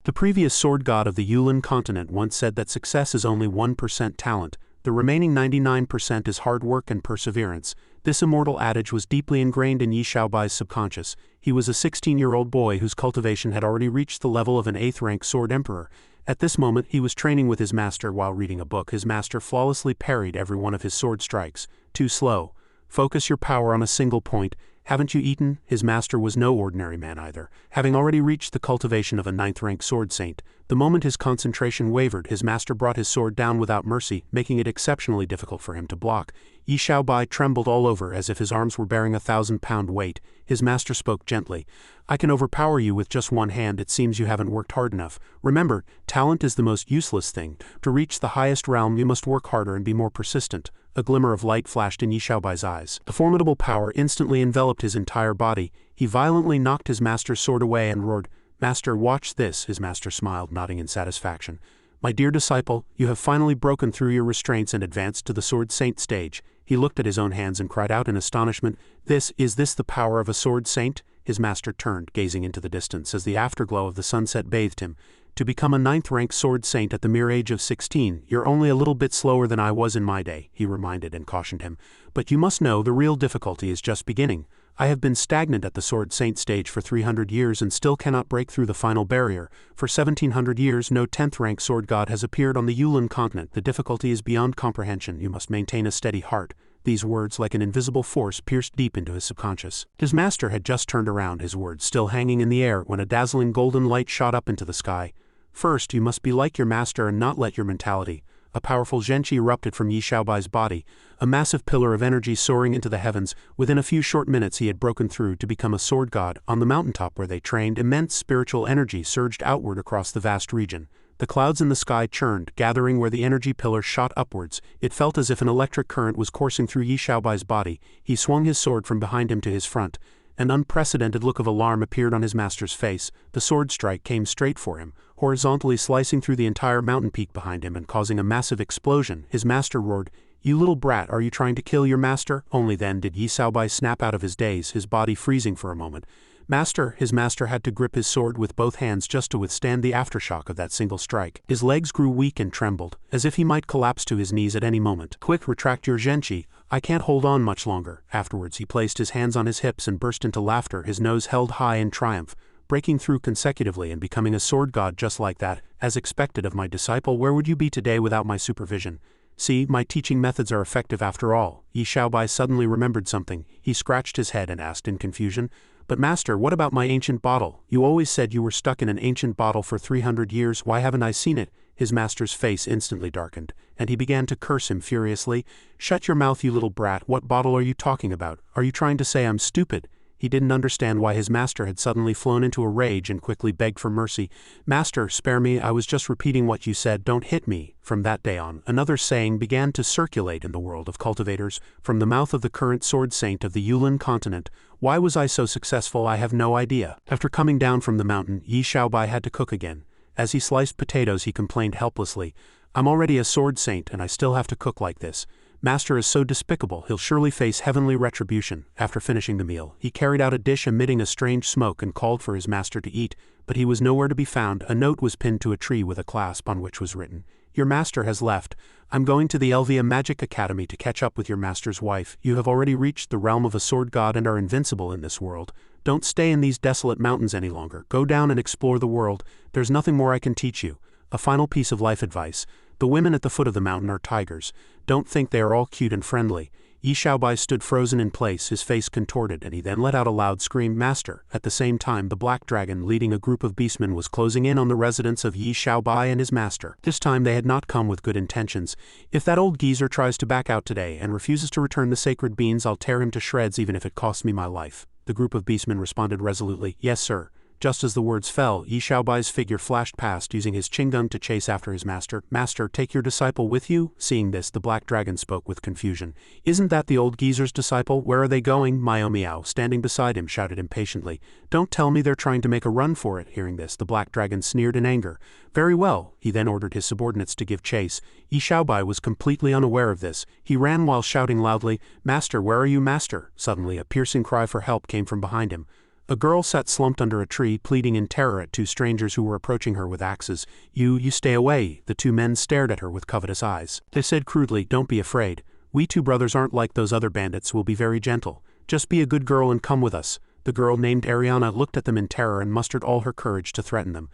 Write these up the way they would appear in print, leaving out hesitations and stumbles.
The previous sword god of the Yulin continent once said that success is only 1% talent, the remaining 99% is hard work and perseverance. This immortal adage was deeply ingrained in Yi Xiaobai's subconscious. He was a 16-year-old boy whose cultivation had already reached the level of an 8th-rank sword emperor. At this moment he was training with his master while reading a book. His master flawlessly parried every one of his sword strikes. Too slow. Focus your power on a single point. Haven't you eaten? His master was no ordinary man either, having already reached the cultivation of a 9th-rank sword saint. The moment his concentration wavered, his master brought his sword down without mercy, making it exceptionally difficult for him to block. Yi Xiaobai trembled all over as if his arms were bearing a 1,000-pound weight. His master spoke gently. I can overpower you with just one hand. It seems you haven't worked hard enough. Remember, talent is the most useless thing. To reach the highest realm you must work harder and be more persistent. A glimmer of light flashed in Yi Xiaobai's eyes. A formidable power instantly enveloped his entire body. He violently knocked his master's sword away and roared, "Master, watch this." His master smiled, nodding in satisfaction. "My dear disciple, you have finally broken through your restraints and advanced to the sword saint stage." He looked at his own hands and cried out in astonishment, Is this the power of a sword saint?" His master turned, gazing into the distance as the afterglow of the sunset bathed him. "To become a 9th-rank sword saint at the mere age of 16, you're only a little bit slower than I was in my day," he reminded and cautioned him. "But you must know the real difficulty is just beginning. I have been stagnant at the sword saint stage for 300 years and still cannot break through the final barrier. For 1700 years no 10th-rank sword god has appeared on the Yulin continent. The difficulty is beyond comprehension. You must maintain a steady heart." These words, like an invisible force, pierced deep into his subconscious. His master had just turned around, his words still hanging in the air, when a dazzling golden light shot up into the sky. "First, you must be like your master and not let your mentality." A powerful zhenqi erupted from Yi Xiaobai's body, a massive pillar of energy soaring into the heavens. Within a few short minutes he had broken through to become a sword god. On the mountaintop where they trained, immense spiritual energy surged outward across the vast region. The clouds in the sky churned, gathering where the energy pillar shot upwards. It felt as if an electric current was coursing through Yi Xiaobai's body. He swung his sword from behind him to his front. An unprecedented look of alarm appeared on his master's face. The sword strike came straight for him, horizontally slicing through the entire mountain peak behind him and causing a massive explosion. His master roared, "You little brat, are you trying to kill your master?" Only then did Yi Xiaobai snap out of his daze, his body freezing for a moment. "Master!" His master had to grip his sword with both hands just to withstand the aftershock of that single strike. His legs grew weak and trembled, as if he might collapse to his knees at any moment. "Quick, retract your zhenqi. I can't hold on much longer." Afterwards he placed his hands on his hips and burst into laughter, his nose held high in triumph. "Breaking through consecutively and becoming a sword god just like that, as expected of my disciple. Where would you be today without my supervision? See, my teaching methods are effective after all." Yi Xiaobai suddenly remembered something. He scratched his head and asked in confusion, "But master, what about my ancient bottle? You always said you were stuck in an ancient bottle for 300 years, why haven't I seen it?" His master's face instantly darkened, and he began to curse him furiously. "Shut your mouth, you little brat, what bottle are you talking about? Are you trying to say I'm stupid?" He didn't understand why his master had suddenly flown into a rage and quickly begged for mercy. "Master, spare me, I was just repeating what you said, don't hit me." From that day on, another saying began to circulate in the world of cultivators, from the mouth of the current sword saint of the Yulin continent. "Why was I so successful? I have no idea." After coming down from the mountain, Yi Xiaobai had to cook again. As he sliced potatoes he complained helplessly, "I'm already a sword saint and I still have to cook like this. Master is so despicable, he'll surely face heavenly retribution." After finishing the meal, he carried out a dish emitting a strange smoke and called for his master to eat, but he was nowhere to be found. A note was pinned to a tree with a clasp on which was written, "Your master has left. I'm going to the Elvia Magic Academy to catch up with your master's wife. You have already reached the realm of a sword god and are invincible in this world. Don't stay in these desolate mountains any longer. Go down and explore the world. There's nothing more I can teach you." A final piece of life advice. The women at the foot of the mountain are tigers. Don't think they are all cute and friendly. Yi Xiaobai stood frozen in place, his face contorted, and he then let out a loud scream, "Master!" At the same time, the black dragon, leading a group of beastmen, was closing in on the residence of Yi Xiaobai and his master. This time they had not come with good intentions. "If that old geezer tries to back out today and refuses to return the sacred beans, I'll tear him to shreds even if it costs me my life." The group of beastmen responded resolutely, "Yes, sir." Just as the words fell, Yi Xiaobai's figure flashed past, using his qinggung to chase after his master. "Master, take your disciple with you?" Seeing this, the black dragon spoke with confusion. "Isn't that the old geezer's disciple? Where are they going?" Miao Miao, standing beside him, shouted impatiently. "Don't tell me they're trying to make a run for it." Hearing this, the black dragon sneered in anger. "Very well." He then ordered his subordinates to give chase. Yi Xiaobai was completely unaware of this. He ran while shouting loudly, "Master, where are you, master?" Suddenly, a piercing cry for help came from behind him. A girl sat slumped under a tree, pleading in terror at two strangers who were approaching her with axes. You stay away." The two men stared at her with covetous eyes. They said crudely, "Don't be afraid. We two brothers aren't like those other bandits. We'll be very gentle. Just be a good girl and come with us." The girl named Ariana looked at them in terror and mustered all her courage to threaten them.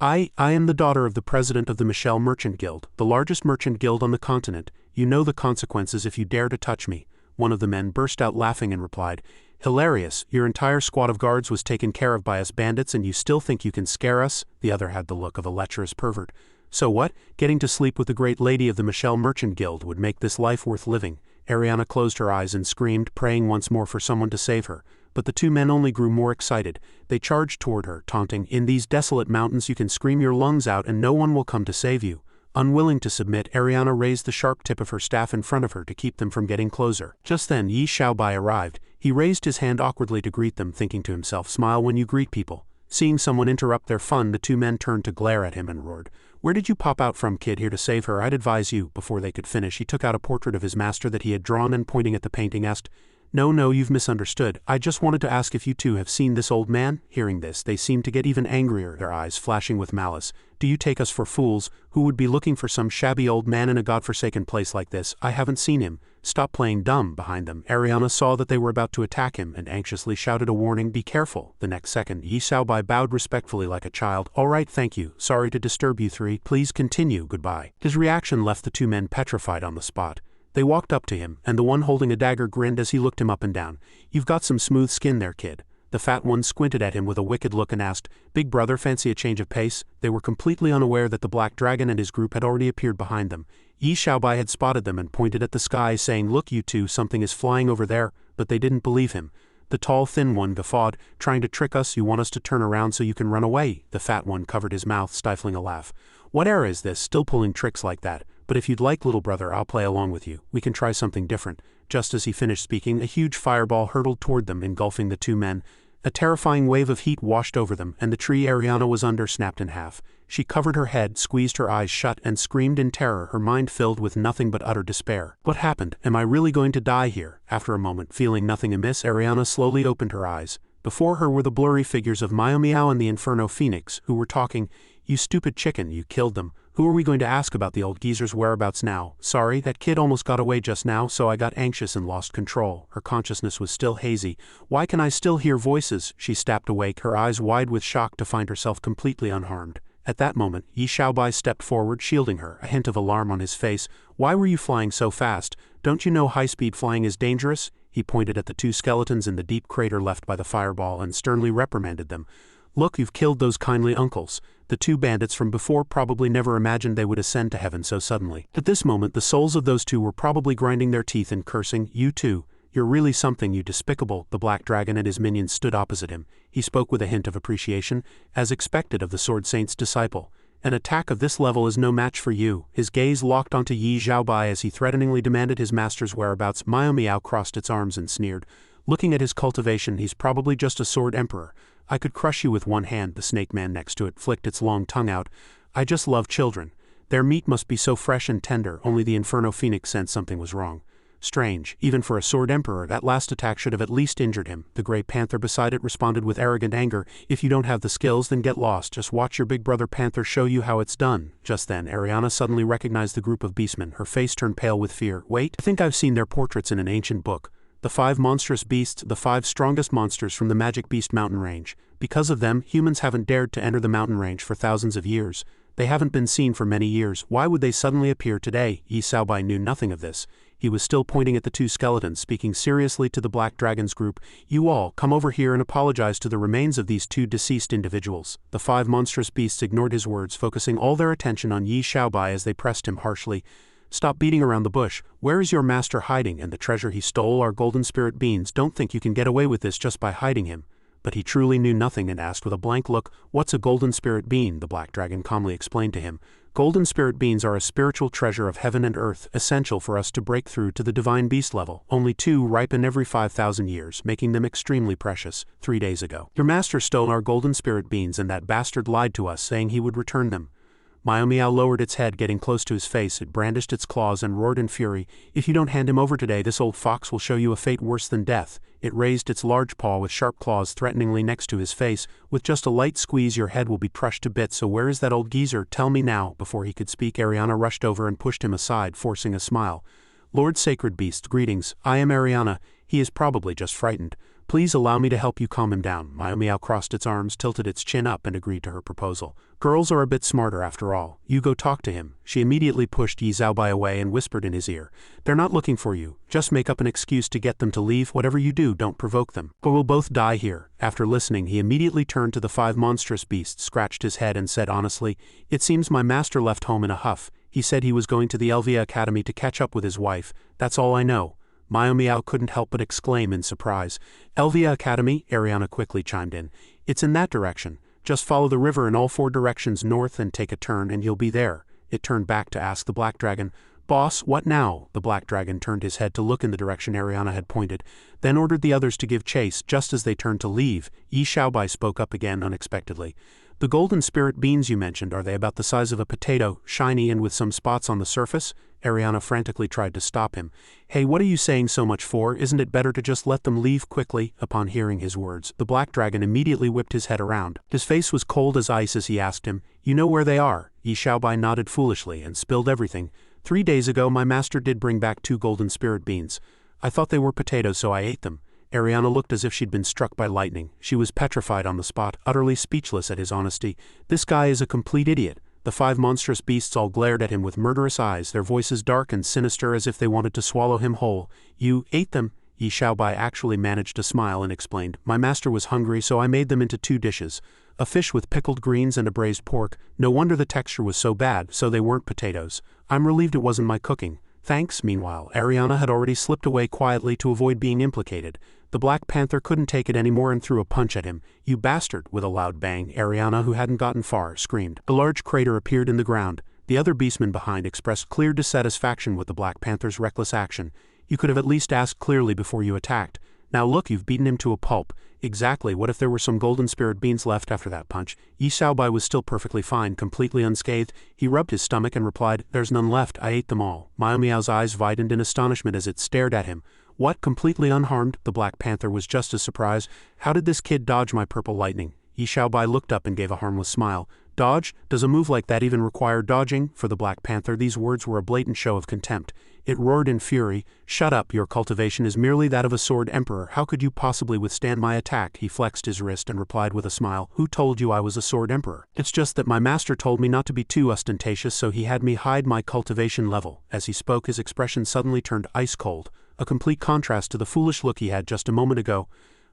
I am the daughter of the president of the Michelle Merchant Guild, the largest merchant guild on the continent. You know the consequences if you dare to touch me." One of the men burst out laughing and replied, "Hilarious, your entire squad of guards was taken care of by us bandits and you still think you can scare us?" The other had the look of a lecherous pervert. "So what? Getting to sleep with the great lady of the Michelle Merchant Guild would make this life worth living." Ariana closed her eyes and screamed, praying once more for someone to save her. But the two men only grew more excited. They charged toward her, taunting, "In these desolate mountains you can scream your lungs out and no one will come to save you." Unwilling to submit, Ariana raised the sharp tip of her staff in front of her to keep them from getting closer. Just then Yi Xiaobai arrived. He raised his hand awkwardly to greet them, thinking to himself, "Smile when you greet people." Seeing someone interrupt their fun, the two men turned to glare at him and roared, "Where did you pop out from, kid? Here to save her? I'd advise you." Before they could finish, he took out a portrait of his master that he had drawn and, pointing at the painting, asked, No, you've misunderstood. I just wanted to ask if you two have seen this old man." Hearing this, they seemed to get even angrier, their eyes flashing with malice. "Do you take us for fools? Who would be looking for some shabby old man in a godforsaken place like this? I haven't seen him." "Stop playing dumb." Behind them, Ariana saw that they were about to attack him and anxiously shouted a warning, "Be careful." The next second, Yi Xiaobai bowed respectfully like a child. "All right, thank you. Sorry to disturb you three. Please continue. Goodbye." His reaction left the two men petrified on the spot. They walked up to him, and the one holding a dagger grinned as he looked him up and down. "You've got some smooth skin there, kid." The fat one squinted at him with a wicked look and asked, "Big brother, fancy a change of pace?" They were completely unaware that the Black Dragon and his group had already appeared behind them. Yi Xiaobai had spotted them and pointed at the sky, saying, "Look, you two, something is flying over there," but they didn't believe him. The tall, thin one guffawed, "Trying to trick us? You want us to turn around so you can run away?" The fat one covered his mouth, stifling a laugh. "What era is this, still pulling tricks like that? But if you'd like, little brother, I'll play along with you. We can try something different." Just as he finished speaking, a huge fireball hurtled toward them, engulfing the two men. A terrifying wave of heat washed over them, and the tree Ariana was under snapped in half. She covered her head, squeezed her eyes shut, and screamed in terror, her mind filled with nothing but utter despair. "What happened? Am I really going to die here?" After a moment, feeling nothing amiss, Ariana slowly opened her eyes. Before her were the blurry figures of Miao Miao and the Inferno Phoenix, who were talking. "You stupid chicken, you killed them. Who are we going to ask about the old geezer's whereabouts now? Sorry, that kid almost got away just now, so I got anxious and lost control." Her consciousness was still hazy. "Why can I still hear voices?" She stepped awake, her eyes wide with shock to find herself completely unharmed. At that moment, Yi Xiaobai stepped forward, shielding her, a hint of alarm on his face. "Why were you flying so fast? Don't you know high-speed flying is dangerous?" He pointed at the two skeletons in the deep crater left by the fireball and sternly reprimanded them. "Look, you've killed those kindly uncles." The two bandits from before probably never imagined they would ascend to heaven so suddenly. At this moment, the souls of those two were probably grinding their teeth and cursing. "You two, you're really something, you despicable." The Black Dragon and his minions stood opposite him. He spoke with a hint of appreciation, as expected of the Sword Saint's disciple. "An attack of this level is no match for you." His gaze locked onto Yi Xiaobai as he threateningly demanded his master's whereabouts. Miao Miao crossed its arms and sneered. "Looking at his cultivation, he's probably just a sword emperor. I could crush you with one hand." The snake man next to it flicked its long tongue out. "I just love children. Their meat must be so fresh and tender." Only the Inferno Phoenix sensed something was wrong. Strange, even for a sword emperor, that last attack should have at least injured him. The Grey Panther beside it responded with arrogant anger. "If you don't have the skills, then get lost. Just watch your big brother Panther show you how it's done." Just then, Ariana suddenly recognized the group of beastmen. Her face turned pale with fear. "Wait, I think I've seen their portraits in an ancient book. The 5 monstrous beasts, the 5 strongest monsters from the Magic Beast mountain range. Because of them, humans haven't dared to enter the mountain range for thousands of years. They haven't been seen for many years. Why would they suddenly appear today?" Yi Xiaobai knew nothing of this. He was still pointing at the two skeletons, speaking seriously to the Black Dragon's group. "You all, come over here and apologize to the remains of these 2 deceased individuals." The 5 monstrous beasts ignored his words, focusing all their attention on Yi Xiaobai as they pressed him harshly. "Stop beating around the bush. Where is your master hiding, and the treasure he stole, our golden spirit beans? Don't think you can get away with this just by hiding him." But he truly knew nothing and asked with a blank look, "What's a golden spirit bean?" The Black Dragon calmly explained to him. "Golden spirit beans are a spiritual treasure of heaven and earth, essential for us to break through to the divine beast level. Only 2 ripen every 5,000 years, making them extremely precious. 3 days ago, your master stole our golden spirit beans and that bastard lied to us, saying he would return them." Meow lowered its head, getting close to his face. It brandished its claws and roared in fury. If you don't hand him over today, this old fox will show you a fate worse than death. It raised its large paw with sharp claws threateningly next to his face. With just a light squeeze, your head will be crushed to bits. So where is that old geezer? Tell me now. Before he could speak, Ariana rushed over and pushed him aside, forcing a smile. Lord Sacred Beast, greetings. I am Ariana. He is probably just frightened. Please allow me to help you calm him down. Meow crossed its arms, tilted its chin up, and agreed to her proposal. Girls are a bit smarter after all. You go talk to him. She immediately pushed Yi Zhaobai away and whispered in his ear. They're not looking for you. Just make up an excuse to get them to leave. Whatever you do, don't provoke them, or we'll both die here. After listening, he immediately turned to the 5 monstrous beasts, scratched his head, and said honestly, "It seems my master left home in a huff. He said he was going to the Elvia Academy to catch up with his wife. That's all I know." Meow couldn't help but exclaim in surprise. "Elvia Academy?" Ariana quickly chimed in. "It's in that direction. Just follow the river in all 4 directions north and take a turn and you'll be there." It turned back to ask the Black Dragon, "Boss, what now?" The Black Dragon turned his head to look in the direction Ariana had pointed, then ordered the others to give chase. Just as they turned to leave, Yi Zhaobai spoke up again unexpectedly. "The golden spirit beans you mentioned, are they about the size of a potato, shiny and with some spots on the surface?" Ariana frantically tried to stop him. "Hey, what are you saying so much for? Isn't it better to just let them leave quickly?" Upon hearing his words, the Black Dragon immediately whipped his head around. His face was cold as ice as he asked him, "You know where they are?" Yi Zhaobai nodded foolishly and spilled everything. 3 days ago my master did bring back 2 golden spirit beans. I thought they were potatoes, so I ate them." Ariana looked as if she'd been struck by lightning. She was petrified on the spot, utterly speechless at his honesty. This guy is a complete idiot. The 5 monstrous beasts all glared at him with murderous eyes, their voices dark and sinister as if they wanted to swallow him whole. "You ate them?" Yi Zhaobai actually managed to smile and explained, "My master was hungry, so I made them into 2 dishes. A fish with pickled greens and a braised pork. No wonder the texture was so bad, so they weren't potatoes. I'm relieved it wasn't my cooking. Thanks." Meanwhile, Ariana had already slipped away quietly to avoid being implicated. The Black Panther couldn't take it anymore and threw a punch at him. "You bastard!" With a loud bang, Ariana, who hadn't gotten far, screamed. A large crater appeared in the ground. The other beastmen behind expressed clear dissatisfaction with the Black Panther's reckless action. "You could have at least asked clearly before you attacked. Now look, you've beaten him to a pulp." Exactly. What if there were some golden spirit beans left after that punch? Yi Zhaobai was still perfectly fine, completely unscathed. He rubbed his stomach and replied, "There's none left. I ate them all." Meow's eyes widened in astonishment as it stared at him. "What? Completely unharmed?" The Black Panther was just as surprised. "How did this kid dodge my purple lightning?" Yi Zhaobai looked up and gave a harmless smile. "Dodge? Does a move like that even require dodging?" For the Black Panther, these words were a blatant show of contempt. It roared in fury. "Shut up, your cultivation is merely that of a sword emperor. How could you possibly withstand my attack?" He flexed his wrist and replied with a smile, "Who told you I was a sword emperor? It's just that my master told me not to be too ostentatious, so he had me hide my cultivation level." As he spoke, his expression suddenly turned ice cold, a complete contrast to the foolish look he had just a moment ago.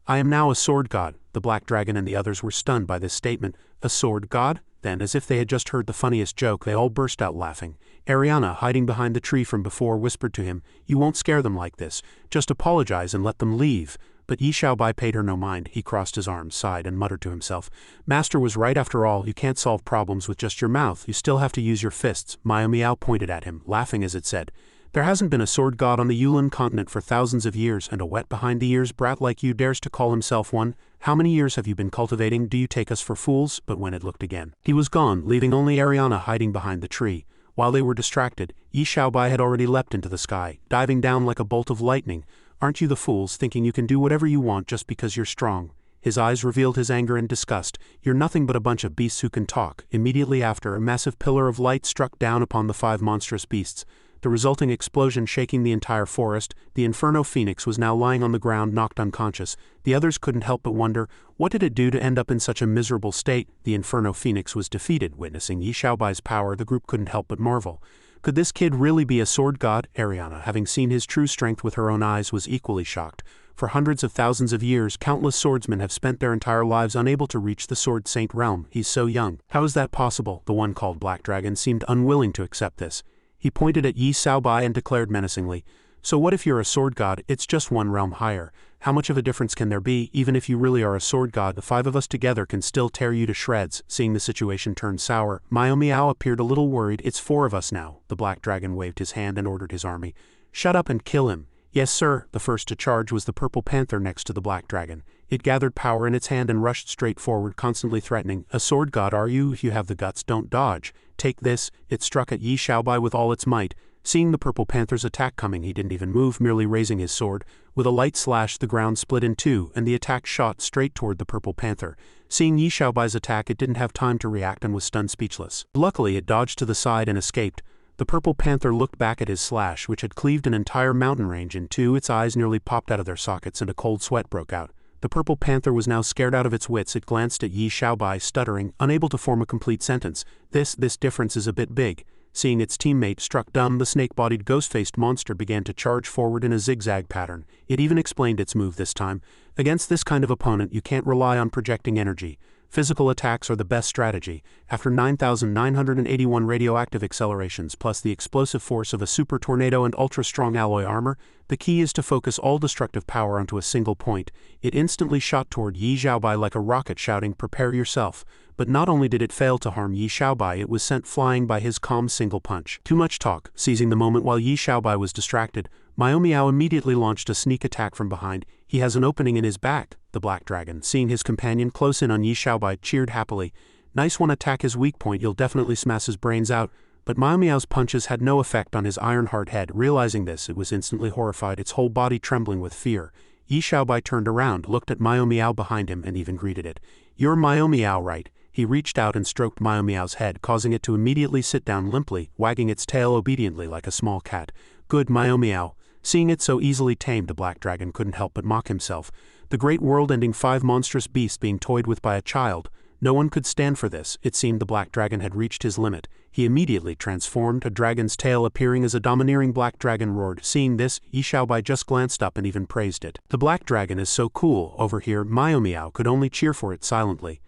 "I am now a sword god." The Black Dragon and the others were stunned by this statement. A sword god? Then, as if they had just heard the funniest joke, they all burst out laughing. Ariana, hiding behind the tree from before, whispered to him, "You won't scare them like this. Just apologize and let them leave." But Yi Zhaobai paid her no mind. He crossed his arms, sighed, and muttered to himself, "Master was right after all. You can't solve problems with just your mouth. You still have to use your fists." Meow pointed at him, laughing as it said, "There hasn't been a sword god on the Yulan continent for thousands of years, and a wet behind-the-ears brat like you dares to call himself one. How many years have you been cultivating? Do you take us for fools?" But when it looked again, he was gone, leaving only Ariana hiding behind the tree. While they were distracted, Yi Zhaobai had already leapt into the sky, diving down like a bolt of lightning. "Aren't you the fools, thinking you can do whatever you want just because you're strong?" His eyes revealed his anger and disgust. "You're nothing but a bunch of beasts who can talk." Immediately after, a massive pillar of light struck down upon the 5 monstrous beasts, the resulting explosion shaking the entire forest. The Inferno Phoenix was now lying on the ground, knocked unconscious. The others couldn't help but wonder, what did it do to end up in such a miserable state? The Inferno Phoenix was defeated. Witnessing Yi Zhaobai's power, the group couldn't help but marvel. Could this kid really be a sword god? Ariana, having seen his true strength with her own eyes, was equally shocked. For hundreds of thousands of years, countless swordsmen have spent their entire lives unable to reach the Sword Saint realm. He's so young. How is that possible? The one called Black Dragon seemed unwilling to accept this. He pointed at Yi Zhaobai and declared menacingly, "So what if you're a sword god? It's just 1 realm higher. How much of a difference can there be? Even if you really are a sword god, the 5 of us together can still tear you to shreds." Seeing the situation turn sour, Meow appeared a little worried. "It's 4 of us now." The Black Dragon waved his hand and ordered his army, "Shut up and kill him." "Yes, sir." The first to charge was the Purple Panther next to the Black Dragon. It gathered power in its hand and rushed straight forward, constantly threatening. "A sword god, are you? If you have the guts, don't dodge." Take this, it struck at Yi Xiaobai with all its might. Seeing the purple panther's attack coming, he didn't even move, merely raising his sword. With a light slash, the ground split in two, and the attack shot straight toward the purple panther. Seeing Yi Xiaobai's attack, it didn't have time to react and was stunned speechless. Luckily, it dodged to the side and escaped. The purple panther looked back at his slash, which had cleaved an entire mountain range in two. Its eyes nearly popped out of their sockets and a cold sweat broke out. The purple panther was now scared out of its wits. It glanced at Yi Xiaobai, stuttering, unable to form a complete sentence. This difference is a bit big. Seeing its teammate struck dumb, the snake-bodied ghost-faced monster began to charge forward in a zigzag pattern. It even explained its move this time. Against this kind of opponent, you can't rely on projecting energy. Physical attacks are the best strategy. After 9,981 radioactive accelerations plus the explosive force of a super tornado and ultra-strong alloy armor, the key is to focus all destructive power onto a single point. It instantly shot toward Yi Xiaobai like a rocket, shouting, "Prepare yourself." But not only did it fail to harm Yi Xiaobai, it was sent flying by his calm single punch. Too much talk. Seizing the moment while Yi Xiaobai was distracted, Miao immediately launched a sneak attack from behind. He has an opening in his back. The black dragon, seeing his companion close in on Yi Xiaobai, cheered happily. Nice one, attack his weak point, you'll definitely smash his brains out. But Miao's punches had no effect on his iron-hard head. Realizing this, it was instantly horrified, its whole body trembling with fear. Yi Xiaobai turned around, looked at Miao behind him, and even greeted it. "You're Miao, right?" He reached out and stroked Miao's head, causing it to immediately sit down limply, wagging its tail obediently like a small cat. "Good, Miao." Seeing it so easily tamed, the black dragon couldn't help but mock himself. The great world-ending 5 monstrous beasts being toyed with by a child. No one could stand for this. It seemed the black dragon had reached his limit. He immediately transformed, a dragon's tail appearing as a domineering black dragon roared. Seeing this, Yi Xiaobai just glanced up and even praised it. "The black dragon is so cool." Over here, Miao could only cheer for it silently.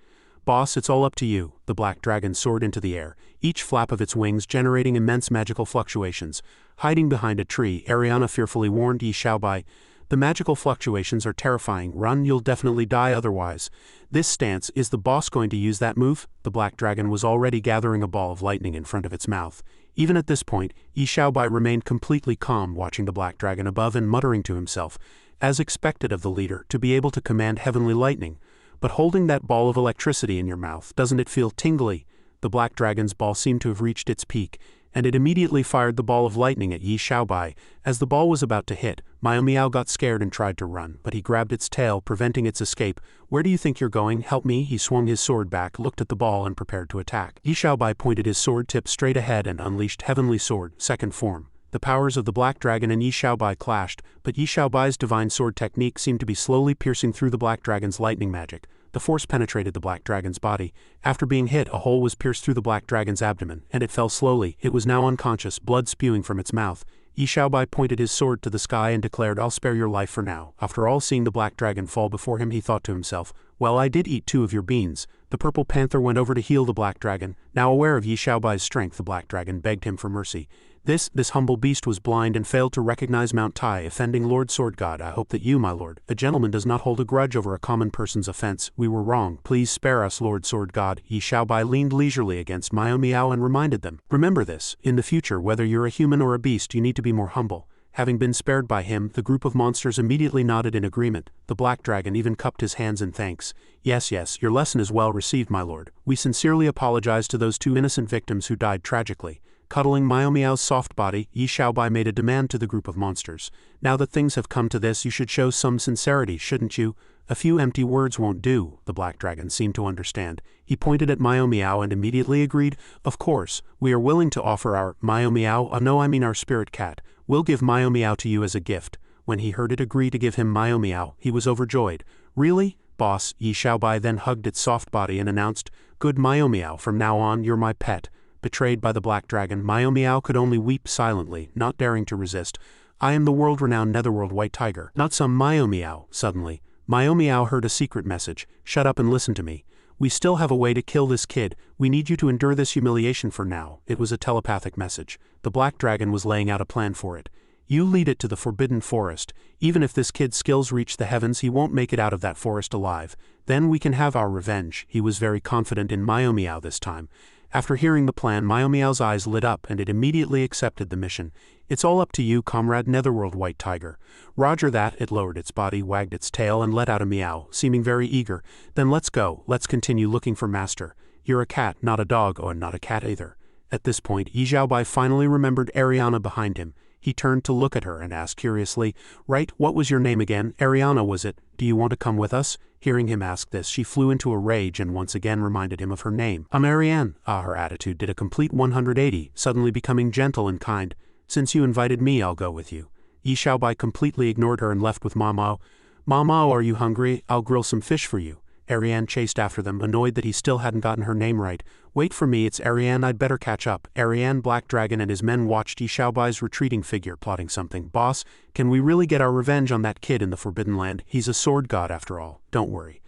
"Boss, it's all up to you." The black dragon soared into the air, each flap of its wings generating immense magical fluctuations. Hiding behind a tree, Ariana fearfully warned Yi Xiaobai, "The magical fluctuations are terrifying. Run, you'll definitely die otherwise." This stance, is the boss going to use that move? The black dragon was already gathering a ball of lightning in front of its mouth. Even at this point, Yi Xiaobai remained completely calm, watching the black dragon above and muttering to himself, as expected of the leader, to be able to command heavenly lightning. But holding that ball of electricity in your mouth, doesn't it feel tingly? The black dragon's ball seemed to have reached its peak, and it immediately fired the ball of lightning at Yi Xiaobai. As the ball was about to hit, Miao got scared and tried to run, but he grabbed its tail, preventing its escape. "Where do you think you're going? Help me." He swung his sword back, looked at the ball, and prepared to attack. Yi Xiaobai pointed his sword tip straight ahead and unleashed Heavenly Sword, second form. The powers of the black dragon and Yi Xiaobai clashed, but Yi Xiaobai's divine sword technique seemed to be slowly piercing through the black dragon's lightning magic. The force penetrated the black dragon's body. After being hit, a hole was pierced through the black dragon's abdomen, and it fell slowly. It was now unconscious, blood spewing from its mouth. Yi Xiaobai pointed his sword to the sky and declared, "I'll spare your life for now." After all, seeing the black dragon fall before him, he thought to himself, "Well, I did eat 2 of your beans." The purple panther went over to heal the black dragon. Now aware of Yi Xiaobai's strength, the black dragon begged him for mercy. This humble beast was blind and failed to recognize Mount Tai, offending Lord Sword God. "I hope that you, my lord, a gentleman, does not hold a grudge over a common person's offense. We were wrong. Please spare us, Lord Sword God." Yi Xiaobai leaned leisurely against Miao and reminded them, "Remember this, in the future, whether you're a human or a beast, you need to be more humble." Having been spared by him, the group of monsters immediately nodded in agreement. The black dragon even cupped his hands in thanks. Yes, your lesson is well received, my lord. We sincerely apologize to those 2 innocent victims who died tragically." Cuddling Miao's soft body, Yi Xiaobai made a demand to the group of monsters. "Now that things have come to this, you should show some sincerity, shouldn't you? A few empty words won't do." The black dragon seemed to understand. He pointed at Miao and immediately agreed, "Of course, we are willing to offer our our spirit cat. We'll give Miao to you as a gift." When he heard it agree to give him Miao, he was overjoyed. "Really, boss?" Yi Xiaobai then hugged its soft body and announced, "Good Miao, from now on you're my pet." Betrayed by the black dragon, Miao could only weep silently, not daring to resist. "I am the world-renowned netherworld white tiger, not some Miao." Suddenly, Miao heard a secret message. "Shut up and listen to me. We still have a way to kill this kid. We need you to endure this humiliation for now." It was a telepathic message. The black dragon was laying out a plan for it. "You lead it to the forbidden forest. Even if this kid's skills reach the heavens, he won't make it out of that forest alive. Then we can have our revenge." He was very confident in Miao this time. After hearing the plan, Miao's eyes lit up and it immediately accepted the mission. "It's all up to you, comrade netherworld white tiger." "Roger that." It lowered its body, wagged its tail, and let out a meow, seeming very eager. "Then let's go. Let's continue looking for master. You're a cat, not a dog, and not a cat either." At this point, Yi Xiaobai finally remembered Ariana behind him. He turned to look at her and asked curiously, "Right, what was your name again? Ariana, was it? Do you want to come with us?" Hearing him ask this, she flew into a rage and once again reminded him of her name. "I'm Ariane." Her attitude did a complete 180, suddenly becoming gentle and kind. "Since you invited me, I'll go with you." Yi Xiaobai completely ignored her and left with Mao. "Mao, are you hungry? I'll grill some fish for you." Ariane chased after them, annoyed that he still hadn't gotten her name right. "Wait for me, it's Ariane, I'd better catch up." Ariane, Black Dragon and his men watched Yi Xiaobai's retreating figure, plotting something. "Boss, can we really get our revenge on that kid in the Forbidden Land? He's a sword god after all. Don't worry.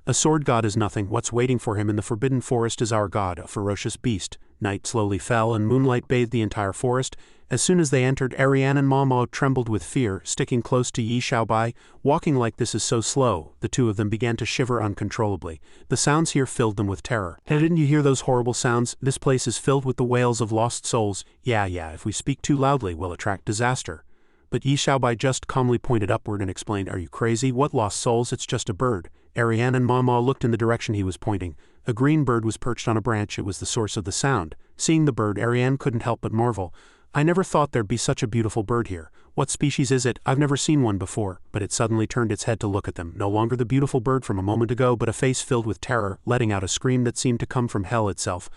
A sword god is nothing. What's waiting for him in the Forbidden Forest is our god, a ferocious beast." Night slowly fell and moonlight bathed the entire forest. As soon as they entered, Ariane and Mao trembled with fear, sticking close to Yi Xiaobai. Walking like this is so slow, the two of them began to shiver uncontrollably. The sounds here filled them with terror. "Hey, didn't you hear those horrible sounds? This place is filled with the wails of lost souls. Yeah, if we speak too loudly, we'll attract disaster." But Yi Xiaobai just calmly pointed upward and explained, "Are you crazy? What lost souls? It's just a bird." Ariane and Mao looked in the direction he was pointing. A green bird was perched on a branch. It was the source of the sound. Seeing the bird, Ariane couldn't help but marvel. "I never thought there'd be such a beautiful bird here. What species is it? I've never seen one before." But it suddenly turned its head to look at them, no longer the beautiful bird from a moment ago, but a face filled with terror, letting out a scream that seemed to come from hell itself.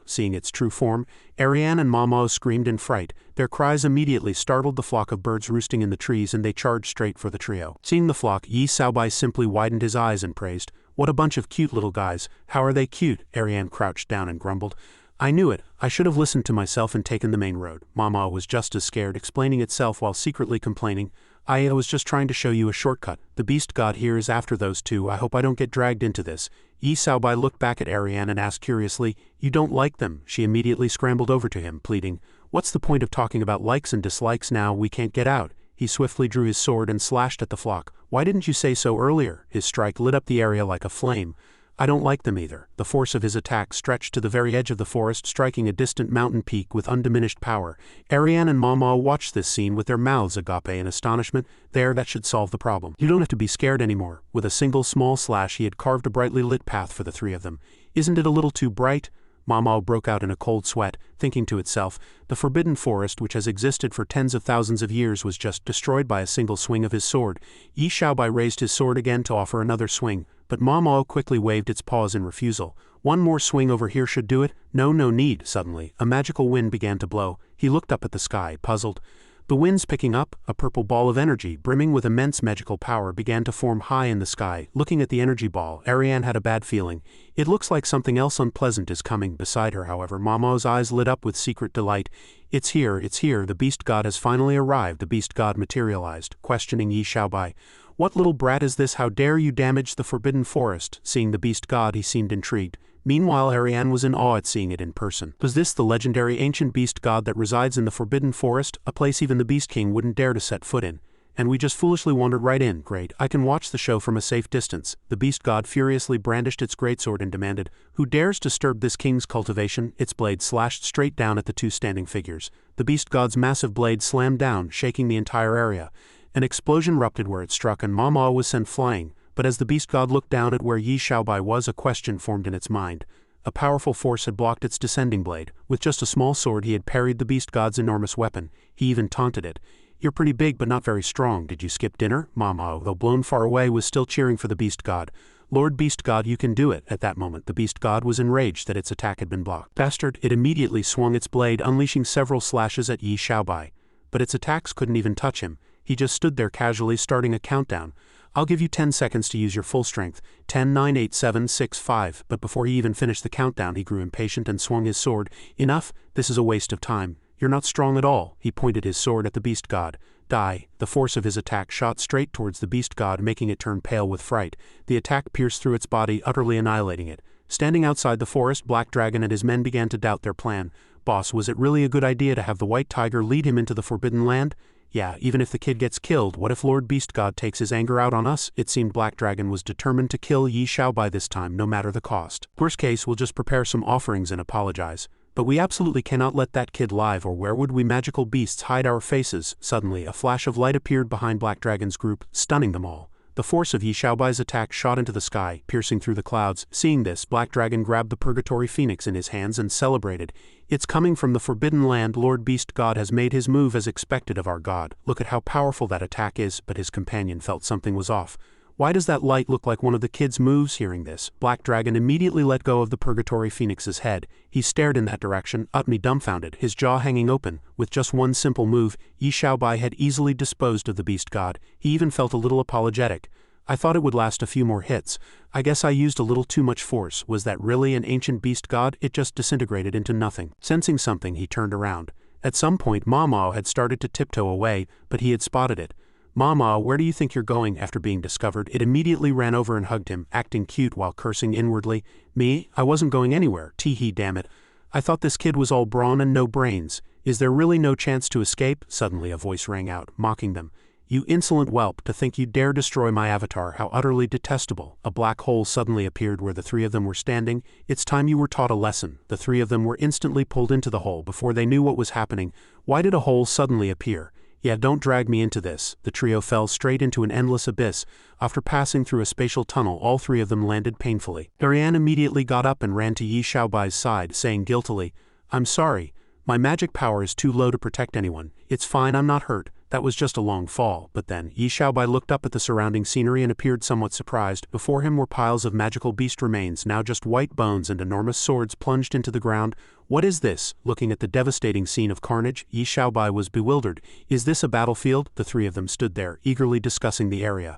Seeing its true form, Ariane and Mao screamed in fright. Their cries immediately startled the flock of birds roosting in the trees, and they charged straight for the trio. Seeing the flock, Yi Xiaobai simply widened his eyes and praised, "What a bunch of cute little guys. How are they cute?" Ariane crouched down and grumbled, "I knew it. I should have listened to myself and taken the main road." Mama was just as scared, explaining itself while secretly complaining, "I was just trying to show you a shortcut. The beast god here is after those two. I hope I don't get dragged into this." Yi Xiaobai looked back at Ariane and asked curiously, "You don't like them?" She immediately scrambled over to him, pleading, "What's the point of talking about likes and dislikes now? We can't get out." He swiftly drew his sword and slashed at the flock. "Why didn't you say so earlier?" His strike lit up the area like a flame. "I don't like them either." The force of his attack stretched to the very edge of the forest, striking a distant mountain peak with undiminished power. Ariane and Mao watched this scene with their mouths agape in astonishment. That should solve the problem. You don't have to be scared anymore. With a single small slash, he had carved a brightly lit path for the three of them. "Isn't it a little too bright?" Mao broke out in a cold sweat, thinking to itself, the Forbidden Forest, which has existed for tens of thousands of years, was just destroyed by a single swing of his sword. Yi Xiaobai raised his sword again to offer another swing, but Mao quickly waved its paws in refusal. "One more swing over here should do it." No need." Suddenly, a magical wind began to blow. He looked up at the sky, puzzled. The wind's picking up. A purple ball of energy, brimming with immense magical power, began to form high in the sky. Looking at the energy ball, Ariane had a bad feeling. It looks like something else unpleasant is coming beside her. However, Mao's eyes lit up with secret delight. It's here. The beast god has finally arrived." The beast god materialized, questioning Yi Xiaobai. "What little brat is this? How dare you damage the Forbidden Forest?" Seeing the beast god, he seemed intrigued. Meanwhile, Ariane was in awe at seeing it in person. Was this the legendary ancient beast god that resides in the Forbidden Forest, a place even the Beast King wouldn't dare to set foot in? And we just foolishly wandered right in. Great, I can watch the show from a safe distance. The beast god furiously brandished its greatsword and demanded, "Who dares disturb this king's cultivation?" Its blade slashed straight down at the two standing figures. The beast god's massive blade slammed down, shaking the entire area. An explosion erupted where it struck and Mao was sent flying. But as the beast god looked down at where Yi Xiaobai was, a question formed in its mind. A powerful force had blocked its descending blade. With just a small sword, he had parried the beast god's enormous weapon. He even taunted it. "You're pretty big but not very strong. Did you skip dinner?" Mao, though blown far away, was still cheering for the beast god. "Lord Beast God, you can do it." At that moment, the beast god was enraged that its attack had been blocked. Bastard! It immediately swung its blade, unleashing several slashes at Yi Xiaobai. But its attacks couldn't even touch him. He just stood there casually, starting a countdown. "I'll give you 10 seconds to use your full strength. 10, 9, 8, 7, 6, 5. But before he even finished the countdown, he grew impatient and swung his sword. "Enough! This is a waste of time. You're not strong at all." He pointed his sword at the beast god. "Die!" The force of his attack shot straight towards the beast god, making it turn pale with fright. The attack pierced through its body, utterly annihilating it. Standing outside the forest, Black Dragon and his men began to doubt their plan. "Boss, was it really a good idea to have the White Tiger lead him into the Forbidden Land? Yeah, even if the kid gets killed, what if Lord Beast God takes his anger out on us?" It seemed Black Dragon was determined to kill Yi Xiaobai this time, no matter the cost. "Worst case, we'll just prepare some offerings and apologize. But we absolutely cannot let that kid live, or where would we magical beasts hide our faces?" Suddenly, a flash of light appeared behind Black Dragon's group, stunning them all. The force of Yi Xiaobai's attack shot into the sky, piercing through the clouds. Seeing this, Black Dragon grabbed the Purgatory Phoenix in his hands and celebrated. It's coming from the Forbidden Land. Lord Beast God has made his move as expected of our god. Look at how powerful that attack is. But his companion felt something was off. Why does that light look like one of the kid's moves? Hearing this, Black Dragon immediately let go of the Purgatory Phoenix's head. He stared in that direction, utterly dumbfounded, his jaw hanging open. With just one simple move, Yi Xiaobai had easily disposed of the beast god. He even felt a little apologetic. I thought it would last a few more hits. I guess I used a little too much force. Was that really an ancient beast god? It just disintegrated into nothing. Sensing something, he turned around. At some point, Manhwa had started to tiptoe away, but he had spotted it. Manhwa, where do you think you're going? After being discovered, it immediately ran over and hugged him, acting cute while cursing inwardly. Me? I wasn't going anywhere. Tee-hee, damn it. I thought this kid was all brawn and no brains. Is there really no chance to escape? Suddenly a voice rang out, mocking them. You insolent whelp, to think you dare destroy my avatar, how utterly detestable. A black hole suddenly appeared where the three of them were standing. It's time you were taught a lesson. The three of them were instantly pulled into the hole before they knew what was happening. Why did a hole suddenly appear? Yeah, don't drag me into this. The trio fell straight into an endless abyss. After passing through a spatial tunnel, all three of them landed painfully. Ariana immediately got up and ran to Yi Xiaobai's side, saying guiltily, I'm sorry. My magic power is too low to protect anyone. It's fine, I'm not hurt. That was just a long fall. But then, Yi Xiaobai looked up at the surrounding scenery and appeared somewhat surprised. Before him were piles of magical beast remains, now just white bones and enormous swords plunged into the ground. What is this? Looking at the devastating scene of carnage, Yi Xiaobai was bewildered. Is this a battlefield? The three of them stood there, eagerly discussing the area.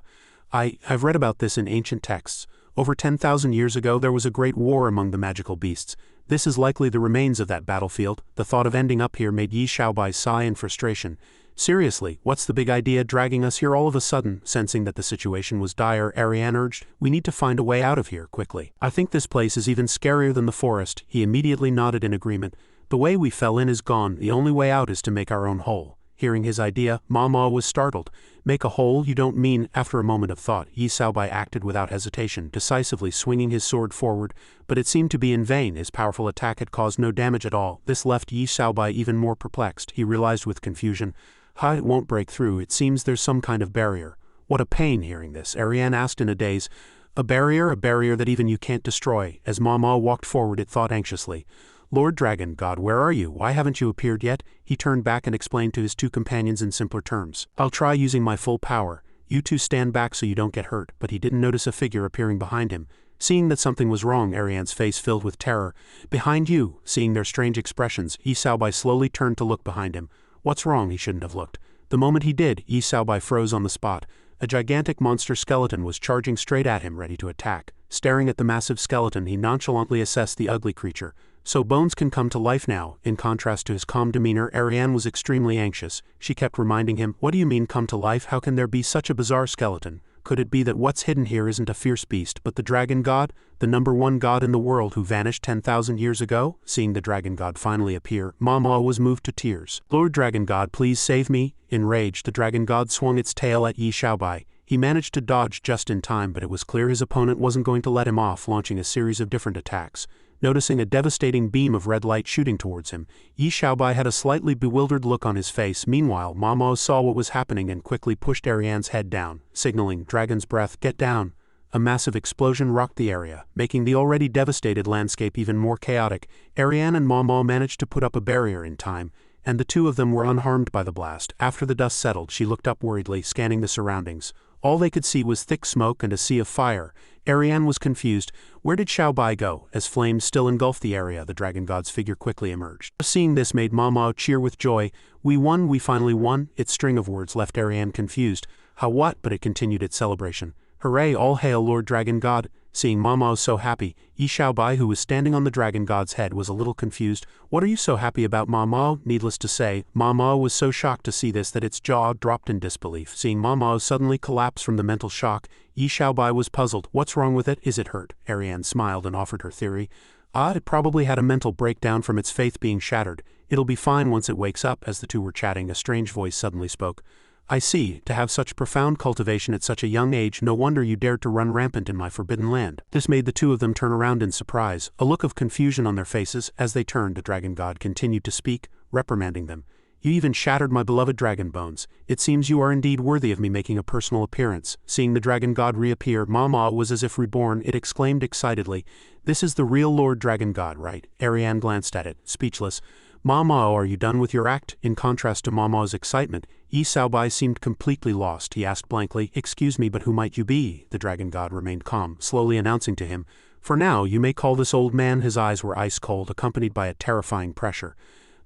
I've read about this in ancient texts. Over 10,000 years ago there was a great war among the magical beasts. This is likely the remains of that battlefield. The thought of ending up here made Yi Xiaobai sigh in frustration. Seriously, what's the big idea dragging us here all of a sudden? Sensing that the situation was dire, Ariana urged, we need to find a way out of here, quickly. I think this place is even scarier than the forest. He immediately nodded in agreement. The way we fell in is gone. The only way out is to make our own hole. Hearing his idea, Manhwa was startled. Make a hole? You don't mean? After a moment of thought, Yi Xiaobai acted without hesitation, decisively swinging his sword forward, but it seemed to be in vain. His powerful attack had caused no damage at all. This left Yi Xiaobai even more perplexed. He realized with confusion, it won't break through. It seems there's some kind of barrier. What a pain. Hearing this, Ariana asked in a daze, a barrier that even you can't destroy. As Manhwa walked forward, it thought anxiously, Lord Dragon God, where are you? Why haven't you appeared yet? He turned back and explained to his two companions in simpler terms. I'll try using my full power. You two stand back so you don't get hurt. But he didn't notice a figure appearing behind him. Seeing that something was wrong, Ariane's face filled with terror. Behind you. Seeing their strange expressions, Yi Xiaobai slowly turned to look behind him. What's wrong? He shouldn't have looked. The moment he did, Yi Xiaobai froze on the spot. A gigantic monster skeleton was charging straight at him, ready to attack. Staring at the massive skeleton, he nonchalantly assessed the ugly creature. So bones can come to life now. In contrast to his calm demeanor, Ariana was extremely anxious. She kept reminding him, what do you mean come to life? How can there be such a bizarre skeleton? Could it be that what's hidden here isn't a fierce beast, but the dragon god, the #1 god in the world who vanished 10,000 years ago? Seeing the dragon god finally appear, Manhwa was moved to tears. Lord Dragon God, please save me. Enraged, the dragon god swung its tail at Yi Xiaobai. He managed to dodge just in time, but it was clear his opponent wasn't going to let him off, launching a series of different attacks. Noticing a devastating beam of red light shooting towards him, Yi Xiaobai had a slightly bewildered look on his face. Meanwhile, Manhwa saw what was happening and quickly pushed Ariane's head down, signaling, Dragon's breath, get down. A massive explosion rocked the area, making the already devastated landscape even more chaotic. Ariana and Manhwa managed to put up a barrier in time, and the two of them were unharmed by the blast. After the dust settled, she looked up worriedly, scanning the surroundings. All they could see was thick smoke and a sea of fire. Ariana was confused. Where did Xiaobai go? As flames still engulfed the area, the dragon god's figure quickly emerged. Seeing this made Manhwa cheer with joy. We won, we finally won. Its string of words left Ariana confused. How what? But it continued its celebration. Hooray, all hail Lord Dragon God. Seeing Manhwa so happy, Yi Xiaobai, who was standing on the dragon god's head, was a little confused. What are you so happy about, Manhwa? Needless to say, Manhwa was so shocked to see this that its jaw dropped in disbelief. Seeing Manhwa suddenly collapse from the mental shock, Yi Xiaobai was puzzled. What's wrong with it? Is it hurt? Ariana smiled and offered her theory. It probably had a mental breakdown from its faith being shattered. It'll be fine once it wakes up. As the two were chatting, a strange voice suddenly spoke. I see, to have such profound cultivation at such a young age, no wonder you dared to run rampant in my forbidden land. This made the two of them turn around in surprise, a look of confusion on their faces. As they turned, the dragon god continued to speak, reprimanding them. You even shattered my beloved dragon bones. It seems you are indeed worthy of me making a personal appearance." Seeing the dragon god reappear, Manhwa was as if reborn. It exclaimed excitedly, "This is the real Lord Dragon God, right?" Ariana glanced at it, speechless. "Manhwa, are you done with your act?" In contrast to Manhwa's excitement, Yi Xiaobai seemed completely lost. He asked blankly, "Excuse me, but who might you be?" The dragon god remained calm, slowly announcing to him, "For now, you may call this old man." His eyes were ice cold, accompanied by a terrifying pressure.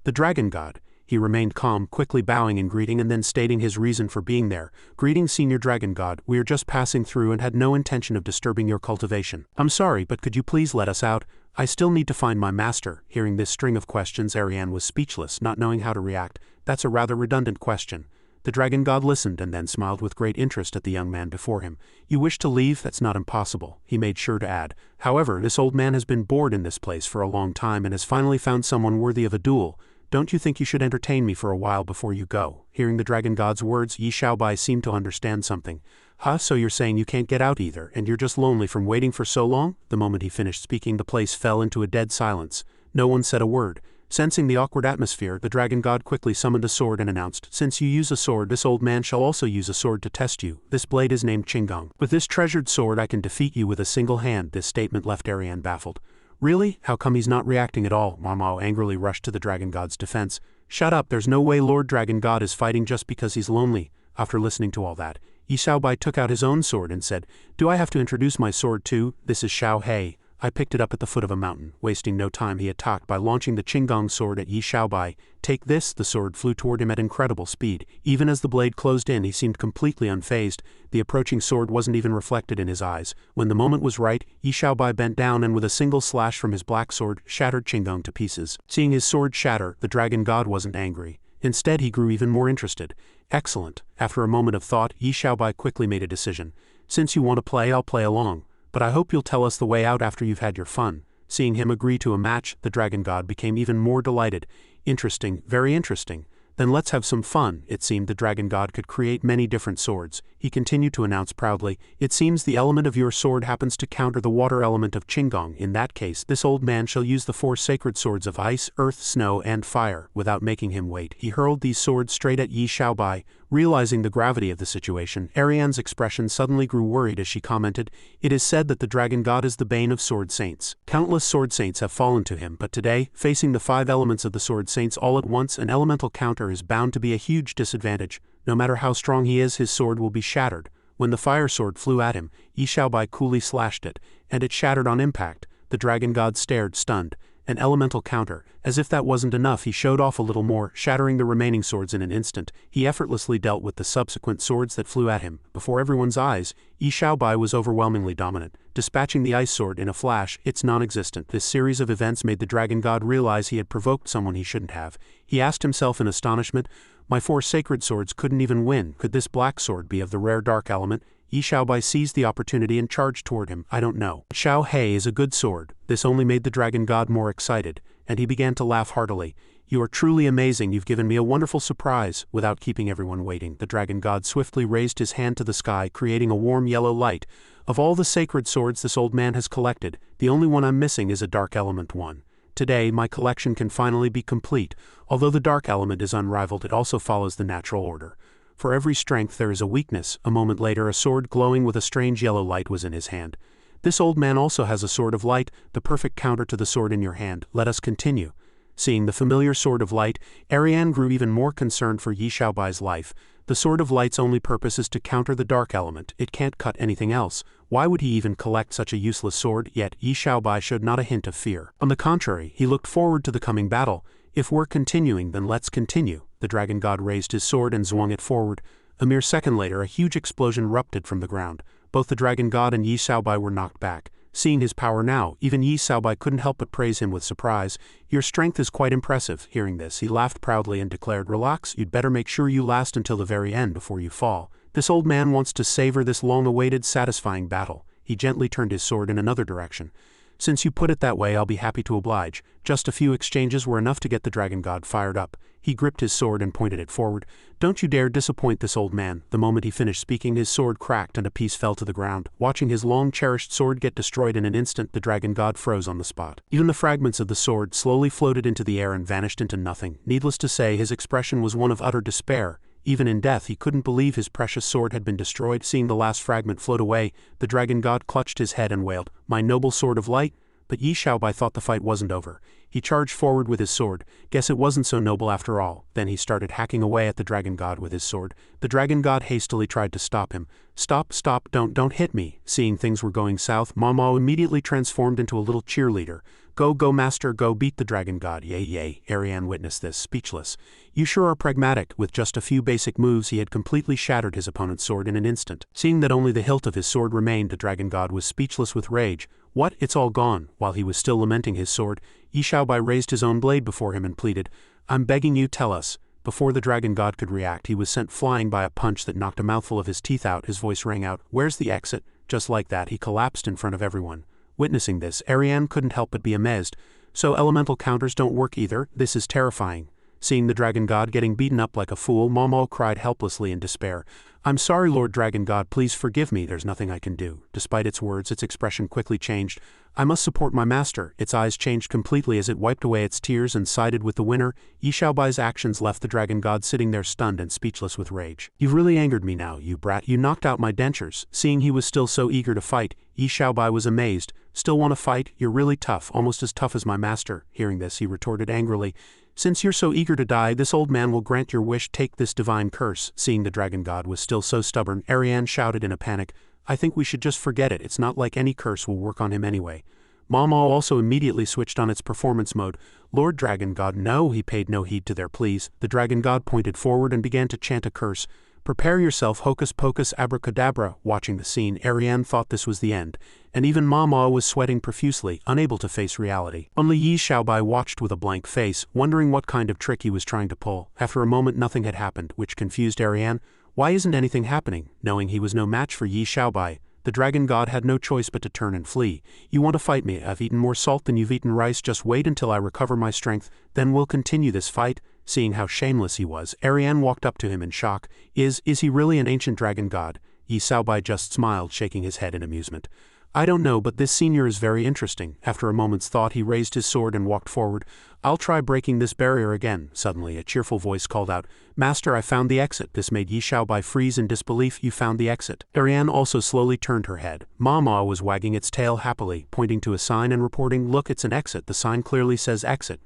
The dragon god. He remained calm, quickly bowing in greeting and then stating his reason for being there. "Greetings, Senior Dragon God. We are just passing through and had no intention of disturbing your cultivation. I'm sorry, but could you please let us out? I still need to find my master." Hearing this string of questions, Ariana was speechless, not knowing how to react. That's a rather redundant question. The dragon god listened and then smiled with great interest at the young man before him. "You wish to leave? That's not impossible," he made sure to add. "However, this old man has been bored in this place for a long time and has finally found someone worthy of a duel. Don't you think you should entertain me for a while before you go?" Hearing the dragon god's words, Yi Xiaobai seemed to understand something. "Huh, so you're saying you can't get out either, and you're just lonely from waiting for so long?" The moment he finished speaking, the place fell into a dead silence. No one said a word. Sensing the awkward atmosphere, the dragon god quickly summoned a sword and announced, "Since you use a sword, this old man shall also use a sword to test you. This blade is named Qinggong. With this treasured sword I can defeat you with a single hand." This statement left Ariana baffled. "Really? How come he's not reacting at all?" Manhwa angrily rushed to the dragon god's defense. "Shut up, there's no way Lord Dragon God is fighting just because he's lonely." After listening to all that, Yi Xiaobai took out his own sword and said, "Do I have to introduce my sword too? This is Xiao Hei. I picked it up at the foot of a mountain." Wasting no time, he attacked by launching the Qinggong sword at Yi Xiaobai. "Take this." The sword flew toward him at incredible speed. Even as the blade closed in, he seemed completely unfazed. The approaching sword wasn't even reflected in his eyes. When the moment was right, Yi Xiaobai bent down and with a single slash from his black sword, shattered Qinggong to pieces. Seeing his sword shatter, the dragon god wasn't angry. Instead, he grew even more interested. "Excellent." After a moment of thought, Yi Xiaobai quickly made a decision. "Since you want to play, I'll play along. But I hope you'll tell us the way out after you've had your fun." Seeing him agree to a match, the dragon god became even more delighted. "Interesting, very interesting. Then let's have some fun." It seemed the dragon god could create many different swords. He continued to announce proudly, "It seems the element of your sword happens to counter the water element of Qinggong. In that case, this old man shall use the 4 sacred swords of ice, earth, snow, and fire." Without making him wait, he hurled these swords straight at Yi Xiaobai. Realizing the gravity of the situation, Ariana's expression suddenly grew worried as she commented, "It is said that the dragon god is the bane of sword saints. Countless sword saints have fallen to him, but today, facing the 5 elements of the sword saints all at once, an elemental counter is bound to be a huge disadvantage. No matter how strong he is, his sword will be shattered." When the fire sword flew at him, Yi Xiaobai coolly slashed it, and it shattered on impact. The dragon god stared, stunned. An elemental counter. As if that wasn't enough, he showed off a little more, shattering the remaining swords in an instant. He effortlessly dealt with the subsequent swords that flew at him. Before everyone's eyes, Yi Xiaobai was overwhelmingly dominant. Dispatching the ice sword in a flash, it's non-existent. This series of events made the dragon god realize he had provoked someone he shouldn't have. He asked himself in astonishment, "My 4 sacred swords couldn't even win. Could this black sword be of the rare dark element?" Yi Xiaobai seized the opportunity and charged toward him. "I don't know. Xiao Hei is a good sword." This only made the dragon god more excited, and he began to laugh heartily. "You are truly amazing. You've given me a wonderful surprise." Without keeping everyone waiting, the dragon god swiftly raised his hand to the sky, creating a warm yellow light. "Of all the sacred swords this old man has collected, the only one I'm missing is a dark element one. Today, my collection can finally be complete. Although the dark element is unrivaled, it also follows the natural order. For every strength there is a weakness." A moment later, a sword glowing with a strange yellow light was in his hand. "This old man also has a sword of light, the perfect counter to the sword in your hand. Let us continue." Seeing the familiar sword of light, Ariana grew even more concerned for Yi Xiaobai's life. The sword of light's only purpose is to counter the dark element. It can't cut anything else. Why would he even collect such a useless sword? Yet Yi Xiaobai showed not a hint of fear. On the contrary, he looked forward to the coming battle. "If we're continuing, then let's continue." The dragon god raised his sword and swung it forward. A mere second later, a huge explosion erupted from the ground. Both the dragon god and Yi Xiaobai were knocked back. Seeing his power now, even Yi Xiaobai couldn't help but praise him with surprise. "Your strength is quite impressive." Hearing this, he laughed proudly and declared, "Relax, you'd better make sure you last until the very end before you fall. This old man wants to savor this long-awaited, satisfying battle." He gently turned his sword in another direction. Since you put it that way, I'll be happy to oblige. Just a few exchanges were enough to get the dragon god fired up. He gripped his sword and pointed it forward. Don't you dare disappoint this old man. The moment he finished speaking, his sword cracked and a piece fell to the ground. Watching his long-cherished sword get destroyed in an instant, the dragon god froze on the spot. Even the fragments of the sword slowly floated into the air and vanished into nothing. Needless to say, his expression was one of utter despair. Even in death, he couldn't believe his precious sword had been destroyed. Seeing the last fragment float away, the dragon god clutched his head and wailed, "My noble sword of light?" But Yi Xiaobai thought the fight wasn't over. He charged forward with his sword. Guess it wasn't so noble after all. Then he started hacking away at the dragon god with his sword. The dragon god hastily tried to stop him. Stop, don't hit me." Seeing things were going south, Manhwa immediately transformed into a little cheerleader. Go master, go beat the dragon god, yay. Ariana witnessed this, speechless. You sure are pragmatic. With just a few basic moves, he had completely shattered his opponent's sword in an instant. Seeing that only the hilt of his sword remained, the dragon god was speechless with rage. What? It's all gone. While he was still lamenting his sword, Yi Xiaobai raised his own blade before him and pleaded, I'm begging you, tell us. Before the dragon god could react, he was sent flying by a punch that knocked a mouthful of his teeth out. His voice rang out, Where's the exit? Just like that, he collapsed in front of everyone. Witnessing this, Ariana couldn't help but be amazed. So elemental counters don't work either? This is terrifying. Seeing the dragon god getting beaten up like a fool, Manhwa cried helplessly in despair. I'm sorry, Lord Dragon God, please forgive me, there's nothing I can do. Despite its words, its expression quickly changed. I must support my master. Its eyes changed completely as it wiped away its tears and sided with the winner. Yi Xiaobai's actions left the dragon god sitting there stunned and speechless with rage. You've really angered me now, you brat. You knocked out my dentures. Seeing he was still so eager to fight, Yi Xiaobai was amazed. Still want to fight? You're really tough, almost as tough as my master. Hearing this, he retorted angrily. Since you're so eager to die, this old man will grant your wish. Take this divine curse. Seeing the dragon god was still so stubborn, Ariana shouted in a panic, I think we should just forget it. It's not like any curse will work on him anyway. Manhwa also immediately switched on its performance mode. Lord Dragon God, no, he paid no heed to their pleas. The dragon god pointed forward and began to chant a curse. Prepare yourself, hocus pocus abracadabra. Watching the scene, Ariana thought this was the end, and even Manhwa was sweating profusely, unable to face reality. Only Yi Xiaobai watched with a blank face, wondering what kind of trick he was trying to pull. After a moment nothing had happened, which confused Ariana. Why isn't anything happening? Knowing he was no match for Yi Xiaobai, the dragon god had no choice but to turn and flee. You want to fight me? I've eaten more salt than you've eaten rice. Just wait until I recover my strength, then we'll continue this fight. Seeing how shameless he was, Ariana walked up to him in shock. Is he really an ancient dragon god? Yi Xiaobai just smiled, shaking his head in amusement. I don't know, but this senior is very interesting. After a moment's thought, he raised his sword and walked forward. I'll try breaking this barrier again. Suddenly, a cheerful voice called out, Master, I found the exit. This made Yi Xiaobai freeze in disbelief. You found the exit. Ariana also slowly turned her head. Manhwa was wagging its tail happily, pointing to a sign and reporting, Look, it's an exit. The sign clearly says exit.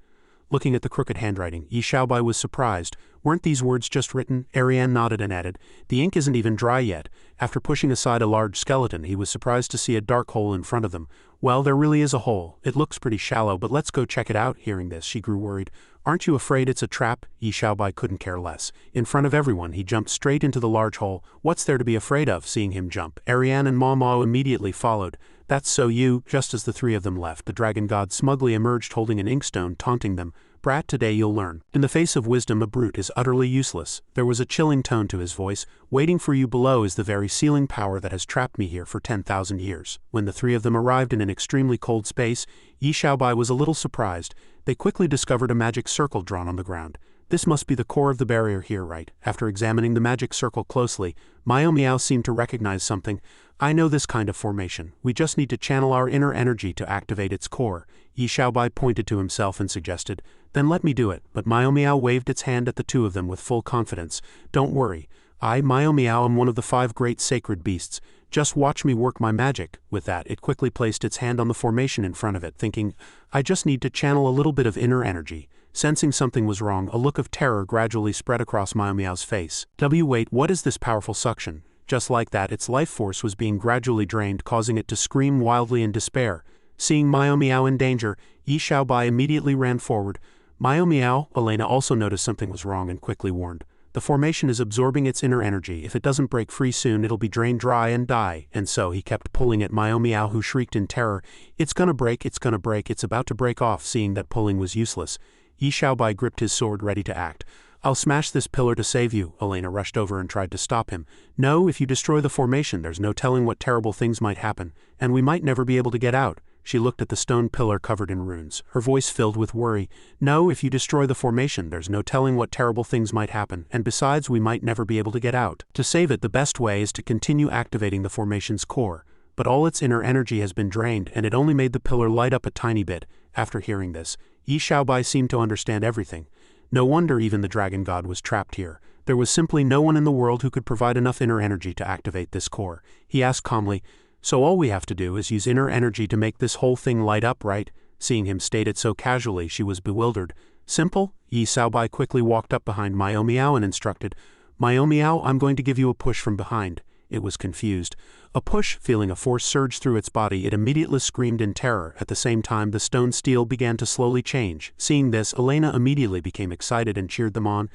Looking at the crooked handwriting, Yi Xiaobai was surprised. Weren't these words just written? Ariana nodded and added, The ink isn't even dry yet. After pushing aside a large skeleton, he was surprised to see a dark hole in front of them. Well, there really is a hole. It looks pretty shallow, but let's go check it out. Hearing this, she grew worried. Aren't you afraid it's a trap? Yi Xiaobai couldn't care less. In front of everyone, he jumped straight into the large hole. What's there to be afraid of? Seeing him jump, Ariana and Manhwa immediately followed. That's so you. Just as the three of them left, the dragon god smugly emerged holding an inkstone, taunting them. Brat, today you'll learn. In the face of wisdom, a brute is utterly useless. There was a chilling tone to his voice. Waiting for you below is the very sealing power that has trapped me here for 10,000 years. When the three of them arrived in an extremely cold space, Yi Xiaobai was a little surprised. They quickly discovered a magic circle drawn on the ground. This must be the core of the barrier here, right? After examining the magic circle closely, Miao seemed to recognize something. I know this kind of formation. We just need to channel our inner energy to activate its core. Yi Xiaobai pointed to himself and suggested, Then let me do it. But Miao waved its hand at the two of them with full confidence. Don't worry. I, Miao, am one of the 5 great sacred beasts. Just watch me work my magic. With that, it quickly placed its hand on the formation in front of it, thinking, I just need to channel a little bit of inner energy. Sensing something was wrong, a look of terror gradually spread across Miao's face. Wait, what is this powerful suction? Just like that, its life force was being gradually drained, causing it to scream wildly in despair. Seeing Miao in danger, Yi Xiaobai immediately ran forward. Miao, Elena also noticed something was wrong and quickly warned. The formation is absorbing its inner energy. If it doesn't break free soon, it'll be drained dry and die. And so he kept pulling at Miao, who shrieked in terror. It's gonna break, it's about to break off. Seeing that pulling was useless, Yi Xiaobai gripped his sword ready to act. I'll smash this pillar to save you. Elena rushed over and tried to stop him. No, if you destroy the formation, there's no telling what terrible things might happen, and we might never be able to get out. She looked at the stone pillar covered in runes, her voice filled with worry. "No, if you destroy the formation, there's no telling what terrible things might happen, and besides we might never be able to get out. To save it, the best way is to continue activating the formation's core. But all its inner energy has been drained, and it only made the pillar light up a tiny bit." After hearing this, Yi Xiaobai seemed to understand everything. No wonder even the dragon god was trapped here. There was simply no one in the world who could provide enough inner energy to activate this core. He asked calmly, "So all we have to do is use inner energy to make this whole thing light up, right?" Seeing him state it so casually, she was bewildered. "Simple?" Yi Xiaobai quickly walked up behind Miao Miao and instructed, "Miao Miao, I'm going to give you a push from behind." It was confused. A push, feeling a force surge through its body, it immediately screamed in terror. At the same time, the stone steel began to slowly change. Seeing this, Elena immediately became excited and cheered them on.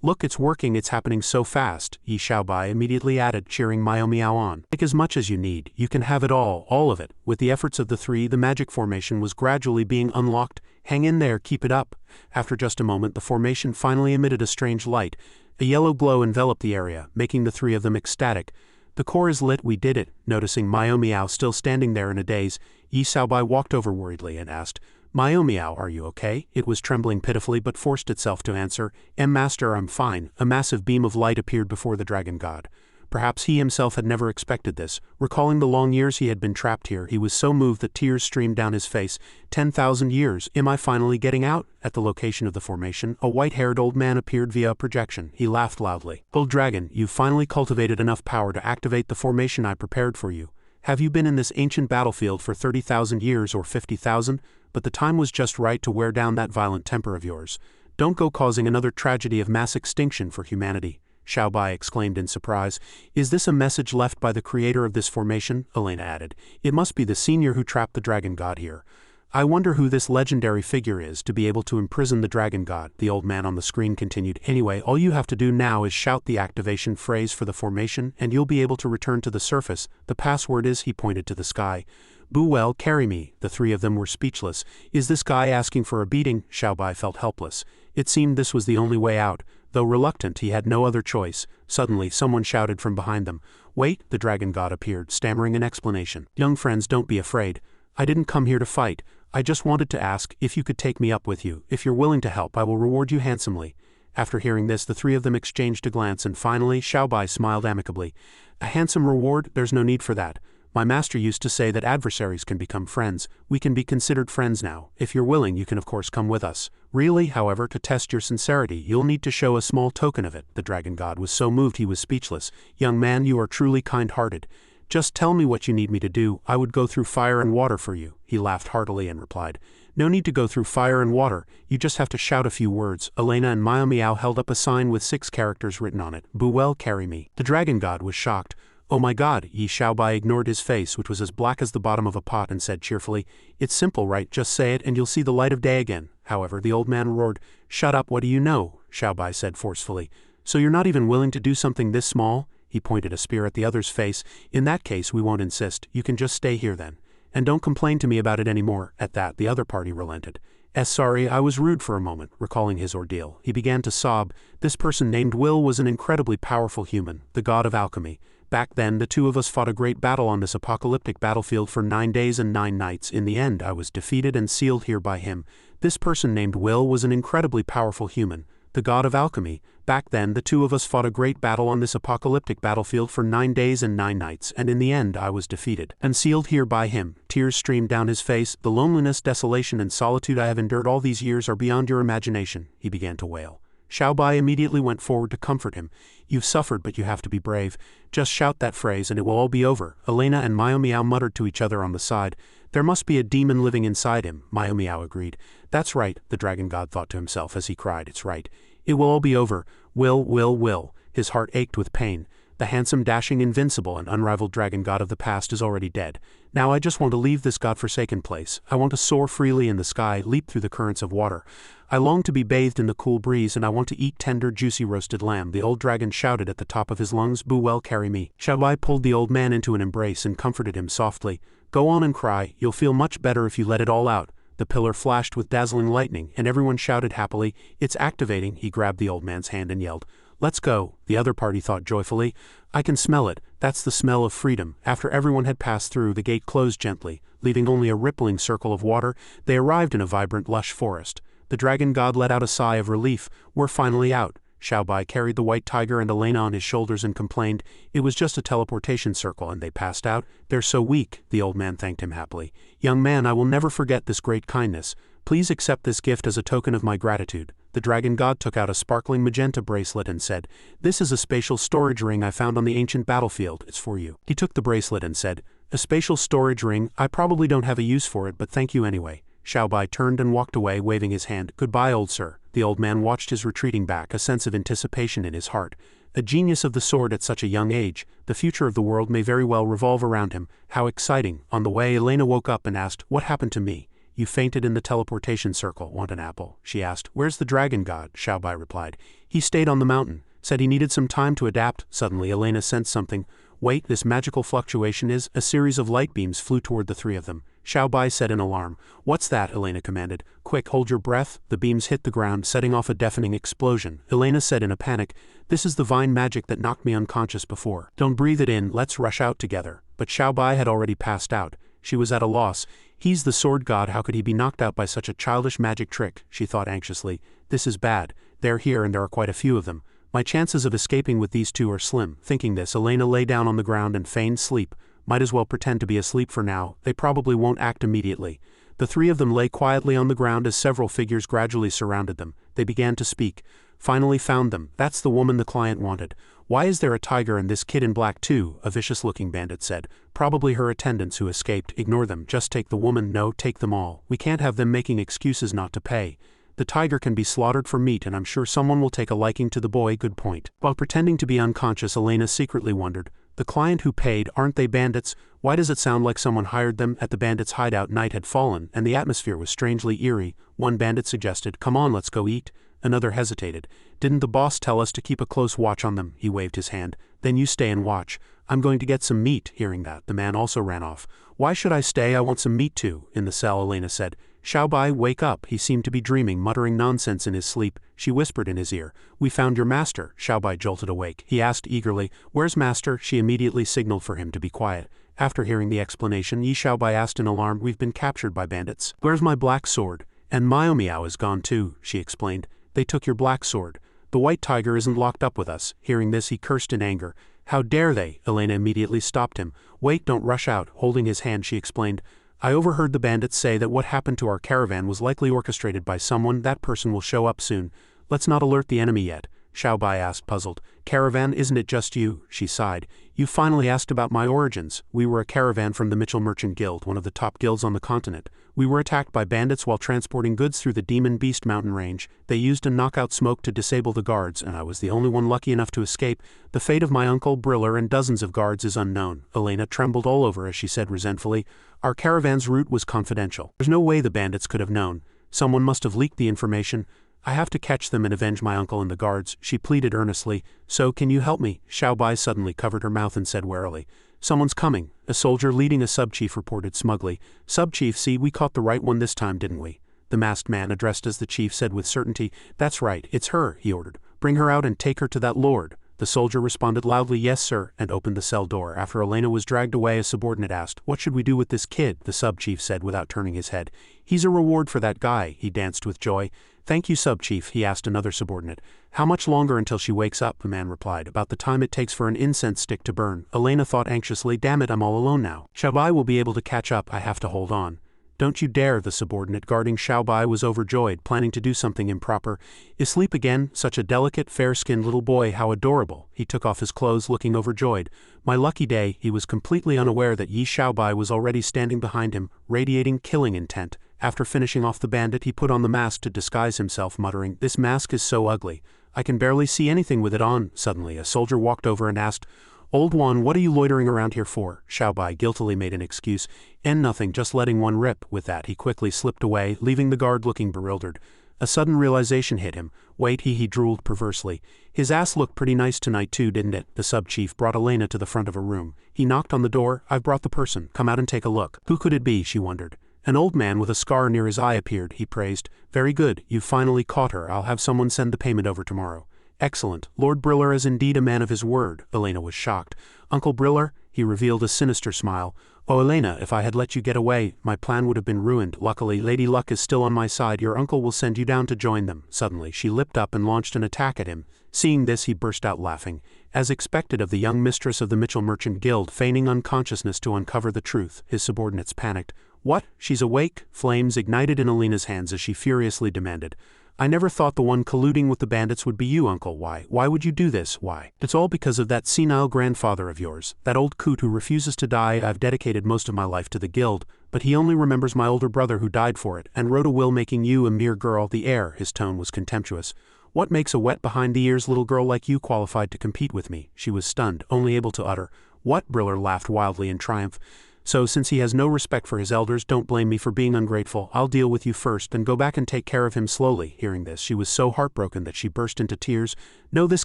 "Look, it's working, it's happening so fast," Yi Xiaobai immediately added, cheering Miao Miao on. "Take as much as you need, you can have it all of it." With the efforts of the three, the magic formation was gradually being unlocked. "Hang in there, keep it up." After just a moment, the formation finally emitted a strange light. A yellow glow enveloped the area, making the three of them ecstatic. "The core is lit, we did it." Noticing Miao Miao still standing there in a daze, Yi Xiaobai walked over worriedly and asked, "Miao Miao, are you okay?" It was trembling pitifully but forced itself to answer, Master, I'm fine." A massive beam of light appeared before the dragon god. Perhaps he himself had never expected this. Recalling the long years he had been trapped here, he was so moved that tears streamed down his face. 10,000 years, am I finally getting out? At the location of the formation, a white-haired old man appeared via a projection. He laughed loudly. "Old dragon, you've finally cultivated enough power to activate the formation I prepared for you. Have you been in this ancient battlefield for 30,000 years or 50,000? But the time was just right to wear down that violent temper of yours. Don't go causing another tragedy of mass extinction for humanity." Xiaobai exclaimed in surprise. "Is this a message left by the creator of this formation?" Elena added. "It must be the senior who trapped the dragon god here. I wonder who this legendary figure is to be able to imprison the dragon god," the old man on the screen continued. "Anyway, all you have to do now is shout the activation phrase for the formation, and you'll be able to return to the surface. The password is," he pointed to the sky. "Duel, carry me." The three of them were speechless. "Is this guy asking for a beating?" Xiaobai felt helpless. It seemed this was the only way out. Though reluctant, he had no other choice. Suddenly, someone shouted from behind them. "Wait!" The dragon god appeared, stammering an explanation. "Young friends, don't be afraid. I didn't come here to fight. I just wanted to ask if you could take me up with you. If you're willing to help, I will reward you handsomely." After hearing this, the three of them exchanged a glance, and finally, Xiaobai smiled amicably. "A handsome reward? There's no need for that. My master used to say that adversaries can become friends. We can be considered friends now. If you're willing, you can of course come with us. Really, however, to test your sincerity, you'll need to show a small token of it." The dragon god was so moved he was speechless. "Young man, you are truly kind-hearted. Just tell me what you need me to do. I would go through fire and water for you." He laughed heartily and replied, "No need to go through fire and water. You just have to shout a few words." Elena and Miao Miao held up a sign with 6 characters written on it. "Duel, carry me." The dragon god was shocked. "Oh my god," Yi Xiaobai ignored his face, which was as black as the bottom of a pot, and said cheerfully, "It's simple, right? Just say it and you'll see the light of day again." However, the old man roared, "Shut up, what do you know?" Xiaobai said forcefully. "So you're not even willing to do something this small?" He pointed a spear at the other's face. "In that case, we won't insist. You can just stay here then. And don't complain to me about it anymore." At that, the other party relented. Sorry, I was rude for a moment." Recalling his ordeal, he began to sob. This person named Will was an incredibly powerful human, the god of alchemy. Back then, the two of us fought a great battle on this apocalyptic battlefield for 9 days and 9 nights. In the end, I was defeated and sealed here by him. This person named Will was an incredibly powerful human, the god of alchemy. Back then, the two of us fought a great battle on this apocalyptic battlefield for 9 days and 9 nights, and in the end, I was defeated and sealed here by him. Tears streamed down his face. "The loneliness, desolation, and solitude I have endured all these years are beyond your imagination," he began to wail. Xiaobai immediately went forward to comfort him. "You've suffered, but you have to be brave. Just shout that phrase and it will all be over." Elena and Miao Miao muttered to each other on the side. "There must be a demon living inside him," Miao Miao agreed. "That's right," the dragon god thought to himself as he cried, "it's right. It will all be over. Will. His heart ached with pain. The handsome, dashing, invincible, and unrivaled dragon god of the past is already dead. Now I just want to leave this godforsaken place. I want to soar freely in the sky, leap through the currents of water. I long to be bathed in the cool breeze, and I want to eat tender, juicy roasted lamb." The old dragon shouted at the top of his lungs, "Duel, carry me." Xiaobai pulled the old man into an embrace and comforted him softly. "Go on and cry. You'll feel much better if you let it all out." The pillar flashed with dazzling lightning, and everyone shouted happily, "It's activating." He grabbed the old man's hand and yelled, Let's go, the other party thought joyfully. I can smell it, that's the smell of freedom. After everyone had passed through, the gate closed gently, leaving only a rippling circle of water. They arrived in a vibrant, lush forest. The dragon god let out a sigh of relief. We're finally out. Xiaobai carried the white tiger and Elena on his shoulders and complained, it was just a teleportation circle and they passed out. They're so weak, the old man thanked him happily. Young man, I will never forget this great kindness. Please accept this gift as a token of my gratitude. The dragon god took out a sparkling magenta bracelet and said, this is a spatial storage ring I found on the ancient battlefield, it's for you. He took the bracelet and said, a spatial storage ring, I probably don't have a use for it but thank you anyway. Xiaobai turned and walked away waving his hand. Goodbye old sir. The old man watched his retreating back, a sense of anticipation in his heart. A genius of the sword at such a young age, the future of the world may very well revolve around him. How exciting. On the way Elena woke up and asked, what happened to me? You fainted in the teleportation circle. Want an apple? She asked. Where's the dragon god? Xiaobai replied. He stayed on the mountain. Said he needed some time to adapt. Suddenly Elena sensed something. Wait, this magical fluctuation is. A series of light beams flew toward the three of them. Xiaobai said in alarm. What's that? Elena commanded. Quick, hold your breath. The beams hit the ground, setting off a deafening explosion. Elena said in a panic, this is the vine magic that knocked me unconscious before. Don't breathe it in, let's rush out together. But Xiaobai had already passed out. She was at a loss. He's the sword god, how could he be knocked out by such a childish magic trick? She thought anxiously. This is bad. They're here and there are quite a few of them. My chances of escaping with these two are slim. Thinking this, Elena lay down on the ground and feigned sleep. Might as well pretend to be asleep for now, they probably won't act immediately. The three of them lay quietly on the ground as several figures gradually surrounded them. They began to speak. Finally found them. That's the woman the client wanted. Why is there a tiger and this kid in black too? A vicious-looking bandit said. Probably her attendants who escaped. Ignore them, just take the woman. No, take them all. We can't have them making excuses not to pay. The tiger can be slaughtered for meat and I'm sure someone will take a liking to the boy. Good point. While pretending to be unconscious, Elena secretly wondered, the client who paid, aren't they bandits? Why does it sound like someone hired them? At the bandits' hideout night had fallen and the atmosphere was strangely eerie. One bandit suggested, come on, let's go eat. Another hesitated. Didn't the boss tell us to keep a close watch on them? He waved his hand. Then you stay and watch. I'm going to get some meat. Hearing that, the man also ran off. Why should I stay? I want some meat too. In the cell, Elena said. Xiaobai, wake up. He seemed to be dreaming, muttering nonsense in his sleep. She whispered in his ear. We found your master. Xiaobai jolted awake. He asked eagerly, where's master? She immediately signaled for him to be quiet. After hearing the explanation, Xiaobai asked in alarm, we've been captured by bandits. Where's my black sword? And Miao is gone too, she explained. They took your black sword. The white tiger isn't locked up with us. Hearing this, he cursed in anger. How dare they? Elena immediately stopped him. Wait, don't rush out. Holding his hand, she explained. I overheard the bandits say that what happened to our caravan was likely orchestrated by someone. That person will show up soon. Let's not alert the enemy yet. Xiaobai asked, puzzled. Caravan, isn't it just you? She sighed. You finally asked about my origins. We were a caravan from the Mitchell Merchant Guild, one of the top guilds on the continent. We were attacked by bandits while transporting goods through the Demon Beast mountain range. They used a knockout smoke to disable the guards, and I was the only one lucky enough to escape. The fate of my uncle, Briller, and dozens of guards is unknown. Elena trembled all over as she said resentfully, our caravan's route was confidential. There's no way the bandits could have known. Someone must have leaked the information. I have to catch them and avenge my uncle and the guards, she pleaded earnestly. So can you help me? Xiaobai suddenly covered her mouth and said warily. Someone's coming. A soldier leading a sub-chief reported smugly. Sub-chief, see, we caught the right one this time, didn't we? The masked man, addressed as the chief, said with certainty. That's right, it's her, he ordered. Bring her out and take her to that lord. The soldier responded loudly, yes sir, and opened the cell door. After Elena was dragged away, a subordinate asked, what should we do with this kid? The sub-chief said without turning his head. He's a reward for that guy. He danced with joy. Thank you, sub-chief, he asked another subordinate. How much longer until she wakes up? The man replied. About the time it takes for an incense stick to burn. Elena thought anxiously, damn it, I'm all alone now. Xiaobai will be able to catch up, I have to hold on. Don't you dare, the subordinate guarding Xiaobai was overjoyed, planning to do something improper. Asleep again? Such a delicate, fair-skinned little boy, how adorable. He took off his clothes, looking overjoyed. My lucky day. He was completely unaware that Yi Xiaobai was already standing behind him, radiating killing intent. After finishing off the bandit, he put on the mask to disguise himself, muttering, this mask is so ugly. I can barely see anything with it on. Suddenly, a soldier walked over and asked, Old one, what are you loitering around here for? Xiaobai guiltily made an excuse. And nothing, just letting one rip. With that, he quickly slipped away, leaving the guard looking bewildered. A sudden realization hit him. Wait, he drooled perversely. His ass looked pretty nice tonight too, didn't it? The sub-chief brought Elena to the front of a room. He knocked on the door. I've brought the person. Come out and take a look. Who could it be? She wondered. An old man with a scar near his eye appeared, he praised. Very good, you've finally caught her. I'll have someone send the payment over tomorrow. Excellent. Lord Briller is indeed a man of his word. Elena was shocked. Uncle Briller? He revealed a sinister smile. Oh, Elena, if I had let you get away, my plan would have been ruined. Luckily, Lady Luck is still on my side. Your uncle will send you down to join them. Suddenly, she leapt up and launched an attack at him. Seeing this, he burst out laughing. As expected of the young mistress of the Mitchell Merchant Guild, feigning unconsciousness to uncover the truth, his subordinates panicked. What? She's awake? Flames ignited in Elena's hands as she furiously demanded. I never thought the one colluding with the bandits would be you, Uncle. Why? Why would you do this? Why? It's all because of that senile grandfather of yours, that old coot who refuses to die. I've dedicated most of my life to the guild, but he only remembers my older brother who died for it, and wrote a will making you a mere girl, the heir. His tone was contemptuous. What makes a wet behind-the-ears little girl like you qualified to compete with me? She was stunned, only able to utter, What? Briller laughed wildly in triumph. So since he has no respect for his elders, don't blame me for being ungrateful. I'll deal with you first and go back and take care of him slowly. Hearing this, she was so heartbroken that she burst into tears. No, this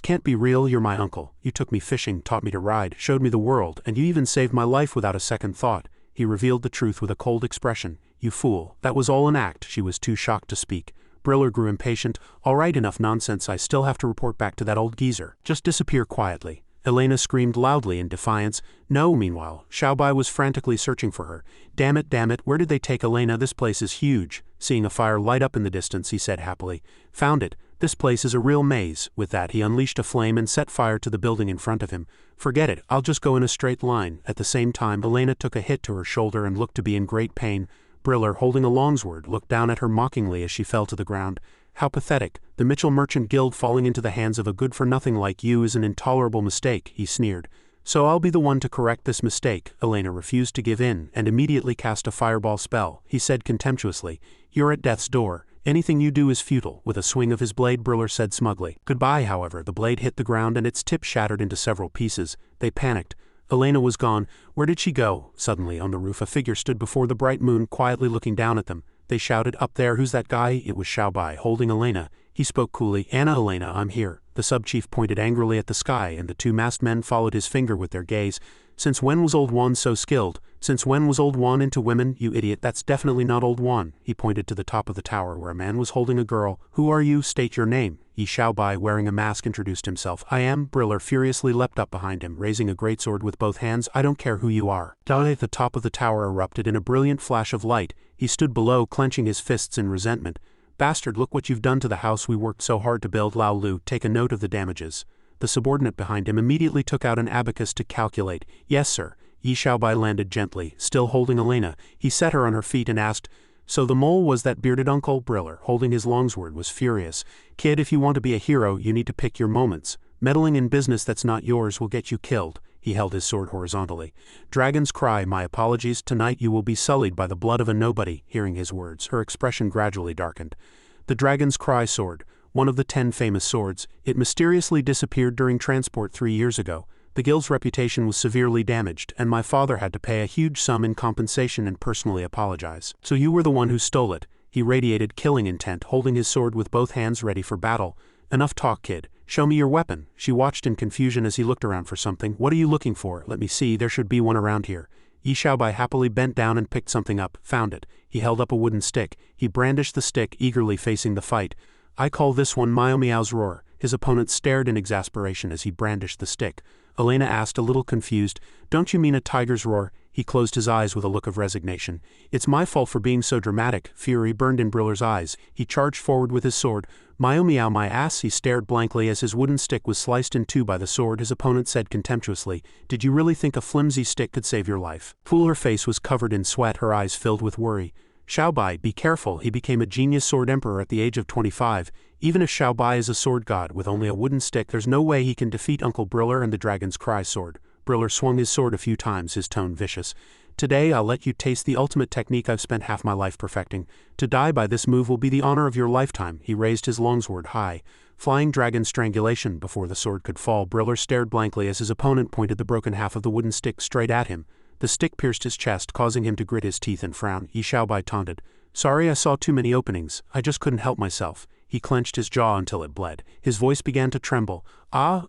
can't be real. You're my uncle. You took me fishing, taught me to ride, showed me the world, and you even saved my life without a second thought. He revealed the truth with a cold expression. You fool. That was all an act. She was too shocked to speak. Briller grew impatient. All right, enough nonsense. I still have to report back to that old geezer. Just disappear quietly. Elena screamed loudly in defiance. No, meanwhile, Xiaobai was frantically searching for her. Damn it, where did they take Elena? This place is huge. Seeing a fire light up in the distance, he said happily. Found it. This place is a real maze. With that, he unleashed a flame and set fire to the building in front of him. Forget it, I'll just go in a straight line. At the same time, Elena took a hit to her shoulder and looked to be in great pain. Briller, holding a longsword, looked down at her mockingly as she fell to the ground. How pathetic. The Mitchell Merchant Guild falling into the hands of a good-for-nothing like you is an intolerable mistake, he sneered. So I'll be the one to correct this mistake. Elena refused to give in and immediately cast a fireball spell. He said contemptuously, You're at death's door. Anything you do is futile. With a swing of his blade, Briller said smugly. Goodbye, however. The blade hit the ground and its tip shattered into several pieces. They panicked. Elena was gone. Where did she go? Suddenly, on the roof, a figure stood before the bright moon, quietly looking down at them. They shouted, Up there, who's that guy? It was Xiaobai, holding Elena. He spoke coolly, Elena, I'm here. The sub-chief pointed angrily at the sky, and the two masked men followed his finger with their gaze. Since when was old Juan so skilled? Since when was old Juan into women? You idiot, that's definitely not old Juan. He pointed to the top of the tower where a man was holding a girl. Who are you? State your name. Yi Xiaobai, wearing a mask, introduced himself. I am. Briller furiously leapt up behind him, raising a greatsword with both hands. I don't care who you are. At the top of the tower erupted in a brilliant flash of light. He stood below, clenching his fists in resentment. Bastard, look what you've done to the house we worked so hard to build. Lao Lu, take a note of the damages. The subordinate behind him immediately took out an abacus to calculate. Yes, sir. Yi Xiaobai landed gently, still holding Elena. He set her on her feet and asked, So the mole was that bearded uncle? Briller, holding his longsword, was furious. Kid, if you want to be a hero, you need to pick your moments. Meddling in business that's not yours will get you killed. He held his sword horizontally. Dragon's cry, my apologies. Tonight you will be sullied by the blood of a nobody. Hearing his words, her expression gradually darkened. The Dragon's Cry sword, one of the 10 famous swords, it mysteriously disappeared during transport 3 years ago. The guild's reputation was severely damaged, and my father had to pay a huge sum in compensation and personally apologize. So you were the one who stole it. He radiated killing intent, holding his sword with both hands ready for battle. Enough talk, kid. Show me your weapon. She watched in confusion as he looked around for something. What are you looking for? Let me see, there should be one around here. Yi Xiaobai happily bent down and picked something up. Found it. He held up a wooden stick. He brandished the stick, eagerly facing the fight. I call this one Miao Miao's roar. His opponent stared in exasperation as he brandished the stick. Elena asked, a little confused, Don't you mean a tiger's roar? He closed his eyes with a look of resignation. It's my fault for being so dramatic. Fury burned in Briller's eyes. He charged forward with his sword. Miao Miao, my ass. He stared blankly as his wooden stick was sliced in two by the sword. His opponent said contemptuously, Did you really think a flimsy stick could save your life? Fool. Her face was covered in sweat, her eyes filled with worry. Xiaobai, be careful. He became a genius sword emperor at the age of 25. Even if Xiaobai is a sword god with only a wooden stick, there's no way he can defeat Uncle Briller and the Dragon's Cry sword. Briller swung his sword a few times, his tone vicious. Today I'll let you taste the ultimate technique I've spent half my life perfecting. To die by this move will be the honor of your lifetime. He raised his longsword high. Flying dragon strangulation. Before the sword could fall, Briller stared blankly as his opponent pointed the broken half of the wooden stick straight at him. The stick pierced his chest, causing him to grit his teeth and frown. Yi Xiaobai taunted. Sorry, I saw too many openings. I just couldn't help myself. He clenched his jaw until it bled. His voice began to tremble.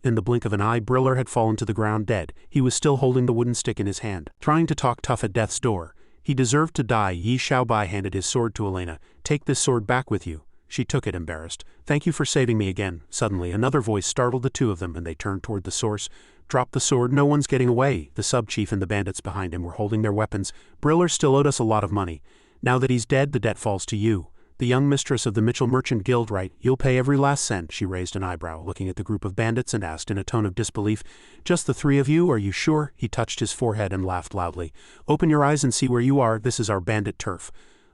In the blink of an eye, Briller had fallen to the ground dead. He was still holding the wooden stick in his hand, trying to talk tough at death's door. He deserved to die. Yi Xiaobai handed his sword to Elena. Take this sword back with you. She took it, embarrassed. "Thank you for saving me again." Suddenly, another voice startled the two of them, and they turned toward the source. "Drop the sword, no one's getting away." The sub-chief and the bandits behind him were holding their weapons. "Briller still owed us a lot of money. Now that he's dead, the debt falls to you. The young mistress of the Mitchell Merchant Guild, right? You'll pay every last cent." She raised an eyebrow, looking at the group of bandits, and asked in a tone of disbelief, "Just the three of you, are you sure?" He touched his forehead and laughed loudly. "Open your eyes and see where you are. This is our bandit turf.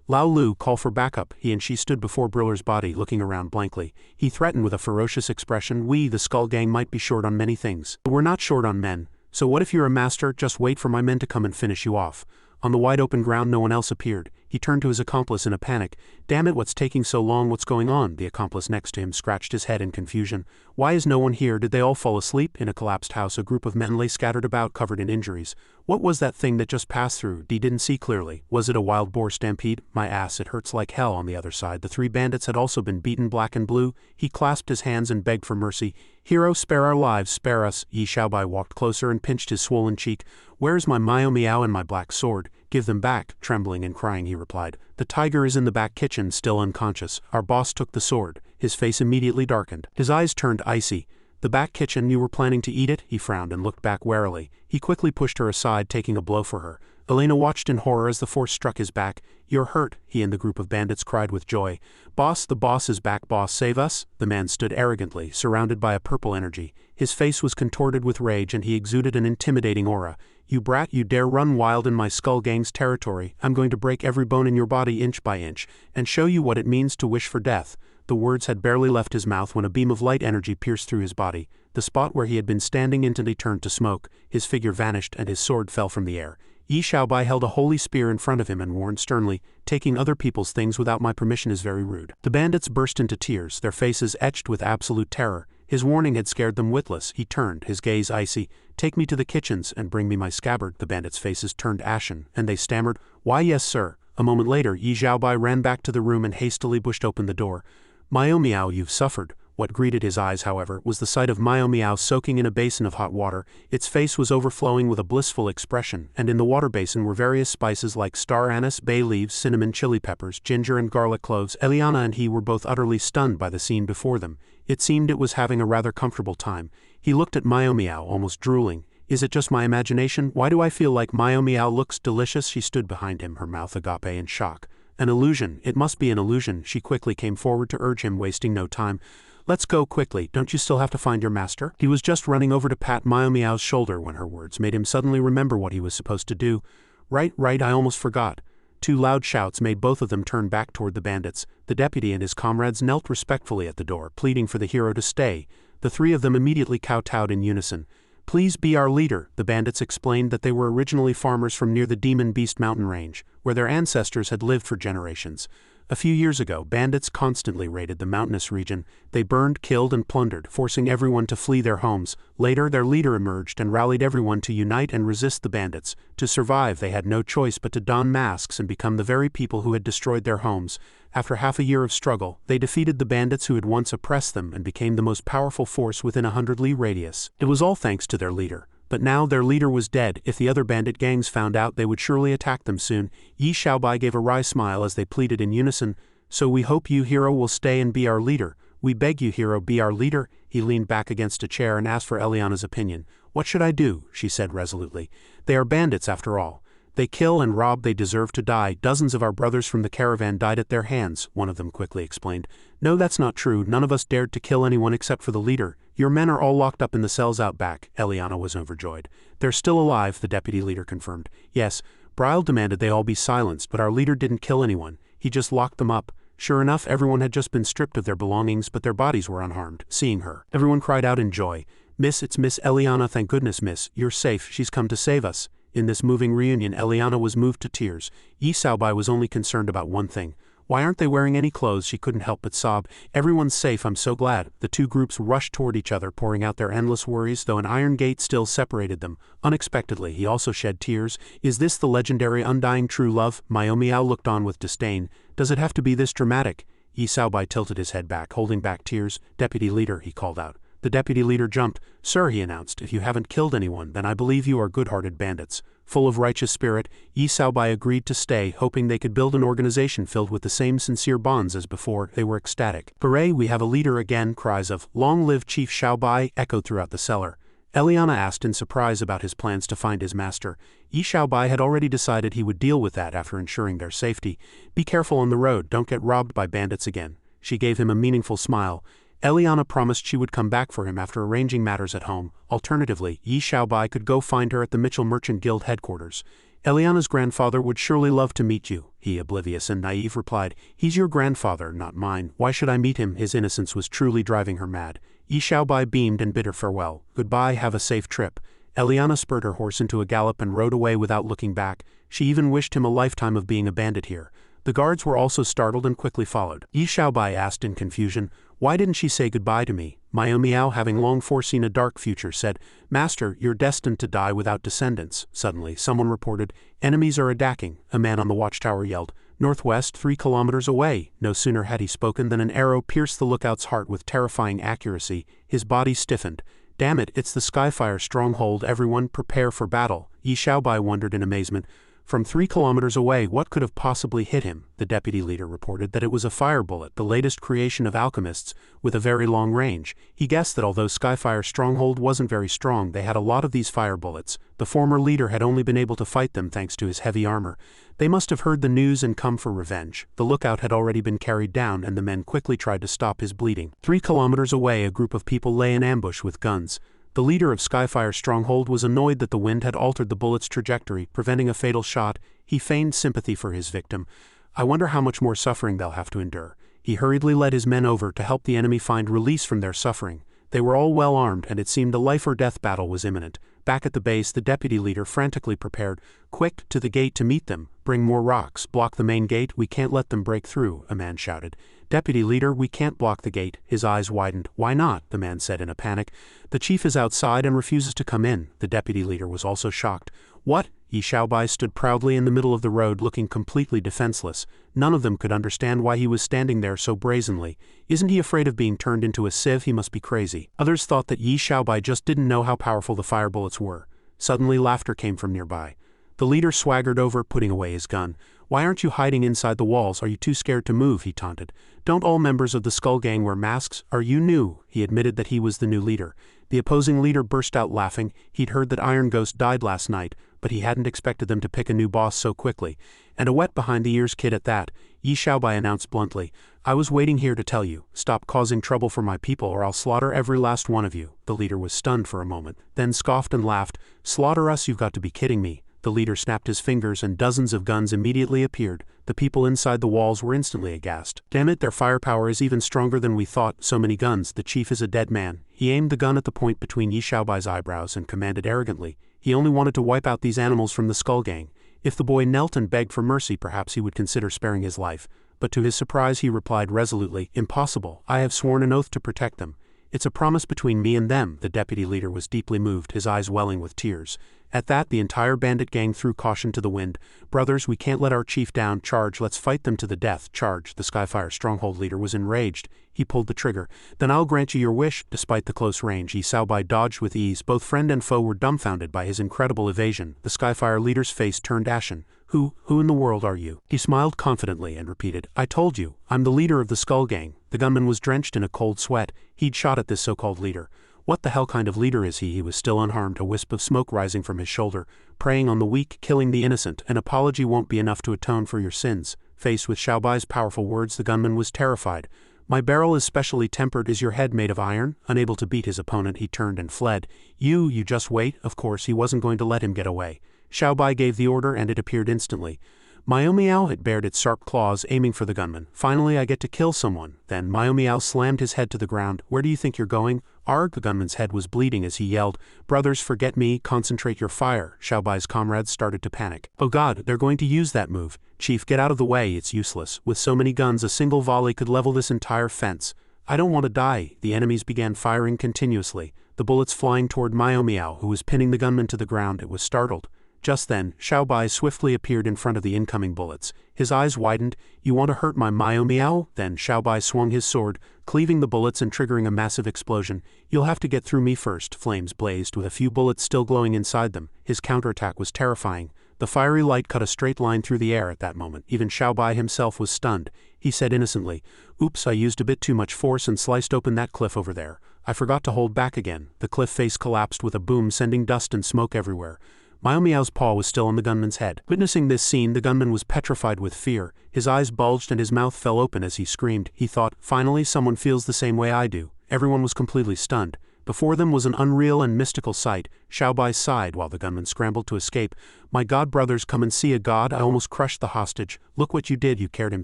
Lao Lu, call for backup." He and she stood before Briller's body, looking around blankly. He threatened with a ferocious expression, "We, the Skull Gang, might be short on many things, but we're not short on men. So what if you're a master? Just wait for my men to come and finish you off." On the wide open ground no one else appeared. He turned to his accomplice in a panic. "Damn it, what's taking so long? What's going on?" The accomplice next to him scratched his head in confusion. "Why is no one here? Did they all fall asleep?" In a collapsed house a group of men lay scattered about, covered in injuries. "What was that thing that just passed through?" Dee didn't see clearly. "Was it a wild boar stampede? My ass, it hurts like hell." On the other side, the three bandits had also been beaten black and blue. He clasped his hands and begged for mercy. "Hero, spare our lives, spare us." Yi Xiaobai walked closer and pinched his swollen cheek. "Where's my Miao Miao and my black sword?" "Give them back." Trembling and crying, he replied. "The tiger is in the back kitchen, still unconscious. Our boss took the sword." His face immediately darkened. His eyes turned icy. "The back kitchen, you were planning to eat it?" He frowned and looked back warily. He quickly pushed her aside, taking a blow for her. Elena watched in horror as the force struck his back. "You're hurt," he and the group of bandits cried with joy. "Boss, the boss is back. Boss, save us." The man stood arrogantly, surrounded by a purple energy. His face was contorted with rage and he exuded an intimidating aura. "You brat, you dare run wild in my Skull Gang's territory. I'm going to break every bone in your body inch by inch, and show you what it means to wish for death." The words had barely left his mouth when a beam of light energy pierced through his body. The spot where he had been standing instantly turned to smoke, his figure vanished and his sword fell from the air. Yi Xiaobai held a holy spear in front of him and warned sternly, "Taking other people's things without my permission is very rude." The bandits burst into tears, their faces etched with absolute terror. His warning had scared them witless. He turned, his gaze icy. "Take me to the kitchens and bring me my scabbard." The bandits' faces turned ashen, and they stammered, "Why, yes, sir." A moment later, Yi Xiaobai ran back to the room and hastily pushed open the door. "Miao Miao, you've suffered." What greeted his eyes, however, was the sight of Miao Miao soaking in a basin of hot water. Its face was overflowing with a blissful expression, and in the water basin were various spices like star anise, bay leaves, cinnamon, chili peppers, ginger and garlic cloves. Eliana and he were both utterly stunned by the scene before them. It seemed it was having a rather comfortable time. He looked at Miao Miao, almost drooling. "Is it just my imagination? Why do I feel like Miao Miao looks delicious?" She stood behind him, her mouth agape in shock. "An illusion. It must be an illusion." She quickly came forward to urge him, wasting no time. "Let's go quickly. Don't you still have to find your master?" He was just running over to pat Miao Miao's shoulder when her words made him suddenly remember what he was supposed to do. Right, I almost forgot." Two loud shouts made both of them turn back toward the bandits. The deputy and his comrades knelt respectfully at the door, pleading for the hero to stay. The three of them immediately kowtowed in unison. "Please be our leader." The bandits explained that they were originally farmers from near the Demon Beast mountain range, where their ancestors had lived for generations. A few years ago, bandits constantly raided the mountainous region. They burned, killed, and plundered, forcing everyone to flee their homes. Later, their leader emerged and rallied everyone to unite and resist the bandits. To survive, they had no choice but to don masks and become the very people who had destroyed their homes. After half a year of struggle, they defeated the bandits who had once oppressed them and became the most powerful force within a 100-li radius. It was all thanks to their leader. But now their leader was dead. If the other bandit gangs found out, they would surely attack them soon. Yi Xiaobai gave a wry smile as they pleaded in unison. "So we hope you, hero, will stay and be our leader. We beg you, hero, be our leader." He leaned back against a chair and asked for Eliana's opinion. "What should I do?" she said resolutely. "They are bandits after all. They kill and rob, they deserve to die. Dozens of our brothers from the caravan died at their hands," one of them quickly explained. "No, that's not true. None of us dared to kill anyone except for the leader. Your men are all locked up in the cells out back." Eliana was overjoyed. "They're still alive," the deputy leader confirmed. "Yes, Bryle demanded they all be silenced, but our leader didn't kill anyone. He just locked them up." Sure enough, everyone had just been stripped of their belongings, but their bodies were unharmed. Seeing her, everyone cried out in joy. "Miss, it's Miss Eliana. Thank goodness, miss. You're safe. She's come to save us." In this moving reunion, Eliana was moved to tears. Yi Xiaobai was only concerned about one thing. "Why aren't they wearing any clothes?" She couldn't help but sob. "Everyone's safe, I'm so glad." The two groups rushed toward each other, pouring out their endless worries, though an iron gate still separated them. Unexpectedly, he also shed tears. "Is this the legendary undying true love?" Miao Miao looked on with disdain. "Does it have to be this dramatic?" Yi Xiaobai tilted his head back, holding back tears. "Deputy leader," he called out. The deputy leader jumped. "Sir," he announced, "if you haven't killed anyone, then I believe you are good-hearted bandits." Full of righteous spirit, Yi Xiaobai agreed to stay, hoping they could build an organization filled with the same sincere bonds as before. They were ecstatic. "Hooray, we have a leader again!" Cries of "Long live Chief Xiaobai" echoed throughout the cellar. Eliana asked in surprise about his plans to find his master. Yi Xiaobai had already decided he would deal with that after ensuring their safety. "Be careful on the road, don't get robbed by bandits again." She gave him a meaningful smile. Eliana promised she would come back for him after arranging matters at home. Alternatively, Yi Xiaobai could go find her at the Mitchell Merchant Guild headquarters. "Eliana's grandfather would surely love to meet you," he, oblivious and naive, replied. "He's your grandfather, not mine. Why should I meet him?" His innocence was truly driving her mad. Yi Xiaobai beamed and bid her farewell. "Goodbye, have a safe trip." Eliana spurred her horse into a gallop and rode away without looking back. She even wished him a lifetime of being a bandit here. The guards were also startled and quickly followed. Yi Xiaobai asked in confusion, "Why didn't she say goodbye to me?" Miao Miao, having long foreseen a dark future, said, "Master, you're destined to die without descendants." Suddenly, someone reported, "Enemies are attacking." A man on the watchtower yelled, "Northwest, 3 kilometers away." No sooner had he spoken than an arrow pierced the lookout's heart with terrifying accuracy. His body stiffened. "Damn it, it's the Skyfire stronghold. Everyone, prepare for battle." Yi Xiaobai wondered in amazement. From 3 kilometers away, what could have possibly hit him? The deputy leader reported that it was a fire bullet, the latest creation of alchemists, with a very long range. He guessed that although Skyfire stronghold wasn't very strong, they had a lot of these fire bullets. The former leader had only been able to fight them thanks to his heavy armor. They must have heard the news and come for revenge. The lookout had already been carried down, and the men quickly tried to stop his bleeding. 3 kilometers away, a group of people lay in ambush with guns. The leader of Skyfire's stronghold was annoyed that the wind had altered the bullet's trajectory, preventing a fatal shot. He feigned sympathy for his victim. "I wonder how much more suffering they'll have to endure." He hurriedly led his men over to help the enemy find release from their suffering. They were all well armed, and it seemed a life-or-death battle was imminent. Back at the base, the deputy leader frantically prepared. "Quick, to the gate to meet them. Bring more rocks. Block the main gate. We can't let them break through," a man shouted. "Deputy leader, we can't block the gate." His eyes widened. "Why not?" the man said in a panic. "The chief is outside and refuses to come in." The deputy leader was also shocked. "What?" Yi Xiaobai stood proudly in the middle of the road, looking completely defenseless. None of them could understand why he was standing there so brazenly. "Isn't he afraid of being turned into a sieve? He must be crazy." Others thought that Yi Xiaobai just didn't know how powerful the fire bullets were. Suddenly, laughter came from nearby. The leader swaggered over, putting away his gun. "Why aren't you hiding inside the walls? Are you too scared to move?" he taunted. "Don't all members of the Skull Gang wear masks? Are you new?" He admitted that he was the new leader. The opposing leader burst out laughing. He'd heard that Iron Ghost died last night, but he hadn't expected them to pick a new boss so quickly. "And a wet behind-the-ears kid at that," Yi Xiaobai announced bluntly. "I was waiting here to tell you. Stop causing trouble for my people or I'll slaughter every last one of you." The leader was stunned for a moment, then scoffed and laughed. "Slaughter us? You've got to be kidding me." The leader snapped his fingers and dozens of guns immediately appeared. The people inside the walls were instantly aghast. "Damn it, their firepower is even stronger than we thought. So many guns, the chief is a dead man." He aimed the gun at the point between Yi Xiaobai's eyebrows and commanded arrogantly. He only wanted to wipe out these animals from the Skull Gang. If the boy knelt and begged for mercy, perhaps he would consider sparing his life. But to his surprise he replied resolutely, "Impossible. I have sworn an oath to protect them. It's a promise between me and them." The deputy leader was deeply moved, his eyes welling with tears. At that, the entire bandit gang threw caution to the wind. "Brothers, we can't let our chief down. Charge, let's fight them to the death. Charge." The Skyfire stronghold leader was enraged. He pulled the trigger. "Then I'll grant you your wish." Despite the close range, Yi Xiaobai dodged with ease. Both friend and foe were dumbfounded by his incredible evasion. The Skyfire leader's face turned ashen. Who in the world are you?" He smiled confidently and repeated, "I told you, I'm the leader of the Skull Gang." The gunman was drenched in a cold sweat. He'd shot at this so-called leader. What the hell kind of leader is he? He was still unharmed, a wisp of smoke rising from his shoulder. "Preying on the weak, killing the innocent. An apology won't be enough to atone for your sins." Faced with Xiaobai's powerful words, the gunman was terrified. "My barrel is specially tempered. Is your head made of iron?" Unable to beat his opponent, he turned and fled. You just wait." Of course, he wasn't going to let him get away. Xiaobai gave the order and it appeared instantly. Miao Miao had bared its sharp claws, aiming for the gunman. "Finally, I get to kill someone." Then Miao Miao slammed his head to the ground. "Where do you think you're going?" "Arg!" The gunman's head was bleeding as he yelled, "Brothers, forget me, concentrate your fire." Xiaobai's comrades started to panic. "Oh God, they're going to use that move. Chief, get out of the way, it's useless. With so many guns, a single volley could level this entire fence." "I don't want to die." The enemies began firing continuously, the bullets flying toward Miao Miao, who was pinning the gunman to the ground. It was startled. Just then, Xiaobai swiftly appeared in front of the incoming bullets. His eyes widened. You want to hurt my Miao? Then Xiaobai swung his sword, cleaving the bullets and triggering a massive explosion. You'll have to get through me first. Flames blazed with a few bullets still glowing inside them. His counterattack was terrifying. The fiery light cut a straight line through the air at that moment. Even Xiaobai himself was stunned. He said innocently, "Oops, I used a bit too much force and sliced open that cliff over there. I forgot to hold back again." The cliff face collapsed with a boom, sending dust and smoke everywhere. Miao's paw was still on the gunman's head. Witnessing this scene, the gunman was petrified with fear. His eyes bulged and his mouth fell open as he screamed. He thought, finally someone feels the same way I do. Everyone was completely stunned. Before them was an unreal and mystical sight. Xiaobai sighed while the gunman scrambled to escape. "My god brothers, come and see a god. I almost crushed the hostage. Look what you did, you scared him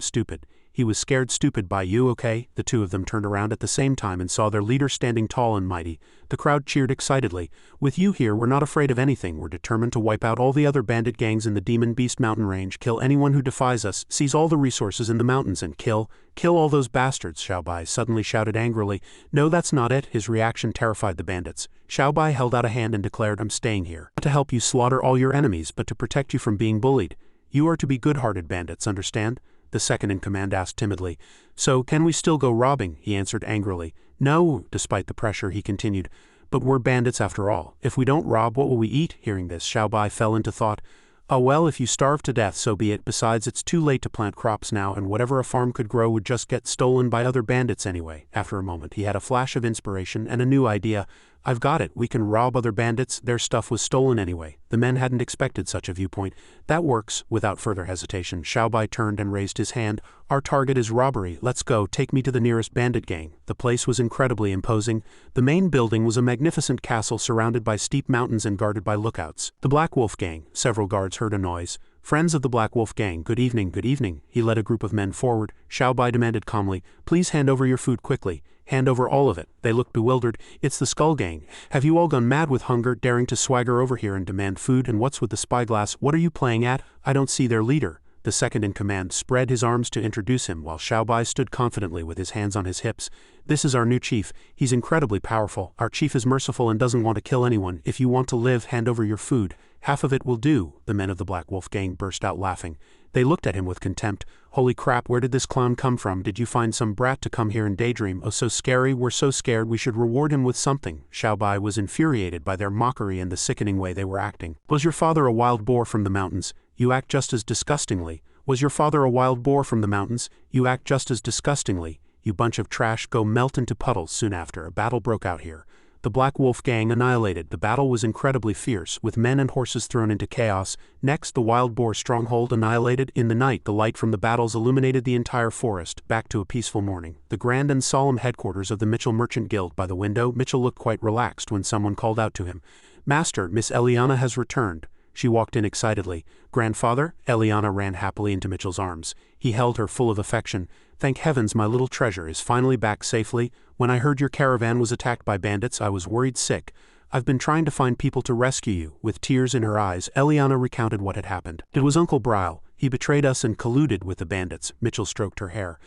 stupid." He was scared stupid by you, okay? The two of them turned around at the same time and saw their leader standing tall and mighty. The crowd cheered excitedly. "With you here, we're not afraid of anything. We're determined to wipe out all the other bandit gangs in the Demon Beast mountain range, kill anyone who defies us, seize all the resources in the mountains and kill all those bastards," Xiaobai suddenly shouted angrily. "No, that's not it." His reaction terrified the bandits. Xiaobai held out a hand and declared, "I'm staying here. Not to help you slaughter all your enemies, but to protect you from being bullied. You are to be good-hearted bandits, understand?" The second-in-command asked timidly. "So, can we still go robbing?" He answered angrily. "No," despite the pressure, he continued. "But we're bandits after all. If we don't rob, what will we eat?" Hearing this, Xiaobai fell into thought. "Oh well, if you starve to death, so be it. Besides, it's too late to plant crops now, and whatever a farm could grow would just get stolen by other bandits anyway." After a moment, he had a flash of inspiration and a new idea. "I've got it. We can rob other bandits. Their stuff was stolen anyway." The men hadn't expected such a viewpoint. "That works." Without further hesitation, Xiaobai turned and raised his hand. "Our target is robbery. Let's go. Take me to the nearest bandit gang." The place was incredibly imposing. The main building was a magnificent castle surrounded by steep mountains and guarded by lookouts. The Black Wolf gang. Several guards heard a noise. "Friends of the Black Wolf gang, good evening, good evening." He led a group of men forward. Xiaobai demanded calmly, "Please hand over your food quickly. Hand over all of it." They looked bewildered. "It's the Skull Gang. Have you all gone mad with hunger, daring to swagger over here and demand food? And what's with the spyglass? What are you playing at? I don't see their leader." The second-in-command spread his arms to introduce him while Xiaobai stood confidently with his hands on his hips. "This is our new chief. He's incredibly powerful. Our chief is merciful and doesn't want to kill anyone. If you want to live, hand over your food. Half of it will do." The men of the Black Wolf gang burst out laughing. They looked at him with contempt. "Holy crap, where did this clown come from? Did you find some brat to come here and daydream? Oh, so scary, we're so scared, we should reward him with something." Xiaobai was infuriated by their mockery and the sickening way they were acting. "Was your father a wild boar from the mountains? You act just as disgustingly." "Was your father a wild boar from the mountains? You act just as disgustingly. You bunch of trash, go melt into puddles." Soon after, a battle broke out here. The Black Wolf gang annihilated. The battle was incredibly fierce, with men and horses thrown into chaos. Next, the wild boar stronghold annihilated. In the night, the light from the battles illuminated the entire forest. Back to a peaceful morning. The grand and solemn headquarters of the Mitchell Merchant Guild by the window. Mitchell looked quite relaxed when someone called out to him. "Master, Miss Eliana has returned." She walked in excitedly. "Grandfather?" Eliana ran happily into Mitchell's arms. He held her full of affection. "Thank heavens my little treasure is finally back safely. When I heard your caravan was attacked by bandits, I was worried sick. I've been trying to find people to rescue you." With tears in her eyes, Eliana recounted what had happened. "It was Uncle Bryle. He betrayed us and colluded with the bandits." Mitchell stroked her hair.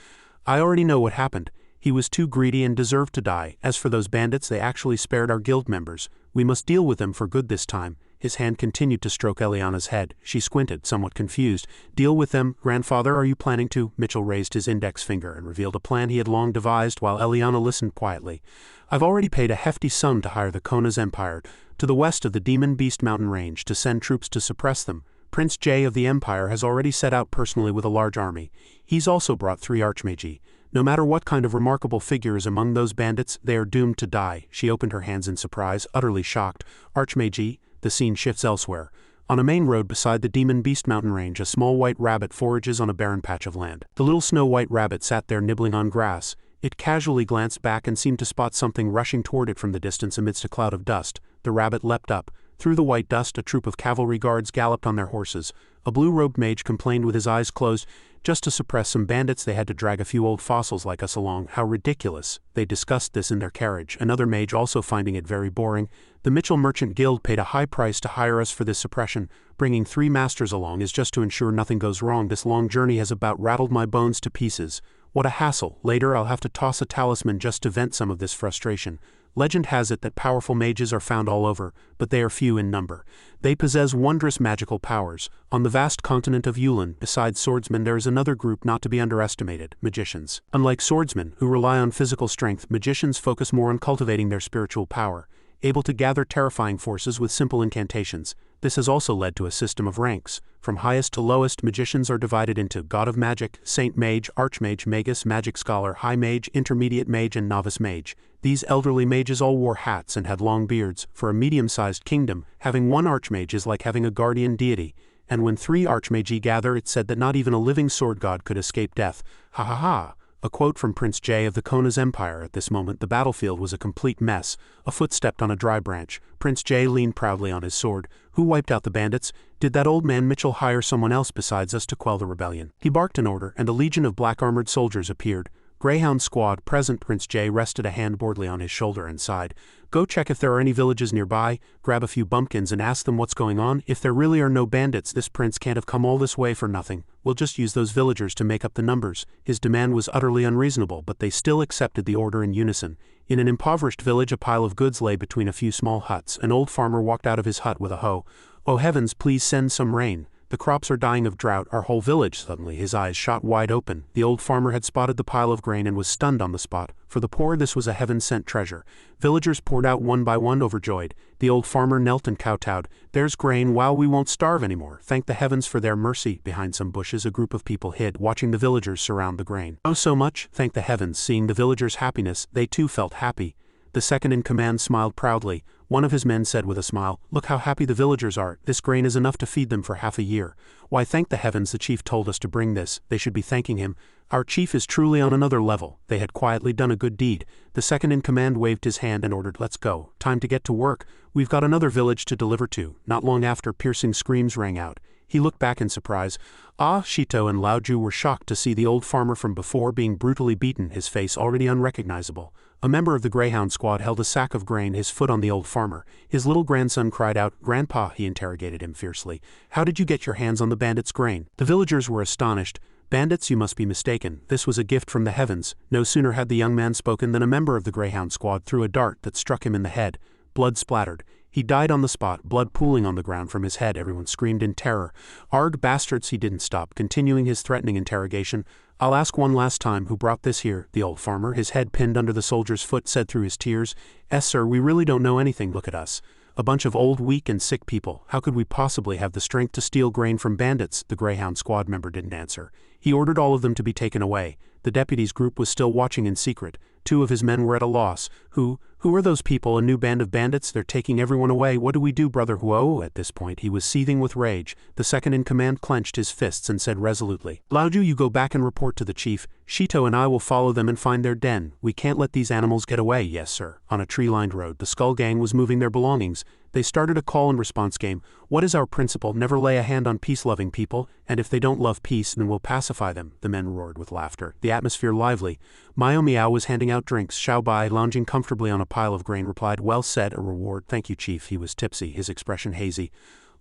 "I already know what happened. He was too greedy and deserved to die. As for those bandits, they actually spared our guild members. We must deal with them for good this time." His hand continued to stroke Eliana's head. She squinted, somewhat confused. "Deal with them? Grandfather, are you planning to?" Mitchell raised his index finger and revealed a plan he had long devised while Eliana listened quietly. "I've already paid a hefty sum to hire the Kona's Empire to the west of the Demon Beast mountain range to send troops to suppress them. Prince Jay of the Empire has already set out personally with a large army. He's also brought 3 archmagi. No matter what kind of remarkable figure is among those bandits, they are doomed to die." She opened her hands in surprise, utterly shocked. "Archmagi?" The scene shifts elsewhere. On a main road beside the Demon Beast mountain range, a small white rabbit forages on a barren patch of land. The little snow-white rabbit sat there nibbling on grass. It casually glanced back and seemed to spot something rushing toward it from the distance amidst a cloud of dust. The rabbit leapt up. Through the white dust, a troop of cavalry guards galloped on their horses. A blue-robed mage complained with his eyes closed. "Just to suppress some bandits, they had to drag a few old fossils like us along. How ridiculous." They discussed this in their carriage, another mage also finding it very boring. "The Mitchell Merchant Guild paid a high price to hire us for this suppression. Bringing 3 masters along is just to ensure nothing goes wrong. This long journey has about rattled my bones to pieces. What a hassle. Later I'll have to toss a talisman just to vent some of this frustration. Legend has it that powerful mages are found all over, but they are few in number. They possess wondrous magical powers. On the vast continent of Yulin, besides swordsmen, there is another group not to be underestimated: magicians. Unlike swordsmen, who rely on physical strength, magicians focus more on cultivating their spiritual power, able to gather terrifying forces with simple incantations. This has also led to a system of ranks. From highest to lowest, magicians are divided into God of Magic, Saint Mage, Archmage, Magus, Magic Scholar, High Mage, Intermediate Mage, and Novice Mage. These elderly mages all wore hats and had long beards. For a medium-sized kingdom, having one Archmage is like having a guardian deity. And when 3 Archmagi gather, it's said that not even a living sword god could escape death. Ha ha ha! A quote from Prince J of the Kona's Empire. At this moment the battlefield was a complete mess. A foot stepped on a dry branch. Prince J leaned proudly on his sword. Who wiped out the bandits? Did that old man Mitchell hire someone else besides us to quell the rebellion? He barked an order, and a legion of black-armored soldiers appeared. Greyhound squad present. Prince J rested a hand boredly on his shoulder and sighed. Go check if there are any villages nearby, grab a few bumpkins and ask them what's going on. If there really are no bandits, this prince can't have come all this way for nothing. We'll just use those villagers to make up the numbers. His demand was utterly unreasonable, but they still accepted the order in unison. In an impoverished village, a pile of goods lay between a few small huts. An old farmer walked out of his hut with a hoe. Oh heavens, please send some rain. The crops are dying of drought, our whole village. Suddenly his eyes shot wide open. The old farmer had spotted the pile of grain and was stunned on the spot. For the poor this was a heaven-sent treasure. Villagers poured out one by one, overjoyed. The old farmer knelt and kowtowed. There's grain, wow, we won't starve anymore. Thank the heavens for their mercy. Behind some bushes a group of people hid, watching the villagers surround the grain. Oh so much, thank the heavens. Seeing the villagers' happiness, they too felt happy. The second-in-command smiled proudly. One of his men said with a smile, "Look how happy the villagers are. This grain is enough to feed them for half a year." "Why, thank the heavens, the chief told us to bring this. They should be thanking him. Our chief is truly on another level." They had quietly done a good deed. The second-in-command waved his hand and ordered, "Let's go. Time to get to work. We've got another village to deliver to." Not long after, piercing screams rang out. He looked back in surprise. Shito and Laoju were shocked to see the old farmer from before being brutally beaten, his face already unrecognizable. A member of the Greyhound squad held a sack of grain, his foot on the old farmer. His little grandson cried out. "Grandpa," he interrogated him fiercely, "how did you get your hands on the bandits' grain?" The villagers were astonished. "Bandits, you must be mistaken. This was a gift from the heavens." No sooner had the young man spoken than a member of the Greyhound squad threw a dart that struck him in the head. Blood splattered. He died on the spot, blood pooling on the ground from his head. Everyone screamed in terror. "Arg, bastards!" He didn't stop, continuing his threatening interrogation. "I'll ask one last time, who brought this here?" The old farmer, his head pinned under the soldier's foot, said through his tears, Sir, we really don't know anything. Look at us. A bunch of old, weak and sick people. How could we possibly have the strength to steal grain from bandits?" The Greyhound squad member didn't answer. He ordered all of them to be taken away. The deputy's group was still watching in secret. 2 of his men were at a loss. Who are those people? A new band of bandits? They're taking everyone away. What do we do, brother? Whoa! At this point he was seething with rage. The second-in-command clenched his fists and said resolutely, "Laoju, you go back and report to the chief. Shito and I will follow them and find their den. We can't let these animals get away." "Yes, sir." On a tree-lined road, the Skull Gang was moving their belongings. They started a call-and-response game. "What is our principle? Never lay a hand on peace-loving people, and if they don't love peace, then we'll pacify them." The men roared with laughter, the atmosphere lively. Mio Miao was handing out drinks. Xiao Bai, lounging comfortably on a pile of grain, replied, "Well said, a reward." "Thank you, chief." He was tipsy, his expression hazy.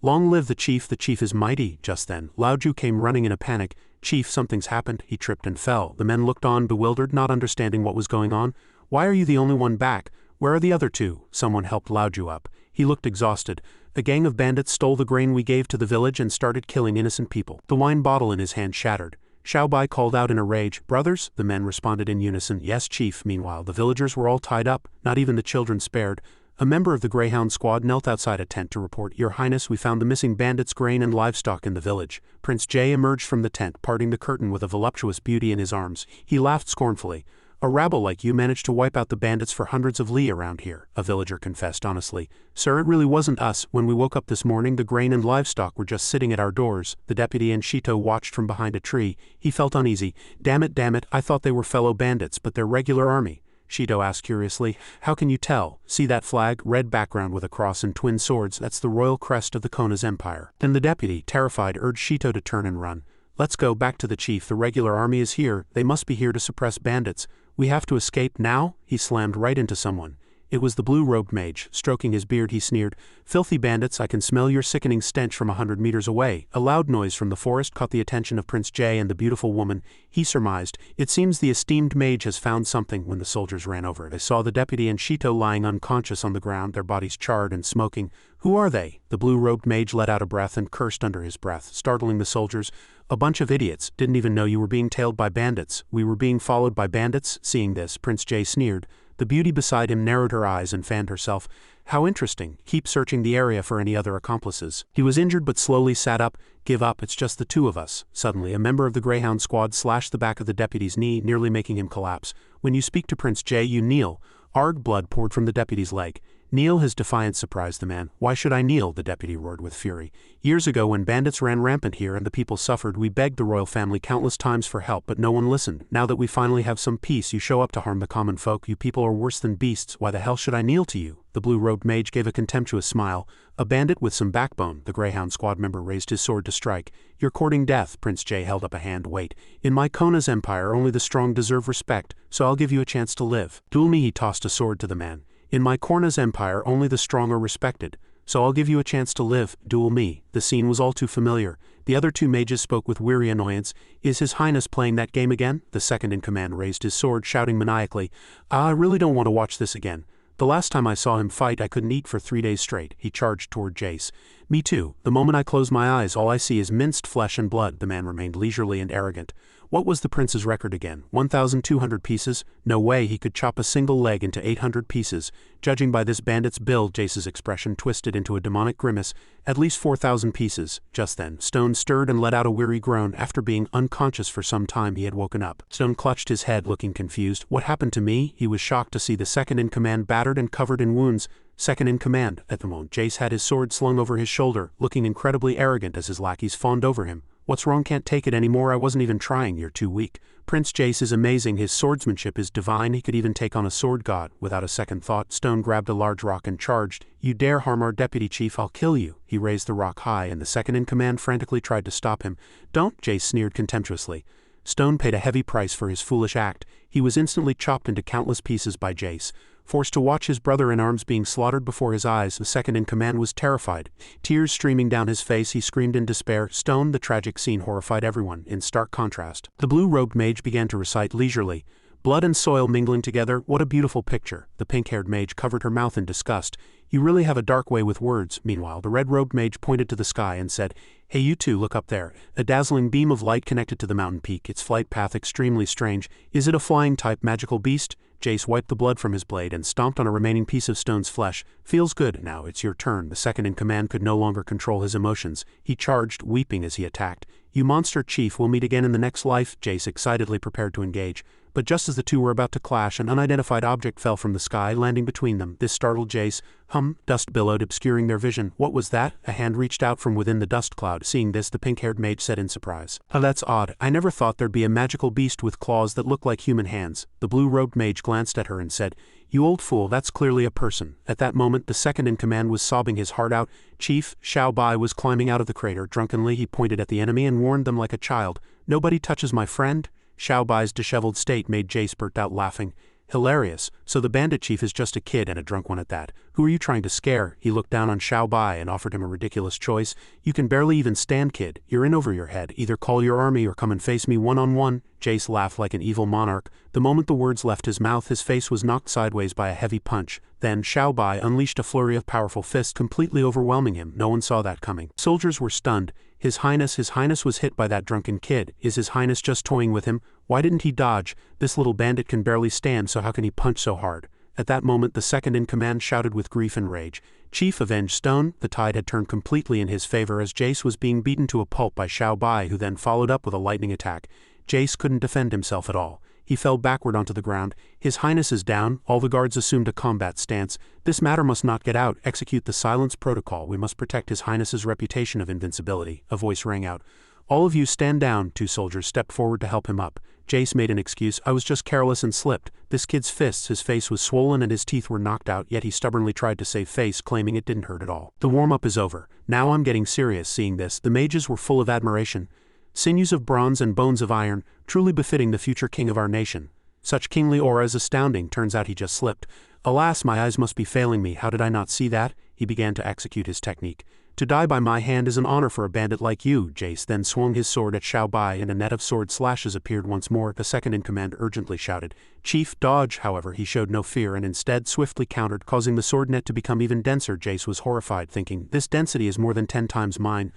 "Long live the chief is mighty." Just then, Laoju came running in a panic. "Chief, something's happened." He tripped and fell. The men looked on, bewildered, not understanding what was going on. "Why are you the only one back? Where are the other 2? Someone helped Laoju up. He looked exhausted. "A gang of bandits stole the grain we gave to the village and started killing innocent people." The wine bottle in his hand shattered. Xiao Bai called out in a rage, "Brothers?" The men responded in unison, "Yes, chief." Meanwhile, the villagers were all tied up, not even the children spared. A member of the Greyhound squad knelt outside a tent to report, "Your Highness, we found the missing bandits' grain and livestock in the village." Prince J emerged from the tent, parting the curtain with a voluptuous beauty in his arms. He laughed scornfully. "A rabble like you managed to wipe out the bandits for hundreds of li around here," a villager confessed honestly. "Sir, it really wasn't us. When we woke up this morning, the grain and livestock were just sitting at our doors." The deputy and Shito watched from behind a tree. He felt uneasy. Damn it, I thought they were fellow bandits, but they're regular army." Shito asked curiously, "How can you tell?" "See that flag? Red background with a cross and twin swords. That's the royal crest of the Kona's empire." Then the deputy, terrified, urged Shito to turn and run. "Let's go back to the chief. The regular army is here. They must be here to suppress bandits. We have to escape now." He slammed right into someone. It was the blue-robed mage. Stroking his beard, he sneered, "Filthy bandits, I can smell your sickening stench from 100 meters away." A loud noise from the forest caught the attention of Prince Jay and the beautiful woman. He surmised, "It seems the esteemed mage has found something." When the soldiers ran over, they saw the deputy and Shito lying unconscious on the ground, their bodies charred and smoking. "Who are they?" The blue-robed mage let out a breath and cursed under his breath, startling the soldiers. "A bunch of idiots. Didn't even know you were being tailed by bandits." "We were being followed by bandits?" Seeing this, Prince Jay sneered. The beauty beside him narrowed her eyes and fanned herself. "How interesting. Keep searching the area for any other accomplices." He was injured but slowly sat up. "Give up, it's just the two of us." Suddenly, a member of the Greyhound squad slashed the back of the deputy's knee, nearly making him collapse. "When you speak to Prince Jay, you kneel." Arg blood poured from the deputy's leg. "Kneel?" His defiance surprised the man. "Why should I kneel?" the deputy roared with fury. "Years ago when bandits ran rampant here and the people suffered, we begged the royal family countless times for help, but no one listened. Now that we finally have some peace, you show up to harm the common folk. You people are worse than beasts. Why the hell should I kneel to you?" The blue-robed mage gave a contemptuous smile. "A bandit with some backbone." The Greyhound squad member raised his sword to strike. "You're courting death." Prince Jay held up a hand. "Wait. In my Kona's empire, only the strong deserve respect, so I'll give you a chance to live. Duel me." He tossed a sword to the man. "In my Korna's empire, only the strong are respected, so I'll give you a chance to live. Duel me." The scene was all too familiar. The other two mages spoke with weary annoyance. "Is His Highness playing that game again?" The second in command raised his sword, shouting maniacally, "I really don't want to watch this again. The last time I saw him fight, I couldn't eat for 3 days straight." He charged toward Jace. "Me too. The moment I close my eyes, all I see is minced flesh and blood." The man remained leisurely and arrogant. What was the prince's record again? 1,200 pieces? No way he could chop a single leg into 800 pieces. Judging by this bandit's build, Jace's expression twisted into a demonic grimace. At least 4,000 pieces. Just then, Stone stirred and let out a weary groan. After being unconscious for some time, he had woken up. Stone clutched his head, looking confused. "What happened to me?" He was shocked to see the second in command battered and covered in wounds. Second in command. At the moment, Jace had his sword slung over his shoulder, looking incredibly arrogant as his lackeys fawned over him. "What's wrong? Can't take it anymore? I wasn't even trying. You're too weak." Prince Jace is amazing. His swordsmanship is divine. He could even take on a sword god. Without a second thought, Stone grabbed a large rock and charged. "You dare harm our deputy chief, I'll kill you." He raised the rock high, and the second in command frantically tried to stop him. "Don't," Jace sneered contemptuously. Stone paid a heavy price for his foolish act. He was instantly chopped into countless pieces by Jace. Forced to watch his brother in arms being slaughtered before his eyes, the second in command was terrified. Tears streaming down his face, he screamed in despair. Stone, the tragic scene horrified everyone. In stark contrast, the blue-robed mage began to recite leisurely. "Blood and soil mingling together, what a beautiful picture." The pink-haired mage covered her mouth in disgust. "You really have a dark way with words." Meanwhile, the red-robed mage pointed to the sky and said, "Hey, you two, look up there." A dazzling beam of light connected to the mountain peak, its flight path extremely strange. "Is it a flying-type magical beast?" Jace wiped the blood from his blade and stomped on a remaining piece of Stone's flesh. "Feels good. Now it's your turn." The second in command could no longer control his emotions. He charged, weeping as he attacked. "You monster chief, we'll meet again in the next life." Jace excitedly prepared to engage. But just as the two were about to clash, an unidentified object fell from the sky, landing between them. This startled Jace. Dust billowed, obscuring their vision. What was that? A hand reached out from within the dust cloud. Seeing this, the pink-haired mage said in surprise, "Oh, that's odd. I never thought there'd be a magical beast with claws that look like human hands." The blue-robed mage glanced at her and said, "You old fool, that's clearly a person." At that moment, the second in command was sobbing his heart out. Chief, Xiao Bai was climbing out of the crater. Drunkenly, he pointed at the enemy and warned them like a child. "Nobody touches my friend." Xiao Bai's disheveled state made Jace burst out laughing. "Hilarious. So the bandit chief is just a kid, and a drunk one at that. Who are you trying to scare?" He looked down on Xiao Bai and offered him a ridiculous choice. "You can barely even stand, kid. You're in over your head. Either call your army or come and face me one-on-one." Jace laughed like an evil monarch. The moment the words left his mouth, his face was knocked sideways by a heavy punch. Then Xiao Bai unleashed a flurry of powerful fists, completely overwhelming him. No one saw that coming. Soldiers were stunned. His Highness was hit by that drunken kid. Is His Highness just toying with him? Why didn't he dodge? This little bandit can barely stand, so how can he punch so hard? At that moment, the second in command shouted with grief and rage, "Chief, avenge Stone!" The tide had turned completely in his favor as Jace was being beaten to a pulp by Xiao Bai, who then followed up with a lightning attack. Jace couldn't defend himself at all. He fell backward onto the ground. "His Highness is down." All the guards assumed a combat stance. "This matter must not get out. Execute the silence protocol. We must protect His Highness's reputation of invincibility." A voice rang out. "All of you stand down." Two soldiers stepped forward to help him up. Jace made an excuse. "I was just careless and slipped." This kid's fists, his face was swollen and his teeth were knocked out, yet he stubbornly tried to save face, claiming it didn't hurt at all. "The warm-up is over. Now I'm getting serious." Seeing this, the mages were full of admiration. "Sinews of bronze and bones of iron, truly befitting the future king of our nation. Such kingly aura is astounding." Turns out he just slipped. Alas, my eyes must be failing me, how did I not see that? He began to execute his technique. To die by my hand is an honor for a bandit like you. Jace then swung his sword at Xiao Bai and a net of sword slashes appeared once more. The second in command urgently shouted, "Chief, dodge!" However, he showed no fear and instead swiftly countered, causing the sword net to become even denser. Jace was horrified, thinking, this density is more than 10 times mine.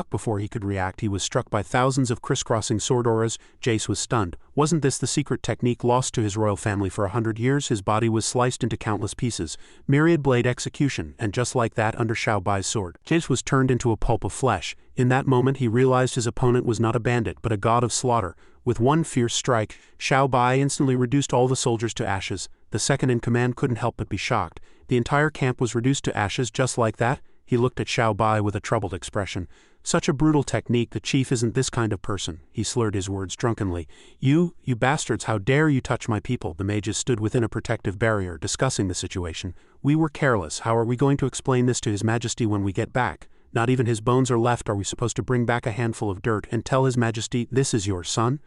Before he could react, he was struck by thousands of crisscrossing sword auras. Jace was stunned. Wasn't this the secret technique lost to his royal family for 100 years? His body was sliced into countless pieces. Myriad blade execution, and just like that, under Xiao Bai's sword, Jace was turned into a pulp of flesh. In that moment he realized his opponent was not a bandit, but a god of slaughter. With one fierce strike, Xiao Bai instantly reduced all the soldiers to ashes. The second in command couldn't help but be shocked. The entire camp was reduced to ashes just like that? He looked at Xiao Bai with a troubled expression. Such a brutal technique, the chief isn't this kind of person. He slurred his words drunkenly. You bastards, how dare you touch my people? The mages stood within a protective barrier, discussing the situation. We were careless. How are we going to explain this to His Majesty when we get back? Not even his bones are left. Are we supposed to bring back a handful of dirt and tell His Majesty, this is your son?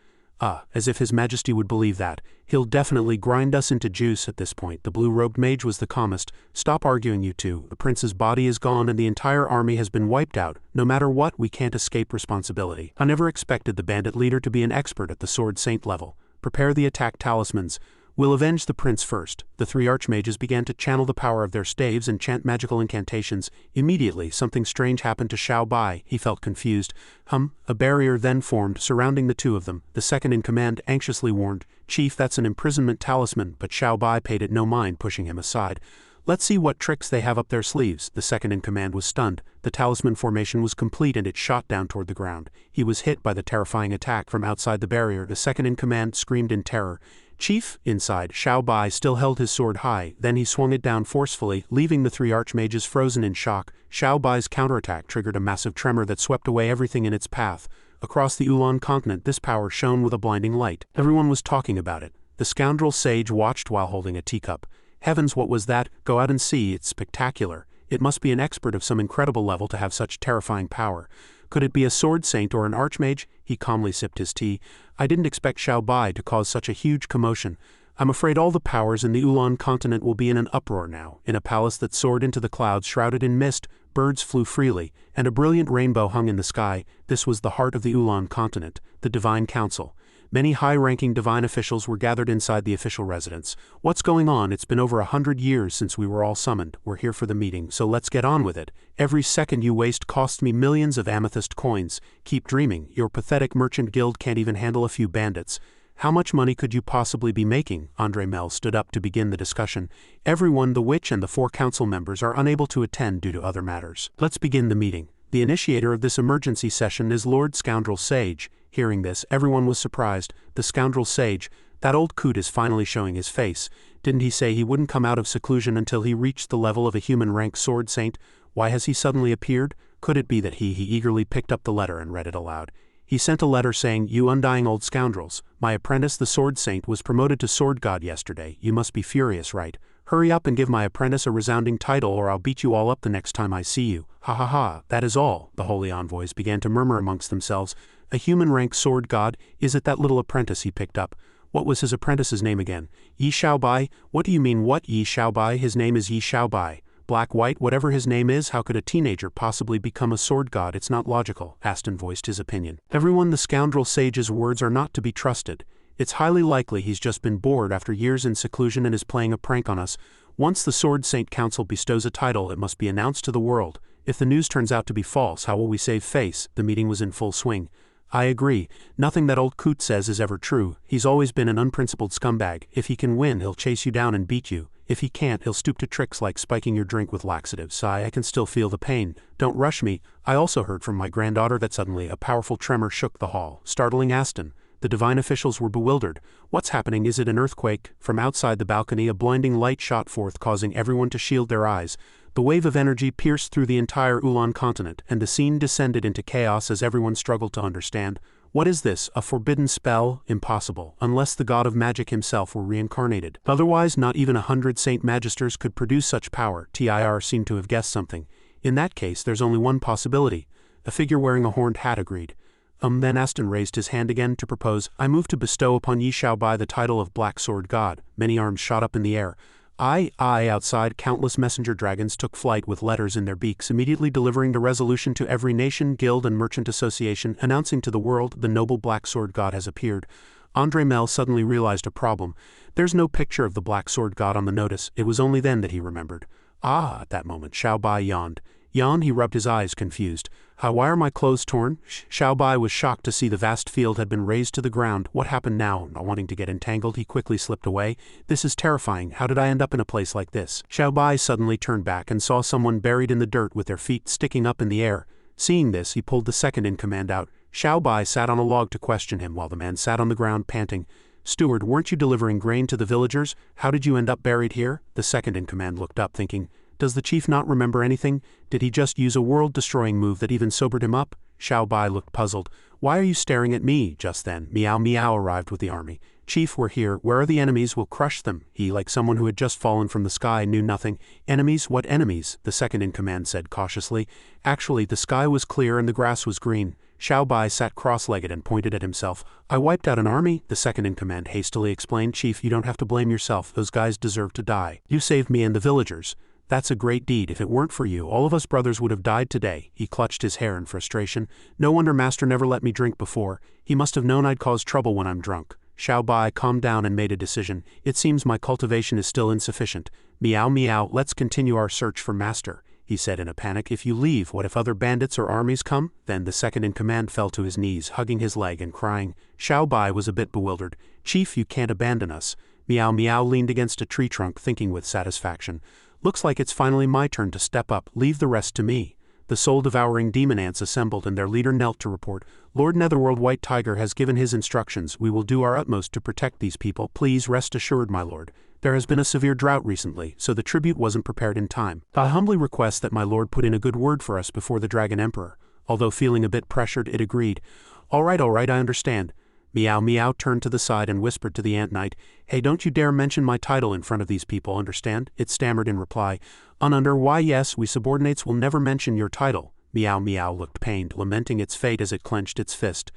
As if His Majesty would believe that. He'll definitely grind us into juice at this point. The blue-robed mage was the calmest. Stop arguing, you two. The prince's body is gone and the entire army has been wiped out. No matter what, we can't escape responsibility. I never expected the bandit leader to be an expert at the sword saint level. Prepare the attack talismans. We'll avenge the prince first. The 3 archmages began to channel the power of their staves and chant magical incantations. Immediately, something strange happened to Xiao Bai. He felt confused. A barrier then formed, surrounding the 2 of them. The second in command anxiously warned, "Chief, that's an imprisonment talisman," but Xiao Bai paid it no mind, pushing him aside. Let's see what tricks they have up their sleeves. The second in command was stunned. The talisman formation was complete and it shot down toward the ground. He was hit by the terrifying attack from outside the barrier. The second in command screamed in terror. "Chief!" Inside, Xiao Bai still held his sword high, then he swung it down forcefully, leaving the 3 archmages frozen in shock. Xiao Bai's counterattack triggered a massive tremor that swept away everything in its path. Across the Ulan continent, this power shone with a blinding light. Everyone was talking about it. The scoundrel sage watched while holding a teacup. Heavens, what was that? Go out and see, it's spectacular. It must be an expert of some incredible level to have such terrifying power. Could it be a sword saint or an archmage? He calmly sipped his tea. I didn't expect Xiao Bai to cause such a huge commotion. I'm afraid all the powers in the Ulan continent will be in an uproar now. In a palace that soared into the clouds shrouded in mist, birds flew freely, and a brilliant rainbow hung in the sky. This was the heart of the Ulan continent, the Divine Council. Many high-ranking divine officials were gathered inside the official residence. What's going on? It's been over 100 years since we were all summoned. We're here for the meeting, so let's get on with it. Every second you waste costs me millions of amethyst coins. Keep dreaming. Your pathetic merchant guild can't even handle a few bandits. How much money could you possibly be making? Andre Mel stood up to begin the discussion. Everyone, the witch and the 4 council members are unable to attend due to other matters. Let's begin the meeting. The initiator of this emergency session is Lord Scoundrel Sage. Hearing this, everyone was surprised. The scoundrel sage, that old coot is finally showing his face. Didn't he say he wouldn't come out of seclusion until he reached the level of a human-rank sword saint? Why has he suddenly appeared? Could it be that he eagerly picked up the letter and read it aloud? He sent a letter saying, "You undying old scoundrels, my apprentice the sword saint was promoted to sword god yesterday. You must be furious, right? Hurry up and give my apprentice a resounding title or I'll beat you all up the next time I see you. Ha ha ha, that is all." The holy envoys began to murmur amongst themselves. A human-rank sword god? Is it that little apprentice he picked up? What was his apprentice's name again? Yi Xiao Bai? What do you mean, what? Yi Xiao Bai? His name is Yi Xiao Bai. Black, white, whatever his name is, how could a teenager possibly become a sword god? It's not logical. Aston voiced his opinion. Everyone, the scoundrel sage's words are not to be trusted. It's highly likely he's just been bored after years in seclusion and is playing a prank on us. Once the Sword Saint Council bestows a title, it must be announced to the world. If the news turns out to be false, how will we save face? The meeting was in full swing. I agree. Nothing that old coot says is ever true. He's always been an unprincipled scumbag. If he can win, he'll chase you down and beat you. If he can't, he'll stoop to tricks like spiking your drink with laxatives. I can still feel the pain. Don't rush me. I also heard from my granddaughter that suddenly a powerful tremor shook the hall, startling Aston. The divine officials were bewildered. What's happening? Is it an earthquake? From outside the balcony, a blinding light shot forth, causing everyone to shield their eyes. The wave of energy pierced through the entire Ulan continent, and the scene descended into chaos as everyone struggled to understand. What is this? A forbidden spell? Impossible, unless the god of magic himself were reincarnated. Otherwise, not even 100 Saint Magisters could produce such power. TIR seemed to have guessed something. In that case, there's only one possibility. A figure wearing a horned hat agreed. Then Aston raised his hand again to propose, I move to bestow upon Yi Xiao Bai the title of Black Sword God. Many arms shot up in the air. Outside, countless messenger dragons took flight with letters in their beaks, immediately delivering the resolution to every nation, guild and merchant association, announcing to the world, the noble black sword god has appeared. Andre Mel suddenly realized a problem. There's no picture of the black sword god on the notice. It was only then that he remembered. At that moment, Xiao Bai yawned. He rubbed his eyes, confused. Why are my clothes torn? Xiao Bai was shocked to see the vast field had been razed to the ground. What happened now? Not wanting to get entangled, he quickly slipped away. This is terrifying. How did I end up in a place like this? Xiao Bai suddenly turned back and saw someone buried in the dirt with their feet sticking up in the air. Seeing this, he pulled the second-in-command out. Xiao Bai sat on a log to question him while the man sat on the ground panting. Steward, weren't you delivering grain to the villagers? How did you end up buried here? The second-in-command looked up, thinking, does the chief not remember anything? Did he just use a world-destroying move that even sobered him up? Xiao Bai looked puzzled. Why are you staring at me? Just then, Meow Meow arrived with the army. Chief, we're here. Where are the enemies? We'll crush them. He, like someone who had just fallen from the sky, knew nothing. Enemies? What enemies? The second-in-command said cautiously. Actually, the sky was clear and the grass was green. Xiao Bai sat cross-legged and pointed at himself. I wiped out an army, the second-in-command hastily explained. Chief, you don't have to blame yourself. Those guys deserve to die. You saved me and the villagers. That's a great deed. If it weren't for you, all of us brothers would have died today. He clutched his hair in frustration. No wonder Master never let me drink before. He must have known I'd cause trouble when I'm drunk. Xiao Bai calmed down and made a decision. It seems my cultivation is still insufficient. Meow Meow, let's continue our search for Master, he said in a panic. If you leave, what if other bandits or armies come? Then the second-in-command fell to his knees, hugging his leg and crying. Xiao Bai was a bit bewildered. Chief, you can't abandon us. Meow Meow leaned against a tree trunk, thinking with satisfaction. Looks like it's finally my turn to step up. Leave the rest to me. The soul-devouring demon ants assembled and their leader knelt to report. Lord Netherworld White Tiger has given his instructions. We will do our utmost to protect these people. Please rest assured, my lord. There has been a severe drought recently, so the tribute wasn't prepared in time. I humbly request that my lord put in a good word for us before the Dragon Emperor. Although feeling a bit pressured, it agreed. All right, I understand. Meow Meow turned to the side and whispered to the Ant Knight, Hey, don't you dare mention my title in front of these people, understand? It stammered in reply. Why yes, we subordinates will never mention your title. Meow Meow looked pained, lamenting its fate as it clenched its fist.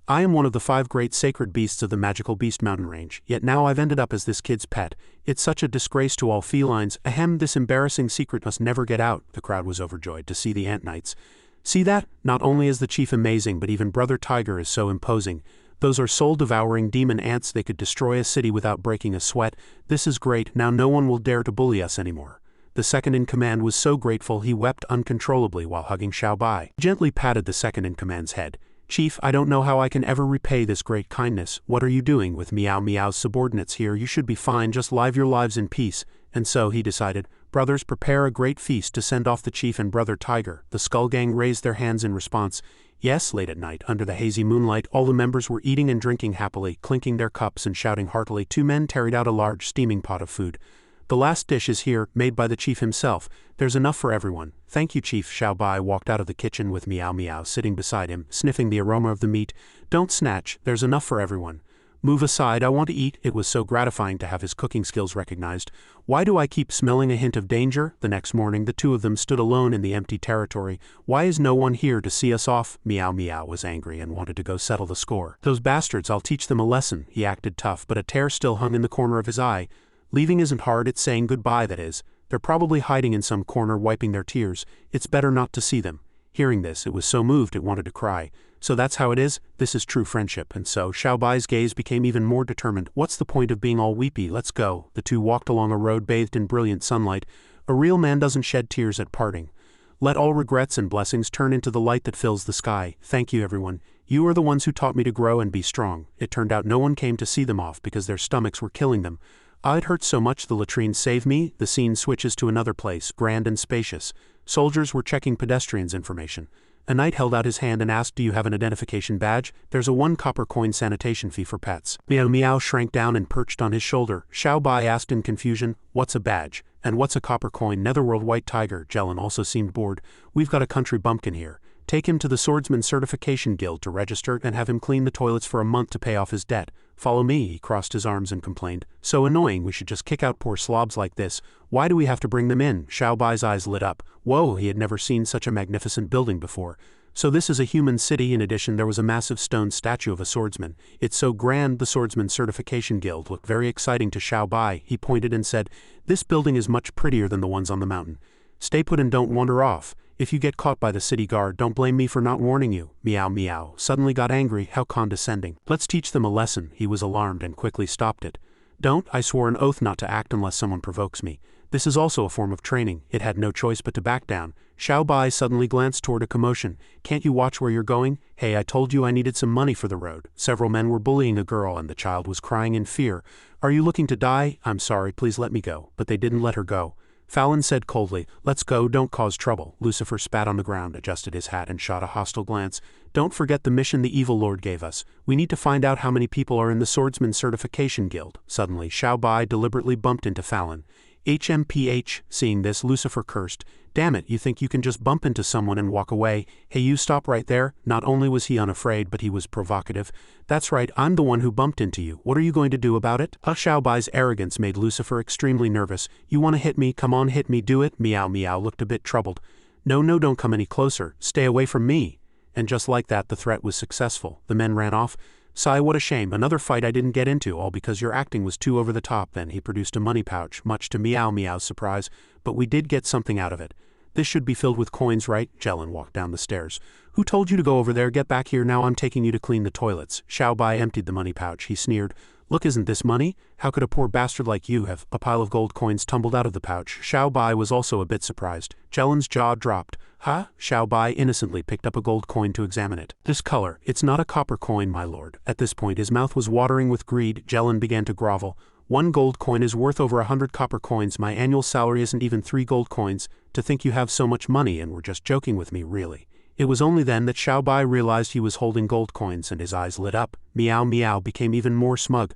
I am one of the 5 great sacred beasts of the magical beast mountain range, yet now I've ended up as this kid's pet. It's such a disgrace to all felines. Ahem, this embarrassing secret must never get out. The crowd was overjoyed to see the Ant Knights. See that? Not only is the chief amazing, but even Brother Tiger is so imposing. Those are soul-devouring demon ants. They could destroy a city without breaking a sweat. This is great. Now no one will dare to bully us anymore. The second-in-command was so grateful he wept uncontrollably while hugging Xiao Bai. He gently patted the second-in-command's head. Chief, I don't know how I can ever repay this great kindness. What are you doing with Meow Meow's subordinates here? You should be fine. Just live your lives in peace. And so, he decided, brothers, prepare a great feast to send off the chief and Brother Tiger. The Skull Gang raised their hands in response. Yes, late at night, under the hazy moonlight, all the members were eating and drinking happily, clinking their cups and shouting heartily. 2 men carried out a large steaming pot of food. The last dish is here, made by the chief himself. There's enough for everyone. Thank you, Chief. Xiao Bai walked out of the kitchen with Meow Meow sitting beside him, sniffing the aroma of the meat. Don't snatch, there's enough for everyone. Move aside, I want to eat. It was so gratifying to have his cooking skills recognized. Why do I keep smelling a hint of danger? The next morning, the 2 of them stood alone in the empty territory. Why is no one here to see us off? Meow Meow was angry and wanted to go settle the score. Those bastards, I'll teach them a lesson. He acted tough, but a tear still hung in the corner of his eye. Leaving isn't hard, it's saying goodbye, that is. They're probably hiding in some corner wiping their tears. It's better not to see them. Hearing this, it was so moved it wanted to cry. So that's how it is? This is true friendship. And so, Xiao Bai's gaze became even more determined. What's the point of being all weepy? Let's go. The 2 walked along a road bathed in brilliant sunlight. A real man doesn't shed tears at parting. Let all regrets and blessings turn into the light that fills the sky. Thank you, everyone. You are the ones who taught me to grow and be strong. It turned out no one came to see them off because their stomachs were killing them. It hurt so much the latrines saved me. The scene switches to another place, grand and spacious. Soldiers were checking pedestrians' information. A knight held out his hand and asked, do you have an identification badge? There's a 1 copper coin sanitation fee for pets. Meow Meow shrank down and perched on his shoulder. Xiao Bai asked in confusion, what's a badge? And what's a copper coin? Netherworld White Tiger. Jelen also seemed bored. We've got a country bumpkin here. Take him to the Swordsman Certification Guild to register and have him clean the toilets for a month to pay off his debt. Follow me, he crossed his arms and complained. So annoying, we should just kick out poor slobs like this. Why do we have to bring them in? Xiao Bai's eyes lit up. Whoa, he had never seen such a magnificent building before. So this is a human city. In addition, there was a massive stone statue of a swordsman. It's so grand. The Swordsman Certification Guild looked very exciting to Xiao Bai. He pointed and said, "This building is much prettier than the ones on the mountain. Stay put and don't wander off. If you get caught by the city guard, don't blame me for not warning you." Meow meow suddenly got angry. How condescending. "Let's teach them a lesson." He was alarmed and quickly stopped it. "Don't, I swore an oath not to act unless someone provokes me. This is also a form of training." It had no choice but to back down. Xiao Bai suddenly glanced toward a commotion. "Can't you watch where you're going? Hey, I told you I needed some money for the road." Several men were bullying a girl and the child was crying in fear. "Are you looking to die?" "I'm sorry, please let me go." But they didn't let her go. Fallon said coldly, "Let's go, don't cause trouble." Lucifer spat on the ground, adjusted his hat and shot a hostile glance. "Don't forget the mission the evil lord gave us. We need to find out how many people are in the Swordsman Certification Guild." Suddenly, Xiao Bai deliberately bumped into Fallon. HMPH, seeing this, Lucifer cursed. "Damn it, you think you can just bump into someone and walk away? Hey, you stop right there." Not only was he unafraid, but he was provocative. "That's right, I'm the one who bumped into you. What are you going to do about it?" Xiao Bai's arrogance made Lucifer extremely nervous. "You want to hit me? Come on, hit me, do it." Meow meow looked a bit troubled. No, don't come any closer. Stay away from me." And just like that, the threat was successful. The men ran off. "Sigh, what a shame, another fight I didn't get into, all because your acting was too over the top." Then he produced a money pouch, much to Meow Meow's surprise, "But we did get something out of it. This should be filled with coins, right?" Jelen walked down the stairs. "Who told you to go over there? Get back here now, I'm taking you to clean the toilets." Xiao Bai emptied the money pouch. He sneered. "Look, isn't this money? How could a poor bastard like you have?" A pile of gold coins tumbled out of the pouch. Xiao Bai was also a bit surprised. Jelen's jaw dropped. "Huh?" Xiao Bai innocently picked up a gold coin to examine it. "This color, it's not a copper coin, my lord." At this point his mouth was watering with greed. Jelen began to grovel. "1 gold coin is worth over 100 copper coins. My annual salary isn't even 3 gold coins. To think you have so much money and were just joking with me, really." It was only then that Xiao Bai realized he was holding gold coins and his eyes lit up. Meow Meow became even more smug.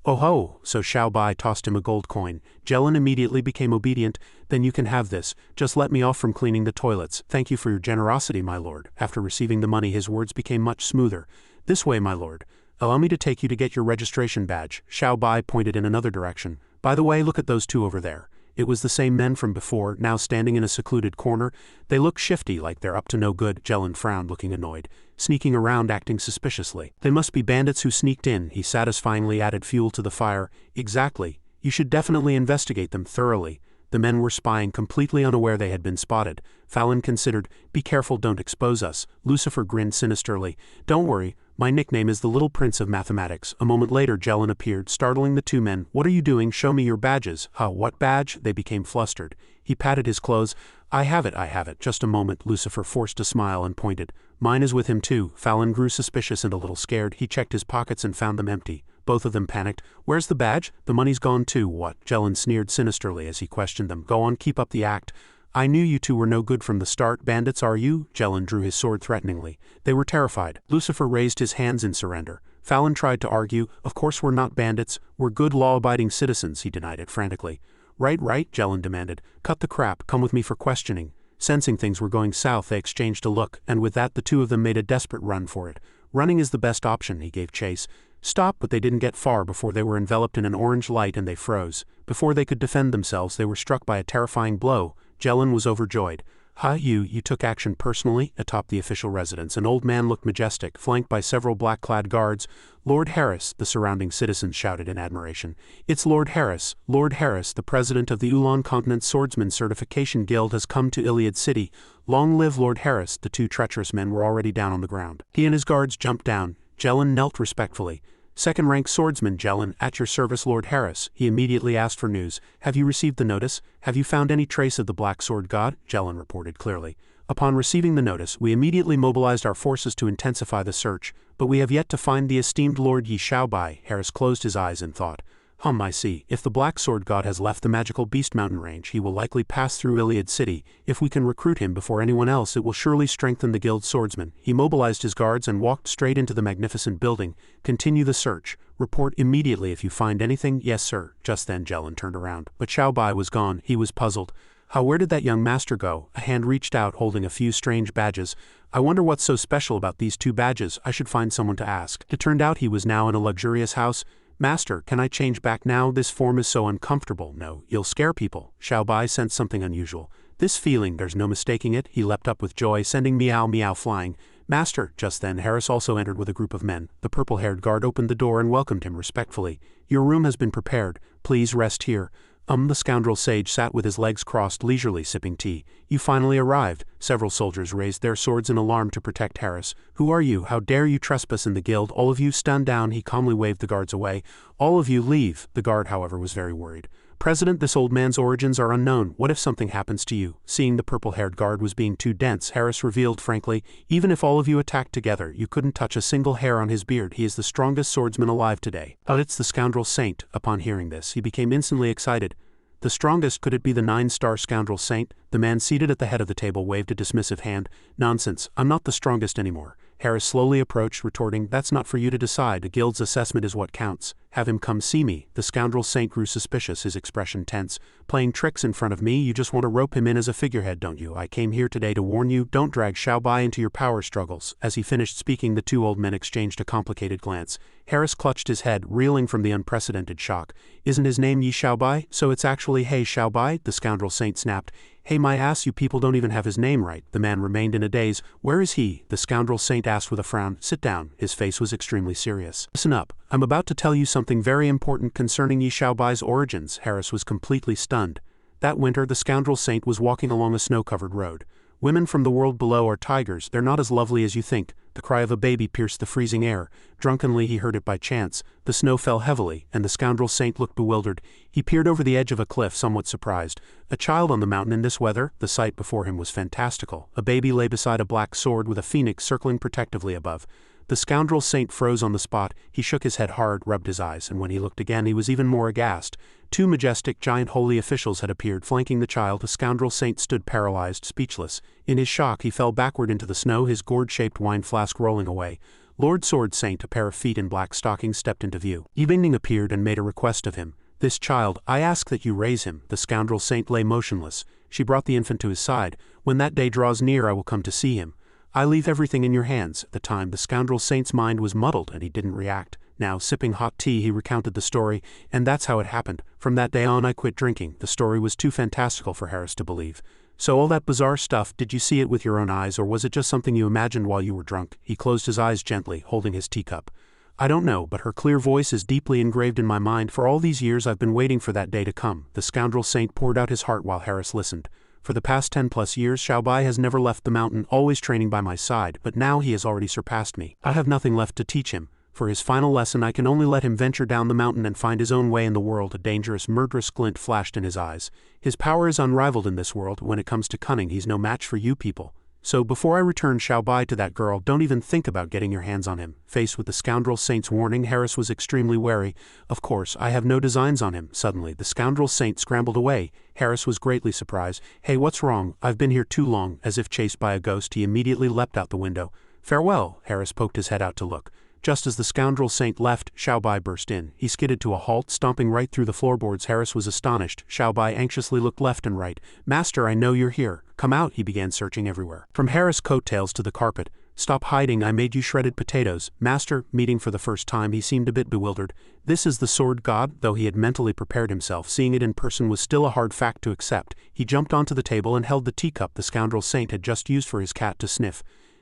"Oh ho!" So Xiao Bai tossed him a gold coin. Jelen immediately became obedient. "Then you can have this. Just let me off from cleaning the toilets." "Thank you for your generosity, my lord." After receiving the money his words became much smoother. "This way, my lord. Allow me to take you to get your registration badge." Xiao Bai pointed in another direction. "By the way, look at those two over there." It was the same men from before, now standing in a secluded corner. They look shifty, like they're up to no good. Jelen frowned, looking annoyed. "Sneaking around, acting suspiciously. They must be bandits who sneaked in." He satisfyingly added fuel to the fire. "Exactly. You should definitely investigate them thoroughly." The men were spying, completely unaware they had been spotted. Fallon considered, "Be careful, don't expose us." Lucifer grinned sinisterly. "Don't worry, my nickname is the Little Prince of Mathematics." A moment later Jelen appeared, startling the two men. "What are you doing? Show me your badges." "Huh, what badge?" They became flustered. He patted his clothes. I have it. Just a moment." Lucifer forced a smile and pointed. "Mine is with him too." Fallon grew suspicious and a little scared. He checked his pockets and found them empty. Both of them panicked. "Where's the badge?" "The money's gone too." "What?" Jelen sneered sinisterly as he questioned them. "Go on, keep up the act. I knew you two were no good from the start. Bandits, are you?" Jelen drew his sword threateningly. They were terrified. Lucifer raised his hands in surrender. Fallon tried to argue. "Of course we're not bandits. We're good law-abiding citizens." He denied it frantically. Right, Jelen demanded. "Cut the crap, come with me for questioning." Sensing things were going south, they exchanged a look, and with that the two of them made a desperate run for it. "Running is the best option," he gave chase. "Stop," but they didn't get far before they were enveloped in an orange light and they froze. Before they could defend themselves, they were struck by a terrifying blow. Jelen was overjoyed. "Huh, you took action personally?" Atop the official residence, an old man looked majestic, flanked by several black-clad guards. "Lord Harris," the surrounding citizens shouted in admiration. "It's Lord Harris. Lord Harris, the president of the Ulan Continent Swordsman Certification Guild, has come to Iliad City. Long live Lord Harris." The two treacherous men were already down on the ground. He and his guards jumped down. Jelen knelt respectfully. "Second-rank swordsman Jelen, at your service, Lord Harris." He immediately asked for news. "Have you received the notice? Have you found any trace of the Black Sword God?" Jelen reported clearly. "Upon receiving the notice, we immediately mobilized our forces to intensify the search, but we have yet to find the esteemed Lord Yi Xiaobai." Harris closed his eyes in thought. I see. If the Black Sword God has left the magical Beast Mountain range, he will likely pass through Iliad City. If we can recruit him before anyone else, it will surely strengthen the guild swordsmen." He mobilized his guards and walked straight into the magnificent building. "Continue the search. Report immediately if you find anything." "Yes, sir." Just then Jelen turned around. But Xiao Bai was gone. He was puzzled. Where did that young master go?" A hand reached out holding a few strange badges. "I wonder what's so special about these 2 badges. I should find someone to ask." It turned out he was now in a luxurious house. "Master, can I change back now? This form is so uncomfortable." "No, you'll scare people." Xiao Bai sensed something unusual. This feeling, there's no mistaking it. He leapt up with joy, sending meow meow flying. Master, just then Harris also entered with a group of men. The purple-haired guard opened the door and welcomed him respectfully. Your room has been prepared. Please rest here. The scoundrel sage sat with his legs crossed, leisurely sipping tea. You finally arrived. Several soldiers raised their swords in alarm to protect Harris. Who are you? How dare you trespass in the guild? All of you stand down. He calmly waved the guards away. All of you leave. The guard, however, was very worried. President, this old man's origins are unknown. What if something happens to you? Seeing the purple-haired guard was being too dense, Harris revealed frankly, even if all of you attacked together, you couldn't touch a single hair on his beard. He is the strongest swordsman alive today. But it's the scoundrel saint. Upon hearing this, he became instantly excited. The strongest? Could it be the 9-star scoundrel saint? The man seated at the head of the table waved a dismissive hand. Nonsense, I'm not the strongest anymore. Harris slowly approached, retorting, that's not for you to decide. A guild's assessment is what counts. Have him come see me. The scoundrel saint grew suspicious, his expression tense. Playing tricks in front of me? You just want to rope him in as a figurehead, don't you? I came here today to warn you, don't drag Xiaobai into your power struggles. As he finished speaking, the two old men exchanged a complicated glance. Harris clutched his head, reeling from the unprecedented shock. Isn't his name Yi Xiaobai? So it's actually Hey Xiaobai? The scoundrel saint snapped. Hey my ass, you people don't even have his name right. The man remained in a daze. Where is he? The scoundrel saint asked with a frown. Sit down. His face was extremely serious. Listen up. I'm about to tell you something very important concerning Yi Xiaobai's origins. Harris was completely stunned. That winter, the scoundrel saint was walking along a snow-covered road. Women from the world below are tigers. They're not as lovely as you think. The cry of a baby pierced the freezing air. Drunkenly he heard it by chance. The snow fell heavily, and the scoundrel saint looked bewildered. He peered over the edge of a cliff, somewhat surprised. A child on the mountain in this weather? The sight before him was fantastical. A baby lay beside a black sword with a phoenix circling protectively above. The scoundrel saint froze on the spot. He shook his head hard, rubbed his eyes, and when he looked again he was even more aghast. Two majestic, giant holy officials had appeared, flanking the child. The scoundrel saint stood paralyzed, speechless. In his shock he fell backward into the snow, his gourd-shaped wine flask rolling away. Lord Sword Saint, a pair of feet in black stockings, stepped into view. Impending appeared and made a request of him. This child, I ask that you raise him. The scoundrel saint lay motionless. She brought the infant to his side. When that day draws near I will come to see him. I leave everything in your hands. At the time, the scoundrel saint's mind was muddled and he didn't react. Now, sipping hot tea, he recounted the story, and that's how it happened. From that day on I quit drinking. The story was too fantastical for Harris to believe. So all that bizarre stuff, did you see it with your own eyes, or was it just something you imagined while you were drunk? He closed his eyes gently, holding his teacup. I don't know, but her clear voice is deeply engraved in my mind. For all these years I've been waiting for that day to come. The scoundrel saint poured out his heart while Harris listened. For the past 10+ years, Xiaobai has never left the mountain, always training by my side, but now he has already surpassed me. I have nothing left to teach him. For his final lesson I can only let him venture down the mountain and find his own way in the world. A dangerous, murderous glint flashed in his eyes. His power is unrivaled in this world. When it comes to cunning, he's no match for you people. So before I return Xiaobai to that girl, don't even think about getting your hands on him. Faced with the scoundrel saint's warning, Harris was extremely wary. Of course, I have no designs on him. Suddenly, the scoundrel saint scrambled away. Harris was greatly surprised. Hey, what's wrong? I've been here too long. As if chased by a ghost, he immediately leapt out the window. Farewell. Harris poked his head out to look. Just as the scoundrel saint left, Xiaobai burst in. He skidded to a halt, stomping right through the floorboards. Harris was astonished. Xiaobai anxiously looked left and right. Master, I know you're here. Come out. He began searching everywhere. From Harris' coattails to the carpet. Stop hiding, I made you shredded potatoes. Master, meeting for the first time, he seemed a bit bewildered. This is the sword god? Though he had mentally prepared himself, seeing it in person was still a hard fact to accept. He jumped onto the table and held the teacup the scoundrel saint had just used for his cat to sniff.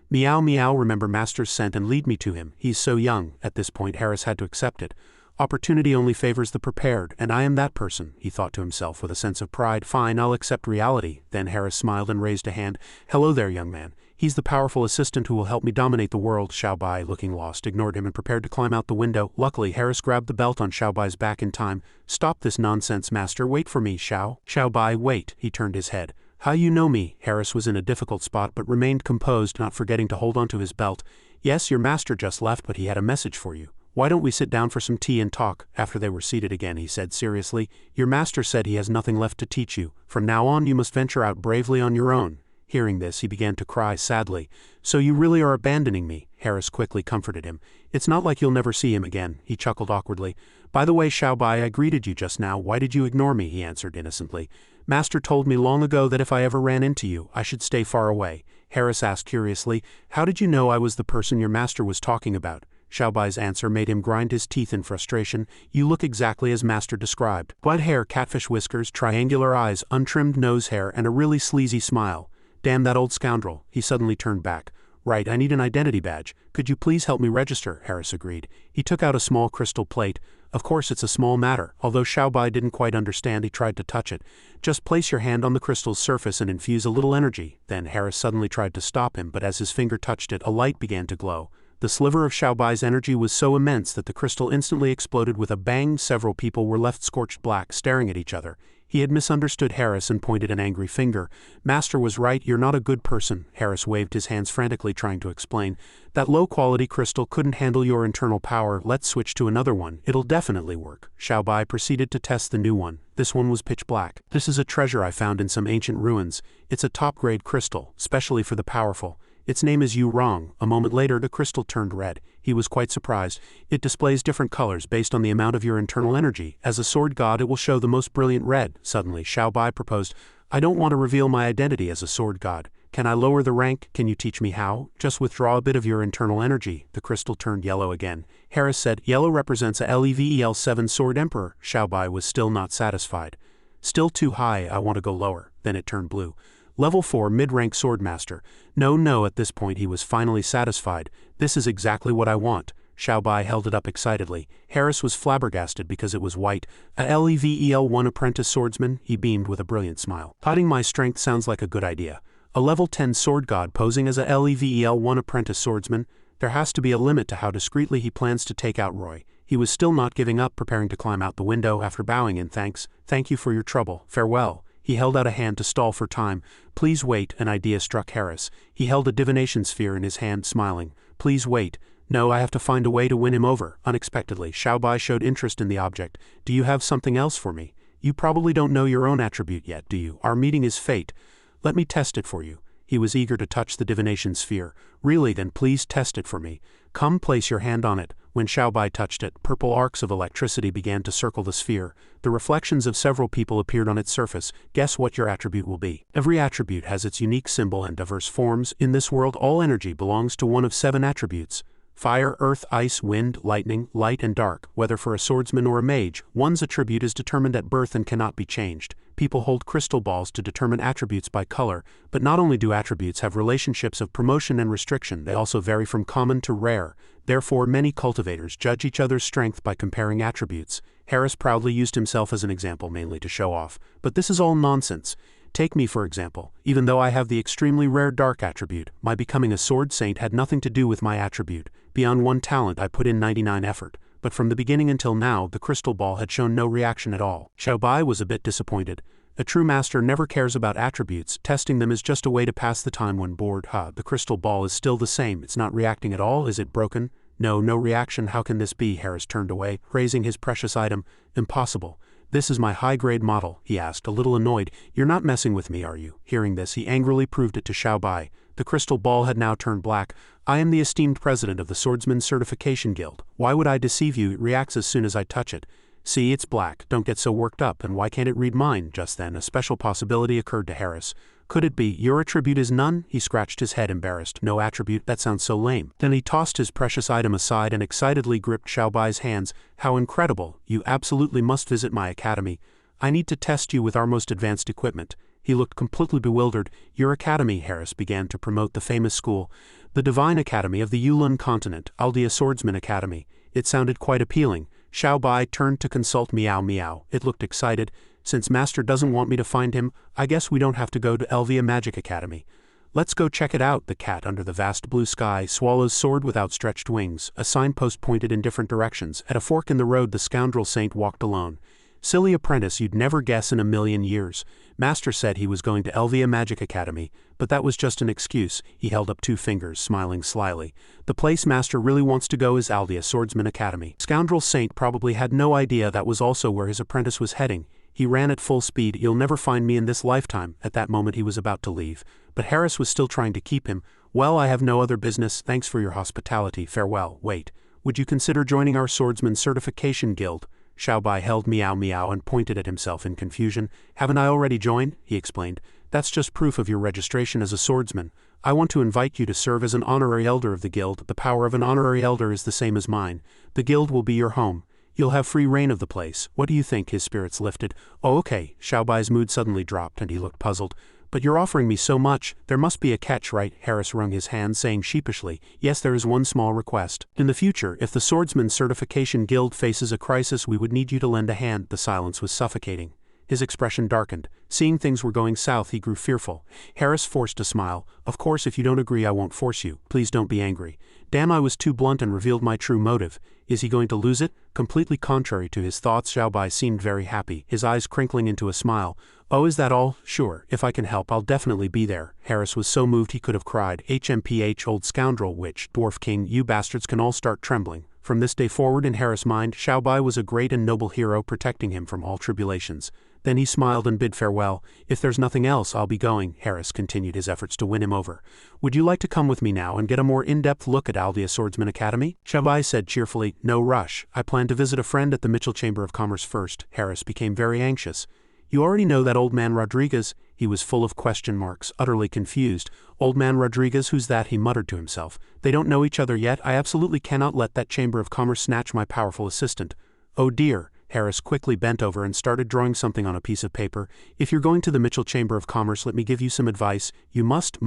Meow meow, remember Master's scent and lead me to him. He's so young. At this point Harris had to accept it. Opportunity only favors the prepared, and I am that person, he thought to himself with a sense of pride. Fine, I'll accept reality. Then Harris smiled and raised a hand. Hello there, young man. He's the powerful assistant who will help me dominate the world. Xiaobai, looking lost, ignored him and prepared to climb out the window. Luckily, Harris grabbed the belt on Xiaobai's back in time. Stop this nonsense, Master. Wait for me, Xiaobai, wait. He turned his head. How you know me? Harris was in a difficult spot but remained composed, not forgetting to hold onto his belt. Yes, your master just left, but he had a message for you. Why don't we sit down for some tea and talk? After they were seated again, he said seriously, your master said he has nothing left to teach you. From now on you must venture out bravely on your own. Hearing this, he began to cry sadly. So you really are abandoning me? Harris quickly comforted him. It's not like you'll never see him again. He chuckled awkwardly. By the way, Xiaobai, I greeted you just now. Why did you ignore me? He answered innocently. Master told me long ago that if I ever ran into you, I should stay far away. Harris asked curiously, how did you know I was the person your master was talking about? Xiaobai's answer made him grind his teeth in frustration. You look exactly as Master described. White hair, catfish whiskers, triangular eyes, untrimmed nose hair, and a really sleazy smile. Damn that old scoundrel. He suddenly turned back. Right, I need an identity badge. Could you please help me register? Harris agreed. He took out a small crystal plate. Of course it's a small matter. Although Xiaobai didn't quite understand, he tried to touch it. Just place your hand on the crystal's surface and infuse a little energy. Then Harris suddenly tried to stop him, but as his finger touched it, a light began to glow. The sliver of Xiaobai's energy was so immense that the crystal instantly exploded with a bang. Several people were left scorched black, staring at each other. He had misunderstood Harris and pointed an angry finger. Master was right, you're not a good person. Harris waved his hands frantically, trying to explain. That low-quality crystal couldn't handle your internal power. Let's switch to another one. It'll definitely work. Xiaobai proceeded to test the new one. This one was pitch black. This is a treasure I found in some ancient ruins. It's a top-grade crystal, specially for the powerful. Its name is Yu Rong. A moment later, the crystal turned red. He was quite surprised. It displays different colors based on the amount of your internal energy. As a sword god, it will show the most brilliant red. Suddenly, Xiaobai proposed, I don't want to reveal my identity as a sword god. Can I lower the rank? Can you teach me how? Just withdraw a bit of your internal energy. The crystal turned yellow again. Harris said, Yellow represents a level 7 sword emperor. Xiaobai was still not satisfied. Still too high, I want to go lower. Then it turned blue. Level 4 mid-rank swordmaster. No, at this point he was finally satisfied. This is exactly what I want. Xiaobai held it up excitedly. Harris was flabbergasted because it was white. A level 1 apprentice swordsman, he beamed with a brilliant smile. Hiding my strength sounds like a good idea. A level 10 sword god posing as a level 1 apprentice swordsman. There has to be a limit to how discreetly he plans to take out Roy. He was still not giving up, preparing to climb out the window after bowing in thanks. Thank you for your trouble. Farewell. He held out a hand to stall for time. Please wait, an idea struck Harris. He held a divination sphere in his hand, smiling. Please wait. No, I have to find a way to win him over. Unexpectedly, Xiaobai showed interest in the object. Do you have something else for me? You probably don't know your own attribute yet, do you? Our meeting is fate. Let me test it for you. He was eager to touch the divination sphere. Really, then please test it for me. Come, place your hand on it. When Xiaobai touched it, purple arcs of electricity began to circle the sphere. The reflections of several people appeared on its surface. Guess what your attribute will be. Every attribute has its unique symbol and diverse forms. In this world, all energy belongs to one of 7 attributes. Fire, earth, ice, wind, lightning, light, and dark. Whether for a swordsman or a mage, one's attribute is determined at birth and cannot be changed. People hold crystal balls to determine attributes by color, but not only do attributes have relationships of promotion and restriction, they also vary from common to rare. Therefore, many cultivators judge each other's strength by comparing attributes. Harris proudly used himself as an example, mainly to show off. But this is all nonsense. Take me for example. Even though I have the extremely rare dark attribute, my becoming a sword saint had nothing to do with my attribute. Beyond one talent, I put in 99 effort. But from the beginning until now, the crystal ball had shown no reaction at all. Xiaobai was a bit disappointed. A true master never cares about attributes. Testing them is just a way to pass the time when bored. The crystal ball is still the same. It's not reacting at all. Is it broken? No reaction. How can this be? Harris turned away, raising his precious item. Impossible. This is my high-grade model, he asked, a little annoyed. You're not messing with me, are you? Hearing this, he angrily proved it to Xiaobai. The crystal ball had now turned black. I am the esteemed president of the Swordsman Certification Guild. Why would I deceive you? It reacts as soon as I touch it. See, it's black. Don't get so worked up. And why can't it read mine? Just then, a special possibility occurred to Harris. Could it be, your attribute is none? He scratched his head, embarrassed. No attribute? That sounds so lame. Then he tossed his precious item aside and excitedly gripped Xiaobai's hands. How incredible. You absolutely must visit my academy. I need to test you with our most advanced equipment. He looked completely bewildered. Your academy, Harris began to promote the famous school. The Divine Academy of the Yulun continent, Aldea Swordsman Academy. It sounded quite appealing. Xiaobai turned to consult Meow. It looked excited. Since Master doesn't want me to find him, I guess we don't have to go to Elvia Magic Academy. Let's go check it out. The cat under the vast blue sky, Swallow's sword with outstretched wings. A signpost pointed in different directions. At a fork in the road, the scoundrel saint walked alone. Silly apprentice, you'd never guess in a million years. Master said he was going to Elvia Magic Academy, but that was just an excuse. He held up 2 fingers, smiling slyly. The place Master really wants to go is Aldea Swordsman Academy. Scoundrel saint probably had no idea that was also where his apprentice was heading. He ran at full speed. You'll never find me in this lifetime. At that moment he was about to leave. But Harris was still trying to keep him. Well, I have no other business. Thanks for your hospitality. Farewell. Wait. Would you consider joining our Swordsman Certification Guild? Xiaobai held Meow Meow and pointed at himself in confusion. Haven't I already joined? He explained. That's just proof of your registration as a swordsman. I want to invite you to serve as an honorary elder of the guild. The power of an honorary elder is the same as mine. The guild will be your home. You'll have free reign of the place. What do you think? His spirits lifted. Oh, okay. Xiaobai's mood suddenly dropped and he looked puzzled. But you're offering me so much, there must be a catch, right? Harris wrung his hand, saying sheepishly, yes, there is one small request. In the future, if the Swordsman Certification Guild faces a crisis, we would need you to lend a hand. The silence was suffocating. His expression darkened. Seeing things were going south, he grew fearful. Harris forced a smile. Of course, if you don't agree, I won't force you. Please don't be angry. Damn, I was too blunt and revealed my true motive. Is he going to lose it? Completely contrary to his thoughts, Xiaobai seemed very happy, his eyes crinkling into a smile. Oh, is that all? Sure, if I can help, I'll definitely be there. Harris was so moved he could have cried. HMPH, old scoundrel, witch, dwarf king, you bastards can all start trembling. From this day forward in Harris' mind, Xiaobai was a great and noble hero protecting him from all tribulations. Then he smiled and bid farewell. If there's nothing else, I'll be going. Harris continued his efforts to win him over. Would you like to come with me now and get a more in-depth look at Aldea Swordsman Academy? Xiaobai said cheerfully, no rush. I plan to visit a friend at the Mitchell Chamber of Commerce first. Harris became very anxious. You already know that old man Rodriguez? He was full of question marks, utterly confused. Old man Rodriguez, who's that? He muttered to himself. They don't know each other yet. I absolutely cannot let that Chamber of Commerce snatch my powerful assistant. Oh dear. Harris quickly bent over and started drawing something on a piece of paper. If you're going to the Mitchell Chamber of Commerce, let me give you some advice. You must.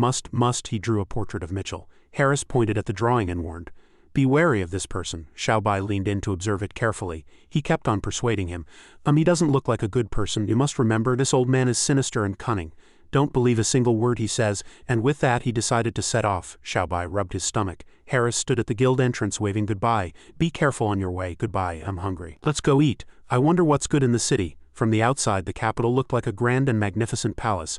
He drew a portrait of Mitchell. Harris pointed at the drawing and warned. Be wary of this person. Xiaobai leaned in to observe it carefully. He kept on persuading him. He doesn't look like a good person. You must remember, this old man is sinister and cunning. Don't believe a single word he says, and with that he decided to set off. Xiaobai rubbed his stomach. Harris stood at the guild entrance waving goodbye. Be careful on your way. Goodbye, I'm hungry. Let's go eat. I wonder what's good in the city. From the outside, the capital looked like a grand and magnificent palace.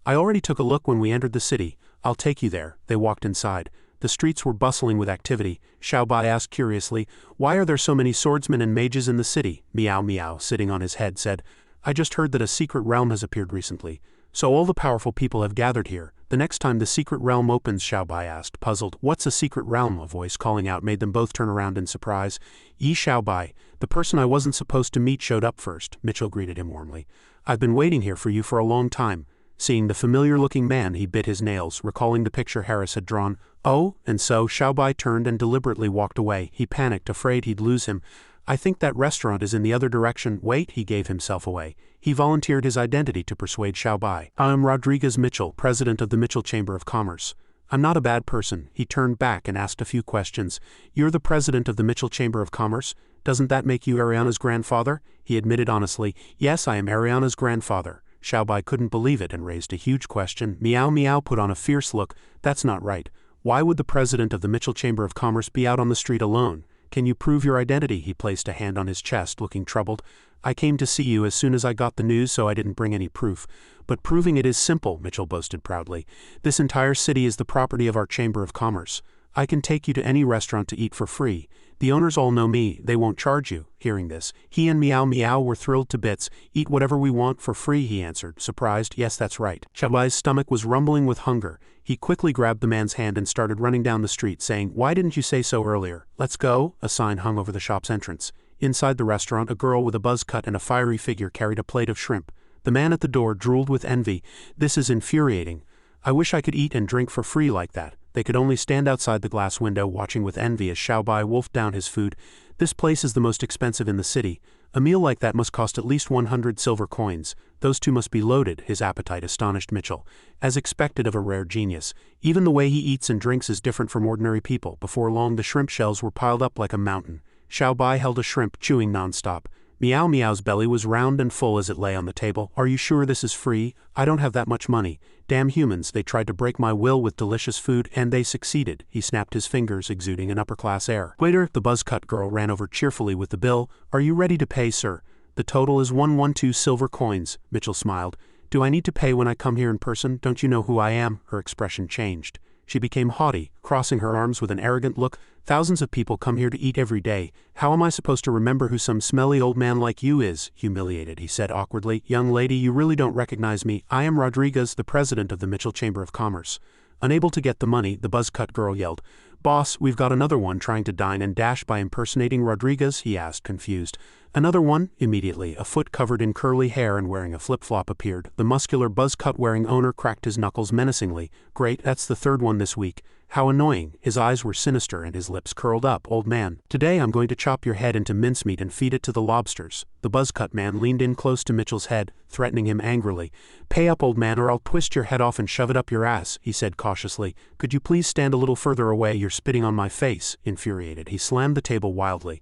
I already took a look when we entered the city. I'll take you there. They walked inside. The streets were bustling with activity. Xiaobai asked curiously, why are there so many swordsmen and mages in the city? Meow Meow, sitting on his head, said, I just heard that a secret realm has appeared recently. So all the powerful people have gathered here. The next time the secret realm opens, Xiaobai asked, puzzled. What's a secret realm? A voice calling out made them both turn around in surprise. Yi Xiaobai, the person I wasn't supposed to meet showed up first. Mitchell greeted him warmly. I've been waiting here for you for a long time. Seeing the familiar-looking man, he bit his nails, recalling the picture Harris had drawn. Oh, and so Xiaobai turned and deliberately walked away. He panicked, afraid he'd lose him. I think that restaurant is in the other direction. Wait, he gave himself away. He volunteered his identity to persuade Xiaobai. I am Rodriguez Mitchell, president of the Mitchell Chamber of Commerce. I'm not a bad person. He turned back and asked a few questions. You're the president of the Mitchell Chamber of Commerce? Doesn't that make you Ariana's grandfather? He admitted honestly, yes, I am Ariana's grandfather. Xiaobai couldn't believe it and raised a huge question. Meow Meow put on a fierce look. That's not right. Why would the president of the Mitchell Chamber of Commerce be out on the street alone? Can you prove your identity? He placed a hand on his chest, looking troubled. I came to see you as soon as I got the news, so I didn't bring any proof. But proving it is simple, Mitchell boasted proudly. This entire city is the property of our Chamber of Commerce. I can take you to any restaurant to eat for free. The owners all know me, they won't charge you. Hearing this, he and Meow Meow were thrilled to bits. Eat whatever we want for free, he answered, surprised. Yes, that's right. Xiaobai's stomach was rumbling with hunger. He quickly grabbed the man's hand and started running down the street, saying, why didn't you say so earlier? Let's go. A sign hung over the shop's entrance. Inside the restaurant, a girl with a buzz cut and a fiery figure carried a plate of shrimp. The man at the door drooled with envy. This is infuriating. I wish I could eat and drink for free like that. They could only stand outside the glass window watching with envy as Xiaobai wolfed down his food. This place is the most expensive in the city. A meal like that must cost at least 100 silver coins. Those two must be loaded. His appetite astonished Mitchell. As expected of a rare genius. Even the way he eats and drinks is different from ordinary people. Before long the shrimp shells were piled up like a mountain. Xiaobai held a shrimp, chewing nonstop. Meow Meow's belly was round and full as it lay on the table. Are you sure this is free? I don't have that much money. Damn humans, they tried to break my will with delicious food, and they succeeded. He snapped his fingers, exuding an upper-class air. Waiter, the buzz-cut girl ran over cheerfully with the bill. Are you ready to pay, sir? The total is 112 silver coins. Mitchell smiled. Do I need to pay when I come here in person? Don't you know who I am? Her expression changed. She became haughty, crossing her arms with an arrogant look. Thousands of people come here to eat every day. How am I supposed to remember who some smelly old man like you is? Humiliated, he said awkwardly. Young lady, you really don't recognize me. I am Rodriguez, the president of the Mitchell Chamber of Commerce. Unable to get the money, the buzz-cut girl yelled. Boss, we've got another one trying to dine and dash by impersonating Rodriguez, he asked, confused. Another one? Immediately, a foot covered in curly hair and wearing a flip-flop appeared. The muscular buzz-cut-wearing owner cracked his knuckles menacingly. Great, that's the third one this week. How annoying. His eyes were sinister and his lips curled up. Old man, today I'm going to chop your head into mincemeat and feed it to the lobsters. The buzz-cut man leaned in close to Mitchell's head, threatening him angrily. Pay up, old man, or I'll twist your head off and shove it up your ass, he said cautiously. Could you please stand a little further away? You're spitting on my face. Infuriated, he slammed the table wildly.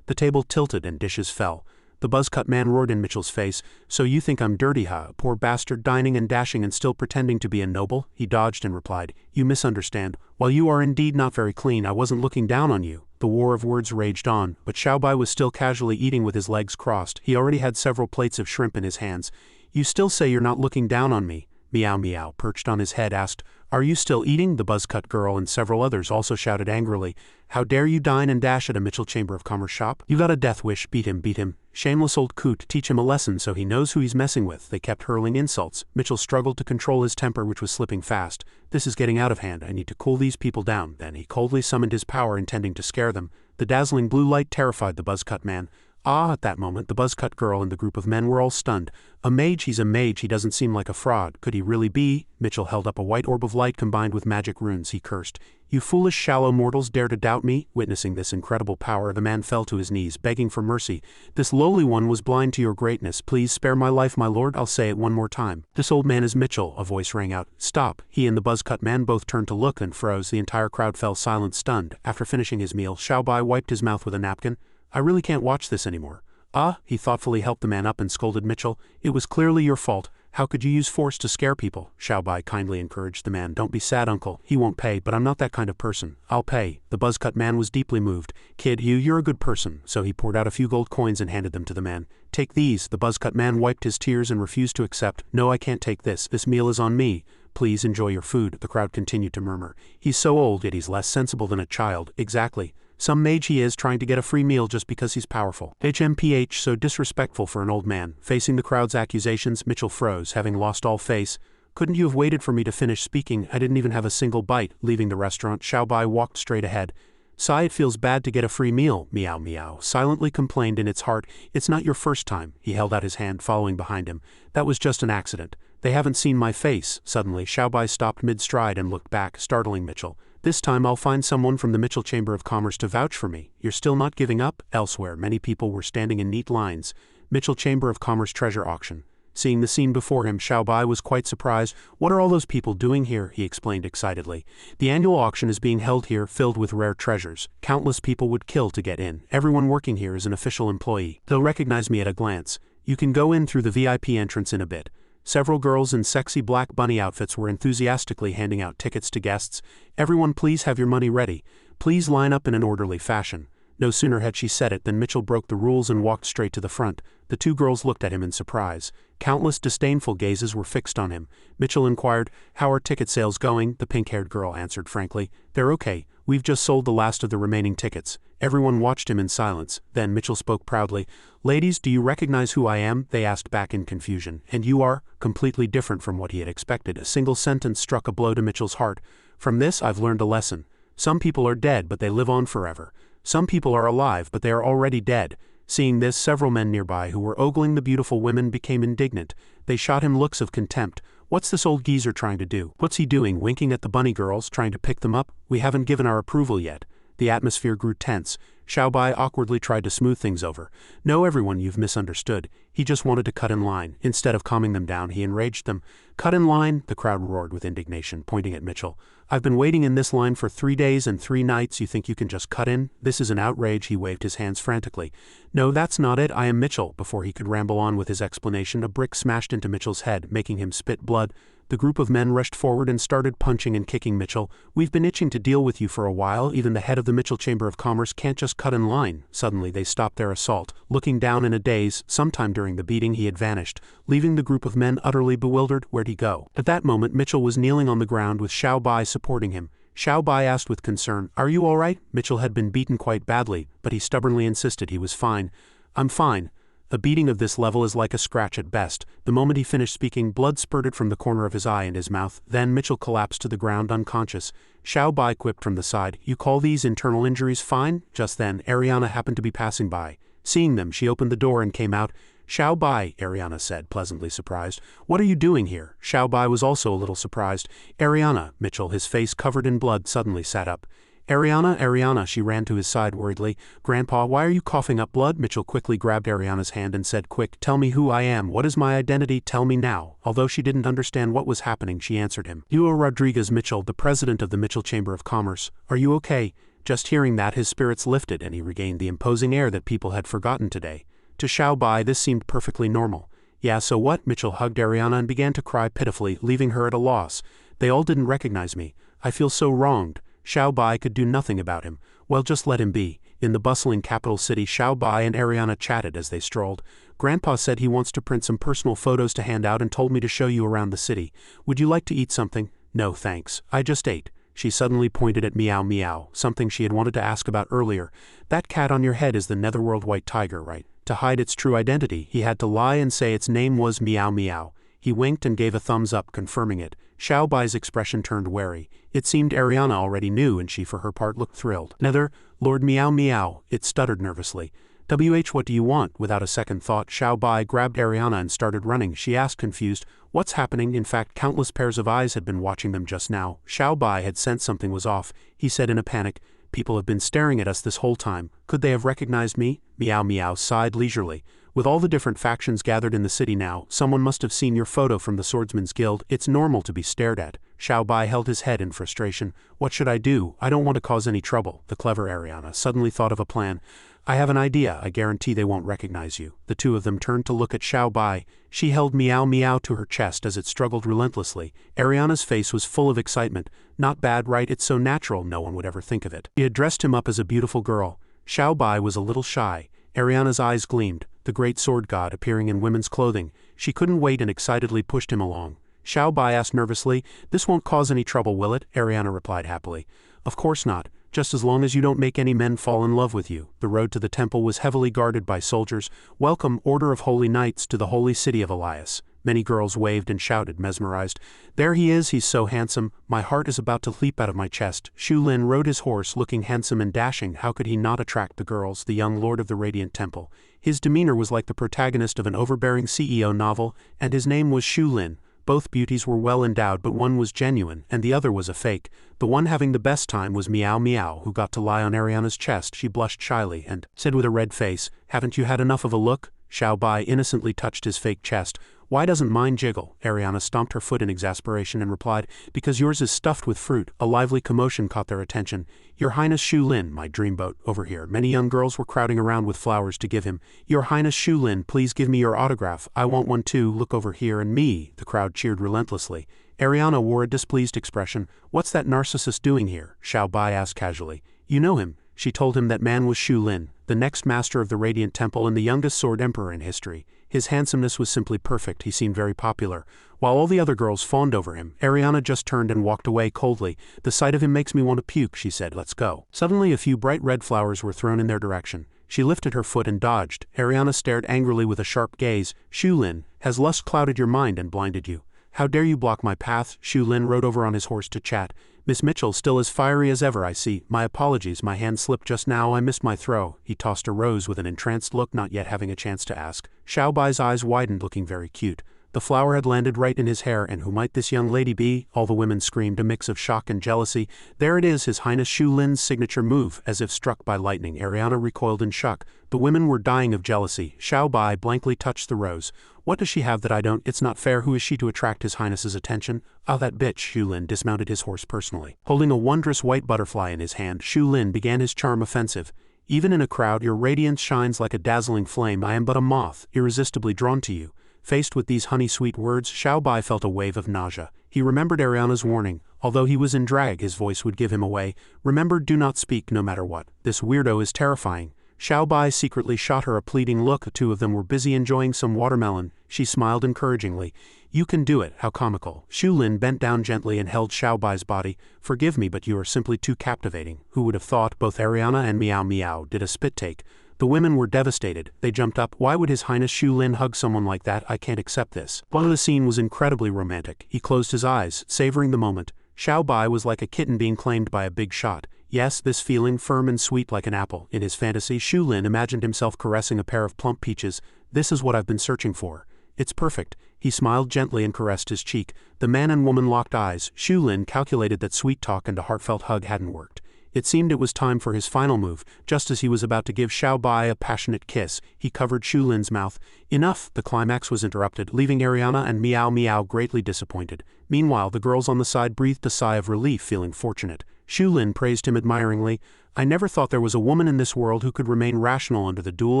The table tilted and dishes fell. The buzz-cut man roared in Mitchell's face. So you think I'm dirty, huh? Poor bastard, dining and dashing and still pretending to be a noble? He dodged and replied, you misunderstand. While you are indeed not very clean, I wasn't looking down on you. The war of words raged on, but Xiaobai was still casually eating with his legs crossed. He already had several plates of shrimp in his hands. You still say you're not looking down on me? Meow meow, perched on his head, asked, are you still eating? The buzz-cut girl and several others also shouted angrily. How dare you dine and dash at a Mitchell Chamber of Commerce shop? You got a death wish, beat him, beat him. Shameless old coot, teach him a lesson so he knows who he's messing with. They kept hurling insults. Mitchell struggled to control his temper, which was slipping fast. This is getting out of hand, I need to cool these people down. Then he coldly summoned his power, intending to scare them. The dazzling blue light terrified the buzz-cut man. Ah, at that moment, the buzz-cut girl and the group of men were all stunned. A mage, he's a mage, he doesn't seem like a fraud. Could he really be? Mitchell held up a white orb of light combined with magic runes, he cursed. You foolish, shallow mortals dare to doubt me? Witnessing this incredible power, the man fell to his knees, begging for mercy. This lowly one was blind to your greatness. Please spare my life, my lord. I'll say it one more time. This old man is Mitchell, a voice rang out. Stop. He and the buzz-cut man both turned to look and froze. The entire crowd fell silent, stunned. After finishing his meal, Xiaobai wiped his mouth with a napkin. I really can't watch this anymore. Ah, he thoughtfully helped the man up and scolded Mitchell. It was clearly your fault. How could you use force to scare people? Xiaobai kindly encouraged the man. Don't be sad, uncle. He won't pay, but I'm not that kind of person. I'll pay. The buzz-cut man was deeply moved. Kid, you're a good person. So he poured out a few gold coins and handed them to the man. Take these. The buzz-cut man wiped his tears and refused to accept. No, I can't take this. This meal is on me. Please enjoy your food. The crowd continued to murmur. He's so old, yet he's less sensible than a child. Exactly. Some mage he is, trying to get a free meal just because he's powerful. HMPH, so disrespectful for an old man. Facing the crowd's accusations, Mitchell froze, having lost all face. Couldn't you have waited for me to finish speaking? I didn't even have a single bite. Leaving the restaurant, Xiaobai walked straight ahead. Sigh, it feels bad to get a free meal. Meow meow, silently complained in its heart. It's not your first time. He held out his hand, following behind him. That was just an accident. They haven't seen my face. Suddenly, Xiaobai stopped mid-stride and looked back, startling Mitchell. This time I'll find someone from the Mitchell Chamber of Commerce to vouch for me. You're still not giving up? Elsewhere, many people were standing in neat lines. Mitchell Chamber of Commerce treasure auction. Seeing the scene before him, Xiaobai was quite surprised. What are all those people doing here? He explained excitedly. The annual auction is being held here, filled with rare treasures. Countless people would kill to get in. Everyone working here is an official employee. They'll recognize me at a glance. You can go in through the VIP entrance in a bit. Several girls in sexy black bunny outfits were enthusiastically handing out tickets to guests. Everyone, please have your money ready. Please line up in an orderly fashion. No sooner had she said it than Mitchell broke the rules and walked straight to the front. The two girls looked at him in surprise. Countless disdainful gazes were fixed on him. Mitchell inquired, how are ticket sales going? The pink-haired girl answered frankly, they're okay. We've just sold the last of the remaining tickets. Everyone watched him in silence. Then Mitchell spoke proudly. Ladies, do you recognize who I am? They asked back in confusion. And you are? Completely different from what he had expected. A single sentence struck a blow to Mitchell's heart. From this, I've learned a lesson. Some people are dead, but they live on forever. Some people are alive, but they are already dead. Seeing this, several men nearby who were ogling the beautiful women became indignant. They shot him looks of contempt. What's this old geezer trying to do? What's he doing, winking at the bunny girls, trying to pick them up? We haven't given our approval yet. The atmosphere grew tense. Xiaobai awkwardly tried to smooth things over. No, everyone, you've misunderstood. He just wanted to cut in line. Instead of calming them down, he enraged them. Cut in line? The crowd roared with indignation, pointing at Mitchell. I've been waiting in this line for 3 days and 3 nights. You think you can just cut in? This is an outrage. He waved his hands frantically. No, that's not it. I am Mitchell. Before he could ramble on with his explanation, a brick smashed into Mitchell's head, making him spit blood. The group of men rushed forward and started punching and kicking Mitchell. We've been itching to deal with you for a while. Even the head of the Mitchell Chamber of Commerce can't just cut in line. Suddenly they stopped their assault. Looking down in a daze, sometime during the beating he had vanished, leaving the group of men utterly bewildered. Where'd he go? At that moment Mitchell was kneeling on the ground with Xiaobai supporting him. Xiaobai asked with concern, "Are you all right?" Mitchell had been beaten quite badly, but he stubbornly insisted he was fine. "I'm fine." A beating of this level is like a scratch at best. The moment he finished speaking, blood spurted from the corner of his eye and his mouth. Then Mitchell collapsed to the ground unconscious. Xiaobai quipped from the side, "You call these internal injuries fine?" Just then, Ariana happened to be passing by. Seeing them, she opened the door and came out. "Xiao Bai," Ariana said, pleasantly surprised. "What are you doing here?" Xiao Bai was also a little surprised. "Ariana," Mitchell, his face covered in blood, suddenly sat up. "Ariana, Ariana," she ran to his side worriedly. "Grandpa, why are you coughing up blood?" Mitchell quickly grabbed Ariana's hand and said, "Quick, tell me who I am. What is my identity? Tell me now." Although she didn't understand what was happening, she answered him. "You are Rodriguez Mitchell, the president of the Mitchell Chamber of Commerce. Are you okay?" Just hearing that, his spirits lifted and he regained the imposing air that people had forgotten today. To Xiao Bai, this seemed perfectly normal. "Yeah, so what?" Mitchell hugged Ariana and began to cry pitifully, leaving her at a loss. "They all didn't recognize me. I feel so wronged." Xiao Bai could do nothing about him. Well, just let him be. In the bustling capital city, Xiao Bai and Ariana chatted as they strolled. "Grandpa said he wants to print some personal photos to hand out and told me to show you around the city. Would you like to eat something?" "No, thanks. I just ate." She suddenly pointed at Meow Meow, something she had wanted to ask about earlier. "That cat on your head is the Netherworld white tiger, right?" To hide its true identity, he had to lie and say its name was Meow Meow. He winked and gave a thumbs up, confirming it. Xiao Bai's expression turned wary. It seemed Ariana already knew, and she for her part looked thrilled. "Nether, Lord Meow Meow," it stuttered nervously. What do you want?" Without a second thought, Xiao Bai grabbed Ariana and started running. She asked, confused, "What's happening?" In fact, countless pairs of eyes had been watching them just now. Xiao Bai had sensed something was off. He said in a panic, "People have been staring at us this whole time. Could they have recognized me?" Meow Meow sighed leisurely. "With all the different factions gathered in the city now, someone must have seen your photo from the Swordsman's Guild. It's normal to be stared at." Xiao Bai held his head in frustration. "What should I do? I don't want to cause any trouble." The clever Ariana suddenly thought of a plan. "I have an idea. I guarantee they won't recognize you." The two of them turned to look at Xiao Bai. She held Meow Meow to her chest as it struggled relentlessly. Ariana's face was full of excitement. "Not bad, right? It's so natural, no one would ever think of it." She had dressed him up as a beautiful girl. Xiao Bai was a little shy. Ariana's eyes gleamed, the great sword god appearing in women's clothing. She couldn't wait and excitedly pushed him along. Xiao Bai asked nervously, "This won't cause any trouble, will it?" Ariana replied happily, "Of course not. Just as long as you don't make any men fall in love with you." The road to the temple was heavily guarded by soldiers. "Welcome, Order of Holy Knights, to the holy city of Elias." Many girls waved and shouted, mesmerized. "There he is, he's so handsome. My heart is about to leap out of my chest." Shu Lin rode his horse, looking handsome and dashing. How could he not attract the girls, the young lord of the Radiant Temple? His demeanor was like the protagonist of an overbearing CEO novel, and his name was Shu Lin. Both beauties were well endowed, but one was genuine, and the other was a fake. The one having the best time was Meow Meow, who got to lie on Ariana's chest. She blushed shyly and said with a red face, "Haven't you had enough of a look?" Xiao Bai innocently touched his fake chest. "Why doesn't mine jiggle?" Ariana stomped her foot in exasperation and replied, "Because yours is stuffed with fruit." A lively commotion caught their attention. "Your Highness Shu Lin, my dreamboat, over here." Many young girls were crowding around with flowers to give him. "Your Highness Shu Lin, please give me your autograph. I want one too. Look over here." "And me." The crowd cheered relentlessly. Ariana wore a displeased expression. "What's that narcissist doing here?" Xiao Bai asked casually. "You know him." She told him that man was Shu Lin, the next master of the Radiant Temple and the youngest sword emperor in history. His handsomeness was simply perfect. He seemed very popular. While all the other girls fawned over him, Ariana just turned and walked away coldly. "The sight of him makes me want to puke," she said. "Let's go." Suddenly a few bright red flowers were thrown in their direction. She lifted her foot and dodged. Ariana stared angrily with a sharp gaze. "Shu Lin, has lust clouded your mind and blinded you? How dare you block my path?" Shu Lin rode over on his horse to chat. "Miss Mitchell, still as fiery as ever, I see. My apologies, my hand slipped just now. I missed my throw." He tossed a rose with an entranced look, not yet having a chance to ask. Xiao Bai's eyes widened, looking very cute. The flower had landed right in his hair, and who might this young lady be? All the women screamed, a mix of shock and jealousy. "There it is, His Highness Shu Lin's signature move." As if struck by lightning, Ariana recoiled in shock. The women were dying of jealousy. Xiao Bai blankly touched the rose. "What does she have that I don't? It's not fair. Who is she to attract His Highness's attention?" "Ah, that bitch." Shu Lin dismounted his horse personally. Holding a wondrous white butterfly in his hand, Shu Lin began his charm offensive. "Even in a crowd, your radiance shines like a dazzling flame. I am but a moth, irresistibly drawn to you." Faced with these honey-sweet words, Xiao Bai felt a wave of nausea. He remembered Ariana's warning. Although he was in drag, his voice would give him away. "Remember, do not speak, no matter what. This weirdo is terrifying." Xiao Bai secretly shot her a pleading look. The two of them were busy enjoying some watermelon. She smiled encouragingly. "You can do it." How comical. Shu Lin bent down gently and held Xiao Bai's body. "Forgive me, but you are simply too captivating." Who would have thought? Both Ariana and Meow Meow did a spit take. The women were devastated. They jumped up. "Why would His Highness Shu Lin hug someone like that? I can't accept this." While the scene was incredibly romantic, he closed his eyes, savoring the moment. Xiao Bai was like a kitten being claimed by a big shot. Yes, this feeling, firm and sweet like an apple. In his fantasy, Shu Lin imagined himself caressing a pair of plump peaches. This is what I've been searching for. It's perfect. He smiled gently and caressed his cheek. The man and woman locked eyes. Shu Lin calculated that sweet talk and a heartfelt hug hadn't worked. It seemed it was time for his final move. Just as he was about to give Xiao Bai a passionate kiss, he covered Shu Lin's mouth. Enough! The climax was interrupted, leaving Ariana and Miao Miao greatly disappointed. Meanwhile, the girls on the side breathed a sigh of relief, feeling fortunate. Shu Lin praised him admiringly. I never thought there was a woman in this world who could remain rational under the dual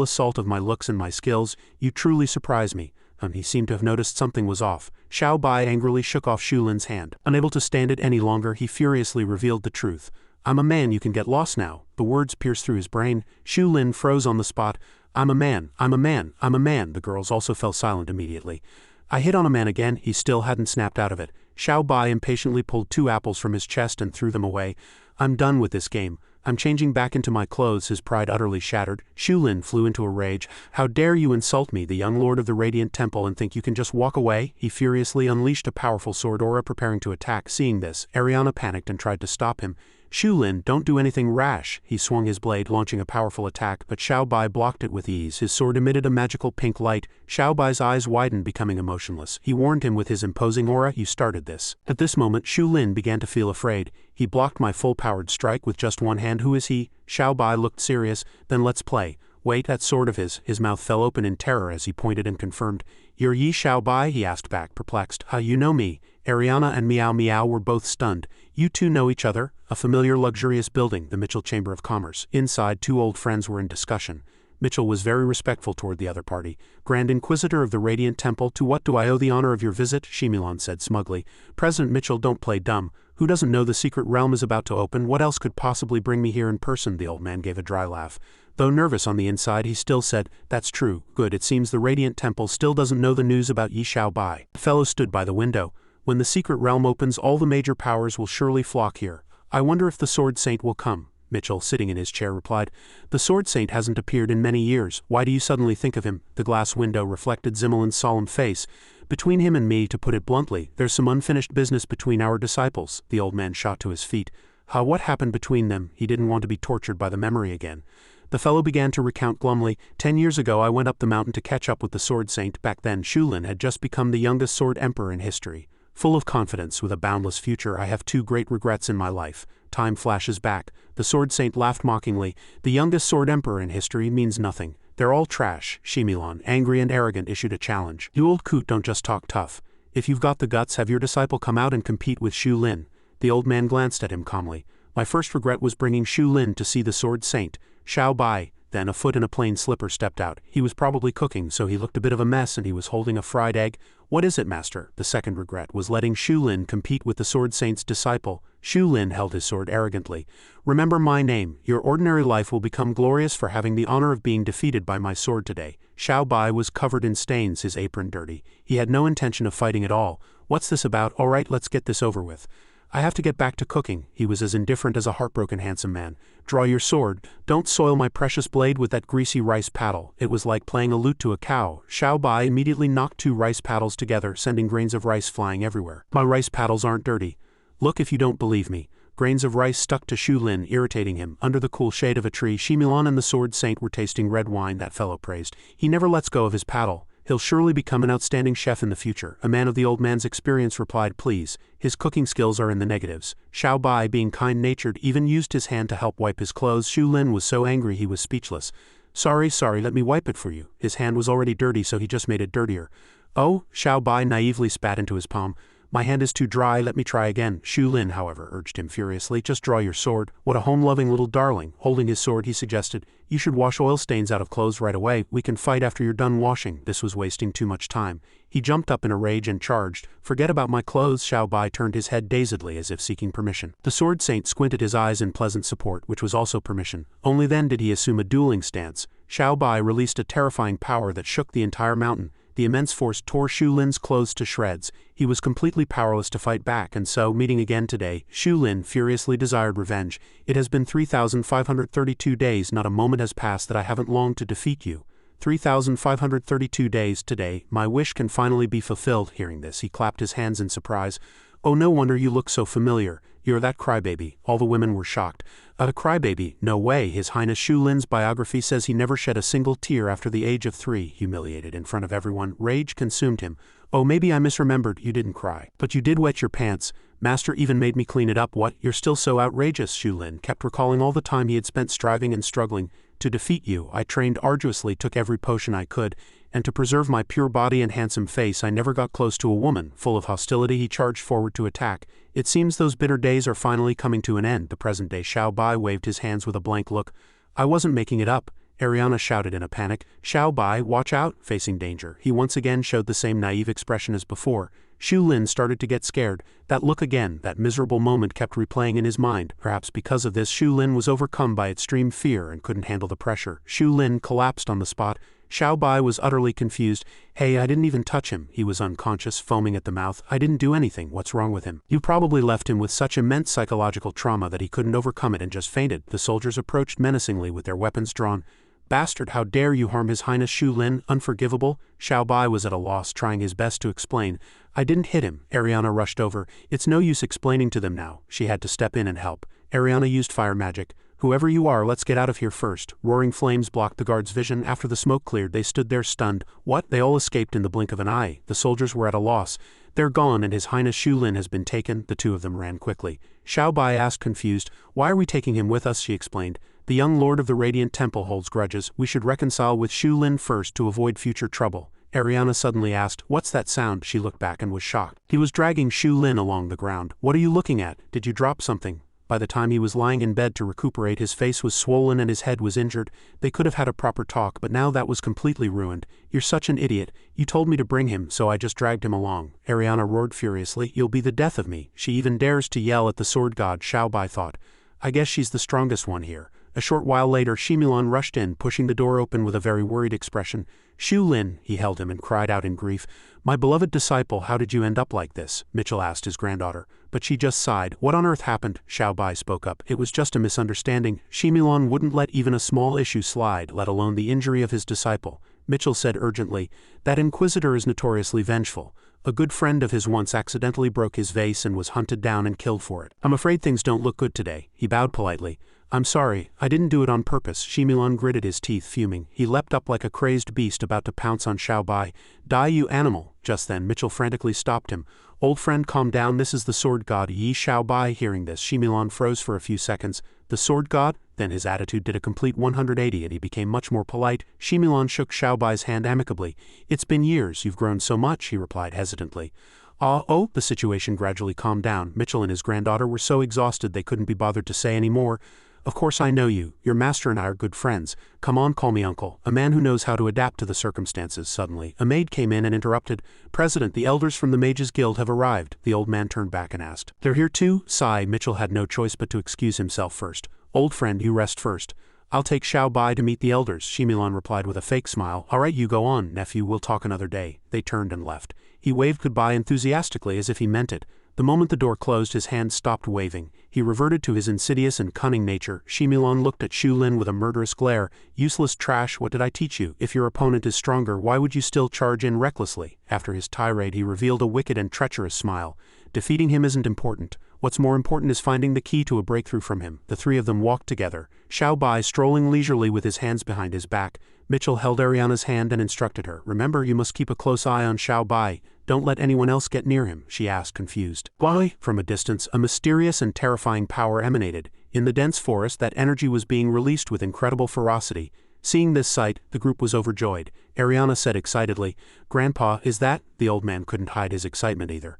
assault of my looks and my skills. You truly surprise me. He seemed to have noticed something was off. Xiao Bai angrily shook off Shu Lin's hand. Unable to stand it any longer, he furiously revealed the truth. I'm a man, you can get lost now. The words pierced through his brain. Shu Lin froze on the spot. I'm a man, I'm a man, I'm a man. The girls also fell silent immediately. I hit on a man again. He still hadn't snapped out of it. Xiao Bai impatiently pulled 2 apples from his chest and threw them away. I'm done with this game. I'm changing back into my clothes, his pride utterly shattered. Shu Lin flew into a rage. How dare you insult me, the young lord of the Radiant Temple, and think you can just walk away? He furiously unleashed a powerful sword aura, preparing to attack. Seeing this, Ariana panicked and tried to stop him. Shu Lin, don't do anything rash. He swung his blade, launching a powerful attack, but Xiao Bai blocked it with ease. His sword emitted a magical pink light. Xiao Bai's eyes widened, becoming emotionless. He warned him with his imposing aura, you started this. At this moment, Shu Lin began to feel afraid. He blocked my full-powered strike with just one hand. Who is he? Xiao Bai looked serious. Then let's play. Wait, that sword of his. His mouth fell open in terror as he pointed and confirmed. You're Yi Xiao Bai? He asked back, perplexed. You know me. Ariana and Miao Miao were both stunned. You two know each other? A familiar luxurious building, the Mitchell Chamber of Commerce. Inside, 2 old friends were in discussion. Mitchell was very respectful toward the other party. Grand Inquisitor of the Radiant Temple, to what do I owe the honor of your visit? Shimilan said smugly. President Mitchell, don't play dumb. Who doesn't know the secret realm is about to open? What else could possibly bring me here in person? The old man gave a dry laugh. Though nervous on the inside, he still said, that's true. Good, it seems the Radiant Temple still doesn't know the news about Yi Xiao Bai. The fellow stood by the window. When the secret realm opens, all the major powers will surely flock here. I wonder if the Sword Saint will come. Mitchell, sitting in his chair, replied. The Sword Saint hasn't appeared in many years. Why do you suddenly think of him? The glass window reflected Zimmelin's solemn face. Between him and me, to put it bluntly, there's some unfinished business between our disciples. The old man shot to his feet. What happened between them? He didn't want to be tortured by the memory again. The fellow began to recount glumly. 10 years ago I went up the mountain to catch up with the Sword Saint. Back then, Shu Lin had just become the youngest Sword Emperor in history. Full of confidence, with a boundless future, I have 2 great regrets in my life. Time flashes back. The Sword Saint laughed mockingly. The youngest Sword Emperor in history means nothing. They're all trash. Shimilan, angry and arrogant, issued a challenge. You old coot, don't just talk tough. If you've got the guts, have your disciple come out and compete with Shu Lin. The old man glanced at him calmly. My first regret was bringing Shu Lin to see the Sword Saint. Xiao Bai, then a foot in a plain slipper, stepped out. He was probably cooking, so he looked a bit of a mess, and he was holding a fried egg. What is it, master? The second regret was letting Shu Lin compete with the Sword Saint's disciple. Shu Lin held his sword arrogantly. Remember my name. Your ordinary life will become glorious for having the honor of being defeated by my sword today. Xiao Bai was covered in stains, his apron dirty. He had no intention of fighting at all. What's this about? All right, let's get this over with. I have to get back to cooking. He was as indifferent as a heartbroken handsome man. Draw your sword. Don't soil my precious blade with that greasy rice paddle. It was like playing a lute to a cow. Xiao Bai immediately knocked 2 rice paddles together, sending grains of rice flying everywhere. My rice paddles aren't dirty. Look if you don't believe me. Grains of rice stuck to Shu Lin, irritating him. Under the cool shade of a tree, Shimilan and the Sword Saint were tasting red wine. That fellow praised. He never lets go of his paddle. He'll surely become an outstanding chef in the future. A man of the old man's experience replied, please. His cooking skills are in the negatives. Xiao Bai, being kind-natured, even used his hand to help wipe his clothes. Shu Lin was so angry he was speechless. Sorry, let me wipe it for you. His hand was already dirty, so he just made it dirtier. Oh, Xiao Bai naively spat into his palm. My hand is too dry, let me try again. Shu Lin, however, urged him furiously. Just draw your sword. What a home-loving little darling. Holding his sword, he suggested. You should wash oil stains out of clothes right away. We can fight after you're done washing. This was wasting too much time. He jumped up in a rage and charged. Forget about my clothes. Xiao Bai turned his head dazedly as if seeking permission. The Sword Saint squinted his eyes in pleasant support, which was also permission. Only then did he assume a dueling stance. Xiao Bai released a terrifying power that shook the entire mountain. The immense force tore Shu Lin's clothes to shreds. He was completely powerless to fight back, and so, meeting again today, Shu Lin furiously desired revenge. It has been 3,532 days, not a moment has passed that I haven't longed to defeat you. 3,532 days today, my wish can finally be fulfilled. Hearing this, he clapped his hands in surprise. "Oh, no wonder you look so familiar. You're that crybaby." All the women were shocked. "A crybaby? No way. His Highness Shu Lin's biography says he never shed a single tear after the age of 3. Humiliated in front of everyone, rage consumed him. "Oh, maybe I misremembered. You didn't cry. But you did wet your pants. Master even made me clean it up." "What? You're still so outrageous." Shu Lin kept recalling all the time he had spent striving and struggling to defeat you. "I trained arduously, took every potion I could, and to preserve my pure body and handsome face I never got close to a woman." Full of hostility he charged forward to attack. "It seems those bitter days are finally coming to an end." The present day Xiao Bai waved his hands with a blank look. "I wasn't making it up." Ariana shouted in a panic. "Xiao Bai, watch out!" Facing danger, he once again showed the same naive expression as before. Shu Lin started to get scared. That look again, that miserable moment kept replaying in his mind. Perhaps because of this, Shu Lin was overcome by extreme fear and couldn't handle the pressure. Shu Lin collapsed on the spot. Xiao Bai was utterly confused. "Hey, I didn't even touch him." He was unconscious, foaming at the mouth. "I didn't do anything. What's wrong with him?" "You probably left him with such immense psychological trauma that he couldn't overcome it and just fainted." The soldiers approached menacingly with their weapons drawn. "Bastard, how dare you harm His Highness Shu Lin? Unforgivable." Xiao Bai was at a loss, trying his best to explain. "I didn't hit him." Ariana rushed over. "It's no use explaining to them now." She had to step in and help. Ariana used fire magic. "Whoever you are, let's get out of here first." Roaring flames blocked the guard's vision. After the smoke cleared, they stood there stunned. "What?" They all escaped in the blink of an eye. The soldiers were at a loss. "They're gone, and His Highness Shu Lin has been taken." The two of them ran quickly. Xiao Bai asked, confused. "Why are we taking him with us?" She explained. "The young lord of the Radiant Temple holds grudges. We should reconcile with Shu Lin first to avoid future trouble." Ariana suddenly asked, "What's that sound?" She looked back and was shocked. He was dragging Shu Lin along the ground. "What are you looking at? Did you drop something?" By the time he was lying in bed to recuperate, his face was swollen and his head was injured. They could have had a proper talk, but now that was completely ruined. "You're such an idiot. You told me to bring him, so I just dragged him along." Ariana roared furiously. "You'll be the death of me." She even dares to yell at the sword god, Xiao Bai thought. "I guess she's the strongest one here." A short while later, Shimilan rushed in, pushing the door open with a very worried expression. "Shu Lin," he held him and cried out in grief. "My beloved disciple, how did you end up like this?" Mitchell asked his granddaughter. But she just sighed. "What on earth happened?" Xiao Bai spoke up. "It was just a misunderstanding." Shimilan wouldn't let even a small issue slide, let alone the injury of his disciple. Mitchell said urgently, "That Inquisitor is notoriously vengeful. A good friend of his once accidentally broke his vase and was hunted down and killed for it. I'm afraid things don't look good today." He bowed politely. "I'm sorry, I didn't do it on purpose." Shimilan gritted his teeth, fuming. He leapt up like a crazed beast about to pounce on Xiao Bai. "Die, you animal!" Just then, Mitchell frantically stopped him. "Old friend, calm down. This is the sword god, Yi." Xiao Bai, hearing this, Shimilan froze for a few seconds. "The sword god?" Then his attitude did a complete 180 and he became much more polite. Shimilan shook Xiao Bai's hand amicably. "It's been years. You've grown so much," he replied hesitantly. Oh, the situation gradually calmed down. Mitchell and his granddaughter were so exhausted they couldn't be bothered to say any more. "Of course I know you. Your master and I are good friends. Come on, call me uncle." A man who knows how to adapt to the circumstances. Suddenly, a maid came in and interrupted. "President, the elders from the Mages Guild have arrived." The old man turned back and asked, "They're here too?" Sigh. Mitchell had no choice but to excuse himself first. "Old friend, you rest first. I'll take Xiao Bai to meet the elders." Shimilan replied with a fake smile. "All right, you go on, nephew. We'll talk another day." They turned and left. He waved goodbye enthusiastically as if he meant it. The moment the door closed, his hand stopped waving. He reverted to his insidious and cunning nature. Shimilan looked at Shu Lin with a murderous glare. "Useless trash, what did I teach you? If your opponent is stronger, why would you still charge in recklessly?" After his tirade, he revealed a wicked and treacherous smile. "Defeating him isn't important. What's more important is finding the key to a breakthrough from him." The three of them walked together, Xiao Bai strolling leisurely with his hands behind his back. Mitchell held Ariana's hand and instructed her. "Remember, you must keep a close eye on Xiao Bai. Don't let anyone else get near him," she asked, confused. "Why?" From a distance, a mysterious and terrifying power emanated. In the dense forest, that energy was being released with incredible ferocity. Seeing this sight, the group was overjoyed. Ariana said excitedly, "Grandpa, is that?" The old man couldn't hide his excitement either.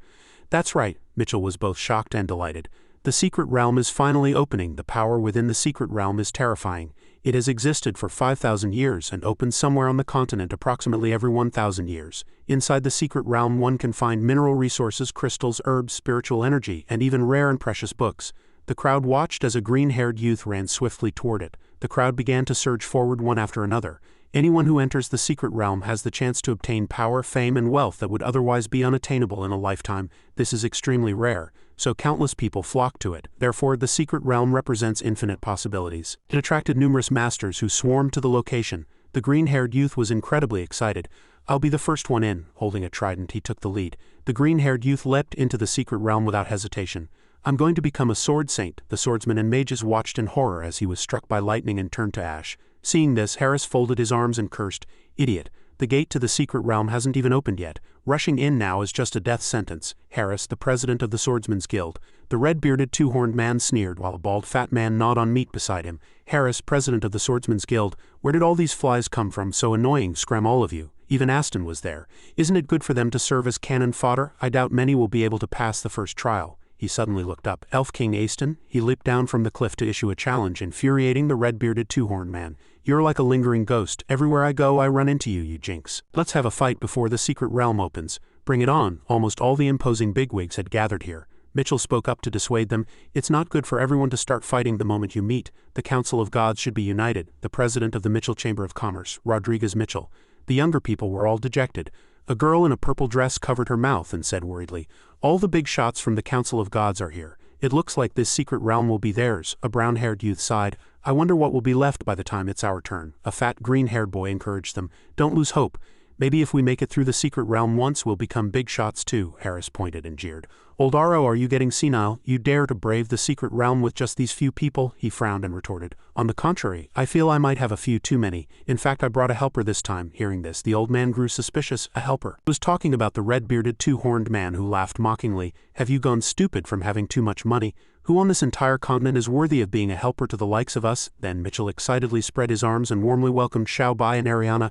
"That's right." Mitchell was both shocked and delighted. "The secret realm is finally opening. The power within the secret realm is terrifying. It has existed for 5,000 years and opens somewhere on the continent approximately every 1,000 years. Inside the secret realm one can find mineral resources, crystals, herbs, spiritual energy, and even rare and precious books." The crowd watched as a green-haired youth ran swiftly toward it. The crowd began to surge forward one after another. Anyone who enters the secret realm has the chance to obtain power, fame, and wealth that would otherwise be unattainable in a lifetime. This is extremely rare, so countless people flock to it. Therefore, the secret realm represents infinite possibilities. It attracted numerous masters who swarmed to the location. The green-haired youth was incredibly excited. I'll be the first one in. Holding a trident, he took the lead. The green-haired youth leapt into the secret realm without hesitation. I'm going to become a sword saint. The swordsmen and mages watched in horror as he was struck by lightning and turned to ash. Seeing this, Harris folded his arms and cursed, "Idiot. The gate to the secret realm hasn't even opened yet. Rushing in now is just a death sentence." Harris, the president of the Swordsman's Guild. The red-bearded two-horned man sneered while a bald fat man gnawed on meat beside him. Harris, president of the Swordsman's Guild. Where did all these flies come from? So annoying, scram all of you. Even Aston was there. Isn't it good for them to serve as cannon fodder? I doubt many will be able to pass the first trial. He suddenly looked up. Elf King Aston? He leaped down from the cliff to issue a challenge, infuriating the red-bearded two-horned man. You're like a lingering ghost. Everywhere I go, I run into you, you jinx. Let's have a fight before the secret realm opens. Bring it on. Almost all the imposing bigwigs had gathered here. Mitchell spoke up to dissuade them. It's not good for everyone to start fighting the moment you meet. The Council of Gods should be united. The president of the Mitchell Chamber of Commerce, Rodriguez Mitchell. The younger people were all dejected. A girl in a purple dress covered her mouth and said worriedly, "All the big shots from the Council of Gods are here. It looks like this secret realm will be theirs." A brown-haired youth sighed. "I wonder what will be left by the time it's our turn." A fat green-haired boy encouraged them. "Don't lose hope. Maybe if we make it through the secret realm once, we'll become big shots too." Harris pointed and jeered. "Old Aro, are you getting senile? You dare to brave the secret realm with just these few people?" He frowned and retorted. "On the contrary, I feel I might have a few too many. In fact, I brought a helper this time." Hearing this, the old man grew suspicious. A helper? He was talking about the red-bearded two-horned man who laughed mockingly. "Have you gone stupid from having too much money? Who on this entire continent is worthy of being a helper to the likes of us?" Then Mitchell excitedly spread his arms and warmly welcomed Bai and Ariana.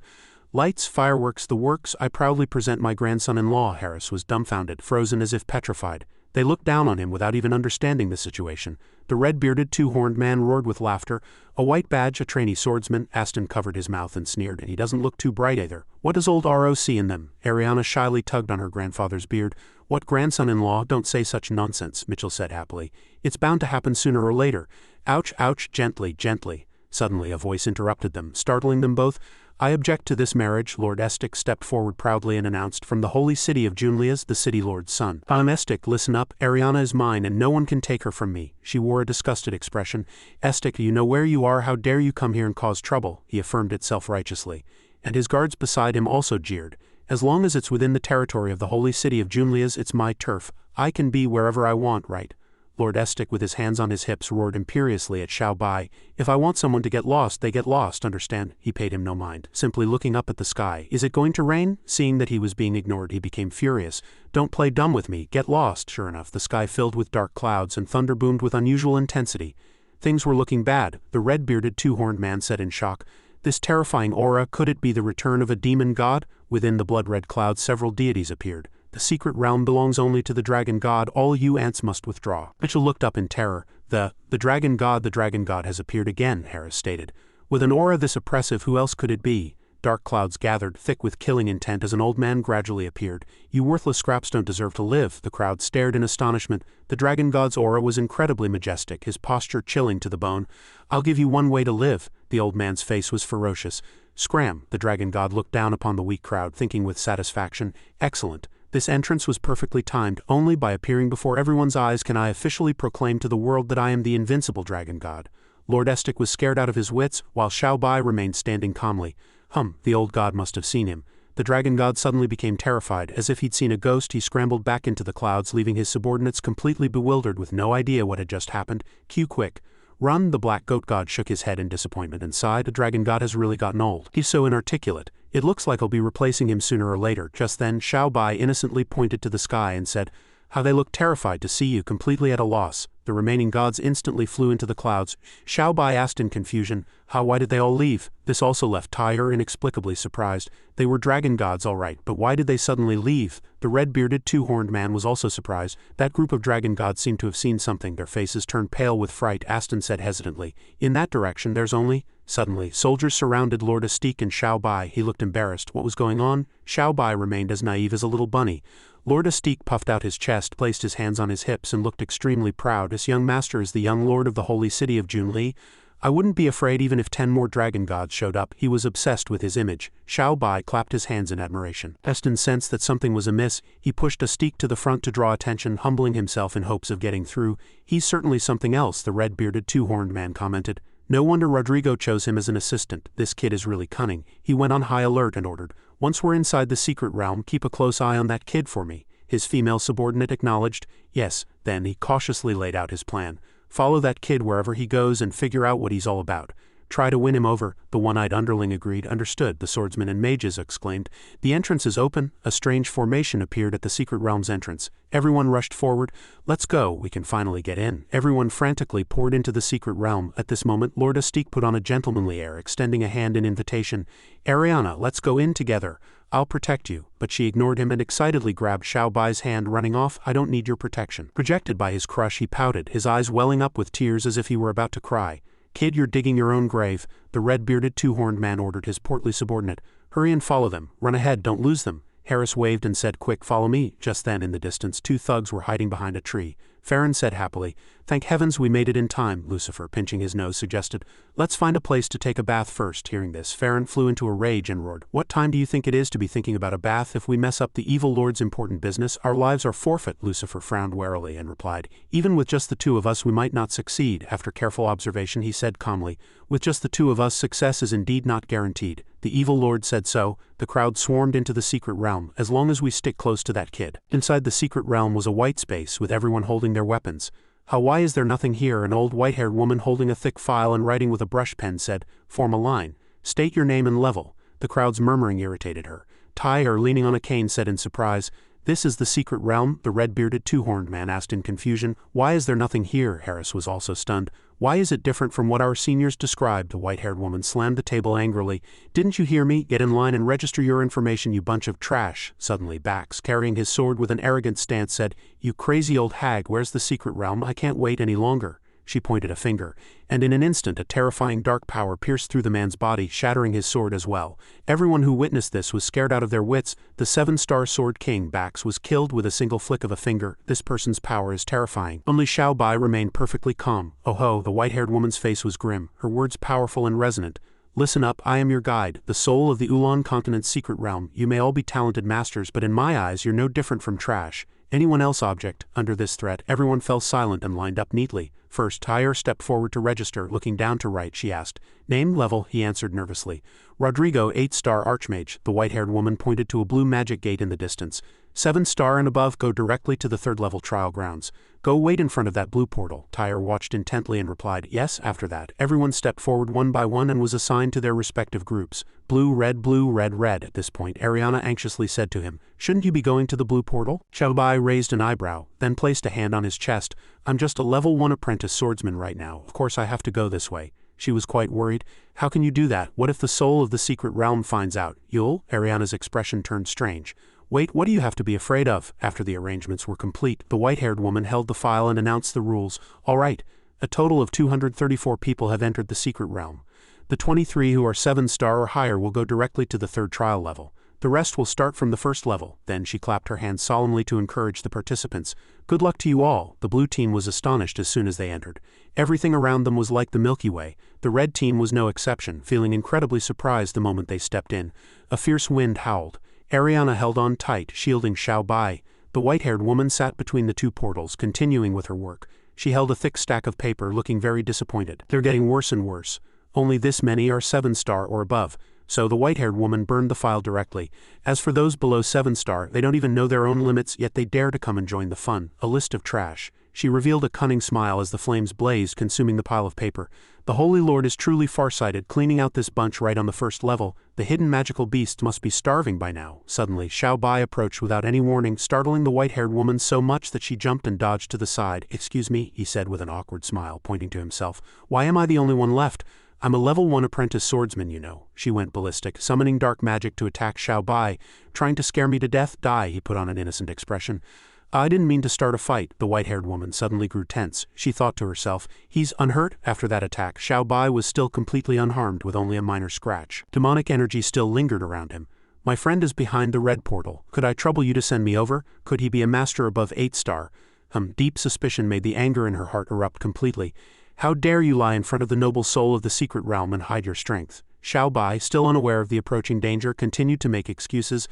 "Lights, fireworks, the works. I proudly present my grandson-in-law." Harris was dumbfounded, frozen as if petrified. They looked down on him without even understanding the situation. The red-bearded two-horned man roared with laughter. "A white badge, a trainee swordsman." Aston covered his mouth and sneered. "He doesn't look too bright either. What does old R.O. see in them?" Ariana shyly tugged on her grandfather's beard. "What grandson-in-law? Don't say such nonsense," Mitchell said happily. "It's bound to happen sooner or later." "Ouch, ouch, gently, gently." Suddenly a voice interrupted them, startling them both. "I object to this marriage." Lord Estic stepped forward proudly and announced, "From the holy city of Junlias, the city lord's son." Estic, listen up. Ariana is mine and no one can take her from me." She wore a disgusted expression. "Estic, you know where you are. How dare you come here and cause trouble?" He affirmed it self-righteously. And his guards beside him also jeered. "As long as it's within the territory of the holy city of Junlias, it's my turf. I can be wherever I want, right?" Lord Estic, with his hands on his hips, roared imperiously at Bai. "If I want someone to get lost, they get lost, understand?" He paid him no mind, simply looking up at the sky. "Is it going to rain?" Seeing that he was being ignored, he became furious. "Don't play dumb with me, get lost." Sure enough, the sky filled with dark clouds and thunder boomed with unusual intensity. Things were looking bad, the red-bearded two-horned man said in shock. This terrifying aura, could it be the return of a demon god? Within the blood-red clouds several deities appeared. "The secret realm belongs only to the dragon god. All you ants must withdraw." Mitchell looked up in terror. The dragon god has appeared again," Harris stated. "With an aura this oppressive, who else could it be?" Dark clouds gathered, thick with killing intent, as an old man gradually appeared. "You worthless scraps don't deserve to live." The crowd stared in astonishment. The dragon god's aura was incredibly majestic, his posture chilling to the bone. "I'll give you one way to live." The old man's face was ferocious. "Scram." The dragon god looked down upon the weak crowd, thinking with satisfaction. "Excellent. This entrance was perfectly timed. Only by appearing before everyone's eyes can I officially proclaim to the world that I am the invincible dragon god." Lord Estic was scared out of his wits, while Bai remained standing calmly. The old god must have seen him. The dragon god suddenly became terrified. As if he'd seen a ghost, he scrambled back into the clouds, leaving his subordinates completely bewildered with no idea what had just happened. "Cue quick. Run." The black goat god shook his head in disappointment and sighed. "The dragon god has really gotten old. He's so inarticulate. It looks like I'll be replacing him sooner or later." Just then, Bai innocently pointed to the sky and said, "How they look terrified to see you, completely at a loss." The remaining gods instantly flew into the clouds. Bai asked in confusion, why did they all leave?" This also left Tyre inexplicably surprised. They were dragon gods, all right, but why did they suddenly leave? The red-bearded two-horned man was also surprised. That group of dragon gods seemed to have seen something. Their faces turned pale with fright. Aston said hesitantly, "In that direction, there's only—" Suddenly, soldiers surrounded Lord Estic and Bai. He looked embarrassed. What was going on? Bai remained as naive as a little bunny. Lord Estic puffed out his chest, placed his hands on his hips, and looked extremely proud. "This young master is the young lord of the holy city of Junli. I wouldn't be afraid even if 10 more dragon gods showed up." He was obsessed with his image. Bai clapped his hands in admiration. Aston sensed that something was amiss. He pushed Estic to the front to draw attention, humbling himself in hopes of getting through. "He's certainly something else," the red-bearded two-horned man commented. No wonder Rodrigo chose him as an assistant. This kid is really cunning. He went on high alert and ordered, "Once we're inside the secret realm, keep a close eye on that kid for me." His female subordinate acknowledged. Yes, then he cautiously laid out his plan. "Follow that kid wherever he goes and figure out what he's all about. Try to win him over," the one-eyed underling agreed. "Understood," the swordsmen and mages exclaimed. The entrance is open. A strange formation appeared at the secret realm's entrance. Everyone rushed forward. "Let's go, we can finally get in." Everyone frantically poured into the secret realm. At this moment, Lord Astique put on a gentlemanly air, extending a hand in invitation. "Ariana, let's go in together. I'll protect you," but she ignored him and excitedly grabbed Xiao Bai's hand, running off. "I don't need your protection." Projected by his crush, he pouted, his eyes welling up with tears as if he were about to cry. "Kid, you're digging your own grave," the red-bearded two-horned man ordered his portly subordinate. "Hurry and follow them. Run ahead, don't lose them." Harris waved and said, "Quick, follow me." Just then, in the distance, two thugs were hiding behind a tree. Farron said happily, "Thank heavens we made it in time," Lucifer, pinching his nose, suggested. "Let's find a place to take a bath first." Hearing this, Farron flew into a rage and roared, "What time do you think it is to be thinking about a bath? If we mess up the evil lord's important business, our lives are forfeit." Lucifer frowned warily and replied, "Even with just the two of us we might not succeed." After careful observation, he said calmly, "With just the two of us, success is indeed not guaranteed. The evil lord said so." The crowd swarmed into the secret realm. "As long as we stick close to that kid." Inside the secret realm was a white space with everyone holding their weapons. Why is there nothing here?" An old white-haired woman holding a thick file and writing with a brush pen said, "Form a line. State your name and level." The crowd's murmuring irritated her. Tyre, leaning on a cane, said in surprise, "This is the secret realm?" The red-bearded two-horned man asked in confusion. "Why is there nothing here?" Harris was also stunned. "Why is it different from what our seniors described?" The white-haired woman slammed the table angrily. "Didn't you hear me? Get in line and register your information, you bunch of trash." Suddenly Bax, carrying his sword with an arrogant stance, said, "You crazy old hag, where's the secret realm? I can't wait any longer." She pointed a finger, and in an instant a terrifying dark power pierced through the man's body, shattering his sword as well. Everyone who witnessed this was scared out of their wits. The seven-star sword king, Bax, was killed with a single flick of a finger. This person's power is terrifying. Only Xiao Bai remained perfectly calm. "Oh ho," the white-haired woman's face was grim, her words powerful and resonant. "Listen up, I am your guide, the soul of the Ulan continent's secret realm. You may all be talented masters, but in my eyes you're no different from trash. Anyone else object?" Under this threat, everyone fell silent and lined up neatly. First, Tyre stepped forward to register. Looking down to right, she asked, "Name, level?" He answered nervously. "Rodrigo, 8-star Archmage." The white-haired woman pointed to a blue magic gate in the distance. 7-star and above go directly to the third-level trial grounds. Go wait in front of that blue portal." Tyre watched intently and replied, "Yes." After that, everyone stepped forward one by one and was assigned to their respective groups. Blue, red, red. At this point, Ariana anxiously said to him, "Shouldn't you be going to the blue portal?" Xiao Bai raised an eyebrow, then placed a hand on his chest. "I'm just a level 1 apprentice swordsman right now. Of course I have to go this way." She was quite worried. "How can you do that? What if the soul of the secret realm finds out?" "You'll?" Ariana's expression turned strange. "Wait, what do you have to be afraid of?" After the arrangements were complete, the white-haired woman held the file and announced the rules. "All right. A total of 234 people have entered the secret realm. The 23 who are 7-star or higher will go directly to the third trial level. The rest will start from the first level." Then she clapped her hands solemnly to encourage the participants. "Good luck to you all." The blue team was astonished as soon as they entered. Everything around them was like the Milky Way. The red team was no exception, feeling incredibly surprised the moment they stepped in. A fierce wind howled. Ariana held on tight, shielding Xiao Bai. The white-haired woman sat between the two portals, continuing with her work. She held a thick stack of paper, looking very disappointed. "They're getting worse and worse. Only this many are 7-star or above." So the white-haired woman burned the file directly. "As for those below 7-star, they don't even know their own limits, yet they dare to come and join the fun. A list of trash." She revealed a cunning smile as the flames blazed, consuming the pile of paper. "The Holy Lord is truly farsighted, cleaning out this bunch right on the first level. The hidden magical beasts must be starving by now." Suddenly, Xiao Bai approached without any warning, startling the white-haired woman so much that she jumped and dodged to the side. "Excuse me," he said with an awkward smile, pointing to himself. "Why am I the only one left? I'm a level 1 apprentice swordsman, you know." She went ballistic, summoning dark magic to attack Xiao Bai. "Trying to scare me to death? Die," he put on an innocent expression. "I didn't mean to start a fight." The white-haired woman suddenly grew tense. She thought to herself, "He's unhurt?" After that attack, Xiao Bai was still completely unharmed, with only a minor scratch. Demonic energy still lingered around him. "My friend is behind the red portal. Could I trouble you to send me over? Could he be a master above 8-star? Deep suspicion made the anger in her heart erupt completely. "How dare you lie in front of the noble soul of the secret realm and hide your strength?" Xiao Bai, still unaware of the approaching danger, continued to make excuses.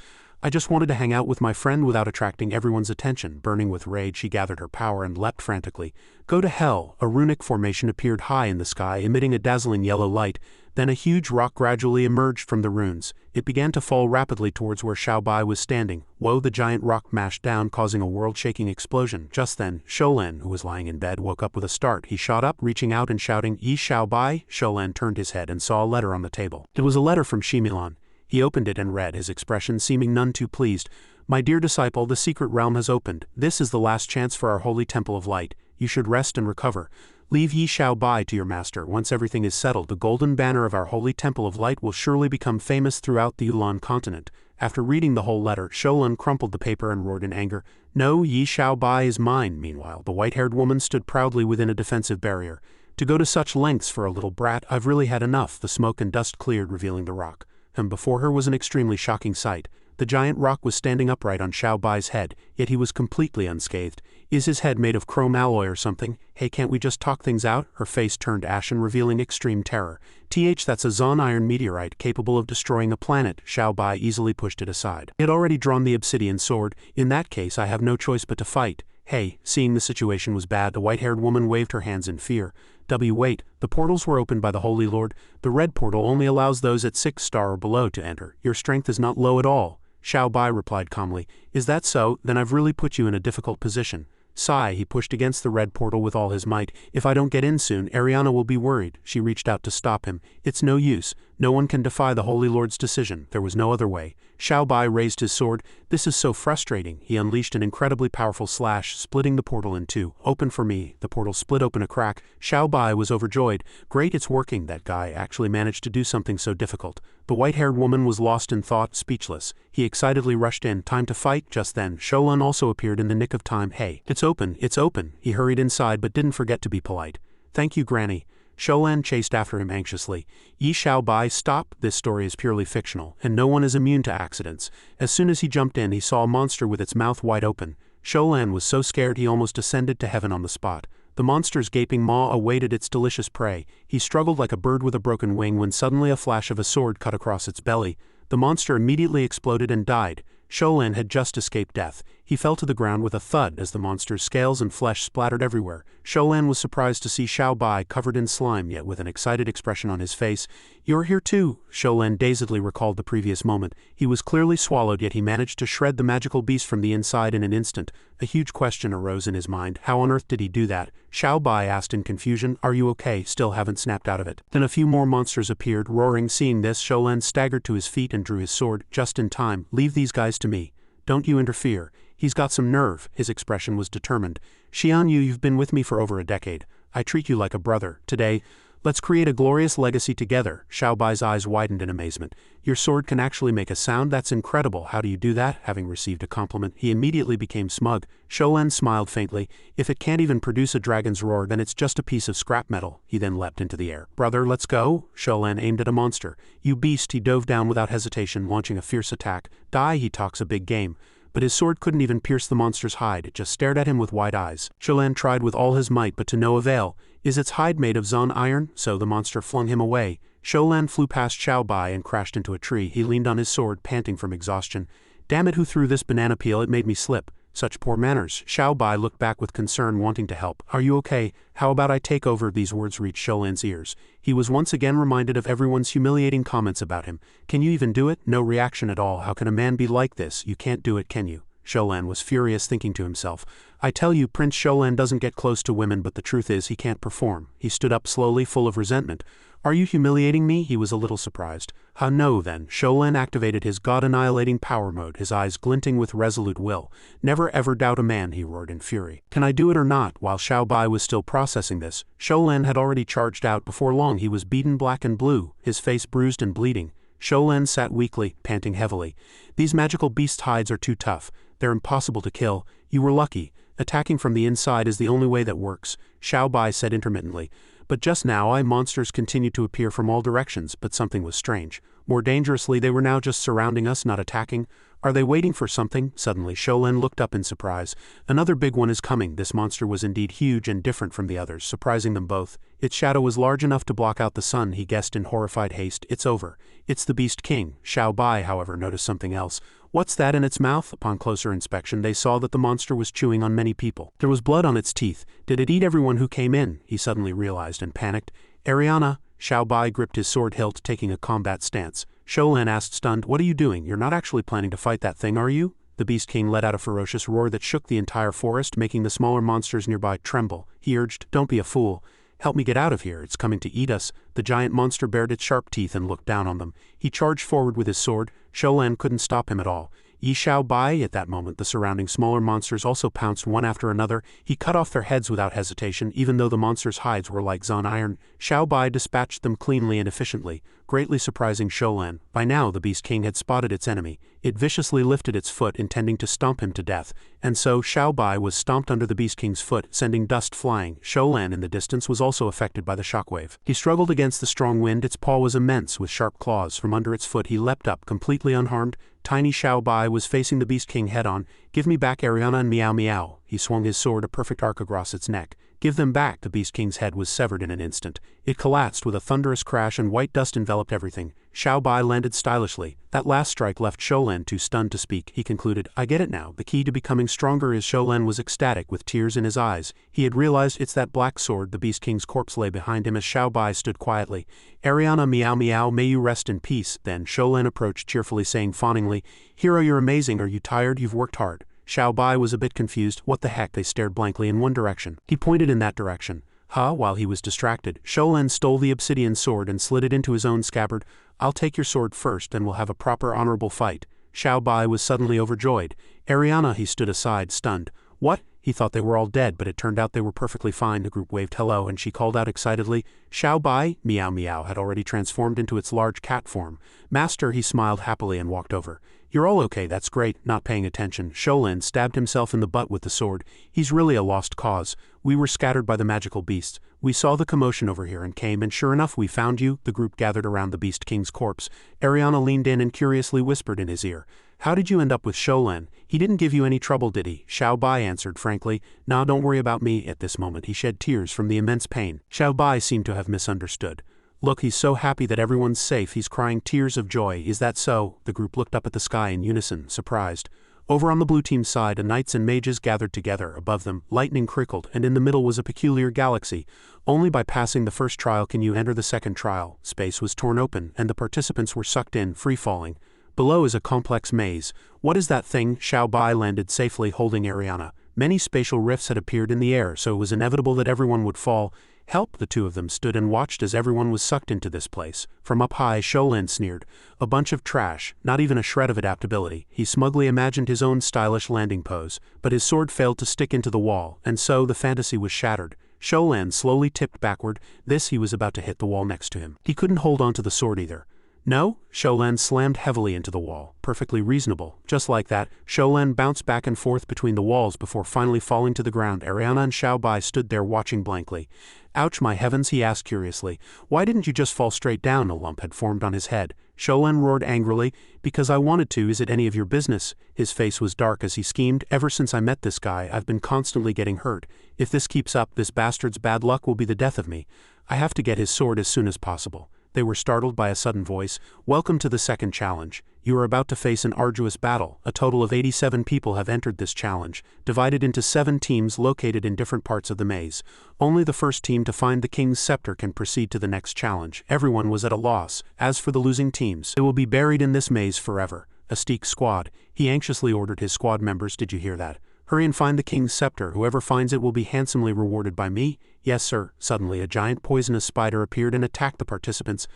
I just wanted to hang out with my friend without attracting everyone's attention. Burning with rage, she gathered her power and leapt frantically. Go to hell! A runic formation appeared high in the sky, emitting a dazzling yellow light. Then a huge rock gradually emerged from the runes. It began to fall rapidly towards where Xiaobai was standing. Whoa! The giant rock mashed down, causing a world-shaking explosion. Just then, Sholan, who was lying in bed, woke up with a start. He shot up, reaching out and shouting, "Yi Xiaobai!" Sholan turned his head and saw a letter on the table. It was a letter from Shimilan. He opened it and read, his expression seeming none too pleased. "My dear disciple, the secret realm has opened. This is the last chance for our holy temple of light. You should rest and recover. Leave Yi Xiaobai to your master. Once everything is settled, the golden banner of our holy temple of light will surely become famous throughout the Yulan continent." After reading the whole letter, Sholan crumpled the paper and roared in anger, "No, Yi Xiaobai is mine." Meanwhile, the white-haired woman stood proudly within a defensive barrier. "To go to such lengths for a little brat, I've really had enough." The smoke and dust cleared, revealing the rock. And before her was an extremely shocking sight. The giant rock was standing upright on Xiaobai's head, yet he was completely unscathed. Is his head made of chrome alloy or something? Hey, can't we just talk things out? Her face turned ashen, revealing extreme terror. That's a Zon iron meteorite capable of destroying a planet. Xiaobai easily pushed it aside. He had already drawn the obsidian sword. In that case, I have no choice but to fight. Hey, seeing the situation was bad, the white-haired woman waved her hands in fear. Wait, the portals were opened by the Holy Lord. The red portal only allows those at 6-star or below to enter. Your strength is not low at all. Xiaobai replied calmly. Is that so? Then I've really put you in a difficult position. Sigh, he pushed against the red portal with all his might. If I don't get in soon, Ariana will be worried. She reached out to stop him. It's no use. No one can defy the Holy Lord's decision. There was no other way. Xiaobai raised his sword. This is so frustrating. He unleashed an incredibly powerful slash, splitting the portal in two. Open for me. The portal split open a crack. Xiaobai was overjoyed. Great, it's working. That guy actually managed to do something so difficult. The white-haired woman was lost in thought, speechless. He excitedly rushed in. Time to fight. Just then, Sholan also appeared in the nick of time. Hey, it's open, it's open. He hurried inside but didn't forget to be polite. Thank you, Granny. Sholan chased after him anxiously. Yi Xiaobai, stop. This story is purely fictional, and no one is immune to accidents. As soon as he jumped in, he saw a monster with its mouth wide open. Sholan was so scared he almost ascended to heaven on the spot. The monster's gaping maw awaited its delicious prey. He struggled like a bird with a broken wing when suddenly a flash of a sword cut across its belly. The monster immediately exploded and died. Sholan had just escaped death. He fell to the ground with a thud as the monster's scales and flesh splattered everywhere. Sholan was surprised to see Xiaobai covered in slime, yet with an excited expression on his face. You're here too? Sholan dazedly recalled the previous moment. He was clearly swallowed, yet he managed to shred the magical beast from the inside in an instant. A huge question arose in his mind. How on earth did he do that? Xiaobai asked in confusion. Are you okay? Still haven't snapped out of it. Then a few more monsters appeared, roaring. Seeing this, Sholan staggered to his feet and drew his sword. Just in time. Leave these guys to me. Don't you interfere. He's got some nerve. His expression was determined. Xian Yu, you've been with me for over a decade. I treat you like a brother. Today, let's create a glorious legacy together. Xiaobai's eyes widened in amazement. Your sword can actually make a sound? That's incredible. How do you do that? Having received a compliment, he immediately became smug. Sholan smiled faintly. If it can't even produce a dragon's roar, then it's just a piece of scrap metal. He then leapt into the air. Brother, let's go. Sholan aimed at a monster. You beast. He dove down without hesitation, launching a fierce attack. Die, he talks a big game. But his sword couldn't even pierce the monster's hide. It just stared at him with wide eyes. Sholan tried with all his might, but to no avail. Is its hide made of Zon iron? So the monster flung him away. Sholan flew past Xiaobai and crashed into a tree. He leaned on his sword, panting from exhaustion. Damn it, who threw this banana peel? It made me slip. Such poor manners. Xiaobai looked back with concern, wanting to help. Are you okay? How about I take over? These words reached Sholan's ears. He was once again reminded of everyone's humiliating comments about him. Can you even do it? No reaction at all. How can a man be like this? You can't do it, can you? Sholan was furious, thinking to himself. I tell you, Prince Sholan doesn't get close to women, but the truth is he can't perform. He stood up slowly, full of resentment. Are you humiliating me? He was a little surprised. No then. Sholan activated his god-annihilating power mode, his eyes glinting with resolute will. Never ever doubt a man, he roared in fury. Can I do it or not? While Xiaobai was still processing this, Sholan had already charged out. Before long he was beaten black and blue, his face bruised and bleeding. Sholan sat weakly, panting heavily. These magical beast hides are too tough. They're impossible to kill. You were lucky. Attacking from the inside is the only way that works, Xiaobai said intermittently. But just now monsters continued to appear from all directions, but something was strange. More dangerously, they were now just surrounding us, not attacking. Are they waiting for something? Suddenly, Sholen looked up in surprise. Another big one is coming. This monster was indeed huge and different from the others, surprising them both. Its shadow was large enough to block out the sun, he guessed in horrified haste. It's over. It's the Beast King. Xiao Bai, however, noticed something else. What's that in its mouth? Upon closer inspection, they saw that the monster was chewing on many people. There was blood on its teeth. Did it eat everyone who came in? He suddenly realized and panicked. Ariana. Xiao Bai gripped his sword hilt, taking a combat stance. Sholen asked, stunned, "What are you doing? You're not actually planning to fight that thing, are you?" The Beast King let out a ferocious roar that shook the entire forest, making the smaller monsters nearby tremble. He urged, "Don't be a fool. Help me get out of here. It's coming to eat us." The giant monster bared its sharp teeth and looked down on them. He charged forward with his sword. Sholen couldn't stop him at all. Yi Xiao Bai. At that moment, the surrounding smaller monsters also pounced one after another. He cut off their heads without hesitation, even though the monsters' hides were like Zon iron. Xiao Bai dispatched them cleanly and efficiently, greatly surprising Sholen. By now, the Beast King had spotted its enemy. It viciously lifted its foot, intending to stomp him to death, and so Xiao Bai was stomped under the Beast King's foot, sending dust flying. Sholen in the distance was also affected by the shockwave. He struggled against the strong wind. Its paw was immense, with sharp claws. From under its foot he leapt up, completely unharmed. Tiny Xiao Bai was facing the Beast King head-on. "Give me back Ariana and Meow Meow." He swung his sword a perfect arc across its neck. "Give them back." The Beast King's head was severed in an instant. It collapsed with a thunderous crash and white dust enveloped everything. Xiao Bai landed stylishly. That last strike left Sholen too stunned to speak. He concluded, "I get it now. The key to becoming stronger is..." Sholen was ecstatic, with tears in his eyes. He had realized it's that black sword. The Beast King's corpse lay behind him as Xiao Bai stood quietly. "Ariana, Meow Meow, may you rest in peace." Then Sholen approached cheerfully, saying fawningly, "Hero, you're amazing. Are you tired? You've worked hard." Xiao Bai was a bit confused. What the heck? They stared blankly in one direction. He pointed in that direction. While he was distracted, Sholen stole the obsidian sword and slid it into his own scabbard. "I'll take your sword first, and we'll have a proper honorable fight." Xiao Bai was suddenly overjoyed. "Ariana," he stood aside, stunned. "What?" He thought they were all dead, but it turned out they were perfectly fine. The group waved hello, and she called out excitedly, "Xiao Bai." Meow Meow had already transformed into its large cat form. "Master," he smiled happily and walked over. "You're all okay, that's great." Not paying attention, Sholen stabbed himself in the butt with the sword. "He's really a lost cause. We were scattered by the magical beasts. We saw the commotion over here and came, and sure enough we found you." The group gathered around the Beast King's corpse. Ariana leaned in and curiously whispered in his ear, "How did you end up with Sholen? He didn't give you any trouble, did he?" Xiao Bai answered frankly, "Nah, don't worry about me." At this moment he shed tears from the immense pain. Xiao Bai seemed to have misunderstood. "Look, he's so happy that everyone's safe. He's crying tears of joy. Is that so?" The group looked up at the sky in unison, surprised. Over on the blue team's side, knights and mages gathered together. Above them, lightning crickled, and in the middle was a peculiar galaxy. Only by passing the first trial can you enter the second trial. Space was torn open, and the participants were sucked in, free-falling. Below is a complex maze. "What is that thing?" Xiao Bai landed safely, holding Ariana. Many spatial rifts had appeared in the air, so it was inevitable that everyone would fall. "Help!" The two of them stood and watched as everyone was sucked into this place. From up high, Sholen sneered. "A bunch of trash, not even a shred of adaptability." He smugly imagined his own stylish landing pose, but his sword failed to stick into the wall, and so the fantasy was shattered. Sholen slowly tipped backward. He was about to hit the wall next to him. He couldn't hold onto the sword either. "No?" Sholen slammed heavily into the wall. Perfectly reasonable. Just like that, Sholen bounced back and forth between the walls before finally falling to the ground. Ariana and Xiao Bai stood there watching blankly. "Ouch, my heavens," he asked curiously. "Why didn't you just fall straight down?" A lump had formed on his head. Sholen roared angrily, "Because I wanted to. Is it any of your business?" His face was dark as he schemed. "Ever since I met this guy, I've been constantly getting hurt. If this keeps up, this bastard's bad luck will be the death of me. I have to get his sword as soon as possible." They were startled by a sudden voice. "Welcome to the second challenge. You are about to face an arduous battle. A total of 87 people have entered this challenge, divided into 7 teams located in different parts of the maze. Only the first team to find the king's scepter can proceed to the next challenge." Everyone was at a loss. As for the losing teams, they will be buried in this maze forever. "Astique squad," he anxiously ordered his squad members. "Did you hear that? Hurry and find the king's scepter. Whoever finds it will be handsomely rewarded by me." "Yes, sir." Suddenly a giant poisonous spider appeared and attacked the participants.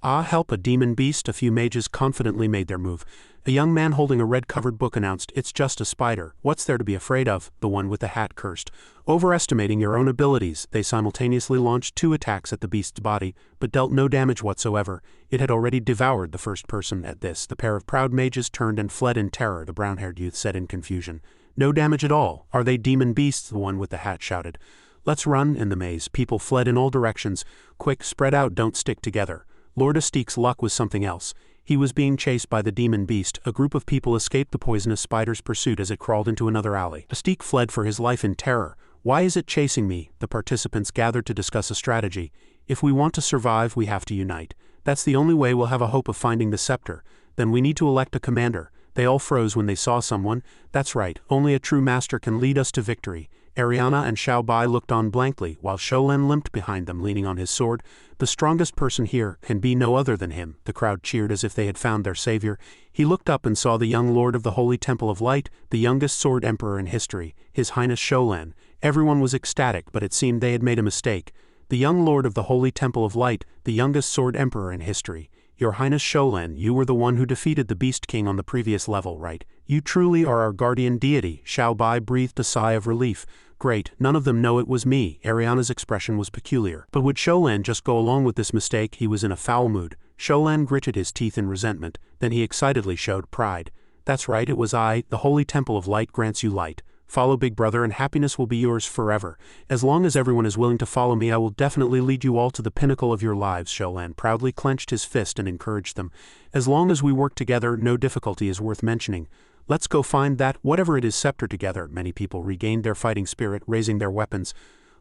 "Ah, help, a demon beast." A few mages confidently made their move. A young man holding a red-covered book announced, "It's just a spider. What's there to be afraid of?" The one with the hat cursed. "Overestimating your own abilities." They simultaneously launched 2 attacks at the beast's body, but dealt no damage whatsoever. It had already devoured the first person. At this, the pair of proud mages turned and fled in terror. The brown-haired youth said in confusion, "No damage at all. Are they demon beasts?" The one with the hat shouted. "Let's run." In the maze, people fled in all directions. "Quick, spread out, don't stick together." Lord Astique's luck was something else. He was being chased by the demon beast. A group of people escaped the poisonous spider's pursuit as it crawled into another alley. Astik fled for his life in terror. Why is it chasing me? The participants gathered to discuss a strategy. If we want to survive, we have to unite. That's the only way we'll have a hope of finding the scepter. Then we need to elect a commander. They all froze when they saw someone. That's right, only a true master can lead us to victory. Ariana and Xiao Bai looked on blankly, while Sholen limped behind them leaning on his sword. The strongest person here can be no other than him. The crowd cheered as if they had found their savior. He looked up and saw the young lord of the Holy Temple of Light, the youngest sword emperor in history, His Highness Sholen. Everyone was ecstatic, but it seemed they had made a mistake. The young lord of the Holy Temple of Light, the youngest sword emperor in history. Your Highness Sholen, you were the one who defeated the Beast King on the previous level, right? You truly are our guardian deity. Xiao Bai breathed a sigh of relief. Great, none of them know it was me. Ariana's expression was peculiar. But would Sholen just go along with this mistake? He was in a foul mood. Sholen gritted his teeth in resentment. Then he excitedly showed pride. That's right, it was I. The Holy Temple of Light grants you light. Follow Big Brother and happiness will be yours forever. As long as everyone is willing to follow me, I will definitely lead you all to the pinnacle of your lives. Sholen proudly clenched his fist and encouraged them. As long as we work together, no difficulty is worth mentioning. Let's go find that, whatever it is, scepter together. Many people regained their fighting spirit, raising their weapons.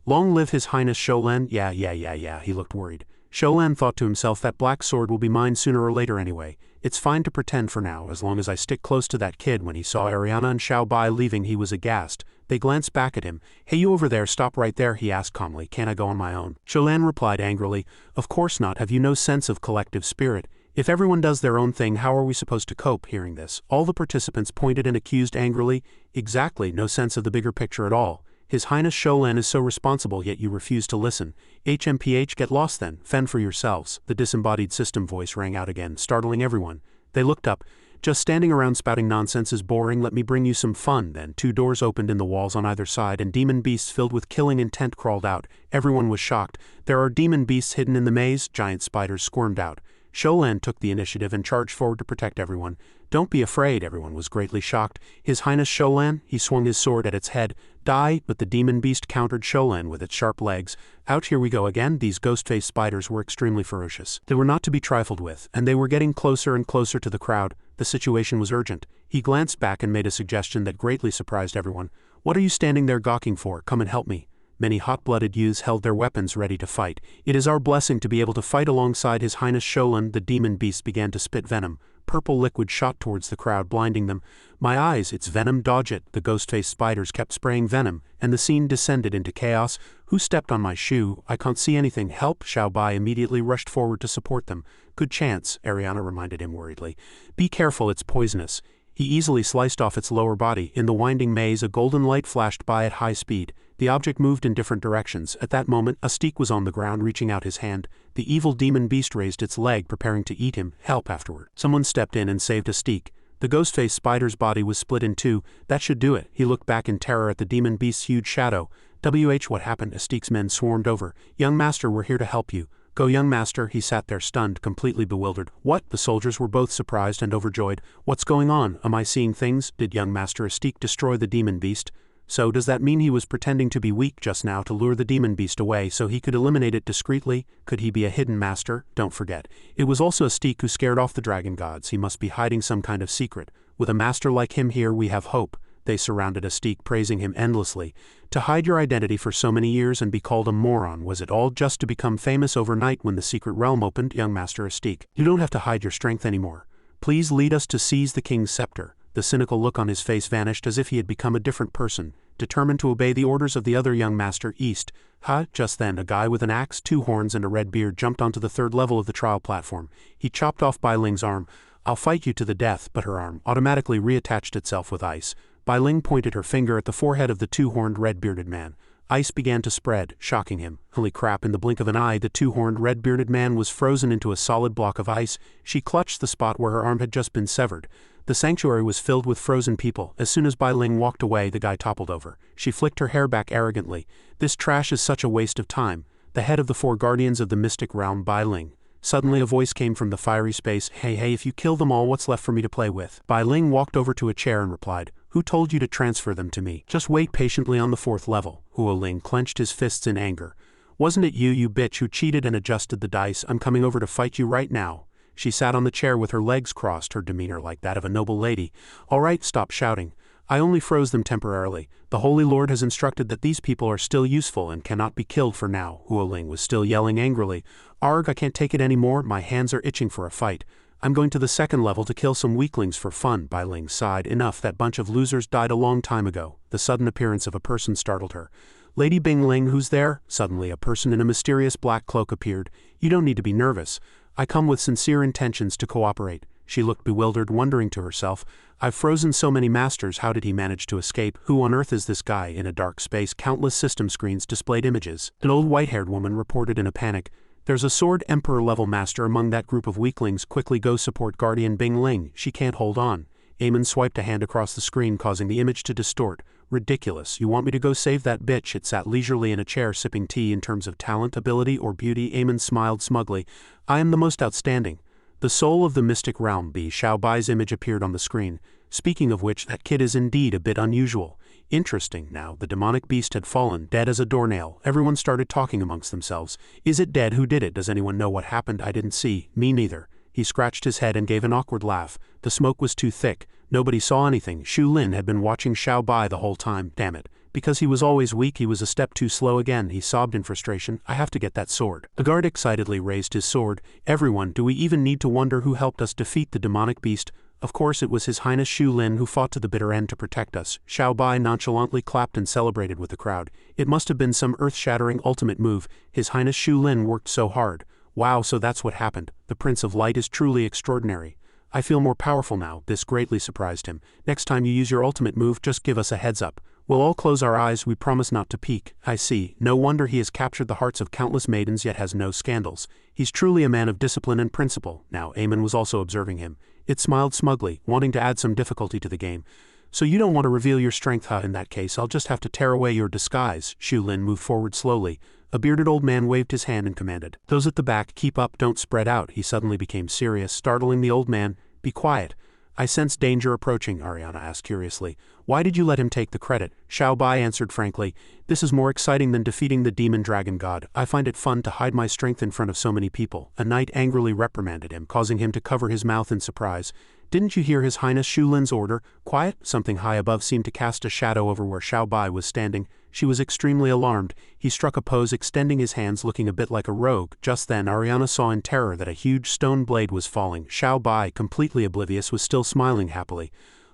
Long live His Highness Sholen. Yeah, he looked worried. Sholen thought to himself, that black sword will be mine sooner or later anyway. It's fine to pretend for now, as long as I stick close to that kid. When he saw Ariana and Xiao Bai leaving, he was aghast. They glanced back at him. Hey, you over there, stop right there, he asked calmly. Can't I go on my own? Sholen replied angrily. Of course not. Have you no sense of collective spirit? If everyone does their own thing, how are we supposed to cope? Hearing this, all the participants pointed and accused angrily. Exactly, no sense of the bigger picture at all. His Highness Sholen is so responsible, yet you refuse to listen. HMPH, get lost then, fend for yourselves. The disembodied system voice rang out again, startling everyone. They looked up. Just standing around spouting nonsense is boring, let me bring you some fun. Then 2 doors opened in the walls on either side and demon beasts filled with killing intent crawled out. Everyone was shocked. There are demon beasts hidden in the maze. Giant spiders squirmed out. Sholen took the initiative and charged forward to protect everyone. Don't be afraid, everyone was greatly shocked. His Highness Sholen, he swung his sword at its head. Die, but the demon beast countered Sholen with its sharp legs. Out here we go again. These ghost-faced spiders were extremely ferocious. They were not to be trifled with, and they were getting closer and closer to the crowd. The situation was urgent. He glanced back and made a suggestion that greatly surprised everyone. What are you standing there gawking for? Come and help me. Many hot-blooded youths held their weapons ready to fight. It is our blessing to be able to fight alongside His Highness Sholen. The demon beast began to spit venom. Purple liquid shot towards the crowd, blinding them. My eyes, it's venom, dodge it. The ghost-faced spiders kept spraying venom, and the scene descended into chaos. Who stepped on my shoe? I can't see anything. Help! Xiao Bai immediately rushed forward to support them. Good chance, Ariana reminded him worriedly. Be careful, it's poisonous. He easily sliced off its lower body. In the winding maze, a golden light flashed by at high speed. The object moved in different directions. At that moment, Astik was on the ground reaching out his hand. The evil demon beast raised its leg, preparing to eat him. Help afterward. Someone stepped in and saved Astik. The ghost-faced spider's body was split in 2. That should do it. He looked back in terror at the demon beast's huge shadow. What happened? Astik's men swarmed over. Young master, we're here to help you. Go, young master. He sat there stunned, completely bewildered. What? The soldiers were both surprised and overjoyed. What's going on? Am I seeing things? Did young master Astik destroy the demon beast? So does that mean he was pretending to be weak just now to lure the demon beast away so he could eliminate it discreetly? Could he be a hidden master? Don't forget, it was also Astik who scared off the dragon gods. He must be hiding some kind of secret. With a master like him here, we have hope. They surrounded Astik, praising him endlessly. To hide your identity for so many years and be called a moron, was it all just to become famous overnight when the secret realm opened? Young master Astik, you don't have to hide your strength anymore. Please lead us to seize the king's scepter. The cynical look on his face vanished as if he had become a different person, determined to obey the orders of the other young master East. Just then, a guy with an axe, 2 horns and a red beard jumped onto the 3rd level of the trial platform. He chopped off Bai Ling's arm. I'll fight you to the death, but her arm automatically reattached itself with ice. Bai Ling pointed her finger at the forehead of the 2-horned red-bearded man. Ice began to spread, shocking him. Holy crap, in the blink of an eye, the 2-horned red-bearded man was frozen into a solid block of ice. She clutched the spot where her arm had just been severed. The sanctuary was filled with frozen people. As soon as Bai Ling walked away, the guy toppled over. She flicked her hair back arrogantly. This trash is such a waste of time. The head of the 4 guardians of the mystic realm, Bai Ling. Suddenly a voice came from the fiery space. Hey, if you kill them all, what's left for me to play with? Bai Ling walked over to a chair and replied, who told you to transfer them to me? Just wait patiently on the 4th level. Huo Ling clenched his fists in anger. Wasn't it you bitch, who cheated and adjusted the dice? I'm coming over to fight you right now. She sat on the chair with her legs crossed, her demeanor like that of a noble lady. "All right, stop shouting. I only froze them temporarily. The Holy Lord has instructed that these people are still useful and cannot be killed for now." Dueling was still yelling angrily. "Arg, I can't take it anymore, my hands are itching for a fight. I'm going to the second level to kill some weaklings for fun." Bai Ling sighed. "Enough, that bunch of losers died a long time ago." The sudden appearance of a person startled her. "Lady Bing Ling, who's there?" Suddenly a person in a mysterious black cloak appeared. "You don't need to be nervous. I come with sincere intentions to cooperate." She looked bewildered, wondering to herself, "I've frozen so many masters, how did he manage to escape? Who on earth is this guy?" In a dark space, countless system screens displayed images. An old white-haired woman reported in a panic, "There's a sword emperor-level master among that group of weaklings. Quickly go support Guardian Bing Ling. She can't hold on." Eamon swiped a hand across the screen, causing the image to distort. "Ridiculous. You want me to go save that bitch?" It sat leisurely in a chair sipping tea. "In terms of talent, ability, or beauty," Eamon smiled smugly, "I am the most outstanding. The soul of the mystic realm." Bi Xiao Bai's image appeared on the screen. "Speaking of which, that kid is indeed a bit unusual." Interesting. Now, the demonic beast had fallen, dead as a doornail. Everyone started talking amongst themselves. "Is it dead? Who did it? Does anyone know what happened? I didn't see." "Me neither." He scratched his head and gave an awkward laugh. The smoke was too thick. Nobody saw anything. Xu Lin had been watching Xiao Bai the whole time. Damn it. Because he was always weak, he was a step too slow again. He sobbed in frustration. "I have to get that sword." A guard excitedly raised his sword. "Everyone, do we even need to wonder who helped us defeat the demonic beast? Of course it was His Highness Xu Lin who fought to the bitter end to protect us." Xiao Bai nonchalantly clapped and celebrated with the crowd. "It must have been some earth-shattering ultimate move. His Highness Xu Lin worked so hard." "Wow, so that's what happened. The Prince of Light is truly extraordinary. I feel more powerful now." This greatly surprised him. "Next time you use your ultimate move, just give us a heads up. We'll all close our eyes, we promise not to peek." "I see. No wonder he has captured the hearts of countless maidens yet has no scandals. He's truly a man of discipline and principle." Now Eamon was also observing him. It smiled smugly, wanting to add some difficulty to the game. "So you don't want to reveal your strength, huh? In that case, I'll just have to tear away your disguise." Xu Lin moved forward slowly. A bearded old man waved his hand and commanded, "Those at the back, keep up, don't spread out." He suddenly became serious, startling the old man. "Be quiet." "I sense danger approaching," Ariana asked curiously. "Why did you let him take the credit?" Xiao Bai answered frankly, "This is more exciting than defeating the demon dragon god. I find it fun to hide my strength in front of so many people." A knight angrily reprimanded him, causing him to cover his mouth in surprise. "Didn't you hear His Highness Xu Lin's order? Quiet." Something high above seemed to cast a shadow over where Xiao Bai was standing. She was extremely alarmed. He struck a pose, extending his hands, looking a bit like a rogue. Just then Ariana saw in terror that a huge stone blade was falling. Xiao Bai, completely oblivious, was still smiling happily.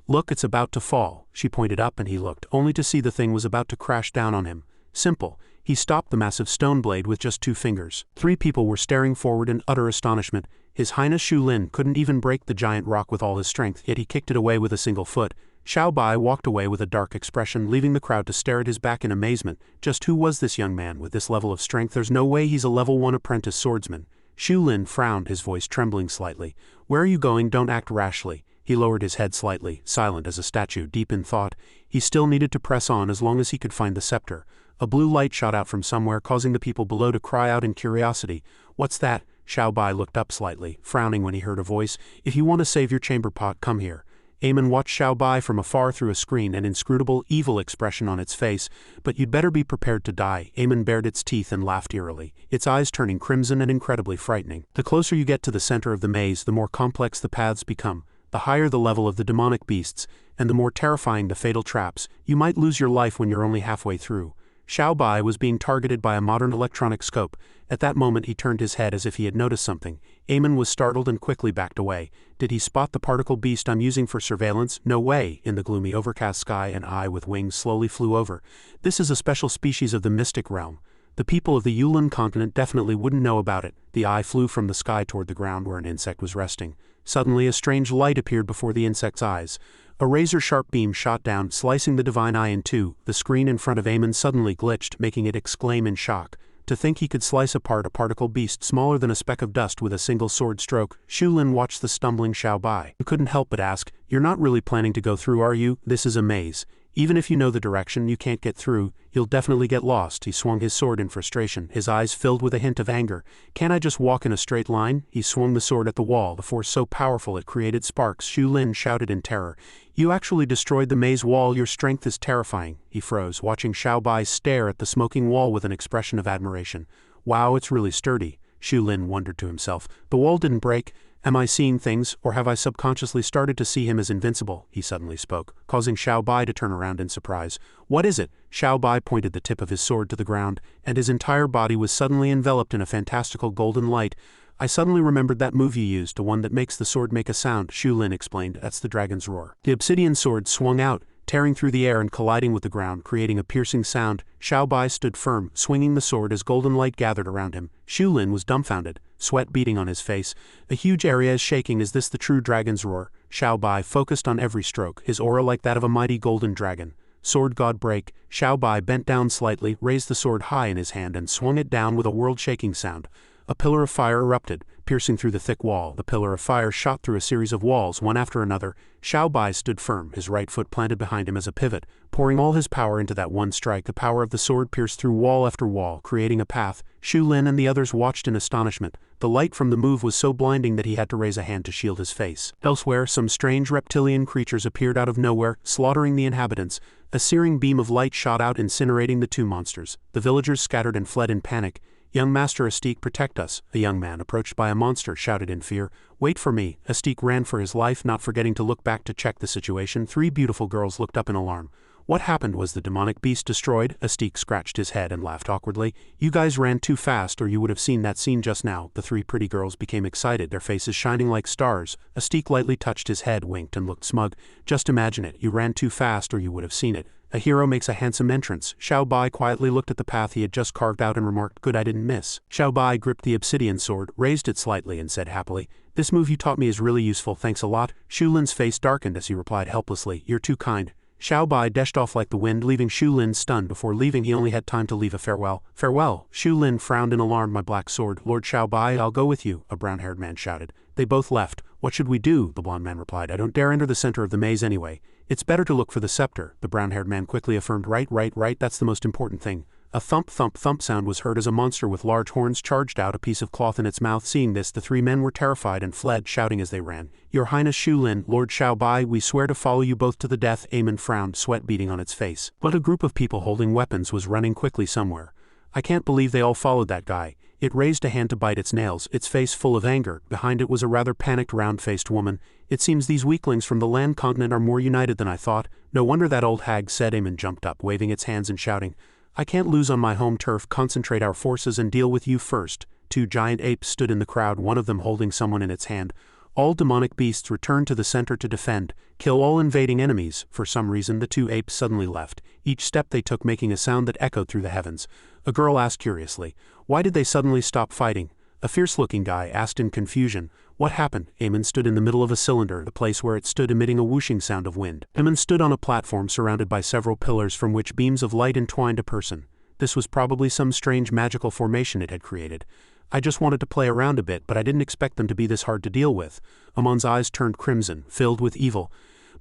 "Look, it's about to fall." She pointed up and he looked, only to see the thing was about to crash down on him. Simple. He stopped the massive stone blade with just 2 fingers. 3 people were staring forward in utter astonishment. His Highness Xu Lin couldn't even break the giant rock with all his strength, yet he kicked it away with a single foot. Xiao Bai walked away with a dark expression, leaving the crowd to stare at his back in amazement. Just who was this young man with this level of strength? There's no way he's a level 1 apprentice swordsman. Xu Lin frowned, his voice trembling slightly. "Where are you going? Don't act rashly." He lowered his head slightly, silent as a statue, deep in thought. He still needed to press on as long as he could find the scepter. A blue light shot out from somewhere, causing the people below to cry out in curiosity. "What's that?" Xiao Bai looked up slightly, frowning when he heard a voice. "If you want to save your chamber pot, come here." Eamon watched Xiao Bai from afar through a screen, an inscrutable, evil expression on its face. "But you'd better be prepared to die." Eamon bared its teeth and laughed eerily, its eyes turning crimson and incredibly frightening. "The closer you get to the center of the maze, the more complex the paths become. The higher the level of the demonic beasts, and the more terrifying the fatal traps. You might lose your life when you're only halfway through." Xiao Bai was being targeted by a modern electronic scope. At that moment he turned his head as if he had noticed something. Eamon was startled and quickly backed away. "Did he spot the particle beast I'm using for surveillance?" "No way." In the gloomy overcast sky, an eye with wings slowly flew over. "This is a special species of the mystic realm. The people of the Yulan continent definitely wouldn't know about it." The eye flew from the sky toward the ground where an insect was resting. Suddenly a strange light appeared before the insect's eyes. A razor-sharp beam shot down, slicing the divine eye in two. The screen in front of Eamon suddenly glitched, making it exclaim in shock. To think he could slice apart a particle beast smaller than a speck of dust with a single sword stroke. Xu Lin watched the stumbling Xiao Bai. He couldn't help but ask, "You're not really planning to go through, are you? This is a maze. Even if you know the direction, you can't get through. You'll definitely get lost." He swung his sword in frustration, his eyes filled with a hint of anger. "Can't I just walk in a straight line?" He swung the sword at the wall, the force so powerful it created sparks. Xu Lin shouted in terror. "You actually destroyed the maze wall. Your strength is terrifying." He froze, watching Xiao Bai stare at the smoking wall with an expression of admiration. "Wow, it's really sturdy." Xu Lin wondered to himself. The wall didn't break. Am I seeing things, or have I subconsciously started to see him as invincible? He suddenly spoke, causing Xiao Bai to turn around in surprise. What is it? Xiao Bai pointed the tip of his sword to the ground, and his entire body was suddenly enveloped in a fantastical golden light. I suddenly remembered that move you used, the one that makes the sword make a sound, Shu Lin explained. That's the dragon's roar. The obsidian sword swung out, tearing through the air and colliding with the ground, creating a piercing sound. Xiao Bai stood firm, swinging the sword as golden light gathered around him. Shu Lin was dumbfounded, sweat beading on his face. A huge area is shaking. Is this the true dragon's roar? Xiao Bai focused on every stroke, his aura like that of a mighty golden dragon. Sword god break. Xiao Bai bent down slightly, raised the sword high in his hand and swung it down with a world-shaking sound. A pillar of fire erupted, piercing through the thick wall. The pillar of fire shot through a series of walls, one after another. Xiao Bai stood firm, his right foot planted behind him as a pivot, pouring all his power into that one strike. The power of the sword pierced through wall after wall, creating a path. Shu Lin and the others watched in astonishment. The light from the move was so blinding that he had to raise a hand to shield his face. Elsewhere, some strange reptilian creatures appeared out of nowhere, slaughtering the inhabitants. A searing beam of light shot out, incinerating the two monsters. The villagers scattered and fled in panic. Young Master Astique, protect us. A young man approached by a monster shouted in fear. Wait for me. Astique ran for his life, not forgetting to look back to check the situation. Three beautiful girls looked up in alarm. What happened? Was the demonic beast destroyed? Astique scratched his head and laughed awkwardly. You guys ran too fast, or you would have seen that scene just now. The three pretty girls became excited, their faces shining like stars. Astique lightly touched his head, winked and looked smug. Just imagine it. You ran too fast, or you would have seen it. A hero makes a handsome entrance. Xiao Bai quietly looked at the path he had just carved out and remarked, good I didn't miss. Xiao Bai gripped the obsidian sword, raised it slightly and said happily, this move you taught me is really useful, thanks a lot. Shu Lin's face darkened as he replied helplessly, you're too kind. Xiao Bai dashed off like the wind, leaving Shu Lin stunned. Before leaving he only had time to leave a farewell. Farewell. Shu Lin frowned in alarm. My black sword. Lord Xiao Bai, I'll go with you, a brown-haired man shouted. They both left. What should we do? The blond man replied. I don't dare enter the center of the maze anyway. It's better to look for the scepter, the brown-haired man quickly affirmed. Right, that's the most important thing. A thump sound was heard as a monster with large horns charged out, a piece of cloth in its mouth. Seeing this, the three men were terrified and fled, shouting as they ran. Your Highness Shu Lin, Lord Xiao Bai, we swear to follow you both to the death. Eamon frowned, sweat beading on its face. But a group of people holding weapons was running quickly somewhere. I can't believe they all followed that guy. It raised a hand to bite its nails, its face full of anger. Behind it was a rather panicked, round-faced woman. It seems these weaklings from the land continent are more united than I thought. No wonder that old hag said. Eamon jumped up, waving its hands and shouting, I can't lose on my home turf. Concentrate our forces and deal with you first. Two giant apes stood in the crowd, one of them holding someone in its hand. All demonic beasts returned to the center to defend, kill all invading enemies. For some reason the two apes suddenly left, each step they took making a sound that echoed through the heavens. A girl asked curiously, why did they suddenly stop fighting? A fierce-looking guy asked in confusion, what happened? Eamon stood in the middle of a cylinder, the place where it stood emitting a whooshing sound of wind. Eamon stood on a platform surrounded by several pillars from which beams of light entwined a person. This was probably some strange magical formation it had created. I just wanted to play around a bit, but I didn't expect them to be this hard to deal with. Amon's eyes turned crimson, filled with evil.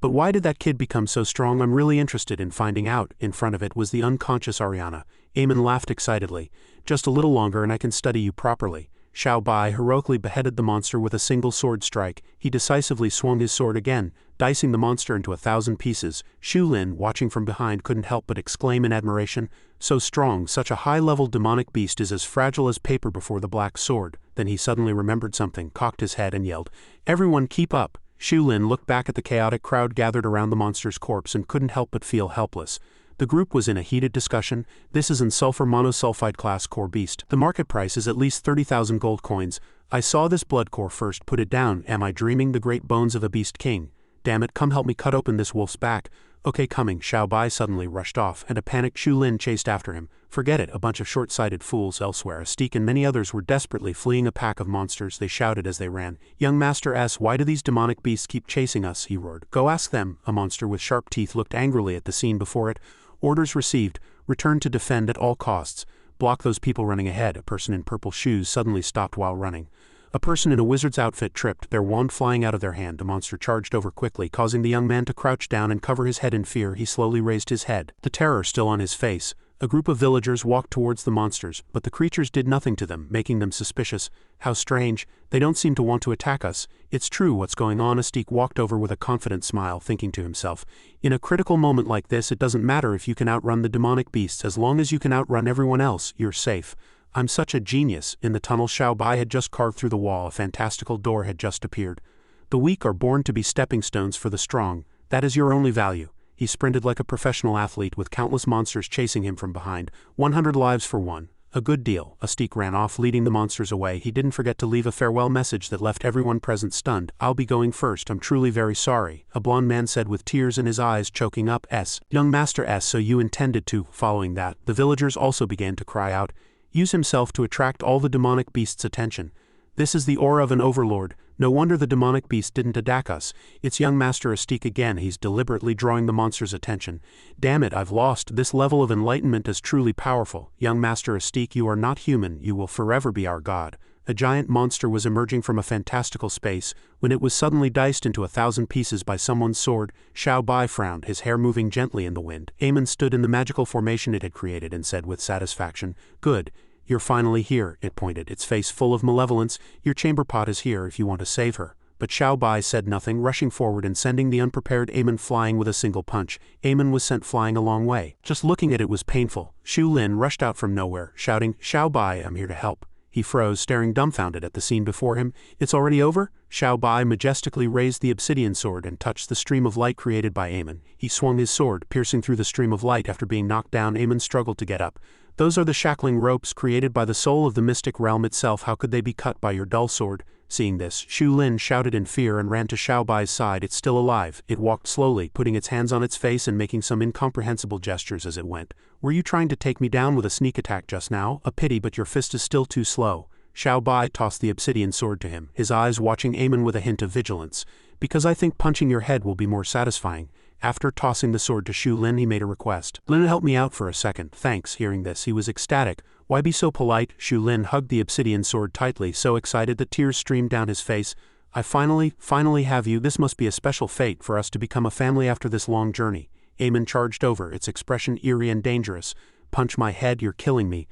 But why did that kid become so strong? I'm really interested in finding out. In front of it was the unconscious Ariana. Eamon laughed excitedly. Just a little longer and I can study you properly. Xiao Bai heroically beheaded the monster with a single sword strike. He decisively swung his sword again, dicing the monster into 1,000 pieces. Shu Lin, watching from behind, couldn't help but exclaim in admiration, so strong, such a high-level demonic beast is as fragile as paper before the black sword. Then he suddenly remembered something, cocked his head and yelled, everyone keep up. Shu Lin looked back at the chaotic crowd gathered around the monster's corpse and couldn't help but feel helpless. The group was in a heated discussion. This is an sulfur monosulfide class core beast. The market price is at least 30,000 gold coins. I saw this blood core first. Put it down. Am I dreaming? The great bones of a beast king. Damn it, come help me cut open this wolf's back. Okay, coming. Xiao Bai suddenly rushed off, and a panicked Shu Lin chased after him. Forget it, a bunch of short-sighted fools. Elsewhere, Astique and many others were desperately fleeing a pack of monsters. They shouted as they ran. Young Master S, why do these demonic beasts keep chasing us? He roared. Go ask them. A monster with sharp teeth looked angrily at the scene before it. Orders received. Return to defend at all costs. Block those people running ahead. A person in purple shoes suddenly stopped while running. A person in a wizard's outfit tripped, their wand flying out of their hand. A monster charged over quickly, causing the young man to crouch down and cover his head in fear. He slowly raised his head, the terror still on his face. A group of villagers walked towards the monsters, but the creatures did nothing to them, making them suspicious. How strange. They don't seem to want to attack us. It's true what's going on. Astique walked over with a confident smile, thinking to himself, in a critical moment like this, it doesn't matter if you can outrun the demonic beasts. As long as you can outrun everyone else, you're safe. I'm such a genius. In the tunnel Xiao Bai had just carved through the wall, a fantastical door had just appeared. The weak are born to be stepping stones for the strong. That is your only value. He sprinted like a professional athlete with countless monsters chasing him from behind. 100 lives for one. A good deal. Astik ran off, leading the monsters away. He didn't forget to leave a farewell message that left everyone present stunned. I'll be going first. I'm truly very sorry, a blond man said with tears in his eyes choking up. Young Master S. So you intended to. Following that, the villagers also began to cry out. Use himself to attract all the demonic beasts' attention. This is the aura of an overlord. No wonder the demonic beast didn't attack us. It's young Master Astik again. He's deliberately drawing the monster's attention. Damn it, I've lost. This level of enlightenment is truly powerful. Young Master Astik, you are not human. You will forever be our god. A giant monster was emerging from a fantastical space. When it was suddenly diced into 1,000 pieces by someone's sword, Xiao Bai frowned, his hair moving gently in the wind. Eamon stood in the magical formation it had created and said with satisfaction, "Good. You're finally here," it pointed, its face full of malevolence. "Your chamber pot is here if you want to save her." But Xiao Bai said nothing, rushing forward and sending the unprepared Eamon flying with a single punch. Eamon was sent flying a long way. Just looking at it was painful. Xu Lin rushed out from nowhere, shouting, "Xiao Bai, I'm here to help." He froze, staring dumbfounded at the scene before him. "It's already over?" Xiao Bai majestically raised the obsidian sword and touched the stream of light created by Eamon. He swung his sword, piercing through the stream of light. After being knocked down, Eamon struggled to get up. "Those are the shackling ropes created by the soul of the mystic realm itself. How could they be cut by your dull sword?" Seeing this, Xu Lin shouted in fear and ran to Xiao Bai's side. "It's still alive." It walked slowly, putting its hands on its face and making some incomprehensible gestures as it went. "Were you trying to take me down with a sneak attack just now? A pity, but your fist is still too slow." Xiao Bai tossed the obsidian sword to him, his eyes watching Eamon with a hint of vigilance. "Because I think punching your head will be more satisfying." After tossing the sword to Xu Lin, he made a request. "Lin, help me out for a second." "Thanks." Hearing this, he was ecstatic. "Why be so polite?" Xu Lin hugged the obsidian sword tightly, so excited that tears streamed down his face. "I finally have you. This must be a special fate for us to become a family after this long journey." Eamon charged over, its expression eerie and dangerous. "Punch my head, you're killing me."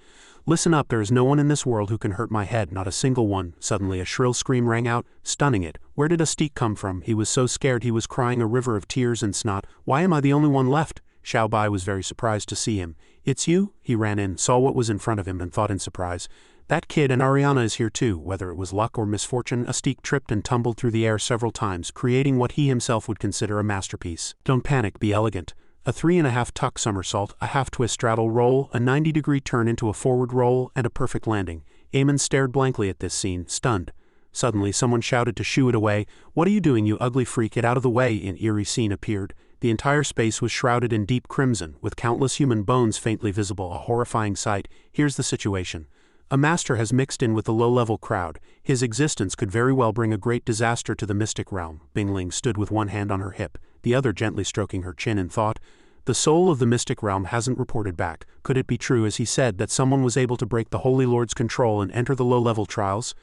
"Listen up, there is no one in this world who can hurt my head, not a single one." Suddenly a shrill scream rang out, stunning it. Where did Astik come from? He was so scared he was crying a river of tears and snot. "Why am I the only one left?" Xiao Bai was very surprised to see him. "It's you?" He ran in, saw what was in front of him and thought in surprise. "That kid, and Ariana is here too." Whether it was luck or misfortune, Astik tripped and tumbled through the air several times, creating what he himself would consider a masterpiece. "Don't panic, be elegant." A 3.5 tuck somersault, a half twist straddle roll, a 90-degree turn into a forward roll, and a perfect landing. Eamon stared blankly at this scene, stunned. Suddenly someone shouted to shoo it away. "What are you doing, you ugly freak? Get out of the way!" An eerie scene appeared. The entire space was shrouded in deep crimson, with countless human bones faintly visible, a horrifying sight. Here's the situation. A master has mixed in with the low-level crowd. His existence could very well bring a great disaster to the mystic realm. Bingling stood with one hand on her hip, the other gently stroking her chin in thought. The soul of the mystic realm hasn't reported back. Could it be true, as he said, that someone was able to break the Holy Lord's control and enter the low-level trials?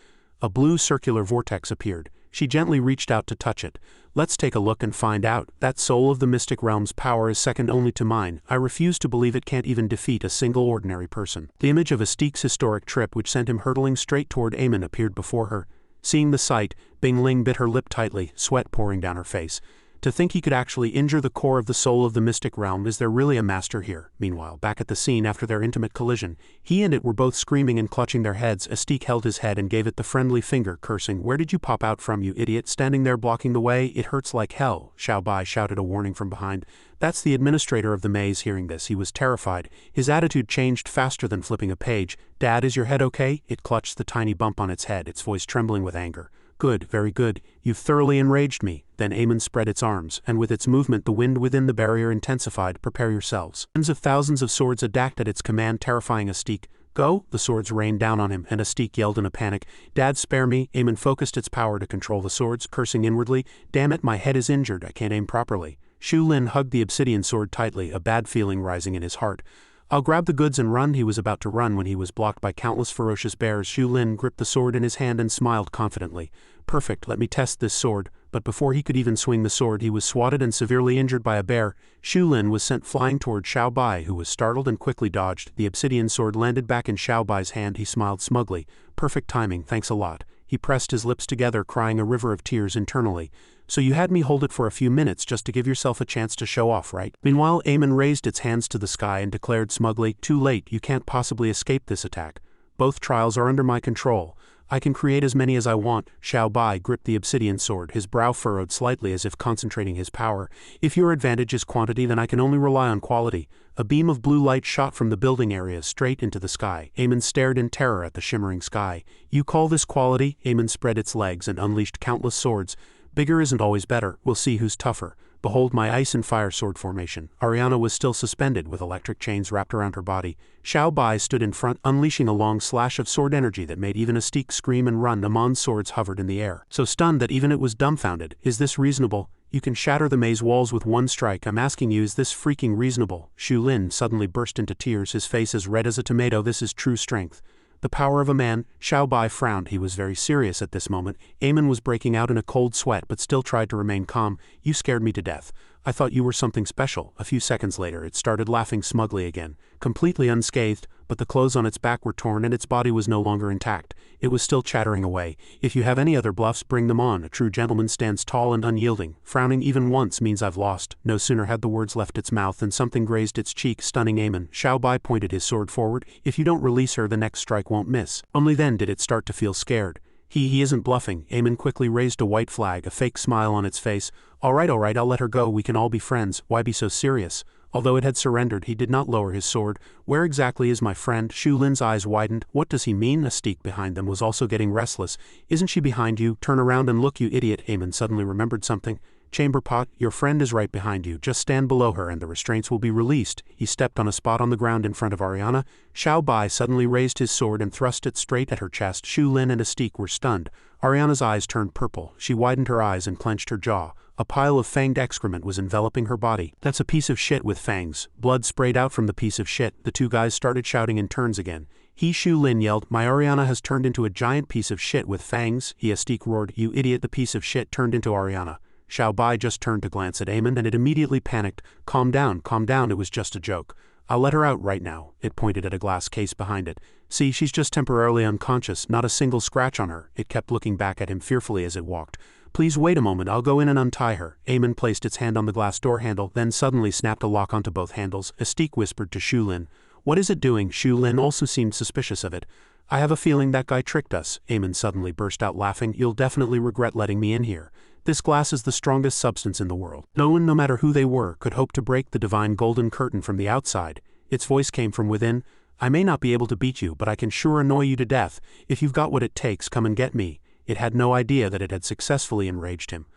A blue circular vortex appeared. She gently reached out to touch it. "Let's take a look and find out. That soul of the mystic realm's power is second only to mine. I refuse to believe it can't even defeat a single ordinary person." The image of Astik's historic trip, which sent him hurtling straight toward Eamon, appeared before her. Seeing the sight, Bingling bit her lip tightly, sweat pouring down her face. To think he could actually injure the core of the soul of the mystic realm. Is there really a master here? Meanwhile, back at the scene after their intimate collision, he and it were both screaming and clutching their heads. Astik held his head and gave it the friendly finger, cursing, "Where did you pop out from, you idiot, standing there blocking the way? It hurts like hell." Xiao Bai shouted a warning from behind. "That's the administrator of the maze." Hearing this, he was terrified. His attitude changed faster than flipping a page. "Dad, is your head okay?" It clutched the tiny bump on its head, its voice trembling with anger. "Good, very good. You've thoroughly enraged me." Then Eamon spread its arms, and with its movement the wind within the barrier intensified. "Prepare yourselves." Tens of thousands of swords attacked at its command, terrifying Astik. "Go!" The swords rained down on him, and Astik yelled in a panic. "Dad, spare me." Eamon focused its power to control the swords, cursing inwardly. "Damn it, my head is injured. I can't aim properly." Xu Lin hugged the obsidian sword tightly, a bad feeling rising in his heart. "I'll grab the goods and run." He was about to run when he was blocked by countless ferocious bears. Xu Lin gripped the sword in his hand and smiled confidently. "Perfect, let me test this sword." But before he could even swing the sword, he was swatted and severely injured by a bear. Xu Lin was sent flying toward Xiao Bai, who was startled and quickly dodged. The obsidian sword landed back in Xiao Bai's hand. He smiled smugly. "Perfect timing, thanks a lot." He pressed his lips together, crying a river of tears internally. "So you had me hold it for a few minutes just to give yourself a chance to show off, right?" Meanwhile, Eamon raised its hands to the sky and declared smugly, "Too late, you can't possibly escape this attack." Both trials are under my control. I can create as many as I want. Xiao Bai gripped the obsidian sword, his brow furrowed slightly as if concentrating his power. If your advantage is quantity, then I can only rely on quality. A beam of blue light shot from the building area straight into the sky. Eamon stared in terror at the shimmering sky. You call this quality? Eamon spread its legs and unleashed countless swords. Bigger isn't always better. We'll see who's tougher. Behold my ice and fire sword formation. Ariana was still suspended with electric chains wrapped around her body. Xiao Bai stood in front, unleashing a long slash of sword energy that made even Astique scream and run. Amon's swords hovered in the air, so stunned that even it was dumbfounded. Is this reasonable? You can shatter the maze walls with one strike. I'm asking you, is this freaking reasonable? Shu Lin suddenly burst into tears, his face as red as a tomato. This is true strength. The power of a man. Xiao Bai frowned. He was very serious at this moment. Eamon was breaking out in a cold sweat but still tried to remain calm. You scared me to death. I thought you were something special. A few seconds later it started laughing smugly again, completely unscathed, but the clothes on its back were torn and its body was no longer intact. It was still chattering away. If you have any other bluffs, bring them on. A true gentleman stands tall and unyielding. Frowning even once means I've lost. No sooner had the words left its mouth than something grazed its cheek, stunning Eamon. Xiao Bai pointed his sword forward. If you don't release her, the next strike won't miss. Only then did it start to feel scared. He isn't bluffing. Eamon quickly raised a white flag, a fake smile on its face. All right, I'll let her go. We can all be friends. Why be so serious? Although it had surrendered, he did not lower his sword. Where exactly is my friend? Shu Lin's eyes widened. What does he mean? Astique behind them was also getting restless. Isn't she behind you? Turn around and look, you idiot. Eamon suddenly remembered something. Chamber Pot, your friend is right behind you. Just stand below her and the restraints will be released. He stepped on a spot on the ground in front of Ariana. Xiao Bai suddenly raised his sword and thrust it straight at her chest. Shu Lin and Astique were stunned. Ariana's eyes turned purple. She widened her eyes and clenched her jaw. A pile of fanged excrement was enveloping her body. That's a piece of shit with fangs. Blood sprayed out from the piece of shit. The two guys started shouting in turns again. Shu Lin yelled, my Ariana has turned into a giant piece of shit with fangs. Astique roared, you idiot, the piece of shit turned into Ariana. Xiao Bai just turned to glance at Eamon and it immediately panicked. Calm down, it was just a joke. I'll let her out right now. It pointed at a glass case behind it. See, she's just temporarily unconscious, not a single scratch on her. It kept looking back at him fearfully as it walked. Please wait a moment, I'll go in and untie her. Eamon placed its hand on the glass door handle, then suddenly snapped a lock onto both handles. Astique whispered to Shu Lin. What is it doing? Shu Lin also seemed suspicious of it. I have a feeling that guy tricked us. Eamon suddenly burst out laughing. You'll definitely regret letting me in here. This glass is the strongest substance in the world. No one, no matter who they were, could hope to break the divine golden curtain from the outside. Its voice came from within. I may not be able to beat you, but I can sure annoy you to death. If you've got what it takes, come and get me. It had no idea that it had successfully enraged him.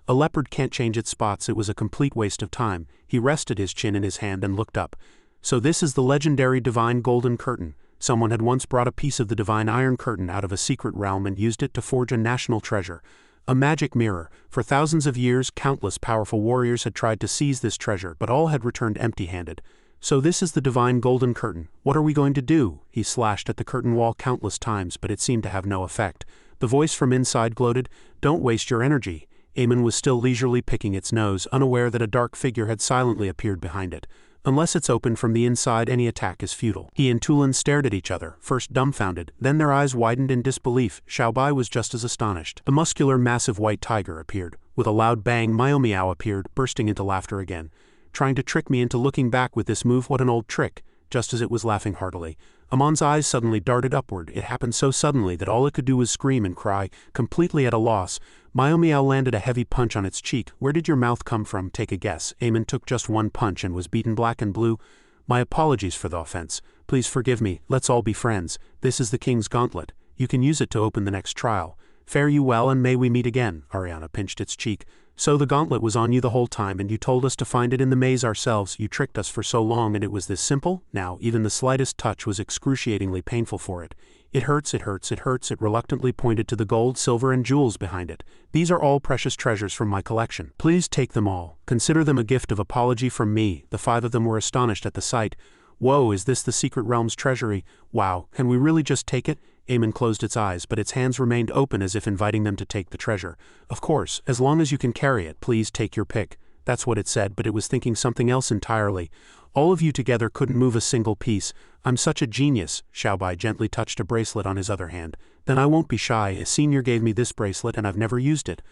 A leopard can't change its spots. It was a complete waste of time. He rested his chin in his hand and looked up. So this is the legendary divine golden curtain. Someone had once brought a piece of the divine iron curtain out of a secret realm and used it to forge a national treasure. A magic mirror. For thousands of years, countless powerful warriors had tried to seize this treasure, but all had returned empty-handed. So this is the divine golden curtain. What are we going to do? He slashed at the curtain wall countless times, but it seemed to have no effect. The voice from inside gloated, Don't waste your energy. Eamon was still leisurely picking its nose, unaware that a dark figure had silently appeared behind it. Unless it's opened from the inside, any attack is futile. He and Tulin stared at each other, first dumbfounded, then their eyes widened in disbelief. Xiao Bai was just as astonished. The muscular, massive white tiger appeared. With a loud bang, Meow Meow appeared, bursting into laughter again. Trying to trick me into looking back with this move, what an old trick. Just as it was laughing heartily, Amon's eyes suddenly darted upward. It happened so suddenly that all it could do was scream and cry, completely at a loss. Meow Meow landed a heavy punch on its cheek. Where did your mouth come from? Take a guess. Eamon took just one punch and was beaten black and blue. My apologies for the offense. Please forgive me. Let's all be friends. This is the king's gauntlet. You can use it to open the next trial. Fare you well and may we meet again. Ariana pinched its cheek. So the gauntlet was on you the whole time and you told us to find it in the maze ourselves. You tricked us for so long and it was this simple? Now, even the slightest touch was excruciatingly painful for it. It hurts, it hurts, it hurts. It reluctantly pointed to the gold, silver, and jewels behind it. These are all precious treasures from my collection. Please take them all. Consider them a gift of apology from me. The five of them were astonished at the sight. Whoa, is this the secret realm's treasury? Wow, can we really just take it? Eamon closed its eyes, but its hands remained open as if inviting them to take the treasure. Of course, as long as you can carry it, please take your pick. That's what it said, but it was thinking something else entirely. All of you together couldn't move a single piece. I'm such a genius. Xiao Bai gently touched a bracelet on his other hand. Then I won't be shy. A senior gave me this bracelet and I've never used it.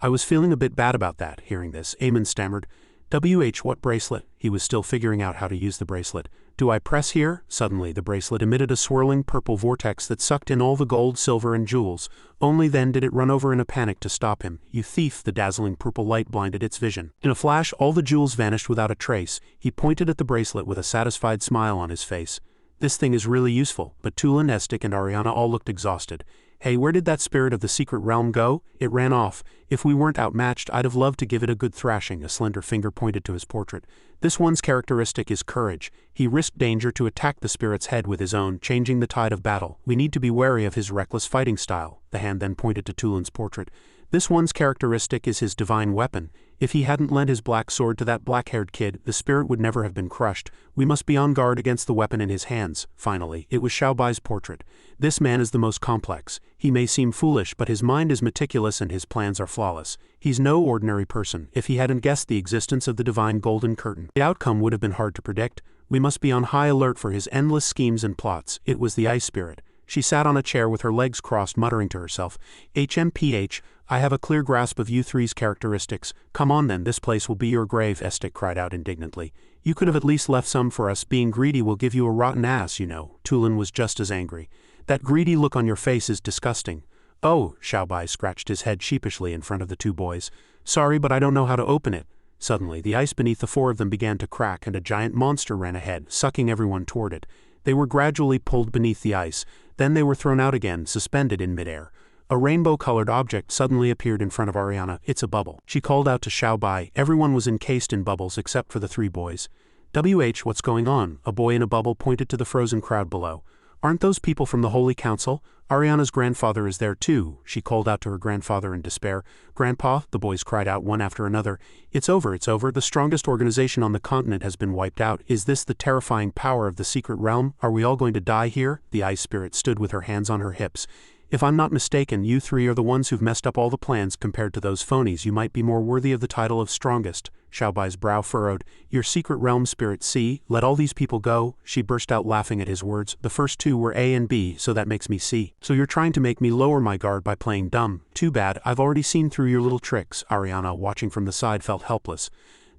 I was feeling a bit bad about that. Hearing this, Eamon stammered. What bracelet? He was still figuring out how to use the bracelet. Do I press here? Suddenly the bracelet emitted a swirling purple vortex that sucked in all the gold, silver, and jewels. Only then did it run over in a panic to stop him. You thief! The dazzling purple light blinded its vision. In a flash, all the jewels vanished without a trace. He pointed at the bracelet with a satisfied smile on his face. This thing is really useful, but Duelling, Estic, and Ariana all looked exhausted. Hey, where did that spirit of the secret realm go? It ran off. If we weren't outmatched, I'd have loved to give it a good thrashing. A slender finger pointed to his portrait. This one's characteristic is courage. He risked danger to attack the spirit's head with his own, changing the tide of battle. We need to be wary of his reckless fighting style. The hand then pointed to Duelling's portrait. This one's characteristic is his divine weapon. If he hadn't lent his black sword to that black-haired kid, the spirit would never have been crushed. We must be on guard against the weapon in his hands. Finally, it was Xiaobai's portrait. This man is the most complex. He may seem foolish, but his mind is meticulous and his plans are flawless. He's no ordinary person. If he hadn't guessed the existence of the divine golden curtain, the outcome would have been hard to predict. We must be on high alert for his endless schemes and plots. It was the ice spirit. She sat on a chair with her legs crossed, muttering to herself, HMPH, I have a clear grasp of you three's characteristics. Come on then, this place will be your grave, Estic cried out indignantly. You could have at least left some for us. Being greedy will give you a rotten ass, you know. Duelling was just as angry. That greedy look on your face is disgusting. Oh, Xiaobai scratched his head sheepishly in front of the two boys. Sorry, but I don't know how to open it. Suddenly, the ice beneath the four of them began to crack and a giant monster ran ahead, sucking everyone toward it. They were gradually pulled beneath the ice. Then they were thrown out again, suspended in midair. A rainbow-colored object suddenly appeared in front of Ariana. It's a bubble. She called out to Xiaobai. Everyone was encased in bubbles except for the three boys. What's going on? A boy in a bubble pointed to the frozen crowd below. Aren't those people from the Holy Council? Ariana's grandfather is there too. She called out to her grandfather in despair. Grandpa, the boys cried out one after another. It's over. The strongest organization on the continent has been wiped out. Is this the terrifying power of the secret realm? Are we all going to die here? The ice spirit stood with her hands on her hips. If I'm not mistaken, you three are the ones who've messed up all the plans. Compared to those phonies, you might be more worthy of the title of strongest. Xiaobai's brow furrowed. Your secret realm spirit, see? Let all these people go. She burst out laughing at his words. The first two were A and B, so that makes me C. So you're trying to make me lower my guard by playing dumb. Too bad, I've already seen through your little tricks. Ariana, watching from the side, felt helpless.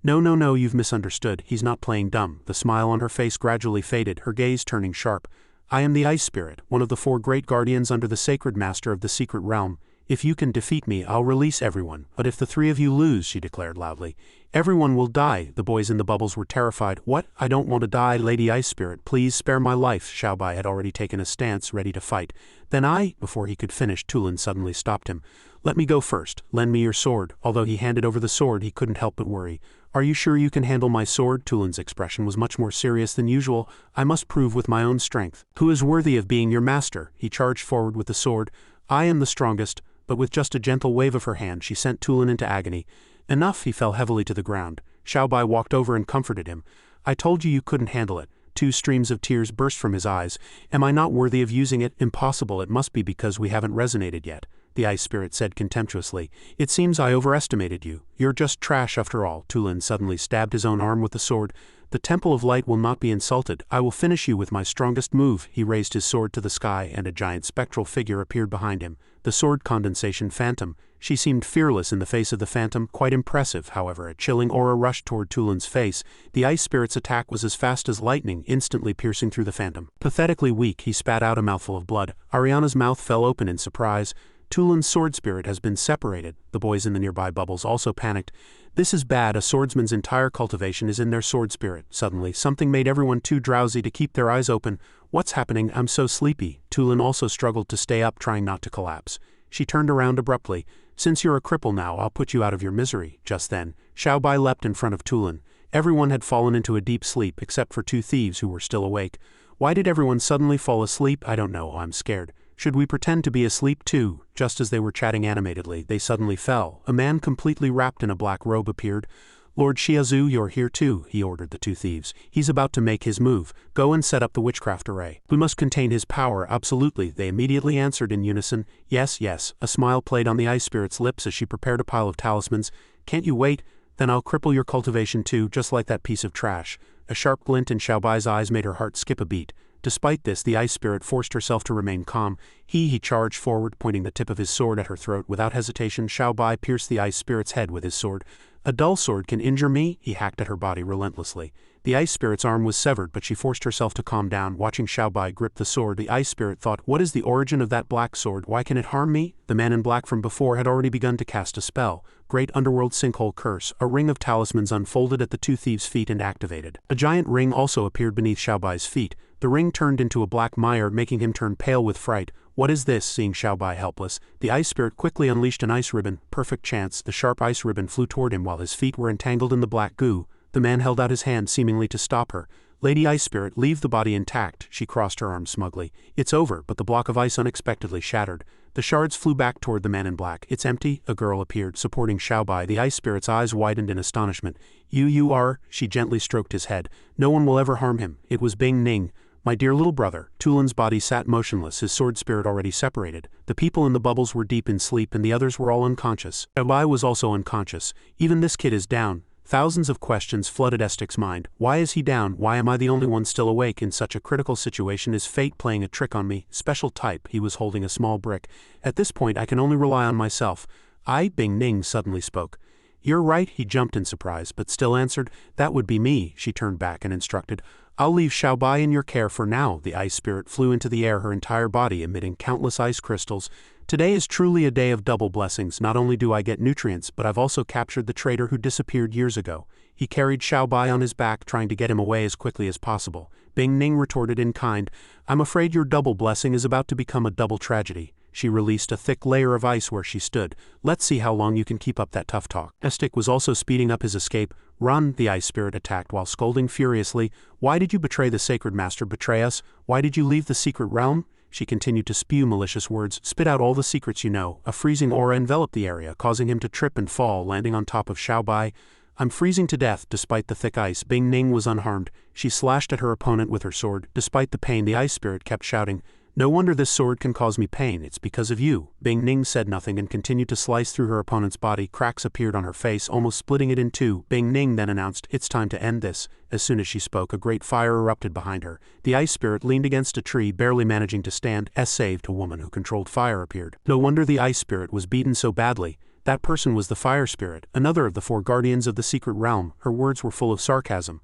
No, you've misunderstood. He's not playing dumb. The smile on her face gradually faded, her gaze turning sharp. I am the Ice Spirit, one of the four great guardians under the sacred master of the secret realm. If you can defeat me, I'll release everyone. But if the three of you lose, she declared loudly, everyone will die. The boys in the bubbles were terrified. What? I don't want to die, Lady Ice Spirit. Please spare my life. Xiaobai had already taken a stance, ready to fight. Then before he could finish, Duelling suddenly stopped him. Let me go first. Lend me your sword. Although he handed over the sword, he couldn't help but worry. Are you sure you can handle my sword? Duelling's expression was much more serious than usual. I must prove with my own strength. Who is worthy of being your master? He charged forward with the sword. I am the strongest. But with just a gentle wave of her hand, she sent Duelling into agony. Enough, he fell heavily to the ground. Xiaobai walked over and comforted him. I told you couldn't handle it. 2 streams of tears burst from his eyes. Am I not worthy of using it? Impossible. It must be because we haven't resonated yet. The Ice Spirit said contemptuously. It seems I overestimated you. You're just trash after all. Duelling suddenly stabbed his own arm with the sword. The Temple of Light will not be insulted. I will finish you with my strongest move. He raised his sword to the sky and a giant spectral figure appeared behind him. The sword Condensation Phantom. She seemed fearless in the face of the phantom, quite impressive. However, a chilling aura rushed toward Duelling's face. The Ice Spirit's attack was as fast as lightning, instantly piercing through the phantom. Pathetically weak, he spat out a mouthful of blood. Ariana's mouth fell open in surprise. Duelling's sword spirit has been separated. The boys in the nearby bubbles also panicked. This is bad. A swordsman's entire cultivation is in their sword spirit. Suddenly, something made everyone too drowsy to keep their eyes open. What's happening? I'm so sleepy. Duelling also struggled to stay up, trying not to collapse. She turned around abruptly. Since you're a cripple now, I'll put you out of your misery. Just then, Xiaobai leapt in front of Duelling. Everyone had fallen into a deep sleep except for 2 thieves who were still awake. Why did everyone suddenly fall asleep? I don't know. I'm scared. Should we pretend to be asleep too? Just as they were chatting animatedly, they suddenly fell. A man completely wrapped in a black robe appeared. Lord Xiaozu, you're here too, he ordered the 2 thieves. He's about to make his move. Go and set up the witchcraft array. We must contain his power, absolutely. They immediately answered in unison. Yes. A smile played on the Ice Spirit's lips as she prepared a pile of talismans. Can't you wait? Then I'll cripple your cultivation too, just like that piece of trash. A sharp glint in Xiaobai's eyes made her heart skip a beat. Despite this, the Ice Spirit forced herself to remain calm. He charged forward, pointing the tip of his sword at her throat. Without hesitation, Xiaobai pierced the Ice Spirit's head with his sword. A dull sword can injure me? He hacked at her body relentlessly. The ice spirit's arm was severed, but she forced herself to calm down, watching Xiaobai grip the sword. The ice spirit thought, what is the origin of that black sword? Why can it harm me? The man in black from before had already begun to cast a spell. Great underworld sinkhole curse. A ring of talismans unfolded at the two thieves' feet and activated. A giant ring also appeared beneath Xiaobai's feet. The ring turned into a black mire, making him turn pale with fright. What is this? Seeing Xiaobai helpless, the ice spirit quickly unleashed an ice ribbon. Perfect chance. The sharp ice ribbon flew toward him while his feet were entangled in the black goo. The man held out his hand seemingly to stop her. Lady Ice Spirit, leave the body intact. She crossed her arms smugly. It's over, but the block of ice unexpectedly shattered. The shards flew back toward the man in black. It's empty. A girl appeared, supporting Xiaobai. The ice spirit's eyes widened in astonishment. You are... She gently stroked his head. No one will ever harm him. It was Bing Ning. My dear little brother. Tulin's body sat motionless, his sword spirit already separated. The people in the bubbles were deep in sleep and the others were all unconscious. Xiaobai was also unconscious. Even this kid is down. Thousands of questions flooded Estic's mind. Why is he down? Why am I the only one still awake in such a critical situation? Is fate playing a trick on me? Special type. He was holding a small brick. At this point I can only rely on myself. Bing Ning suddenly spoke. You're right, he jumped in surprise, but still answered. That would be me. She turned back and instructed. I'll leave Xiaobai in your care for now. The ice spirit flew into the air, her entire body emitting countless ice crystals. Today is truly a day of double blessings. Not only do I get nutrients, but I've also captured the traitor who disappeared years ago. He carried Xiaobai on his back, trying to get him away as quickly as possible. Bing Ning retorted in kind. I'm afraid your double blessing is about to become a double tragedy. She released a thick layer of ice where she stood. Let's see how long you can keep up that tough talk. Estic was also speeding up his escape. Run, the ice spirit attacked while scolding furiously. Why did you betray the sacred master? Betray us? Why did you leave the secret realm? She continued to spew malicious words. Spit out all the secrets you know. A freezing aura enveloped the area, causing him to trip and fall, landing on top of Xiaobai. I'm freezing to death. Despite the thick ice, Bing Ning was unharmed. She slashed at her opponent with her sword. Despite the pain, the ice spirit kept shouting, no wonder this sword can cause me pain. It's because of you. Bing Ning said nothing and continued to slice through her opponent's body. Cracks appeared on her face, almost splitting it in two. Bing Ning then announced, it's time to end this. As soon as she spoke, a great fire erupted behind her. The ice spirit leaned against a tree, barely managing to stand. Saved. A woman who controlled fire appeared. No wonder the ice spirit was beaten so badly. That person was the fire spirit, another of the 4 guardians of the secret realm. Her words were full of sarcasm.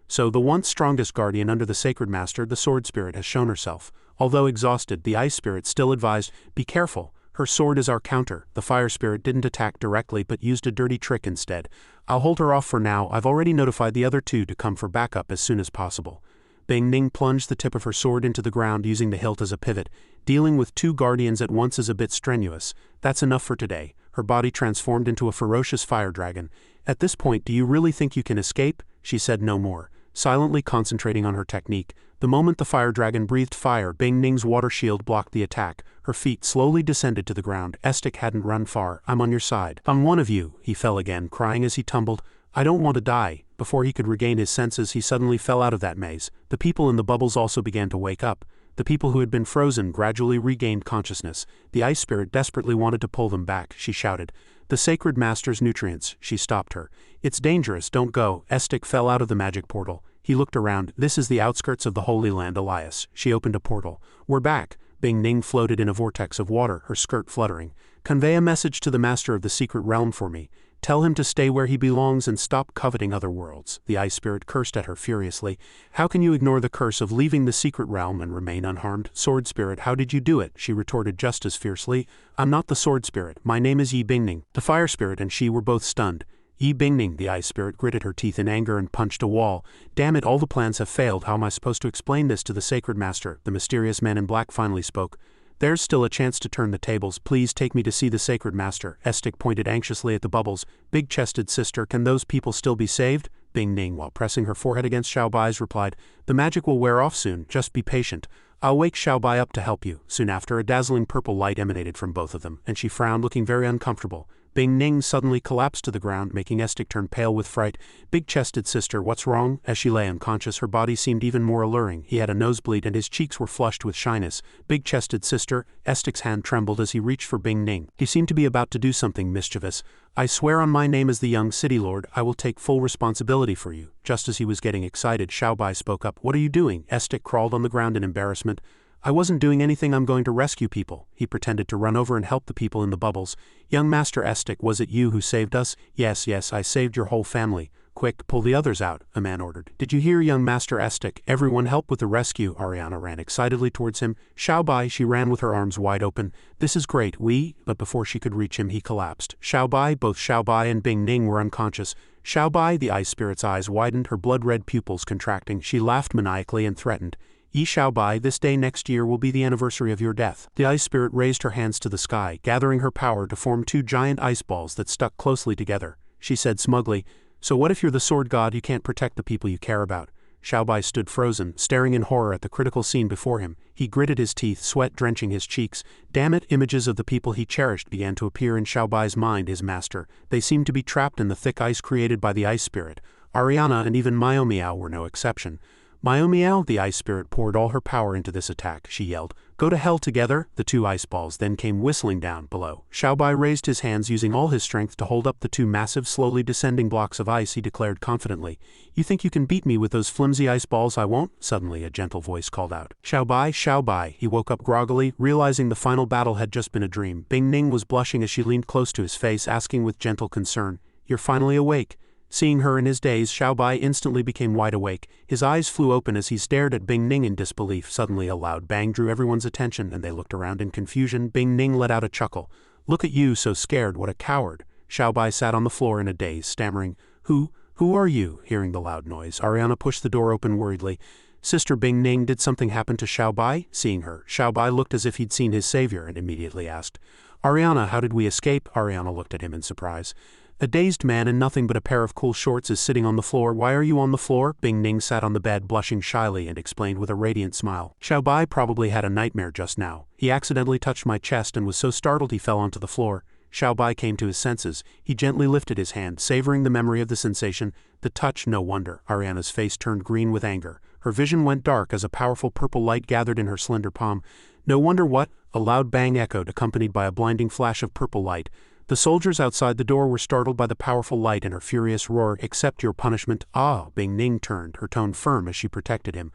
So the once strongest guardian under the sacred master, the sword spirit, has shown herself. Although exhausted, the ice spirit still advised, be careful. Her sword is our counter. The fire spirit didn't attack directly but used a dirty trick instead. I'll hold her off for now. I've already notified the other 2 to come for backup as soon as possible. Bing Ning plunged the tip of her sword into the ground using the hilt as a pivot. Dealing with 2 guardians at once is a bit strenuous. That's enough for today. Her body transformed into a ferocious fire dragon. At this point, do you really think you can escape? She said no more, silently concentrating on her technique. The moment the fire dragon breathed fire, Bing Ning's water shield blocked the attack. Her feet slowly descended to the ground. Estic hadn't run far. I'm on your side. On one of you. He fell again, crying as he tumbled. I don't want to die. Before he could regain his senses, he suddenly fell out of that maze. The people in the bubbles also began to wake up. The people who had been frozen gradually regained consciousness. The ice spirit desperately wanted to pull them back. She shouted, the sacred master's nutrients. She stopped her. It's dangerous, don't go. Estic fell out of the magic portal. He looked around. This is the outskirts of the Holy Land, Elias. She opened a portal. We're back. Bing Ning floated in a vortex of water, her skirt fluttering. Convey a message to the master of the secret realm for me. Tell him to stay where he belongs and stop coveting other worlds. The ice spirit cursed at her furiously. How can you ignore the curse of leaving the secret realm and remain unharmed? Sword spirit, how did you do it? She retorted just as fiercely. I'm not the sword spirit. My name is Yi Bingning. The fire spirit and she were both stunned. Yi Bingning, the ice spirit gritted her teeth in anger and punched a wall. Damn it, all the plans have failed. How am I supposed to explain this to the sacred master? The mysterious man in black finally spoke. There's still a chance to turn the tables. Please take me to see the sacred master. Estic pointed anxiously at the bubbles. Big-chested sister, can those people still be saved? Bing Ning, while pressing her forehead against Xiaobai's, replied, the magic will wear off soon. Just be patient. I'll wake Xiaobai up to help you. Soon after, a dazzling purple light emanated from both of them, and she frowned, looking very uncomfortable. Bing Ning suddenly collapsed to the ground, making Estic turn pale with fright. Big-chested sister, what's wrong? As she lay unconscious, her body seemed even more alluring. He had a nosebleed and his cheeks were flushed with shyness. Big-chested sister, Estic's hand trembled as he reached for Bing Ning. He seemed to be about to do something mischievous. I swear on my name as the young city lord, I will take full responsibility for you. Just as he was getting excited, Xiaobai spoke up. What are you doing? Estic crawled on the ground in embarrassment. I wasn't doing anything. I'm going to rescue people. He pretended to run over and help the people in the bubbles. Young Master Estic, was it you who saved us? Yes, I saved your whole family. quick, pull the others out, a man ordered. Did you hear, young Master Estic? Everyone help with the rescue. Ariana ran excitedly towards him. Xiaobai, she ran with her arms wide open. This is great, but before she could reach him he collapsed. Xiaobai, both Xiaobai and Bing Ning were unconscious. Xiaobai, the ice spirit's eyes widened, her blood-red pupils contracting. She laughed maniacally and threatened. Xiaobai, this day next year will be the anniversary of your death. The ice spirit raised her hands to the sky, gathering her power to form two giant ice balls that stuck closely together. She said smugly, so what if you're the sword god, you can't protect the people you care about? Xiaobai stood frozen, staring in horror at the critical scene before him. He gritted his teeth, sweat drenching his cheeks. Damn it, images of the people he cherished began to appear in Xiaobai's mind, his master. They seemed to be trapped in the thick ice created by the ice spirit. Ariana and even Miao were no exception. Miao, the ice spirit poured all her power into this attack, she yelled. Go to hell together. The two ice balls then came whistling down below. Xiaobai raised his hands using all his strength to hold up the two massive, slowly descending blocks of ice. He declared confidently, You think you can beat me with those flimsy ice balls? I won't. Suddenly a gentle voice called out. Xiaobai. He woke up groggily, realizing the final battle had just been a dream. Bing Ning was blushing as she leaned close to his face, asking with gentle concern, You're finally awake. Seeing her in his daze, Xiaobai instantly became wide awake. His eyes flew open as he stared at Bing Ning in disbelief. Suddenly a loud bang drew everyone's attention, and they looked around in confusion. Bing Ning let out a chuckle. Look at you, so scared, what a coward. Xiaobai sat on the floor in a daze, stammering, Who are you? Hearing the loud noise, Ariana pushed the door open worriedly. Sister Bing Ning, did something happen to Xiaobai? Seeing her, Xiaobai looked as if he'd seen his savior and immediately asked, Ariana, how did we escape? Ariana looked at him in surprise. A dazed man in nothing but a pair of cool shorts is sitting on the floor. Why are you on the floor? Bing Ning sat on the bed, blushing shyly, and explained with a radiant smile. Xiaobai probably had a nightmare just now. He accidentally touched my chest and was so startled he fell onto the floor. Xiaobai came to his senses. He gently lifted his hand, savoring the memory of the sensation. The touch, no wonder. Ariana's face turned green with anger. Her vision went dark as a powerful purple light gathered in her slender palm. No wonder what? A loud bang echoed, accompanied by a blinding flash of purple light. The soldiers outside the door were startled by the powerful light and her furious roar. Accept your punishment. Ah, Bing Ning turned, her tone firm as she protected him.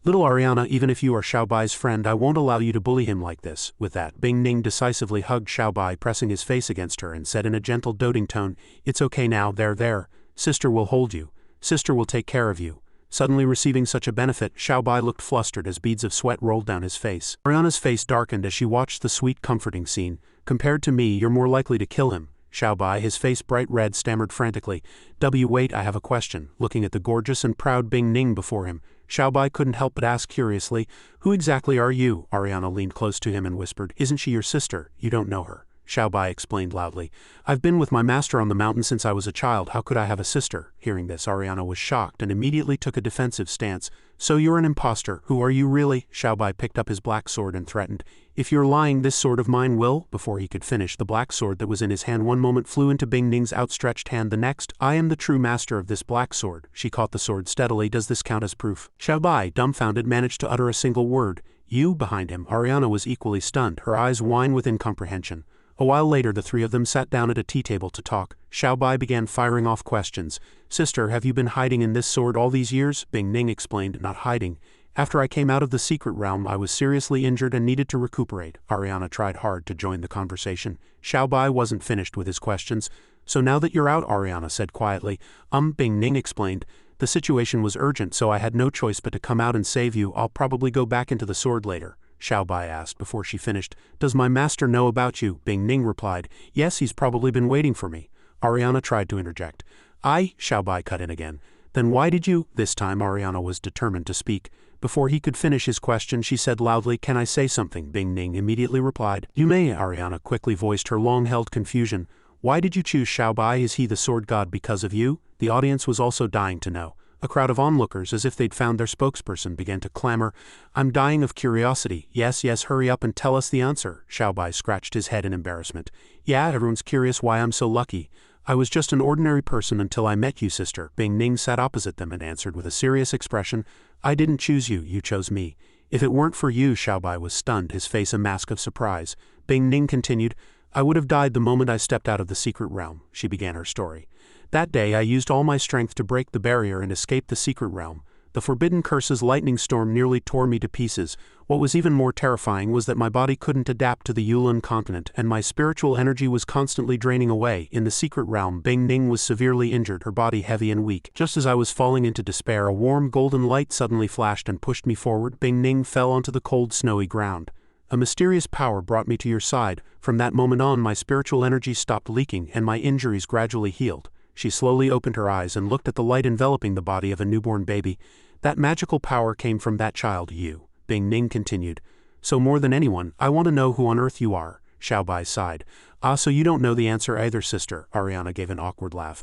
Little Ariana, even if you are Xiaobai's friend, I won't allow you to bully him like this. With that, Bing Ning decisively hugged Xiaobai, pressing his face against her, and said in a gentle, doting tone, It's okay now, there. Sister will hold you. Sister will take care of you. Suddenly receiving such a benefit, Xiaobai looked flustered as beads of sweat rolled down his face. Ariana's face darkened as she watched the sweet, comforting scene. Compared to me, you're more likely to kill him. Xiaobai, his face bright red, stammered frantically. Wait, I have a question. Looking at the gorgeous and proud Bing Ning before him, Xiaobai couldn't help but ask curiously, Who exactly are you? Ariana leaned close to him and whispered, Isn't she your sister? You don't know her. Xiaobai explained loudly, I've been with my master on the mountain since I was a child. How could I have a sister? Hearing this, Ariana was shocked and immediately took a defensive stance. So you're an imposter. Who are you really? Xiaobai picked up his black sword and threatened, If you're lying, this sword of mine will. Before he could finish, the black sword that was in his hand one moment flew into Bing Ning's outstretched hand the next. I am the true master of this black sword. She caught the sword steadily. Does this count as proof? Xiaobai, dumbfounded, managed to utter a single word. You? Behind him, Ariana was equally stunned, her eyes wide with incomprehension. A while later, the three of them sat down at a tea table to talk. Xiaobai began firing off questions. Sister, have you been hiding in this sword all these years? Bing Ning explained, Not hiding. After I came out of the secret realm, I was seriously injured and needed to recuperate. Ariana tried hard to join the conversation. Xiaobai wasn't finished with his questions. So now that you're out, Ariana said quietly. Bing Ning explained. The situation was urgent, so I had no choice but to come out and save you. I'll probably go back into the sword later. Xiaobai asked before she finished. Does my master know about you? Bing Ning replied. Yes, he's probably been waiting for me. Ariana tried to interject. Xiaobai cut in again. Then why did you? This time Ariana was determined to speak. Before he could finish his question, she said loudly, Can I say something? Bing Ning immediately replied. You may. Ariana quickly voiced her long-held confusion. Why did you choose Xiaobai? Is he the sword god because of you? The audience was also dying to know. A crowd of onlookers, as if they'd found their spokesperson, began to clamor. I'm dying of curiosity. Yes, hurry up and tell us the answer. Xiaobai scratched his head in embarrassment. Yeah, everyone's curious why I'm so lucky. I was just an ordinary person until I met you, sister. Bing Ning sat opposite them and answered with a serious expression. I didn't choose you, you chose me. If it weren't for you, Xiaobai was stunned, his face a mask of surprise. Bing Ning continued, I would have died the moment I stepped out of the secret realm. She began her story. That day I used all my strength to break the barrier and escape the secret realm. The forbidden curse's lightning storm nearly tore me to pieces. What was even more terrifying was that my body couldn't adapt to the Yulin continent, and my spiritual energy was constantly draining away. In the secret realm, Bing Ning was severely injured, her body heavy and weak. Just as I was falling into despair, a warm golden light suddenly flashed and pushed me forward. Bing Ning fell onto the cold, snowy ground. A mysterious power brought me to your side. From that moment on, my spiritual energy stopped leaking, and my injuries gradually healed. She slowly opened her eyes and looked at the light enveloping the body of a newborn baby. That magical power came from that child, you. Bing Ning continued. So more than anyone, I want to know who on earth you are. Xiaobai sighed. Ah, so you don't know the answer either, sister. Ariana gave an awkward laugh.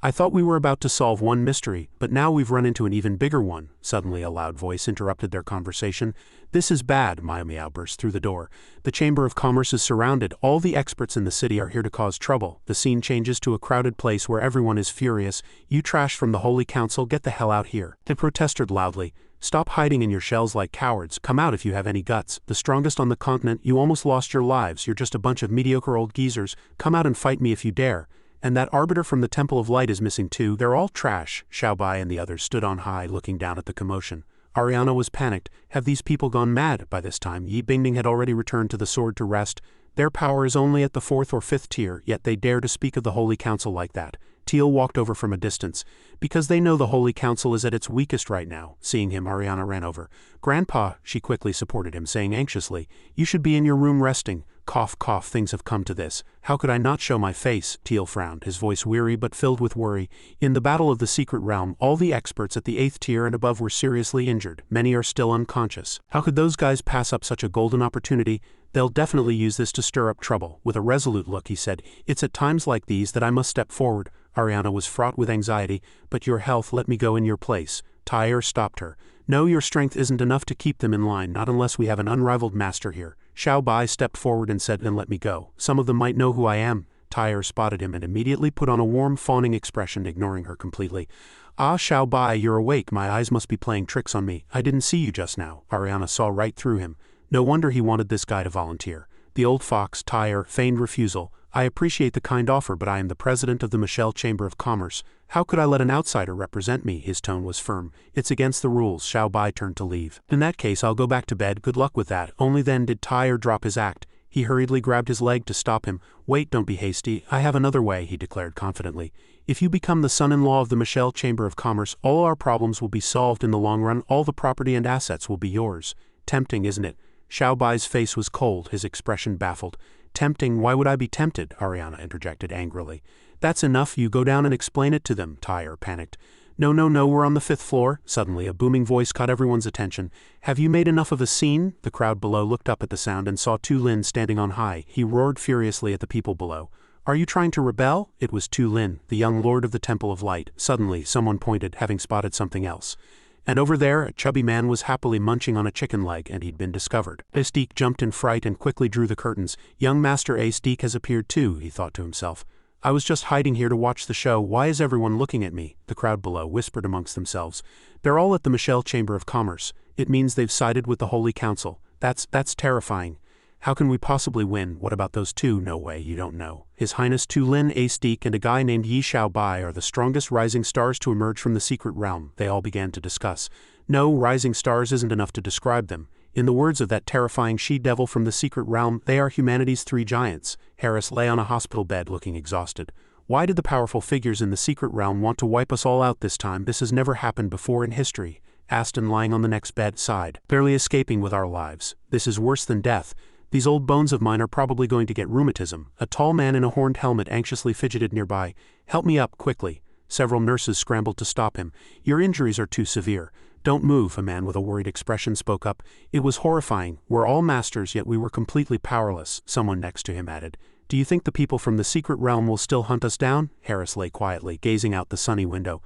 I thought we were about to solve one mystery, but now we've run into an even bigger one. Suddenly a loud voice interrupted their conversation. This is bad, Miao Miao burst through the door. The Chamber of Commerce is surrounded. All the experts in the city are here to cause trouble. The scene changes to a crowded place where everyone is furious. You trash from the Holy Council, get the hell out here. They protested loudly. Stop hiding in your shells like cowards. Come out if you have any guts. The strongest on the continent, you almost lost your lives. You're just a bunch of mediocre old geezers. Come out and fight me if you dare. And that arbiter from the Temple of Light is missing too. They're all trash. Xiaobai and the others stood on high, looking down at the commotion. Ariana was panicked. Have these people gone mad? By this time, Yi Bingning had already returned to the sword to rest. Their power is only at the 4th or 5th tier, yet they dare to speak of the Holy Council like that. Teal walked over from a distance. Because they know the Holy Council is at its weakest right now. Seeing him, Ariana ran over. Grandpa, she quickly supported him, saying anxiously, you should be in your room resting. Cough, cough, things have come to this. How could I not show my face? Teal frowned, his voice weary but filled with worry. In the Battle of the Secret Realm, all the experts at the 8th tier and above were seriously injured. Many are still unconscious. How could those guys pass up such a golden opportunity? They'll definitely use this to stir up trouble. With a resolute look, he said, it's at times like these that I must step forward. Ariana was fraught with anxiety. But your health, let me go in your place. Tyre stopped her. No, your strength isn't enough to keep them in line, not unless we have an unrivaled master here. Xiaobai stepped forward and said, then let me go. Some of them might know who I am. Tyre spotted him and immediately put on a warm, fawning expression, ignoring her completely. Ah, Xiaobai, you're awake. My eyes must be playing tricks on me. I didn't see you just now. Ariana saw right through him. No wonder he wanted this guy to volunteer. The old fox, Tyre, feigned refusal. I appreciate the kind offer, but I am the president of the Michelle Chamber of Commerce. How could I let an outsider represent me? His tone was firm. It's against the rules. Xiaobai turned to leave. In that case, I'll go back to bed. Good luck with that. Only then did Tyre drop his act. He hurriedly grabbed his leg to stop him. Wait, don't be hasty. I have another way, he declared confidently. If you become the son-in-law of the Michelle Chamber of Commerce, all our problems will be solved in the long run. All the property and assets will be yours. Tempting, isn't it? Xiaobai's face was cold, his expression baffled. Tempting? Why would I be tempted? Ariana interjected angrily. That's enough, you go down and explain it to them, Tyre panicked. No, we're on the 5th floor. Suddenly, a booming voice caught everyone's attention. Have you made enough of a scene? The crowd below looked up at the sound and saw Tu Lin standing on high. He roared furiously at the people below. Are you trying to rebel? It was Tu Lin, the young lord of the Temple of Light. Suddenly, someone pointed, having spotted something else. And over there, a chubby man was happily munching on a chicken leg, and he'd been discovered. Aestique jumped in fright and quickly drew the curtains. Young Master Aestique has appeared too, he thought to himself. I was just hiding here to watch the show. Why is everyone looking at me? The crowd below whispered amongst themselves. They're all at the Michelle Chamber of Commerce. It means they've sided with the Holy Council. That's terrifying. How can we possibly win? What about those two? No way, you don't know. His Highness Tu Lin, Aestique, and a guy named Yi Xiaobai are the strongest rising stars to emerge from the secret realm, they all began to discuss. No, rising stars isn't enough to describe them. In the words of that terrifying she-devil from the secret realm, they are humanity's 3 giants. Harris lay on a hospital bed looking exhausted. Why did the powerful figures in the secret realm want to wipe us all out this time? This has never happened before in history. Aston, lying on the next bed, sighed. Barely escaping with our lives. This is worse than death. These old bones of mine are probably going to get rheumatism. A tall man in a horned helmet anxiously fidgeted nearby. Help me up, quickly. Several nurses scrambled to stop him. Your injuries are too severe. Don't move, a man with a worried expression spoke up. It was horrifying. We're all masters, yet we were completely powerless, someone next to him added. Do you think the people from the secret realm will still hunt us down? Harris lay quietly, gazing out the sunny window.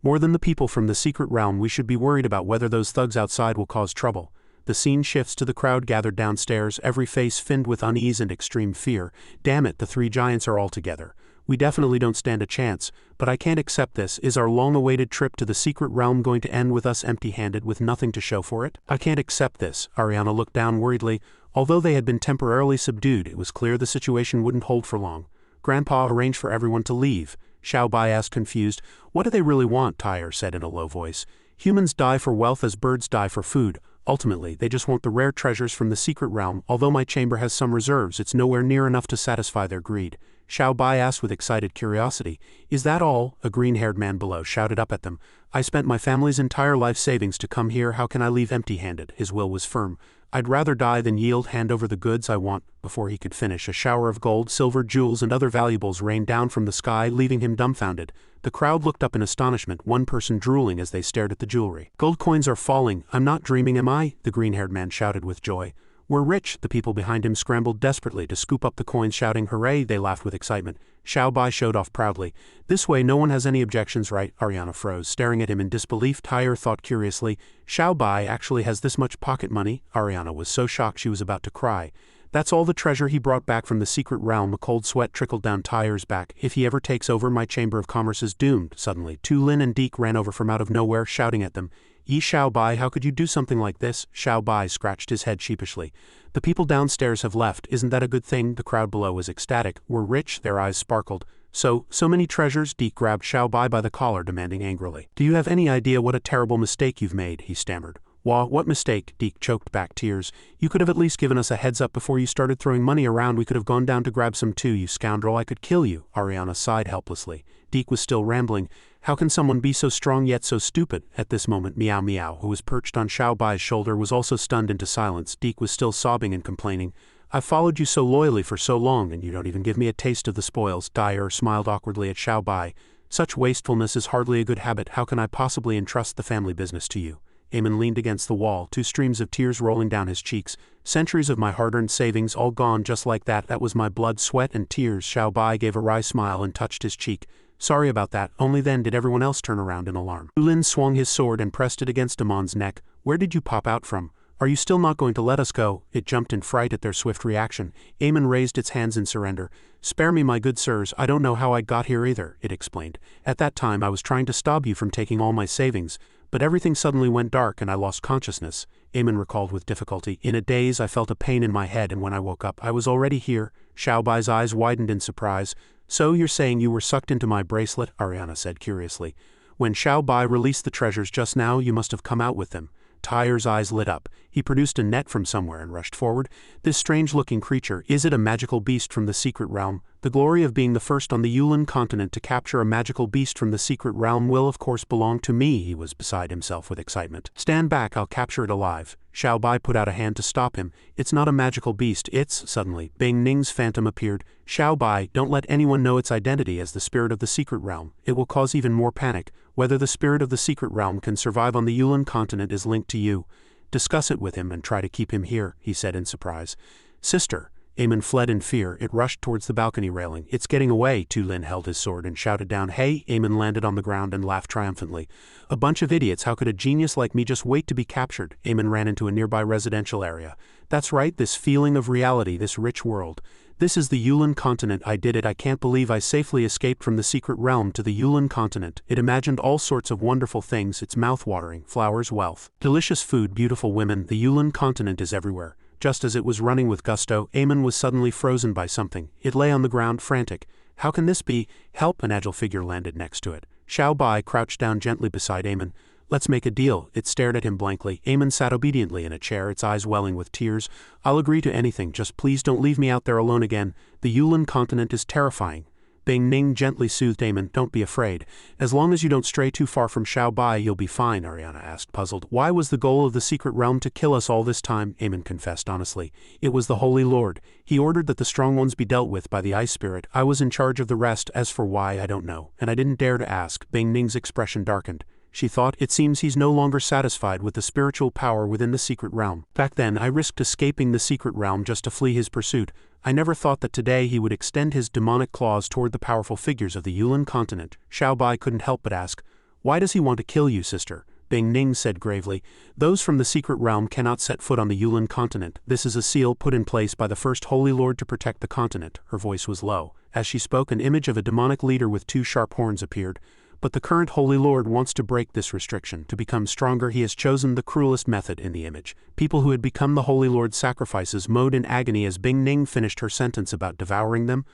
More than the people from the secret realm, we should be worried about whether those thugs outside will cause trouble. The scene shifts to the crowd gathered downstairs, every face filled with unease and extreme fear. Damn it, the 3 giants are all together. We definitely don't stand a chance, but I can't accept this. Is our long-awaited trip to the secret realm going to end with us empty-handed with nothing to show for it? I can't accept this. Ariana looked down worriedly. Although they had been temporarily subdued, it was clear the situation wouldn't hold for long. Grandpa arranged for everyone to leave. Xiaobai asked confused. What do they really want? Tyre said in a low voice. Humans die for wealth as birds die for food. Ultimately, they just want the rare treasures from the secret realm. Although my chamber has some reserves, it's nowhere near enough to satisfy their greed. Xiao Bai asked with excited curiosity. Is that all? A green-haired man below shouted up at them. I spent my family's entire life savings to come here. How can I leave empty-handed? His will was firm. I'd rather die than yield. Hand over the goods I want. Before he could finish, a shower of gold, silver, jewels, and other valuables rained down from the sky, leaving him dumbfounded. The crowd looked up in astonishment, one person drooling as they stared at the jewelry. Gold coins are falling. I'm not dreaming, am I? The green-haired man shouted with joy. We're rich. The people behind him scrambled desperately to scoop up the coins, shouting hooray. They laughed with excitement. Xiao Bai showed off proudly. This way no one has any objections, right? Ariana froze, staring at him in disbelief. Tyre thought curiously. Xiao Bai actually has this much pocket money? Ariana was so shocked she was about to cry. That's all the treasure he brought back from the secret realm. A cold sweat trickled down Tyre's back. If he ever takes over, my Chamber of Commerce is doomed. Suddenly, Lin and Deke ran over from out of nowhere, shouting at them. Xiao Bai, how could you do something like this? Xiao Bai scratched his head sheepishly. The people downstairs have left. Isn't that a good thing? The crowd below was ecstatic. We're rich. Their eyes sparkled. So many treasures? Deke grabbed Xiao Bai by the collar, demanding angrily. Do you have any idea what a terrible mistake you've made? He stammered. What mistake? Deke choked back tears. You could have at least given us a heads up before you started throwing money around. We could have gone down to grab some too, you scoundrel. I could kill you. Ariana sighed helplessly. Deke was still rambling. How can someone be so strong yet so stupid? At this moment, Meow Meow, who was perched on Xiao Bai's shoulder, was also stunned into silence. Deke was still sobbing and complaining. I've followed you so loyally for so long, and you don't even give me a taste of the spoils. Dyer smiled awkwardly at Xiao Bai. Such wastefulness is hardly a good habit. How can I possibly entrust the family business to you? Eamon leaned against the wall, two streams of tears rolling down his cheeks. Centuries of my hard-earned savings all gone just like that. That was my blood, sweat, and tears. Xiao Bai gave a wry smile and touched his cheek. Sorry about that. Only then did everyone else turn around in alarm. Lin swung his sword and pressed it against Amon's neck. Where did you pop out from? Are you still not going to let us go? It jumped in fright at their swift reaction. Eamon raised its hands in surrender. Spare me, my good sirs. I don't know how I got here either, it explained. At that time I was trying to stop you from taking all my savings, but everything suddenly went dark and I lost consciousness. Eamon recalled with difficulty. In a daze I felt a pain in my head, and when I woke up I was already here. Xiao Bai's eyes widened in surprise. So you're saying you were sucked into my bracelet? Ariana said curiously. When Xiao Bai released the treasures just now, you must have come out with them. Tyre's eyes lit up. He produced a net from somewhere and rushed forward. This strange-looking creature, is it a magical beast from the secret realm? The glory of being the first on the Yulin continent to capture a magical beast from the secret realm will of course belong to me. He was beside himself with excitement. Stand back, I'll capture it alive. Xiao Bai put out a hand to stop him. It's not a magical beast, it's… Suddenly, Bing Ning's phantom appeared. Xiao Bai, don't let anyone know its identity as the spirit of the secret realm. It will cause even more panic. Whether the spirit of the secret realm can survive on the Yulin continent is linked to you. Discuss it with him and try to keep him here, he said in surprise. Sister. Eamon fled in fear. It rushed towards the balcony railing. It's getting away. Lin held his sword and shouted down, Hey! Eamon landed on the ground and laughed triumphantly. A bunch of idiots. How could a genius like me just wait to be captured? Eamon ran into a nearby residential area. That's right, this feeling of reality, this rich world. This is the Yulin continent. I did it. I can't believe I safely escaped from the secret realm to the Yulin continent. It imagined all sorts of wonderful things. It's mouth-watering. Flowers, wealth, delicious food, beautiful women. The Yulin continent is everywhere. Just as it was running with gusto, Eamon was suddenly frozen by something. It lay on the ground, frantic. How can this be? Help! An agile figure landed next to it. Xiao Bai crouched down gently beside Eamon. Let's make a deal. It stared at him blankly. Eamon sat obediently in a chair, its eyes welling with tears. I'll agree to anything, just please don't leave me out there alone again. The Yulin continent is terrifying. Bing Ning gently soothed Eamon. Don't be afraid. As long as you don't stray too far from Xiao Bai, you'll be fine, Ariana asked, puzzled. Why was the goal of the secret realm to kill us all this time? Eamon confessed honestly. It was the Holy Lord. He ordered that the strong ones be dealt with by the Ice Spirit. I was in charge of the rest. As for why, I don't know. And I didn't dare to ask. Bing Ning's expression darkened. She thought, it seems he's no longer satisfied with the spiritual power within the secret realm. Back then, I risked escaping the secret realm just to flee his pursuit. I never thought that today he would extend his demonic claws toward the powerful figures of the Yulin continent. Xiao Bai couldn't help but ask, Why does he want to kill you, sister? Bing Ning said gravely, Those from the secret realm cannot set foot on the Yulin continent. This is a seal put in place by the first Holy Lord to protect the continent. Her voice was low. As she spoke, an image of a demonic leader with two sharp horns appeared. But the current Holy Lord wants to break this restriction. To become stronger, he has chosen the cruelest method in the image. People who had become the Holy Lord's sacrifices moaned in agony as Bing Ning finished her sentence about devouring them.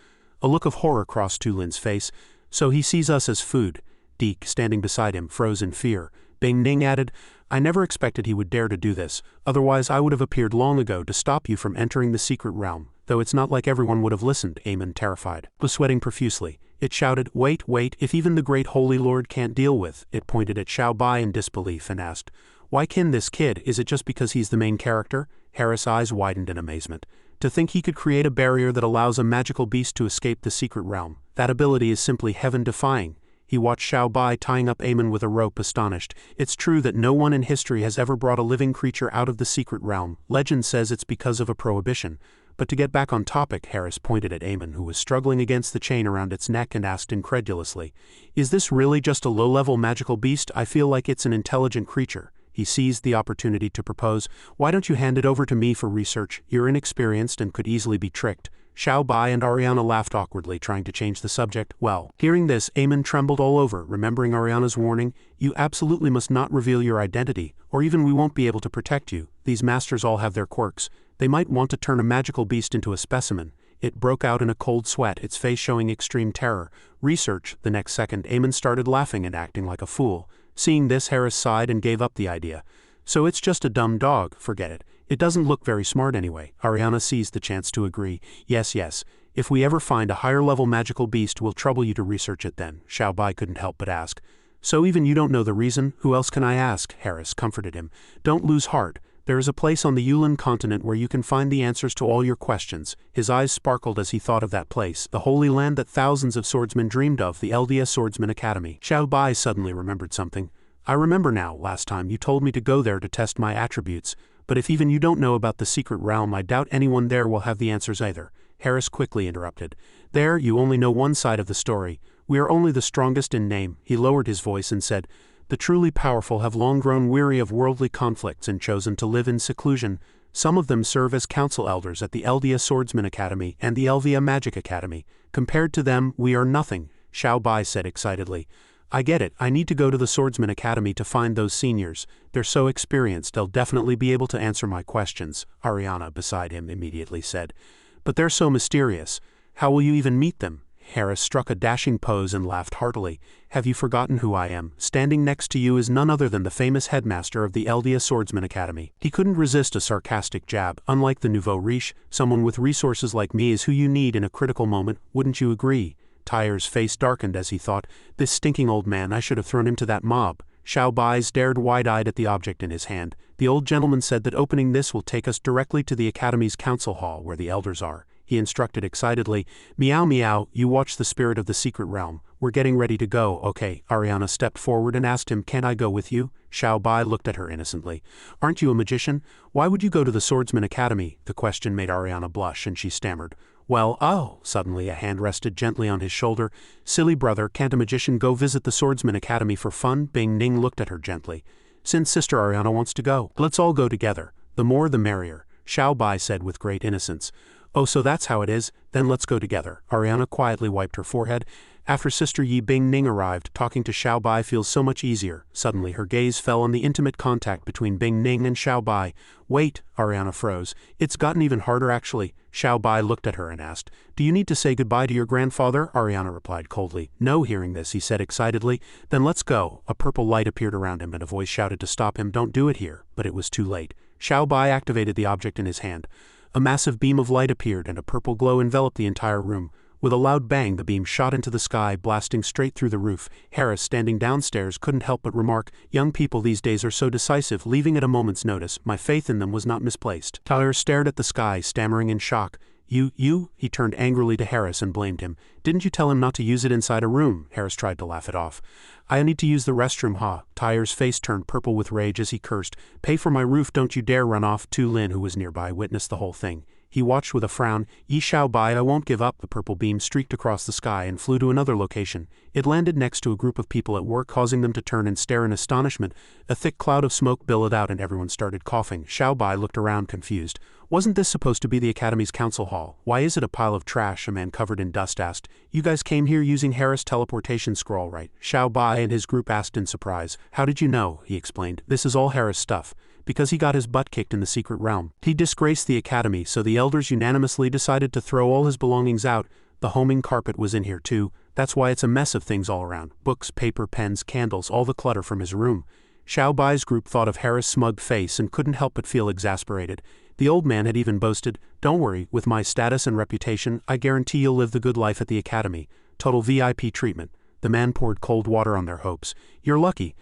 A look of horror crossed Lin's face. So he sees us as food. Deke, standing beside him, froze in fear. Bing Ning added, I never expected he would dare to do this, otherwise I would have appeared long ago to stop you from entering the secret realm, though it's not like everyone would have listened, Aemon terrified, was sweating profusely. It shouted, wait, if even the great holy lord can't deal with, it pointed at Xiao Bai in disbelief and asked, why kin this kid, is it just because he's the main character? Harris' eyes widened in amazement. To think he could create a barrier that allows a magical beast to escape the secret realm, that ability is simply heaven-defying. He watched Xiao Bai tying up Aemon with a rope, astonished. It's true that no one in history has ever brought a living creature out of the secret realm. Legend says it's because of a prohibition. But to get back on topic, Harris pointed at Aemon, who was struggling against the chain around its neck, and asked incredulously, is this really just a low-level magical beast? I feel like it's an intelligent creature. He seized the opportunity to propose, why don't you hand it over to me for research? You're inexperienced and could easily be tricked. Xiao Bai and Ariana laughed awkwardly, trying to change the subject. Well, hearing this, Aemon trembled all over, remembering Ariana's warning, you absolutely must not reveal your identity, or even we won't be able to protect you. These masters all have their quirks. They might want to turn a magical beast into a specimen. It broke out in a cold sweat, its face showing extreme terror. Research. The next second, Aemon started laughing and acting like a fool. Seeing this, Harris sighed and gave up the idea. So it's just a dumb dog, forget it. It doesn't look very smart anyway. Ariana seized the chance to agree. Yes. If we ever find a higher-level magical beast, we'll trouble you to research it then. Xiao Bai couldn't help but ask. So even you don't know the reason? Who else can I ask? Harris comforted him. Don't lose heart. There is a place on the Yulan continent where you can find the answers to all your questions. His eyes sparkled as he thought of that place, the holy land that thousands of swordsmen dreamed of, the Eldia Swordsman Academy. Xiao Bai suddenly remembered something. I remember now, last time you told me to go there to test my attributes, but if even you don't know about the secret realm, I doubt anyone there will have the answers either. Harris quickly interrupted. There, you only know one side of the story. We are only the strongest in name. He lowered his voice and said, the truly powerful have long grown weary of worldly conflicts and chosen to live in seclusion. Some of them serve as council elders at the Eldia Swordsman Academy and the Elvia Magic Academy. Compared to them, we are nothing, Xiao Bai said excitedly. I get it, I need to go to the Swordsman Academy to find those seniors. They're so experienced, they'll definitely be able to answer my questions, Ariana beside him immediately said. But they're so mysterious. How will you even meet them? Harris struck a dashing pose and laughed heartily. Have you forgotten who I am? Standing next to you is none other than the famous headmaster of the Eldia Swordsman Academy. He couldn't resist a sarcastic jab. Unlike the nouveau riche, someone with resources like me is who you need in a critical moment, wouldn't you agree? Tyre's face darkened as he thought, this stinking old man, I should have thrown him to that mob. Xiao Bai stared wide-eyed at the object in his hand. The old gentleman said that opening this will take us directly to the Academy's council hall where the elders are. He instructed excitedly, meow meow, you watch the spirit of the secret realm. We're getting ready to go, okay. Ariana stepped forward and asked him, can I go with you? Xiao Bai looked at her innocently. Aren't you a magician? Why would you go to the Swordsman Academy? The question made Ariana blush and she stammered. Well, oh, suddenly a hand rested gently on his shoulder. Silly brother, can't a magician go visit the Swordsman Academy for fun? Bing Ning looked at her gently. Since Sister Ariana wants to go, let's all go together. The more the merrier, Xiao Bai said with great innocence. Oh, so that's how it is? Then let's go together. Ariana quietly wiped her forehead. After Sister Yi Bing Ning arrived, talking to Xiao Bai feels so much easier. Suddenly her gaze fell on the intimate contact between Bing Ning and Xiao Bai. Wait, Ariana froze. It's gotten even harder actually. Xiao Bai looked at her and asked, do you need to say goodbye to your grandfather? Ariana replied coldly. No. Hearing this, he said excitedly, then let's go. A purple light appeared around him and a voice shouted to stop him, don't do it here. But it was too late. Xiao Bai activated the object in his hand. A massive beam of light appeared and a purple glow enveloped the entire room. With a loud bang, the beam shot into the sky, blasting straight through the roof. Harris, standing downstairs, couldn't help but remark, young people these days are so decisive, leaving at a moment's notice. My faith in them was not misplaced. Tyler stared at the sky, stammering in shock. You? He turned angrily to Harris and blamed him. Didn't you tell him not to use it inside a room? Harris tried to laugh it off. I need to use the restroom, ha. Tyre's face turned purple with rage as he cursed. Pay for my roof, don't you dare run off. Tu Lin, who was nearby, witnessed the whole thing. He watched with a frown. Yi Xiao Bai, I won't give up. The purple beam streaked across the sky and flew to another location. It landed next to a group of people at work, causing them to turn and stare in astonishment. A thick cloud of smoke billowed out and everyone started coughing. Xiao Bai looked around confused. Wasn't this supposed to be the Academy's council hall? Why is it a pile of trash? A man covered in dust asked. You guys came here using Harris' teleportation scroll, right? Xiao Bai and his group asked in surprise. How did you know? He explained. This is all Harris' stuff. Because he got his butt kicked in the secret realm. He disgraced the Academy, so the elders unanimously decided to throw all his belongings out. The homing carpet was in here too. That's why it's a mess of things all around. Books, paper, pens, candles, all the clutter from his room. Xiao Bai's group thought of Harris' smug face and couldn't help but feel exasperated. The old man had even boasted, "Don't worry, with my status and reputation, I guarantee you'll live the good life at the academy. Total VIP treatment." The man poured cold water on their hopes. "You're lucky."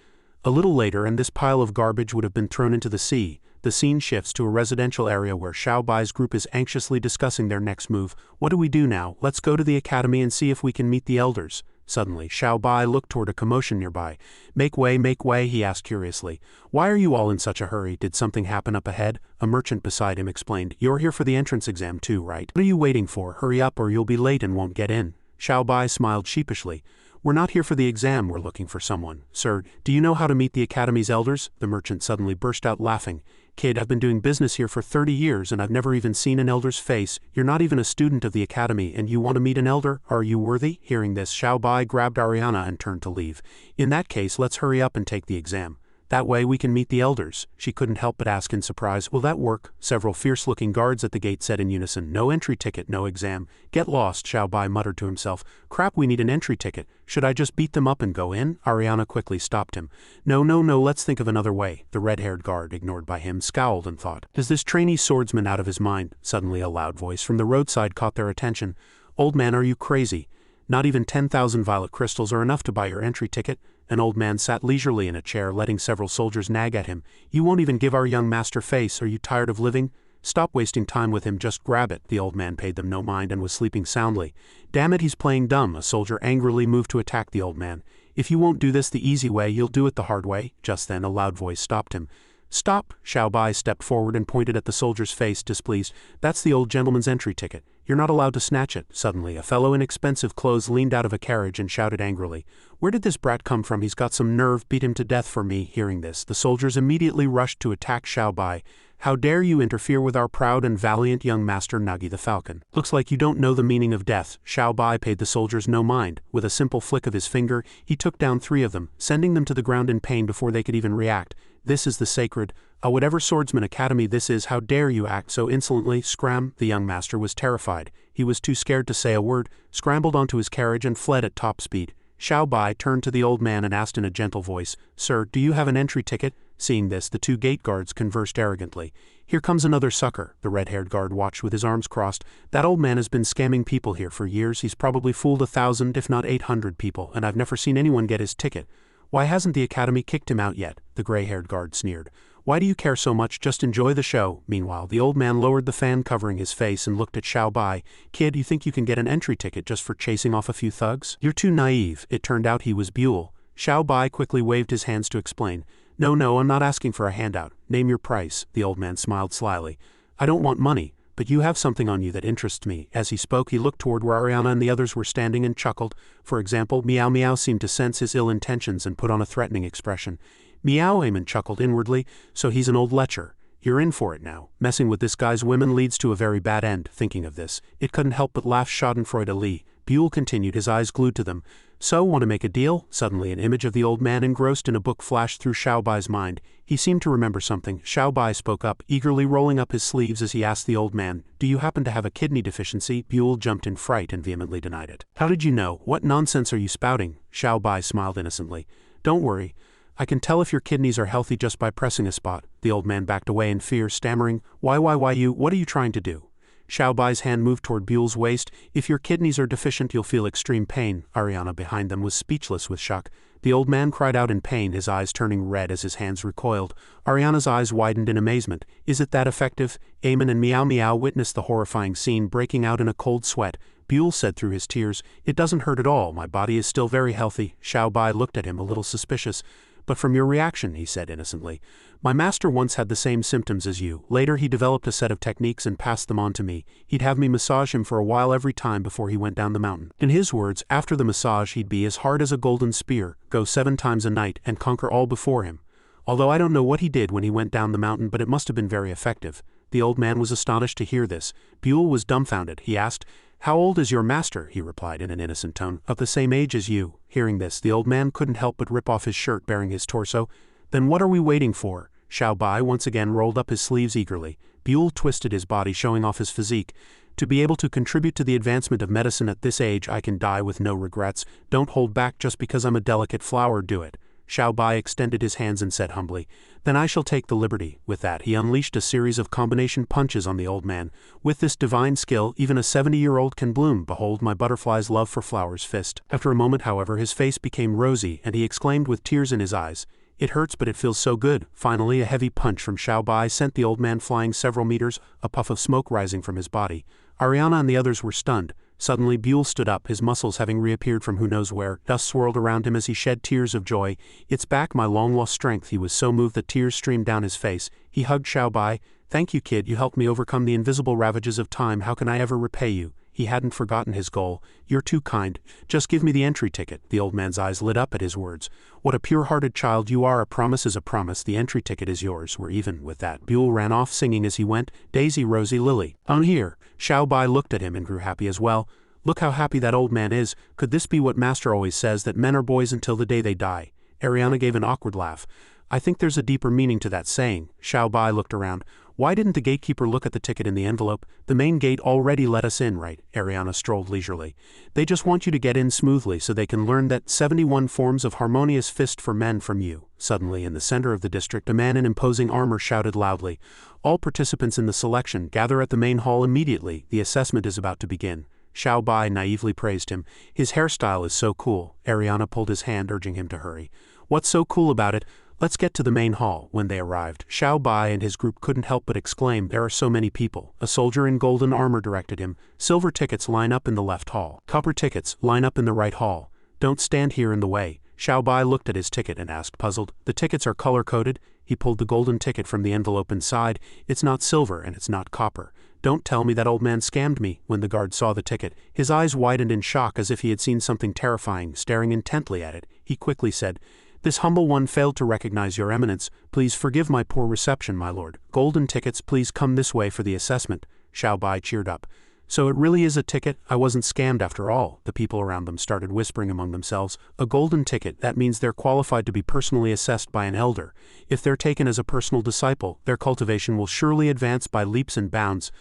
A little later and this pile of garbage would have been thrown into the sea. The scene shifts to a residential area where Xiao Bai's group is anxiously discussing their next move. "What do we do now? Let's go to the academy and see if we can meet the elders." Suddenly, Xiao Bai looked toward a commotion nearby. Make way," he asked curiously. "Why are you all in such a hurry? Did something happen up ahead?" A merchant beside him explained. "You're here for the entrance exam too, right? What are you waiting for? Hurry up or you'll be late and won't get in." Xiao Bai smiled sheepishly. "We're not here for the exam, we're looking for someone." "Sir, do you know how to meet the academy's elders?" The merchant suddenly burst out laughing. "Kid, I've been doing business here for 30 years and I've never even seen an elder's face. You're not even a student of the academy and you want to meet an elder? Are you worthy?" Hearing this, Xiao Bai grabbed Ariana and turned to leave. "In that case, let's hurry up and take the exam. That way we can meet the elders." She couldn't help but ask in surprise, "Will that work?" Several fierce-looking guards at the gate said in unison, "No entry ticket, no exam." "Get lost," Xiao Bai muttered to himself. "Crap, we need an entry ticket. Should I just beat them up and go in?" Ariana quickly stopped him. No, let's think of another way." The red-haired guard, ignored by him, scowled and thought, "Is this trainee swordsman out of his mind?" Suddenly a loud voice from the roadside caught their attention. "Old man, are you crazy? Not even 10,000 violet crystals are enough to buy your entry ticket." An old man sat leisurely in a chair, letting several soldiers nag at him. "You won't even give our young master face. Are you tired of living? Stop wasting time with him, just grab it." The old man paid them no mind and was sleeping soundly. "Damn it, he's playing dumb." A soldier angrily moved to attack the old man. "If you won't do this the easy way, you'll do it the hard way." Just then a loud voice stopped him. "Stop!" Xiao Bai stepped forward and pointed at the soldier's face, displeased. "That's the old gentleman's entry ticket. You're not allowed to snatch it." Suddenly, a fellow in expensive clothes leaned out of a carriage and shouted angrily, "Where did this brat come from? He's got some nerve. Beat him to death for me." Hearing this, the soldiers immediately rushed to attack Xiao Bai. "How dare you interfere with our proud and valiant young master Nagi the Falcon? Looks like you don't know the meaning of death." Xiao Bai paid the soldiers no mind. With a simple flick of his finger, he took down 3 of them, sending them to the ground in pain before they could even react. "This is the sacred, whatever swordsman academy this is, how dare you act so insolently?" Scram! The young master was terrified. He was too scared to say a word, scrambled onto his carriage and fled at top speed. Xiao Bai turned to the old man and asked in a gentle voice, "Sir, do you have an entry ticket?" Seeing this, the 2 gate guards conversed arrogantly. "Here comes another sucker." The red-haired guard watched with his arms crossed. "That old man has been scamming people here for years. He's probably fooled 1,000 if not 800 people, and I've never seen anyone get his ticket. Why hasn't the academy kicked him out yet?" The gray-haired guard sneered. "Why do you care so much? Just enjoy the show." Meanwhile, the old man lowered the fan covering his face and looked at Xiao Bai. "Kid, you think you can get an entry ticket just for chasing off a few thugs? You're too naive." It turned out he was Duel. Xiao Bai quickly waved his hands to explain. No, I'm not asking for a handout. Name your price." The old man smiled slyly. "I don't want money, but you have something on you that interests me." As he spoke, he looked toward where Ariana and the others were standing and chuckled. For example, Meow Meow seemed to sense his ill intentions and put on a threatening expression. "Meow," Eamon chuckled inwardly, "so he's an old lecher. You're in for it now. Messing with this guy's women leads to a very bad end." Thinking of this, it couldn't help but laugh schadenfreude. Duel continued, his eyes glued to them. "So, want to make a deal?" Suddenly an image of the old man engrossed in a book flashed through Xiao Bai's mind. He seemed to remember something. Xiao Bai spoke up, eagerly rolling up his sleeves as he asked the old man, "Do you happen to have a kidney deficiency?" Duel jumped in fright and vehemently denied it. "How did you know? What nonsense are you spouting?" Xiao Bai smiled innocently. "Don't worry. I can tell if your kidneys are healthy just by pressing a spot." The old man backed away in fear, stammering, Why you, what are you trying to do?" Xiao Bai's hand moved toward Buell's waist. "If your kidneys are deficient, you'll feel extreme pain." Ariana behind them was speechless with shock. The old man cried out in pain, his eyes turning red as his hands recoiled. Ariana's eyes widened in amazement. "Is it that effective?" Eamon and Meow Meow witnessed the horrifying scene, breaking out in a cold sweat. Buell said through his tears, "It doesn't hurt at all. My body is still very healthy." Xiao Bai looked at him a little suspicious. "But from your reaction," he said innocently. "My master once had the same symptoms as you. Later he developed a set of techniques and passed them on to me. He'd have me massage him for a while every time before he went down the mountain. In his words, after the massage he'd be as hard as a golden spear, go 7 times a night, and conquer all before him. Although I don't know what he did when he went down the mountain, but it must have been very effective." The old man was astonished to hear this. Buell was dumbfounded. He asked, "How old is your master?" He replied in an innocent tone, "Of the same age as you." Hearing this, the old man couldn't help but rip off his shirt bearing his torso. "Then what are we waiting for?" Xiao Bai once again rolled up his sleeves eagerly. Buell twisted his body, showing off his physique. "To be able to contribute to the advancement of medicine at this age, I can die with no regrets. Don't hold back just because I'm a delicate flower, do it." Xiao Bai extended his hands and said humbly, "Then I shall take the liberty." With that, he unleashed a series of combination punches on the old man. "With this divine skill, even a 70-year-old can bloom. Behold my butterfly's love for flowers fist." After a moment, however, his face became rosy, and he exclaimed with tears in his eyes, "It hurts, but it feels so good." Finally, a heavy punch from Xiao Bai sent the old man flying several meters, a puff of smoke rising from his body. Ariana and the others were stunned. Suddenly Buell stood up, his muscles having reappeared from who knows where. Dust swirled around him as he shed tears of joy. "It's back, my long-lost strength." He was so moved that tears streamed down his face. He hugged Xiao Bai. "Thank you, kid, you helped me overcome the invisible ravages of time. How can I ever repay you?" He hadn't forgotten his goal. "You're too kind. Just give me the entry ticket." The old man's eyes lit up at his words. "What a pure-hearted child you are. A promise is a promise. The entry ticket is yours. We're even." With that, Buell ran off singing as he went, "Daisy, Rosie, Lily. On here." Xiao Bai looked at him and grew happy as well. "Look how happy that old man is. Could this be what Master always says, that men are boys until the day they die?" Ariana gave an awkward laugh. "I think there's a deeper meaning to that saying." Xiao Bai looked around. "Why didn't the gatekeeper look at the ticket in the envelope? The main gate already let us in, right?" Ariana strolled leisurely. "They just want you to get in smoothly so they can learn that 71 forms of harmonious fist for men from you." Suddenly, in the center of the district, a man in imposing armor shouted loudly, "All participants in the selection, gather at the main hall immediately. The assessment is about to begin." Xiao Bai naively praised him. "His hairstyle is so cool." Ariana pulled his hand, urging him to hurry. "What's so cool about it? Let's get to the main hall." When they arrived, Xiao Bai and his group couldn't help but exclaim, "There are so many people." A soldier in golden armor directed him. "Silver tickets, line up in the left hall. Copper tickets, line up in the right hall. Don't stand here in the way." Xiao Bai looked at his ticket and asked, puzzled, "The tickets are color-coded?" He pulled the golden ticket from the envelope inside. "It's not silver and it's not copper." "Don't tell me that old man scammed me." When the guard saw the ticket, his eyes widened in shock as if he had seen something terrifying. Staring intently at it, he quickly said, "This humble one failed to recognize your eminence. Please forgive my poor reception, my lord. Golden tickets, please come this way for the assessment." Xiao Bai cheered up. "So it really is a ticket? I wasn't scammed after all." The people around them started whispering among themselves. "A golden ticket, that means they're qualified to be personally assessed by an elder. If they're taken as a personal disciple, their cultivation will surely advance by leaps and bounds."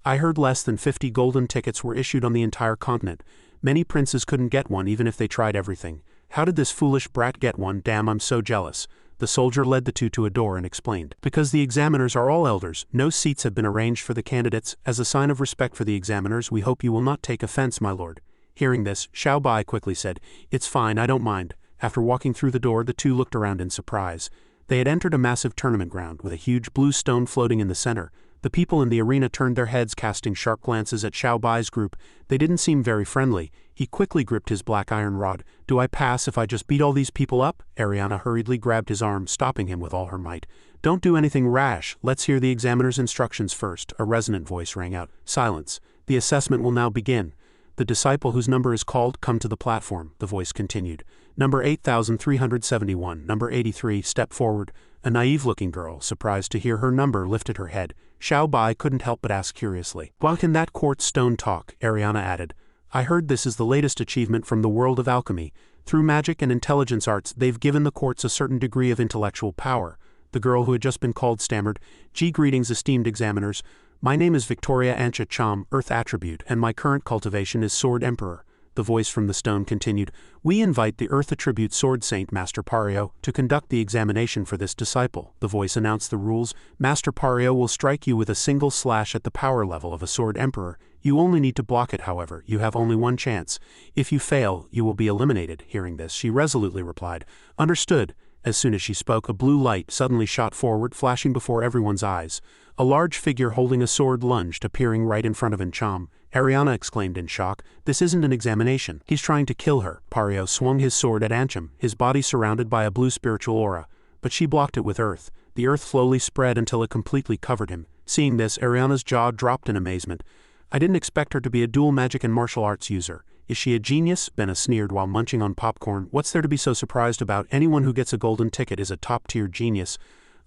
I heard less than 50 golden tickets were issued on the entire continent. Many princes couldn't get one even if they tried everything. How did this foolish brat get one? Damn, I'm so jealous. The soldier led the two to a door and explained, "Because the examiners are all elders, no seats have been arranged for the candidates. As a sign of respect for the examiners, we hope you will not take offense, my lord." Hearing this, Xiao Bai quickly said, "It's fine, I don't mind." After walking through the door, the two looked around in surprise. They had entered a massive tournament ground with a huge blue stone floating in the center. The people in the arena turned their heads, casting sharp glances at Xiao Bai's group. They didn't seem very friendly. He quickly gripped his black iron rod. "Do I pass if I just beat all these people up?" Ariana hurriedly grabbed his arm, stopping him with all her might. "Don't do anything rash. Let's hear the examiner's instructions first." A resonant voice rang out. "Silence. The assessment will now begin. The disciple whose number is called, come to the platform." The voice continued. "Number 8371, number 83, step forward." A naive-looking girl, surprised to hear her number, lifted her head. Xiao Bai couldn't help but ask curiously, "Why can that quartz stone talk?" Ariana added, "I heard this is the latest achievement from the world of alchemy. Through magic and intelligence arts, they've given the quartz a certain degree of intellectual power." The girl who had just been called stammered, "Greetings, esteemed examiners. My name is Victoria Ancha Cham, Earth Attribute, and my current cultivation is Sword Emperor." The voice from the stone continued, "We invite the Earth Attribute Sword Saint, Master Pario, to conduct the examination for this disciple." The voice announced the rules. "Master Pario will strike you with a single slash at the power level of a Sword Emperor. You only need to block it, however. You have only one chance. If you fail, you will be eliminated." Hearing this, she resolutely replied, "Understood." As soon as she spoke, a blue light suddenly shot forward, flashing before everyone's eyes. A large figure holding a sword lunged, appearing right in front of Ancham. Ariana exclaimed in shock, "This isn't an examination. He's trying to kill her." Pario swung his sword at Ancham, his body surrounded by a blue spiritual aura. But she blocked it with earth. The earth slowly spread until it completely covered him. Seeing this, Ariana's jaw dropped in amazement. "I didn't expect her to be a dual magic and martial arts user. Is she a genius?" Benna sneered while munching on popcorn. "What's there to be so surprised about? Anyone who gets a golden ticket is a top-tier genius.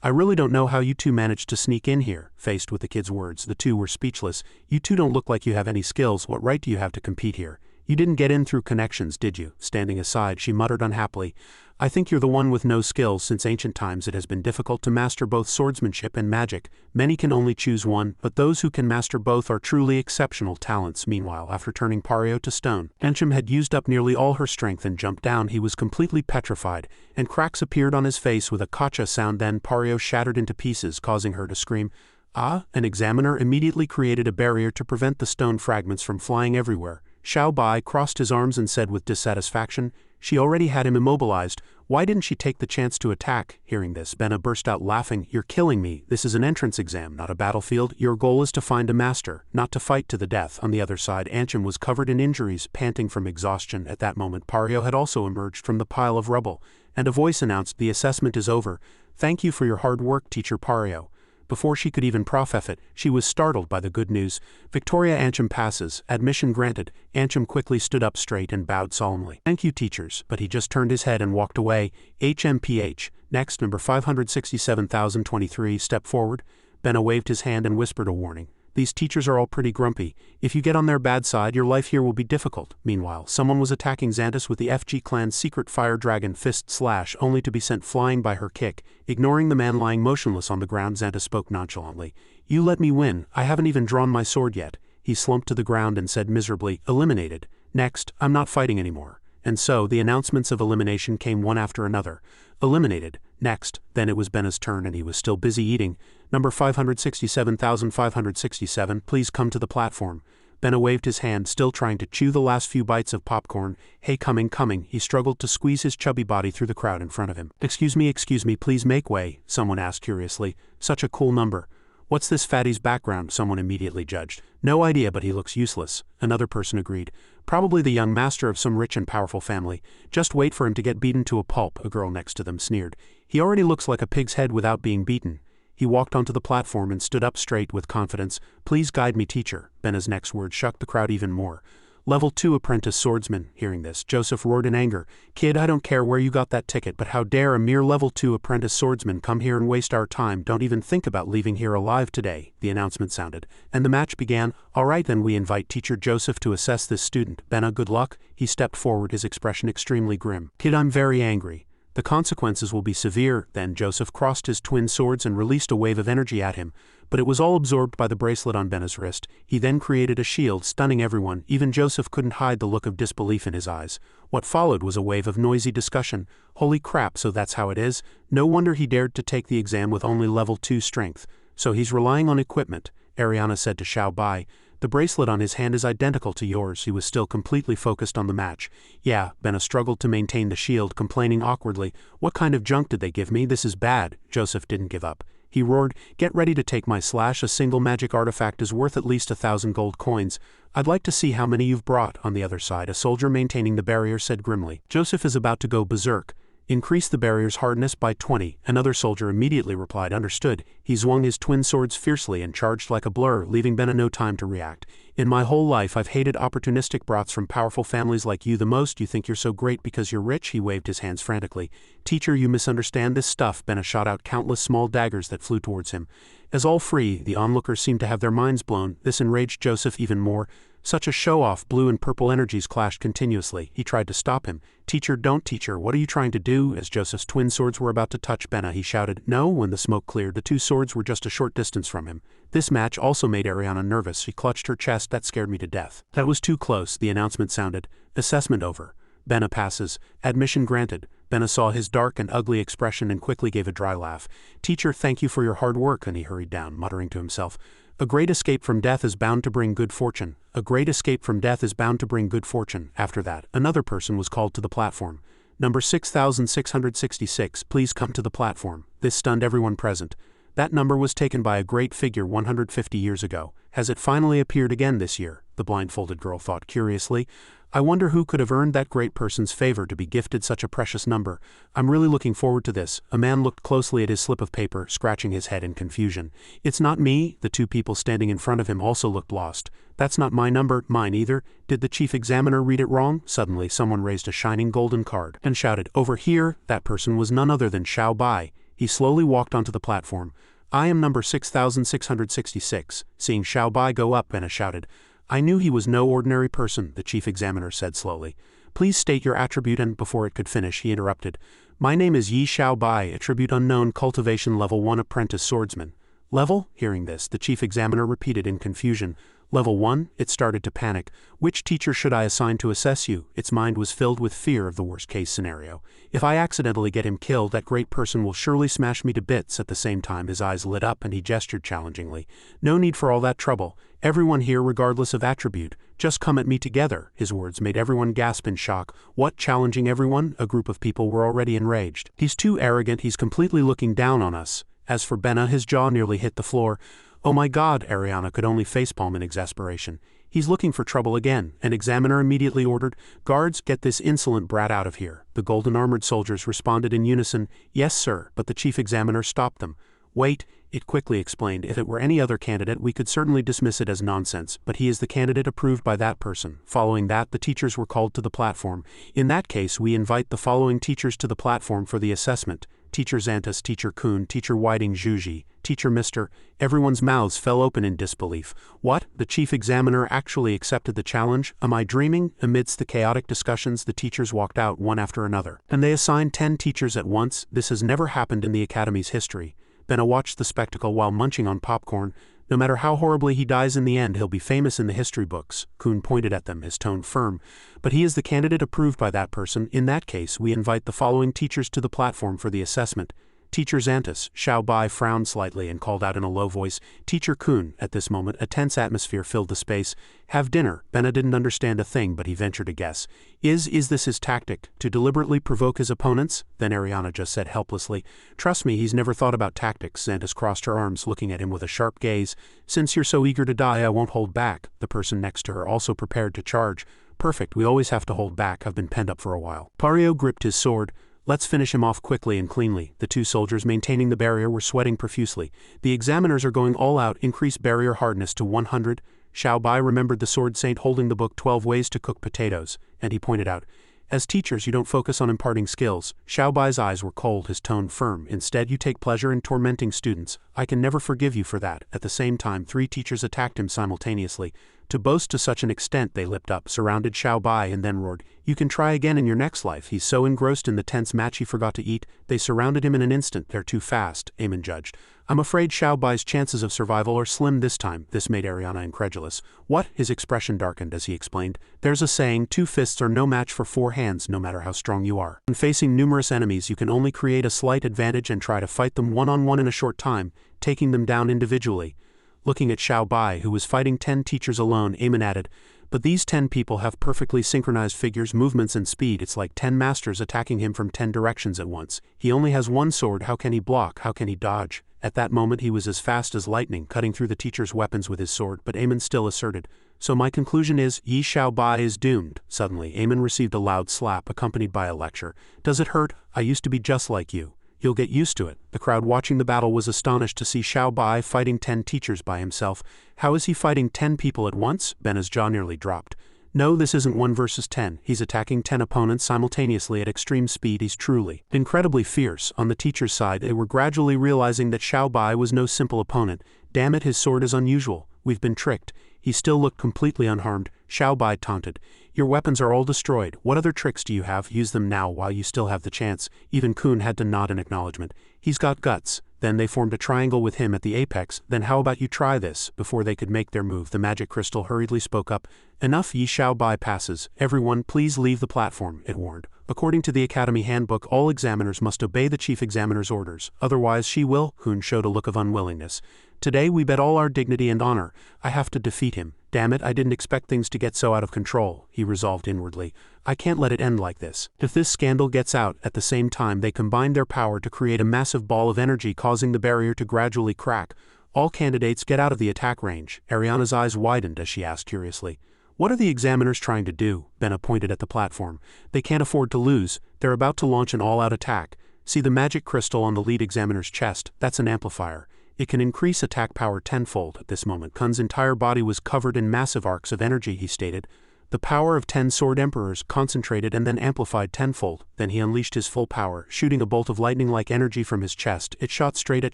I really don't know how you two managed to sneak in here." Faced with the kid's words, the two were speechless. "You two don't look like you have any skills. What right do you have to compete here? You didn't get in through connections, did you?" Standing aside, she muttered unhappily, I think you're the one with no skills. Since ancient times it has been difficult to master both swordsmanship and magic. Many can only choose one, but those who can master both are truly exceptional talents. Meanwhile, after turning Pario to stone, Anchim had used up nearly all her strength and jumped down. He was completely petrified, and cracks appeared on his face with a kacha sound. Then Pario shattered into pieces, causing her to scream. An examiner immediately created a barrier to prevent the stone fragments from flying everywhere. Xiao Bai crossed his arms and said with dissatisfaction, she already had him immobilized. Why didn't she take the chance to attack? Hearing this, Benna burst out laughing. You're killing me. This is an entrance exam, not a battlefield. Your goal is to find a master, not to fight to the death. On the other side, Anchim was covered in injuries, panting from exhaustion. At that moment, Pario had also emerged from the pile of rubble, and a voice announced, the assessment is over. Thank you for your hard work, Teacher Pario. Before she could even profess it, she was startled by the good news. Victoria Anchim passes. Admission granted. Anchim quickly stood up straight and bowed solemnly. Thank you, teachers. But he just turned his head and walked away. HMPH. Next, number 567,023. Step forward. Benna waved his hand and whispered a warning. These teachers are all pretty grumpy. If you get on their bad side, your life here will be difficult. Meanwhile, someone was attacking Xantus with the FG clan's secret fire dragon fist slash, only to be sent flying by her kick. Ignoring the man lying motionless on the ground, Xantus spoke nonchalantly. You let me win. I haven't even drawn my sword yet. He slumped to the ground and said miserably, eliminated. Next, I'm not fighting anymore. And so, the announcements of elimination came one after another. Eliminated. Next, then it was Benna's turn and he was still busy eating. Number 567,567, please come to the platform. Benna waved his hand, still trying to chew the last few bites of popcorn. Hey, coming. He struggled to squeeze his chubby body through the crowd in front of him. Excuse me, please make way, someone asked curiously. Such a cool number. What's this fatty's background? Someone immediately judged. No idea, but he looks useless. Another person agreed. Probably the young master of some rich and powerful family. Just wait for him to get beaten to a pulp, a girl next to them sneered. He already looks like a pig's head without being beaten. He walked onto the platform and stood up straight with confidence. Please guide me, teacher. Benna's next word shook the crowd even more. Level 2 apprentice swordsman. Hearing this, Joseph roared in anger. Kid, I don't care where you got that ticket, but how dare a mere level 2 apprentice swordsman come here and waste our time? Don't even think about leaving here alive today. The announcement sounded, and the match began. All right, then we invite teacher Joseph to assess this student. Benna, good luck. He stepped forward, his expression extremely grim. Kid, I'm very angry. The consequences will be severe. Then Joseph crossed his twin swords and released a wave of energy at him, but it was all absorbed by the bracelet on Benna's wrist. He then created a shield, stunning everyone. Even Joseph couldn't hide the look of disbelief in his eyes. What followed was a wave of noisy discussion. Holy crap, so that's how it is? No wonder he dared to take the exam with only level 2 strength. So he's relying on equipment, Ariana said to Xiao Bai. The bracelet on his hand is identical to yours. He was still completely focused on the match. Yeah, Benna struggled to maintain the shield, complaining awkwardly. What kind of junk did they give me? This is bad. Joseph didn't give up. He roared, get ready to take my slash. A single magic artifact is worth at least 1,000 gold coins. I'd like to see how many you've brought. On the other side, a soldier maintaining the barrier said grimly. Joseph is about to go berserk. Increase the barrier's hardness by 20. Another soldier immediately replied, understood. He swung his twin swords fiercely and charged like a blur, leaving Benna no time to react. In my whole life I've hated opportunistic brats from powerful families like you the most. You think you're so great because you're rich? He waved his hands frantically. Teacher, you misunderstand this stuff. Benna shot out countless small daggers that flew towards him. As all free, the onlookers seemed to have their minds blown. This enraged Joseph even more. Such a show-off. Blue and purple energies clashed continuously. He tried to stop him. Teacher, don't, teacher, what are you trying to do? As Joseph's twin swords were about to touch Benna, he shouted, no. When the smoke cleared, the two swords were just a short distance from him. This match also made Ariana nervous. She clutched her chest. That scared me to death. That was too close. The announcement sounded. Assessment over. Benna passes. Admission granted. Benna saw his dark and ugly expression and quickly gave a dry laugh. Teacher, thank you for your hard work. And he hurried down, muttering to himself. A great escape from death is bound to bring good fortune. A great escape from death is bound to bring good fortune. After that, another person was called to the platform. Number 6,666, please come to the platform. This stunned everyone present. That number was taken by a great figure 150 years ago. Has it finally appeared again this year? The blindfolded girl thought curiously. I wonder who could have earned that great person's favor to be gifted such a precious number. I'm really looking forward to this. A man looked closely at his slip of paper, scratching his head in confusion. It's not me. The two people standing in front of him also looked lost. That's not my number. Mine either. Did the chief examiner read it wrong? Suddenly someone raised a shining golden card and shouted, over here. That person was none other than Xiao Bai. He slowly walked onto the platform. I am number 6,666. Seeing Xiao Bai go up, Benna shouted. I knew he was no ordinary person, the chief examiner said slowly. Please state your attribute, and before it could finish, he interrupted. My name is Yi Xiaobai, attribute unknown, cultivation level 1 apprentice swordsman. Level? Hearing this, the chief examiner repeated in confusion. Level 1? It started to panic. Which teacher should I assign to assess you? Its mind was filled with fear of the worst-case scenario. If I accidentally get him killed, that great person will surely smash me to bits. At the same time, his eyes lit up and he gestured challengingly. No need for all that trouble. Everyone here, regardless of attribute, just come at me together. His words made everyone gasp in shock. What, challenging everyone? A group of people were already enraged. He's too arrogant, he's completely looking down on us. As for Benna, his jaw nearly hit the floor. Oh my God, Ariana could only facepalm in exasperation. He's looking for trouble again. An examiner immediately ordered, Guards, get this insolent brat out of here. The golden-armored soldiers responded in unison, Yes, sir, but the chief examiner stopped them. Wait, it quickly explained, if it were any other candidate we could certainly dismiss it as nonsense, but he is the candidate approved by that person. Following that, the teachers were called to the platform. In that case, we invite the following teachers to the platform for the assessment. Teacher Xantus, Teacher Kuhn, Teacher Whiting Zhuji, Teacher Mr. Everyone's mouths fell open in disbelief. What? The chief examiner actually accepted the challenge? Am I dreaming? Amidst the chaotic discussions, the teachers walked out one after another. And they assigned 10 teachers at once? This has never happened in the Academy's history. Benna watched the spectacle while munching on popcorn. No matter how horribly he dies in the end, he'll be famous in the history books. Kuhn pointed at them, his tone firm. But he is the candidate approved by that person. In that case, we invite the following teachers to the platform for the assessment. Teacher Xantus. Xiaobai frowned slightly and called out in a low voice, Teacher Kuhn. At this moment, a tense atmosphere filled the space. Have dinner. Benna didn't understand a thing, but he ventured a guess. Is this his tactic? To deliberately provoke his opponents? Then Ariana just said helplessly, Trust me, he's never thought about tactics. Xantus crossed her arms, looking at him with a sharp gaze. Since you're so eager to die, I won't hold back. The person next to her also prepared to charge. Perfect, we always have to hold back. I've been penned up for a while. Pario gripped his sword. Let's finish him off quickly and cleanly. The 2 soldiers maintaining the barrier were sweating profusely. The examiners are going all out. Increase barrier hardness to 100. Xiaobai remembered the sword saint holding the book 12 Ways to Cook Potatoes, and he pointed out, As teachers, you don't focus on imparting skills. Xiaobai's eyes were cold, his tone firm. Instead, you take pleasure in tormenting students. I can never forgive you for that. At the same time, 3 teachers attacked him simultaneously. To boast to such an extent, they leapt up, surrounded Xiaobai, and then roared, You can try again in your next life. He's so engrossed in the tense match he forgot to eat. They surrounded him in an instant. They're too fast, Eamon judged. I'm afraid Xiaobai's chances of survival are slim this time. This made Ariana incredulous. What? His expression darkened as he explained. There's a saying, 2 fists are no match for 4 hands, no matter how strong you are. When facing numerous enemies, you can only create a slight advantage and try to fight them one-on-one in a short time, taking them down individually. Looking at Xiaobai, who was fighting 10 teachers alone, Eamon added, But these 10 people have perfectly synchronized figures, movements, and speed. It's like 10 masters attacking him from 10 directions at once. He only has 1 sword. How can he block? How can he dodge? At that moment he was as fast as lightning, cutting through the teacher's weapons with his sword, but Eamon still asserted, So my conclusion is, Yi Xiaobai is doomed. Suddenly, Eamon received a loud slap, accompanied by a lecture. Does it hurt? I used to be just like you. You'll get used to it. The crowd watching the battle was astonished to see Xiaobai fighting 10 teachers by himself. How is he fighting 10 people at once? Benna's jaw nearly dropped. No, this isn't 1 versus 10. He's attacking 10 opponents simultaneously at extreme speed. He's truly incredibly fierce. On the teacher's side, they were gradually realizing that Xiaobai was no simple opponent. Damn it, his sword is unusual. We've been tricked. He still looked completely unharmed. Xiaobai taunted. Your weapons are all destroyed. What other tricks do you have? Use them now while you still have the chance. Even Kuhn had to nod in acknowledgement. He's got guts. Then they formed a triangle with him at the apex. Then how about you try this? Before they could make their move, the magic crystal hurriedly spoke up. Enough, Yi Xiaobai passes. Everyone, please leave the platform, it warned. According to the Academy handbook, all examiners must obey the chief examiner's orders. Otherwise she will. Kuhn showed a look of unwillingness. Today we bet all our dignity and honor. I have to defeat him. Damn it, I didn't expect things to get so out of control, he resolved inwardly. I can't let it end like this. If this scandal gets out, at the same time they combine their power to create a massive ball of energy, causing the barrier to gradually crack. All candidates get out of the attack range. Ariana's eyes widened as she asked curiously. What are the examiners trying to do? Benna pointed at the platform. They can't afford to lose. They're about to launch an all-out attack. See the magic crystal on the lead examiner's chest? That's an amplifier. It can increase attack power tenfold. At this moment, Kun's entire body was covered in massive arcs of energy, he stated. The power of 10 sword emperors, concentrated and then amplified tenfold. Then he unleashed his full power, shooting a bolt of lightning-like energy from his chest. It shot straight at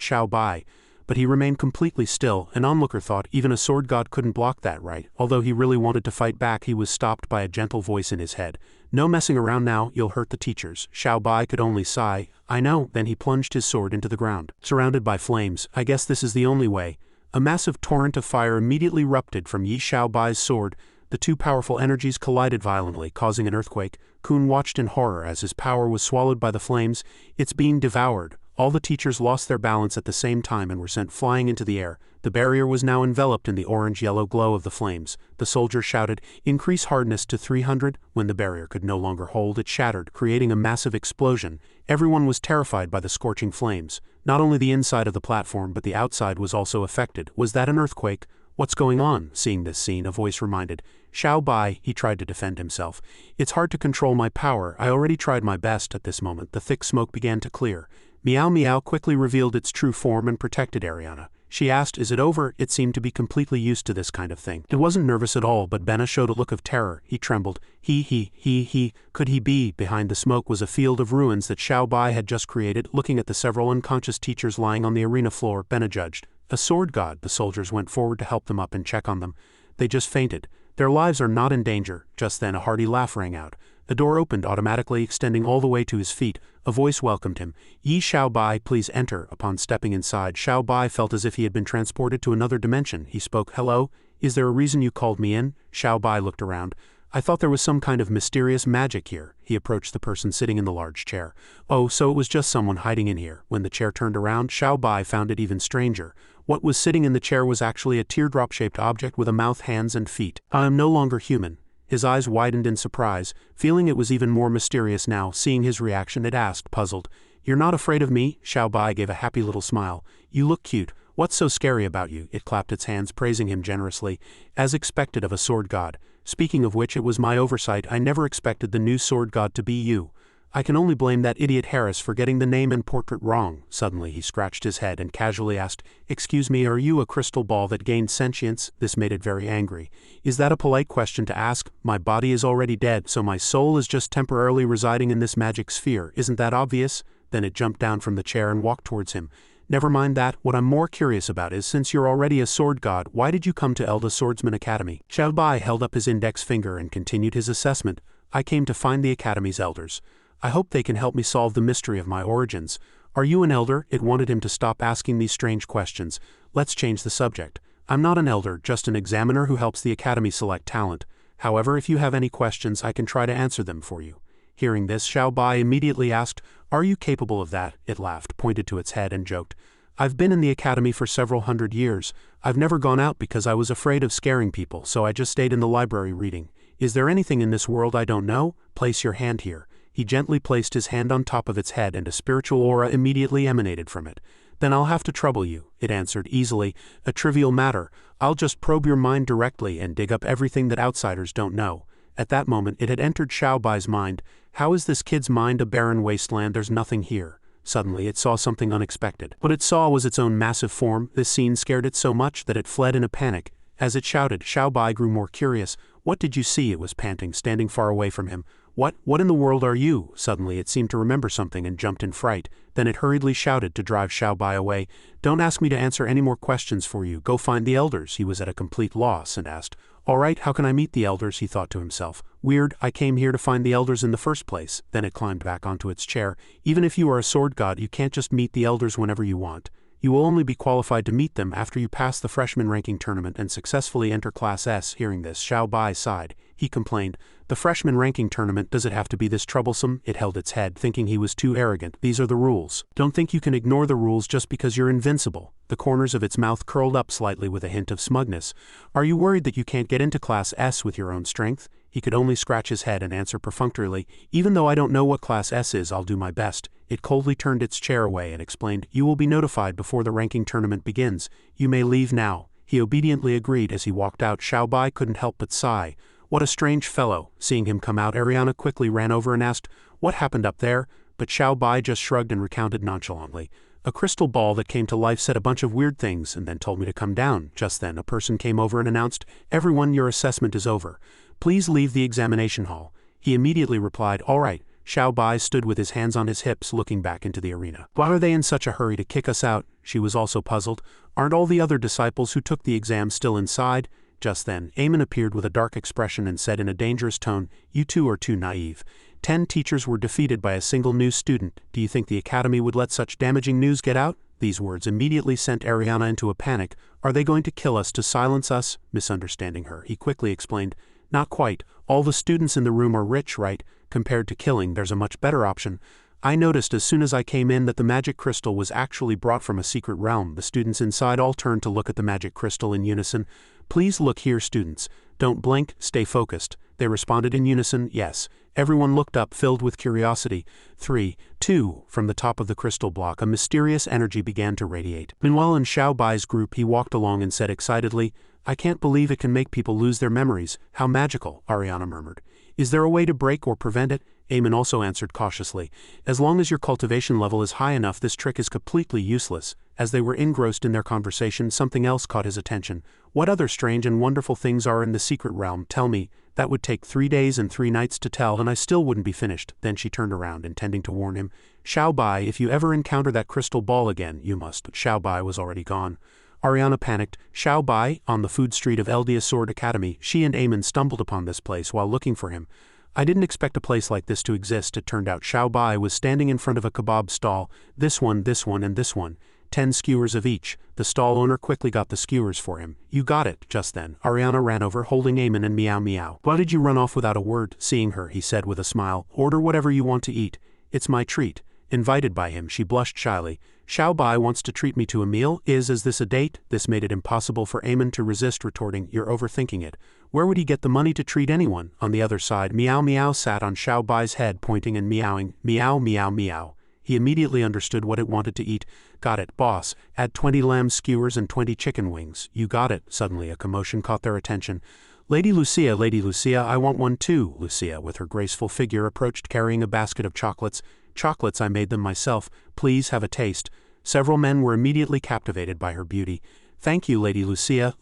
Xiaobai. but he remained completely still. An onlooker thought even a sword god couldn't block that, right? Although he really wanted to fight back, he was stopped by a gentle voice in his head. No messing around now, you'll hurt the teachers. Xiao Bai could only sigh. I know. Then he plunged his sword into the ground. Surrounded by flames, I guess this is the only way. A massive torrent of fire immediately erupted from Yi Xiao Bai's sword. The two powerful energies collided violently, causing an earthquake. Kun watched in horror as his power was swallowed by the flames. It's being devoured. All the teachers lost their balance at the same time and were sent flying into the air. The barrier was now enveloped in the orange-yellow glow of the flames. The soldier shouted, "Increase hardness to 300. When the barrier could no longer hold, it shattered, creating a massive explosion. Everyone was terrified by the scorching flames. Not only the inside of the platform, but the outside was also affected. Was that an earthquake? What's going on? Seeing this scene, a voice reminded Xiao Bai. He tried to defend himself. It's hard to control my power. I already tried my best. At this moment, the thick smoke began to clear. Meow Meow quickly revealed its true form and protected Ariana. She asked, "Is it over?" It seemed to be completely used to this kind of thing. It wasn't nervous at all, but Benna showed a look of terror. He trembled. He. Could he be? Behind the smoke was a field of ruins that Xiao Bai had just created. Looking at the several unconscious teachers lying on the arena floor, Benna judged. A sword god. The soldiers went forward to help them up and check on them. They just fainted. Their lives are not in danger. Just then a hearty laugh rang out. The door opened automatically, extending all the way to his feet. A voice welcomed him. Yi Xiao Bai, please enter. Upon stepping inside, Xiao Bai felt as if he had been transported to another dimension. He spoke, "Hello? Is there a reason you called me in?" Xiao Bai looked around. I thought there was some kind of mysterious magic here. He approached the person sitting in the large chair. Oh, so it was just someone hiding in here. When the chair turned around, Xiao Bai found it even stranger. What was sitting in the chair was actually a teardrop-shaped object with a mouth, hands, and feet. I am no longer human. His eyes widened in surprise. Feeling it was even more mysterious now, seeing his reaction, it asked, puzzled, "You're not afraid of me?" Xiao Bai gave a happy little smile. "You look cute. What's so scary about you?" It clapped its hands, praising him generously, as expected of a sword god. Speaking of which, it was my oversight. I never expected the new sword god to be you. I can only blame that idiot Harris for getting the name and portrait wrong. Suddenly he scratched his head and casually asked, "Excuse me, are you a crystal ball that gained sentience?" This made it very angry. Is that a polite question to ask? My body is already dead, so my soul is just temporarily residing in this magic sphere. Isn't that obvious? Then it jumped down from the chair and walked towards him. Never mind that. What I'm more curious about is, since you're already a sword god, why did you come to Elda Swordsman Academy? Xiao Bai held up his index finger and continued his assessment. I came to find the Academy's elders. I hope they can help me solve the mystery of my origins. Are you an elder? It wanted him to stop asking these strange questions. Let's change the subject. I'm not an elder, just an examiner who helps the Academy select talent. However, if you have any questions, I can try to answer them for you. Hearing this, Xiao Bai immediately asked, "Are you capable of that?" It laughed, pointed to its head, and joked, "I've been in the Academy for several hundred years. I've never gone out because I was afraid of scaring people, so I just stayed in the library reading. Is there anything in this world I don't know? Place your hand here." He gently placed his hand on top of its head and a spiritual aura immediately emanated from it. "Then I'll have to trouble you," it answered easily. "A trivial matter. I'll just probe your mind directly and dig up everything that outsiders don't know." At that moment it had entered Xiao Bai's mind. How is this kid's mind a barren wasteland? There's nothing here. Suddenly it saw something unexpected. What it saw was its own massive form. This scene scared it so much that it fled in a panic. As it shouted, Xiao Bai grew more curious. "What did you see?" It was panting, standing far away from him. What in the world are you?" Suddenly it seemed to remember something and jumped in fright. Then it hurriedly shouted to drive Xiao Bai away. "Don't ask me to answer any more questions for you. Go find the elders." He was at a complete loss and asked, "All right, how can I meet the elders?" He thought to himself. "Weird, I came here to find the elders in the first place." Then it climbed back onto its chair. "Even if you are a sword god, you can't just meet the elders whenever you want. You will only be qualified to meet them after you pass the freshman ranking tournament and successfully enter Class S." Hearing this, Xiao Bai sighed. He complained, "The freshman ranking tournament, does it have to be this troublesome?" It held its head, thinking he was too arrogant. "These are the rules. Don't think you can ignore the rules just because you're invincible." The corners of its mouth curled up slightly with a hint of smugness. "Are you worried that you can't get into Class S with your own strength?" He could only scratch his head and answer perfunctorily, "Even though I don't know what Class S is, I'll do my best." It coldly turned its chair away and explained, "You will be notified before the ranking tournament begins. You may leave now." He obediently agreed. As he walked out, Xiao Bai couldn't help but sigh. What a strange fellow. Seeing him come out, Ariana quickly ran over and asked, "What happened up there?" But Xiao Bai just shrugged and recounted nonchalantly. "A crystal ball that came to life said a bunch of weird things and then told me to come down." Just then a person came over and announced, "Everyone, your assessment is over. Please leave the examination hall." He immediately replied, "All right." Xiao Bai stood with his hands on his hips looking back into the arena. Why are they in such a hurry to kick us out? She was also puzzled. Aren't all the other disciples who took the exam still inside? Just then, Eamon appeared with a dark expression and said in a dangerous tone, "You two are too naive. 10 teachers were defeated by a single new student. Do you think the academy would let such damaging news get out?" These words immediately sent Ariana into a panic. Are they going to kill us to silence us? Misunderstanding her, he quickly explained, "Not quite. All the students in the room are rich, right? Compared to killing, there's a much better option. I noticed as soon as I came in that the magic crystal was actually brought from a secret realm." The students inside all turned to look at the magic crystal in unison. "Please look here, students. Don't blink, stay focused." They responded in unison, "Yes." Everyone looked up, filled with curiosity. 3, 2, from the top of the crystal block, a mysterious energy began to radiate. Meanwhile, in Xiao Bai's group, he walked along and said excitedly, "I can't believe it can make people lose their memories. How magical," Ariana murmured. "Is there a way to break or prevent it?" Eamon also answered cautiously. "As long as your cultivation level is high enough, this trick is completely useless." As they were engrossed in their conversation, something else caught his attention. "What other strange and wonderful things are in the secret realm? Tell me." "That would take 3 days and 3 nights to tell, and I still wouldn't be finished." Then she turned around, intending to warn him. "Xiao Bai, if you ever encounter that crystal ball again, you must." But Xiao Bai was already gone. Ariana panicked. Xiao Bai, on the food street of Eldia Sword Academy. She and Eamon stumbled upon this place while looking for him. "I didn't expect a place like this to exist." It turned out Xiao Bai was standing in front of a kebab stall. This one, and this one. 10 skewers of each. The stall owner quickly got the skewers for him. "You got it." Just then, Ariana ran over, holding Eamon and Meow Meow. "Why did you run off without a word?" Seeing her, he said with a smile, "Order whatever you want to eat. It's my treat." Invited by him, she blushed shyly. "Xiao Bai wants to treat me to a meal. Is this a date?" This made it impossible for Eamon to resist, retorting, "You're overthinking it. Where would he get the money to treat anyone?" On the other side, Meow Meow sat on Xiao Bai's head, pointing and meowing. "Meow, meow, meow." He immediately understood what it wanted to eat. "Got it, boss. Add 20 lamb skewers and 20 chicken wings." "You got it." Suddenly a commotion caught their attention. Lady Lucia, I want one too." Lucia, with her graceful figure, approached carrying a basket of chocolates. "Chocolates, I made them myself. Please have a taste." Several men were immediately captivated by her beauty. "Thank you, Lady Lucia,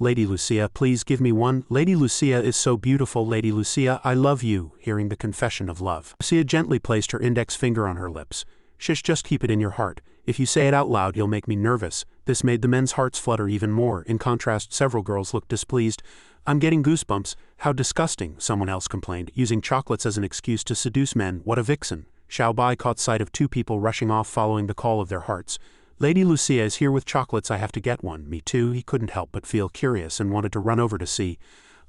please give me one. Lady Lucia is so beautiful. Lady Lucia, I love you." Hearing the confession of love, Lucia gently placed her index finger on her lips. "Shish, just keep it in your heart. If you say it out loud, you'll make me nervous." This made the men's hearts flutter even more. In contrast, several girls looked displeased. "I'm getting goosebumps. How disgusting," someone else complained, using chocolates as an excuse to seduce men. "What a vixen." Xiao Bai caught sight of 2 people rushing off following the call of their hearts. "Lady Lucia is here with chocolates. I have to get one." "Me too." He couldn't help but feel curious and wanted to run over to see.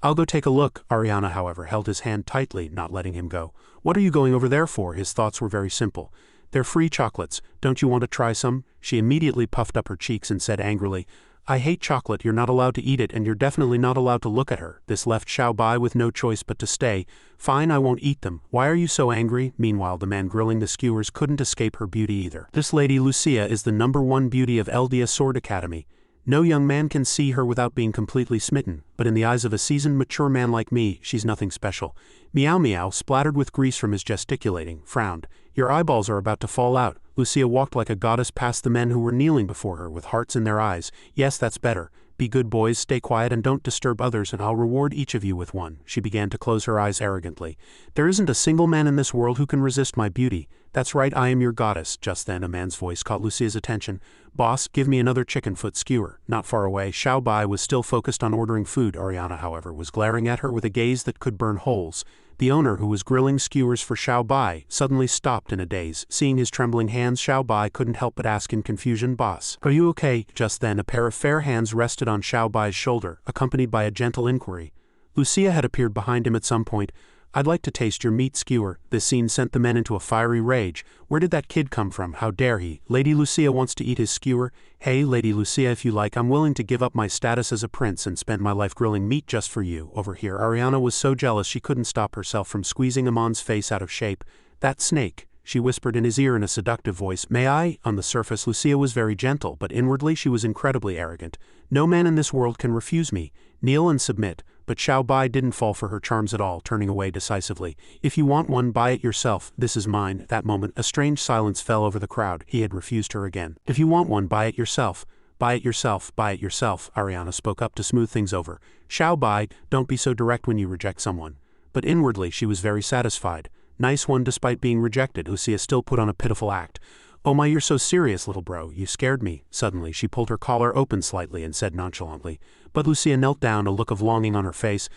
"I'll go take a look." Ariana, however, held his hand tightly, not letting him go. "What are you going over there for?" His thoughts were very simple. "They're free chocolates. Don't you want to try some?" She immediately puffed up her cheeks and said angrily, "I hate chocolate. You're not allowed to eat it, and you're definitely not allowed to look at her." This left Xiao Bai with no choice but to stay. "Fine, I won't eat them." "Why are you so angry?" Meanwhile, the man grilling the skewers couldn't escape her beauty either. "This Lady Lucia is the #1 beauty of Eldia Sword Academy. No young man can see her without being completely smitten, but in the eyes of a seasoned, mature man like me, she's nothing special." Meow Meow, splattered with grease from his gesticulating, frowned. "Your eyeballs are about to fall out." Lucia walked like a goddess past the men who were kneeling before her with hearts in their eyes. "Yes, that's better. Be good boys, stay quiet and don't disturb others, and I'll reward each of you with one." She began to close her eyes arrogantly. "There isn't a single man in this world who can resist my beauty. That's right, I am your goddess." Just then a man's voice caught Lucia's attention. "Boss, give me another chicken foot skewer." Not far away, Xiao Bai was still focused on ordering food. Ariana, however, was glaring at her with a gaze that could burn holes. The owner, who was grilling skewers for Xiao Bai, suddenly stopped in a daze. Seeing his trembling hands, Xiao Bai couldn't help but ask in confusion, "Boss, are you okay?" Just then a pair of fair hands rested on Xiao Bai's shoulder, accompanied by a gentle inquiry. Lucia had appeared behind him at some point. "I'd like to taste your meat skewer." This scene sent the men into a fiery rage. "Where did that kid come from? How dare he? Lady Lucia wants to eat his skewer." "Hey, Lady Lucia, if you like, I'm willing to give up my status as a prince and spend my life grilling meat just for you." Over here, Ariana was so jealous she couldn't stop herself from squeezing Amon's face out of shape. "That snake," she whispered in his ear in a seductive voice. "May I?" On the surface, Lucia was very gentle, but inwardly she was incredibly arrogant. "No man in this world can refuse me. Kneel and submit." But Xiao Bai didn't fall for her charms at all, turning away decisively. "If you want one, buy it yourself. This is mine." That moment, a strange silence fell over the crowd. He had refused her again. "If you want one, buy it yourself. Buy it yourself, buy it yourself." Ariana spoke up to smooth things over. "Xiao Bai, don't be so direct when you reject someone." But inwardly she was very satisfied. Nice one despite being rejected, Lucia still put on a pitiful act. Oh my, you're so serious, little bro, you scared me. Suddenly, she pulled her collar open slightly and said nonchalantly. But Lucia knelt down, a look of longing on her face.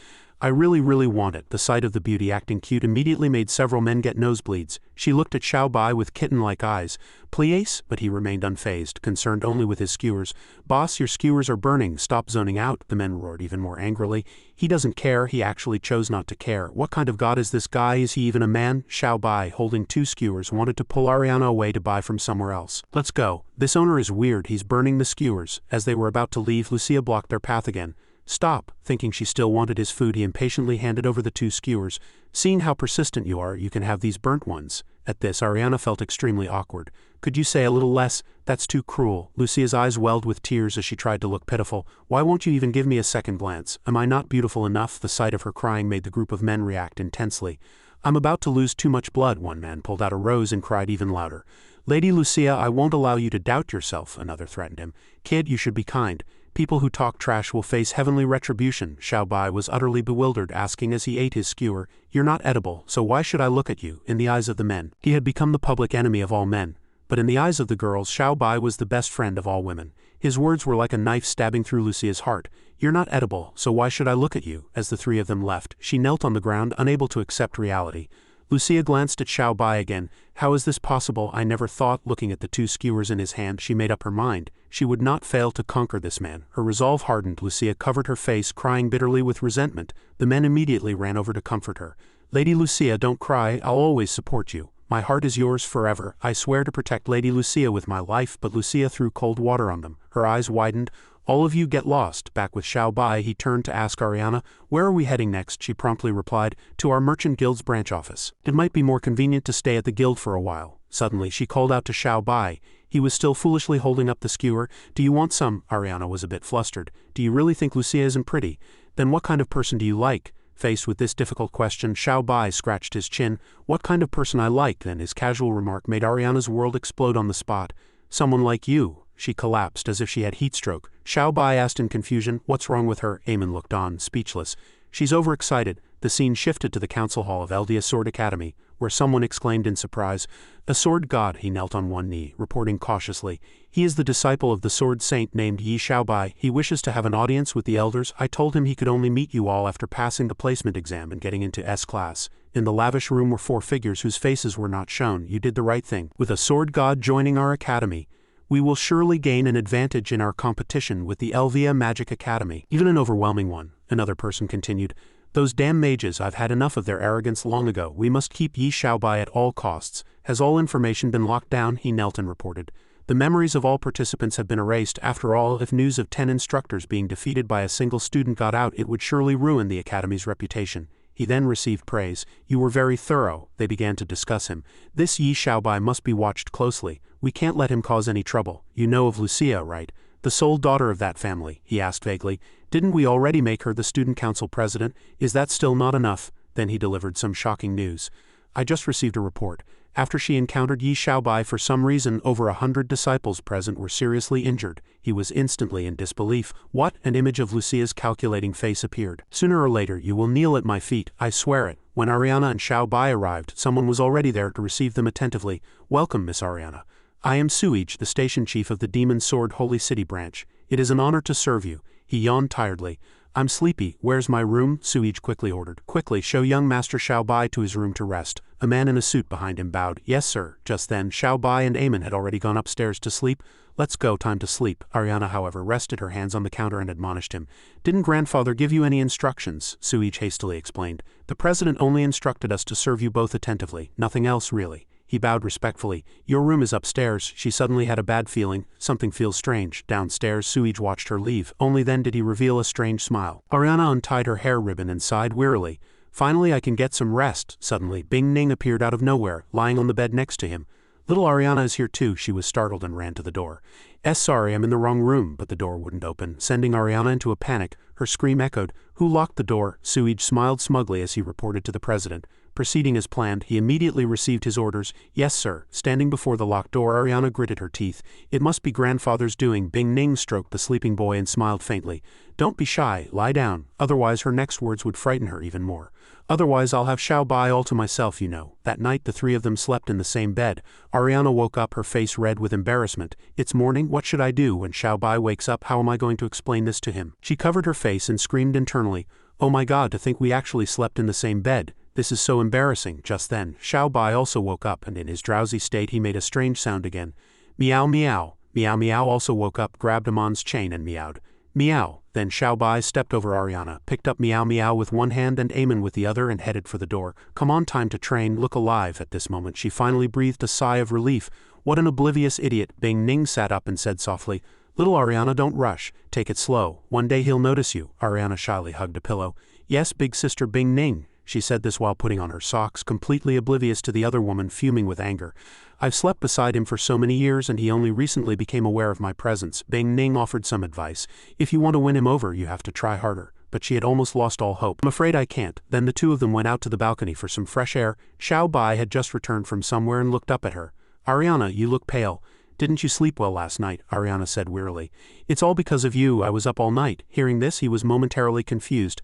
I really want it. The sight of the beauty acting cute immediately made several men get nosebleeds. She looked at Xiao Bai with kitten-like eyes. Please? But he remained unfazed, concerned only with his skewers. Boss, your skewers are burning. Stop zoning out, the men roared even more angrily. He doesn't care. He actually chose not to care. What kind of god is this guy? Is he even a man? Xiao Bai, holding 2 skewers, wanted to pull Ariana away to buy from somewhere else. Let's go. This owner is weird. He's burning the skewers. As they were about to leave, Lucia blocked their path again. Stop. Thinking she still wanted his food, he impatiently handed over the 2 skewers. Seeing how persistent you are, you can have these burnt ones. At this, Ariana felt extremely awkward. Could you say a little less? That's too cruel. Lucia's eyes welled with tears as she tried to look pitiful. Why won't you even give me a second glance? Am I not beautiful enough? The sight of her crying made the group of men react intensely. I'm about to lose too much blood. One man pulled out a rose and cried even louder. Lady Lucia, I won't allow you to doubt yourself, another threatened him. Kid, you should be kind. People who talk trash will face heavenly retribution. Xiao Bai was utterly bewildered, asking as he ate his skewer, You're not edible, so why should I look at you? In the eyes of the men, he had become the public enemy of all men. But in the eyes of the girls, Xiao Bai was the best friend of all women. His words were like a knife stabbing through Lucia's heart. You're not edible, so why should I look at you? As the 3 of them left, she knelt on the ground, unable to accept reality. Lucia glanced at Xiao Bai again. How is this possible? I never thought. Looking at the 2 skewers in his hand, she made up her mind. She would not fail to conquer this man. Her resolve hardened. Lucia covered her face, crying bitterly with resentment. The men immediately ran over to comfort her. Lady Lucia, don't cry. I'll always support you. My heart is yours forever. I swear to protect Lady Lucia with my life. But Lucia threw cold water on them. Her eyes widened. All of you get lost. Back with Xiao Bai, he turned to ask Ariana, Where are we heading next? She promptly replied, To our Merchant Guild's branch office. It might be more convenient to stay at the guild for a while. Suddenly, she called out to Xiao Bai. He was still foolishly holding up the skewer. Do you want some? Ariana was a bit flustered. Do you really think Lucia isn't pretty? Then what kind of person do you like? Faced with this difficult question, Xiao Bai scratched his chin. What kind of person I like? Then his casual remark made Ariana's world explode on the spot. Someone like you. She collapsed as if she had heat stroke. Xiao Bai asked in confusion, What's wrong with her? Eamon looked on, speechless. She's overexcited. The scene shifted to the council hall of Eldia Sword Academy, where someone exclaimed in surprise, A sword god. He knelt on one knee, reporting cautiously. He is the disciple of the sword saint named Yi Xiaobai. He wishes to have an audience with the elders. I told him he could only meet you all after passing the placement exam and getting into S class. In the lavish room were 4 figures whose faces were not shown. You did the right thing. With a sword god joining our academy, we will surely gain an advantage in our competition with the Elvia Magic Academy. Even an overwhelming one, another person continued. Those damn mages, I've had enough of their arrogance long ago. We must keep Yi Xiaobai at all costs. Has all information been locked down? He knelt and reported. The memories of all participants have been erased. After all, if news of 10 instructors being defeated by a single student got out, it would surely ruin the academy's reputation. He then received praise. You were very thorough. They began to discuss him. This Yi Xiaobai must be watched closely. We can't let him cause any trouble. You know of Lucia, right? The sole daughter of that family, he asked vaguely. Didn't we already make her the student council president? Is that still not enough? Then he delivered some shocking news. I just received a report. After she encountered Yi Xiaobai, for some reason, over 100 disciples present were seriously injured. He was instantly in disbelief. What? An image of Lucia's calculating face appeared. Sooner or later, you will kneel at my feet. I swear it. When Ariana and Xiao Bai arrived, someone was already there to receive them attentively. Welcome, Miss Ariana. I am Suij, the station chief of the Demon Sword Holy City branch. It is an honor to serve you. He yawned tiredly. I'm sleepy. Where's my room? Suij quickly ordered. Quickly, show young Master Xiao Bai to his room to rest. A man in a suit behind him bowed. Yes, sir. Just then, Xiao Bai and Eamon had already gone upstairs to sleep. Let's go, time to sleep. Ariana, however, rested her hands on the counter and admonished him. Didn't grandfather give you any instructions? Suij hastily explained. The president only instructed us to serve you both attentively. Nothing else, really. He bowed respectfully. Your room is upstairs. She suddenly had a bad feeling. Something feels strange. Downstairs, Suij watched her leave. Only then did he reveal a strange smile. Ariana untied her hair ribbon and sighed wearily. Finally, I can get some rest. Suddenly, Bing Ning appeared out of nowhere, lying on the bed next to him. Little Ariana is here too. She was startled and ran to the door. Sorry, I'm in the wrong room, but the door wouldn't open, sending Ariana into a panic. Her scream echoed. Who locked the door? Suij smiled smugly as he reported to the president. Proceeding as planned, he immediately received his orders. Yes, sir. Standing before the locked door, Ariana gritted her teeth. It must be grandfather's doing. Bing Ning stroked the sleeping boy and smiled faintly. Don't be shy, lie down, otherwise her next words would frighten her even more. Otherwise I'll have Xiao Bai all to myself, you know. That night the three of them slept in the same bed. Ariana woke up, her face red with embarrassment. It's morning, what should I do when Xiao Bai wakes up? How am I going to explain this to him? She covered her face and screamed internally. Oh my god, to think we actually slept in the same bed. This is so embarrassing. Just then, Xiao Bai also woke up, and in his drowsy state he made a strange sound again. Meow meow. Meow meow also woke up, grabbed Amon's chain and meowed. Meow. Then Xiao Bai stepped over Ariana, picked up Meow Meow with one hand and Amon with the other and headed for the door. Come on, time to train, look alive. At this moment she finally breathed a sigh of relief. What an oblivious idiot. Bing Ning sat up and said softly, Little Ariana, don't rush, take it slow, one day he'll notice you. Ariana shyly hugged a pillow. Yes, big sister Bing Ning. She said this while putting on her socks, completely oblivious to the other woman fuming with anger. I've slept beside him for so many years and he only recently became aware of my presence. Bing Ning offered some advice. If you want to win him over, you have to try harder. But she had almost lost all hope. I'm afraid I can't. Then the two of them went out to the balcony for some fresh air. Xiao Bai had just returned from somewhere and looked up at her. Ariana, you look pale. Didn't you sleep well last night? Ariana said wearily. It's all because of you, I was up all night. Hearing this, he was momentarily confused.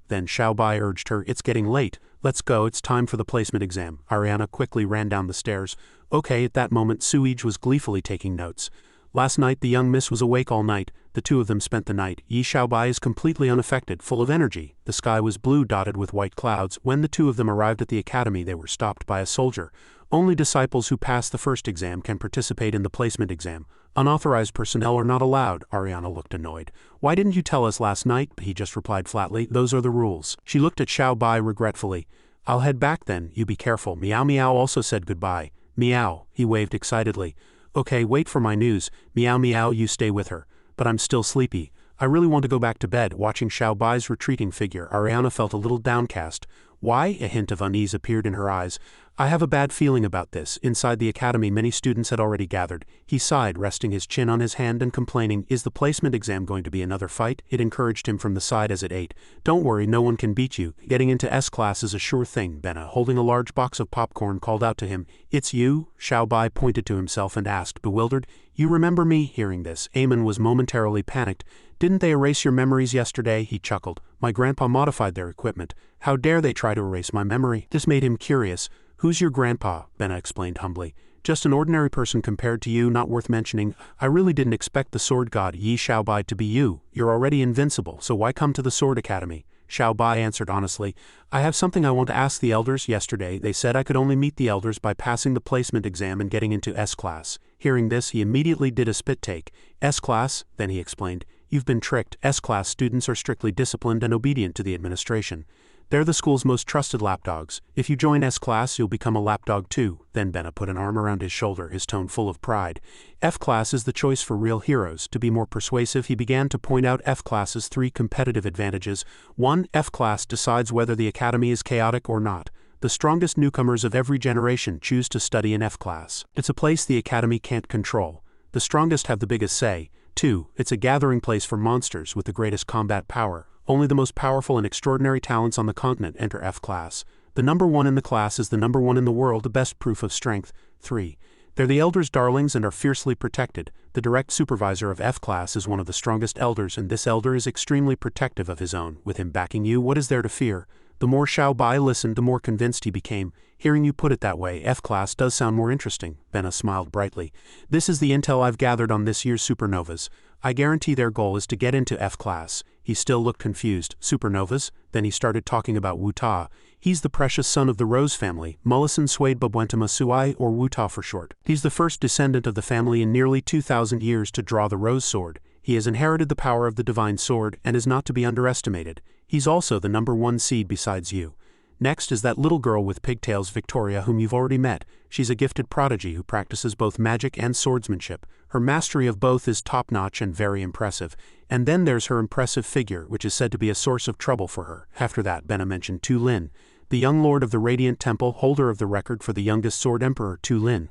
Then Xiao Bai urged her, it's getting late. Let's go, it's time for the placement exam. Ariana quickly ran down the stairs. Okay, at that moment Suij was gleefully taking notes. Last night the young miss was awake all night. The two of them spent the night. Yi Xiaobai is completely unaffected, full of energy. The sky was blue dotted with white clouds. When the two of them arrived at the academy they were stopped by a soldier. Only disciples who pass the first exam can participate in the placement exam. Unauthorized personnel are not allowed. Ariana looked annoyed. Why didn't you tell us last night? He just replied flatly, those are the rules. She looked at Xiao Bai regretfully. I'll head back then, you be careful. Meow Meow also said goodbye. Meow, he waved excitedly. Okay, wait for my news. Meow Meow, you stay with her. But I'm still sleepy. I really want to go back to bed. Watching Xiao Bai's retreating figure, Ariana felt a little downcast. Why? A hint of unease appeared in her eyes. I have a bad feeling about this. Inside the academy many students had already gathered. He sighed, resting his chin on his hand and complaining, is the placement exam going to be another fight? It encouraged him from the side as it ate. Don't worry, no one can beat you. Getting into S-class is a sure thing. Benna, holding a large box of popcorn, called out to him. It's you? Xiao Bai pointed to himself and asked, bewildered. You remember me? Hearing this, Amon was momentarily panicked. Didn't they erase your memories yesterday? He chuckled. My grandpa modified their equipment. How dare they try to erase my memory? This made him curious. Who's your grandpa? Benna explained humbly. Just an ordinary person compared to you, not worth mentioning. I really didn't expect the sword god Yi Xiaobai to be you. You're already invincible, so why come to the sword academy? Xiao Bai answered honestly. I have something I want to ask the elders. Yesterday they said I could only meet the elders by passing the placement exam and getting into S-class. Hearing this, he immediately did a spit take. S-class? Then he explained. You've been tricked. S-class students are strictly disciplined and obedient to the administration. They're the school's most trusted lapdogs. If you join S-class, you'll become a lapdog too. Then Benna put an arm around his shoulder, his tone full of pride. F-class is the choice for real heroes. To be more persuasive, he began to point out F-class's 3 competitive advantages. 1. F-class decides whether the academy is chaotic or not. The strongest newcomers of every generation choose to study in F-class. It's a place the academy can't control. The strongest have the biggest say. 2. It's a gathering place for monsters with the greatest combat power. Only the most powerful and extraordinary talents on the continent enter F-class. The number 1 in the class is the number 1 in the world, the best proof of strength. 3. They're the elders' darlings and are fiercely protected. The direct supervisor of F-class is one of the strongest elders, and this elder is extremely protective of his own. With him backing you, what is there to fear? The more Xiao Bai listened, the more convinced he became. Hearing you put it that way, F-class does sound more interesting. Benna smiled brightly. This is the intel I've gathered on this year's supernovas. I guarantee their goal is to get into F-class. He still looked confused. Supernovas? Then he started talking about Wu Ta. He's the precious son of the Rose family, Mullison Suede Babwentama Suai, or Wu Ta for short. He's the first descendant of the family in nearly 2,000 years to draw the Rose Sword. He has inherited the power of the Divine Sword and is not to be underestimated. He's also the number 1 seed besides you. Next is that little girl with pigtails, Victoria, whom you've already met. She's a gifted prodigy who practices both magic and swordsmanship. Her mastery of both is top-notch and very impressive. And then there's her impressive figure, which is said to be a source of trouble for her. After that, Benna mentioned Tu Lin, the young lord of the Radiant Temple, holder of the record for the youngest sword emperor, Tu Lin.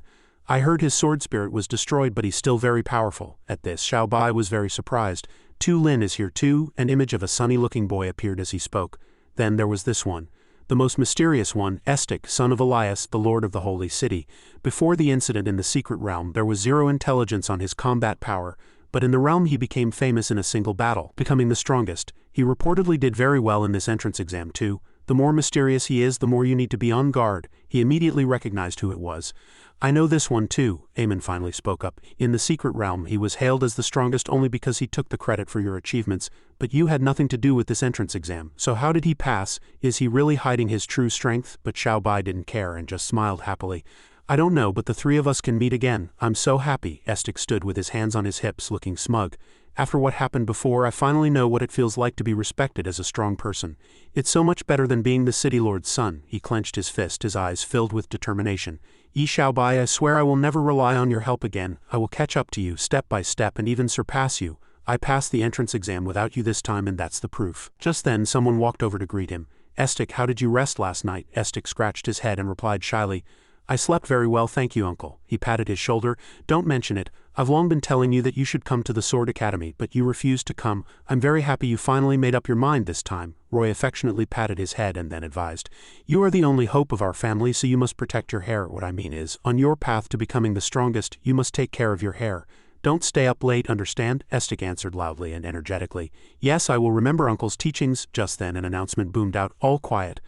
I heard his sword spirit was destroyed, but he's still very powerful. At this, Xiao Bai was very surprised. Tu Lin is here too. An image of a sunny-looking boy appeared as he spoke. Then there was this one. The most mysterious one, Estic, son of Elias, the lord of the holy city. Before the incident in the secret realm, there was zero intelligence on his combat power, but in the realm he became famous in a single battle, becoming the strongest. He reportedly did very well in this entrance exam too. The more mysterious he is, the more you need to be on guard. He immediately recognized who it was. I know this one too, Eamon finally spoke up. In the secret realm he was hailed as the strongest only because he took the credit for your achievements, but you had nothing to do with this entrance exam. So how did he pass? Is he really hiding his true strength? But Xiao Bai didn't care and just smiled happily. I don't know, but the three of us can meet again. I'm so happy. Estic stood with his hands on his hips, looking smug. After what happened before, I finally know what it feels like to be respected as a strong person. It's so much better than being the city lord's son. He clenched his fist, his eyes filled with determination. Yi Xiaobai, I swear I will never rely on your help again. I will catch up to you, step by step, and even surpass you. I passed the entrance exam without you this time, and that's the proof. Just then, someone walked over to greet him. Estic, how did you rest last night? Estic scratched his head and replied shyly, I slept very well, thank you, uncle. He patted his shoulder. Don't mention it. I've long been telling you that you should come to the Sword Academy, but you refused to come. I'm very happy you finally made up your mind this time. Roy affectionately patted his head and then advised. You are the only hope of our family, so you must protect your hair. What I mean is, on your path to becoming the strongest, you must take care of your hair. Don't stay up late, understand? Estic answered loudly and energetically. Yes, I will remember uncle's teachings. Just then an announcement boomed out, all quiet.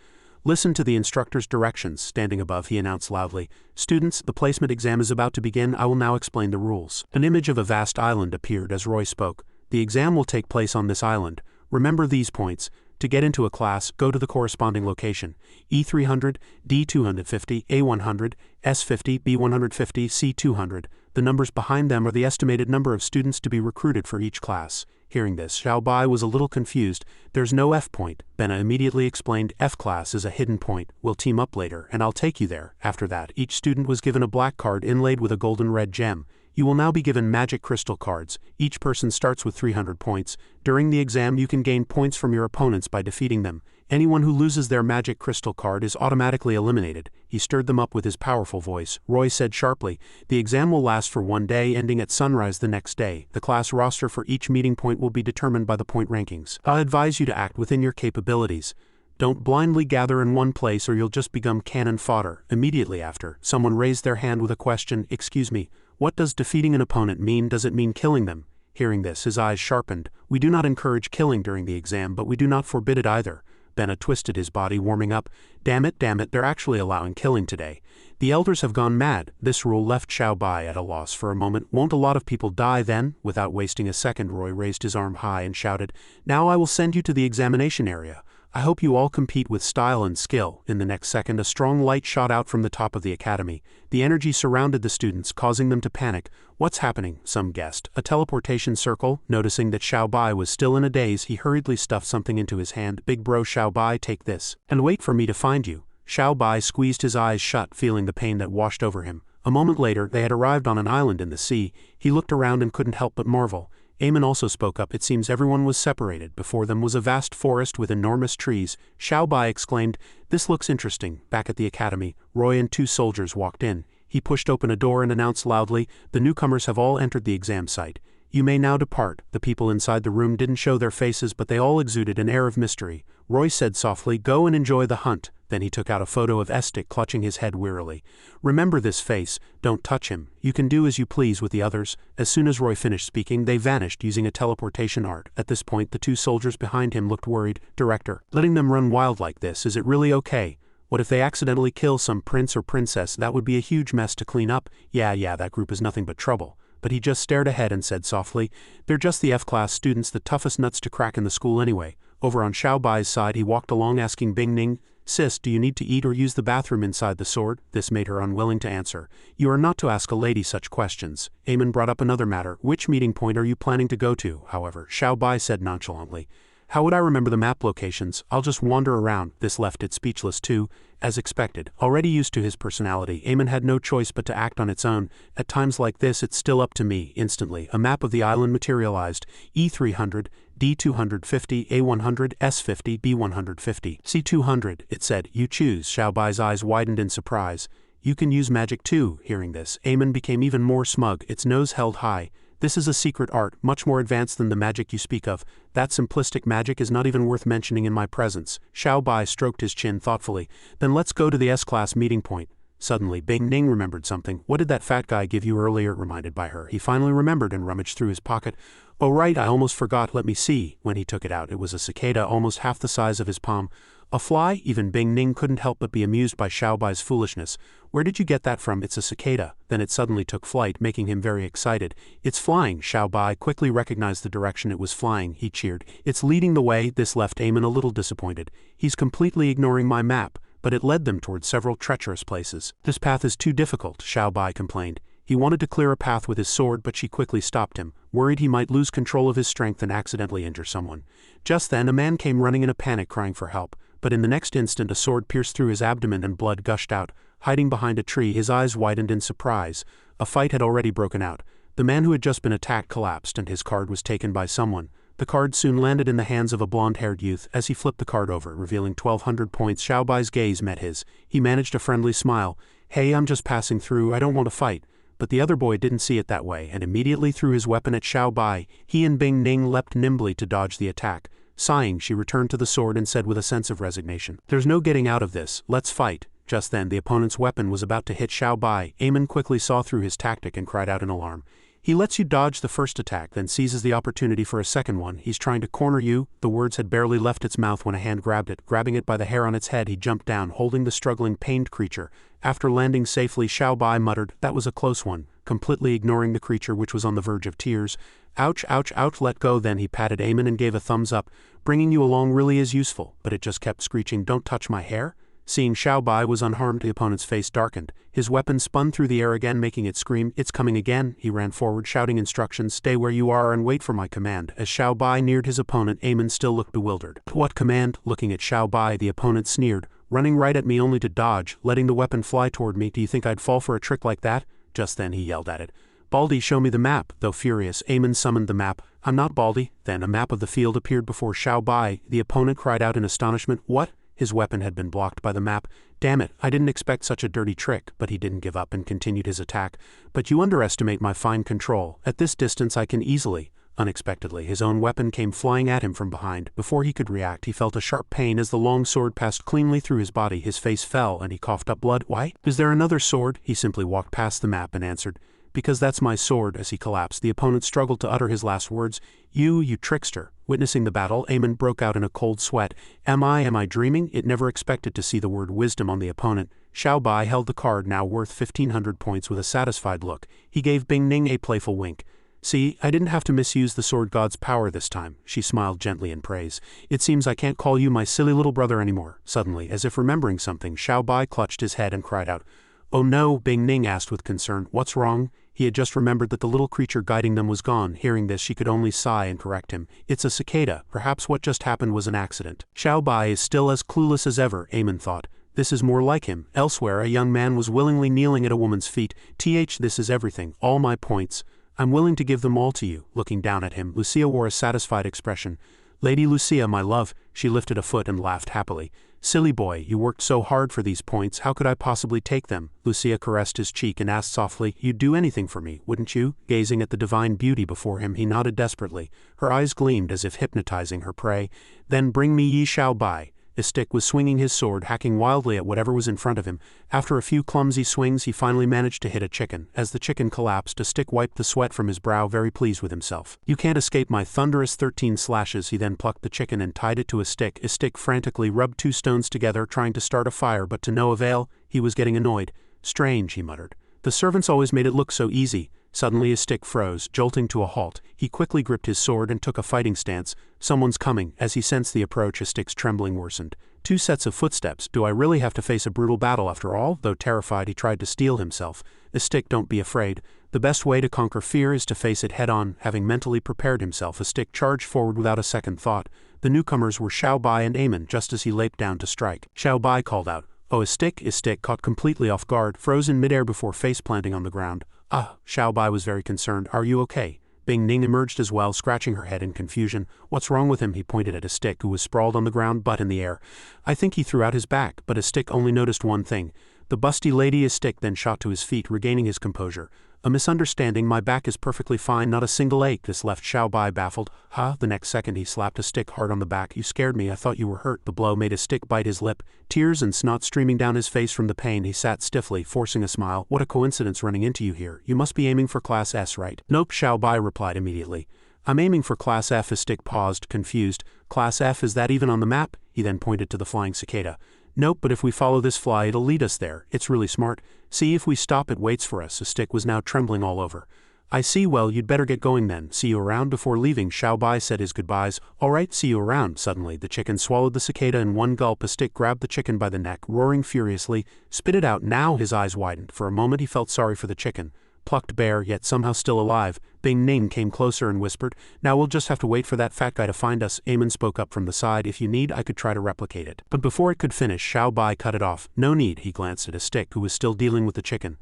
Listen to the instructor's directions. Standing above, he announced loudly, Students, the placement exam is about to begin. I will now explain the rules. An image of a vast island appeared as Roy spoke. The exam will take place on this island. Remember these points. To get into a class, go to the corresponding location. E300, D250, A100, S50, B150, C200. The numbers behind them are the estimated number of students to be recruited for each class. Hearing this, Xiao Bai was a little confused. There's no F point. Benna immediately explained, F class is a hidden point. We'll team up later, and I'll take you there. After that, each student was given a black card inlaid with a golden red gem. You will now be given magic crystal cards. Each person starts with 300 points. During the exam, you can gain points from your opponents by defeating them. Anyone who loses their magic crystal card is automatically eliminated. He stirred them up with his powerful voice. Roy said sharply, The exam will last for 1 day, ending at sunrise the next day. The class roster for each meeting point will be determined by the point rankings. I advise you to act within your capabilities. Don't blindly gather in one place or you'll just become cannon fodder. Immediately after, someone raised their hand with a question. Excuse me, what does defeating an opponent mean? Does it mean killing them? Hearing this, his eyes sharpened. We do not encourage killing during the exam, but we do not forbid it either. Benna twisted his body, warming up. Damn it, they're actually allowing killing today. The elders have gone mad. This rule left Xiao Bai at a loss for a moment. Won't a lot of people die then? Without wasting a second, Roy raised his arm high and shouted, Now I will send you to the examination area. I hope you all compete with style and skill. In the next second, a strong light shot out from the top of the academy. The energy surrounded the students, causing them to panic. What's happening? Some guessed. A teleportation circle. Noticing that Xiao Bai was still in a daze, he hurriedly stuffed something into his hand. Big bro Xiao Bai, take this. And wait for me to find you. Xiao Bai squeezed his eyes shut, feeling the pain that washed over him. A moment later, they had arrived on an island in the sea. He looked around and couldn't help but marvel. Eamon also spoke up. It seems everyone was separated. Before them was a vast forest with enormous trees. Xiao Bai exclaimed, This looks interesting. Back at the academy, Roy and 2 soldiers walked in. He pushed open a door and announced loudly, The newcomers have all entered the exam site. You may now depart. The people inside the room didn't show their faces, but they all exuded an air of mystery. Roy said softly, Go and enjoy the hunt. Then he took out a photo of Estic clutching his head wearily. Remember this face, don't touch him. You can do as you please with the others. As soon as Roy finished speaking, they vanished using a teleportation art. At this point, the 2 soldiers behind him looked worried. Director, letting them run wild like this, is it really okay? What if they accidentally kill some prince or princess? That would be a huge mess to clean up. Yeah, that group is nothing but trouble. But he just stared ahead and said softly, They're just the F-class students, the toughest nuts to crack in the school anyway. Over on Xiao Bai's side, he walked along asking Bing Ning, Sis, do you need to eat or use the bathroom inside the sword? This made her unwilling to answer. You are not to ask a lady such questions. Eamon brought up another matter. Which meeting point are you planning to go to? However, Xiao Bai said nonchalantly, How would I remember the map locations? I'll just wander around. This left it speechless too. As expected, already used to his personality, Eamon had no choice but to act on its own. At times like this, it's still up to me. Instantly, a map of the island materialized. E300, D250, A100, S50, B150, C200, it said. You choose. Xiao Bai's eyes widened in surprise. You can use magic too. Hearing this, Eamon became even more smug, its nose held high. This is a secret art, much more advanced than the magic you speak of. That simplistic magic is not even worth mentioning in my presence. Xiao Bai stroked his chin thoughtfully. Then let's go to the S-class meeting point. Suddenly, Bing Ning remembered something. What did that fat guy give you earlier? Reminded by her. He finally remembered and rummaged through his pocket. Oh right, I almost forgot, let me see. When he took it out, it was a cicada almost half the size of his palm. A fly? Even Bing Ning couldn't help but be amused by Xiao Bai's foolishness. Where did you get that from? It's a cicada. Then it suddenly took flight, making him very excited. It's flying. Xiao Bai quickly recognized the direction it was flying. He cheered. It's leading the way. This left Eamon a little disappointed. He's completely ignoring my map, but it led them toward several treacherous places. This path is too difficult, Xiao Bai complained. He wanted to clear a path with his sword, but she quickly stopped him, worried he might lose control of his strength and accidentally injure someone. Just then a man came running in a panic crying for help, but in the next instant a sword pierced through his abdomen and blood gushed out. Hiding behind a tree, his eyes widened in surprise. A fight had already broken out. The man who had just been attacked collapsed and his card was taken by someone. The card soon landed in the hands of a blonde-haired youth. As he flipped the card over, revealing 1,200 points, Xiao Bai's gaze met his. He managed a friendly smile. Hey, I'm just passing through, I don't want to fight. But the other boy didn't see it that way and immediately threw his weapon at Xiao Bai. He and Bing Ning leapt nimbly to dodge the attack. Sighing, she returned to the sword and said with a sense of resignation, "There's no getting out of this, let's fight." Just then the opponent's weapon was about to hit Xiao Bai. Eamon quickly saw through his tactic and cried out in alarm. He lets you dodge the first attack, then seizes the opportunity for a second one. He's trying to corner you. The words had barely left its mouth when a hand grabbed it. Grabbing it by the hair on its head, he jumped down, holding the struggling, pained creature. After landing safely, Xiao Bai muttered, "That was a close one," completely ignoring the creature which was on the verge of tears. "Ouch, ouch, ouch, let go." Then he patted Eamon and gave a thumbs up. "Bringing you along really is useful," but it just kept screeching, "Don't touch my hair." Seeing Xiao Bai was unharmed, the opponent's face darkened. His weapon spun through the air again, making it scream, "It's coming again." He ran forward, shouting instructions, "Stay where you are and wait for my command." As Xiao Bai neared his opponent, Eamon still looked bewildered. "What command?" Looking at Xiao Bai, the opponent sneered, "Running right at me only to dodge, letting the weapon fly toward me. Do you think I'd fall for a trick like that?" Just then he yelled at it. "Baldy, show me the map." Though furious, Eamon summoned the map. "I'm not Baldy." Then a map of the field appeared before Xiao Bai. The opponent cried out in astonishment, "What?" His weapon had been blocked by the map. "Damn it, I didn't expect such a dirty trick," but he didn't give up and continued his attack. "But you underestimate my fine control. At this distance I can easily..." Unexpectedly, his own weapon came flying at him from behind. Before he could react, he felt a sharp pain as the long sword passed cleanly through his body. His face fell and he coughed up blood. "Why? Is there another sword?" He simply walked past the map and answered, "Because that's my sword." As he collapsed, the opponent struggled to utter his last words. You trickster." Witnessing the battle, Eamon broke out in a cold sweat. Am I dreaming?" It never expected to see the word wisdom on the opponent. Xiao Bai held the card, now worth 1,500 points, with a satisfied look. He gave Bing Ning a playful wink. "See, I didn't have to misuse the sword god's power this time." She smiled gently in praise. "It seems I can't call you my silly little brother anymore." Suddenly, as if remembering something, Xiao Bai clutched his head and cried out. "Oh no," Bing Ning asked with concern. "What's wrong?" He had just remembered that the little creature guiding them was gone. Hearing this, she could only sigh and correct him. "It's a cicada. Perhaps what just happened was an accident." Xiao Bai is still as clueless as ever, Eamon thought. This is more like him. Elsewhere, a young man was willingly kneeling at a woman's feet. This is everything. All my points. I'm willing to give them all to you." Looking down at him, Lucia wore a satisfied expression. "Lady Lucia, my love." She lifted a foot and laughed happily. "Silly boy, you worked so hard for these points, how could I possibly take them?" Lucia caressed his cheek and asked softly, "You'd do anything for me, wouldn't you?" Gazing at the divine beauty before him, he nodded desperately. Her eyes gleamed as if hypnotizing her prey. "Then bring me Yi Xiao Bai." Stick was swinging his sword, hacking wildly at whatever was in front of him. After a few clumsy swings, he finally managed to hit a chicken. As the chicken collapsed, Stick wiped the sweat from his brow, very pleased with himself. "You can't escape my thunderous 13 slashes." He then plucked the chicken and tied it to a stick. Stick frantically rubbed two stones together, trying to start a fire, but to no avail. He was getting annoyed. "Strange," he muttered. "The servants always made it look so easy." Suddenly his stick froze, jolting to a halt. He quickly gripped his sword and took a fighting stance. "Someone's coming." As he sensed the approach, his stick's trembling worsened. Two sets of footsteps. Do I really have to face a brutal battle after all? Though terrified, he tried to steel himself. Stick, don't be afraid. The best way to conquer fear is to face it head-on. Having mentally prepared himself, Stick charged forward without a second thought. The newcomers were Xiao Bai and Eamon. Just as he leaped down to strike, Xiao Bai called out, "Oh, Stick!" Stick, caught completely off guard, froze in midair before face-planting on the ground. "Ah!" Xiao Bai was very concerned. "Are you okay?" Bing Ning emerged as well, scratching her head in confusion. "What's wrong with him?" He pointed at Stick, who was sprawled on the ground, butt in the air. "I think he threw out his back," but Stick only noticed one thing. The busty lady Stick then shot to his feet, regaining his composure. "A misunderstanding, my back is perfectly fine, not a single ache." This left Xiaobai baffled. "Huh?" The next second he slapped a stick hard on the back. "You scared me, I thought you were hurt." The blow made a stick bite his lip, tears and snot streaming down his face from the pain. He sat stiffly, forcing a smile. "What a coincidence running into you here. You must be aiming for Class S, right?" "Nope," Xiaobai replied immediately. "I'm aiming for Class F." His stick paused, confused. "Class F, is that even on the map?" He then pointed to the flying cicada. "Nope, but if we follow this fly it'll lead us there. It's really smart. See, if we stop it waits for us." The stick was now trembling all over. "I see, well, you'd better get going then. See you around." Before leaving, Xiaobai said his goodbyes. "Alright, see you around." Suddenly, the chicken swallowed the cicada in one gulp. A stick grabbed the chicken by the neck, roaring furiously. "Spit it out now!" His eyes widened. For a moment he felt sorry for the chicken. Plucked bare, yet somehow still alive. Bing Ning came closer and whispered, "Now we'll just have to wait for that fat guy to find us." Eamon spoke up from the side. "If you need, I could try to replicate it." But before it could finish, Xiaobai cut it off. "No need." He glanced at his stick, who was still dealing with the chicken.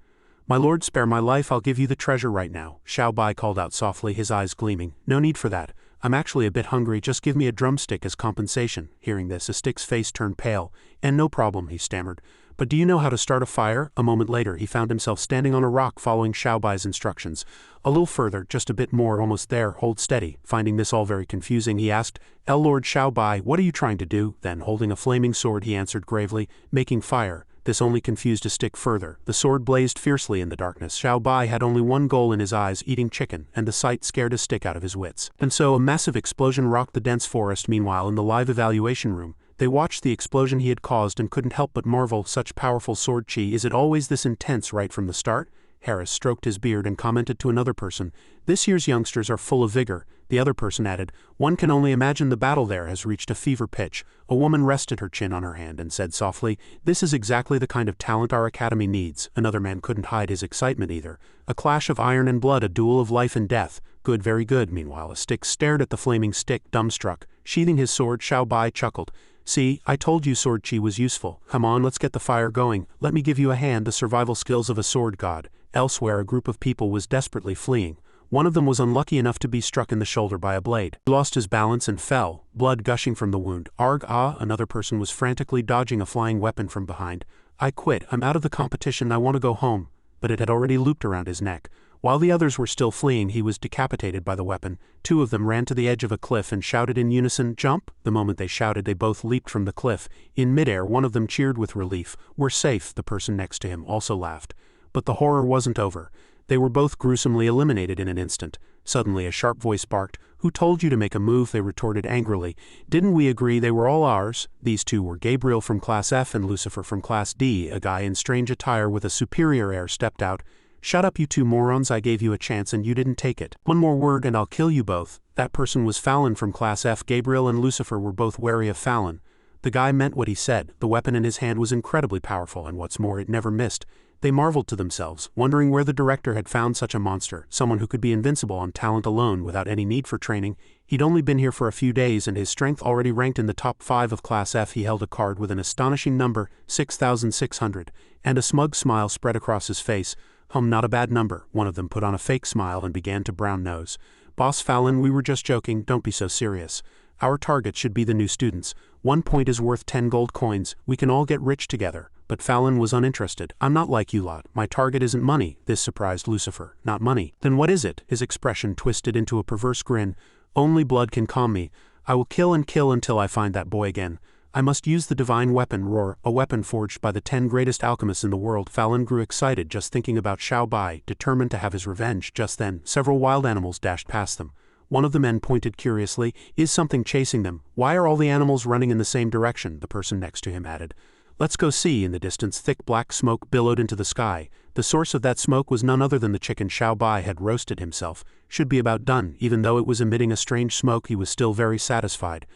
"My lord, spare my life, I'll give you the treasure right now." Xiaobai called out softly, his eyes gleaming. "No need for that. I'm actually a bit hungry, just give me a drumstick as compensation." Hearing this, a stick's face turned pale. "And no problem," he stammered. "But do you know how to start a fire?" A moment later, he found himself standing on a rock following Xiaobai's instructions. "A little further, just a bit more, almost there, hold steady." Finding this all very confusing, he asked, Lord Xiaobai, what are you trying to do?" Then, holding a flaming sword, he answered gravely, "Making fire." This only confused a stick further. The sword blazed fiercely in the darkness. Xiaobai had only one goal in his eyes, eating chicken, and the sight scared a stick out of his wits. And so a massive explosion rocked the dense forest. Meanwhile, in the live evaluation room, they watched the explosion he had caused and couldn't help but marvel. Such powerful sword chi, is it always this intense right from the start? Harris stroked his beard and commented to another person, "This year's youngsters are full of vigor." The other person added, "One can only imagine the battle there has reached a fever pitch." A woman rested her chin on her hand and said softly, "This is exactly the kind of talent our academy needs." Another man couldn't hide his excitement either. "A clash of iron and blood, a duel of life and death." "Good, very good." Meanwhile, a stick stared at the flaming stick, dumbstruck. Sheathing his sword, Xiaobai chuckled. "See, I told you sword chi was useful. Come on, let's get the fire going. Let me give you a hand, the survival skills of a sword god." Elsewhere, a group of people was desperately fleeing. One of them was unlucky enough to be struck in the shoulder by a blade. He lost his balance and fell, blood gushing from the wound. Arg ah, another person was frantically dodging a flying weapon from behind. "I quit, I'm out of the competition, I want to go home." But it had already looped around his neck. While the others were still fleeing, he was decapitated by the weapon. Two of them ran to the edge of a cliff and shouted in unison, "Jump!" The moment they shouted, they both leaped from the cliff. In midair, one of them cheered with relief. "We're safe." The person next to him also laughed. But the horror wasn't over. They were both gruesomely eliminated in an instant. Suddenly a sharp voice barked, "Who told you to make a move?" They retorted angrily, "Didn't we agree they were all ours?" These two were Gabriel from Class F and Lucifer from Class D. A guy in strange attire with a superior air stepped out. "Shut up, you two morons, I gave you a chance and you didn't take it. One more word and I'll kill you both." That person was Fallon from Class F. Gabriel and Lucifer were both wary of Fallon. The guy meant what he said. The weapon in his hand was incredibly powerful, and what's more, it never missed. They marveled to themselves, wondering where the director had found such a monster, someone who could be invincible on talent alone without any need for training. He'd only been here for a few days and his strength already ranked in the top 5 of Class F. He held a card with an astonishing number, 6,600, and a smug smile spread across his face. Not a bad number." One of them put on a fake smile and began to brown nose. "Boss Fallon, we were just joking, don't be so serious. Our target should be the new students. 1 point is worth 10 gold coins, we can all get rich together." But Fallon was uninterested. "I'm not like you lot, my target isn't money." This surprised Lucifer. "Not money? Then what is it?" His expression twisted into a perverse grin. "Only blood can calm me. I will kill and kill until I find that boy again. I must use the divine weapon, Roar, a weapon forged by the 10 greatest alchemists in the world." Fallon grew excited just thinking about Xiaobai, determined to have his revenge. Just then, several wild animals dashed past them. One of the men pointed curiously. "Is something chasing them? Why are all the animals running in the same direction?" The person next to him added. "Let's go see." In the distance, thick black smoke billowed into the sky. The source of that smoke was none other than the chicken Xiaobai had roasted himself. Should be about done. Even though it was emitting a strange smoke, he was still very satisfied.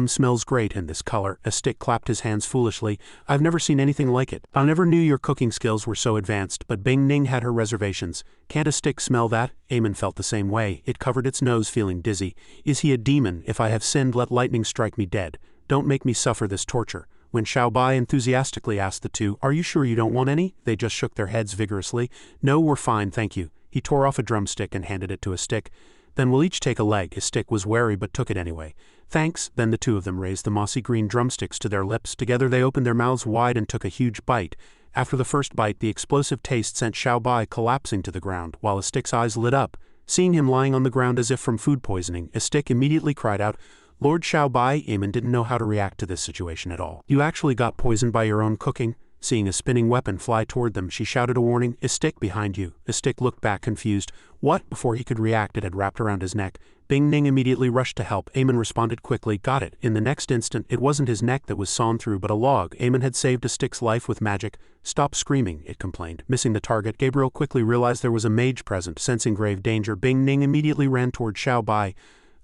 Smells great in this color." A stick clapped his hands foolishly. "I've never seen anything like it. I never knew your cooking skills were so advanced." But Bing Ning had her reservations. "Can't a stick smell that?" Eamon felt the same way. It covered its nose, feeling dizzy. "Is he a demon? If I have sinned, let lightning strike me dead. Don't make me suffer this torture." When Xiaobai enthusiastically asked the two, "Are you sure you don't want any?" they just shook their heads vigorously. "No, we're fine, thank you." He tore off a drumstick and handed it to a stick. "Then we'll each take a leg." His stick was wary but took it anyway. "Thanks." Then the two of them raised the mossy green drumsticks to their lips. Together they opened their mouths wide and took a huge bite. After the first bite, the explosive taste sent Xiaobai collapsing to the ground, while Istik's eyes lit up. Seeing him lying on the ground as if from food poisoning, Istik immediately cried out, "Lord Xiaobai!" Eamon didn't know how to react to this situation at all. "You actually got poisoned by your own cooking?" Seeing a spinning weapon fly toward them, she shouted a warning, "Istik, behind you." Istik looked back confused. "What?" Before he could react, it had wrapped around his neck. Bing Ning immediately rushed to help. Eamon responded quickly, "Got it." In the next instant, it wasn't his neck that was sawn through but a log. Eamon had saved Istik's life with magic. "Stop screaming," it complained. Missing the target, Gabriel quickly realized there was a mage present. Sensing grave danger, Bing Ning immediately ran toward Xiaobai.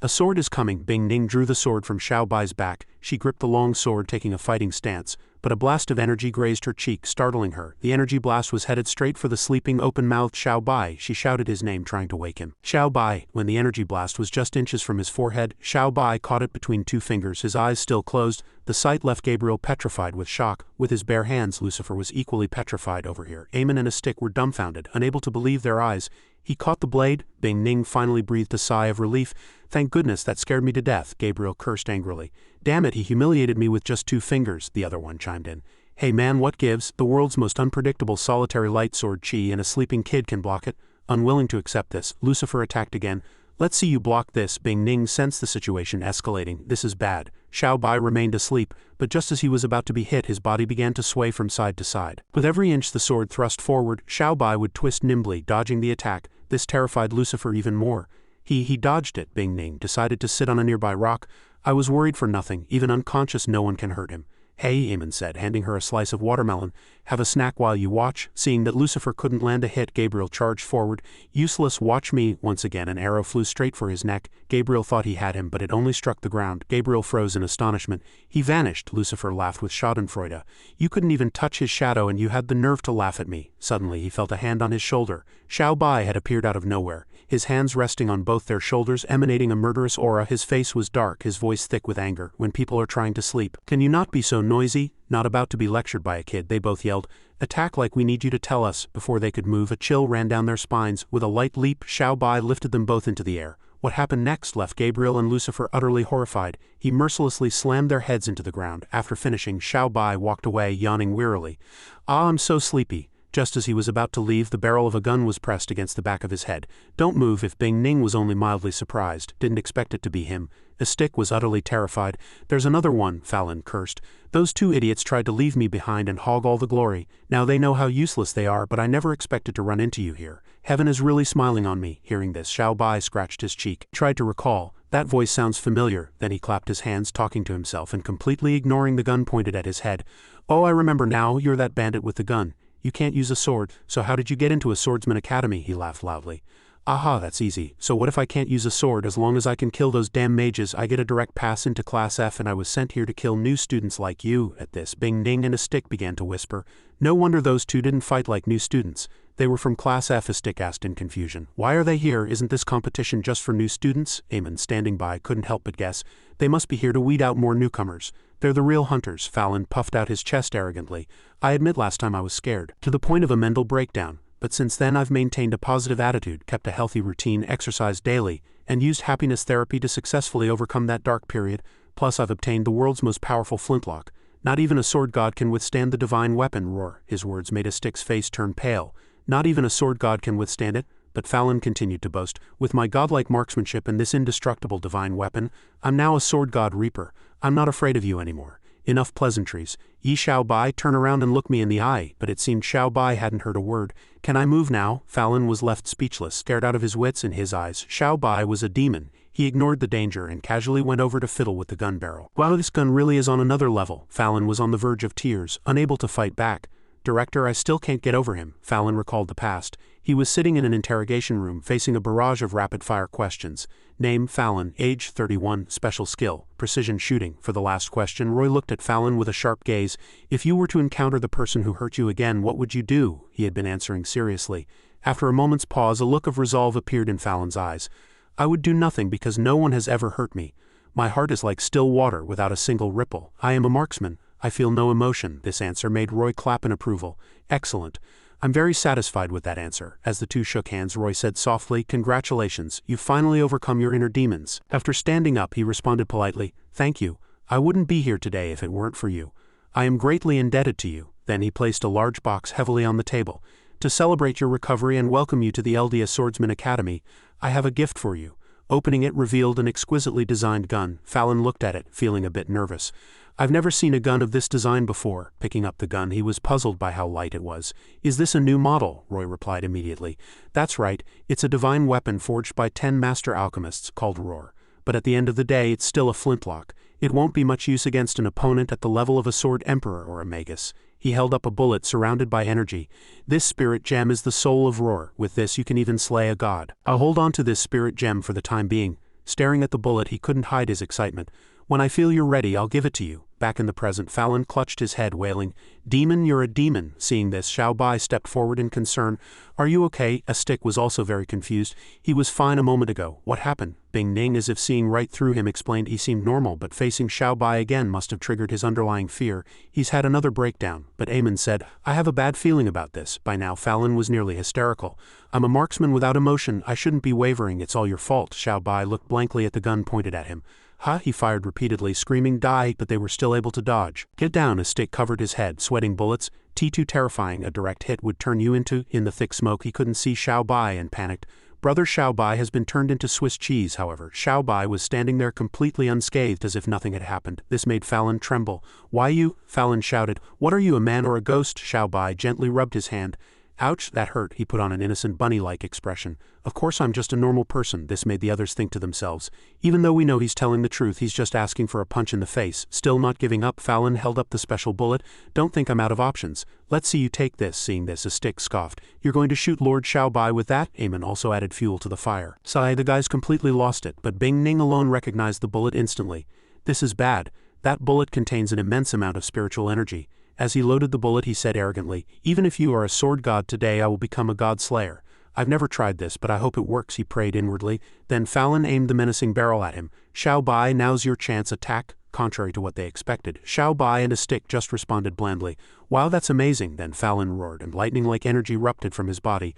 "A sword is coming." Bing Ning drew the sword from Xiaobai's back. She gripped the long sword, taking a fighting stance. But a blast of energy grazed her cheek, startling her. The energy blast was headed straight for the sleeping, open-mouthed Xiaobai. She shouted his name, trying to wake him. "Xiaobai!" When the energy blast was just inches from his forehead, Xiaobai caught it between two fingers, his eyes still closed. The sight left Gabriel petrified with shock. With his bare hands, Lucifer was equally petrified over here. Eamon and Istik were dumbfounded, unable to believe their eyes. "He caught the blade?" Bing Ning finally breathed a sigh of relief. "Thank goodness, that scared me to death," Gabriel cursed angrily. "Damn it, he humiliated me with just 2 fingers," the other one chimed in. "Hey man, what gives? The world's most unpredictable solitary light sword chi, and a sleeping kid can block it." Unwilling to accept this, Lucifer attacked again. "Let's see you block this." Bing Ning sensed the situation escalating. "This is bad." Xiaobai remained asleep, but just as he was about to be hit, his body began to sway from side to side. With every inch the sword thrust forward, Xiaobai would twist nimbly, dodging the attack. This terrified Lucifer even more. He dodged it. Bing Ning decided to sit on a nearby rock. "I was worried for nothing. Even unconscious, no one can hurt him." "Hey," Eamon said, handing her a slice of watermelon. "Have a snack while you watch." Seeing that Lucifer couldn't land a hit, Gabriel charged forward. "Useless, watch me." Once again an arrow flew straight for his neck. Gabriel thought he had him, but it only struck the ground. Gabriel froze in astonishment. "He vanished." Lucifer laughed with schadenfreude. "You couldn't even touch his shadow and you had the nerve to laugh at me." Suddenly he felt a hand on his shoulder. Xiaobai had appeared out of nowhere, his hands resting on both their shoulders, emanating a murderous aura. His face was dark, his voice thick with anger. "When people are trying to sleep, can you not be so noisy?" Not about to be lectured by a kid, they both yelled, "Attack like we need you to tell us." Before they could move, a chill ran down their spines. With a light leap, Xiaobai lifted them both into the air. What happened next left Gabriel and Lucifer utterly horrified. He mercilessly slammed their heads into the ground. After finishing, Xiaobai walked away, yawning wearily. "Ah, I'm so sleepy." Just as he was about to leave, the barrel of a gun was pressed against the back of his head. "Don't move." If Bing Ning was only mildly surprised, didn't expect it to be him. Istik was utterly terrified. "There's another one," Fallon cursed. "Those 2 idiots tried to leave me behind and hog all the glory. Now they know how useless they are, but I never expected to run into you here. Heaven is really smiling on me." Hearing this, Xiaobai scratched his cheek. Tried to recall. That voice sounds familiar. Then he clapped his hands, talking to himself and completely ignoring the gun pointed at his head. "Oh, I remember now. You're that bandit with the gun. You can't use a sword, so how did you get into a swordsman academy?" He laughed loudly. "Aha, that's easy. So what if I can't use a sword? As long as I can kill those damn mages, I get a direct pass into Class F, and I was sent here to kill new students like you." At this, Bing Ning and Istik began to whisper. "No wonder those 2 didn't fight like new students. They were from Class F," Istik asked in confusion. "Why are they here? Isn't this competition just for new students?" Eamon, standing by, couldn't help but guess. "They must be here to weed out more newcomers. They're the real hunters." Fallon puffed out his chest arrogantly. "I admit last time I was scared, to the point of a mental breakdown. But since then I've maintained a positive attitude, kept a healthy routine, exercised daily, and used happiness therapy to successfully overcome that dark period. Plus I've obtained the world's most powerful flintlock. Not even a sword god can withstand the divine weapon." Roar. His words made Istik's face turn pale. "Not even a sword god can withstand it?" But Fallon continued to boast. "With my godlike marksmanship and this indestructible divine weapon, I'm now a sword god reaper. I'm not afraid of you anymore. Enough pleasantries. Yi Xiaobai, turn around and look me in the eye." But it seemed Xiaobai hadn't heard a word. "Can I move now?" Fallon was left speechless, scared out of his wits. In his eyes, Xiaobai was a demon. He ignored the danger and casually went over to fiddle with the gun barrel. "Wow, this gun really is on another level." Fallon was on the verge of tears, unable to fight back. "Director, I still can't get over him." Fallon recalled the past. He was sitting in an interrogation room, facing a barrage of rapid-fire questions. Name, Fallon, age 31, special skill, precision shooting. For the last question, Roy looked at Fallon with a sharp gaze. "If you were to encounter the person who hurt you again, what would you do?" He had been answering seriously. After a moment's pause, a look of resolve appeared in Fallon's eyes. "I would do nothing because no one has ever hurt me. My heart is like still water without a single ripple. I am a marksman. I feel no emotion." This answer made Roy clap in approval. "Excellent. I'm very satisfied with that answer." As the 2 shook hands, Roy said softly, "Congratulations, you've finally overcome your inner demons." After standing up, he responded politely, "Thank you. I wouldn't be here today if it weren't for you." I am greatly indebted to you. Then he placed a large box heavily on the table. To celebrate your recovery and welcome you to the Eldia Swordsman Academy, I have a gift for you. Opening it revealed an exquisitely designed gun. Fallon looked at it, feeling a bit nervous. I've never seen a gun of this design before. Picking up the gun, he was puzzled by how light it was. Is this a new model? Roy replied immediately. That's right, it's a divine weapon forged by 10 master alchemists called Roar. But at the end of the day, it's still a flintlock. It won't be much use against an opponent at the level of a sword emperor or a magus. He held up a bullet surrounded by energy. This spirit gem is the soul of Roar. With this you can even slay a god. I'll hold on to this spirit gem for the time being. Staring at the bullet, he couldn't hide his excitement. When I feel you're ready, I'll give it to you. Back in the present, Fallon clutched his head, wailing, Demon, you're a demon. Seeing this, Xiao Bai stepped forward in concern. Are you okay? A stick was also very confused. He was fine a moment ago. What happened? Bing Ning, as if seeing right through him, explained he seemed normal, but facing Xiao Bai again must have triggered his underlying fear. He's had another breakdown. But Eamon said, I have a bad feeling about this. By now, Fallon was nearly hysterical. I'm a marksman without emotion. I shouldn't be wavering. It's all your fault. Xiao Bai looked blankly at the gun pointed at him. Ha! He fired repeatedly, screaming, die, but they were still able to dodge. Get down! A stick covered his head, sweating bullets. T2 terrifying, a direct hit would turn you into. In the thick smoke he couldn't see Xiao Bai and panicked. Brother Xiao Bai has been turned into Swiss cheese. However, Xiao Bai was standing there completely unscathed as if nothing had happened. This made Fallon tremble. Why you? Fallon shouted. What are you, a man or a ghost? Xiao Bai gently rubbed his hand. Ouch, that hurt. He put on an innocent bunny-like expression. Of course I'm just a normal person. This made the others think to themselves. Even though we know he's telling the truth, he's just asking for a punch in the face. Still not giving up, Fallon held up the special bullet. Don't think I'm out of options. Let's see you take this. Seeing this, a stick scoffed. You're going to shoot Lord Xiao Bai with that? Eamon also added fuel to the fire. Sigh, the guys completely lost it, but Bing Ning alone recognized the bullet instantly. This is bad. That bullet contains an immense amount of spiritual energy. As he loaded the bullet, he said arrogantly, even if you are a sword god today, I will become a god slayer. I've never tried this, but I hope it works, he prayed inwardly. Then Fallon aimed the menacing barrel at him. Xiao Bai, now's your chance. Attack. Contrary to what they expected, Xiao Bai and a stick just responded blandly. Wow, that's amazing. Then Fallon roared, and lightning-like energy erupted from his body.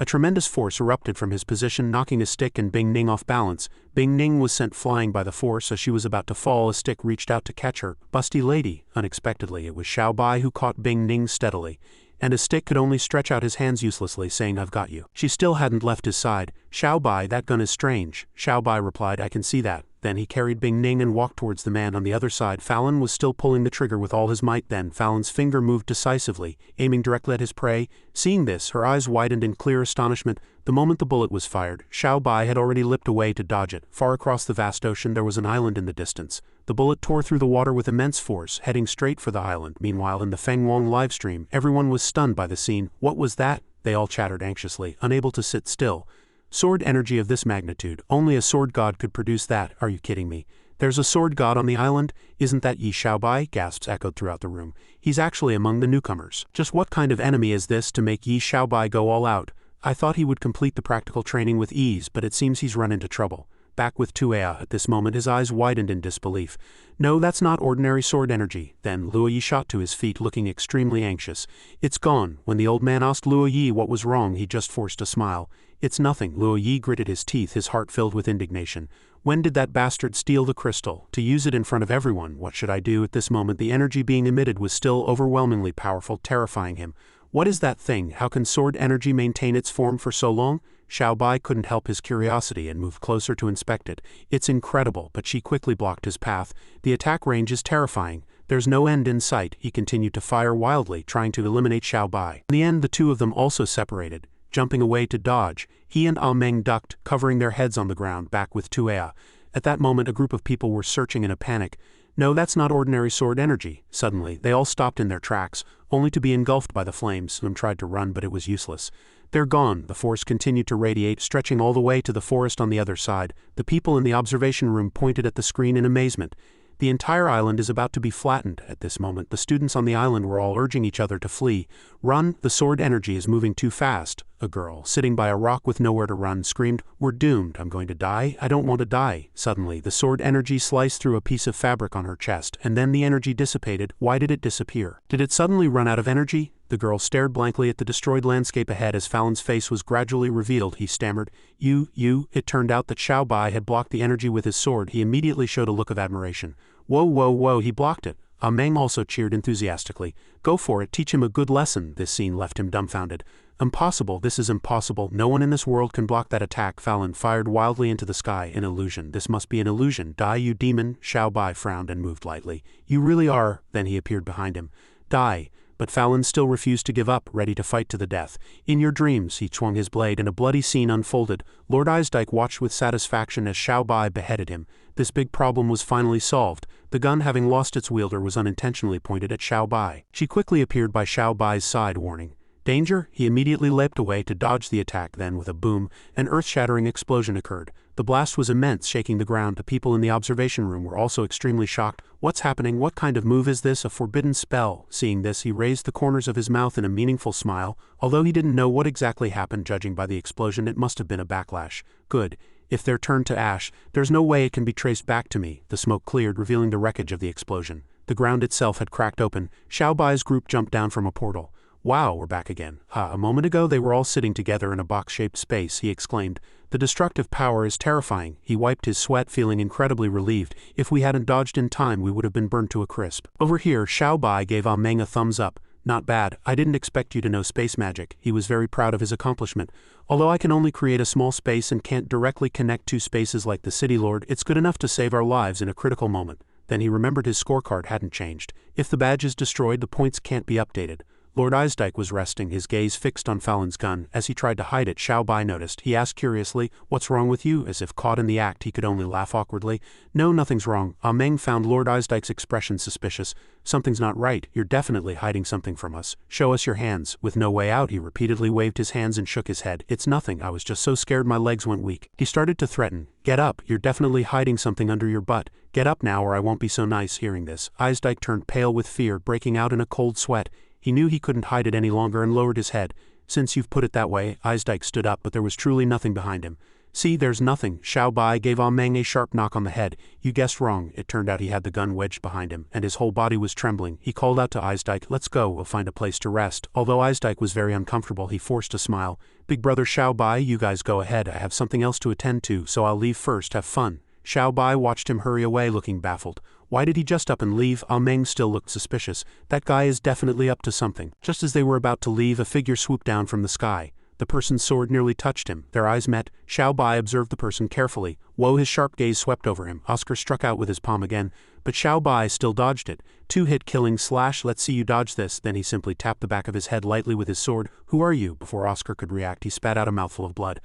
A tremendous force erupted from his position, knocking a stick and Bing Ning off balance. Bing Ning was sent flying by the force. As she was about to fall, a stick reached out to catch her. Busty lady. Unexpectedly, it was Xiao Bai who caught Bing Ning steadily. And a stick could only stretch out his hands uselessly, saying, I've got you. She still hadn't left his side. Xiao Bai, that gun is strange. Xiao Bai replied, I can see that. Then he carried Bing Ning and walked towards the man on the other side. Fallon was still pulling the trigger with all his might. Then Fallon's finger moved decisively, aiming directly at his prey. Seeing this, her eyes widened in clear astonishment. The moment the bullet was fired, Xiao Bai had already leapt away to dodge it. Far across the vast ocean there was an island in the distance. The bullet tore through the water with immense force, heading straight for the island. Meanwhile, in the Feng Wong livestream, everyone was stunned by the scene. What was that? They all chattered anxiously, unable to sit still. Sword energy of this magnitude, only a sword god could produce that. Are you kidding me? There's a sword god on the island? Isn't that Yi Xiao Bai? Gasps echoed throughout the room. He's actually among the newcomers. Just what kind of enemy is this to make Yi Xiao Bai go all out? I thought he would complete the practical training with ease, but it seems he's run into trouble. Back with Tuea. At this moment his eyes widened in disbelief. No, that's not ordinary sword energy. Then Luo Yi shot to his feet, looking extremely anxious. It's gone. When the old man asked Luo Yi what was wrong, he just forced a smile. It's nothing. Luo Yi gritted his teeth, his heart filled with indignation. When did that bastard steal the crystal? To use it in front of everyone. What should I do? At this moment the energy being emitted was still overwhelmingly powerful, terrifying him. What is that thing? How can sword energy maintain its form for so long? Xiao Bai couldn't help his curiosity and moved closer to inspect it. It's incredible, but she quickly blocked his path. The attack range is terrifying. There's no end in sight. He continued to fire wildly, trying to eliminate Xiao Bai. In the end, the two of them also separated, jumping away to dodge. He and Ah Meng ducked, covering their heads on the ground, back with Tuea. At that moment, a group of people were searching in a panic. No, that's not ordinary sword energy. Suddenly, they all stopped in their tracks, only to be engulfed by the flames. Some tried to run, but it was useless. They're gone. The force continued to radiate, stretching all the way to the forest on the other side. The people in the observation room pointed at the screen in amazement. The entire island is about to be flattened. At this moment, the students on the island were all urging each other to flee. Run, the sword energy is moving too fast. A girl, sitting by a rock with nowhere to run, screamed, We're doomed. I'm going to die. I don't want to die. Suddenly, the sword energy sliced through a piece of fabric on her chest, and then the energy dissipated. Why did it disappear? Did it suddenly run out of energy? The girl stared blankly at the destroyed landscape ahead as Fallon's face was gradually revealed. He stammered, You. It turned out that Xiao Bai had blocked the energy with his sword. He immediately showed a look of admiration. Whoa, he blocked it. Meng also cheered enthusiastically. Go for it, teach him a good lesson. This scene left him dumbfounded. Impossible, this is impossible. No one in this world can block that attack. Fallon fired wildly into the sky. An illusion. This must be an illusion. Die, you demon. Xiao Bai frowned and moved lightly. You really are. Then he appeared behind him. Die. But Fallon still refused to give up, ready to fight to the death. In your dreams, he swung his blade and a bloody scene unfolded. Lord Eisdyke watched with satisfaction as Xiao Bai beheaded him. This big problem was finally solved. The gun, having lost its wielder, was unintentionally pointed at Xiao Bai. She quickly appeared by Xiao Bai's side, warning. Danger? He immediately leapt away to dodge the attack. Then, with a boom, an earth-shattering explosion occurred. The blast was immense, shaking the ground. The people in the observation room were also extremely shocked. What's happening? What kind of move is this? A forbidden spell. Seeing this, he raised the corners of his mouth in a meaningful smile. Although he didn't know what exactly happened, judging by the explosion, it must have been a backlash. Good. If they're turned to ash, there's no way it can be traced back to me. The smoke cleared, revealing the wreckage of the explosion. The ground itself had cracked open. Xiao Bai's group jumped down from a portal. Wow, we're back again. A moment ago they were all sitting together in a box-shaped space, he exclaimed. The destructive power is terrifying. He wiped his sweat, feeling incredibly relieved. If we hadn't dodged in time, we would have been burned to a crisp. Over here, Xiao Bai gave Meng a thumbs up. Not bad. I didn't expect you to know space magic. He was very proud of his accomplishment. Although I can only create a small space and can't directly connect two spaces like the City Lord, it's good enough to save our lives in a critical moment. Then he remembered his scorecard hadn't changed. If the badge is destroyed, the points can't be updated. Lord Eisdyke was resting, his gaze fixed on Fallon's gun. As he tried to hide it, Xiao Bai noticed. He asked curiously, "What's wrong with you?" As if caught in the act, he could only laugh awkwardly. "No, nothing's wrong." Meng found Lord Eisdyke's expression suspicious. "Something's not right. You're definitely hiding something from us. Show us your hands." With no way out, he repeatedly waved his hands and shook his head. "It's nothing. I was just so scared my legs went weak." He started to threaten. "Get up. You're definitely hiding something under your butt. Get up now or I won't be so nice." Hearing this, Eisdyke turned pale with fear, breaking out in a cold sweat. He knew he couldn't hide it any longer and lowered his head. "Since you've put it that way," Eisdyke stood up, but there was truly nothing behind him. "See, there's nothing." Xiao Bai gave Meng a sharp knock on the head. "You guessed wrong." It turned out he had the gun wedged behind him, and his whole body was trembling. He called out to Eisdyke, "Let's go, we'll find a place to rest." Although Eisdyke was very uncomfortable, he forced a smile. "Big brother Xiao Bai, you guys go ahead. I have something else to attend to, so I'll leave first. Have fun." Xiao Bai watched him hurry away, looking baffled. Why did he just up and leave? Meng still looked suspicious. That guy is definitely up to something. Just as they were about to leave, a figure swooped down from the sky. The person's sword nearly touched him. Their eyes met. Xiao Bai observed the person carefully. Whoa, his sharp gaze swept over him. Oscar struck out with his palm again, but Xiao Bai still dodged it. Two-hit killing slash. "Let's see you dodge this." Then he simply tapped the back of his head lightly with his sword. "Who are you?" Before Oscar could react, he spat out a mouthful of blood.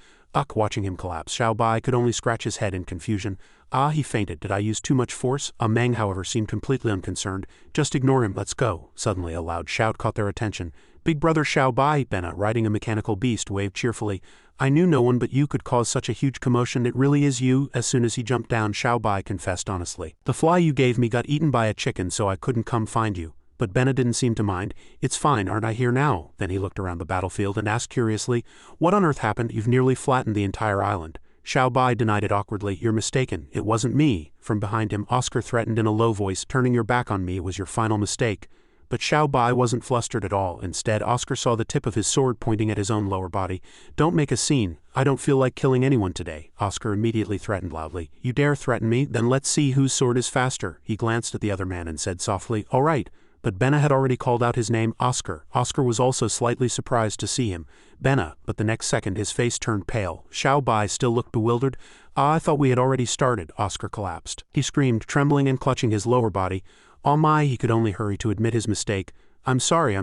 Watching him collapse, Xiao Bai could only scratch his head in confusion. He fainted. Did I use too much force? Meng, however, seemed completely unconcerned. "Just ignore him, let's go." Suddenly a loud shout caught their attention. "Big brother Xiao Bai!" Benna, riding a mechanical beast, waved cheerfully. "I knew no one but you could cause such a huge commotion. It really is you." As soon as he jumped down, Xiao Bai confessed honestly. "The fly you gave me got eaten by a chicken, so I couldn't come find you." But Benna didn't seem to mind. "It's fine, aren't I here now?" Then he looked around the battlefield and asked curiously, "What on earth happened? You've nearly flattened the entire island." Xiao Bai denied it awkwardly. "You're mistaken. It wasn't me." From behind him, Oscar threatened in a low voice, "Turning your back on me was your final mistake." But Xiao Bai wasn't flustered at all. Instead, Oscar saw the tip of his sword pointing at his own lower body. "Don't make a scene. I don't feel like killing anyone today." Oscar immediately threatened loudly. "You dare threaten me? Then let's see whose sword is faster." He glanced at the other man and said softly, "All right." But Benna had already called out his name, Oscar. Oscar was also slightly surprised to see him. "Benna," but the next second his face turned pale. Xiao Bai still looked bewildered. I thought we had already started." Oscar collapsed. He screamed, trembling and clutching his lower body. "Oh my," he could only hurry to admit his mistake. I'm sorry.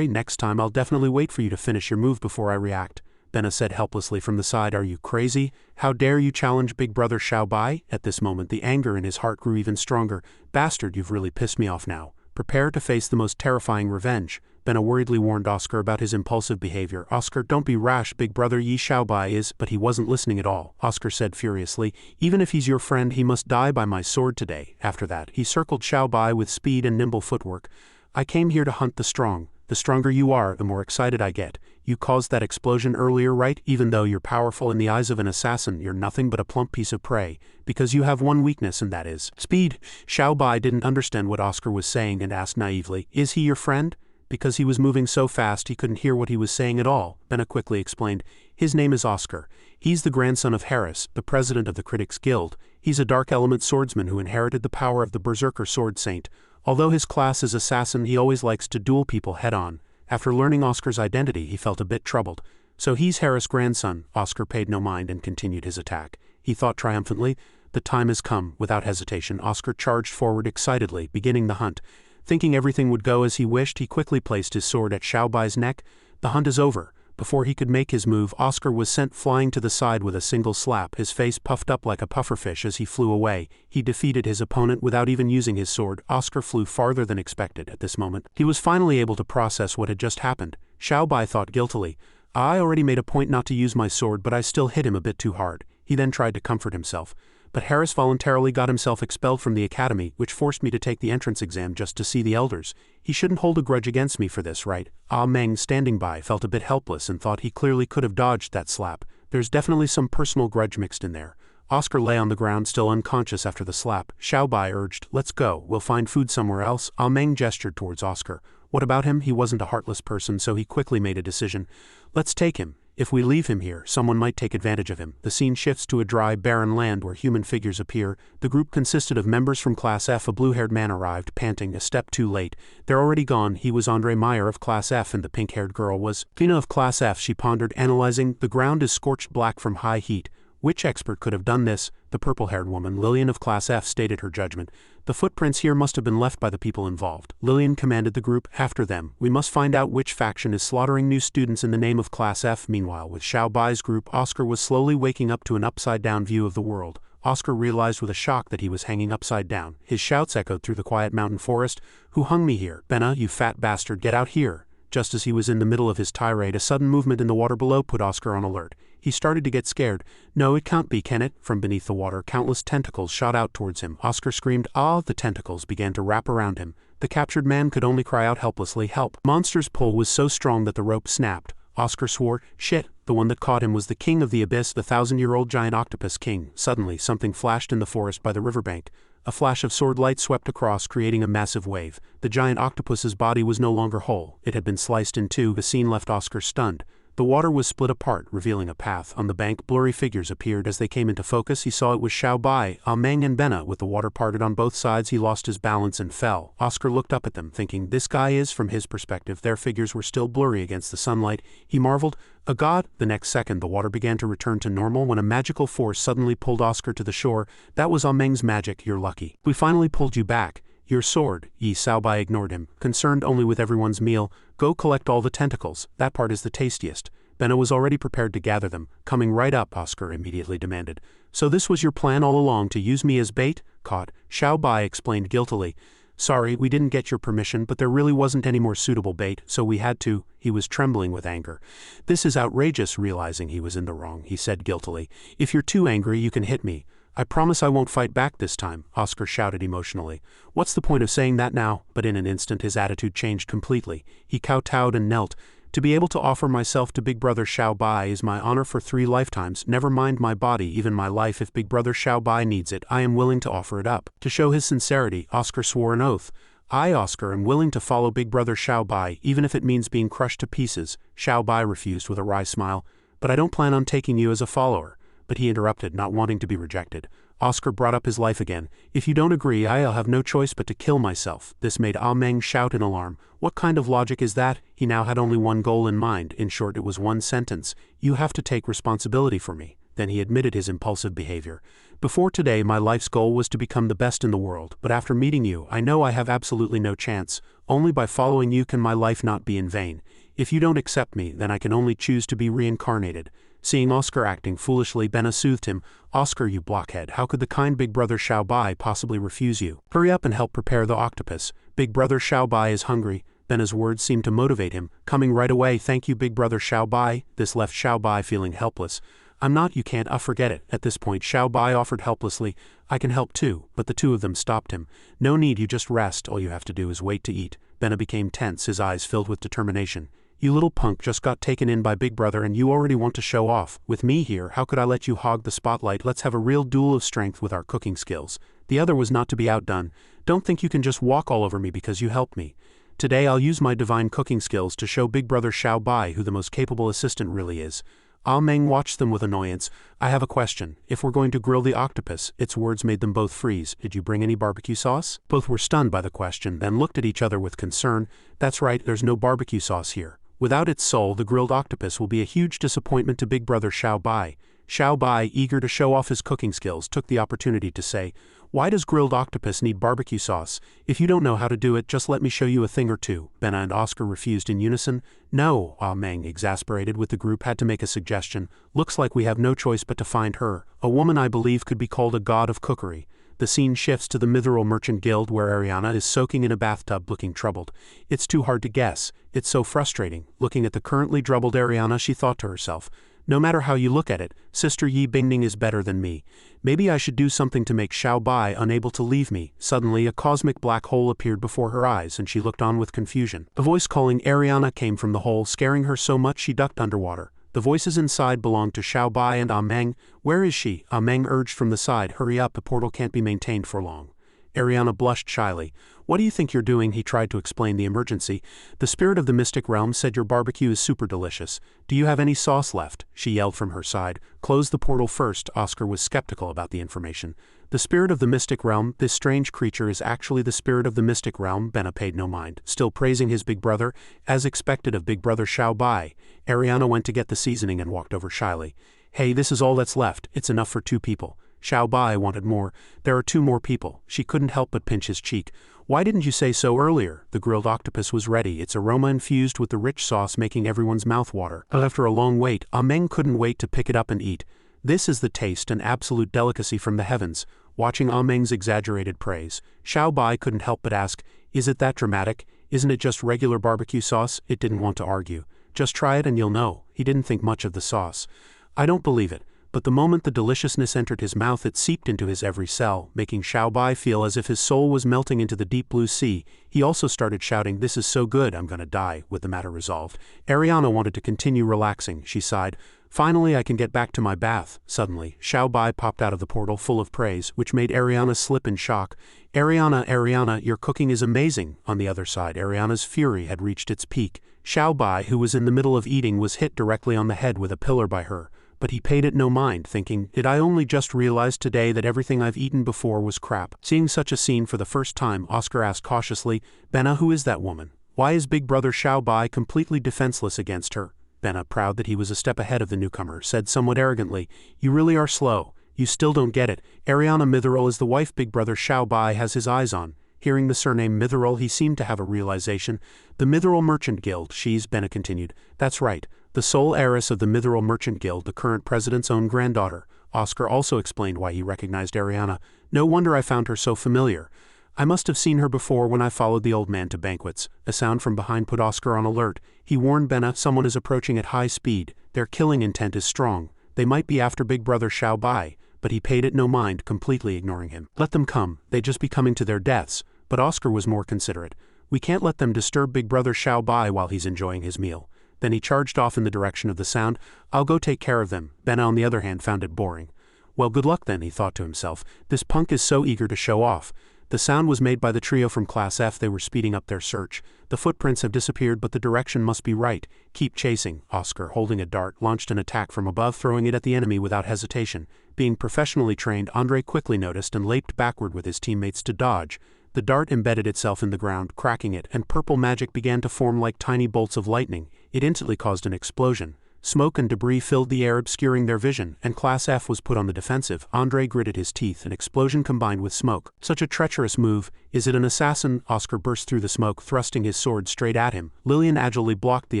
Next time I'll definitely wait for you to finish your move before I react." Benna said helplessly from the side. "Are you crazy? How dare you challenge big brother Xiao Bai?" At this moment the anger in his heart grew even stronger. "Bastard, you've really pissed me off now. Prepare to face the most terrifying revenge." Benna worriedly warned Oscar about his impulsive behavior. "Oscar, don't be rash, big brother Yi Xiao Bai is..." But he wasn't listening at all. Oscar said furiously, "Even if he's your friend, he must die by my sword today." After that, he circled Xiao Bai with speed and nimble footwork. "I came here to hunt the strong. The stronger you are, the more excited I get. You caused that explosion earlier, right? Even though you're powerful in the eyes of an assassin, you're nothing but a plump piece of prey. Because you have one weakness, and that is speed." Xiao Bai didn't understand what Oscar was saying and asked naively, "Is he your friend?" Because he was moving so fast he couldn't hear what he was saying at all, Benna quickly explained. "His name is Oscar. He's the grandson of Harris, the president of the Critics Guild. He's a dark element swordsman who inherited the power of the Berserker Sword Saint. Although his class is assassin, he always likes to duel people head-on. After learning Oscar's identity, he felt a bit troubled. So he's Harris' grandson. Oscar paid no mind and continued his attack. He thought triumphantly, the time has come. Without hesitation, Oscar charged forward excitedly, beginning the hunt. Thinking everything would go as he wished, he quickly placed his sword at Xiaobai's neck. The hunt is over. Before he could make his move, Oscar was sent flying to the side with a single slap, his face puffed up like a pufferfish as he flew away. He defeated his opponent without even using his sword. Oscar flew farther than expected at this moment. He was finally able to process what had just happened. Xiaobai thought guiltily, I already made a point not to use my sword, but I still hit him a bit too hard. He then tried to comfort himself. But Harris voluntarily got himself expelled from the academy, which forced me to take the entrance exam just to see the elders. He shouldn't hold a grudge against me for this, right? Ah Meng, standing by, felt a bit helpless and thought he clearly could have dodged that slap. There's definitely some personal grudge mixed in there. Oscar lay on the ground, still unconscious after the slap. Xiaobai urged, let's go, we'll find food somewhere else. Ah Meng gestured towards Oscar. What about him? He wasn't a heartless person, so he quickly made a decision. Let's take him. If we leave him here, someone might take advantage of him. The scene shifts to a dry, barren land where human figures appear. The group consisted of members from Class F. A blue-haired man arrived, panting, a step too late. They're already gone. He was Andre Meyer of Class F, and the pink-haired girl was Fina of Class F. She pondered, analyzing. The ground is scorched black from high heat. Which expert could have done this? The purple-haired woman, Lillian of Class F, stated her judgment. The footprints here must have been left by the people involved. Lillian commanded the group, after them. We must find out which faction is slaughtering new students in the name of Class F. Meanwhile, with Xiaobai's group, Oscar was slowly waking up to an upside-down view of the world. Oscar realized with a shock that he was hanging upside down. His shouts echoed through the quiet mountain forest. Who hung me here? Benna, you fat bastard, get out here. Just as he was in the middle of his tirade, a sudden movement in the water below put Oscar on alert. He started to get scared. No, it can't be, can it? From beneath the water, countless tentacles shot out towards him. Oscar screamed, ah! The tentacles began to wrap around him. The captured man could only cry out helplessly, help. Monster's pull was so strong that the rope snapped. Oscar swore, shit. The one that caught him was the king of the abyss, the 1,000-year-old giant octopus king. Suddenly, something flashed in the forest by the riverbank. A flash of sword light swept across, creating a massive wave. The giant octopus's body was no longer whole. It had been sliced in two. The scene left Oscar stunned. The water was split apart, revealing a path. On the bank, blurry figures appeared. As they came into focus, he saw it was Xiaobai, Ah Meng, and Benna. With the water parted on both sides, he lost his balance and fell. Oscar looked up at them, thinking, this guy is, from his perspective, their figures were still blurry against the sunlight. He marveled, a god? The next second, the water began to return to normal when a magical force suddenly pulled Oscar to the shore. That was Ah Meng's magic, you're lucky. We finally pulled you back. Your sword. Yi Xiaobai ignored him, concerned only with everyone's meal. Go collect all the tentacles. That part is the tastiest. Benna was already prepared to gather them. Coming right up, Oscar immediately demanded. So this was your plan all along, to use me as bait? Caught. Xiaobai explained guiltily. Sorry, we didn't get your permission, but there really wasn't any more suitable bait, so we had to. He was trembling with anger. This is outrageous. Realizing he was in the wrong, he said guiltily. If you're too angry, you can hit me. I promise I won't fight back this time, Oscar shouted emotionally. What's the point of saying that now? But in an instant his attitude changed completely. He kowtowed and knelt. To be able to offer myself to Big Brother Xiaobai is my honor for 3 lifetimes, never mind my body, even my life. If Big Brother Xiaobai needs it, I am willing to offer it up. To show his sincerity, Oscar swore an oath. I, Oscar, am willing to follow Big Brother Xiaobai, even if it means being crushed to pieces. Xiaobai refused with a wry smile. But I don't plan on taking you as a follower. But he interrupted, not wanting to be rejected. Oscar brought up his life again. If you don't agree, I'll have no choice but to kill myself. This made Ah Meng shout in alarm. What kind of logic is that? He now had only one goal in mind. In short, it was one sentence. You have to take responsibility for me. Then he admitted his impulsive behavior. Before today, my life's goal was to become the best in the world, but after meeting you, I know I have absolutely no chance. Only by following you can my life not be in vain. If you don't accept me, then I can only choose to be reincarnated. Seeing Oscar acting foolishly, Benna soothed him. Oscar, you blockhead, how could the kind Big Brother Xiaobai possibly refuse you? Hurry up and help prepare the octopus. Big Brother Xiaobai is hungry. Benna's words seemed to motivate him. Coming right away, thank you Big Brother Xiaobai. This left Xiaobai feeling helpless. I'm not, you can't, forget it. At this point, Xiaobai offered helplessly. I can help too, but the two of them stopped him. No need, you just rest, all you have to do is wait to eat. Benna became tense, his eyes filled with determination. You little punk just got taken in by Big Brother and you already want to show off. With me here, how could I let you hog the spotlight? Let's have a real duel of strength with our cooking skills. The other was not to be outdone. Don't think you can just walk all over me because you helped me. Today I'll use my divine cooking skills to show Big Brother Xiaobai who the most capable assistant really is. Ah Meng watched them with annoyance. I have a question. If we're going to grill the octopus, its words made them both freeze. Did you bring any barbecue sauce? Both were stunned by the question, then looked at each other with concern. That's right, there's no barbecue sauce here. Without its soul, the grilled octopus will be a huge disappointment to Big Brother Xiao Bai. Xiao Bai, eager to show off his cooking skills, took the opportunity to say, "Why does grilled octopus need barbecue sauce? If you don't know how to do it, just let me show you a thing or two." Benna and Oscar refused in unison. "No," Ah Meng, exasperated with the group, had to make a suggestion. "Looks like we have no choice but to find her. A woman I believe could be called a god of cookery." The scene shifts to the Mithril Merchant Guild where Ariana is soaking in a bathtub looking troubled. It's too hard to guess. It's so frustrating. Looking at the currently troubled Ariana, she thought to herself, "No matter how you look at it, Sister Yi Bingning is better than me. Maybe I should do something to make Xiao Bai unable to leave me." Suddenly, a cosmic black hole appeared before her eyes, and she looked on with confusion. The voice calling Ariana came from the hole, scaring her so much she ducked underwater. The voices inside belonged to Xiao Bai and Ah Meng. "Where is she?" Ah Meng urged from the side. "Hurry up, the portal can't be maintained for long." Ariana blushed shyly. "What do you think you're doing?" He tried to explain the emergency. "The spirit of the mystic realm said your barbecue is super delicious. Do you have any sauce left?" she yelled from her side. "Close the portal first." Oscar was skeptical about the information. "The spirit of the mystic realm, this strange creature is actually the spirit of the mystic realm." Benna paid no mind, still praising his big brother, as expected of Big Brother Xiao Bai. Ariana went to get the seasoning and walked over shyly. "Hey, this is all that's left. It's enough for 2 people. Xiao Bai wanted more. There are 2 more people." She couldn't help but pinch his cheek. "Why didn't you say so earlier?" The grilled octopus was ready, its aroma infused with the rich sauce making everyone's mouth water. But after a long wait, Ah Meng couldn't wait to pick it up and eat. "This is the taste, an absolute delicacy from the heavens." Watching Ah Meng's exaggerated praise, Xiao Bai couldn't help but ask, "Is it that dramatic? Isn't it just regular barbecue sauce?" It didn't want to argue. "Just try it and you'll know." He didn't think much of the sauce. "I don't believe it." But the moment the deliciousness entered his mouth, it seeped into his every cell, making Xiao Bai feel as if his soul was melting into the deep blue sea. He also started shouting, "This is so good, I'm gonna die," with the matter resolved. Ariana wanted to continue relaxing. She sighed, "Finally I can get back to my bath." Suddenly, Xiao Bai popped out of the portal full of praise, which made Ariana slip in shock. Ariana, your cooking is amazing." On the other side, Ariana's fury had reached its peak. Xiao Bai, who was in the middle of eating, was hit directly on the head with a pillar by her. But he paid it no mind, thinking, "Did I only just realize today that everything I've eaten before was crap?" Seeing such a scene for the first time, Oscar asked cautiously, "Benna, who is that woman? Why is Big Brother Xiao Bai completely defenseless against her?" Benna, proud that he was a step ahead of the newcomer, said somewhat arrogantly, "You really are slow. You still don't get it. Ariana Mithril is the wife Big Brother Xiao Bai has his eyes on." Hearing the surname Mithril, he seemed to have a realization. "The Mithril Merchant Guild, she's," Benna continued. "That's right. The sole heiress of the Mithril Merchant Guild, the current president's own granddaughter." Oscar also explained why he recognized Ariana. "No wonder I found her so familiar. I must have seen her before when I followed the old man to banquets." A sound from behind put Oscar on alert. He warned Benna, "Someone is approaching at high speed. Their killing intent is strong. They might be after Big Brother Xiao Bai." But he paid it no mind, completely ignoring him. "Let them come. They'd just be coming to their deaths." But Oscar was more considerate. "We can't let them disturb Big Brother Xiao Bai while he's enjoying his meal." Then he charged off in the direction of the sound. "I'll go take care of them." Benna, on the other hand, found it boring. "Well, good luck then," he thought to himself. "This punk is so eager to show off." The sound was made by the trio from Class F. They were speeding up their search. "The footprints have disappeared, but the direction must be right. Keep chasing." Oscar, holding a dart, launched an attack from above, throwing it at the enemy without hesitation. Being professionally trained, Andre quickly noticed and leaped backward with his teammates to dodge. The dart embedded itself in the ground, cracking it, and purple magic began to form like tiny bolts of lightning. It instantly caused an explosion. Smoke and debris filled the air, obscuring their vision, and Class F was put on the defensive. Andre gritted his teeth, an explosion combined with smoke. Such a treacherous move. "Is it an assassin?" Oscar burst through the smoke, thrusting his sword straight at him. Lillian agilely blocked the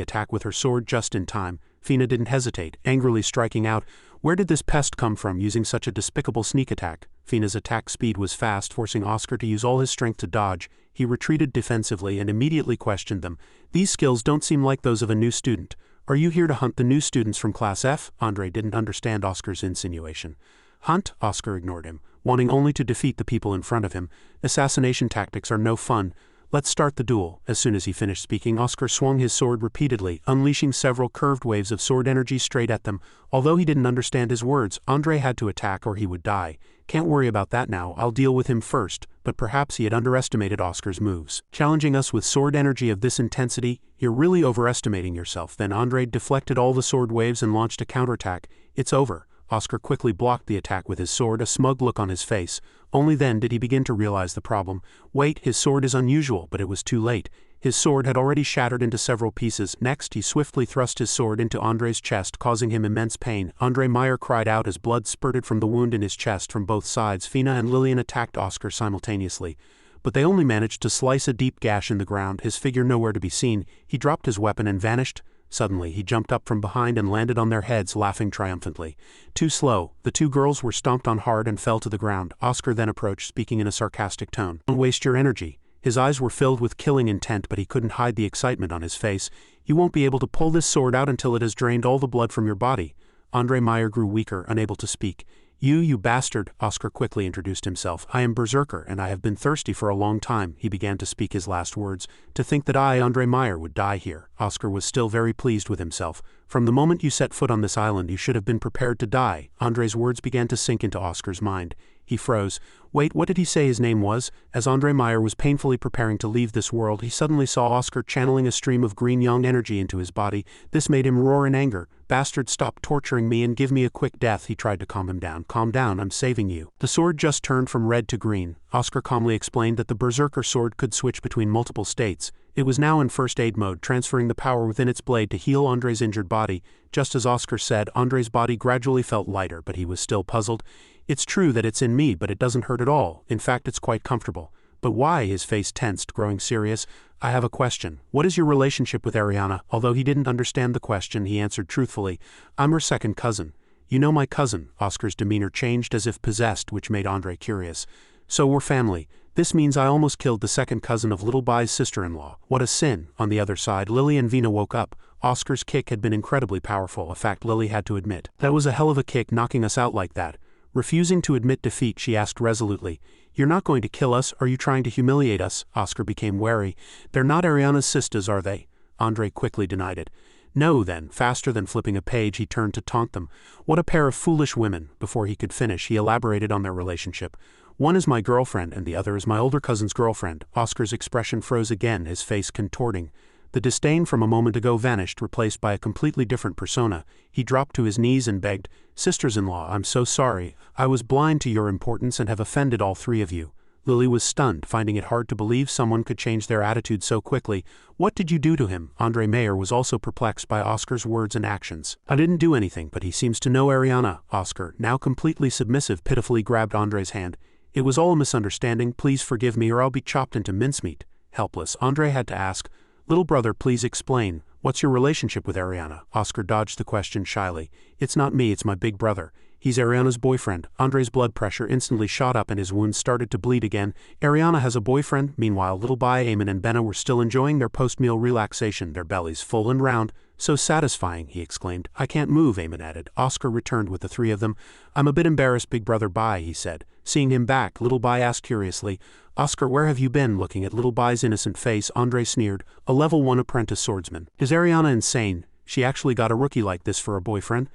attack with her sword just in time. Fina didn't hesitate, angrily striking out. Where did this pest come from, using such a despicable sneak attack? Fina's attack speed was fast, forcing Oscar to use all his strength to dodge. He retreated defensively and immediately questioned them. "These skills don't seem like those of a new student. Are you here to hunt the new students from Class F?" Andre didn't understand Oscar's insinuation. "Hunt?" Oscar ignored him, wanting only to defeat the people in front of him. "Assassination tactics are no fun. Let's start the duel." As soon as he finished speaking, Oscar swung his sword repeatedly, unleashing several curved waves of sword energy straight at them. Although he didn't understand his words, Andre had to attack or he would die. "Can't worry about that now, I'll deal with him first." but perhaps he had underestimated Oscar's moves. Challenging us with sword energy of this intensity, you're really overestimating yourself. Then Andre deflected all the sword waves and launched a counterattack. It's over. Oscar quickly blocked the attack with his sword, a smug look on his face. Only then did he begin to realize the problem. Wait, his sword is unusual, but it was too late. His sword had already shattered into several pieces. Next, he swiftly thrust his sword into Andre's chest, causing him immense pain. Andre Meyer cried out as blood spurted from the wound in his chest from both sides. Fina and Lillian attacked Oscar simultaneously, but they only managed to slice a deep gash in the ground, his figure nowhere to be seen. He dropped his weapon and vanished. Suddenly, he jumped up from behind and landed on their heads, laughing triumphantly. Too slow. The two girls were stomped on hard and fell to the ground. Oscar then approached, speaking in a sarcastic tone. Don't waste your energy. His eyes were filled with killing intent, but he couldn't hide the excitement on his face. You won't be able to pull this sword out until it has drained all the blood from your body. Andre Meyer grew weaker, unable to speak. You bastard, Oscar quickly introduced himself. I am Berserker, and I have been thirsty for a long time. He began to speak his last words. To think that I, Andre Meyer, would die here. Oscar was still very pleased with himself. From the moment you set foot on this island, you should have been prepared to die. Andre's words began to sink into Oscar's mind. He froze. Wait, what did he say his name was? As Andre Meyer was painfully preparing to leave this world, he suddenly saw Oscar channeling a stream of green yang energy into his body. This made him roar in anger. Bastard, stop torturing me and give me a quick death. He tried to calm him down. Calm down, I'm saving you. The sword just turned from red to green. Oscar calmly explained that the Berserker sword could switch between multiple states. It was now in first aid mode, transferring the power within its blade to heal Andre's injured body. Just as Oscar said, Andre's body gradually felt lighter, but he was still puzzled. It's true that it's in me, but it doesn't hurt at all. In fact, it's quite comfortable. But why? His face tensed, growing serious. I have a question. What is your relationship with Ariana? Although he didn't understand the question, he answered truthfully. I'm her second cousin. You know my cousin. Oscar's demeanor changed as if possessed, which made Andre curious. So we're family. This means I almost killed the second cousin of Little Bai's sister-in-law. What a sin. On the other side, Lily and Vina woke up. Oscar's kick had been incredibly powerful, a fact Lily had to admit. That was a hell of a kick, knocking us out like that. Refusing to admit defeat, she asked resolutely, You're not going to kill us? Are you trying to humiliate us? Oscar became wary. They're not Ariana's sisters, are they? Andre quickly denied it. No, then. Faster than flipping a page, he turned to taunt them. What a pair of foolish women. Before he could finish, he elaborated on their relationship. One is my girlfriend, and the other is my older cousin's girlfriend. Oscar's expression froze again, his face contorting. The disdain from a moment ago vanished, replaced by a completely different persona. He dropped to his knees and begged, Sisters-in-law, I'm so sorry. I was blind to your importance and have offended all three of you. Lily was stunned, finding it hard to believe someone could change their attitude so quickly. What did you do to him? Andre Meyer was also perplexed by Oscar's words and actions. I didn't do anything, but he seems to know Ariana. Oscar, now completely submissive, pitifully grabbed Andre's hand. It was all a misunderstanding. Please forgive me or I'll be chopped into mincemeat. Helpless, Andre had to ask, Little brother, please explain. What's your relationship with Ariana? Oscar dodged the question shyly. It's not me, it's my big brother. He's Ariana's boyfriend. Andre's blood pressure instantly shot up and his wounds started to bleed again. Ariana has a boyfriend. Meanwhile, Little Bai, Eamon and Benna were still enjoying their post-meal relaxation, their bellies full and round. So satisfying, he exclaimed. I can't move, Eamon added. Oscar returned with the three of them. I'm a bit embarrassed, big brother Bai, he said. Seeing him back, Little Bai asked curiously, Oscar, where have you been? Looking at Little Bai's innocent face, Andre sneered, a level 1 apprentice swordsman. Is Ariana insane? She actually got a rookie like this for a boyfriend?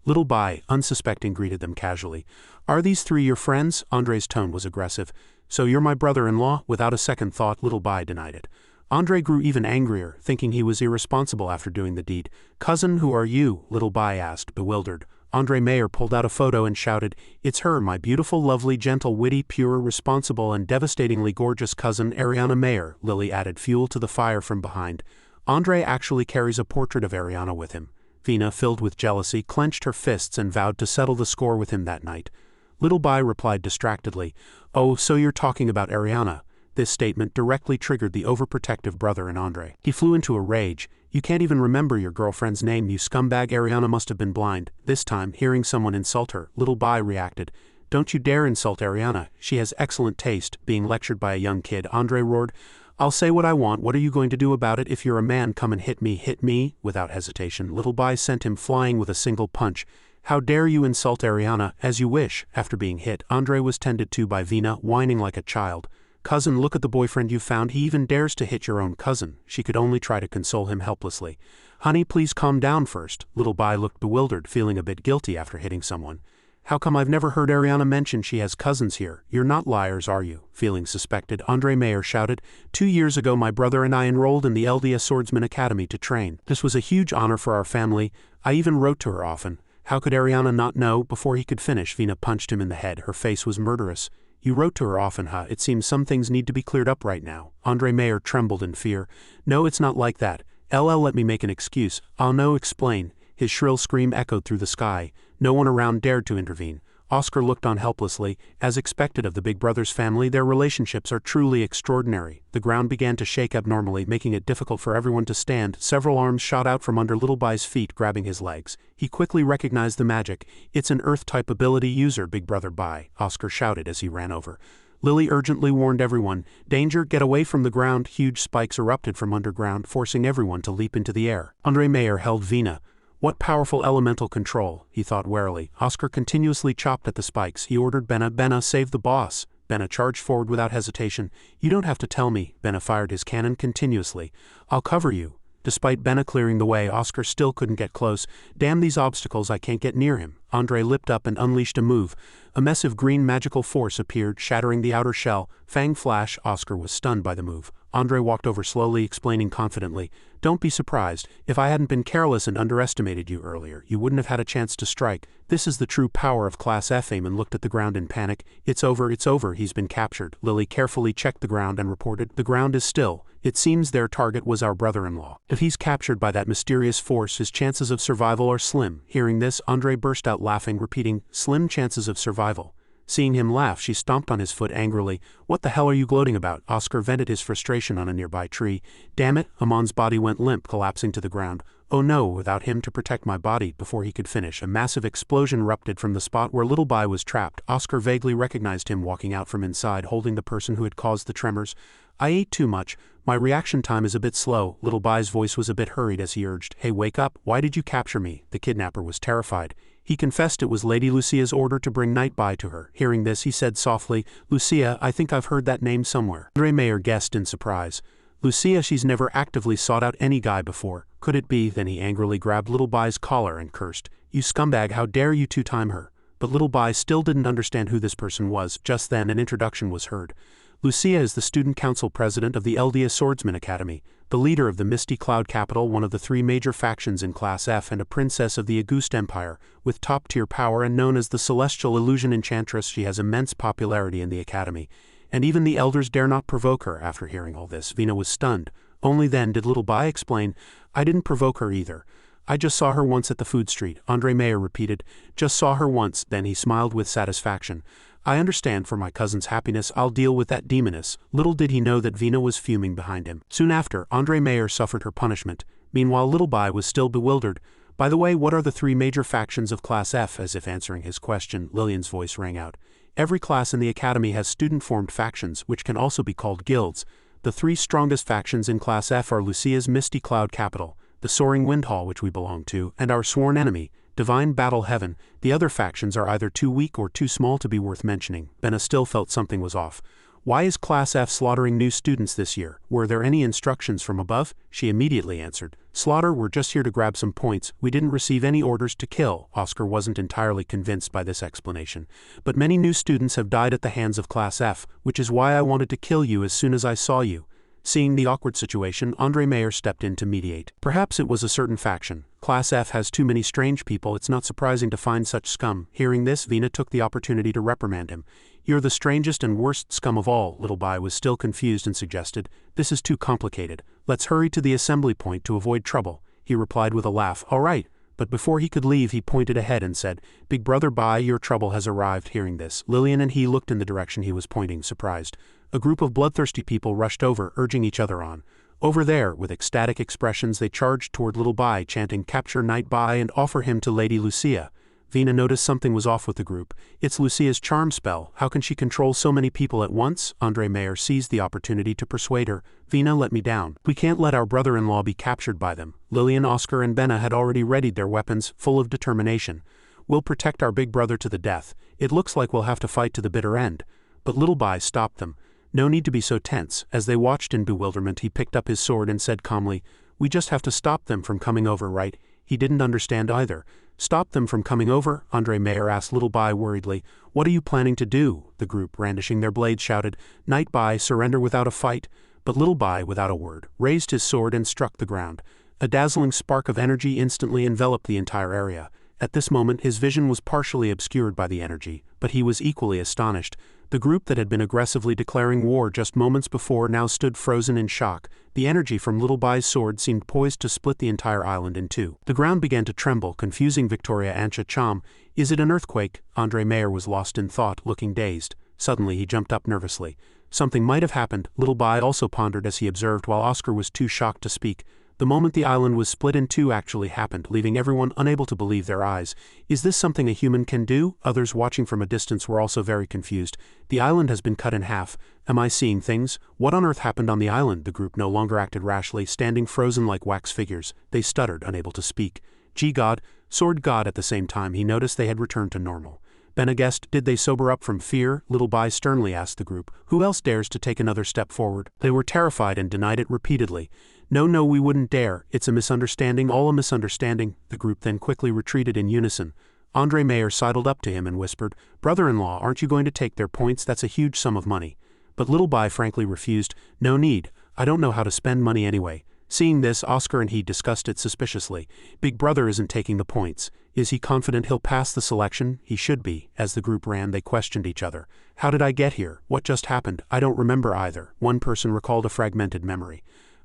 Little Bai, unsuspecting, greeted them casually. Are these three your friends? Andre's tone was aggressive. So you're my brother-in-law? Without a second thought, Little Bai denied it. Andre grew even angrier, thinking he was irresponsible after doing the deed. Cousin, who are you? Little Bai asked, bewildered. Andre Meyer pulled out a photo and shouted, It's her, my beautiful, lovely, gentle, witty, pure, responsible, and devastatingly gorgeous cousin, Ariana Meyer. Lily added fuel to the fire from behind. Andre actually carries a portrait of Ariana with him. Vina, filled with jealousy, clenched her fists and vowed to settle the score with him that night. Little Bai replied distractedly, Oh, so you're talking about Ariana. This statement directly triggered the overprotective brother in Andre. He flew into a rage. You can't even remember your girlfriend's name, you scumbag. Ariana must have been blind. This time, hearing someone insult her, Little Bai reacted. Don't you dare insult Ariana. She has excellent taste. Being lectured by a young kid, Andre roared, I'll say what I want. What are you going to do about it? If you're a man, come and hit me. Hit me? Without hesitation, Little Bai sent him flying with a single punch. How dare you insult Ariana? As you wish. After being hit, Andre was tended to by Vina, whining like a child. Cousin, look at the boyfriend you found. He even dares to hit your own cousin. She could only try to console him helplessly. Honey, please calm down first. Little Bai looked bewildered, feeling a bit guilty after hitting someone. How come I've never heard Ariana mention she has cousins here? You're not liars, are you? Feeling suspected, Andre Mayer shouted. 2 years ago my brother and I enrolled in the LDS Swordsman Academy to train. This was a huge honor for our family. I even wrote to her often. How could Ariana not know? Before he could finish, Vina punched him in the head. Her face was murderous. You wrote to her often, huh? It seems some things need to be cleared up right now. Andre Mayer trembled in fear. No, it's not like that. Let me make an excuse. I'll no explain. His shrill scream echoed through the sky. No one around dared to intervene. Oscar looked on helplessly. As expected of the Big Brother's family, their relationships are truly extraordinary. The ground began to shake abnormally, making it difficult for everyone to stand. Several arms shot out from under Little Bai's feet, grabbing his legs. He quickly recognized the magic. It's an Earth-type ability user, Big Brother Bai, Oscar shouted as he ran over. Lily urgently warned everyone, danger, get away from the ground. Huge spikes erupted from underground, forcing everyone to leap into the air. Andre Mayer held Vina. What powerful elemental control, he thought warily. Oscar continuously chopped at the spikes. He ordered Benna, save the boss. Benna charged forward without hesitation. You don't have to tell me. Benna fired his cannon continuously. I'll cover you. Despite Benna clearing the way, Oscar still couldn't get close. Damn these obstacles, I can't get near him. Andre leapt up and unleashed a move. A massive green magical force appeared, shattering the outer shell. Fang flash, Oscar was stunned by the move. Andre walked over slowly, explaining confidently, don't be surprised. If I hadn't been careless and underestimated you earlier, you wouldn't have had a chance to strike. This is the true power of Class F. Eamon looked at the ground in panic. It's over, he's been captured. Lily carefully checked the ground and reported, the ground is still. It seems their target was our brother-in-law. If he's captured by that mysterious force, his chances of survival are slim. Hearing this, Andre burst out laughing, repeating, slim chances of survival. Seeing him laugh, she stomped on his foot angrily. What the hell are you gloating about? Oscar vented his frustration on a nearby tree. Damn it, Amon's body went limp, collapsing to the ground. Oh no, without him to protect my body. Before he could finish, a massive explosion erupted from the spot where Little Bai was trapped. Oscar vaguely recognized him walking out from inside, holding the person who had caused the tremors. I ate too much. My reaction time is a bit slow. Little Bai's voice was a bit hurried as he urged, hey, wake up. Why did you capture me? The kidnapper was terrified. He confessed it was Lady Lucia's order to bring Night Bai to her. Hearing this, he said softly, Lucia, I think I've heard that name somewhere. Andre Mayer guessed in surprise. Lucia, she's never actively sought out any guy before. Could it be? Then he angrily grabbed Little Bai's collar and cursed. You scumbag, how dare you two-time her? But Little Bai still didn't understand who this person was. Just then, an introduction was heard. Lucia is the student council president of the LDS Swordsman Academy, the leader of the Misty Cloud Capital, one of the 3 major factions in Class F, and a princess of the Auguste Empire. With top-tier power and known as the Celestial Illusion Enchantress, she has immense popularity in the academy. And even the elders dare not provoke her. After hearing all this, Vina was stunned. Only then did Little Bai explain, I didn't provoke her either. I just saw her once at the food street. Andre Mayer repeated, just saw her once. Then he smiled with satisfaction. I understand, for my cousin's happiness I'll deal with that demoness. Little did he know that Vina was fuming behind him. Soon after, Andre Mayer suffered her punishment. Meanwhile, Little Bai was still bewildered. By the way, what are the 3 major factions of Class F? As if answering his question, Lillian's voice rang out. Every class in the academy has student-formed factions, which can also be called guilds. The 3 strongest factions in Class F are Lucia's Misty Cloud Capital, the Soaring Wind Hall, which we belong to, and our sworn enemy, Divine Battle Heaven. The other factions are either too weak or too small to be worth mentioning. Benna still felt something was off. Why is Class F slaughtering new students this year? Were there any instructions from above? She immediately answered. Slaughter, we're just here to grab some points. We didn't receive any orders to kill. Oscar wasn't entirely convinced by this explanation. But many new students have died at the hands of Class F, which is why I wanted to kill you as soon as I saw you. Seeing the awkward situation, Andre Mayer stepped in to mediate. Perhaps it was a certain faction. Class F has too many strange people. It's not surprising to find such scum. Hearing this, Vina took the opportunity to reprimand him. You're the strangest and worst scum of all. Little Bai was still confused and suggested, this is too complicated. Let's hurry to the assembly point to avoid trouble. He replied with a laugh, all right. But before he could leave, he pointed ahead and said, Big Brother Bai, your trouble has arrived. Hearing this, Lillian and he looked in the direction he was pointing, surprised. A group of bloodthirsty people rushed over, urging each other on. Over there, with ecstatic expressions, they charged toward Little Bai, chanting, Capture Night Bai and offer him to Lady Lucia. Vina noticed something was off with the group. It's Lucia's charm spell. How can she control so many people at once? Andre Mayer seized the opportunity to persuade her. Vina, let me down. We can't let our brother-in-law be captured by them. Lillian, Oscar, and Benna had already readied their weapons, full of determination. We'll protect our big brother to the death. It looks like we'll have to fight to the bitter end. But Little Bai stopped them. No need to be so tense. As they watched in bewilderment, he picked up his sword and said calmly, We just have to stop them from coming over, right? He didn't understand either. "Stop them from coming over?" Andre Mayer asked Little Bai worriedly. "What are you planning to do?" The group, brandishing their blades, shouted. "Knight Bai, surrender without a fight." But Little Bai, without a word, raised his sword and struck the ground. A dazzling spark of energy instantly enveloped the entire area. At this moment his vision was partially obscured by the energy, but he was equally astonished. The group that had been aggressively declaring war just moments before now stood frozen in shock. The energy from Little Bai's sword seemed poised to split the entire island in two. The ground began to tremble, confusing Victoria Ancha Cham. "Is it an earthquake?" Andre Mayer was lost in thought, looking dazed. Suddenly he jumped up nervously. Something might have happened, Little Bai also pondered as he observed, while Oscar was too shocked to speak. The moment the island was split in two actually happened, leaving everyone unable to believe their eyes. "Is this something a human can do?" Others watching from a distance were also very confused. "The island has been cut in half. Am I seeing things? What on earth happened on the island?" The group no longer acted rashly, standing frozen like wax figures. They stuttered, unable to speak. "Gee God, Sword God!" At the same time he noticed they had returned to normal. Bene Gesserit, did they sober up from fear? Little Bai sternly asked the group. "Who else dares to take another step forward?" They were terrified and denied it repeatedly. No, we wouldn't dare. It's a misunderstanding, all a misunderstanding." The group then quickly retreated in unison. Andre Mayer sidled up to him and whispered, "Brother-in-law, aren't you going to take their points? That's a huge sum of money." But Little Bai frankly refused. "No need. I don't know how to spend money anyway." Seeing this, Oscar and he discussed it suspiciously. "Big Brother isn't taking the points. Is he confident he'll pass the selection?" "He should be." As the group ran, they questioned each other. "How did I get here? What just happened? I don't remember either." One person recalled a fragmented memory.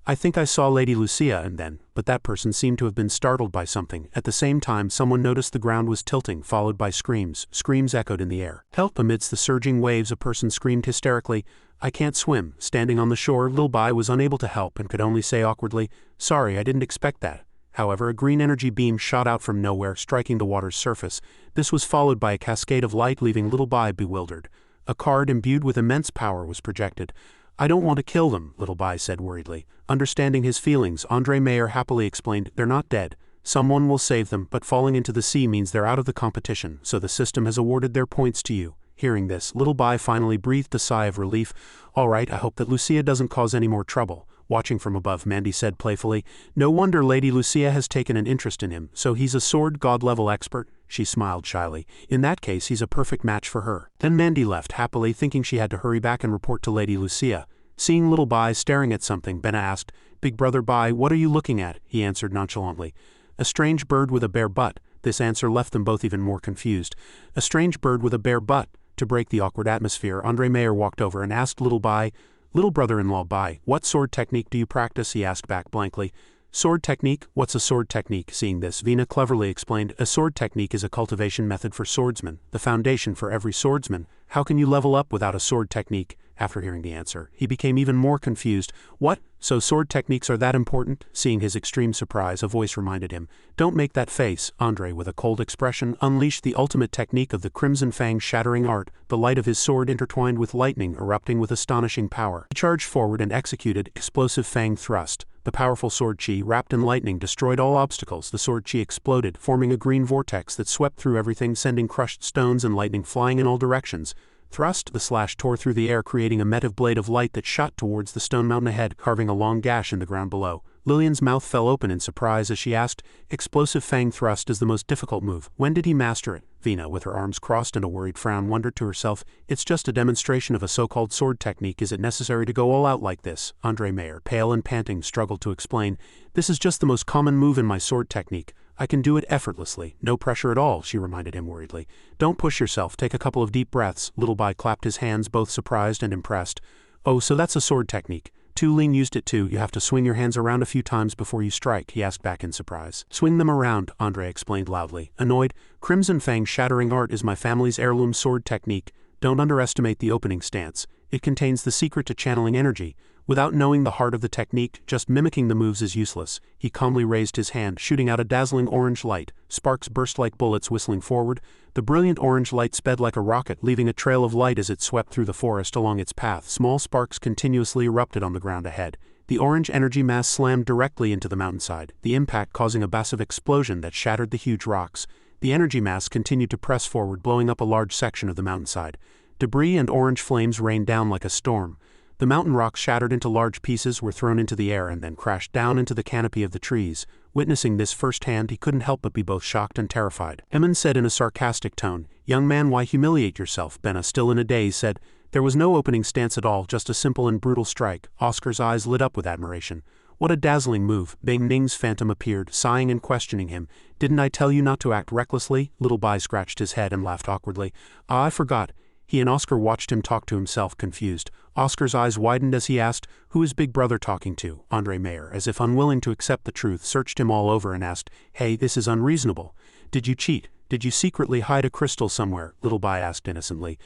"I think I saw Lady Lucia and then," but that person seemed to have been startled by something. At the same time, someone noticed the ground was tilting, followed by screams. Screams echoed in the air. "Help!" Amidst the surging waves, a person screamed hysterically. "I can't swim." Standing on the shore, Lil Bai was unable to help and could only say awkwardly, "Sorry, I didn't expect that." However, a green energy beam shot out from nowhere, striking the water's surface. This was followed by a cascade of light, leaving Little Bai bewildered. A card imbued with immense power was projected. "I don't want to kill them," Little Bai said worriedly. Understanding his feelings, Andre Mayer happily explained, "They're not dead. Someone will save them, but falling into the sea means they're out of the competition, so the system has awarded their points to you." Hearing this, Little Bai finally breathed a sigh of relief. "All right, I hope that Lucia doesn't cause any more trouble." Watching from above, Mandy said playfully, "No wonder Lady Lucia has taken an interest in him, so he's a sword god-level expert?" She smiled shyly. "In that case, he's a perfect match for her." Then Mandy left happily, thinking she had to hurry back and report to Lady Lucia. Seeing Little Bai staring at something, Benna asked, "Big Brother Bai, what are you looking at?" He answered nonchalantly, "A strange bird with a bare butt." This answer left them both even more confused. A strange bird with a bare butt. To break the awkward atmosphere, Andre Mayer walked over and asked Little Bai, "Little brother-in-law Bai, what sword technique do you practice?" He asked back blankly. "Sword technique? What's a sword technique?" Seeing this, Vina cleverly explained, "A sword technique is a cultivation method for swordsmen, the foundation for every swordsman. How can you level up without a sword technique?" After hearing the answer, he became even more confused. "What? So sword techniques are that important?" Seeing his extreme surprise, a voice reminded him, "Don't make that face." Andre, with a cold expression, unleashed the ultimate technique of the Crimson Fang shattering art, the light of his sword intertwined with lightning, erupting with astonishing power. He charged forward and executed explosive Fang thrust. The powerful sword chi, wrapped in lightning, destroyed all obstacles. The sword chi exploded, forming a green vortex that swept through everything, sending crushed stones and lightning flying in all directions. Thrust, the slash tore through the air, creating a metive blade of light that shot towards the stone mountain ahead, carving a long gash in the ground below. Lillian's mouth fell open in surprise as she asked, "Explosive Fang thrust is the most difficult move. When did he master it?" Vina, with her arms crossed and a worried frown, wondered to herself, "It's just a demonstration of a so-called sword technique. Is it necessary to go all out like this?" Andre Mayer, pale and panting, struggled to explain, "This is just the most common move in my sword technique. I can do it effortlessly. No pressure at all," she reminded him worriedly. "Don't push yourself. Take a couple of deep breaths." Little Bai clapped his hands, both surprised and impressed. "Oh, so that's a sword technique. Tu Ling used it too. You have to swing your hands around a few times before you strike," he asked back in surprise. "Swing them around," Andre explained loudly. Annoyed, "Crimson Fang shattering art is my family's heirloom sword technique. Don't underestimate the opening stance. It contains the secret to channeling energy. Without knowing the heart of the technique, just mimicking the moves is useless." He calmly raised his hand, shooting out a dazzling orange light. Sparks burst like bullets, whistling forward. The brilliant orange light sped like a rocket, leaving a trail of light as it swept through the forest along its path. Small sparks continuously erupted on the ground ahead. The orange energy mass slammed directly into the mountainside, the impact causing a massive explosion that shattered the huge rocks. The energy mass continued to press forward, blowing up a large section of the mountainside. Debris and orange flames rained down like a storm. The mountain rocks shattered into large pieces, were thrown into the air and then crashed down into the canopy of the trees. Witnessing this firsthand, he couldn't help but be both shocked and terrified. Eamon said in a sarcastic tone, "Young man, why humiliate yourself?" Benna, still in a daze, said, "There was no opening stance at all, just a simple and brutal strike." Oscar's eyes lit up with admiration. "What a dazzling move." Bing Ning's phantom appeared, sighing and questioning him. "Didn't I tell you not to act recklessly?" Little Bai scratched his head and laughed awkwardly. "Ah, I forgot." He and Oscar watched him talk to himself, confused. Oscar's eyes widened as he asked, "Who is Big Brother talking to?" Andre Mayer, as if unwilling to accept the truth, searched him all over and asked, "Hey, this is unreasonable. Did you cheat? Did you secretly hide a crystal somewhere?" Little Bai asked innocently.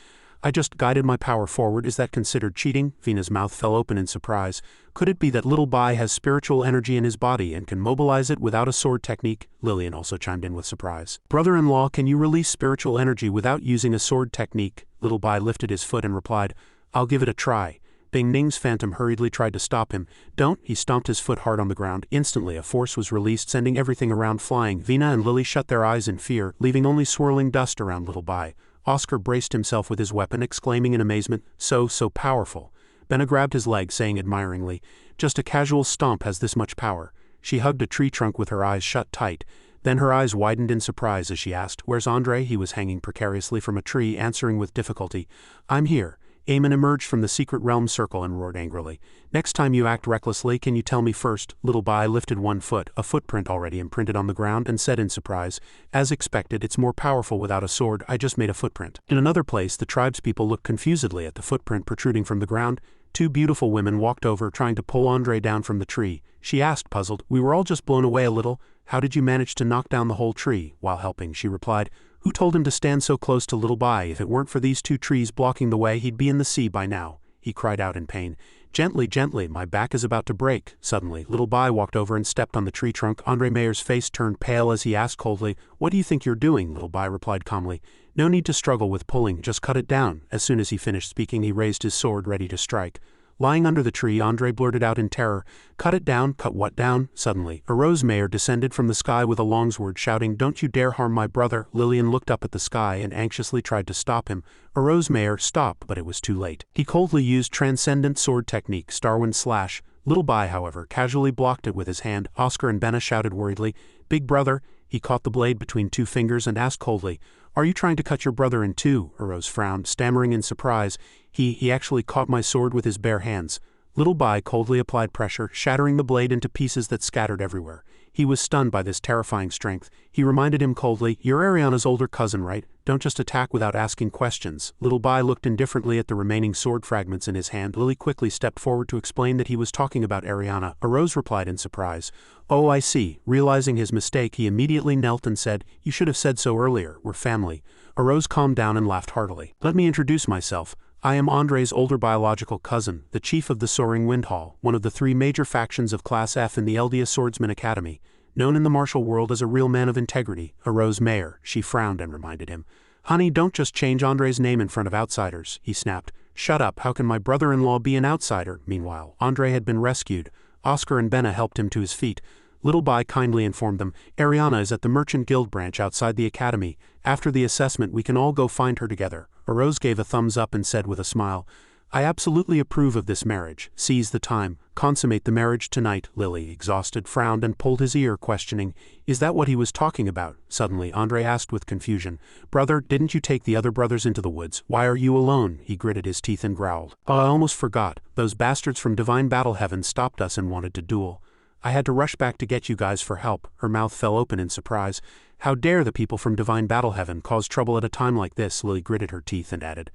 "I just guided my power forward. Is that considered cheating?" Vina's mouth fell open in surprise. Could it be that Little Bai has spiritual energy in his body and can mobilize it without a sword technique? Lillian also chimed in with surprise. "Brother-in-law, can you release spiritual energy without using a sword technique?" Little Bai lifted his foot and replied, "I'll give it a try." Bing Ning's phantom hurriedly tried to stop him. "Don't!" He stomped his foot hard on the ground. Instantly a force was released, sending everything around flying. Vina and Lily shut their eyes in fear, leaving only swirling dust around Little Bai. Oscar braced himself with his weapon, exclaiming in amazement, so powerful." Benna grabbed his leg, saying admiringly, "Just a casual stomp has this much power." She hugged a tree trunk with her eyes shut tight. Then her eyes widened in surprise as she asked, "Where's Andre?" He was hanging precariously from a tree, answering with difficulty, "I'm here." Eamon emerged from the secret realm circle and roared angrily, "Next time you act recklessly, can you tell me first?" Little Bai lifted one foot, a footprint already imprinted on the ground, and said in surprise, "As expected, it's more powerful without a sword. I just made a footprint." In another place, the tribespeople looked confusedly at the footprint protruding from the ground. Two beautiful women walked over, trying to pull Andre down from the tree. She asked, puzzled, "We were all just blown away a little. How did you manage to knock down the whole tree?" While helping, she replied, "Who told him to stand so close to Little Bai? If it weren't for these two trees blocking the way, he'd be in the sea by now." He cried out in pain, "Gently, gently, my back is about to break." Suddenly, Little Bai walked over and stepped on the tree trunk. Andre Mayer's face turned pale as he asked coldly, "What do you think you're doing?" Little Bai replied calmly, "No need to struggle with pulling, just cut it down." As soon as he finished speaking, he raised his sword ready to strike. Lying under the tree, Andre blurted out in terror, "Cut it down." "Cut what down?" Suddenly, a rose mayor descended from the sky with a longsword, shouting, "Don't you dare harm my brother." Lillian looked up at the sky and anxiously tried to stop him. A rose mayor, "Stop," but it was too late. He coldly used transcendent sword technique, Starwind Slash. Little Bai, however, casually blocked it with his hand. Oscar and Benna shouted worriedly, "Big Brother." He caught the blade between two fingers and asked coldly, "Are you trying to cut your brother in two?" Rose frowned, stammering in surprise, He actually caught my sword with his bare hands." Little Bai coldly applied pressure, shattering the blade into pieces that scattered everywhere. He was stunned by this terrifying strength. He reminded him coldly, "You're Ariana's older cousin, right? Don't just attack without asking questions." Little Bai looked indifferently at the remaining sword fragments in his hand. Lily quickly stepped forward to explain that he was talking about Ariana. Rose replied in surprise, "Oh, I see." Realizing his mistake, he immediately knelt and said, "You should have said so earlier. We're family." Rose calmed down and laughed heartily. "Let me introduce myself. I am Andre's older biological cousin, the chief of the Soaring Wind Hall, one of the three major factions of Class F in the Eldia Swordsman Academy, known in the martial world as a real man of integrity." Rose Mayer, she frowned and reminded him, "Honey, don't just change Andre's name in front of outsiders." He snapped, "Shut up, how can my brother-in-law be an outsider?" Meanwhile, Andre had been rescued. Oscar and Benna helped him to his feet. Little Bai kindly informed them, "Ariana is at the Merchant Guild branch outside the academy. After the assessment we can all go find her together." Rose gave a thumbs up and said with a smile, "I absolutely approve of this marriage. Seize the time. Consummate the marriage tonight." Lily, exhausted, frowned and pulled his ear, questioning, "Is that what he was talking about?" Suddenly, Andre asked with confusion, "Brother, didn't you take the other brothers into the woods? Why are you alone?" He gritted his teeth and growled, "Oh, I almost forgot. Those bastards from Divine Battle Heaven stopped us and wanted to duel. I had to rush back to get you guys for help." Her mouth fell open in surprise. "How dare the people from Divine Battle Heaven cause trouble at a time like this?" Lily gritted her teeth and added,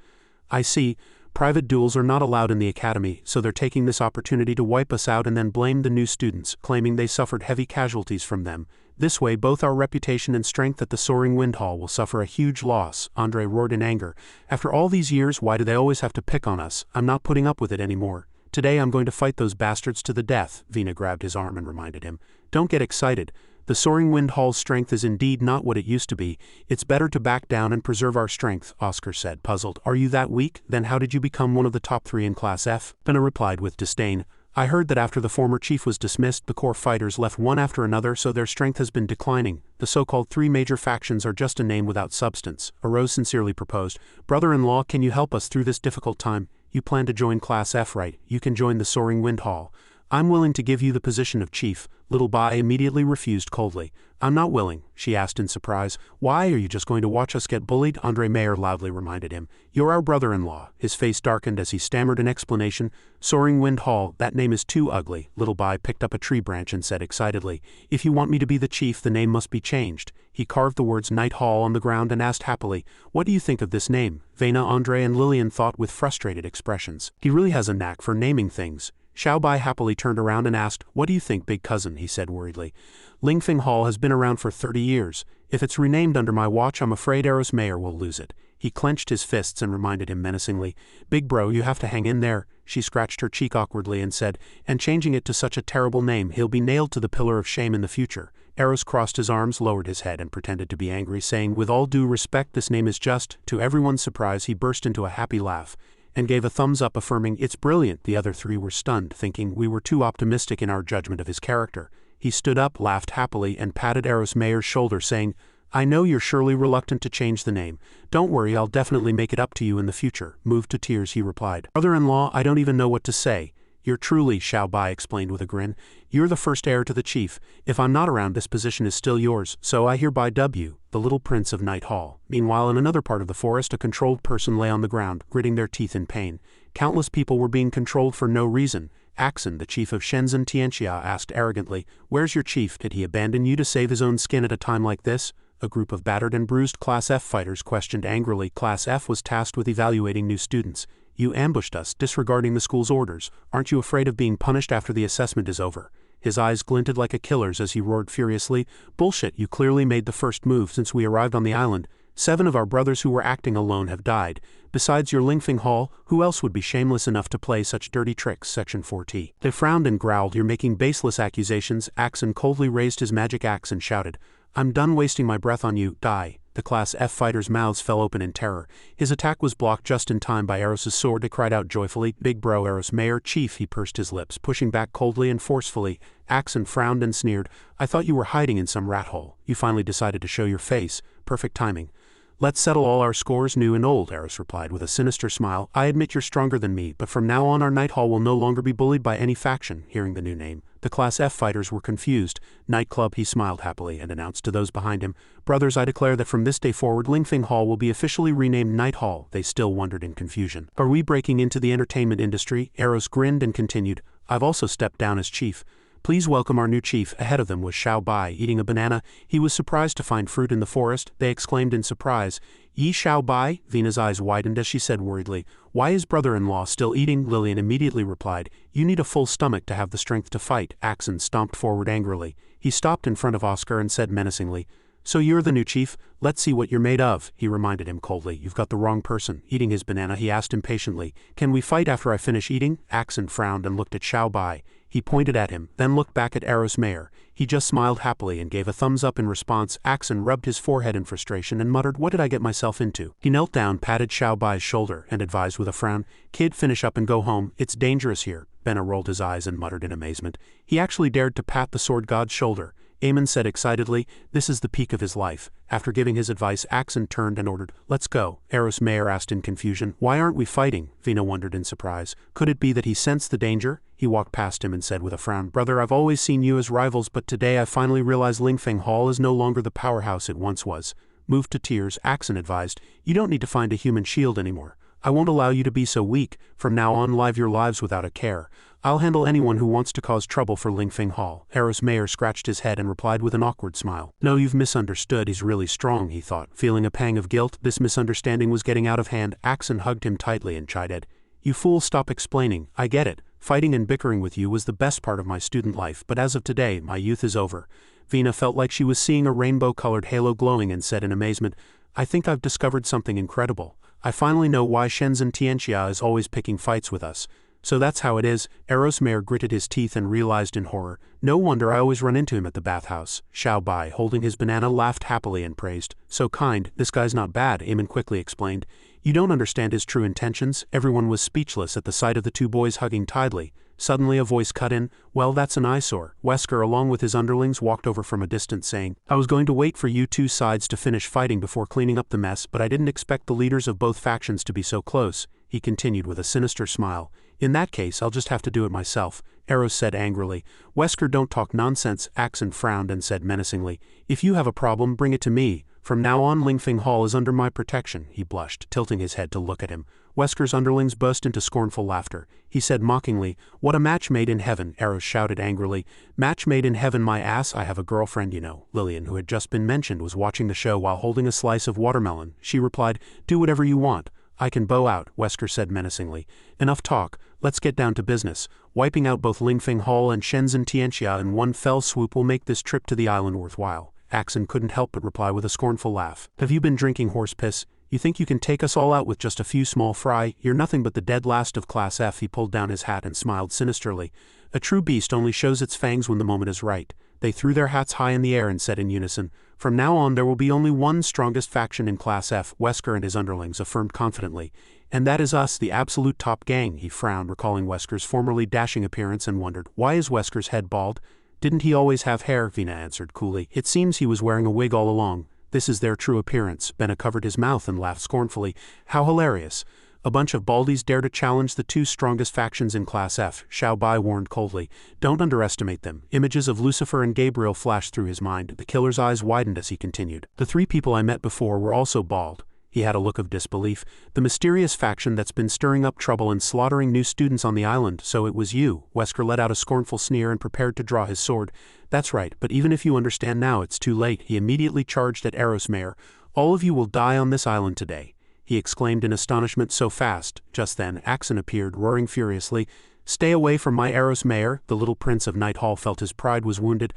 "I see. Private duels are not allowed in the academy, so they're taking this opportunity to wipe us out and then blame the new students, claiming they suffered heavy casualties from them. This way, both our reputation and strength at the Soaring Wind Hall will suffer a huge loss." Andre roared in anger. "After all these years, why do they always have to pick on us? I'm not putting up with it anymore. Today I'm going to fight those bastards to the death." Vina grabbed his arm and reminded him, "Don't get excited. The Soaring Wind Hall's strength is indeed not what it used to be. It's better to back down and preserve our strength." Oscar said, puzzled. "Are you that weak? Then how did you become one of the top 3 in Class F?" Benna replied with disdain, "I heard that after the former chief was dismissed, the core fighters left one after another, so their strength has been declining. The so-called 3 major factions are just a name without substance." Rose sincerely proposed, "Brother-in-law, can you help us through this difficult time? You plan to join Class F, right? You can join the Soaring Wind Hall. I'm willing to give you the position of chief. Little Bai immediately refused coldly. I'm not willing, she asked in surprise. Why, are you just going to watch us get bullied? Andre Mayer loudly reminded him. You're our brother-in-law. His face darkened as he stammered an explanation. Soaring Wind Hall, that name is too ugly. Little Bai picked up a tree branch and said excitedly, if you want me to be the chief, the name must be changed. He carved the words Night Hall on the ground and asked happily, what do you think of this name? Vena, Andre, and Lillian thought with frustrated expressions. He really has a knack for naming things. Xiao Bai happily turned around and asked, what do you think, big cousin? He said worriedly. Lingfeng Hall has been around for 30 years. If it's renamed under my watch, I'm afraid Eros Mayer will lose it. He clenched his fists and reminded him menacingly, big bro, you have to hang in there. She scratched her cheek awkwardly and said, and changing it to such a terrible name, he'll be nailed to the pillar of shame in the future. Eros crossed his arms, lowered his head, and pretended to be angry, saying, with all due respect, this name is just. To everyone's surprise, he burst into a happy laugh and gave a thumbs up affirming, it's brilliant. The other three were stunned, thinking we were too optimistic in our judgment of his character. He stood up, laughed happily, and patted Eros Mayer's shoulder, saying, I know you're surely reluctant to change the name. Don't worry, I'll definitely make it up to you in the future. Moved to tears, he replied. Brother-in-law, I don't even know what to say. You're truly, Xiao Bai explained with a grin. You're the first heir to the chief. If I'm not around, this position is still yours, so I hereby dub you the Little Prince of Night Hall. Meanwhile, in another part of the forest, a controlled person lay on the ground, gritting their teeth in pain. Countless people were being controlled for no reason. Axon, the chief of Shenzhen Tianxia, asked arrogantly, where's your chief? Did he abandon you to save his own skin at a time like this? A group of battered and bruised Class F fighters questioned angrily. Class F was tasked with evaluating new students. You ambushed us, disregarding the school's orders. Aren't you afraid of being punished after the assessment is over? His eyes glinted like a killer's as he roared furiously. Bullshit, you clearly made the first move since we arrived on the island. 7 of our brothers who were acting alone have died. Besides your Lingfeng Hall, who else would be shameless enough to play such dirty tricks? Section 4T. They frowned and growled. You're making baseless accusations. Axon coldly raised his magic axe and shouted, I'm done wasting my breath on you. Die. The Class F fighters' mouths fell open in terror. His attack was blocked just in time by Eros's sword. He cried out joyfully, big bro, Eros Mayer, chief. He pursed his lips, pushing back coldly and forcefully. Axon frowned and sneered. I thought you were hiding in some rat hole. You finally decided to show your face. Perfect timing. Let's settle all our scores, new and old, Eros replied with a sinister smile. I admit you're stronger than me, but from now on our Night Hall will no longer be bullied by any faction. Hearing the new name, the Class F fighters were confused. Nightclub, he smiled happily and announced to those behind him, brothers, I declare that from this day forward Lingfeng Hall will be officially renamed Night Hall. They still wondered in confusion. Are we breaking into the entertainment industry? Eros grinned and continued, I've also stepped down as chief. Please welcome our new chief. Ahead of them was Xiao Bai, eating a banana. He was surprised to find fruit in the forest. They exclaimed in surprise. Yi Xiao Bai? Vena's eyes widened as she said worriedly, why is brother-in-law still eating? Lillian immediately replied, you need a full stomach to have the strength to fight. Axon stomped forward angrily. He stopped in front of Oscar and said menacingly, so you're the new chief? Let's see what you're made of. He reminded him coldly, you've got the wrong person. Eating his banana, he asked impatiently, can we fight after I finish eating? Axon frowned and looked at Xiao Bai. He pointed at him, then looked back at Eros Mayer. He just smiled happily and gave a thumbs up in response. Axon rubbed his forehead in frustration and muttered, what did I get myself into? He knelt down, patted Xiao Bai's shoulder, and advised with a frown, kid, finish up and go home. It's dangerous here. Benna rolled his eyes and muttered in amazement. He actually dared to pat the sword god's shoulder. Aemon said excitedly, this is the peak of his life. After giving his advice, Axon turned and ordered, let's go. Eros Mayer asked in confusion, why aren't we fighting? Vena wondered in surprise. Could it be that he sensed the danger? He walked past him and said with a frown, brother, I've always seen you as rivals, but today I finally realized Lingfeng Hall is no longer the powerhouse it once was. Moved to tears, Axon advised, you don't need to find a human shield anymore. I won't allow you to be so weak. From now on, live your lives without a care. I'll handle anyone who wants to cause trouble for Lingfeng Hall. Eros Mayer scratched his head and replied with an awkward smile. No, you've misunderstood. He's really strong, he thought. Feeling a pang of guilt, this misunderstanding was getting out of hand. Axon hugged him tightly and chided. You fool, stop explaining. I get it. Fighting and bickering with you was the best part of my student life, but as of today, my youth is over. Vena felt like she was seeing a rainbow-colored halo glowing and said in amazement, I think I've discovered something incredible. I finally know why Shenzhen Tianxia is always picking fights with us. So that's how it is. Eros Mayer gritted his teeth and realized in horror. No wonder I always run into him at the bathhouse. Xiao Bai, holding his banana, laughed happily and praised. So kind, this guy's not bad, Aemon quickly explained. You don't understand his true intentions. Everyone was speechless at the sight of the two boys hugging tidily. Suddenly a voice cut in, well, that's an eyesore. Wesker, along with his underlings, walked over from a distance saying, I was going to wait for you two sides to finish fighting before cleaning up the mess, but I didn't expect the leaders of both factions to be so close. he continued with a sinister smile. In that case, I'll just have to do it myself, Eros said angrily. Wesker, don't talk nonsense, Axon frowned and said menacingly. If you have a problem, bring it to me. From now on, Lingfeng Hall is under my protection, he blushed, tilting his head to look at him. Wesker's underlings burst into scornful laughter. He said mockingly, "What a match made in heaven," Eros shouted angrily. "Match made in heaven, my ass, I have a girlfriend, you know." Lillian, who had just been mentioned, was watching the show while holding a slice of watermelon. She replied, "Do whatever you want. I can bow out," Wesker said menacingly. "Enough talk, let's get down to business. Wiping out both Lingfeng Hall and Shenzhen Tianxia in one fell swoop will make this trip to the island worthwhile." Axon couldn't help but reply with a scornful laugh. "Have you been drinking horse piss? You think you can take us all out with just a few small fry? You're nothing but the dead last of Class F." He pulled down his hat and smiled sinisterly. "A true beast only shows its fangs when the moment is right." They threw their hats high in the air and said in unison, "From now on there will be only one strongest faction in Class F," Wesker and his underlings affirmed confidently. "And that is us, the absolute top gang." He frowned, recalling Wesker's formerly dashing appearance, and wondered, why is Wesker's head bald? "Didn't he always have hair?" Vina answered coolly. "It seems he was wearing a wig all along. This is their true appearance." Benna covered his mouth and laughed scornfully. "How hilarious. A bunch of baldies dare to challenge the two strongest factions in Class F," Xiao Bai warned coldly. "Don't underestimate them." Images of Lucifer and Gabriel flashed through his mind. The killer's eyes widened as he continued. "The three people I met before were also bald." He had a look of disbelief. "The mysterious faction that's been stirring up trouble and slaughtering new students on the island, so it was you." Wesker let out a scornful sneer and prepared to draw his sword. "That's right, but even if you understand now, it's too late." He immediately charged at Eros Mayor. "All of you will die on this island today," he exclaimed in astonishment. So fast. Just then, Axon appeared, roaring furiously. "Stay away from my Eros Mayor." The little prince of Night Hall felt his pride was wounded.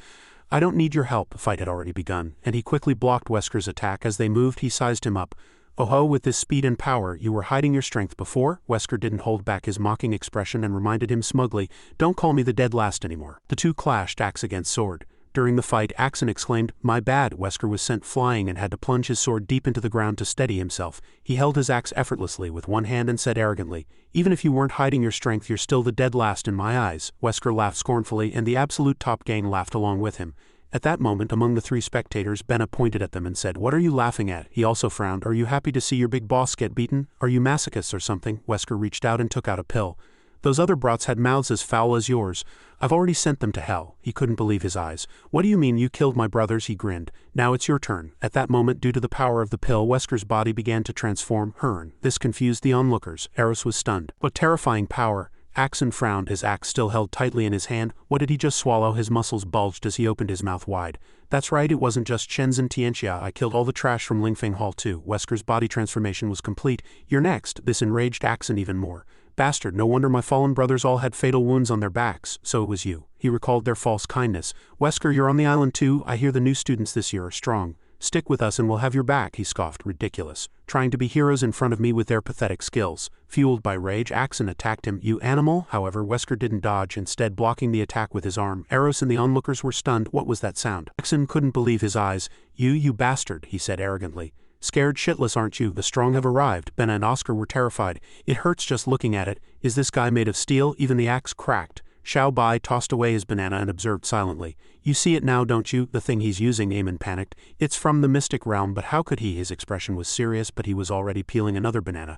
"I don't need your help." The fight had already begun, and he quickly blocked Wesker's attack. As they moved, he sized him up. "Oh-ho, with this speed and power, you were hiding your strength before?" Wesker didn't hold back his mocking expression and reminded him smugly, "Don't call me the dead last anymore." The two clashed, axe against sword. During the fight, Axon exclaimed, "My bad." Wesker was sent flying and had to plunge his sword deep into the ground to steady himself. He held his axe effortlessly with one hand and said arrogantly, "Even if you weren't hiding your strength, you're still the dead last in my eyes." Wesker laughed scornfully, and the absolute top gang laughed along with him. At that moment, among the three spectators, Benna pointed at them and said, "What are you laughing at?" He also frowned. "Are you happy to see your big boss get beaten? Are you masochists or something?" Wesker reached out and took out a pill. "Those other brats had mouths as foul as yours. I've already sent them to hell." He couldn't believe his eyes. "What do you mean you killed my brothers?" He grinned. "Now it's your turn." At that moment, due to the power of the pill, Wesker's body began to transform. This confused the onlookers. Eros was stunned. What terrifying power! Axon frowned, his axe still held tightly in his hand. What did he just swallow? His muscles bulged as he opened his mouth wide. "That's right, it wasn't just Shenzhen Tianxia. I killed all the trash from Lingfeng Hall too." Wesker's body transformation was complete. "You're next." This enraged Axon even more. "Bastard, no wonder my fallen brothers all had fatal wounds on their backs." "So it was you." He recalled their false kindness. "Wesker, you're on the island too? I hear the new students this year are strong. Stick with us and we'll have your back." He scoffed. "Ridiculous. Trying to be heroes in front of me with their pathetic skills." Fueled by rage, Axon attacked him. "You animal!" However, Wesker didn't dodge, instead blocking the attack with his arm. Eros and the onlookers were stunned. What was that sound? Axon couldn't believe his eyes. You bastard," he said arrogantly. "Scared shitless, aren't you? The strong have arrived." Benna and Oscar were terrified. "It hurts just looking at it. Is this guy made of steel?" Even the axe cracked. Xiao Bai tossed away his banana and observed silently. "You see it now, don't you? The thing he's using," Eamon panicked. "It's from the mystic realm, but how could he?" His expression was serious, but he was already peeling another banana.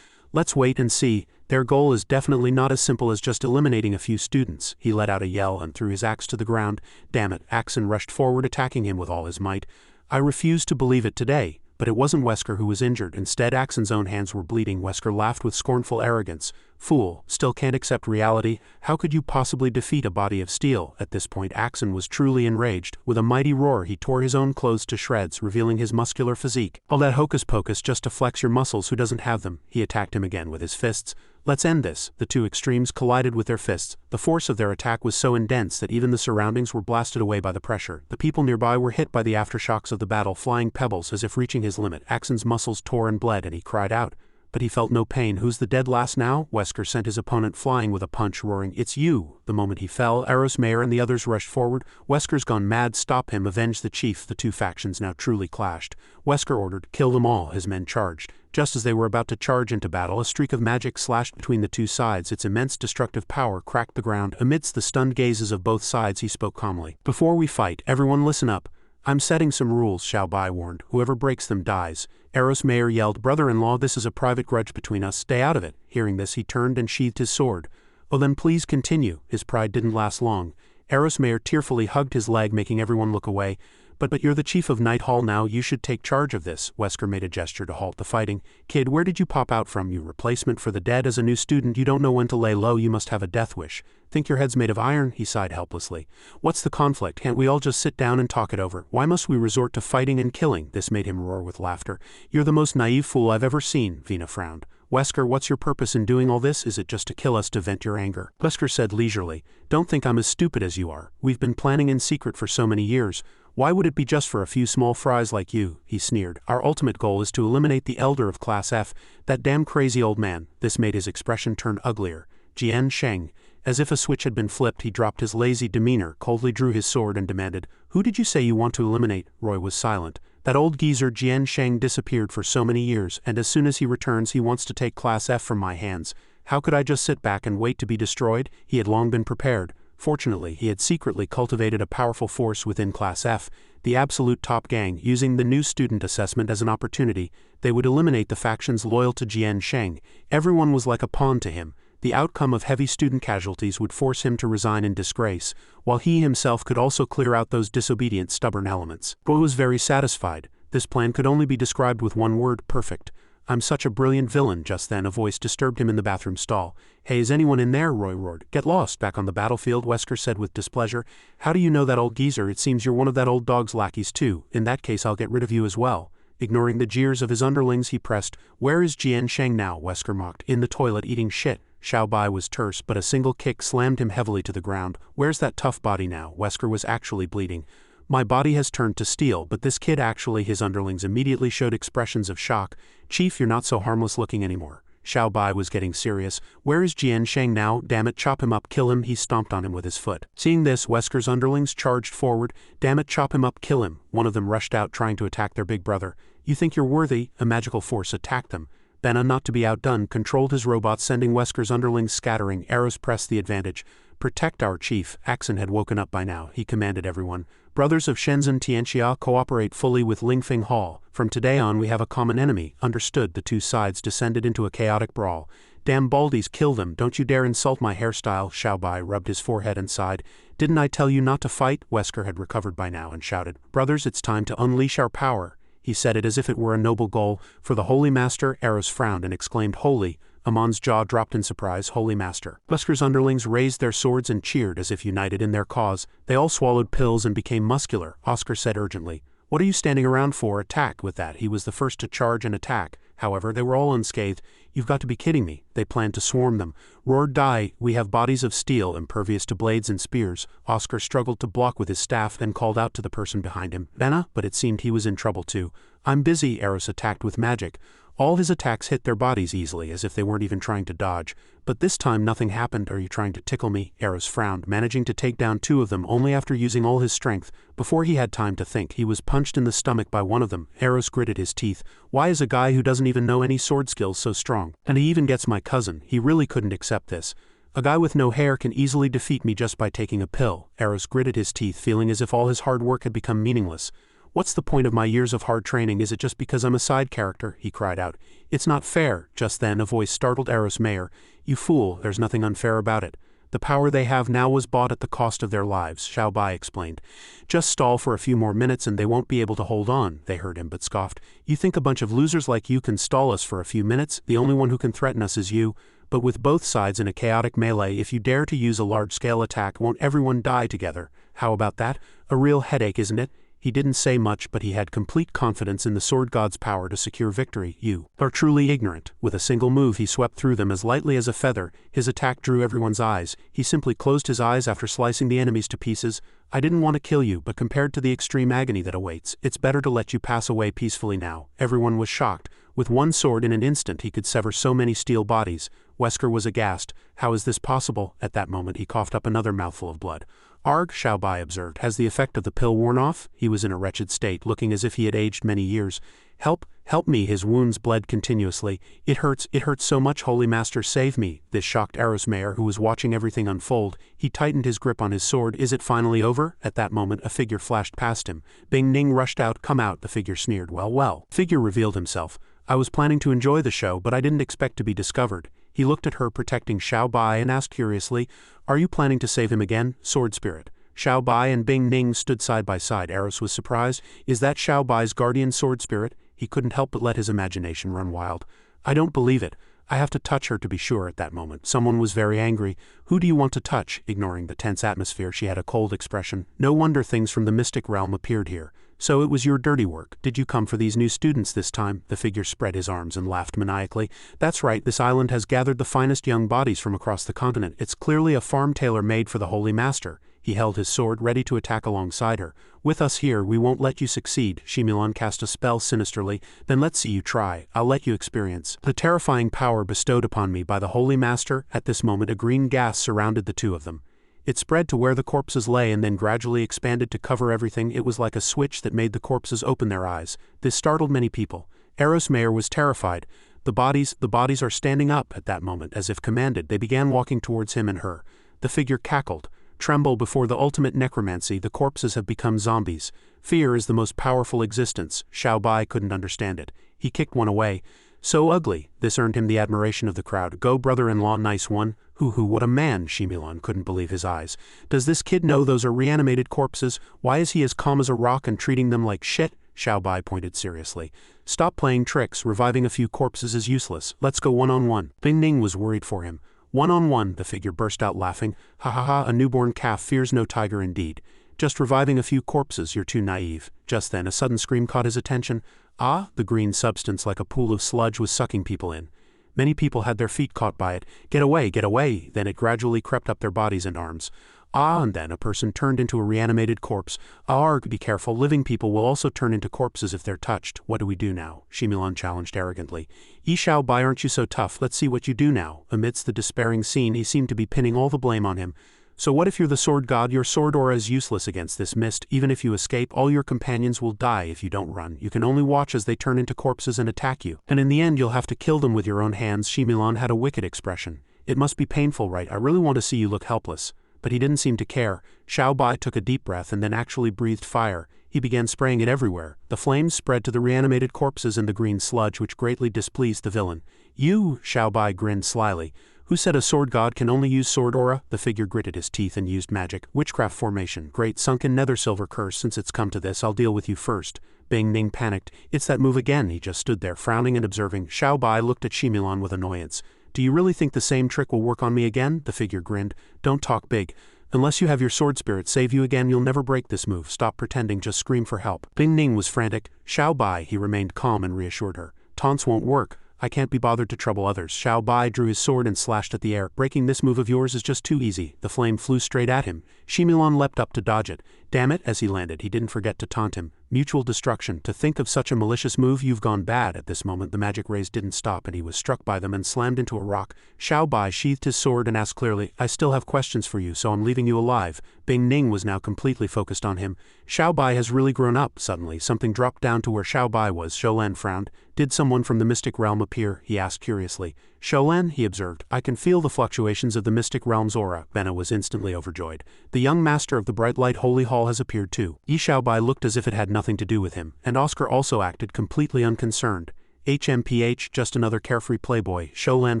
"Let's wait and see. Their goal is definitely not as simple as just eliminating a few students." He let out a yell and threw his axe to the ground. "Damn it." Axon rushed forward, attacking him with all his might. "I refuse to believe it today." But it wasn't Wesker who was injured. Instead, Axon's own hands were bleeding. Wesker laughed with scornful arrogance. "Fool, still can't accept reality? How could you possibly defeat a body of steel?" At this point, Axon was truly enraged. With a mighty roar, he tore his own clothes to shreds, revealing his muscular physique. "All that hocus pocus just to flex your muscles, who doesn't have them?" He attacked him again with his fists. "Let's end this." The two extremes collided with their fists. The force of their attack was so intense that even the surroundings were blasted away by the pressure. The people nearby were hit by the aftershocks of the battle, flying pebbles as if reaching his limit. Axon's muscles tore and bled, and he cried out. But he felt no pain. "Who's the dead last now?" Wesker sent his opponent flying with a punch, roaring, "It's you!" The moment he fell, Eros Mayor and the others rushed forward. "Wesker's gone mad. Stop him. Avenge the chief." The two factions now truly clashed. Wesker ordered, "Kill them all." His men charged. Just as they were about to charge into battle, a streak of magic slashed between the two sides. Its immense destructive power cracked the ground. Amidst the stunned gazes of both sides, he spoke calmly. "Before we fight, everyone listen up. I'm setting some rules," Xiao Bai warned. "Whoever breaks them dies. Eros Mayer yelled, "Brother-in-law, this is a private grudge between us, stay out of it." Hearing this, he turned and sheathed his sword. "Oh, then please continue." His pride didn't last long. Eros Mayer tearfully hugged his leg, making everyone look away. But you're the chief of Night Hall now, you should take charge of this." Wesker made a gesture to halt the fighting. "Kid, where did you pop out from, you replacement for the dead? As a new student, you don't know when to lay low, you must have a death wish. Think your head's made of iron?" He sighed helplessly. "What's the conflict? Can't we all just sit down and talk it over? Why must we resort to fighting and killing?" This made him roar with laughter. "You're the most naive fool I've ever seen," Vina frowned. "Wesker, what's your purpose in doing all this? Is it just to kill us to vent your anger?" Wesker said leisurely, "Don't think I'm as stupid as you are. We've been planning in secret for so many years. Why would it be just for a few small fries like you?" He sneered. "Our ultimate goal is to eliminate the Elder of Class F, that damn crazy old man." This made his expression turn uglier. Jian Sheng. As if a switch had been flipped, he dropped his lazy demeanor, coldly drew his sword and demanded, "Who did you say you want to eliminate?" Roy was silent. "That old geezer Jian Sheng disappeared for so many years, and as soon as he returns he wants to take Class F from my hands. How could I just sit back and wait to be destroyed?" He had long been prepared. Fortunately, he had secretly cultivated a powerful force within Class F, the absolute top gang. Using the new student assessment as an opportunity, they would eliminate the factions loyal to Jian Sheng. Everyone was like a pawn to him. The outcome of heavy student casualties would force him to resign in disgrace, while he himself could also clear out those disobedient, stubborn elements. Roy was very satisfied. This plan could only be described with one word: perfect. "I'm such a brilliant villain." Just then a voice disturbed him in the bathroom stall. "Hey, is anyone in there?" Roy roared. "Get lost." "Back on the battlefield," Wesker said with displeasure. "How do you know that old geezer? It seems you're one of that old dog's lackeys too. In that case I'll get rid of you as well." Ignoring the jeers of his underlings, he pressed. "Where is Jian Sheng now?" Wesker mocked. "In the toilet eating shit." Xiao Bai was terse, but a single kick slammed him heavily to the ground. "Where's that tough body now?" Wesker was actually bleeding. "My body has turned to steel, but this kid actually..." His underlings immediately showed expressions of shock. "Chief, you're not so harmless looking anymore." Xiao Bai was getting serious. "Where is Jian Sheng now? Damn it, chop him up, kill him." He stomped on him with his foot. Seeing this, Wesker's underlings charged forward. "Damn it, chop him up, kill him." One of them rushed out trying to attack their big brother. "You think you're worthy?" A magical force attacked them. Benna, not to be outdone, controlled his robots, sending Wesker's underlings scattering. Arrows pressed the advantage. "Protect our chief." Axon had woken up by now. He commanded everyone. "Brothers of Shenzhen Tianxia, cooperate fully with Lingfeng Hall. From today on we have a common enemy." Understood. The two sides descended into a chaotic brawl. "Damn baldies, kill them. Don't you dare insult my hairstyle." Xiao Bai rubbed his forehead and sighed. "Didn't I tell you not to fight?" Wesker had recovered by now and shouted, "Brothers, it's time to unleash our power." He said it as if it were a noble goal. "For the Holy Master." Eros frowned and exclaimed, "Holy." Amon's jaw dropped in surprise. "Holy Master." Wesker's underlings raised their swords and cheered as if united in their cause. They all swallowed pills and became muscular. Oscar said urgently, "What are you standing around for? Attack." With that, he was the first to charge and attack. However, they were all unscathed. "You've got to be kidding me." They planned to swarm them. Roared Die, "We have bodies of steel, impervious to blades and spears." Oscar struggled to block with his staff, then called out to the person behind him, "Benna," but it seemed he was in trouble too. "I'm busy." Eros attacked with magic. All his attacks hit their bodies easily, as if they weren't even trying to dodge. But this time nothing happened. "Are you trying to tickle me?" Eros frowned, managing to take down two of them only after using all his strength. Before he had time to think, he was punched in the stomach by one of them. Eros gritted his teeth. "Why is a guy who doesn't even know any sword skills so strong? And he even gets my cousin." He really couldn't accept this. "A guy with no hair can easily defeat me just by taking a pill." Eros gritted his teeth, feeling as if all his hard work had become meaningless. "What's the point of my years of hard training? Is it just because I'm a side character?" he cried out. "It's not fair." Just then a voice startled Eros Mayer. "You fool, there's nothing unfair about it. The power they have now was bought at the cost of their lives," Xiao Bai explained. "Just stall for a few more minutes and they won't be able to hold on." They heard him but scoffed. "You think a bunch of losers like you can stall us for a few minutes? The only one who can threaten us is you." But with both sides in a chaotic melee, if you dare to use a large-scale attack, won't everyone die together? How about that? A real headache, isn't it? He didn't say much, but he had complete confidence in the sword god's power to secure victory. "You are truly ignorant." With a single move he swept through them as lightly as a feather. His attack drew everyone's eyes. He simply closed his eyes after slicing the enemies to pieces. "I didn't want to kill you, but compared to the extreme agony that awaits, it's better to let you pass away peacefully now." Everyone was shocked. With one sword in an instant he could sever so many steel bodies. Wesker was aghast. "How is this possible?" At that moment he coughed up another mouthful of blood. "Arg," Xiao Bai observed. "Has the effect of the pill worn off?" He was in a wretched state, looking as if he had aged many years. "Help!" "Help me," his wounds bled continuously. It hurts so much, Holy Master, save me." This shocked Arosmayer, who was watching everything unfold. He tightened his grip on his sword. "Is it finally over?" At that moment a figure flashed past him. Bing Ning rushed out. "Come out," the figure sneered. Well. The figure revealed himself. "I was planning to enjoy the show, but I didn't expect to be discovered." He looked at her protecting Xiao Bai and asked curiously, "Are you planning to save him again, Sword Spirit?" Xiao Bai and Bing Ning stood side by side. Eros was surprised. "Is that Xiao Bai's guardian Sword Spirit?" He couldn't help but let his imagination run wild. "I don't believe it. I have to touch her to be sure." At that moment, someone was very angry. "Who do you want to touch?" Ignoring the tense atmosphere, she had a cold expression. "No wonder things from the mystic realm appeared here. So it was your dirty work. Did you come for these new students this time?" The figure spread his arms and laughed maniacally. "That's right, this island has gathered the finest young bodies from across the continent. It's clearly a farm tailor-made for the Holy Master." He held his sword, ready to attack alongside her. "With us here, we won't let you succeed." Shimilon cast a spell sinisterly. "Then let's see you try. I'll let you experience the terrifying power bestowed upon me by the Holy Master." At this moment a green gas surrounded the two of them. It spread to where the corpses lay and then gradually expanded to cover everything. It was like a switch that made the corpses open their eyes. This startled many people. Arosmayer was terrified. The bodies are standing up." At that moment, as if commanded, they began walking towards him and her. The figure cackled. "Tremble before the ultimate necromancy. The corpses have become zombies. Fear is the most powerful existence." Xiao Bai couldn't understand it. He kicked one away. "So ugly." This earned him the admiration of the crowd. "Go, brother-in-law, nice one." Who, what a man." Shimilon couldn't believe his eyes. "Does this kid know those are reanimated corpses? Why is he as calm as a rock and treating them like shit?" Xiao Bai pointed seriously. "Stop playing tricks. Reviving a few corpses is useless. Let's go one-on-one." Bing Ning was worried for him. "One-on-one," the figure burst out laughing. "Ha ha ha, a newborn calf fears no tiger indeed. Just reviving a few corpses, you're too naive." Just then a sudden scream caught his attention. "Ah!" The green substance like a pool of sludge was sucking people in. Many people had their feet caught by it. "Get away, get away!" Then it gradually crept up their bodies and arms. "Ah!" And then a person turned into a reanimated corpse. "Arg, be careful, living people will also turn into corpses if they're touched. What do we do now?" Shimilon challenged arrogantly. "Xiao Bai, aren't you so tough? Let's see what you do now." Amidst the despairing scene, he seemed to be pinning all the blame on him. "So what if you're the sword god? Your sword aura is useless against this mist. Even if you escape, all your companions will die if you don't run. You can only watch as they turn into corpses and attack you. And in the end you'll have to kill them with your own hands." Shimilon had a wicked expression. "It must be painful, right? I really want to see you look helpless." But he didn't seem to care. Xiao Bai took a deep breath and then actually breathed fire. He began spraying it everywhere. The flames spread to the reanimated corpses and the green sludge, which greatly displeased the villain. "You?" Xiao Bai grinned slyly. "Who said a sword god can only use sword aura?" The figure gritted his teeth and used magic. "Witchcraft formation. Great sunken nether silver curse. Since it's come to this, I'll deal with you first." Bing Ning panicked. "It's that move again." He just stood there, frowning and observing. Xiao Bai looked at Shimilon with annoyance. "Do you really think the same trick will work on me again?" The figure grinned. "Don't talk big. Unless you have your sword spirit save you again, you'll never break this move. Stop pretending, just scream for help." Bing Ning was frantic. "Xiao Bai," he remained calm and reassured her. "Taunts won't work. I can't be bothered to trouble others." Xiao Bai drew his sword and slashed at the air. "Breaking this move of yours is just too easy." The flame flew straight at him. Shimilon leapt up to dodge it. "Damn it," as he landed, he didn't forget to taunt him. "Mutual destruction. To think of such a malicious move, you've gone bad." At this moment the magic rays didn't stop and he was struck by them and slammed into a rock. Xiao Bai sheathed his sword and asked clearly, "I still have questions for you, so I'm leaving you alive." Bing Ning was now completely focused on him. Xiao Bai has really grown up. Suddenly something dropped down to where Xiao Bai was. Sholan frowned. "Did someone from the mystic realm appear?" he asked curiously. "Sholan," he observed, "I can feel the fluctuations of the mystic realm's aura." Benna was instantly overjoyed. "The young master of the bright light holy hall has appeared too." Xiao Bai looked as if it had nothing to do with him, and Oscar also acted completely unconcerned. "HMPH, just another carefree playboy." Sholan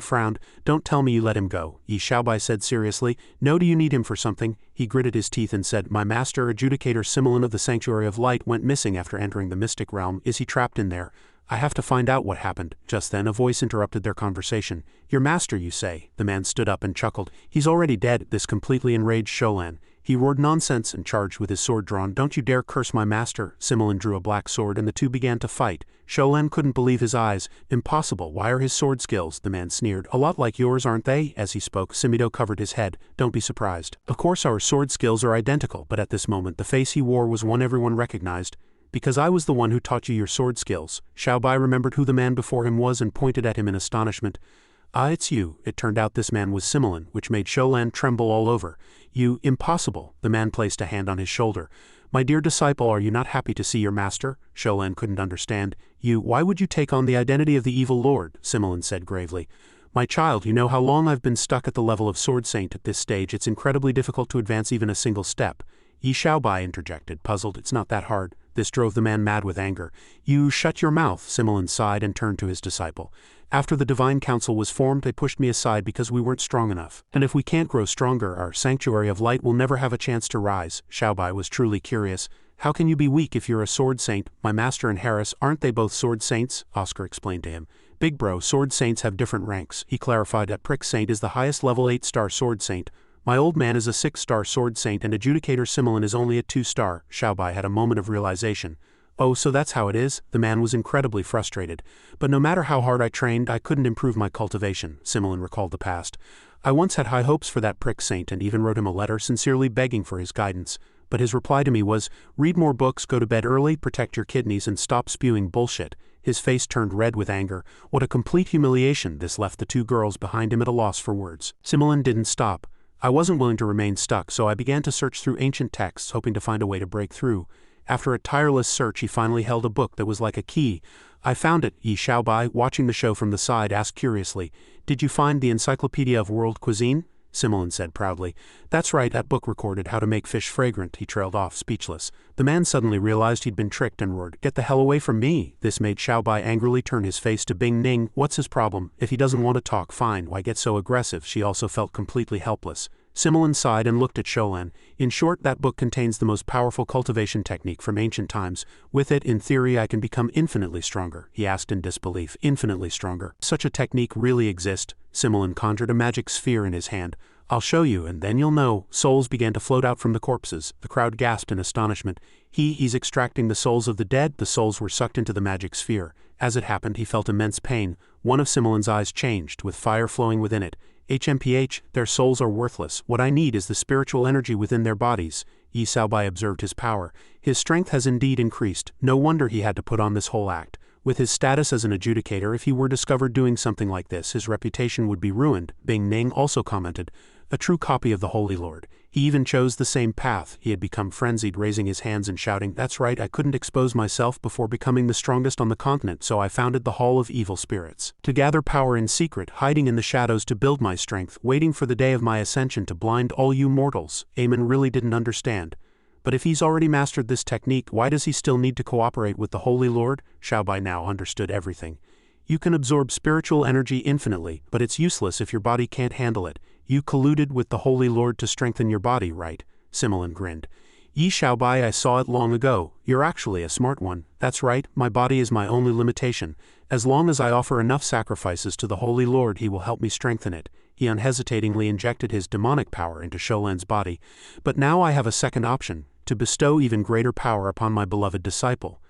frowned. "Don't tell me you let him go." Xiao Bai said seriously. "No, do you need him for something?" He gritted his teeth and said, "My master, adjudicator Similon of the Sanctuary of Light, went missing after entering the mystic realm. Is he trapped in there? I have to find out what happened." Just then a voice interrupted their conversation. "Your master, you say?" The man stood up and chuckled. "He's already dead." This completely enraged Sholan. He roared nonsense and charged with his sword drawn. "Don't you dare curse my master." Similon drew a black sword and the two began to fight. Sholan couldn't believe his eyes. "Impossible. Why are his sword skills?" The man sneered. "A lot like yours, aren't they?" As he spoke, Simido covered his head. "Don't be surprised. Of course our sword skills are identical." But at this moment the face he wore was one everyone recognized. "Because I was the one who taught you your sword skills." Xiao Bai remembered who the man before him was and pointed at him in astonishment. "Ah, it's you." It turned out this man was Similon, which made Sholan tremble all over. "You, impossible." The man placed a hand on his shoulder. My dear disciple, are you not happy to see your master? Sholan couldn't understand. Why would you take on the identity of the evil lord? Similin said gravely. My child, you know how long I've been stuck at the level of sword saint at this stage. It's incredibly difficult to advance even a single step. Yi Xiaobai interjected, puzzled. It's not that hard. This drove the man mad with anger. You shut your mouth, Similin sighed and turned to his disciple. After the divine council was formed, they pushed me aside because we weren't strong enough. And if we can't grow stronger, our sanctuary of light will never have a chance to rise. Xiaobai was truly curious. How can you be weak if you're a sword saint? My master and Harris, aren't they both sword saints? Oscar explained to him. Big bro, sword saints have different ranks. He clarified that Prick Saint is the highest level 8-star sword saint. My old man is a 6-star sword saint and Adjudicator Similin is only a 2-star. Xiaobai had a moment of realization. Oh, so that's how it is? The man was incredibly frustrated. But no matter how hard I trained, I couldn't improve my cultivation, Similin recalled the past. I once had high hopes for that Prick Saint and even wrote him a letter sincerely begging for his guidance. But his reply to me was, read more books, go to bed early, protect your kidneys, and stop spewing bullshit. His face turned red with anger. What a complete humiliation. This left the two girls behind him at a loss for words. Similin didn't stop. I wasn't willing to remain stuck, so I began to search through ancient texts, hoping to find a way to break through. After a tireless search, he finally held a book that was like a key. I found it. Yi Xiaobai, watching the show from the side, asked curiously, Did you find the Encyclopedia of World Cuisine? Similin said proudly. That's right, that book recorded how to make fish fragrant. He trailed off, speechless. The man suddenly realized he'd been tricked and roared, Get the hell away from me! This made Xiaobai angrily turn his face to Bing Ning. What's his problem? If he doesn't want to talk, fine, why get so aggressive? She also felt completely helpless. Similin sighed and looked at Sholan. In short, that book contains the most powerful cultivation technique from ancient times. With it, in theory, I can become infinitely stronger. He asked in disbelief. Infinitely stronger. Such a technique really exists? Similin conjured a magic sphere in his hand. I'll show you, and then you'll know. Souls began to float out from the corpses. The crowd gasped in astonishment. He's extracting the souls of the dead. The souls were sucked into the magic sphere. As it happened, he felt immense pain. One of Similin's eyes changed, with fire flowing within it. HMPH, their souls are worthless. What I need is the spiritual energy within their bodies. Yi Xiaobai observed his power. His strength has indeed increased. No wonder he had to put on this whole act. With his status as an adjudicator, if he were discovered doing something like this, his reputation would be ruined. Bing Ning also commented, a true copy of the Holy Lord. He even chose the same path. He had become frenzied, raising his hands and shouting, That's right, I couldn't expose myself before becoming the strongest on the continent, so I founded the Hall of Evil Spirits. To gather power in secret, hiding in the shadows to build my strength, waiting for the day of my ascension to blind all you mortals. Eamon really didn't understand. But if he's already mastered this technique, why does he still need to cooperate with the Holy Lord? Xiaobai now understood everything. You can absorb spiritual energy infinitely, but it's useless if your body can't handle it. You colluded with the Holy Lord to strengthen your body, right? Similin grinned. Yi Xiaobai, I saw it long ago. You're actually a smart one. That's right, my body is my only limitation. As long as I offer enough sacrifices to the Holy Lord, he will help me strengthen it. He unhesitatingly injected his demonic power into Sholan's body. But now I have a second option, to bestow even greater power upon my beloved disciple.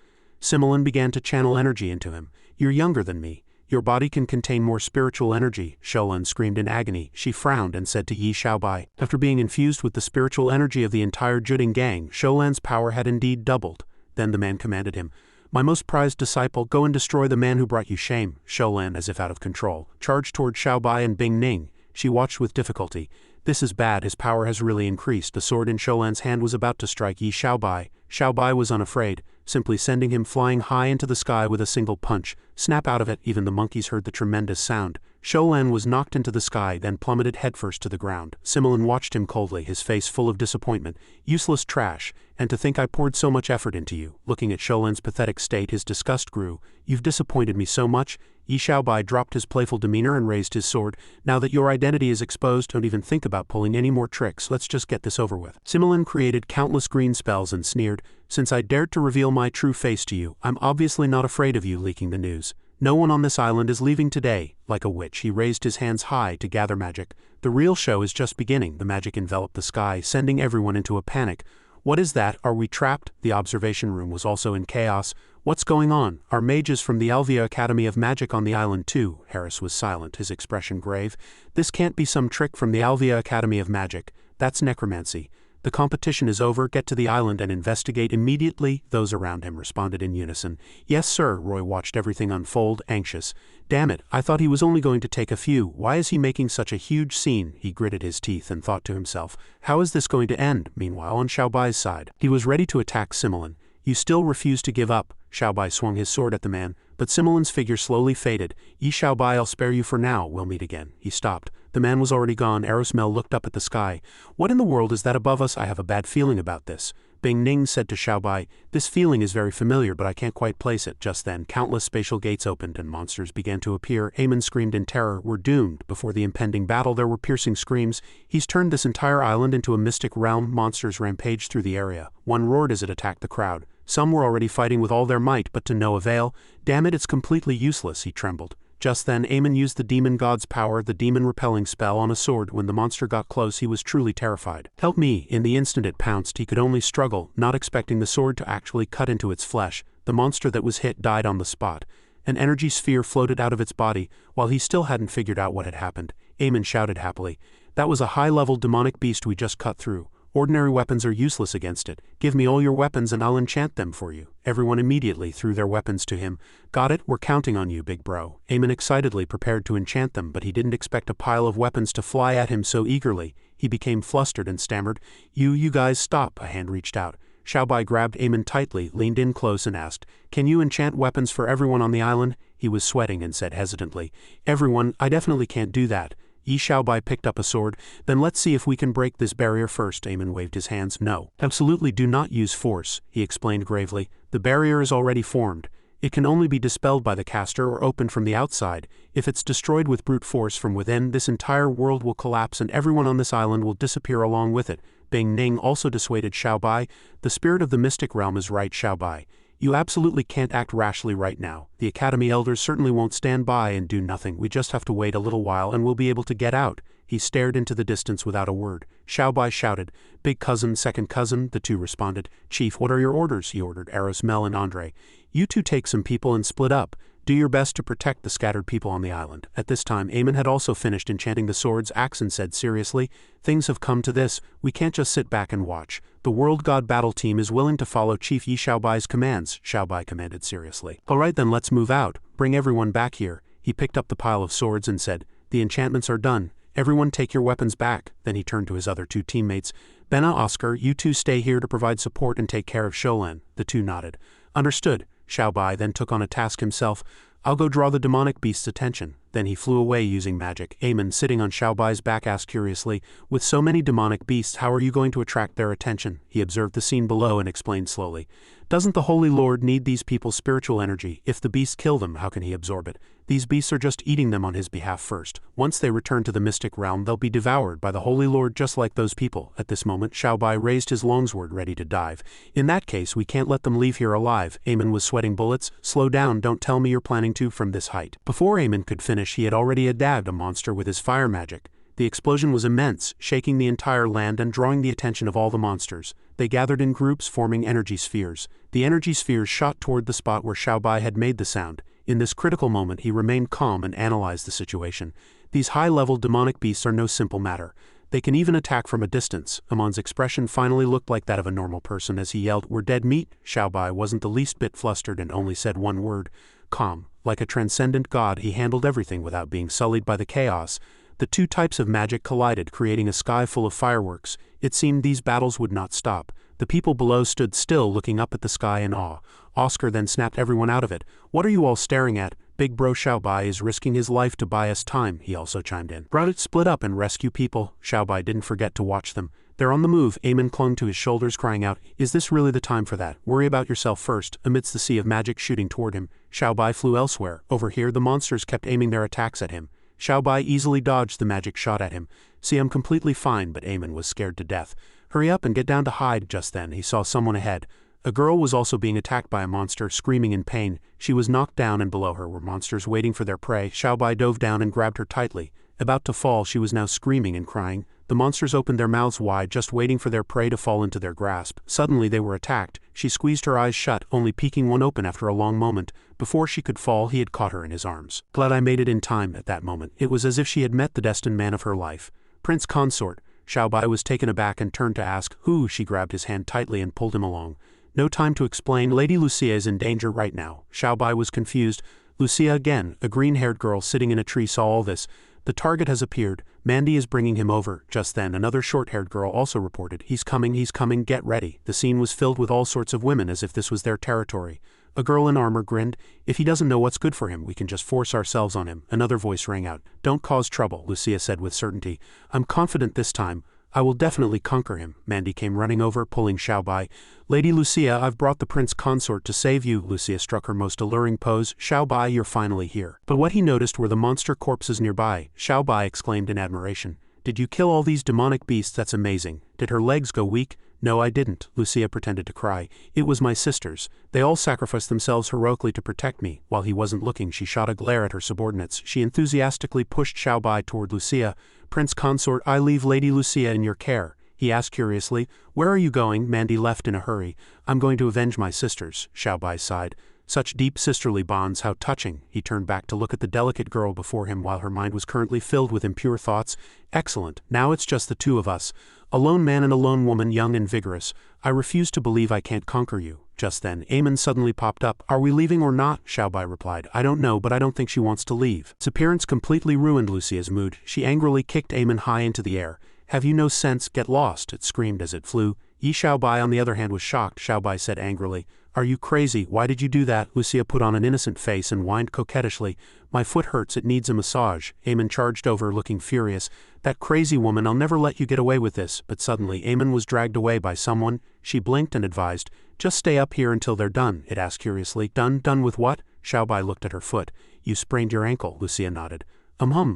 Similin began to channel energy into him. You're younger than me. Your body can contain more spiritual energy, Sholan screamed in agony. She frowned and said to Yi Xiaobai, After being infused with the spiritual energy of the entire Juding gang, Sholan's power had indeed doubled. Then the man commanded him, My most prized disciple, go and destroy the man who brought you shame. Sholan, as if out of control, charged toward Xiaobai and Bing Ning. She watched with difficulty. This is bad, his power has really increased. The sword in Sholan's hand was about to strike Yi Xiaobai. Xiaobai was unafraid, simply sending him flying high into the sky with a single punch. Snap out of it, even the monkeys heard the tremendous sound. Sholan was knocked into the sky, then plummeted headfirst to the ground. Similin watched him coldly, his face full of disappointment. Useless trash, and to think I poured so much effort into you. Looking at Sholan's pathetic state, his disgust grew. You've disappointed me so much. Yi Xiaobai dropped his playful demeanor and raised his sword. Now that your identity is exposed, don't even think about pulling any more tricks. Let's just get this over with. Similin created countless green spells and sneered, Since I dared to reveal my true face to you, I'm obviously not afraid of you leaking the news. No one on this island is leaving today. Like a witch, he raised his hands high to gather magic. The real show is just beginning. The magic enveloped the sky, sending everyone into a panic. What is that? Are we trapped? The observation room was also in chaos. What's going on? Are mages from the Alvia Academy of Magic on the island too? Harris was silent, his expression grave. This can't be some trick from the Alvia Academy of Magic. That's necromancy. The competition is over, get to the island and investigate immediately, those around him responded in unison. Yes sir, Roy watched everything unfold, anxious. Damn it, I thought he was only going to take a few, why is he making such a huge scene? He gritted his teeth and thought to himself, how is this going to end? Meanwhile on Xiaobai's side, he was ready to attack Simoleon. You still refuse to give up. Xiaobai swung his sword at the man, but Simoleon's figure slowly faded. Yi Xiaobai, I'll spare you for now, we'll meet again. He stopped. The man was already gone. Erosmel looked up at the sky. What in the world is that above us? I have a bad feeling about this. Bing Ning said to Xiaobai, this feeling is very familiar but I can't quite place it. Just then, countless spatial gates opened and monsters began to appear. Eamon screamed in terror, we're doomed. Before the impending battle there were piercing screams. He's turned this entire island into a mystic realm. Monsters rampaged through the area. One roared as it attacked the crowd. Some were already fighting with all their might, but to no avail. Damn it, it's completely useless, he trembled. Just then, Eamon used the demon god's power, the demon repelling spell, on a sword. When the monster got close, he was truly terrified. Help me! In the instant it pounced, he could only struggle, not expecting the sword to actually cut into its flesh. The monster that was hit died on the spot. An energy sphere floated out of its body. While he still hadn't figured out what had happened, Eamon shouted happily, that was a high-level demonic beast we just cut through. Ordinary weapons are useless against it. Give me all your weapons and I'll enchant them for you. Everyone immediately threw their weapons to him. Got it? We're counting on you, big bro. Eamon excitedly prepared to enchant them, but he didn't expect a pile of weapons to fly at him so eagerly. He became flustered and stammered, You guys stop. A hand reached out. Xiaobai grabbed Eamon tightly, leaned in close and asked, Can you enchant weapons for everyone on the island? He was sweating and said hesitantly, Everyone, I definitely can't do that. Yi Xiaobai picked up a sword. Then let's see if we can break this barrier first. Eamon waved his hands. No. Absolutely do not use force, he explained gravely. The barrier is already formed. It can only be dispelled by the caster or opened from the outside. If it's destroyed with brute force from within, this entire world will collapse and everyone on this island will disappear along with it. Bing Ning also dissuaded Xiaobai. The spirit of the mystic realm is right, Xiaobai. You absolutely can't act rashly right now. The Academy elders certainly won't stand by and do nothing. We just have to wait a little while and we'll be able to get out. He stared into the distance without a word. Xiaobai shouted, Big cousin, second cousin, the two responded. Chief, what are your orders? He ordered Erosmel and Andre. You two take some people and split up. Do your best to protect the scattered people on the island. At this time, Eamon had also finished enchanting the swords. Axon said seriously, Things have come to this, we can't just sit back and watch. The World God Battle Team is willing to follow Chief Yi Xiaobai's commands, Xiaobai commanded seriously. Alright then, let's move out. Bring everyone back here. He picked up the pile of swords and said, The enchantments are done. Everyone take your weapons back. Then he turned to his other two teammates. Benna, Oscar, you two stay here to provide support and take care of Sholan. The two nodded. Understood. Xiaobai then took on a task himself. I'll go draw the demonic beast's attention. Then he flew away using magic. Eamon, sitting on Xiaobai's back, asked curiously, With so many demonic beasts, how are you going to attract their attention? He observed the scene below and explained slowly. Doesn't the Holy Lord need these people's spiritual energy? If the beasts kill them, how can he absorb it? These beasts are just eating them on his behalf first. Once they return to the mystic realm, they'll be devoured by the Holy Lord just like those people. At this moment, Xiaobai raised his longsword ready to dive. In that case, we can't let them leave here alive. Eamon was sweating bullets. Slow down, don't tell me you're planning to from this height. Before Eamon could finish, he had already dagged a monster with his fire magic. The explosion was immense, shaking the entire land and drawing the attention of all the monsters. They gathered in groups, forming energy spheres. The energy spheres shot toward the spot where Xiaobai had made the sound. In this critical moment, he remained calm and analyzed the situation. These high-level demonic beasts are no simple matter. They can even attack from a distance. Amon's expression finally looked like that of a normal person as he yelled, We're dead meat. Xiaobai wasn't the least bit flustered and only said one word, calm. Like a transcendent god, he handled everything without being sullied by the chaos. The two types of magic collided, creating a sky full of fireworks. It seemed these battles would not stop. The people below stood still, looking up at the sky in awe. Oscar then snapped everyone out of it. What are you all staring at? Big bro Xiaobai is risking his life to buy us time, he also chimed in. Brought it split up and rescue people. Xiaobai didn't forget to watch them. They're on the move. Eamon clung to his shoulders, crying out, Is this really the time for that? Worry about yourself first. Amidst the sea of magic shooting toward him, Xiaobai flew elsewhere. Over here, the monsters kept aiming their attacks at him. Xiaobai easily dodged the magic shot at him. See, I'm completely fine, but Eamon was scared to death. Hurry up and get down to hide. Just then, he saw someone ahead. A girl was also being attacked by a monster, screaming in pain. She was knocked down and below her were monsters waiting for their prey. Xiaobai dove down and grabbed her tightly. About to fall, she was now screaming and crying. The monsters opened their mouths wide, just waiting for their prey to fall into their grasp. Suddenly they were attacked. She squeezed her eyes shut, only peeking one open after a long moment. Before she could fall, he had caught her in his arms. Glad I made it in time at that moment. It was as if she had met the destined man of her life. Prince Consort. Xiaobai was taken aback and turned to ask, who? She grabbed his hand tightly and pulled him along. No time to explain, Lady Lucia is in danger right now. Xiaobai was confused. Lucia again, a green-haired girl sitting in a tree saw all this. The target has appeared. Mandy is bringing him over. Just then another short-haired girl also reported, he's coming, get ready. The scene was filled with all sorts of women as if this was their territory. A girl in armor grinned. If he doesn't know what's good for him, we can just force ourselves on him. Another voice rang out. Don't cause trouble, Lucia said with certainty. I'm confident this time. I will definitely conquer him. Mandy came running over, pulling Xiaobai. Lady Lucia, I've brought the prince consort to save you. Lucia struck her most alluring pose. Xiaobai, you're finally here. But what he noticed were the monster corpses nearby. Xiaobai exclaimed in admiration. Did you kill all these demonic beasts? That's amazing. Did her legs go weak? No, I didn't. Lucia pretended to cry. It was my sisters. They all sacrificed themselves heroically to protect me. While he wasn't looking, she shot a glare at her subordinates. She enthusiastically pushed Xiaobai toward Lucia. Prince consort, I leave Lady Lucia in your care. He asked curiously. Where are you going? Mandy left in a hurry. I'm going to avenge my sisters. Xiaobai sighed. Such deep sisterly bonds, how touching. He turned back to look at the delicate girl before him while her mind was currently filled with impure thoughts. Excellent. Now it's just the two of us. A lone man and a lone woman, young and vigorous. I refuse to believe I can't conquer you. Just then, Eamon suddenly popped up. Are we leaving or not? Xiaobai replied. I don't know, but I don't think she wants to leave. Its appearance completely ruined Lucia's mood. She angrily kicked Eamon high into the air. Have you no sense? Get lost, it screamed as it flew. Yi Xiaobai on the other hand was shocked. Xiaobai said angrily. Are you crazy? Why did you do that? Lucia put on an innocent face and whined coquettishly. My foot hurts, it needs a massage. Eamon charged over, looking furious. That crazy woman, I'll never let you get away with this. But suddenly, Eamon was dragged away by someone. She blinked and advised. Just stay up here until they're done, it asked curiously. Done with what? Xiaobai looked at her foot. You sprained your ankle, Lucia nodded.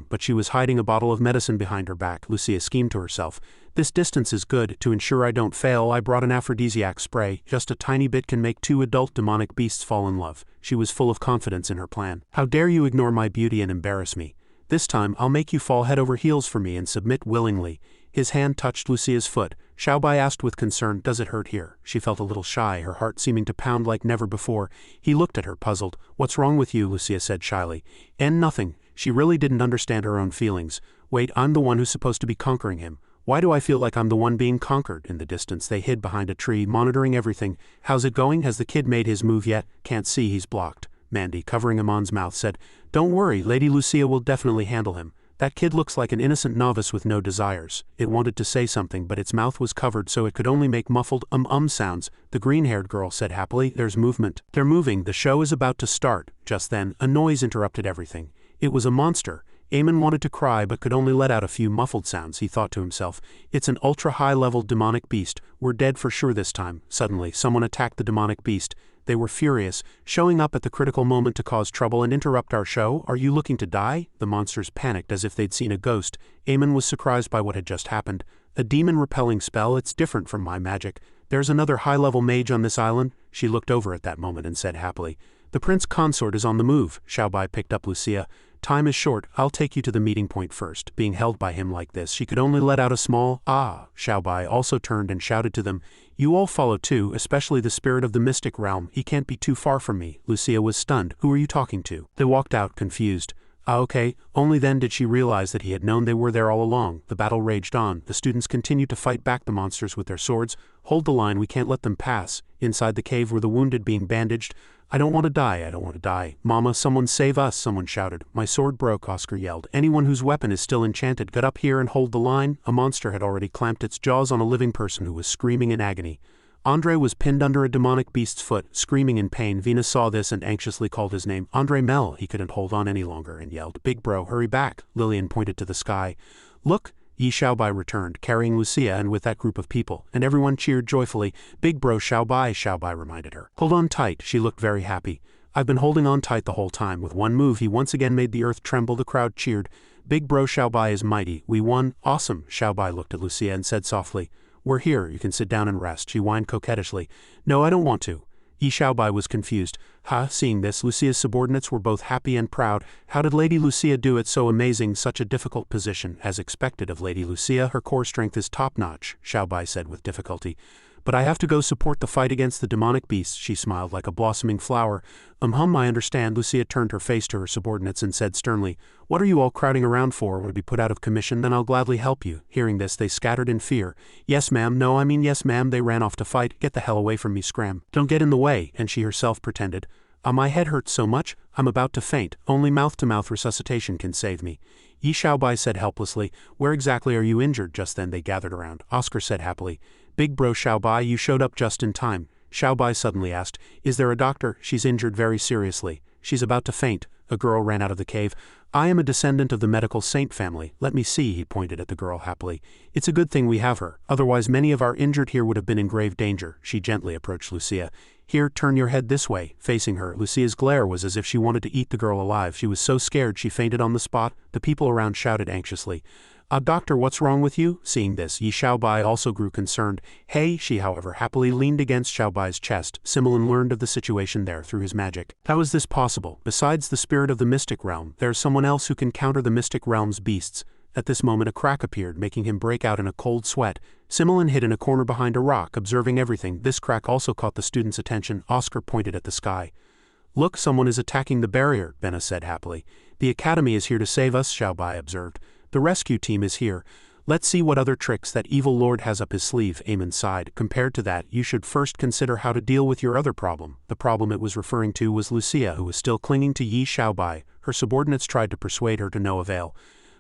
But she was hiding a bottle of medicine behind her back, Lucia schemed to herself. This distance is good. To ensure I don't fail, I brought an aphrodisiac spray. Just a tiny bit can make two adult demonic beasts fall in love. She was full of confidence in her plan. How dare you ignore my beauty and embarrass me? This time, I'll make you fall head over heels for me and submit willingly. His hand touched Lucia's foot. Xiaobai asked with concern, does it hurt here? She felt a little shy, her heart seeming to pound like never before. He looked at her, puzzled. What's wrong with you? Lucia said shyly. Nothing. She really didn't understand her own feelings. Wait, I'm the one who's supposed to be conquering him. Why do I feel like I'm the one being conquered? In the distance, they hid behind a tree, monitoring everything. How's it going? Has the kid made his move yet? Can't see, he's blocked. Mandy, covering Amon's mouth, said, Don't worry, Lady Lucia will definitely handle him. That kid looks like an innocent novice with no desires. It wanted to say something, but its mouth was covered so it could only make muffled sounds. The green-haired girl said happily, There's movement. They're moving, the show is about to start. Just then, a noise interrupted everything. It was a monster. Eamon wanted to cry but could only let out a few muffled sounds. He thought to himself, it's an ultra-high-level demonic beast. We're dead for sure this time. Suddenly, someone attacked the demonic beast. They were furious, showing up at the critical moment to cause trouble and interrupt our show. Are you looking to die? The monsters panicked as if they'd seen a ghost. Eamon was surprised by what had just happened. A demon-repelling spell, it's different from my magic. There's another high-level mage on this island. She looked over at that moment and said happily, The prince consort is on the move. Xiaobai picked up Lucia. Time is short, I'll take you to the meeting point first. Being held by him like this, she could only let out a small, ah. Xiaobai also turned and shouted to them, You all follow too, especially the spirit of the mystic realm. He can't be too far from me. Lucia was stunned. Who are you talking to? They walked out, confused. Okay. Only then did she realize that he had known they were there all along. The battle raged on. The students continued to fight back the monsters with their swords. Hold the line, we can't let them pass. Inside the cave were the wounded being bandaged. I don't want to die, I don't want to die. Mama, someone save us, someone shouted. My sword broke, Oscar yelled. Anyone whose weapon is still enchanted, get up here and hold the line. A monster had already clamped its jaws on a living person who was screaming in agony. Andre was pinned under a demonic beast's foot, screaming in pain. Venus saw this and anxiously called his name. Andre Mel, he couldn't hold on any longer and yelled, Big bro, hurry back. Lillian pointed to the sky. Look. Yi Xiaobai returned, carrying Lucia and with that group of people, and everyone cheered joyfully. Big bro Xiaobai, Xiaobai reminded her. Hold on tight, she looked very happy. I've been holding on tight the whole time. With one move he once again made the earth tremble. The crowd cheered. Big bro Xiaobai is mighty. We won. Awesome. Xiaobai looked at Lucia and said softly, We're here, you can sit down and rest. She whined coquettishly. No, I don't want to. Yi Xiaobai was confused. Seeing this, Lucia's subordinates were both happy and proud. How did Lady Lucia do it so amazing, such a difficult position? As expected of Lady Lucia, her core strength is top-notch, Xiaobai said with difficulty. But I have to go support the fight against the demonic beasts, she smiled like a blossoming flower. I understand. Lucia turned her face to her subordinates and said sternly, what are you all crowding around for? Would be put out of commission? Then I'll gladly help you. Hearing this, they scattered in fear. Yes ma'am, no I mean yes ma'am, they ran off to fight. Get the hell away from me, scram. Don't get in the way, and she herself pretended. My head hurts so much, I'm about to faint. Only mouth-to-mouth resuscitation can save me. Yi Xiaobai said helplessly. Where exactly are you injured? Just then they gathered around. Oscar said happily. Big bro Xiaobai, you showed up just in time. Xiaobai suddenly asked, is there a doctor? She's injured very seriously. She's about to faint. A girl ran out of the cave. I am a descendant of the medical saint family. Let me see, he pointed at the girl happily. It's a good thing we have her. Otherwise many of our injured here would have been in grave danger. She gently approached Lucia. Here, turn your head this way. Facing her, Lucia's glare was as if she wanted to eat the girl alive. She was so scared she fainted on the spot. The people around shouted anxiously. Doctor, what's wrong with you? Seeing this, Yi Xiaobai also grew concerned. Hey, she however happily leaned against Xiaobai's chest. Simoleon learned of the situation there through his magic. How is this possible? Besides the spirit of the mystic realm, there's someone else who can counter the mystic realm's beasts. At this moment a crack appeared, making him break out in a cold sweat. Simoleon hid in a corner behind a rock, observing everything. This crack also caught the student's attention. Oscar pointed at the sky. Look, someone is attacking the barrier, Benna said happily. The academy is here to save us, Xiaobai observed. The rescue team is here. Let's see what other tricks that evil lord has up his sleeve, Eamon sighed. Compared to that, you should first consider how to deal with your other problem. The problem it was referring to was Lucia, who was still clinging to Yi Xiaobai. Her subordinates tried to persuade her to no avail.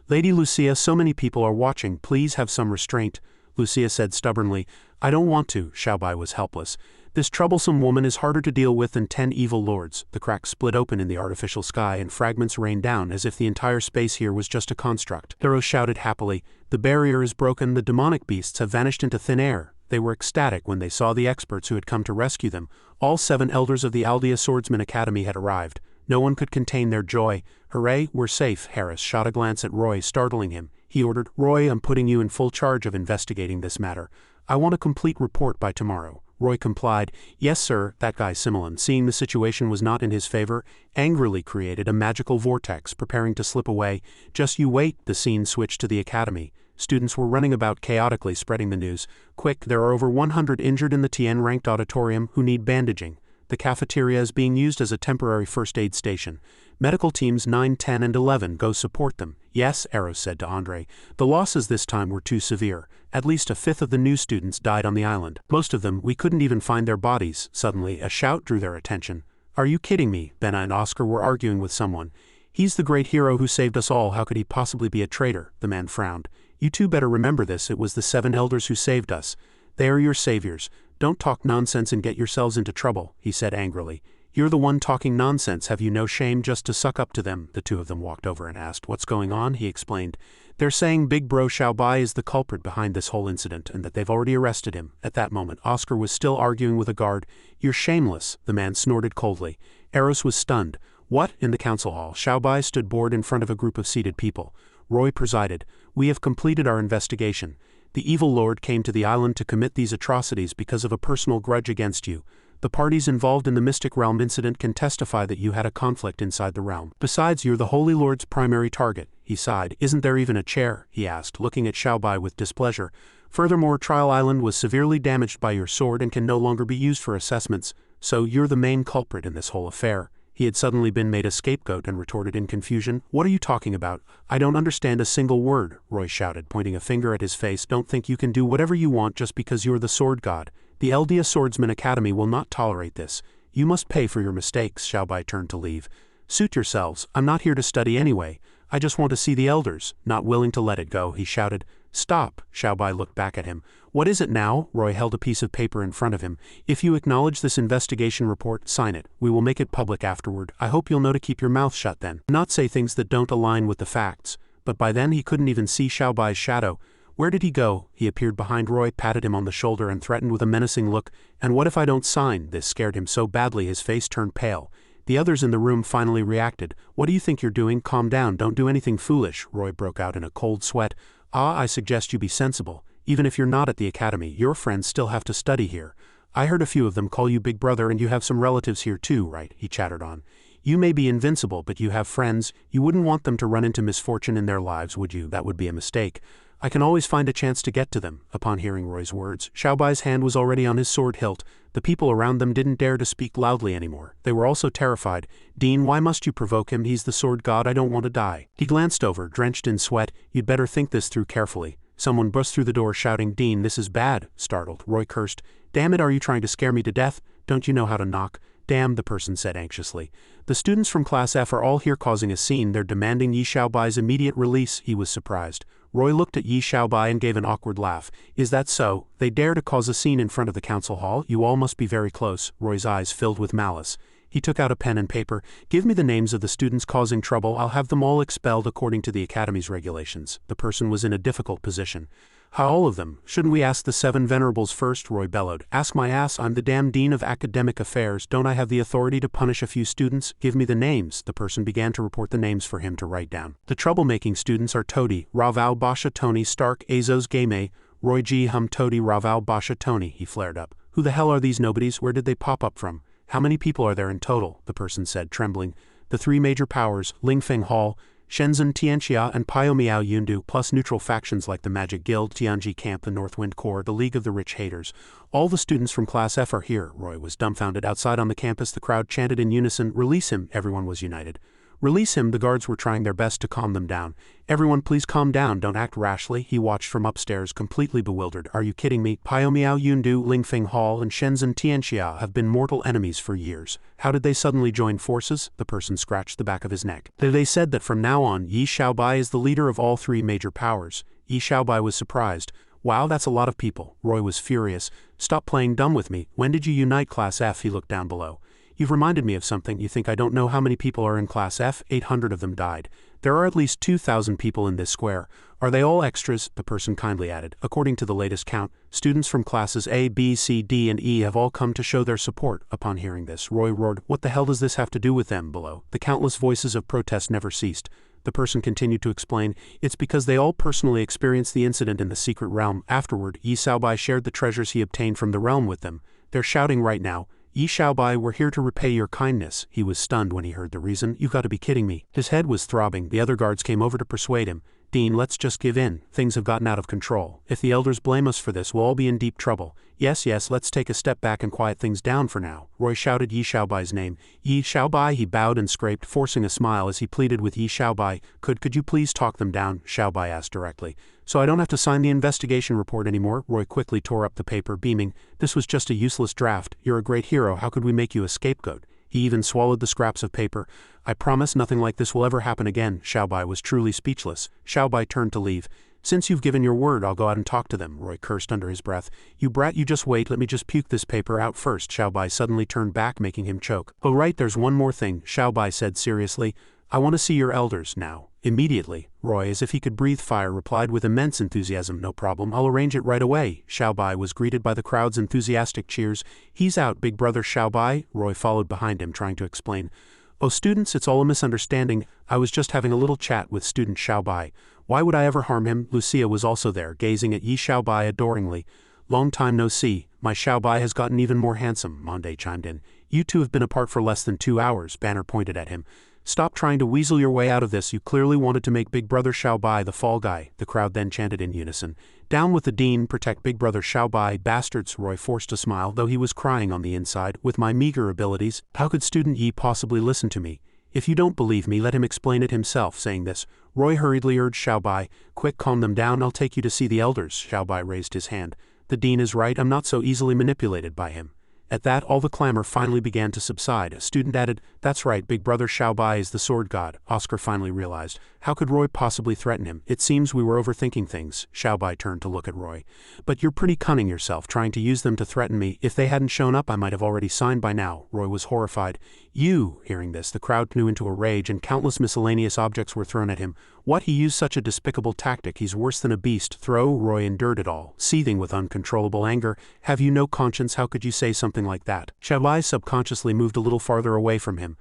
Lady Lucia, so many people are watching, please have some restraint. Lucia said stubbornly. I don't want to. Xiaobai was helpless. This troublesome woman is harder to deal with than 10 evil lords. The crack split open in the artificial sky and fragments rained down as if the entire space here was just a construct. Heroes shouted happily. The barrier is broken, the demonic beasts have vanished into thin air. They were ecstatic when they saw the experts who had come to rescue them. All 7 elders of the Aldea Swordsman Academy had arrived. No one could contain their joy. Hooray, we're safe. Harris shot a glance at Roy, startling him. He ordered, Roy, I'm putting you in full charge of investigating this matter. I want a complete report by tomorrow. Roy complied. Yes sir. That guy Simoleon, seeing the situation was not in his favor, angrily created a magical vortex, preparing to slip away. Just you wait. The scene switched to the academy. Students were running about chaotically spreading the news. Quick, there are over 100 injured in the TN-ranked auditorium who need bandaging. The cafeteria is being used as a temporary first aid station. Medical teams 9, 10, and 11 go support them. Yes, Eros said to Andre. The losses this time were too severe. At least a fifth of the new students died on the island. Most of them, we couldn't even find their bodies. Suddenly, a shout drew their attention. Are you kidding me? Benna and Oscar were arguing with someone. He's the great hero who saved us all. How could he possibly be a traitor? The man frowned. You two better remember this. It was the 7 elders who saved us. They are your saviors. Don't talk nonsense and get yourselves into trouble, he said angrily. You're the one talking nonsense. Have you no shame just to suck up to them? The two of them walked over and asked. What's going on? He explained. They're saying Big Bro Xiaobai is the culprit behind this whole incident and that they've already arrested him. At that moment, Oscar was still arguing with a guard. You're shameless, the man snorted coldly. Eros was stunned. What? In the council hall, Xiaobai stood bored in front of a group of seated people. Roy presided. We have completed our investigation. The evil lord came to the island to commit these atrocities because of a personal grudge against you. The parties involved in the Mystic Realm incident can testify that you had a conflict inside the realm. Besides, you're the Holy Lord's primary target. He sighed. Isn't there even a chair? He asked, looking at Xiaobai with displeasure. Furthermore, Trial Island was severely damaged by your sword and can no longer be used for assessments, so you're the main culprit in this whole affair. He had suddenly been made a scapegoat and retorted in confusion. What are you talking about? I don't understand a single word, Roy shouted, pointing a finger at his face. Don't think you can do whatever you want just because you're the sword god. The Aldea Swordsman Academy will not tolerate this. You must pay for your mistakes. Xiaobai turned to leave. Suit yourselves. I'm not here to study anyway. I just want to see the elders. Not willing to let it go, he shouted. Stop. Xiaobai looked back at him. What is it now? Roy held a piece of paper in front of him. If you acknowledge this investigation report, sign it. We will make it public afterward. I hope you'll know to keep your mouth shut then. Not say things that don't align with the facts. But by then he couldn't even see Xiaobai's shadow. Where did he go? He appeared behind Roy, patted him on the shoulder and threatened with a menacing look. And what if I don't sign? This scared him so badly his face turned pale. The others in the room finally reacted. What do you think you're doing? Calm down, don't do anything foolish. Roy broke out in a cold sweat. I suggest you be sensible. Even if you're not at the academy, your friends still have to study here. I heard a few of them call you Big Brother and you have some relatives here too, right? He chattered on. You may be invincible, but you have friends. You wouldn't want them to run into misfortune in their lives, would you? That would be a mistake. I can always find a chance to get to them. Upon hearing Roy's words, Xiaobai's hand was already on his sword hilt. The people around them didn't dare to speak loudly anymore. They were also terrified. Dean, why must you provoke him? He's the sword god. I don't want to die. He glanced over, drenched in sweat. You'd better think this through carefully. Someone burst through the door shouting, Dean, this is bad. Startled, Roy cursed. Damn it, are you trying to scare me to death? Don't you know how to knock? Damn, the person said anxiously. The students from Class F are all here causing a scene. They're demanding Yi Xiaobai's immediate release. He was surprised. Roy looked at Yi Xiaobai and gave an awkward laugh. Is that so? They dare to cause a scene in front of the council hall? You all must be very close. Roy's eyes filled with malice. He took out a pen and paper. Give me the names of the students causing trouble. I'll have them all expelled according to the Academy's regulations. The person was in a difficult position. How, all of them? Shouldn't we ask the 7 venerables first? Roy bellowed. Ask my ass, I'm the damn dean of academic affairs. Don't I have the authority to punish a few students? Give me the names. The person began to report the names for him to write down. The troublemaking students are Todi, Raval, Basha, Tony, Stark, Azos, Game, Roy G. Hum, Todi, Raval, Basha, Tony. He flared up. Who the hell are these nobodies? Where did they pop up from? How many people are there in total? The person said, trembling. The 3 major powers, Lingfeng Hall, Shenzhen Tianxia and Piomiao Yundu, plus neutral factions like the Magic Guild, Tianji Camp, the Northwind Corps, the League of the Rich Haters. All the students from Class F are here. Roy was dumbfounded. Outside on the campus, the crowd chanted in unison, Release him. Everyone was united. Release him. The guards were trying their best to calm them down. Everyone please calm down, don't act rashly. He watched from upstairs, completely bewildered. Are you kidding me? Piomiao Yundu, Lingfeng Hall, and Shenzhen Tianxia have been mortal enemies for years. How did they suddenly join forces? The person scratched the back of his neck. They said that from now on, Yi Xiaobai is the leader of all 3 major powers. Yi Xiaobai was surprised. Wow, that's a lot of people. Roy was furious. Stop playing dumb with me. When did you unite Class F? He looked down below. You've reminded me of something. You think I don't know how many people are in Class F? 800 of them died. There are at least 2,000 people in this square. Are they all extras? The person kindly added. According to the latest count, students from classes A, B, C, D, and E have all come to show their support. Upon hearing this, Roy roared, What the hell does this have to do with them? Below, the countless voices of protest never ceased. The person continued to explain, It's because they all personally experienced the incident in the secret realm. Afterward, Yi Xiaobai shared the treasures he obtained from the realm with them. They're shouting right now, Yi Xiaobai, we're here to repay your kindness. He was stunned when he heard the reason. You've got to be kidding me. His head was throbbing. The other guards came over to persuade him. Dean, let's just give in. Things have gotten out of control. If the elders blame us for this, we'll all be in deep trouble. Yes, let's take a step back and quiet things down for now. Roy shouted Yi Xiaobai's name. Yi Xiaobai, he bowed and scraped, forcing a smile as he pleaded with Yi Xiaobai. Could you please talk them down? Xiaobai asked directly. So I don't have to sign the investigation report anymore. Roy quickly tore up the paper, beaming. This was just a useless draft. You're a great hero. How could we make you a scapegoat? He even swallowed the scraps of paper. I promise nothing like this will ever happen again. Xiaobai was truly speechless. Xiaobai turned to leave. Since you've given your word, I'll go out and talk to them, Roy cursed under his breath. You brat, you just wait, let me just puke this paper out first. Xiaobai suddenly turned back, making him choke. Oh right, there's one more thing, Xiaobai said seriously. I want to see your elders, now. Immediately. Roy, as if he could breathe fire, replied with immense enthusiasm. No problem, I'll arrange it right away. Xiaobai was greeted by the crowd's enthusiastic cheers. He's out, big brother Xiaobai. Roy followed behind him, trying to explain. Oh students, it's all a misunderstanding. I was just having a little chat with student Xiaobai. Why would I ever harm him? Lucia was also there, gazing at Yi Xiaobai adoringly. Long time no see. My Xiaobai has gotten even more handsome, Monde chimed in. You two have been apart for less than 2 hours, Banner pointed at him. Stop trying to weasel your way out of this. You clearly wanted to make Big Brother Xiaobai the fall guy. The crowd then chanted in unison. Down with the dean, protect Big Brother Xiaobai, bastards. Roy forced a smile, though he was crying on the inside. With my meager abilities, how could student Yi possibly listen to me? If you don't believe me, let him explain it himself. Saying this, Roy hurriedly urged Xiaobai, Quick, calm them down, I'll take you to see the elders. Xiaobai raised his hand. The dean is right, I'm not so easily manipulated by him. At that, all the clamor finally began to subside. A student added, That's right, Big Brother Xiaobai is the sword god. Oscar finally realized. How could Roy possibly threaten him? It seems we were overthinking things. Xiaobai turned to look at Roy. But you're pretty cunning yourself, trying to use them to threaten me. If they hadn't shown up, I might have already signed by now. Roy was horrified. You! Hearing this, the crowd flew into a rage and countless miscellaneous objects were thrown at him. What? He used such a despicable tactic. He's worse than a beast. Roy endured it all, seething with uncontrollable anger. Have you no conscience? How could you say something like that? Xiaobai subconsciously moved a little farther away from him.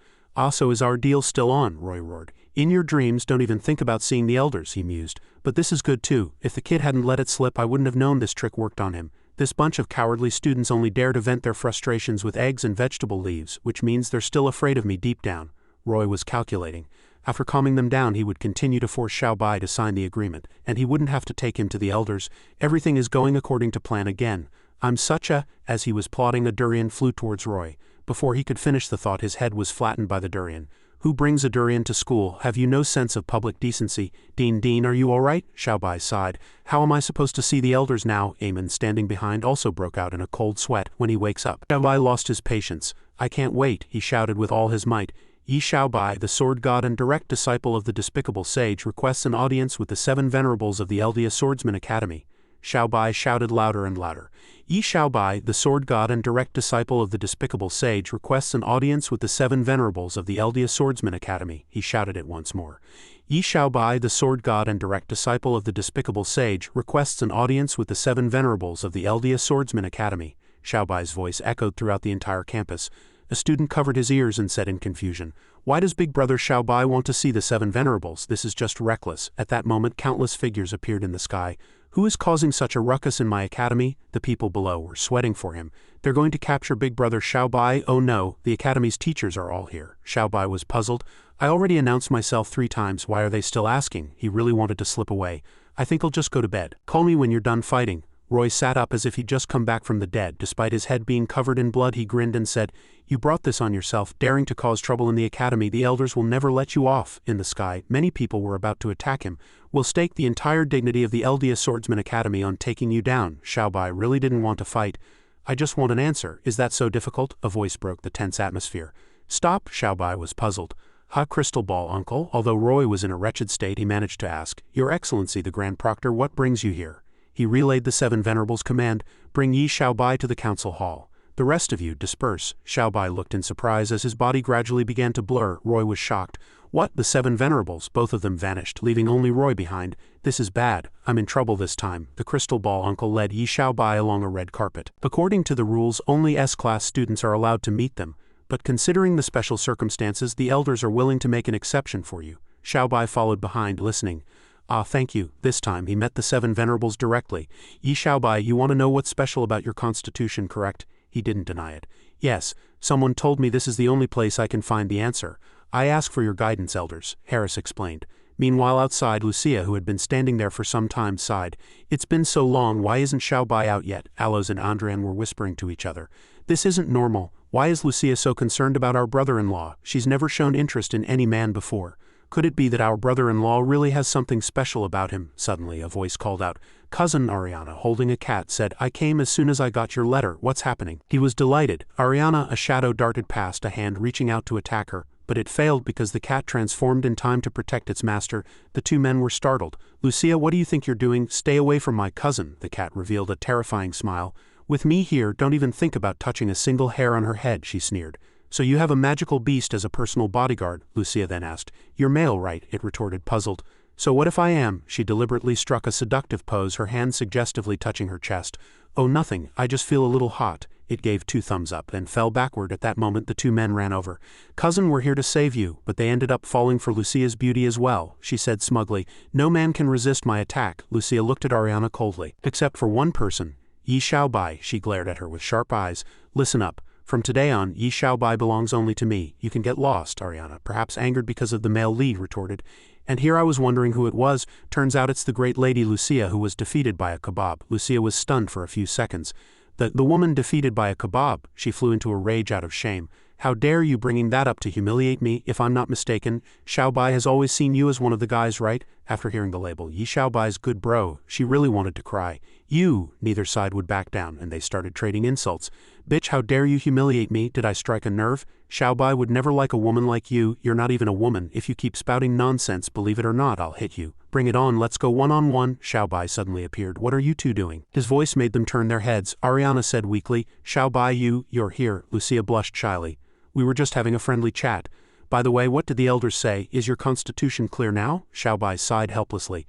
So is our deal still on? Roy roared. In your dreams, don't even think about seeing the elders, he mused. But this is good too. If the kid hadn't let it slip, I wouldn't have known this trick worked on him. This bunch of cowardly students only dare to vent their frustrations with eggs and vegetable leaves, which means they're still afraid of me deep down. Roy was calculating. After calming them down, he would continue to force Xiaobai to sign the agreement, and he wouldn't have to take him to the elders. Everything is going according to plan again. I'm such a... As he was plotting, a durian flew towards Roy. Before he could finish the thought, his head was flattened by the durian. Who brings a durian to school? Have you no sense of public decency? Dean, are you all right? Xiaobai sighed. How am I supposed to see the elders now? Eamon, standing behind, also broke out in a cold sweat. When he wakes up, Xiaobai lost his patience. I can't wait, he shouted with all his might. Yi Xiaobai, the sword god and direct disciple of the despicable sage, requests an audience with the 7 venerables of the Eldia Swordsman Academy. Xiaobai shouted louder and louder. Yi Xiaobai, the sword god and direct disciple of the despicable sage, requests an audience with the 7 venerables of the Eldia Swordsman Academy. He shouted it once more. Yi Xiaobai, the sword god and direct disciple of the despicable sage, requests an audience with the 7 venerables of the Eldia Swordsman Academy. Xiaobai's voice echoed throughout the entire campus. A student covered his ears and said in confusion, "Why does Big Brother Xiaobai want to see the 7 venerables? This is just reckless." At that moment, countless figures appeared in the sky. Who is causing such a ruckus in my academy? The people below were sweating for him. They're going to capture Big Brother Xiaobai. Oh no, the academy's teachers are all here. Xiaobai was puzzled. I already announced myself 3 times. Why are they still asking? He really wanted to slip away. I think I'll just go to bed. Call me when you're done fighting. Roy sat up as if he'd just come back from the dead. Despite his head being covered in blood, he grinned and said, "You brought this on yourself, daring to cause trouble in the academy. The elders will never let you off." In the sky, many people were about to attack him. "We'll stake the entire dignity of the Eldia Swordsman Academy on taking you down." Xiaobai really didn't want to fight. "I just want an answer. Is that so difficult?" A voice broke the tense atmosphere. "Stop," Xiaobai was puzzled. "Ha, crystal ball, uncle." Although Roy was in a wretched state, he managed to ask, "Your Excellency the Grand Proctor, what brings you here?" He relayed the 7 venerables' command, "Bring Yi Xiaobai to the council hall. The rest of you, disperse." Xiaobai looked in surprise as his body gradually began to blur. Roy was shocked. "What? The 7 venerables?" Both of them vanished, leaving only Roy behind. "This is bad. I'm in trouble this time." The crystal ball uncle led Yi Xiaobai along a red carpet. According to the rules, only S-class students are allowed to meet them, but considering the special circumstances, the elders are willing to make an exception for you. Xiaobai followed behind, listening. "Ah, thank you." This time he met the 7 venerables directly. "Yi Xiaobai, you want to know what's special about your constitution, correct?" He didn't deny it. "Yes, someone told me this is the only place I can find the answer. I ask for your guidance, elders," Harris explained. Meanwhile outside, Lucia, who had been standing there for some time, sighed. "It's been so long, why isn't Xiaobai out yet?" Aloes and Andrian were whispering to each other. "This isn't normal. Why is Lucia so concerned about our brother-in-law? She's never shown interest in any man before. Could it be that our brother-in-law really has something special about him?" Suddenly a voice called out. Cousin Ariana, holding a cat, said, "I came as soon as I got your letter. What's happening?" He was delighted. Ariana, a shadow darted past, a hand reaching out to attack her, but it failed because the cat transformed in time to protect its master. The 2 men were startled. "Lucia, what do you think you're doing? Stay away from my cousin." The cat revealed a terrifying smile. "With me here, don't even think about touching a single hair on her head," she sneered. "So you have a magical beast as a personal bodyguard?" Lucia then asked. "You're male, right?" it retorted, puzzled. "So what if I am?" She deliberately struck a seductive pose, her hand suggestively touching her chest. "Oh, nothing, I just feel a little hot." It gave 2 thumbs up, then fell backward. At that moment the 2 men ran over. "Cousin, we're here to save you," but they ended up falling for Lucia's beauty as well. She said smugly, "No man can resist my attack." Lucia looked at Ariana coldly. "Except for one person. Yi Xiaobai." She glared at her with sharp eyes. "Listen up. From today on, Yi Xiaobai belongs only to me. You can get lost." Ariana, perhaps angered because of the male lead, retorted. "And here I was wondering who it was. Turns out it's the great lady Lucia who was defeated by a kebab." Lucia was stunned for a few seconds. The woman defeated by a kebab." She flew into a rage out of shame. "How dare you bringing that up to humiliate me? If I'm not mistaken, Xiaobai has always seen you as one of the guys, right?" After hearing the label, Yi Xiaobai's good bro, she really wanted to cry. "You!" Neither side would back down, and they started trading insults. "Bitch, how dare you humiliate me? Did I strike a nerve? Xiaobai would never like a woman like you. You're not even a woman. If you keep spouting nonsense, believe it or not, I'll hit you. Bring it on, let's go one-on-one." Xiaobai suddenly appeared. "What are you 2 doing?" His voice made them turn their heads. Ariana said weakly, "Xiaobai, you're here." Lucia blushed shyly. "We were just having a friendly chat. By the way, what did the elders say? Is your constitution clear now?" Xiaobai sighed helplessly.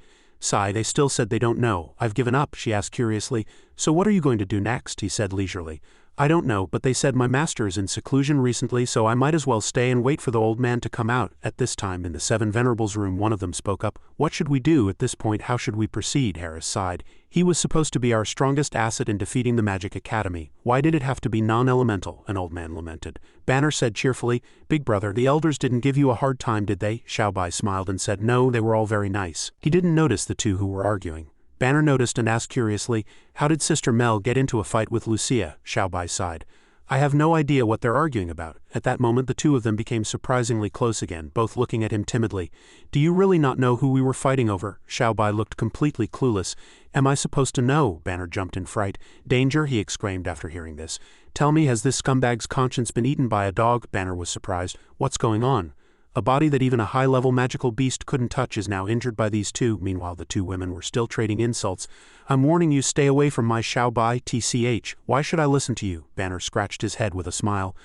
They still said they don't know. "I've given up," she asked curiously. "So what are you going to do next?" he said leisurely. I don't know, but they said my master is in seclusion recently, so I might as well stay and wait for the old man to come out. At this time in the Seven Venerables room one of them spoke up. What should we do at this point? How should we proceed? Harris sighed. He was supposed to be our strongest asset in defeating the Magic Academy. Why did it have to be non-elemental? An old man lamented. Banner said cheerfully, Big brother, the elders didn't give you a hard time, did they? Xiaobai smiled and said no, they were all very nice. He didn't notice the two who were arguing. Banner noticed and asked curiously, how did Sister Mel get into a fight with Lucia? Xiaobai sighed. I have no idea what they're arguing about. At that moment the two of them became surprisingly close again, both looking at him timidly. Do you really not know who we were fighting over? Xiaobai looked completely clueless. Am I supposed to know? Banner jumped in fright. Danger, he exclaimed after hearing this. Tell me, has this scumbag's conscience been eaten by a dog? Banner was surprised. What's going on? A body that even a high-level magical beast couldn't touch is now injured by these two. Meanwhile the two women were still trading insults. I'm warning you, stay away from my Xiaobai, tch. Why should I listen to you? Banner scratched his head with a smile.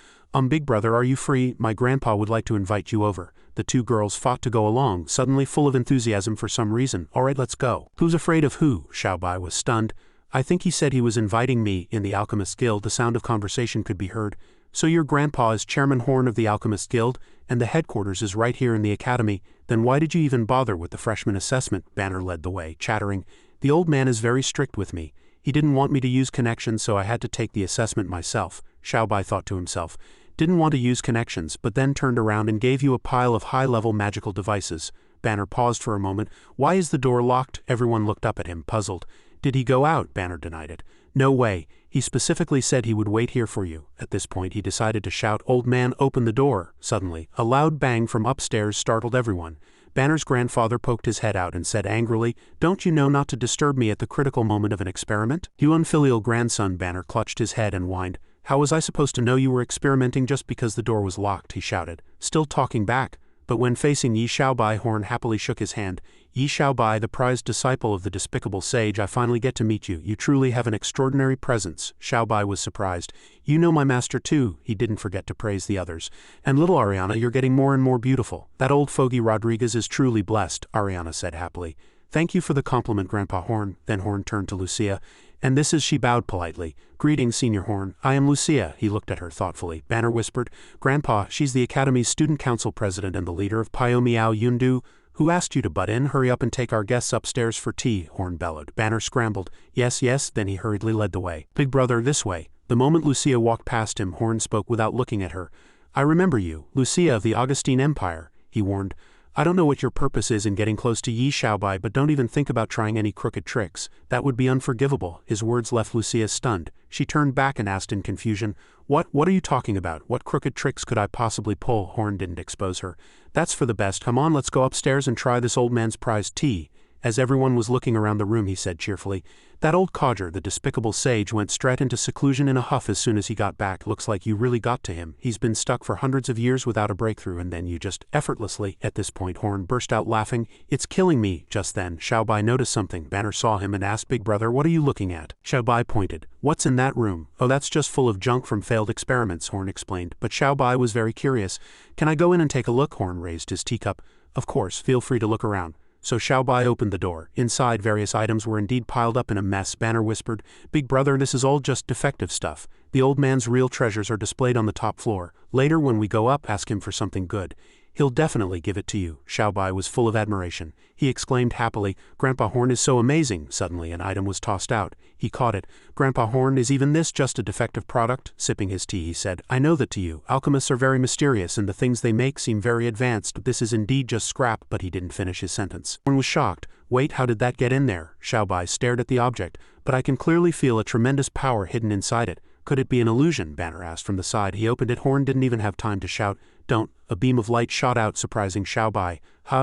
Big brother, are you free? My grandpa would like to invite you over. The two girls fought to go along, suddenly full of enthusiasm for some reason. Alright, let's go. Who's afraid of who? Xiaobai was stunned. I think he said he was inviting me. In the Alchemist Guild the sound of conversation could be heard. So your grandpa is Chairman Horn of the Alchemist Guild, and the headquarters is right here in the academy. Then why did you even bother with the freshman assessment? Banner led the way, chattering. The old man is very strict with me. He didn't want me to use connections, so I had to take the assessment myself. Xiaobai thought to himself. Didn't want to use connections, but then turned around and gave you a pile of high-level magical devices. Banner paused for a moment. Why is the door locked? Everyone looked up at him, puzzled. Did he go out? Banner denied it. No way. He specifically said he would wait here for you. At this point he decided to shout, Old man, open the door. Suddenly, a loud bang from upstairs startled everyone. Banner's grandfather poked his head out and said angrily, Don't you know not to disturb me at the critical moment of an experiment? You unfilial grandson. Banner clutched his head and whined. How was I supposed to know you were experimenting just because the door was locked? He shouted, still talking back. But when facing Yi Xiaobai, Horn happily shook his hand. Yi Xiaobai, the prized disciple of the despicable sage, I finally get to meet you. You truly have an extraordinary presence. Xiaobai was surprised. You know my master too. He didn't forget to praise the others. And little Ariana, you're getting more and more beautiful. That old fogey Rodriguez is truly blessed, Ariana said happily. Thank you for the compliment, Grandpa Horn. Then Horn turned to Lucia. And this is, she bowed politely. Greetings, Senior Horn. I am Lucia. He looked at her thoughtfully. Banner whispered, Grandpa, she's the Academy's Student Council President and the leader of Pio Miao Yundu. Who asked you to butt in? Hurry up and take our guests upstairs for tea, Horn bellowed. Banner scrambled. Yes, yes, then he hurriedly led the way. Big brother, this way. The moment Lucia walked past him, Horn spoke without looking at her. I remember you, Lucia of the Augustine Empire, he warned. I don't know what your purpose is in getting close to Yi Xiaobai, but don't even think about trying any crooked tricks. That would be unforgivable. His words left Lucia stunned. She turned back and asked in confusion, What are you talking about? What crooked tricks could I possibly pull? Horn didn't expose her. That's for the best. Come on, let's go upstairs and try this old man's prized tea. As everyone was looking around the room, he said cheerfully, That old codger, the despicable sage, went straight into seclusion in a huff as soon as he got back. Looks like you really got to him. He's been stuck for hundreds of years without a breakthrough, and then you just effortlessly. At this point, Horn burst out laughing. It's killing me. Just then, Xiaobai noticed something. Banner saw him and asked, Big brother, what are you looking at? Xiaobai pointed. What's in that room? Oh, that's just full of junk from failed experiments, Horn explained. But Xiaobai was very curious. Can I go in and take a look? Horn raised his teacup. Of course, feel free to look around. So Xiaobai opened the door. Inside, various items were indeed piled up in a mess. Banner whispered, Big brother, this is all just defective stuff. The old man's real treasures are displayed on the top floor. Later when we go up, ask him for something good. He'll definitely give it to you. Xiaobai was full of admiration. He exclaimed happily, Grandpa Horn is so amazing. Suddenly an item was tossed out. He caught it. Grandpa Horn, is even this just a defective product? Sipping his tea, he said, I know that to you. Alchemists are very mysterious and the things they make seem very advanced. This is indeed just scrap. But he didn't finish his sentence. Horn was shocked. Wait, how did that get in there? Xiaobai stared at the object. But I can clearly feel a tremendous power hidden inside it. Could it be an illusion? Banner asked from the side. He opened it. Horn didn't even have time to shout. Don't. A beam of light shot out, surprising Xiaobai.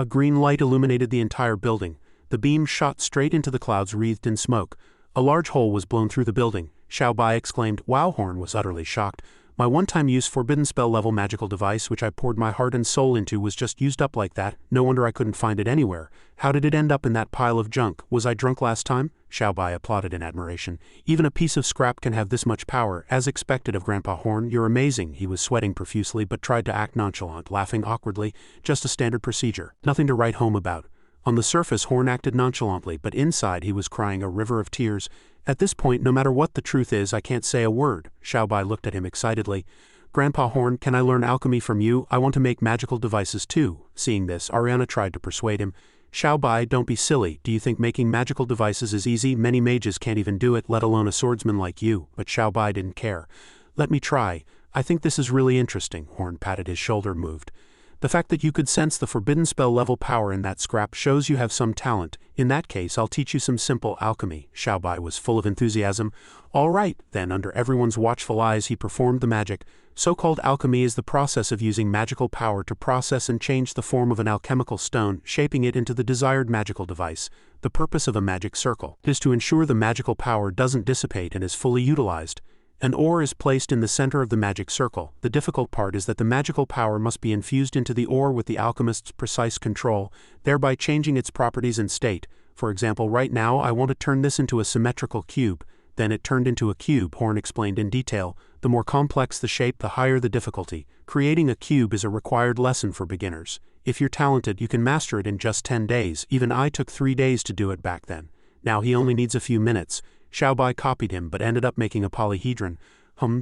Green light illuminated the entire building. The beam shot straight into the clouds wreathed in smoke. A large hole was blown through the building. Xiaobai exclaimed. Wow, Horn was utterly shocked. My one-time use forbidden spell level magical device which I poured my heart and soul into was just used up like that. No wonder I couldn't find it anywhere. How did it end up in that pile of junk? Was I drunk last time? Xiaobai applauded in admiration. Even a piece of scrap can have this much power. As expected of Grandpa Horn, you're amazing. He was sweating profusely but tried to act nonchalant, laughing awkwardly. Just a standard procedure. Nothing to write home about. On the surface, Horn acted nonchalantly, but inside he was crying a river of tears. At this point, no matter what the truth is, I can't say a word. Xiaobai looked at him excitedly. Grandpa Horn, can I learn alchemy from you? I want to make magical devices too. Seeing this, Ariana tried to persuade him. Xiaobai, don't be silly. Do you think making magical devices is easy? Many mages can't even do it, let alone a swordsman like you. But Xiaobai didn't care. Let me try. I think this is really interesting. Horn patted his shoulder, moved. The fact that you could sense the forbidden spell level power in that scrap shows you have some talent. In that case, I'll teach you some simple alchemy. Xiaobai was full of enthusiasm. All right, then, under everyone's watchful eyes, he performed the magic. So-called alchemy is the process of using magical power to process and change the form of an alchemical stone, shaping it into the desired magical device. The purpose of a magic circle is to ensure the magical power doesn't dissipate and is fully utilized. An ore is placed in the center of the magic circle. The difficult part is that the magical power must be infused into the ore with the alchemist's precise control, thereby changing its properties and state. For example, right now I want to turn this into a symmetrical cube. Then it turned into a cube, Horn explained in detail. The more complex the shape, the higher the difficulty. Creating a cube is a required lesson for beginners. If you're talented, you can master it in just 10 days. Even I took 3 days to do it back then. Now he only needs a few minutes. Xiaobai copied him but ended up making a polyhedron.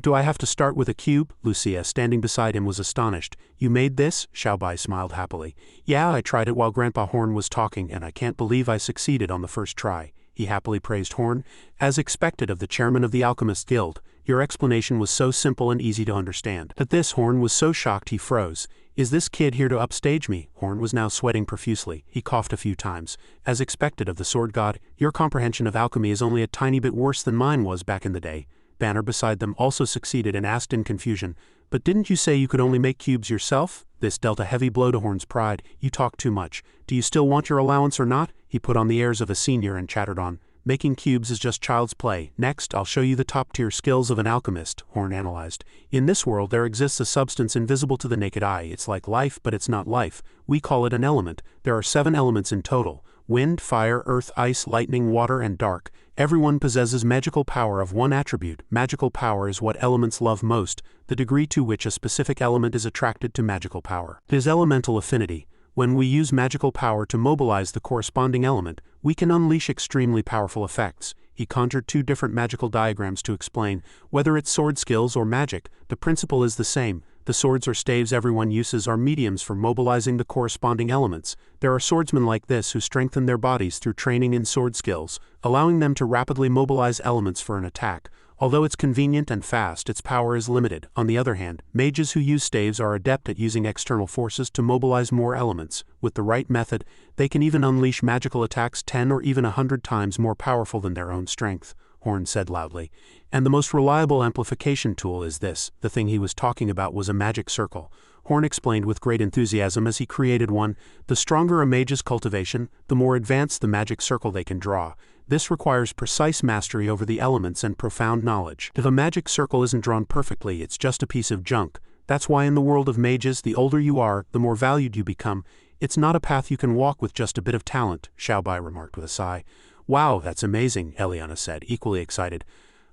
Do I have to start with a cube? Lucia, standing beside him, was astonished. You made this? Xiaobai smiled happily. Yeah, I tried it while Grandpa Horn was talking, and I can't believe I succeeded on the first try. He happily praised Horn. As expected of the chairman of the Alchemist Guild, your explanation was so simple and easy to understand. At this, Horn was so shocked he froze. Is this kid here to upstage me? Horn was now sweating profusely. He coughed a few times. As expected of the sword god, your comprehension of alchemy is only a tiny bit worse than mine was back in the day. Banner beside them also succeeded and asked in confusion, but didn't you say you could only make cubes yourself? This dealt a heavy blow to Horn's pride. You talk too much. Do you still want your allowance or not? He put on the airs of a senior and chattered on. Making cubes is just child's play. Next, I'll show you the top-tier skills of an alchemist, Horn analyzed. In this world, there exists a substance invisible to the naked eye. It's like life, but it's not life. We call it an element. There are 7 elements in total: wind, fire, earth, ice, lightning, water, and dark. Everyone possesses magical power of one attribute. Magical power is what elements love most, the degree to which a specific element is attracted to magical power. It is elemental affinity. When we use magical power to mobilize the corresponding element, we can unleash extremely powerful effects. He conjured 2 different magical diagrams to explain. Whether it's sword skills or magic, the principle is the same. The swords or staves everyone uses are mediums for mobilizing the corresponding elements. There are swordsmen like this who strengthen their bodies through training in sword skills, allowing them to rapidly mobilize elements for an attack. Although it's convenient and fast, its power is limited. On the other hand, mages who use staves are adept at using external forces to mobilize more elements. With the right method, they can even unleash magical attacks 10 or even 100 times more powerful than their own strength, Horn said loudly. And the most reliable amplification tool is this. The thing he was talking about was a magic circle. Horn explained with great enthusiasm as he created one. The stronger a mage's cultivation, the more advanced the magic circle they can draw. This requires precise mastery over the elements and profound knowledge. If a magic circle isn't drawn perfectly, it's just a piece of junk. That's why in the world of mages, the older you are, the more valued you become. It's not a path you can walk with just a bit of talent, Xiaobai remarked with a sigh. Wow, that's amazing, Eliana said, equally excited.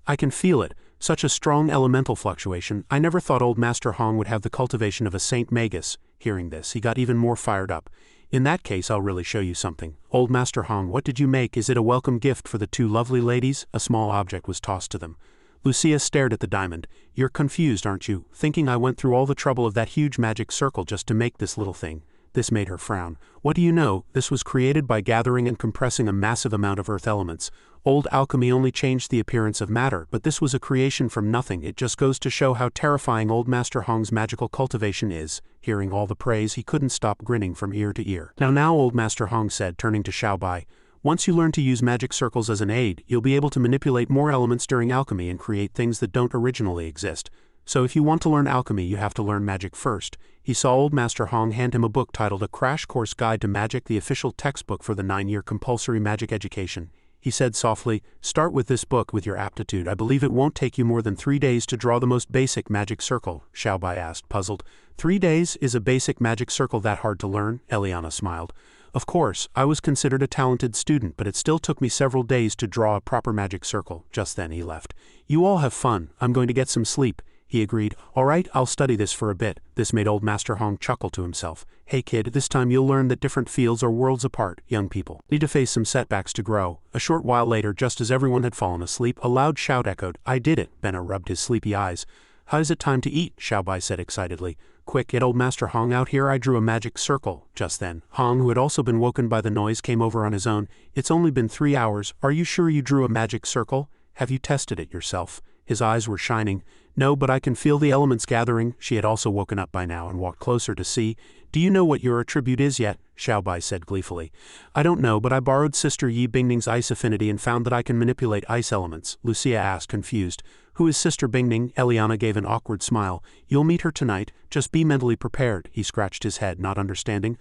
I can feel it. Such a strong elemental fluctuation. I never thought old Master Hong would have the cultivation of a Saint Magus. Hearing this, he got even more fired up. In that case, I'll really show you something. Old Master Hong, what did you make? Is it a welcome gift for the 2 lovely ladies? A small object was tossed to them. Lucia stared at the diamond. You're confused, aren't you? Thinking I went through all the trouble of that huge magic circle just to make this little thing. This made her frown. What do you know? This was created by gathering and compressing a massive amount of earth elements. Old alchemy only changed the appearance of matter, but this was a creation from nothing. It just goes to show how terrifying old Master Hong's magical cultivation is. Hearing all the praise, he couldn't stop grinning from ear to ear. Now, old Master Hong said, turning to Xiaobai. Once you learn to use magic circles as an aid, you'll be able to manipulate more elements during alchemy and create things that don't originally exist. So if you want to learn alchemy, you have to learn magic first. He saw old Master Hong hand him a book titled A Crash Course Guide to Magic, the official textbook for the 9-year compulsory magic education. He said softly, start with this book with your aptitude. I believe it won't take you more than 3 days to draw the most basic magic circle, Xiaobai asked, puzzled. 3 days? Is a basic magic circle that hard to learn? Eliana smiled. Of course, I was considered a talented student, but it still took me several days to draw a proper magic circle. Just then he left. You all have fun. I'm going to get some sleep. he agreed. All right, I'll study this for a bit. This made old Master Hong chuckle to himself. Hey kid, this time you'll learn that different fields are worlds apart. Young people need to face some setbacks to grow. A short while later, just as everyone had fallen asleep, a loud shout echoed. I did it. Benna rubbed his sleepy eyes. How is it time to eat? Xiaobai said excitedly. Quick, get old Master Hong out here. I drew a magic circle. Just then, Hong, who had also been woken by the noise, came over on his own. It's only been 3 hours. Are you sure you drew a magic circle? Have you tested it yourself? His eyes were shining. No, but I can feel the elements gathering. She had also woken up by now and walked closer to see. Do you know what your attribute is yet? Xiaobai said gleefully. I don't know, but I borrowed Sister Yi Bingning's ice affinity and found that I can manipulate ice elements. Lucia asked, confused. Who is Sister Bingning? Eliana gave an awkward smile. You'll meet her tonight. Just be mentally prepared. He scratched his head, not understanding.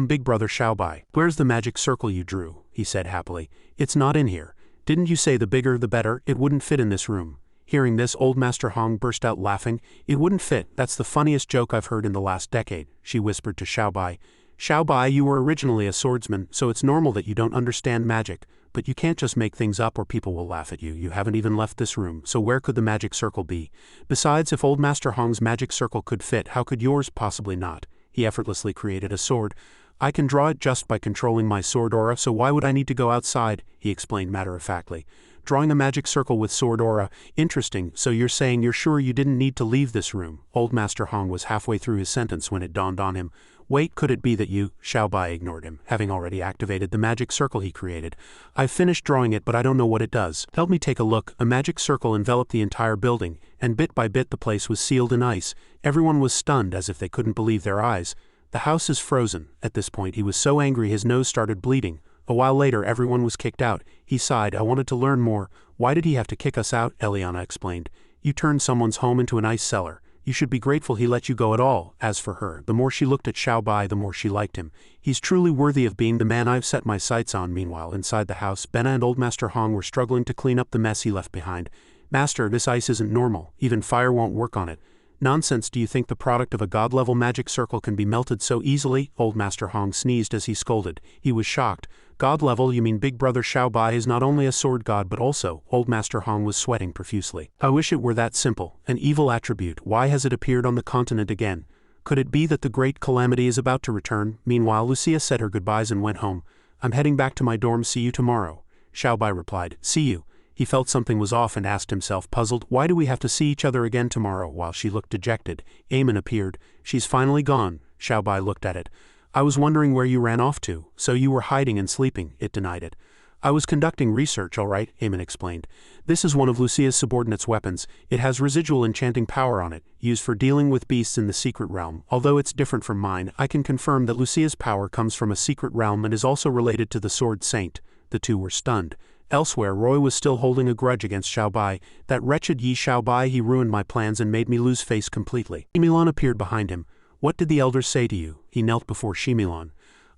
Big brother Xiaobai. Where's the magic circle you drew? He said happily. It's not in here. Didn't you say the bigger the better? It wouldn't fit in this room. Hearing this, old Master Hong burst out laughing. It wouldn't fit. That's the funniest joke I've heard in the last decade, she whispered to Xiaobai. Xiaobai, you were originally a swordsman, so it's normal that you don't understand magic. But you can't just make things up or people will laugh at you. You haven't even left this room, so where could the magic circle be? Besides, if old Master Hong's magic circle could fit, how could yours possibly not? He effortlessly created a sword. I can draw it just by controlling my sword aura, so why would I need to go outside? He explained matter-of-factly. Drawing a magic circle with sword aura. Interesting, so you're saying you're sure you didn't need to leave this room? Old Master Hong was halfway through his sentence when it dawned on him. Wait, could it be that you? Xiaobai ignored him, having already activated the magic circle he created. I've finished drawing it, but I don't know what it does. Help me take a look. A magic circle enveloped the entire building, and bit by bit the place was sealed in ice. Everyone was stunned as if they couldn't believe their eyes. The house is frozen. At this point he was so angry his nose started bleeding. A while later everyone was kicked out. He sighed. I wanted to learn more. Why did he have to kick us out? Eliana explained. You turned someone's home into an ice cellar. You should be grateful he let you go at all. As for her, the more she looked at Xiaobai, the more she liked him. He's truly worthy of being the man I've set my sights on. Meanwhile, inside the house, Benna and old Master Hong were struggling to clean up the mess he left behind. Master, this ice isn't normal. Even fire won't work on it. Nonsense, do you think the product of a god-level magic circle can be melted so easily? Old Master Hong sneezed as he scolded. He was shocked. God level, you mean big brother Xiaobai is not only a sword god but also, old Master Hong was sweating profusely. I wish it were that simple. An evil attribute, why has it appeared on the continent again? Could it be that the great calamity is about to return? Meanwhile, Lucia said her goodbyes and went home. I'm heading back to my dorm, see you tomorrow. Xiaobai replied, see you. He felt something was off and asked himself, puzzled, why do we have to see each other again tomorrow? While she looked dejected, Eamon appeared. She's finally gone. Xiaobai looked at it. I was wondering where you ran off to, so you were hiding and sleeping. It denied it. I was conducting research, all right, Eamon explained. This is one of Lucia's subordinate's weapons. It has residual enchanting power on it, used for dealing with beasts in the secret realm. Although it's different from mine, I can confirm that Lucia's power comes from a secret realm and is also related to the Sword Saint. The two were stunned. Elsewhere, Roy was still holding a grudge against Xiaobai. That wretched Yi Xiaobai, he ruined my plans and made me lose face completely. Shimilan appeared behind him. What did the elders say to you? He knelt before Shimilan.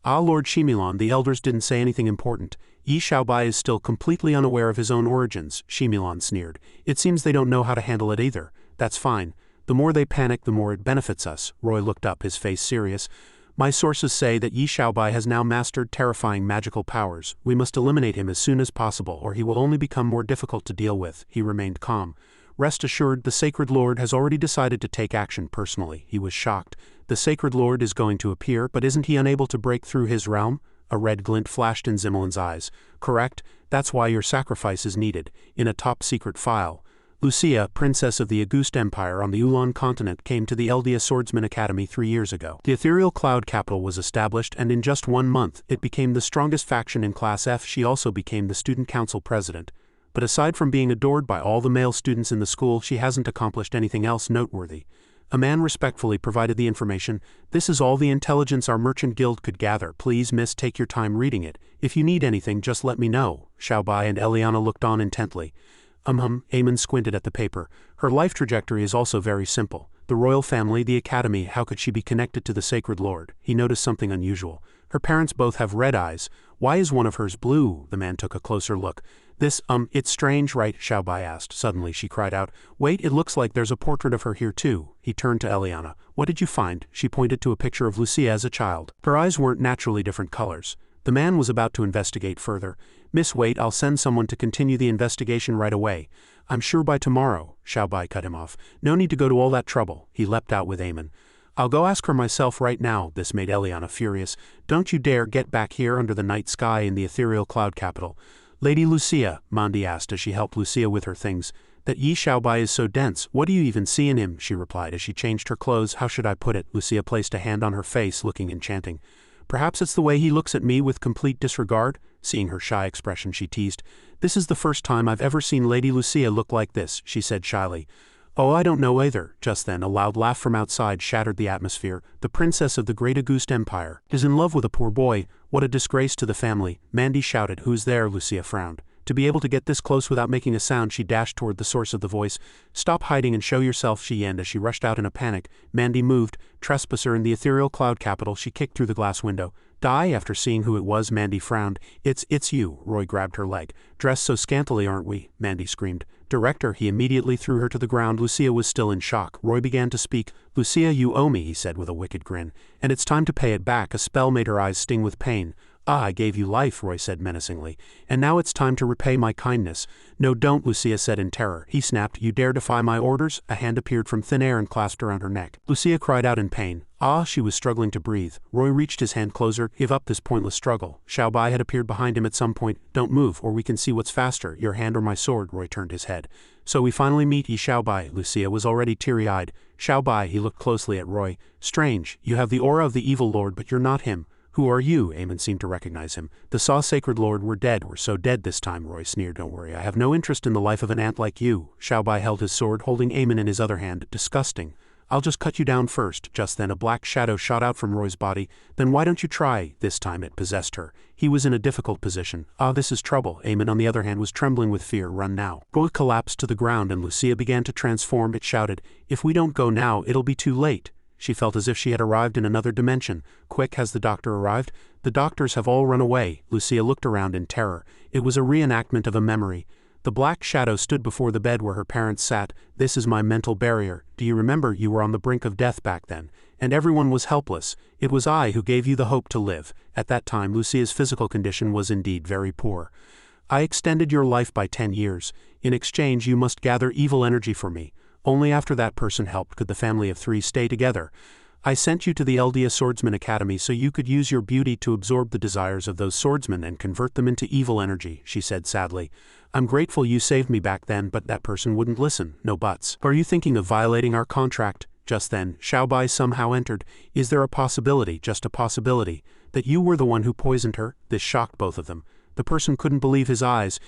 Ah, Lord Shimilan, the elders didn't say anything important. Yi Xiaobai is still completely unaware of his own origins, Shimilan sneered. It seems they don't know how to handle it either. That's fine. The more they panic, the more it benefits us. Roy looked up, his face serious. My sources say that Yi Xiaobai has now mastered terrifying magical powers. We must eliminate him as soon as possible, or he will only become more difficult to deal with. He remained calm. Rest assured, the Sacred Lord has already decided to take action personally. He was shocked. The Sacred Lord is going to appear, but isn't he unable to break through his realm? A red glint flashed in Zimmelin's eyes. Correct, that's why your sacrifice is needed. In a top-secret file. Lucia, princess of the Auguste Empire on the Ulan continent, came to the Eldia Swordsman Academy 3 years ago. The ethereal cloud capital was established, and in just 1 month, it became the strongest faction in Class F. She also became the student council president. But aside from being adored by all the male students in the school, she hasn't accomplished anything else noteworthy. A man respectfully provided the information. This is all the intelligence our merchant guild could gather. Please, miss, take your time reading it. If you need anything, just let me know. Xiaobai and Eliana looked on intently. Eamon squinted at the paper. Her life trajectory is also very simple. The royal family, the academy, how could she be connected to the Sacred Lord? He noticed something unusual. Her parents both have red eyes. Why is one of hers blue? The man took a closer look. It's strange, right? Xiaobai asked. Suddenly she cried out, wait, it looks like there's a portrait of her here too. He turned to Eliana. What did you find? She pointed to a picture of Lucia as a child. Her eyes weren't naturally different colors. The man was about to investigate further. "Miss, wait, I'll send someone to continue the investigation right away. I'm sure by tomorrow," Xiaobai cut him off. "No need to go to all that trouble." He leapt out with aim. "I'll go ask her myself right now." This made Eliana furious. "Don't you dare get back here under the night sky in the ethereal cloud capital." "Lady Lucia," Mandi asked as she helped Lucia with her things, "that Yi Xiaobai is so dense, what do you even see in him?" she replied as she changed her clothes. "How should I put it?" Lucia placed a hand on her face, looking enchanting. "Perhaps it's the way he looks at me with complete disregard?" Seeing her shy expression, she teased. "This is the first time I've ever seen Lady Lucia look like this," she said shyly. "Oh, I don't know either." Just then a loud laugh from outside shattered the atmosphere. "The princess of the Great Auguste Empire is in love with a poor boy. What a disgrace to the family." Mandi shouted. "Who's there?" Lucia frowned. To be able to get this close without making a sound, she dashed toward the source of the voice. "Stop hiding and show yourself," she yelled as she rushed out in a panic. Mandi moved. Trespasser in the ethereal cloud capital, she kicked through the glass window. "Die?" After seeing who it was, Mandi frowned. It's you." Roy grabbed her leg. "Dressed so scantily, aren't we?" Mandi screamed. "Director," he immediately threw her to the ground. Lucia was still in shock. Roy began to speak. "Lucia, you owe me," he said with a wicked grin. "And it's time to pay it back." A spell made her eyes sting with pain. "Ah, I gave you life," Roy said menacingly. "And now it's time to repay my kindness." "No, don't," Lucia said in terror. He snapped. "You dare defy my orders?" A hand appeared from thin air and clasped around her neck. Lucia cried out in pain. "Ah!" She was struggling to breathe. Roy reached his hand closer. "Give up this pointless struggle." Xiaobai had appeared behind him at some point. "Don't move, or we can see what's faster, your hand or my sword." Roy turned his head. "So we finally meet, Yi Xiaobai." Lucia was already teary-eyed. "Xiaobai," he looked closely at Roy. "Strange, you have the aura of the evil lord, but you're not him." "Who are you?" Eamon seemed to recognize him. "The Saw Sacred Lord. We're dead. We're so dead this time," Roy sneered. "Don't worry, I have no interest in the life of an ant like you." Xiaobai held his sword, holding Eamon in his other hand. "Disgusting. I'll just cut you down first." Just then a black shadow shot out from Roy's body. "Then why don't you try?" This time it possessed her. He was in a difficult position. "Ah, this is trouble." Eamon on the other hand was trembling with fear. "Run now." Roy collapsed to the ground and Lucia began to transform. It shouted, "If we don't go now, it'll be too late." She felt as if she had arrived in another dimension. "Quick, has the doctor arrived?" "The doctors have all run away." Lucia looked around in terror. It was a reenactment of a memory. The black shadow stood before the bed where her parents sat. "This is my mental barrier. Do you remember you were on the brink of death back then? And everyone was helpless. It was I who gave you the hope to live." At that time, Lucia's physical condition was indeed very poor. "I extended your life by 10 years. In exchange, you must gather evil energy for me. Only after that person helped could the family of 3 stay together. I sent you to the Eldia Swordsman Academy so you could use your beauty to absorb the desires of those swordsmen and convert them into evil energy," she said sadly. "I'm grateful you saved me back then, but that person wouldn't listen." "No buts. Are you thinking of violating our contract?" Just then, Xiaobai somehow entered. "Is there a possibility, just a possibility, that you were the one who poisoned her?" This shocked both of them. The person couldn't believe his eyes.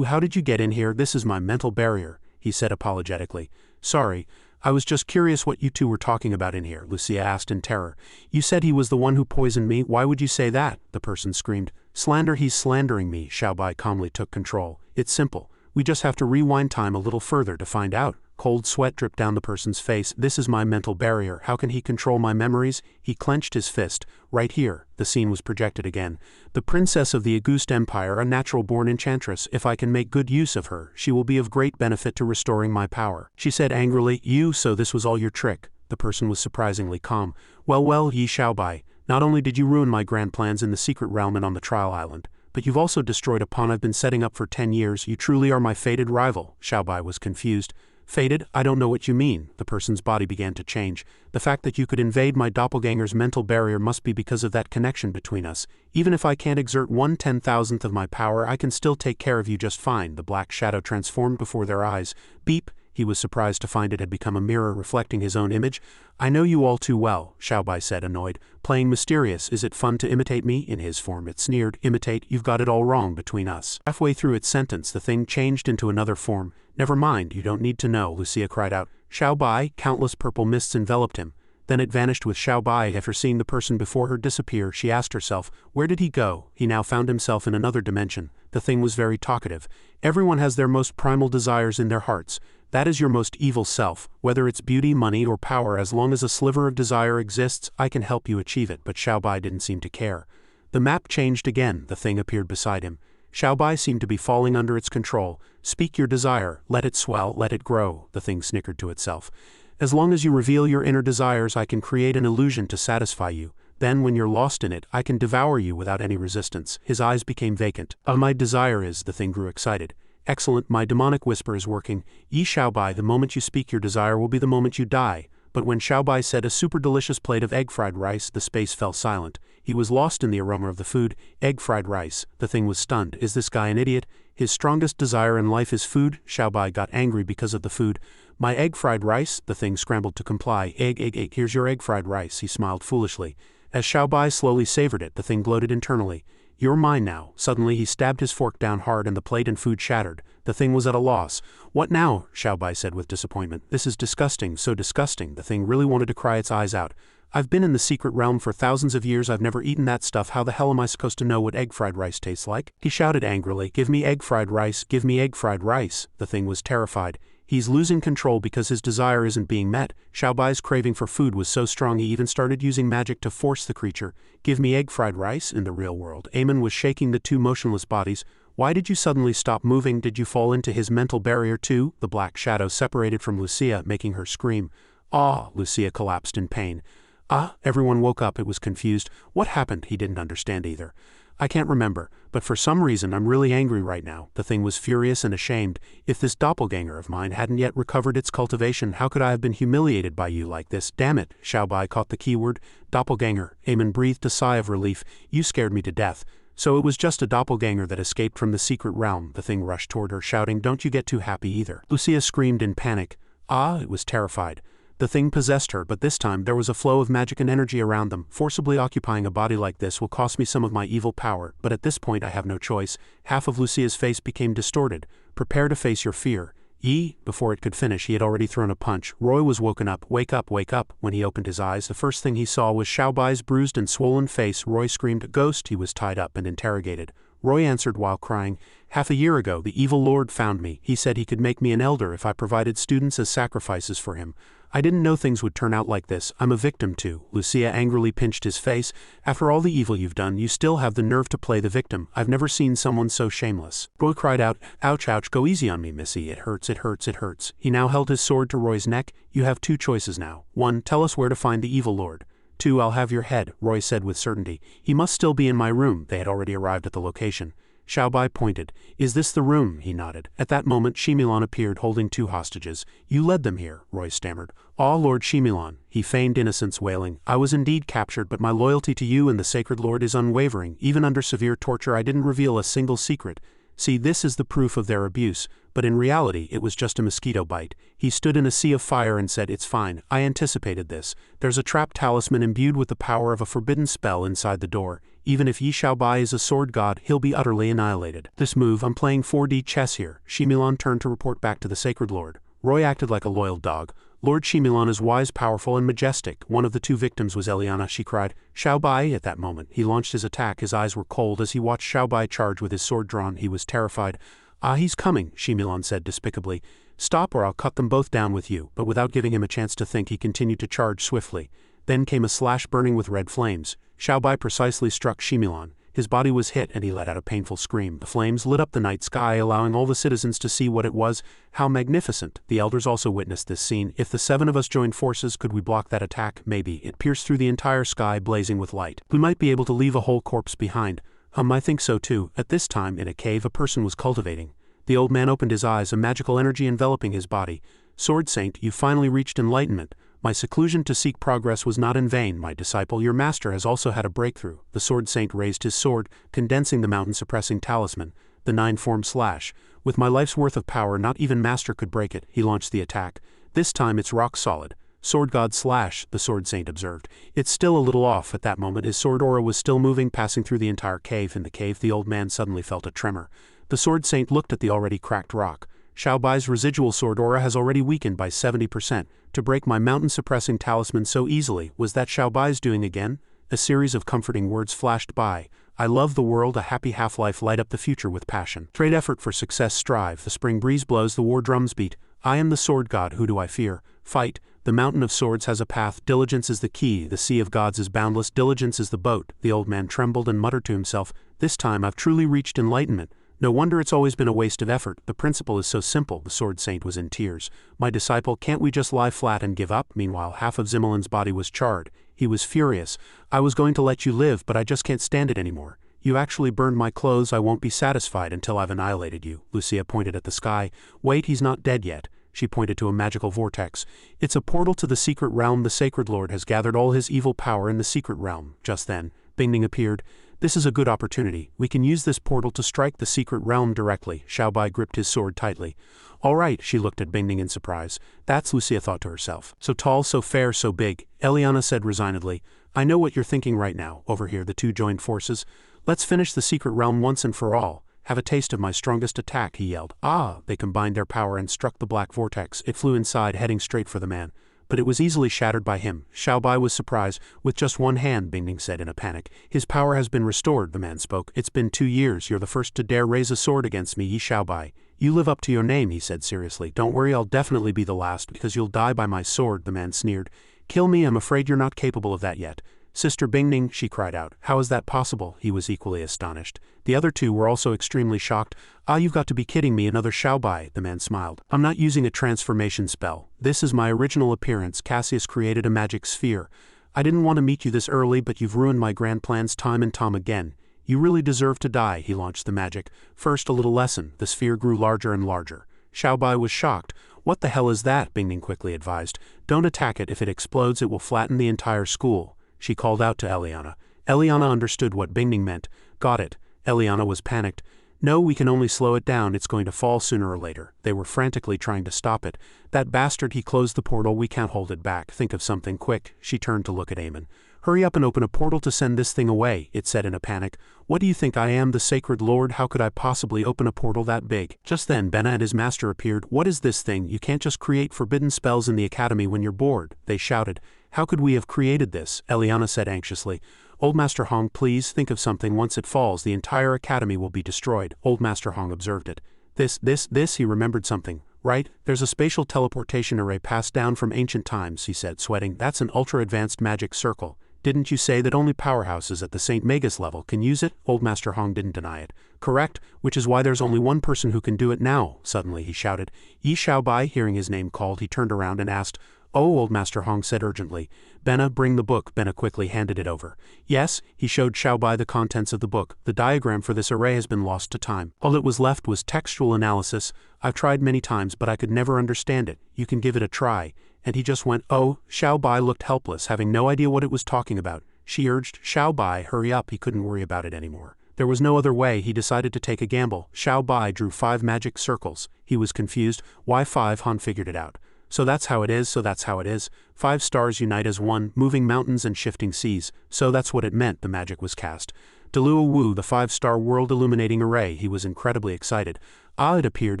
How did you get in here?" "This is my mental barrier," he said apologetically. "Sorry, I was just curious what you two were talking about in here," Lucia asked in terror. "You said he was the one who poisoned me. Why would you say that?" The person screamed. "Slander, he's slandering me." Xiaobai calmly took control. "It's simple. We just have to rewind time a little further to find out." Cold sweat dripped down the person's face. "This is my mental barrier. How can he control my memories?" He clenched his fist. "Right here." The scene was projected again. "The princess of the Auguste Empire, a natural-born enchantress. If I can make good use of her, she will be of great benefit to restoring my power." She said angrily, So this was all your trick." The person was surprisingly calm. Well, Yi Xiaobai, not only did you ruin my grand plans in the secret realm and on the trial island, but you've also destroyed a pawn I've been setting up for 10 years. You truly are my fated rival." Xiaobai was confused. "Fated? I don't know what you mean." The person's body began to change. "The fact that you could invade my doppelganger's mental barrier must be because of that connection between us. Even if I can't exert 1/10,000th of my power, I can still take care of you just fine." The black shadow transformed before their eyes. Beep. He was surprised to find it had become a mirror reflecting his own image. "I know you all too well," Xiaobai said, annoyed. "Playing mysterious, is it fun to imitate me?" In his form it sneered. "Imitate? You've got it all wrong between us." Halfway through its sentence the thing changed into another form. "Never mind, you don't need to know," Lucia cried out. "Xiaobai!" Countless purple mists enveloped him. Then it vanished with Xiaobai. After seeing the person before her disappear, she asked herself, where did he go? He now found himself in another dimension. The thing was very talkative. "Everyone has their most primal desires in their hearts. That is your most evil self. Whether it's beauty, money, or power, as long as a sliver of desire exists, I can help you achieve it." But Xiaobai didn't seem to care. The map changed again. The thing appeared beside him. Xiaobai seemed to be falling under its control. "Speak your desire. Let it swell. Let it grow." The thing snickered to itself. "As long as you reveal your inner desires, I can create an illusion to satisfy you." Then when you're lost in it, I can devour you without any resistance. His eyes became vacant. My desire is, the thing grew excited. Excellent, my demonic whisper is working. Yi Xiaobai, the moment you speak your desire will be the moment you die. But when Xiaobai said a super delicious plate of egg fried rice, the space fell silent. He was lost in the aroma of the food. Egg fried rice. The thing was stunned. Is this guy an idiot? His strongest desire in life is food. Xiaobai got angry because of the food. My egg fried rice? The thing scrambled to comply. Egg, here's your egg fried rice. He smiled foolishly. As Xiaobai slowly savored it, the thing gloated internally. You're mine now. Suddenly he stabbed his fork down hard and the plate and food shattered. The thing was at a loss. What now? Xiaobai said with disappointment. This is disgusting, so disgusting. The thing really wanted to cry its eyes out. I've been in the secret realm for thousands of years. I've never eaten that stuff. How the hell am I supposed to know what egg fried rice tastes like? He shouted angrily. Give me egg fried rice. Give me egg fried rice. The thing was terrified. He's losing control because his desire isn't being met. Xiaobai's craving for food was so strong he even started using magic to force the creature. Give me egg fried rice. In the real world, Eamon was shaking the two motionless bodies. Why did you suddenly stop moving? Did you fall into his mental barrier too? The black shadow separated from Lucia, making her scream. Ah! Lucia collapsed in pain. Ah! Everyone woke up. It was confused. What happened? He didn't understand either. I can't remember, but for some reason I'm really angry right now. The thing was furious and ashamed. If this doppelganger of mine hadn't yet recovered its cultivation, how could I have been humiliated by you like this? Damn it! Xiaobai caught the keyword. Doppelganger. Eamon breathed a sigh of relief. You scared me to death. So it was just a doppelganger that escaped from the secret realm. The thing rushed toward her, shouting, Don't you get too happy either. Lucia screamed in panic. Ah! It was terrified. The thing possessed her, but this time there was a flow of magic and energy around them. Forcibly occupying a body like this will cost me some of my evil power, but at this point I have no choice. Half of Lucia's face became distorted. Prepare to face your fear. Yi! Before it could finish, he had already thrown a punch. Roy was woken up. Wake up, wake up. When he opened his eyes, the first thing he saw was Xiaobai's bruised and swollen face. Roy screamed, Ghost! He was tied up and interrogated. Roy answered while crying, Half a year ago, the evil lord found me. He said he could make me an elder if I provided students as sacrifices for him. I didn't know things would turn out like this. I'm a victim too. Lucia angrily pinched his face. After all the evil you've done, you still have the nerve to play the victim. I've never seen someone so shameless. Roy cried out, Ouch, ouch, go easy on me, missy. It hurts, it hurts, it hurts. He now held his sword to Roy's neck. You have two choices now. 1. Tell us where to find the evil lord. 2. I'll have your head, Roy said with certainty. He must still be in my room. They had already arrived at the location. Xiaobai pointed. Is this the room? He nodded. At that moment Shimilan appeared holding 2 hostages. You led them here, Roy stammered. Ah, Lord Shimilan. He feigned innocence, wailing. I was indeed captured, but my loyalty to you and the sacred lord is unwavering. Even under severe torture I didn't reveal a single secret. See, this is the proof of their abuse. But in reality it was just a mosquito bite. He stood in a sea of fire and said, It's fine. I anticipated this. There's a trap talisman imbued with the power of a forbidden spell inside the door. Even if Yi Xiaobai is a sword god, he'll be utterly annihilated. This move, I'm playing 4D chess here. Shimilan turned to report back to the sacred lord. Roy acted like a loyal dog. Lord Shimilan is wise, powerful, and majestic. One of the 2 victims was Ariana, she cried. Xiaobai! At that moment, he launched his attack. His eyes were cold as he watched Xiaobai charge with his sword drawn. He was terrified. Ah, he's coming, Shimilan said despicably. Stop or I'll cut them both down with you. But without giving him a chance to think, he continued to charge swiftly. Then came a slash burning with red flames. Xiaobai precisely struck Shimilan. His body was hit and he let out a painful scream. The flames lit up the night sky, allowing all the citizens to see what it was. How magnificent! The elders also witnessed this scene. If the 7 of us joined forces, could we block that attack? Maybe. It pierced through the entire sky, blazing with light. We might be able to leave a whole corpse behind. I think so too. At this time, in a cave, a person was cultivating. The old man opened his eyes, a magical energy enveloping his body. Sword Saint, you finally reached enlightenment. My seclusion to seek progress was not in vain, my disciple. Your master has also had a breakthrough. The Sword Saint raised his sword, condensing the mountain-suppressing talisman, the 9-form slash. With my life's worth of power, not even master could break it. He launched the attack. This time it's rock solid. Sword God slash, the Sword Saint observed. It's still a little off. At that moment his sword aura was still moving, passing through the entire cave. In the cave the old man suddenly felt a tremor. The Sword Saint looked at the already cracked rock. Xiaobai's residual sword aura has already weakened by 70%. To break my mountain-suppressing talisman so easily, was that Xiaobai's doing again? A series of comforting words flashed by. I love the world, a happy half-life, light up the future with passion. Trade effort for success, strive. The spring breeze blows, the war drums beat. I am the sword god, who do I fear? Fight. The mountain of swords has a path. Diligence is the key. The sea of gods is boundless. Diligence is the boat. The old man trembled and muttered to himself, This time I've truly reached enlightenment. No wonder it's always been a waste of effort. The principle is so simple. The Sword Saint was in tears. My disciple, can't we just lie flat and give up? Meanwhile, half of Zimmelin's body was charred. He was furious. I was going to let you live, but I just can't stand it anymore. You actually burned my clothes. I won't be satisfied until I've annihilated you. Lucia pointed at the sky. Wait, he's not dead yet. She pointed to a magical vortex. It's a portal to the secret realm. The Sacred Lord has gathered all his evil power in the secret realm. Just then, Bingning appeared. This is a good opportunity. We can use this portal to strike the secret realm directly. Xiaobai gripped his sword tightly. All right, she looked at Bingning in surprise. That's, Lucia thought to herself. So tall, so fair, so big. Ariana said resignedly. I know what you're thinking right now. Over here, the two joined forces. Let's finish the secret realm once and for all. Have a taste of my strongest attack, he yelled. Ah! They combined their power and struck the black vortex. It flew inside, heading straight for the man. But it was easily shattered by him. Xiaobai was surprised. With just one hand, Bingning said in a panic. His power has been restored, the man spoke. It's been 2 years. You're the first to dare raise a sword against me, Yi Xiaobai. You live up to your name, he said seriously. Don't worry, I'll definitely be the last, because you'll die by my sword, the man sneered. Kill me, I'm afraid you're not capable of that yet. Sister Bingning, she cried out. How is that possible? He was equally astonished. The other two were also extremely shocked. Ah, you've got to be kidding me, another Xiaobai, the man smiled. I'm not using a transformation spell. This is my original appearance. Cassius created a magic sphere. I didn't want to meet you this early, but you've ruined my grand plans time and time again. You really deserve to die, he launched the magic. First, a little lesson. The sphere grew larger and larger. Xiaobai was shocked. What the hell is that? Bingning quickly advised. Don't attack it. If it explodes, it will flatten the entire school. She called out to Ariana. Ariana understood what Bingning meant. Got it. Ariana was panicked. No, we can only slow it down. It's going to fall sooner or later. They were frantically trying to stop it. That bastard, he closed the portal. We can't hold it back. Think of something quick. She turned to look at Eamon. Hurry up and open a portal to send this thing away, it said in a panic. What do you think I am, the Sacred Lord? How could I possibly open a portal that big? Just then, Benna and his master appeared. What is this thing? You can't just create forbidden spells in the academy when you're bored, they shouted. How could we have created this? Ariana said anxiously. Old Master Hong, please think of something. Once it falls, the entire academy will be destroyed. Old Master Hong observed it. He remembered something. Right? There's a spatial teleportation array passed down from ancient times, he said, sweating. That's an ultra-advanced magic circle. Didn't you say that only powerhouses at the St. Magus level can use it? Old Master Hong didn't deny it. Correct, which is why there's only one person who can do it now, suddenly he shouted. Yi Xiaobai, hearing his name called, he turned around and asked, Oh, Old Master Hong said urgently. Benna, bring the book. Benna quickly handed it over. Yes, he showed Xiaobai the contents of the book. The diagram for this array has been lost to time. All it was left was textual analysis. I've tried many times, but I could never understand it. You can give it a try. And he just went, oh, Xiaobai looked helpless, having no idea what it was talking about. She urged, Xiaobai, hurry up, he couldn't worry about it anymore. There was no other way. He decided to take a gamble. Xiaobai drew 5 magic circles. He was confused. Why 5? Han figured it out. So that's how it is. 5 stars unite as one, moving mountains and shifting seas. So that's what it meant. The magic was cast. Delua Wu, the 5-star world illuminating array. He was incredibly excited. Ah, it appeared,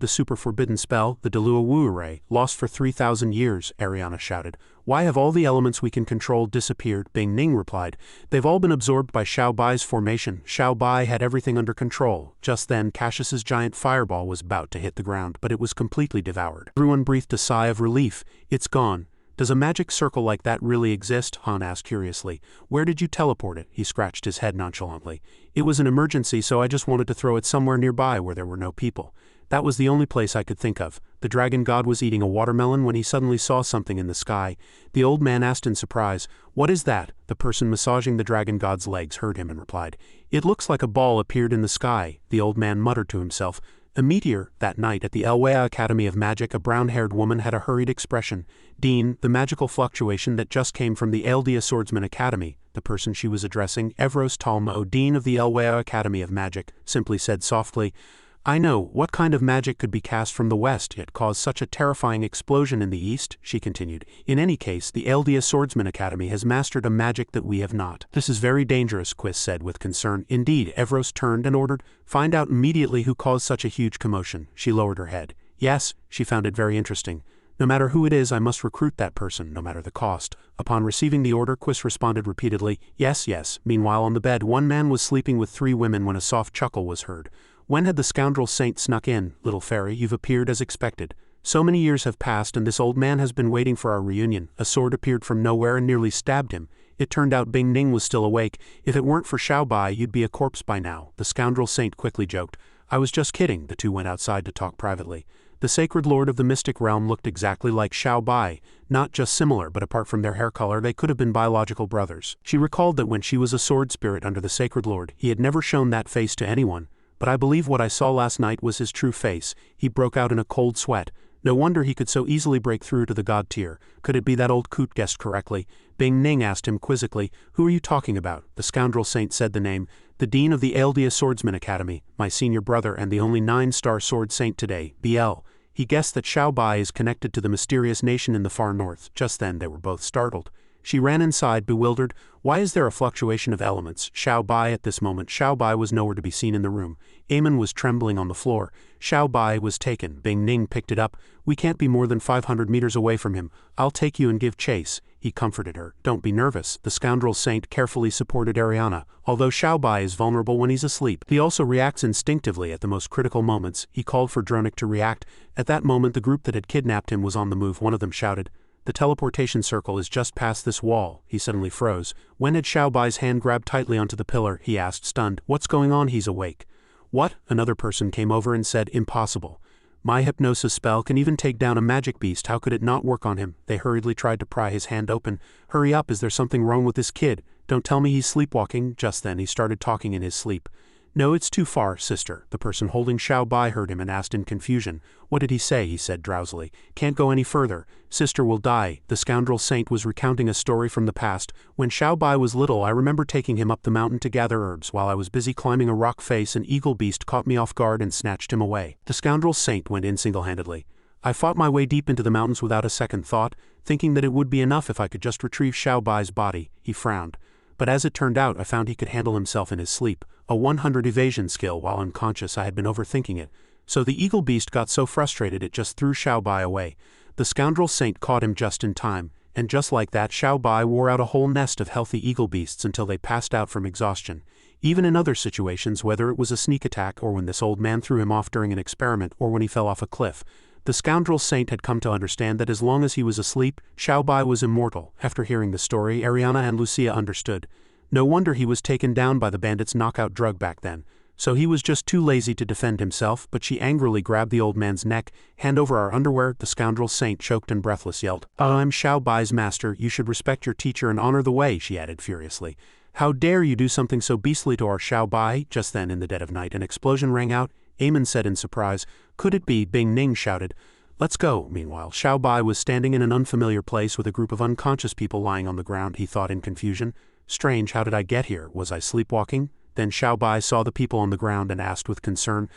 the super forbidden spell, the Delua Wu array, lost for 3,000 years, Ariana shouted. Why have all the elements we can control disappeared? Bing Ning replied. They've all been absorbed by Xiaobai's formation. Xiaobai had everything under control. Just then, Cassius's giant fireball was about to hit the ground, but it was completely devoured. Everyone breathed a sigh of relief. It's gone. Does a magic circle like that really exist? Han asked curiously. Where did you teleport it? He scratched his head nonchalantly. It was an emergency, so I just wanted to throw it somewhere nearby where there were no people. That was the only place I could think of. The dragon god was eating a watermelon when he suddenly saw something in the sky. The old man asked in surprise, What is that? The person massaging the dragon god's legs heard him and replied, It looks like a ball appeared in the sky. The old man muttered to himself, A meteor. That night at the Elwea Academy of Magic, a brown-haired woman had a hurried expression. Dean, the magical fluctuation that just came from the Eldea Swordsman Academy, the person she was addressing, Evros Talmo, Dean of the Elwea Academy of Magic, simply said softly, I know, what kind of magic could be cast from the west yet cause such a terrifying explosion in the east, she continued. In any case, the Eldea Swordsman Academy has mastered a magic that we have not. This is very dangerous, Quis said with concern. Indeed, Evros turned and ordered, Find out immediately who caused such a huge commotion. She lowered her head. Yes, she found it very interesting. No matter who it is, I must recruit that person, no matter the cost. Upon receiving the order, Quis responded repeatedly, Yes, yes. Meanwhile on the bed, one man was sleeping with 3 women when a soft chuckle was heard. When had the scoundrel saint snuck in? Little fairy, you've appeared as expected. So many years have passed and this old man has been waiting for our reunion. A sword appeared from nowhere and nearly stabbed him. It turned out Bing Ning was still awake. If it weren't for Xiaobai, you'd be a corpse by now. The scoundrel saint quickly joked. I was just kidding. The two went outside to talk privately. The sacred lord of the mystic realm looked exactly like Xiao Bai, not just similar but apart from their hair color they could have been biological brothers. She recalled that when she was a sword spirit under the sacred lord, he had never shown that face to anyone, but I believe what I saw last night was his true face. He broke out in a cold sweat. No wonder he could so easily break through to the god tier. Could it be that old coot guessed correctly? Bing Ning asked him quizzically, "Who are you talking about?" The scoundrel saint said the name. "The dean of the Eldia Swordsman Academy, my senior brother and the only 9-star sword saint today, BL. He guessed that Xiao Bai is connected to the mysterious nation in the far north." Just then they were both startled. She ran inside, bewildered. Why is there a fluctuation of elements? Xiao Bai at this moment. Xiao Bai was nowhere to be seen in the room. Eamon was trembling on the floor. Xiao Bai was taken. Bing Ning picked it up. "We can't be more than 500 meters away from him. I'll take you and give chase." He comforted her. "Don't be nervous." The scoundrel saint carefully supported Ariana. Although Xiao Bai is vulnerable when he's asleep, he also reacts instinctively at the most critical moments. He called for Dronik to react. At that moment the group that had kidnapped him was on the move. One of them shouted, "The teleportation circle is just past this wall." He suddenly froze. When had Xiao Bai's hand grabbed tightly onto the pillar? He asked, stunned. "What's going on?" He's awake. "What?" Another person came over and said, "Impossible. My hypnosis spell can even take down a magic beast. How could it not work on him?" They hurriedly tried to pry his hand open. "Hurry up, is there something wrong with this kid? Don't tell me he's sleepwalking." Just then he started talking in his sleep. "No, it's too far, sister." The person holding Xiao Bai heard him and asked in confusion. "What did he say?" He said drowsily. "Can't go any further. Sister will die." The scoundrel saint was recounting a story from the past. "When Xiao Bai was little, I remember taking him up the mountain to gather herbs. While I was busy climbing a rock face, an eagle beast caught me off guard and snatched him away." The scoundrel saint went in single-handedly. "I fought my way deep into the mountains without a second thought, thinking that it would be enough if I could just retrieve Xiao Bai's body." He frowned. "But as it turned out, I found he could handle himself in his sleep. A 100 evasion skill while unconscious. I had been overthinking it. So the eagle beast got so frustrated it just threw Xiao Bai away. The scoundrel saint caught him just in time, and just like that Xiao Bai wore out a whole nest of healthy eagle beasts until they passed out from exhaustion. Even in other situations, whether it was a sneak attack or when this old man threw him off during an experiment or when he fell off a cliff, the scoundrel saint had come to understand that as long as he was asleep, Xiao Bai was immortal. After hearing the story, Ariana and Lucia understood. No wonder he was taken down by the bandit's knockout drug back then. So he was just too lazy to defend himself, but she angrily grabbed the old man's neck. "Hand over our underwear." The scoundrel saint, choked and breathless, yelled, "I'm Xiao Bai's master. You should respect your teacher and honor the way," she added furiously. "How dare you do something so beastly to our Xiao Bai?" Just then, in the dead of night, an explosion rang out. Eamon said in surprise, "Could it be?" Bing Ning shouted, "Let's go." Meanwhile, Xiao Bai was standing in an unfamiliar place with a group of unconscious people lying on the ground. He thought in confusion. "Strange, how did I get here? Was I sleepwalking?" Then Xiao Bai saw the people on the ground and asked with concern,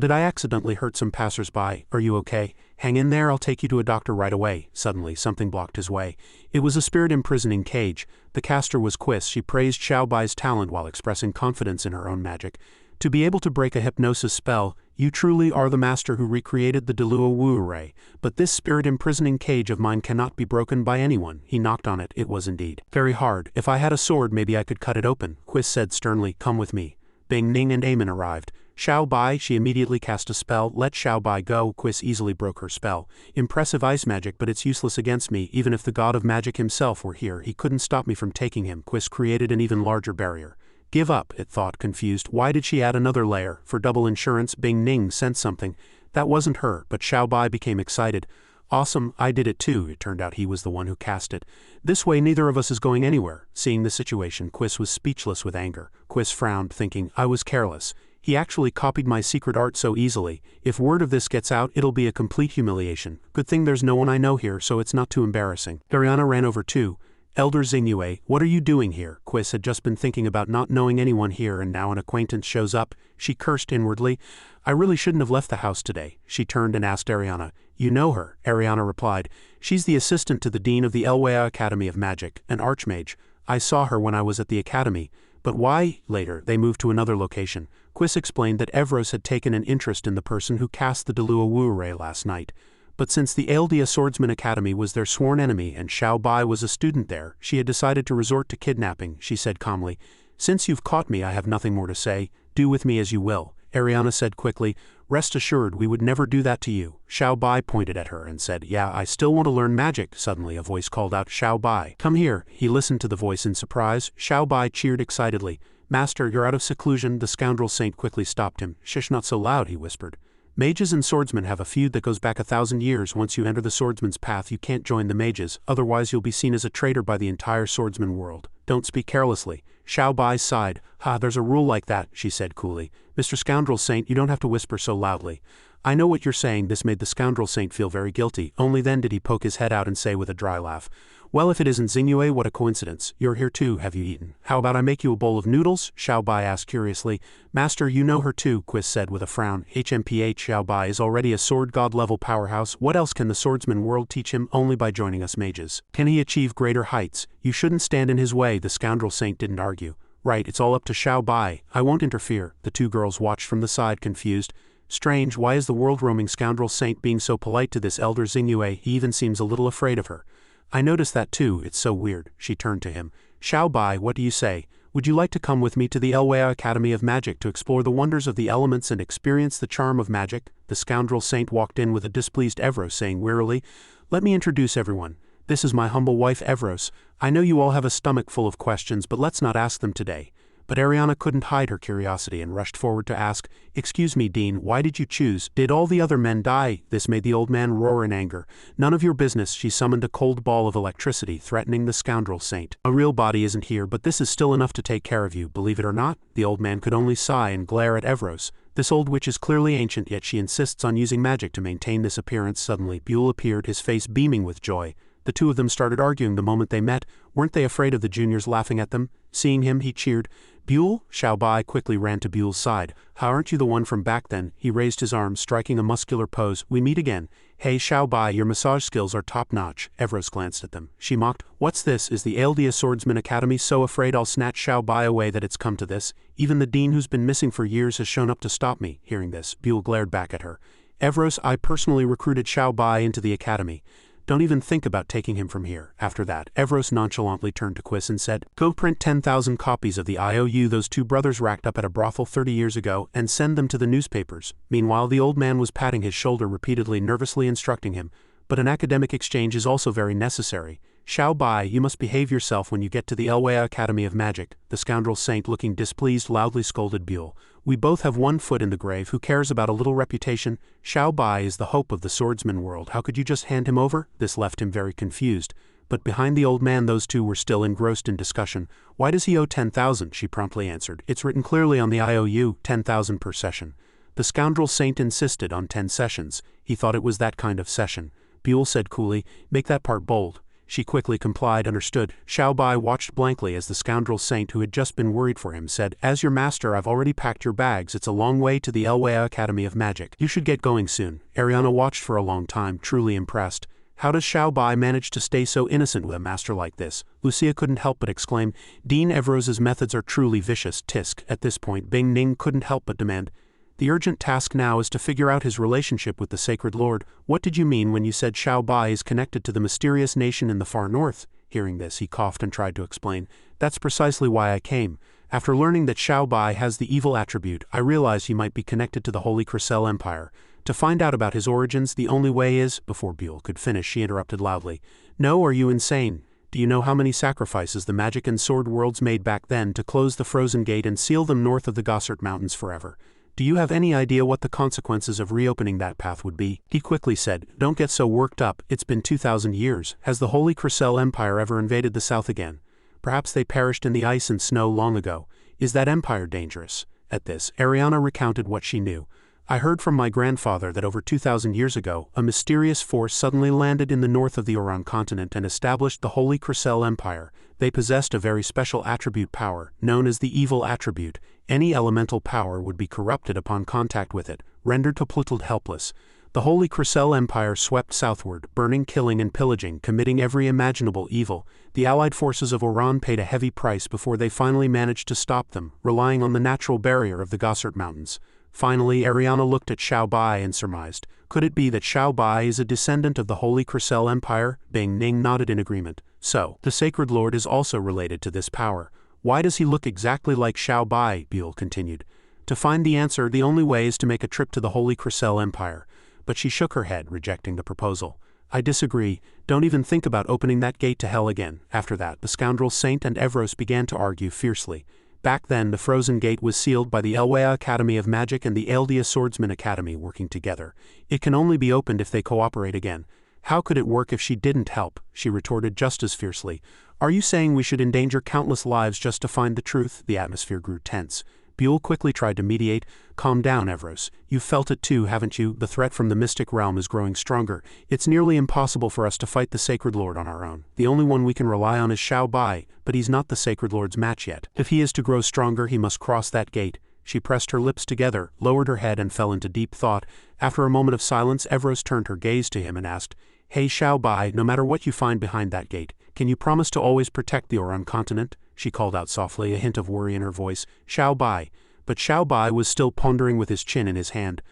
"Did I accidentally hurt some passers-by? Are you okay? Hang in there, I'll take you to a doctor right away." Suddenly, something blocked his way. It was a spirit-imprisoning cage. The caster was Quiz. She praised Xiao Bai's talent while expressing confidence in her own magic. "To be able to break a hypnosis spell, you truly are the master who recreated the Delua Wu Ray, but this spirit-imprisoning cage of mine cannot be broken by anyone." He knocked on it. It was indeed very hard. "If I had a sword, maybe I could cut it open." Quiz said sternly, "Come with me." Bing Ning and Eamon arrived. "Xiao Bai," she immediately cast a spell. "Let Xiao Bai go." Quiz easily broke her spell. "Impressive ice magic, but it's useless against me. Even if the god of magic himself were here, he couldn't stop me from taking him." Quiz created an even larger barrier. "Give up," it thought, confused. Why did she add another layer? For double insurance, Bing Ning sensed something. That wasn't her, but Xiao Bai became excited. "Awesome, I did it too." It turned out he was the one who cast it. "This way neither of us is going anywhere." Seeing the situation, Quiz was speechless with anger. Quiz frowned, thinking, "I was careless. He actually copied my secret art so easily. If word of this gets out, it'll be a complete humiliation. Good thing there's no one I know here, so it's not too embarrassing." Ariana ran over too. "Elder Xingyue, what are you doing here?" Quiz had just been thinking about not knowing anyone here and now an acquaintance shows up. She cursed inwardly. "I really shouldn't have left the house today." She turned and asked Ariana, "You know her?" Ariana replied, "She's the assistant to the dean of the Elwea Academy of Magic, an archmage. I saw her when I was at the academy. But why?" Later, they moved to another location. Quiz explained that Evros had taken an interest in the person who cast the Delua Wu Ray last night. But since the Eldia Swordsman Academy was their sworn enemy and Xiao Bai was a student there, she had decided to resort to kidnapping. She said calmly, "Since you've caught me, I have nothing more to say. Do with me as you will." Ariana said quickly, "Rest assured, we would never do that to you." Xiao Bai pointed at her and said, "Yeah, I still want to learn magic." Suddenly, a voice called out, "Xiao Bai, come here." He listened to the voice in surprise. Xiao Bai cheered excitedly. "Master, you're out of seclusion." The scoundrel saint quickly stopped him. "Shish, not so loud," he whispered. Mages and swordsmen have a feud that goes back 1,000 years. Once you enter the swordsman's path, you can't join the mages, otherwise you'll be seen as a traitor by the entire swordsman world. Don't speak carelessly. Xiao Bai sighed. There's a rule like that, she said coolly. Mr. Scoundrel Saint, you don't have to whisper so loudly. I know what you're saying. This made the Scoundrel Saint feel very guilty. Only then did he poke his head out and say with a dry laugh, well, if it isn't Xingyue, what a coincidence. You're here too, have you eaten? How about I make you a bowl of noodles? Xiao Bai asked curiously. Master, you know her too, Quiz said with a frown. HMPH, Xiao Bai is already a sword god level powerhouse. What else can the swordsman world teach him? Only by joining us mages. Can he achieve greater heights? You shouldn't stand in his way. The Scoundrel Saint didn't argue. Right, it's all up to Xiao Bai. I won't interfere. The two girls watched from the side, confused. Strange, why is the world-roaming Scoundrel Saint being so polite to this elder Xingyue? He even seems a little afraid of her. I noticed that too, it's so weird. She turned to him. Xiao Bai, what do you say? Would you like to come with me to the Elwea Academy of Magic to explore the wonders of the elements and experience the charm of magic? The Scoundrel Saint walked in with a displeased Evros, saying wearily, Let me introduce everyone. This is my humble wife Evros. I know you all have a stomach full of questions, but let's not ask them today. But Ariana couldn't hide her curiosity and rushed forward to ask, Excuse me, Dean, why did you choose? Did all the other men die? This made the old man roar in anger. None of your business. She summoned a cold ball of electricity, threatening the Scoundrel Saint. A real body isn't here, but this is still enough to take care of you, believe it or not? The old man could only sigh and glare at Evros. This old witch is clearly ancient, yet she insists on using magic to maintain this appearance. Suddenly, Buell appeared, his face beaming with joy. The two of them started arguing the moment they met. Weren't they afraid of the juniors laughing at them? Seeing him, he cheered. Buell? Xiao Bai quickly ran to Buell's side. How aren't you the one from back then? He raised his arms, striking a muscular pose. We meet again. Hey Xiao Bai, your massage skills are top-notch. Evros glanced at them. She mocked. What's this? Is the Aldea Swordsman Academy so afraid I'll snatch Xiao Bai away that it's come to this? Even the dean who's been missing for years has shown up to stop me. Hearing this, Buell glared back at her. Evros, I personally recruited Xiao Bai into the academy. Don't even think about taking him from here. After that, Evros nonchalantly turned to Quiz and said, Go print 10,000 copies of the IOU those two brothers racked up at a brothel 30 years ago and send them to the newspapers. Meanwhile, the old man was patting his shoulder repeatedly, nervously instructing him, but an academic exchange is also very necessary. Xiao Bai, you must behave yourself when you get to the Elwea Academy of Magic. The Scoundrel Saint, looking displeased, loudly scolded Buell. We both have one foot in the grave. Who cares about a little reputation? Xiao Bai is the hope of the swordsman world. How could you just hand him over? This left him very confused. But behind the old man, those two were still engrossed in discussion. Why does he owe 10,000? She promptly answered. It's written clearly on the IOU, 10,000 per session. The Scoundrel Saint insisted on 10 sessions. He thought it was that kind of session. Buell said coolly, Make that part bold. She quickly complied, understood. Xiao Bai watched blankly as the Scoundrel Saint, who had just been worried for him, said, As your master, I've already packed your bags. It's a long way to the Elwea Academy of Magic. You should get going soon. Ariana watched for a long time, truly impressed. How does Xiao Bai manage to stay so innocent with a master like this? Lucia couldn't help but exclaim, Dean Evros's methods are truly vicious. Tisk. At this point, Bing Ning couldn't help but demand, The urgent task now is to figure out his relationship with the Sacred Lord. What did you mean when you said Xiao Bai is connected to the mysterious nation in the far north? Hearing this, he coughed and tried to explain. That's precisely why I came. After learning that Xiao Bai has the evil attribute, I realized he might be connected to the Holy Crystal Empire. To find out about his origins, the only way is— Before Buell could finish, she interrupted loudly. No, are you insane? Do you know how many sacrifices the magic and sword worlds made back then to close the frozen gate and seal them north of the Gossart Mountains forever? Do you have any idea what the consequences of reopening that path would be? He quickly said, Don't get so worked up, it's been 2,000 years. Has the Holy Crystal Empire ever invaded the south again? Perhaps they perished in the ice and snow long ago. Is that empire dangerous? At this, Ariana recounted what she knew. I heard from my grandfather that over 2,000 years ago, a mysterious force suddenly landed in the north of the Oran continent and established the Holy Crystal Empire. They possessed a very special attribute power, known as the evil attribute. Any elemental power would be corrupted upon contact with it, rendered total helpless. The Holy Crystal Empire swept southward, burning, killing, and pillaging, committing every imaginable evil. The allied forces of Oran paid a heavy price before they finally managed to stop them, relying on the natural barrier of the Gossart Mountains. Finally, Ariana looked at Xiao Bai and surmised, could it be that Xiao Bai is a descendant of the Holy Crystal Empire? Bing Ning nodded in agreement. So, the Sacred Lord is also related to this power. Why does he look exactly like Xiao Bai? Buell continued. To find the answer, the only way is to make a trip to the Holy Crystal Empire. But she shook her head, rejecting the proposal. I disagree. Don't even think about opening that gate to hell again. After that, the Scoundrel Saint and Evros began to argue fiercely. Back then, the Frozen Gate was sealed by the Elwea Academy of Magic and the Eldia Swordsman Academy working together. It can only be opened if they cooperate again. How could it work if she didn't help? She retorted just as fiercely. Are you saying we should endanger countless lives just to find the truth? The atmosphere grew tense. Buell quickly tried to mediate. Calm down, Evros. You've felt it too, haven't you? The threat from the mystic realm is growing stronger. It's nearly impossible for us to fight the Sacred Lord on our own. The only one we can rely on is Xiao Bai, but he's not the Sacred Lord's match yet. If he is to grow stronger, he must cross that gate. She pressed her lips together, lowered her head and fell into deep thought. After a moment of silence, Evros turned her gaze to him and asked, Hey Xiao Bai, no matter what you find behind that gate, can you promise to always protect the Oran continent? She called out softly, a hint of worry in her voice. Xiao Bai. But Xiao Bai was still pondering with his chin in his hand.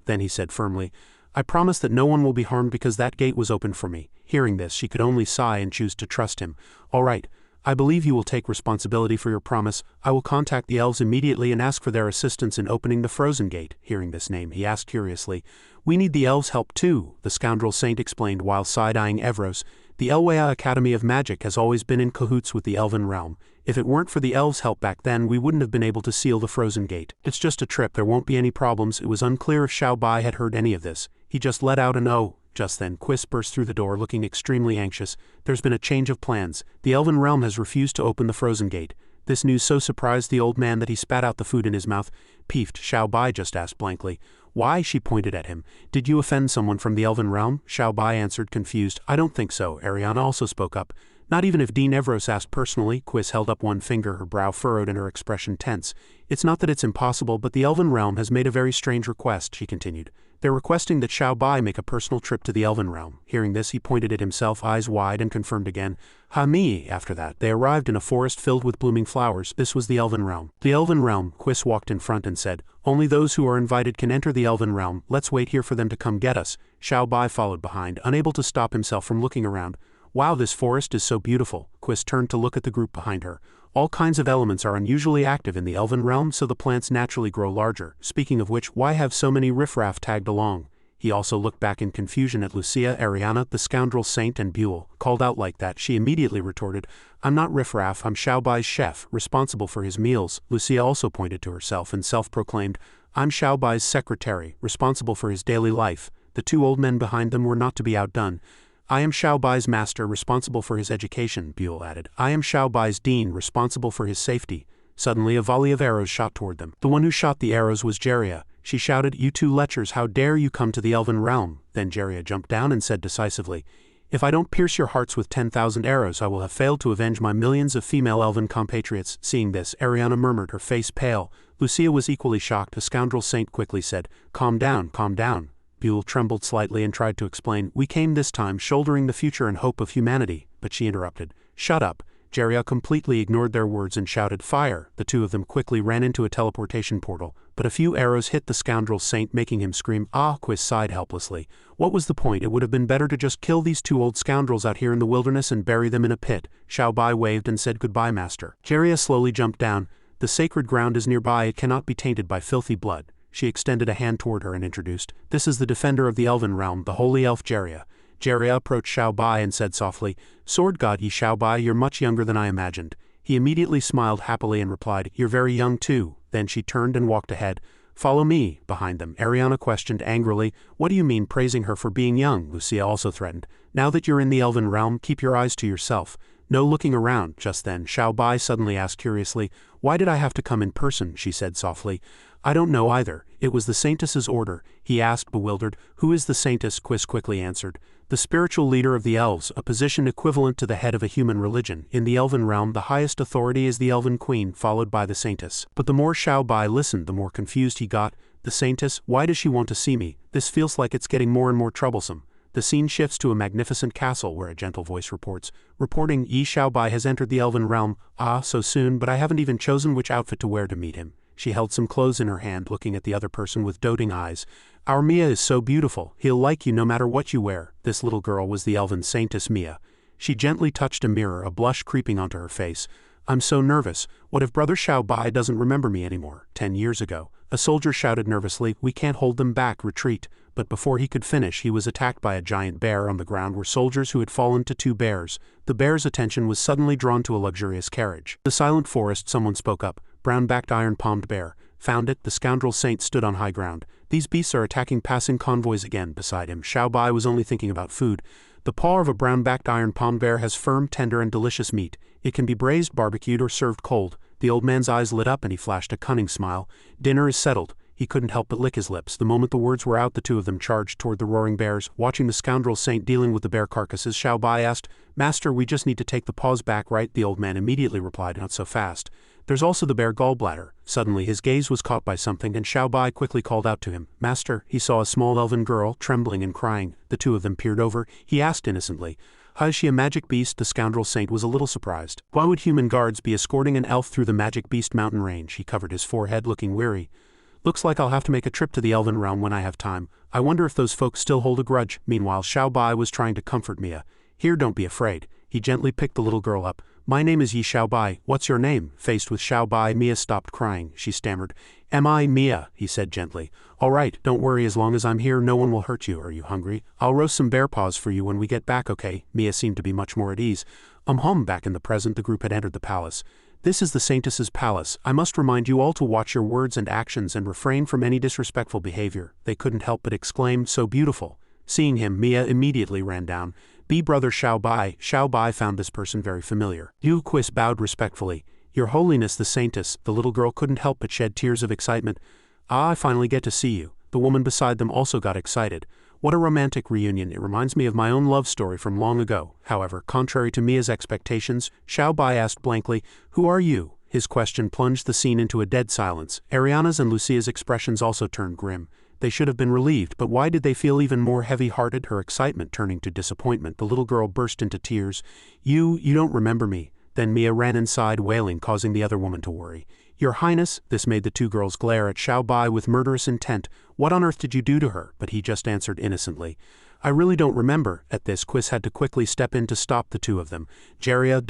Then he said firmly, I promise that no one will be harmed because that gate was opened for me. Hearing this, she could only sigh and choose to trust him. All right. I believe you will take responsibility for your promise. I will contact the elves immediately and ask for their assistance in opening the Frozen Gate. Hearing this name, he asked curiously, We need the elves' help too, the scoundrel saint explained while side-eyeing Evros. The Elwea Academy of Magic has always been in cahoots with the elven realm. If it weren't for the elves' help back then, we wouldn't have been able to seal the Frozen Gate. It's just a trip, there won't be any problems. It was unclear if Xiao Bai had heard any of this. He just let out an oh. Just then, Quis burst through the door looking extremely anxious. There's been a change of plans. The elven realm has refused to open the Frozen Gate. This news so surprised the old man that he spat out the food in his mouth. Peeved, Xiao Bai just asked blankly. Why? She pointed at him. Did you offend someone from the elven realm? Xiao Bai answered confused. I don't think so. Ariana also spoke up. Not even if Dean Evros asked personally. Quis held up one finger, her brow furrowed and her expression tense. It's not that it's impossible, but the elven realm has made a very strange request, she continued. They're requesting that Xiao Bai make a personal trip to the elven realm. Hearing this, he pointed at himself, eyes wide, and confirmed again. Ha me. After that, they arrived in a forest filled with blooming flowers. This was the elven realm. The elven realm. Quis walked in front and said, Only those who are invited can enter the elven realm. Let's wait here for them to come get us. Xiao Bai followed behind, unable to stop himself from looking around. Wow, this forest is so beautiful. Quis turned to look at the group behind her. All kinds of elements are unusually active in the elven realm, so the plants naturally grow larger. Speaking of which, why have so many riffraff tagged along? He also looked back in confusion at Lucia. Ariana, the scoundrel saint, and Buell. Called out like that, she immediately retorted, I'm not riffraff, I'm Xiao Bai's chef, responsible for his meals. Lucia also pointed to herself and self-proclaimed, I'm Xiao Bai's secretary, responsible for his daily life. The two old men behind them were not to be outdone. I am Xiao Bai's master, responsible for his education, Buell added. I am Xiao Bai's dean, responsible for his safety. Suddenly a volley of arrows shot toward them. The one who shot the arrows was Jeria. She shouted, You two lechers, how dare you come to the elven realm? Then Jeria jumped down and said decisively, If I don't pierce your hearts with 10,000 arrows, I will have failed to avenge my millions of female elven compatriots. Seeing this, Ariana murmured, her face pale. Lucia was equally shocked. The scoundrel saint quickly said, Calm down, calm down. Buell trembled slightly and tried to explain, We came this time shouldering the future and hope of humanity, but she interrupted. Shut up. Jeria completely ignored their words and shouted, Fire! The two of them quickly ran into a teleportation portal, but a few arrows hit the scoundrel saint, making him scream. Ah, Quis sighed helplessly. What was the point? It would have been better to just kill these two old scoundrels out here in the wilderness and bury them in a pit. Xiao Bai waved and said goodbye, master. Jeria slowly jumped down. The sacred ground is nearby, it cannot be tainted by filthy blood. She extended a hand toward her and introduced, This is the defender of the elven realm, the holy elf Jeria. Jeria approached Xiao Bai and said softly, Sword god ye Xiao Bai, you're much younger than I imagined. He immediately smiled happily and replied, You're very young too. Then she turned and walked ahead. Follow me. Behind them, Ariana questioned angrily, What do you mean praising her for being young? Lucia also threatened, Now that you're in the elven realm, keep your eyes to yourself. No looking around. Just then, Xiao Bai suddenly asked curiously, Why did I have to come in person? She said softly, I don't know either. It was the saintess's order. He asked, bewildered. Who is the saintess? Quis quickly answered. The spiritual leader of the elves, a position equivalent to the head of a human religion. In the elven realm, the highest authority is the elven queen, followed by the saintess. But the more Xiao Bai listened, the more confused he got. The saintess? Why does she want to see me? This feels like it's getting more and more troublesome. The scene shifts to a magnificent castle where a gentle voice reports, Reporting, Yi Xiao Bai has entered the elven realm. Ah, so soon, but I haven't even chosen which outfit to wear to meet him. She held some clothes in her hand, looking at the other person with doting eyes. Our Mia is so beautiful, he'll like you no matter what you wear. This little girl was the elven saintess Mia. She gently touched a mirror, a blush creeping onto her face. I'm so nervous. What if Brother Xiao Bai doesn't remember me anymore? 10 years ago. A soldier shouted nervously, We can't hold them back, retreat. But before he could finish, he was attacked by a giant bear. On the ground were soldiers who had fallen to two bears. The bear's attention was suddenly drawn to a luxurious carriage. The silent forest, someone spoke up. brown-backed iron-palmed bear. Found it, the scoundrel saint stood on high ground. These beasts are attacking passing convoys again. Beside him, Xiaobai was only thinking about food. The paw of a brown-backed iron-palmed bear has firm, tender, and delicious meat. It can be braised, barbecued, or served cold. The old man's eyes lit up and he flashed a cunning smile. Dinner is settled. He couldn't help but lick his lips. The moment the words were out, the two of them charged toward the roaring bears. Watching the scoundrel saint dealing with the bear carcasses, Xiaobai asked, "Master, we just need to take the paws back, right?" The old man immediately replied, "Not so fast. There's also the bear gallbladder." Suddenly his gaze was caught by something and Xiaobai quickly called out to him, "Master." He saw a small elven girl, trembling and crying. The two of them peered over. He asked innocently, "Is she a magic beast?" The scoundrel saint was a little surprised. Why would human guards be escorting an elf through the magic beast mountain range? He covered his forehead, looking weary. "Looks like I'll have to make a trip to the elven realm when I have time. I wonder if those folks still hold a grudge." Meanwhile, Xiaobai was trying to comfort Mia. "Here, don't be afraid." He gently picked the little girl up. "My name is Yi Xiaobai. What's your name?" Faced with Xiaobai, Mia stopped crying. She stammered. "Am I Mia?" he said gently. "All right, don't worry, as long as I'm here no one will hurt you. Are you hungry? I'll roast some bear paws for you when we get back, okay?" Mia seemed to be much more at ease. Back in the present, the group had entered the palace. "This is the Saintess's palace. I must remind you all to watch your words and actions and refrain from any disrespectful behavior." They couldn't help but exclaim, "So beautiful." Seeing him, Mia immediately ran down. "Be brother Xiaobai." Xiaobai found this person very familiar. Yu Quis bowed respectfully. "Your Holiness the Saintess." The little girl couldn't help but shed tears of excitement. "Ah, I finally get to see you." The woman beside them also got excited. "What a romantic reunion. It reminds me of my own love story from long ago." However, contrary to Mia's expectations, Xiaobai asked blankly, "Who are you?" His question plunged the scene into a dead silence. Ariana's and Lucia's expressions also turned grim. They should have been relieved, but why did they feel even more heavy-hearted? Her excitement turning to disappointment, the little girl burst into tears. You don't remember me." Then Mia ran inside, wailing, causing the other woman to worry. "Your Highness," this made the two girls glare at Xiaobai with murderous intent. "What on earth did you do to her?" But he just answered innocently, "I really don't remember." At this, Quis had to quickly step in to stop the two of them. Jeria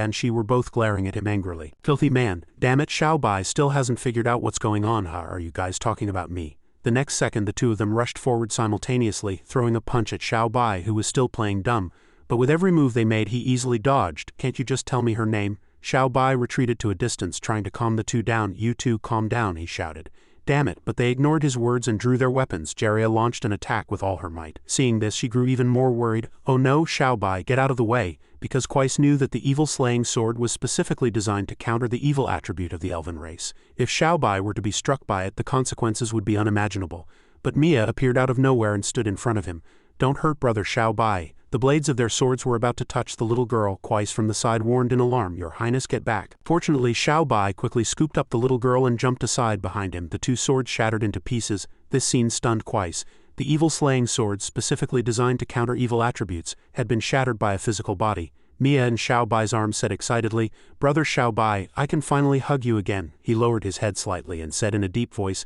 and she were both glaring at him angrily. "Filthy man, damn it, Xiaobai still hasn't figured out what's going on. Are you guys talking about me?" The next second the two of them rushed forward simultaneously, throwing a punch at Xiaobai, who was still playing dumb. But with every move they made he easily dodged. "Can't you just tell me her name?" Xiaobai retreated to a distance, trying to calm the two down. "You two, calm down," he shouted. Damn it, but they ignored his words and drew their weapons. Jeria launched an attack with all her might. Seeing this, she grew even more worried. "Oh no, Xiaobai, get out of the way," because Quis knew that the evil-slaying sword was specifically designed to counter the evil attribute of the elven race. If Xiaobai were to be struck by it, the consequences would be unimaginable. But Mia appeared out of nowhere and stood in front of him. "Don't hurt brother Xiaobai." The blades of their swords were about to touch the little girl. Quis from the side warned in alarm, "Your Highness, get back." Fortunately, Xiaobai quickly scooped up the little girl and jumped aside behind him. The two swords shattered into pieces. This scene stunned Quis. The evil-slaying sword, specifically designed to counter evil attributes, had been shattered by a physical body. Mia in Xiaobai's arms said excitedly, "Brother Xiaobai, I can finally hug you again." He lowered his head slightly and said in a deep voice,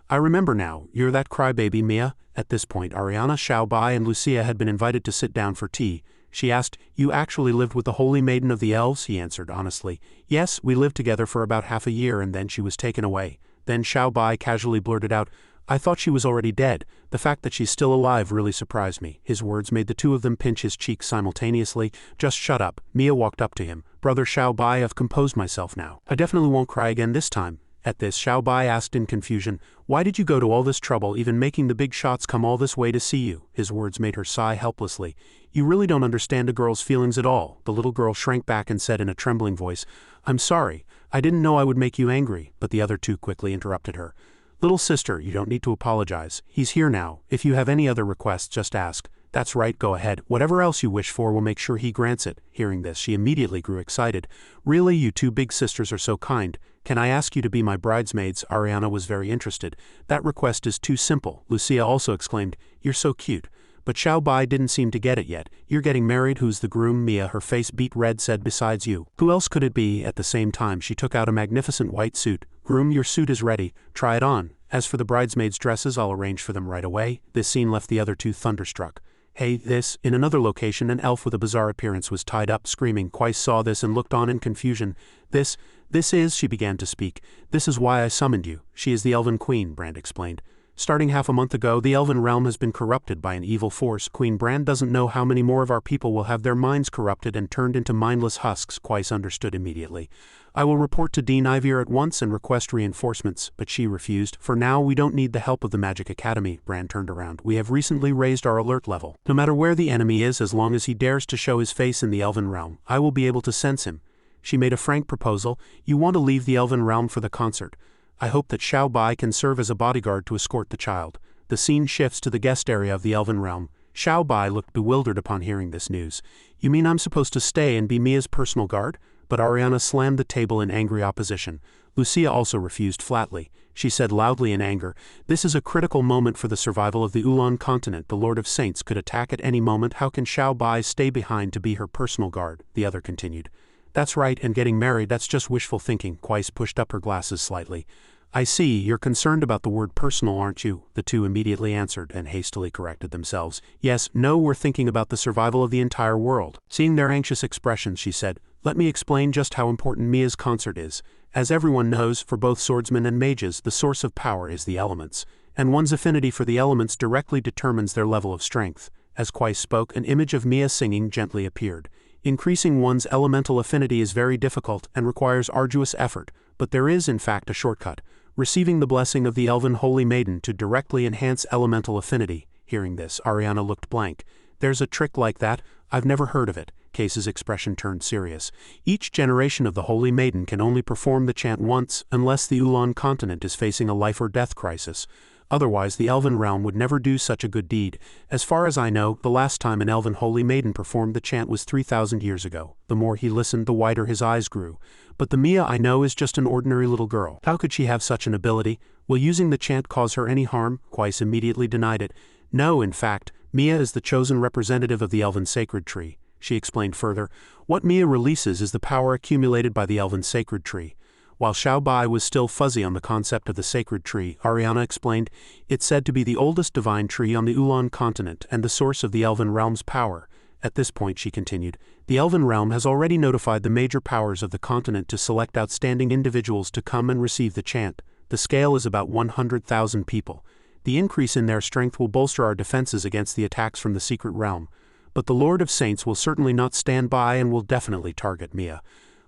"I remember now, you're that crybaby Mia." At this point, Ariana, Xiaobai, and Lucia had been invited to sit down for tea. She asked, "You actually lived with the holy maiden of the elves?" He answered honestly, "Yes, we lived together for about half a year and then she was taken away." Then Xiaobai casually blurted out, "I thought she was already dead. The fact that she's still alive really surprised me." His words made the two of them pinch his cheeks simultaneously. "Just shut up." Mia walked up to him. "Brother Xiaobai, I've composed myself now. I definitely won't cry again this time." At this, Xiaobai asked in confusion, "Why did you go to all this trouble, even making the big shots come all this way to see you?" His words made her sigh helplessly. "You really don't understand a girl's feelings at all." The little girl shrank back and said in a trembling voice, "I'm sorry. I didn't know I would make you angry." But the other two quickly interrupted her. "Little sister, you don't need to apologize. He's here now. If you have any other requests, just ask." "That's right, go ahead. Whatever else you wish for, we'll make sure he grants it." Hearing this, she immediately grew excited. "Really, you two big sisters are so kind. Can I ask you to be my bridesmaids?" Ariana was very interested. "That request is too simple." Lucia also exclaimed, "You're so cute." But Xiaobai didn't seem to get it yet. "You're getting married, who's the groom?" Mia, her face beet red, said, "Besides you. Who else could it be?" At the same time, she took out a magnificent white suit. "Groom, your suit is ready. Try it on. As for the bridesmaids' dresses, I'll arrange for them right away." This scene left the other two thunderstruck. In another location, an elf with a bizarre appearance was tied up, screaming. Quis saw this and looked on in confusion. This is, she began to speak. "This is why I summoned you." "She is the elven queen," Brand explained. Starting half a month ago, the elven realm has been corrupted by an evil force. Queen Brand doesn't know how many more of our people will have their minds corrupted and turned into mindless husks. Quais understood immediately. I will report to Dean Ivir at once and request reinforcements, but she refused. For now, we don't need the help of the Magic Academy. Brand turned around. We have recently raised our alert level. No matter where the enemy is, as long as he dares to show his face in the elven realm, I will be able to sense him. She made a frank proposal. You want to leave the elven realm for the concert. I hope that Xiao Bai can serve as a bodyguard to escort the child. The scene shifts to the guest area of the elven realm. Xiao Bai looked bewildered upon hearing this news. You mean I'm supposed to stay and be Mia's personal guard? But Ariana slammed the table in angry opposition. Lucia also refused flatly. She said loudly in anger, "This is a critical moment for the survival of the Ulan continent. The Lord of Saints could attack at any moment. How can Xiao Bai stay behind to be her personal guard?" The other continued. "That's right, and getting married, that's just wishful thinking." Quais pushed up her glasses slightly. "I see, you're concerned about the word personal, aren't you?" The two immediately answered and hastily corrected themselves. "Yes, no, we're thinking about the survival of the entire world." Seeing their anxious expressions, she said, "Let me explain just how important Mia's concert is. As everyone knows, for both swordsmen and mages, the source of power is the elements, and one's affinity for the elements directly determines their level of strength." As Quais spoke, an image of Mia singing gently appeared. Increasing one's elemental affinity is very difficult and requires arduous effort, but there is in fact a shortcut. Receiving the blessing of the elven holy maiden to directly enhance elemental affinity. Hearing this, Ariana looked blank. "There's a trick like that? I've never heard of it." Case's expression turned serious. "Each generation of the holy maiden can only perform the chant once, unless the Ulan continent is facing a life or death crisis. Otherwise, the elven realm would never do such a good deed. As far as I know, the last time an elven holy maiden performed the chant was 3,000 years ago." The more he listened, the wider his eyes grew. "But the Mia I know is just an ordinary little girl. How could she have such an ability? Will using the chant cause her any harm?" Quais immediately denied it. "No, in fact, Mia is the chosen representative of the elven sacred tree." She explained further, "What Mia releases is the power accumulated by the elven sacred tree." While Xiao Bai was still fuzzy on the concept of the sacred tree, Ariana explained, "It's said to be the oldest divine tree on the Ulan continent and the source of the elven realm's power." At this point, she continued, "The elven realm has already notified the major powers of the continent to select outstanding individuals to come and receive the chant. The scale is about 100,000 people. The increase in their strength will bolster our defenses against the attacks from the secret realm. But the Lord of Saints will certainly not stand by and will definitely target Mia.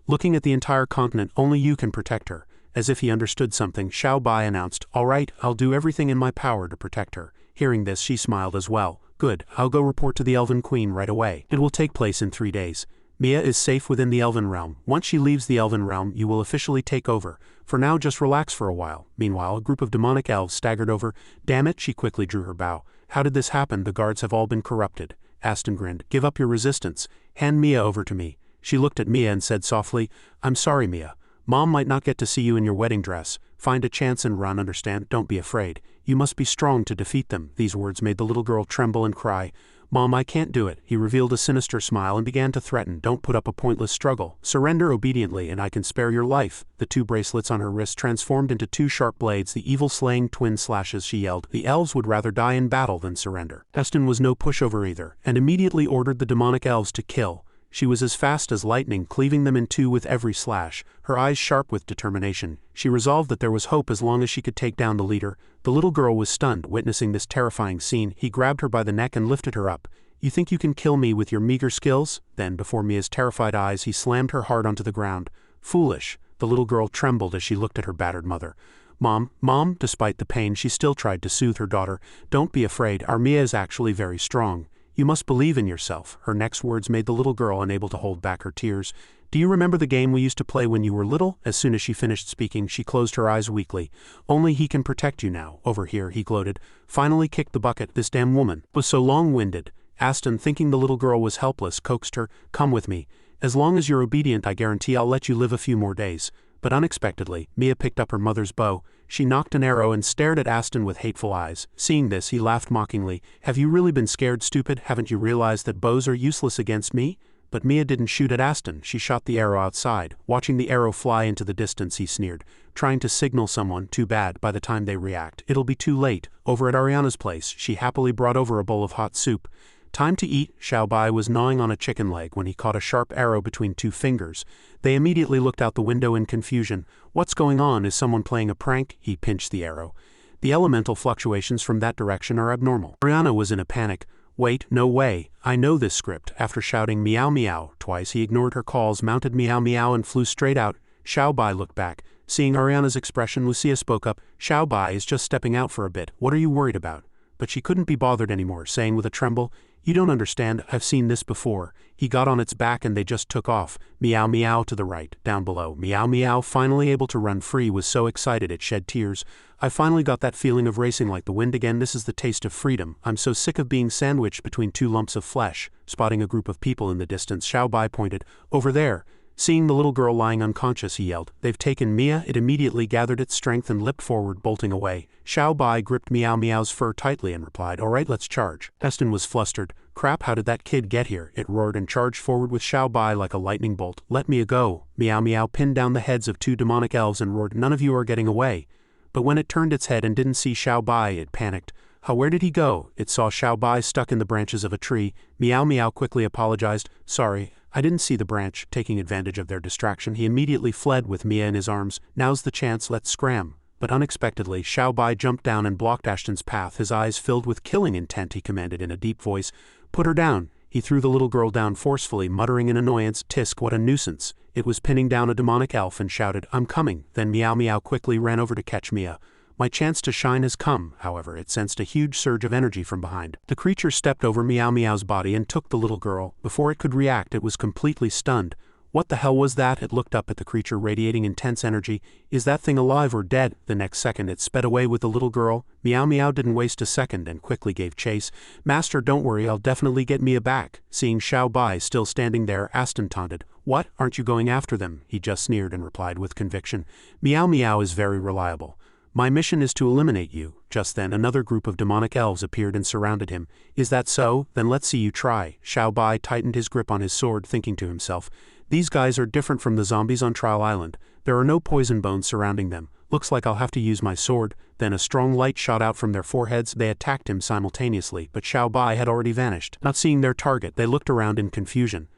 Looking at the entire continent, only you can protect her." As if he understood something, Xiao Bai announced, "All right, I'll do everything in my power to protect her." Hearing this, she smiled as well. "Good, I'll go report to the Elven Queen right away. It will take place in 3 days. Mia is safe within the Elven realm. Once she leaves the Elven realm, you will officially take over. For now, just relax for a while." Meanwhile, a group of demonic elves staggered over. "Damn it," she quickly drew her bow. "How did this happen? The guards have all been corrupted." Aston grinned. "Give up your resistance. Hand Mia over to me." She looked at Mia and said softly, "I'm sorry, Mia. Mom might not get to see you in your wedding dress. Find a chance and run, understand? Don't be afraid. You must be strong to defeat them." These words made the little girl tremble and cry. "Mom, I can't do it." He revealed a sinister smile and began to threaten. "Don't put up a pointless struggle. Surrender obediently and I can spare your life." The 2 bracelets on her wrist transformed into 2 sharp blades, the evil-slaying twin slashes. She yelled, "The elves would rather die in battle than surrender." Aston was no pushover either, and immediately ordered the demonic elves to kill. She was as fast as lightning, cleaving them in 2 with every slash, her eyes sharp with determination. She resolved that there was hope as long as she could take down the leader. The little girl was stunned, witnessing this terrifying scene. He grabbed her by the neck and lifted her up. "You think you can kill me with your meager skills?" Then, before Mia's terrified eyes, he slammed her hard onto the ground. "Foolish." The little girl trembled as she looked at her battered mother. Mom," despite the pain, she still tried to soothe her daughter. "Don't be afraid, our Mia is actually very strong. You must believe in yourself." Her next words made the little girl unable to hold back her tears. "Do you remember the game we used to play when you were little?" As soon as she finished speaking, she closed her eyes weakly. "Only he can protect you now. Over here," he gloated. "Finally kicked the bucket. This damn woman was so long-winded." Aston, thinking the little girl was helpless, coaxed her. "Come with me. As long as you're obedient, I guarantee I'll let you live a few more days." But unexpectedly, Mia picked up her mother's bow. She knocked an arrow and stared at Aston with hateful eyes. Seeing this, he laughed mockingly. "Have you really been scared, stupid? Haven't you realized that bows are useless against me?" But Mia didn't shoot at Aston. She shot the arrow outside. Watching the arrow fly into the distance, he sneered. "Trying to signal someone, too bad. By the time they react, it'll be too late." Over at Ariana's place, she happily brought over a bowl of hot soup. "Time to eat." Xiao Bai was gnawing on a chicken leg when he caught a sharp arrow between 2 fingers. They immediately looked out the window in confusion. "What's going on? Is someone playing a prank?" He pinched the arrow. The elemental fluctuations from that direction are abnormal. Ariana was in a panic. Wait, no way, I know this script. After shouting meow meow twice, he ignored her calls, mounted meow meow and flew straight out. Xiaobai looked back. Seeing Ariana's expression, Lucia spoke up. Xiaobai is just stepping out for a bit. What are you worried about? But she couldn't be bothered anymore, saying with a tremble, you don't understand, I've seen this before. He got on its back and they just took off. Meow meow to the right, down below. Meow meow, finally able to run free, was so excited it shed tears. I finally got that feeling of racing like the wind again. This is the taste of freedom. I'm so sick of being sandwiched between two lumps of flesh. Spotting a group of people in the distance, Xiaobai pointed. Over there. Seeing the little girl lying unconscious, he yelled, they've taken Mia. It immediately gathered its strength and leapt forward, bolting away. Xiaobai gripped Meow Meow's fur tightly and replied, alright, let's charge. Aston was flustered. Crap, how did that kid get here? It roared and charged forward with Xiaobai like a lightning bolt. Let Mia go. Meow Meow pinned down the heads of two demonic elves and roared, none of you are getting away. But when it turned its head and didn't see Xiaobai, it panicked. Where did he go? It saw Xiaobai stuck in the branches of a tree. Meow Meow quickly apologized. Sorry, I didn't see the branch. Taking advantage of their distraction, he immediately fled with Mia in his arms. Now's the chance, let's scram. But unexpectedly, Xiaobai jumped down and blocked Ashton's path. His eyes filled with killing intent, he commanded in a deep voice. Put her down. He threw the little girl down forcefully, muttering in annoyance, Tisk, what a nuisance. It was pinning down a demonic elf and shouted, I'm coming. Then Meow Meow quickly ran over to catch Mia. My chance to shine has come. However, it sensed a huge surge of energy from behind. The creature stepped over Meow Meow's body and took the little girl. Before it could react, it was completely stunned. What the hell was that? It looked up at the creature radiating intense energy. Is that thing alive or dead? The next second it sped away with the little girl. Meow Meow didn't waste a second and quickly gave chase. Master, don't worry, I'll definitely get Mia back. Seeing Xiaobai still standing there, Aston taunted. What? Aren't you going after them? He just sneered and replied with conviction. Meow Meow is very reliable. My mission is to eliminate you. Just then another group of demonic elves appeared and surrounded him. Is that so? Then let's see you try. Xiaobai tightened his grip on his sword, thinking to himself, these guys are different from the zombies on Trial Island. There are no poison bones surrounding them. Looks like I'll have to use my sword. Then a strong light shot out from their foreheads. They attacked him simultaneously, but Xiaobai had already vanished. Not seeing their target, they looked around in confusion.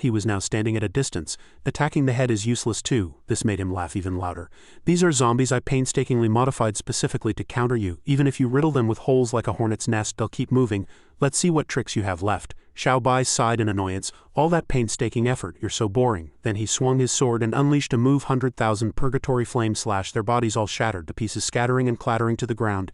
He was now standing at a distance. Attacking the head is useless too. This made him laugh even louder. These are zombies I painstakingly modified specifically to counter you. Even if you riddle them with holes like a hornet's nest, they'll keep moving. Let's see what tricks you have left. Xiaobai sighed in annoyance. All that painstaking effort, you're so boring. Then he swung his sword and unleashed a move. 100,000 purgatory flames slashed, their bodies all shattered, the pieces scattering and clattering to the ground.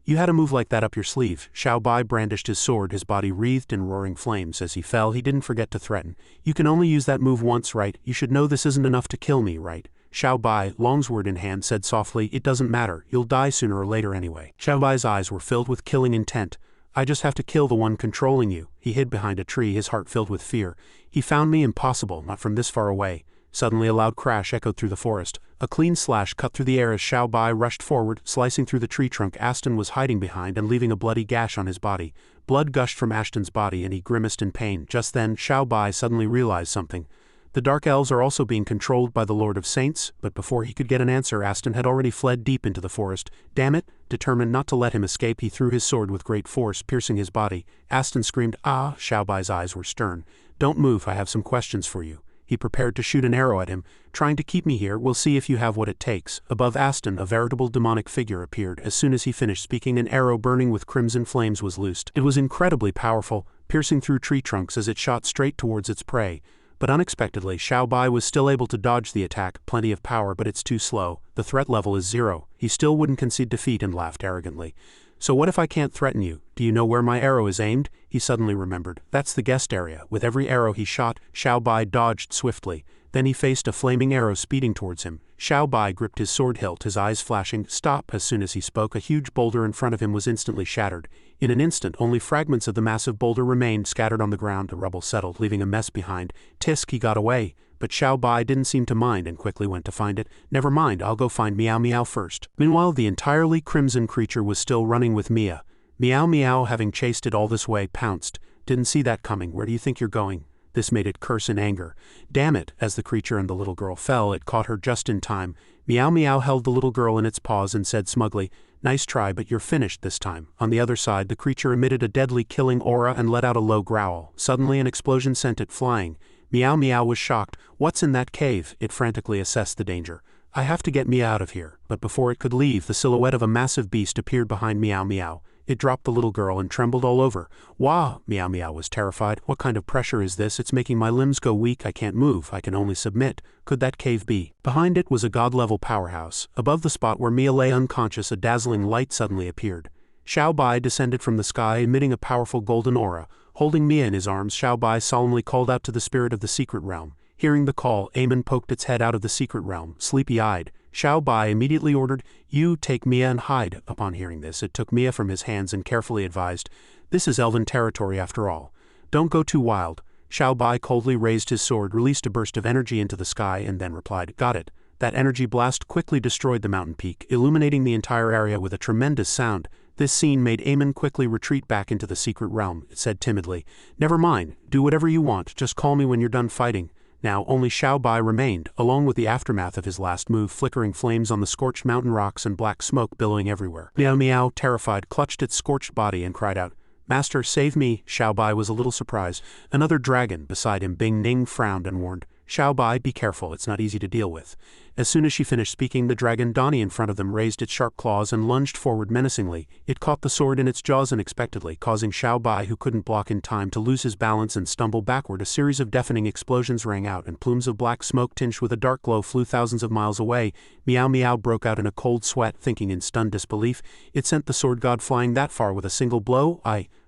You had a move like that up your sleeve. Xiaobai brandished his sword, his body wreathed in roaring flames. As he fell, he didn't forget to threaten. You can only use that move once, right? You should know this isn't enough to kill me, right? Xiaobai, longsword in hand, said softly, it doesn't matter. You'll die sooner or later anyway. Xiaobai's eyes were filled with killing intent. I just have to kill the one controlling you. He hid behind a tree, his heart filled with fear. He found me impossible, not from this far away. Suddenly a loud crash echoed through the forest. A clean slash cut through the air as Xiaobai rushed forward, slicing through the tree trunk Aston was hiding behind and leaving a bloody gash on his body. Blood gushed from Ashton's body and he grimaced in pain. Just then, Xiaobai suddenly realized something. The Dark Elves are also being controlled by the Lord of Saints, but before he could get an answer, Aston had already fled deep into the forest. Damn it! Determined not to let him escape, he threw his sword with great force, piercing his body. Aston screamed, ah! Xiaobai's eyes were stern. Don't move, I have some questions for you. He prepared to shoot an arrow at him. Trying to keep me here, we'll see if you have what it takes. Above Aston, a veritable demonic figure appeared. As soon as he finished speaking, an arrow burning with crimson flames was loosed. It was incredibly powerful, piercing through tree trunks as it shot straight towards its prey. But unexpectedly, Xiaobai was still able to dodge the attack. Plenty of power, but it's too slow. The threat level is 0. He still wouldn't concede defeat and laughed arrogantly. So what if I can't threaten you? Do you know where my arrow is aimed? He suddenly remembered. That's the guest area. With every arrow he shot, Xiaobai dodged swiftly. Then he faced a flaming arrow speeding towards him. Xiaobai gripped his sword hilt, his eyes flashing. Stop! As soon as he spoke, a huge boulder in front of him was instantly shattered. In an instant, only fragments of the massive boulder remained scattered on the ground. The rubble settled, leaving a mess behind. Tisk, he got away. But Xiaobai didn't seem to mind and quickly went to find it. Never mind, I'll go find Meow Meow first. Meanwhile, the entirely crimson creature was still running with Mia. Meow Meow, having chased it all this way, pounced. Didn't see that coming. Where do you think you're going? This made it curse in anger. Damn it! As the creature and the little girl fell, it caught her just in time. Meow Meow held the little girl in its paws and said smugly, nice try, but you're finished this time. On the other side, the creature emitted a deadly killing aura and let out a low growl. Suddenly an explosion sent it flying. Meow Meow was shocked. What's in that cave? It frantically assessed the danger. I have to get Mia out of here. But before it could leave, the silhouette of a massive beast appeared behind Meow Meow. It dropped the little girl and trembled all over. Wah! Meow Meow was terrified. What kind of pressure is this? It's making my limbs go weak. I can't move. I can only submit. Could that cave be? Behind it was a god-level powerhouse. Above the spot where Mia lay unconscious, a dazzling light suddenly appeared. Xiao Bai descended from the sky, emitting a powerful golden aura. Holding Mia in his arms, Xiao Bai solemnly called out to the spirit of the secret realm. Hearing the call, Aemon poked its head out of the secret realm, sleepy-eyed. Xiao Bai immediately ordered, "You take Mia and hide." Upon hearing this, it took Mia from his hands and carefully advised, "This is elven territory after all. Don't go too wild." Xiao Bai coldly raised his sword, released a burst of energy into the sky, and then replied, "Got it." That energy blast quickly destroyed the mountain peak, illuminating the entire area with a tremendous sound. This scene made Aemon quickly retreat back into the secret realm. It said timidly, "Never mind, do whatever you want, just call me when you're done fighting." Now only Xiao Bai remained, along with the aftermath of his last move, flickering flames on the scorched mountain rocks and black smoke billowing everywhere. Meow Meow, terrified, clutched its scorched body and cried out, "Master, save me!" Xiao Bai was a little surprised. Another dragon beside him, Bing Ning, frowned and warned, "Xiao Bai, be careful, it's not easy to deal with." As soon as she finished speaking, the dragon Donnie in front of them raised its sharp claws and lunged forward menacingly. It caught the sword in its jaws unexpectedly, causing Xiao Bai, who couldn't block in time, to lose his balance and stumble backward. A series of deafening explosions rang out, and plumes of black smoke tinged with a dark glow flew thousands of miles away. Meow Meow broke out in a cold sweat, thinking in stunned disbelief, it sent the sword god flying that far with a single blow?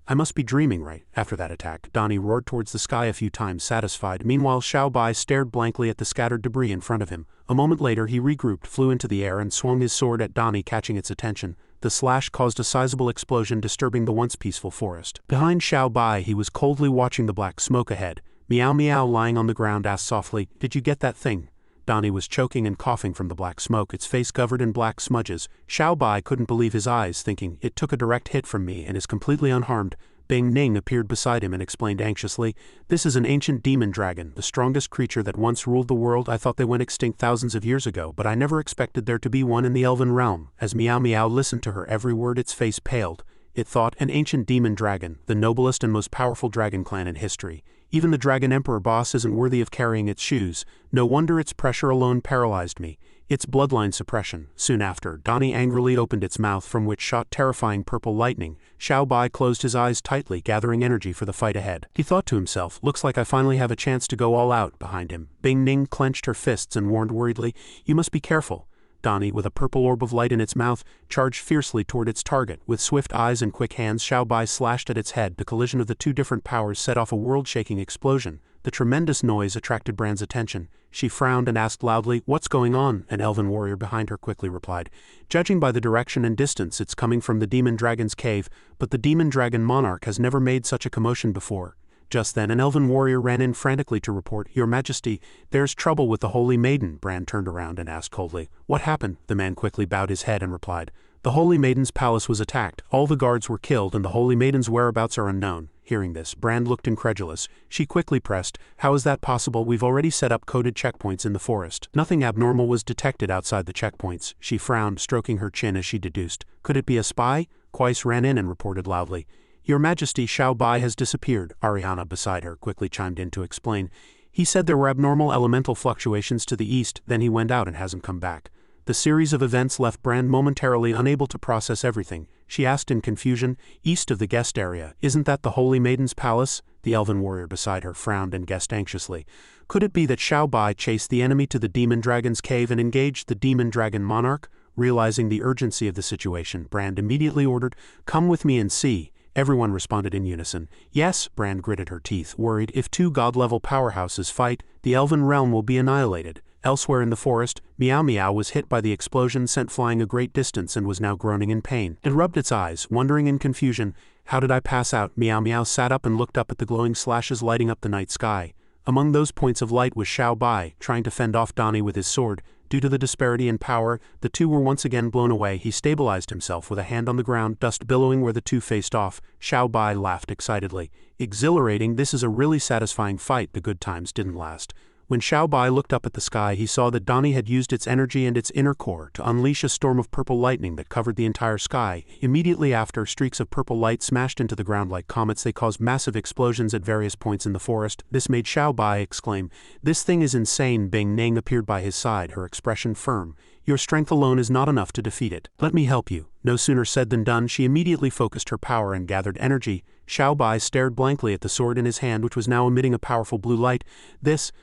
I must be dreaming, right? After that attack, Donnie roared towards the sky a few times, satisfied. Meanwhile, Xiao Bai stared blankly at the scattered debris in front of him. A moment later, he regrouped, flew into the air, and swung his sword at Donnie, catching its attention. The slash caused a sizable explosion, disturbing the once peaceful forest. Behind Xiao Bai, he was coldly watching the black smoke ahead. Meow Meow, lying on the ground, asked softly, "Did you get that thing?" Donnie was choking and coughing from the black smoke, its face covered in black smudges. Xiao Bai couldn't believe his eyes, thinking, "It took a direct hit from me and is completely unharmed." Bing Ning appeared beside him and explained anxiously, "This is an ancient demon dragon, the strongest creature that once ruled the world. I thought they went extinct thousands of years ago, but I never expected there to be one in the elven realm." As Meow Meow listened to her every word, its face paled. It thought, an ancient demon dragon, the noblest and most powerful dragon clan in history. Even the Dragon Emperor boss isn't worthy of carrying its shoes. No wonder its pressure alone paralyzed me. It's bloodline suppression. Soon after, Donnie angrily opened its mouth, from which shot terrifying purple lightning. Xiao Bai closed his eyes tightly, gathering energy for the fight ahead. He thought to himself, "Looks like I finally have a chance to go all out." Behind him, Bing Ning clenched her fists and warned worriedly, "You must be careful." Donnie, with a purple orb of light in its mouth, charged fiercely toward its target. With swift eyes and quick hands, Xiao Bai slashed at its head. The collision of the two different powers set off a world-shaking explosion. The tremendous noise attracted Bran's attention. She frowned and asked loudly, "What's going on?" An elven warrior behind her quickly replied, "Judging by the direction and distance, it's coming from the demon dragon's cave, but the demon dragon monarch has never made such a commotion before." Just then an elven warrior ran in frantically to report, "Your Majesty, there's trouble with the Holy Maiden." Bran turned around and asked coldly, "What happened?" The man quickly bowed his head and replied, "The Holy Maiden's palace was attacked, all the guards were killed, and the Holy Maiden's whereabouts are unknown." Hearing this, Bran looked incredulous. She quickly pressed, "How is that possible? We've already set up coded checkpoints in the forest." Nothing abnormal was detected outside the checkpoints. She frowned, stroking her chin as she deduced, "Could it be a spy?" Quais ran in and reported loudly, "Your Majesty, Xiao Bai has disappeared." Ariana beside her quickly chimed in to explain, "He said there were abnormal elemental fluctuations to the east, then he went out and hasn't come back." The series of events left Bran momentarily unable to process everything. She asked in confusion, "East of the guest area, isn't that the Holy Maiden's palace?" The elven warrior beside her frowned and guessed anxiously, "Could it be that Xiao Bai chased the enemy to the demon dragon's cave and engaged the demon dragon monarch?" Realizing the urgency of the situation, Bran immediately ordered, "Come with me and see." Everyone responded in unison. "Yes." Bran gritted her teeth, worried, if two god-level powerhouses fight, the elven realm will be annihilated. Elsewhere in the forest, Meow Meow was hit by the explosion sent flying a great distance and was now groaning in pain. It rubbed its eyes, wondering in confusion, "How did I pass out?" Meow Meow sat up and looked up at the glowing slashes lighting up the night sky. Among those points of light was Xiao Bai, trying to fend off Donnie with his sword. Due to the disparity in power, the two were once again blown away. He stabilized himself with a hand on the ground, dust billowing where the two faced off. Xiao Bai laughed excitedly. "Exhilarating, this is a really satisfying fight." The good times didn't last. When Xiaobai looked up at the sky, he saw that Dani had used its energy and its inner core to unleash a storm of purple lightning that covered the entire sky. Immediately after, streaks of purple light smashed into the ground like comets. They caused massive explosions at various points in the forest. This made Xiaobai exclaim, "This thing is insane." Bing Ning appeared by his side, her expression firm. "Your strength alone is not enough to defeat it. Let me help you." No sooner said than done. She immediately focused her power and gathered energy. Xiaobai stared blankly at the sword in his hand, which was now emitting a powerful blue light. This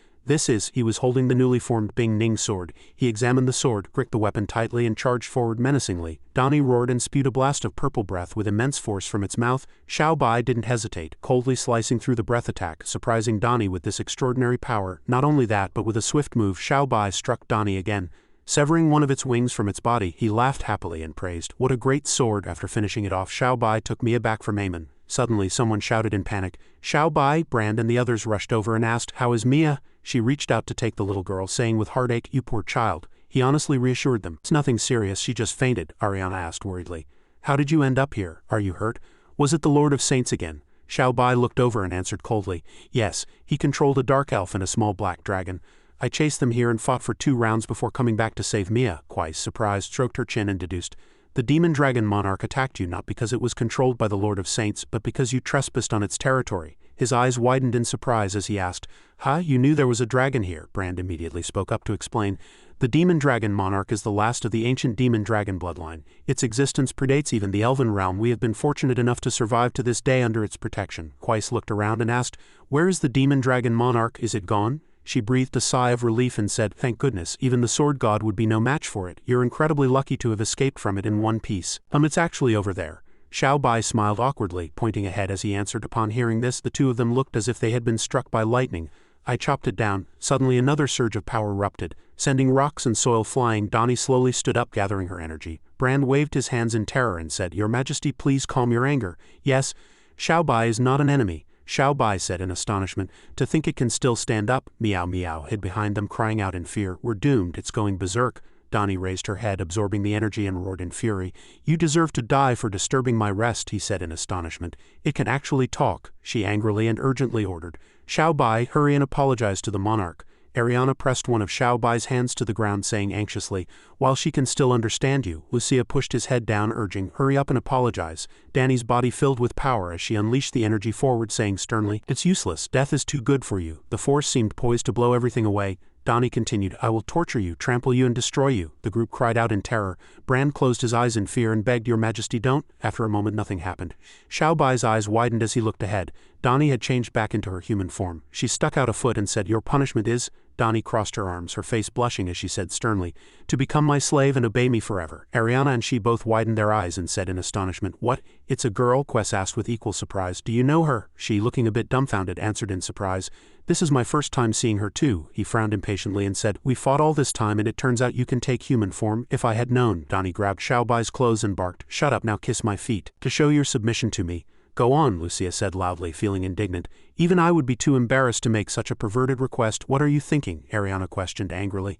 is, he was holding the newly formed Bing Ning sword. He examined the sword, gripped the weapon tightly and charged forward menacingly. Dani roared and spewed a blast of purple breath with immense force from its mouth. Xiaobai didn't hesitate, coldly slicing through the breath attack, surprising Dani with this extraordinary power. Not only that, but with a swift move, Xiaobai struck Dani again. Severing one of its wings from its body, he laughed happily and praised, "What a great sword!" After finishing it off, Xiaobai took Mia back for Maimon. Suddenly someone shouted in panic, "Xiaobai!" Brand and the others rushed over and asked, "How is Mia?" She reached out to take the little girl, saying with heartache, "You poor child." He honestly reassured them. "It's nothing serious, she just fainted," Ariana asked worriedly. "How did you end up here? Are you hurt? Was it the Lord of Saints again?" Xiaobai looked over and answered coldly, "Yes, he controlled a dark elf and a small black dragon. I chased them here and fought for 2 rounds before coming back to save Mia." Quais, surprised, stroked her chin and deduced, "The demon dragon monarch attacked you not because it was controlled by the Lord of Saints, but because you trespassed on its territory." His eyes widened in surprise as he asked, "Huh, you knew there was a dragon here?" Brand immediately spoke up to explain, "The demon dragon monarch is the last of the ancient demon dragon bloodline. Its existence predates even the elven realm. We have been fortunate enough to survive to this day under its protection." Quais looked around and asked, "Where is the demon dragon monarch? Is it gone?" She breathed a sigh of relief and said, "Thank goodness, even the sword god would be no match for it. You're incredibly lucky to have escaped from it in one piece. It's actually over there." Xiaobai smiled awkwardly, pointing ahead as he answered. Upon hearing this, the two of them looked as if they had been struck by lightning. "I chopped it down." Suddenly another surge of power erupted, sending rocks and soil flying. Dani slowly stood up, gathering her energy. Brand waved his hands in terror and said, "Your Majesty, please calm your anger." "Yes, Xiaobai is not an enemy," Xiaobai said in astonishment. "To think it can still stand up." Meow Meow hid behind them, crying out in fear, "We're doomed, it's going berserk." Dani raised her head, absorbing the energy, and roared in fury. "You deserve to die for disturbing my rest," he said in astonishment. "It can actually talk," she angrily and urgently ordered. "Xiaobai, hurry and apologize to the monarch." Ariana pressed one of Xiaobai's hands to the ground, saying anxiously, "While she can still understand you." Lucia pushed his head down, urging, "Hurry up and apologize." Dani's body filled with power as she unleashed the energy forward, saying sternly, "It's useless. Death is too good for you." The force seemed poised to blow everything away. Dani continued, "I will torture you, trample you and destroy you." The group cried out in terror. Brand closed his eyes in fear and begged, "Your Majesty, don't." After a moment nothing happened. Xiaobai's eyes widened as he looked ahead. Dani had changed back into her human form. She stuck out a foot and said, "Your punishment is..." Dani crossed her arms, her face blushing as she said sternly, "To become my slave and obey me forever." Ariana and she both widened their eyes and said in astonishment, "What? It's a girl?" Quess asked with equal surprise. "Do you know her?" She, looking a bit dumbfounded, answered in surprise, "This is my first time seeing her too." He frowned impatiently and said, "We fought all this time and it turns out you can take human form. If I had known." Dani grabbed Xiaobai's clothes and barked, "Shut up, now kiss my feet. To show your submission to me." "Go on," Lucia said loudly, feeling indignant. "Even I would be too embarrassed to make such a perverted request." "What are you thinking?" Ariana questioned angrily.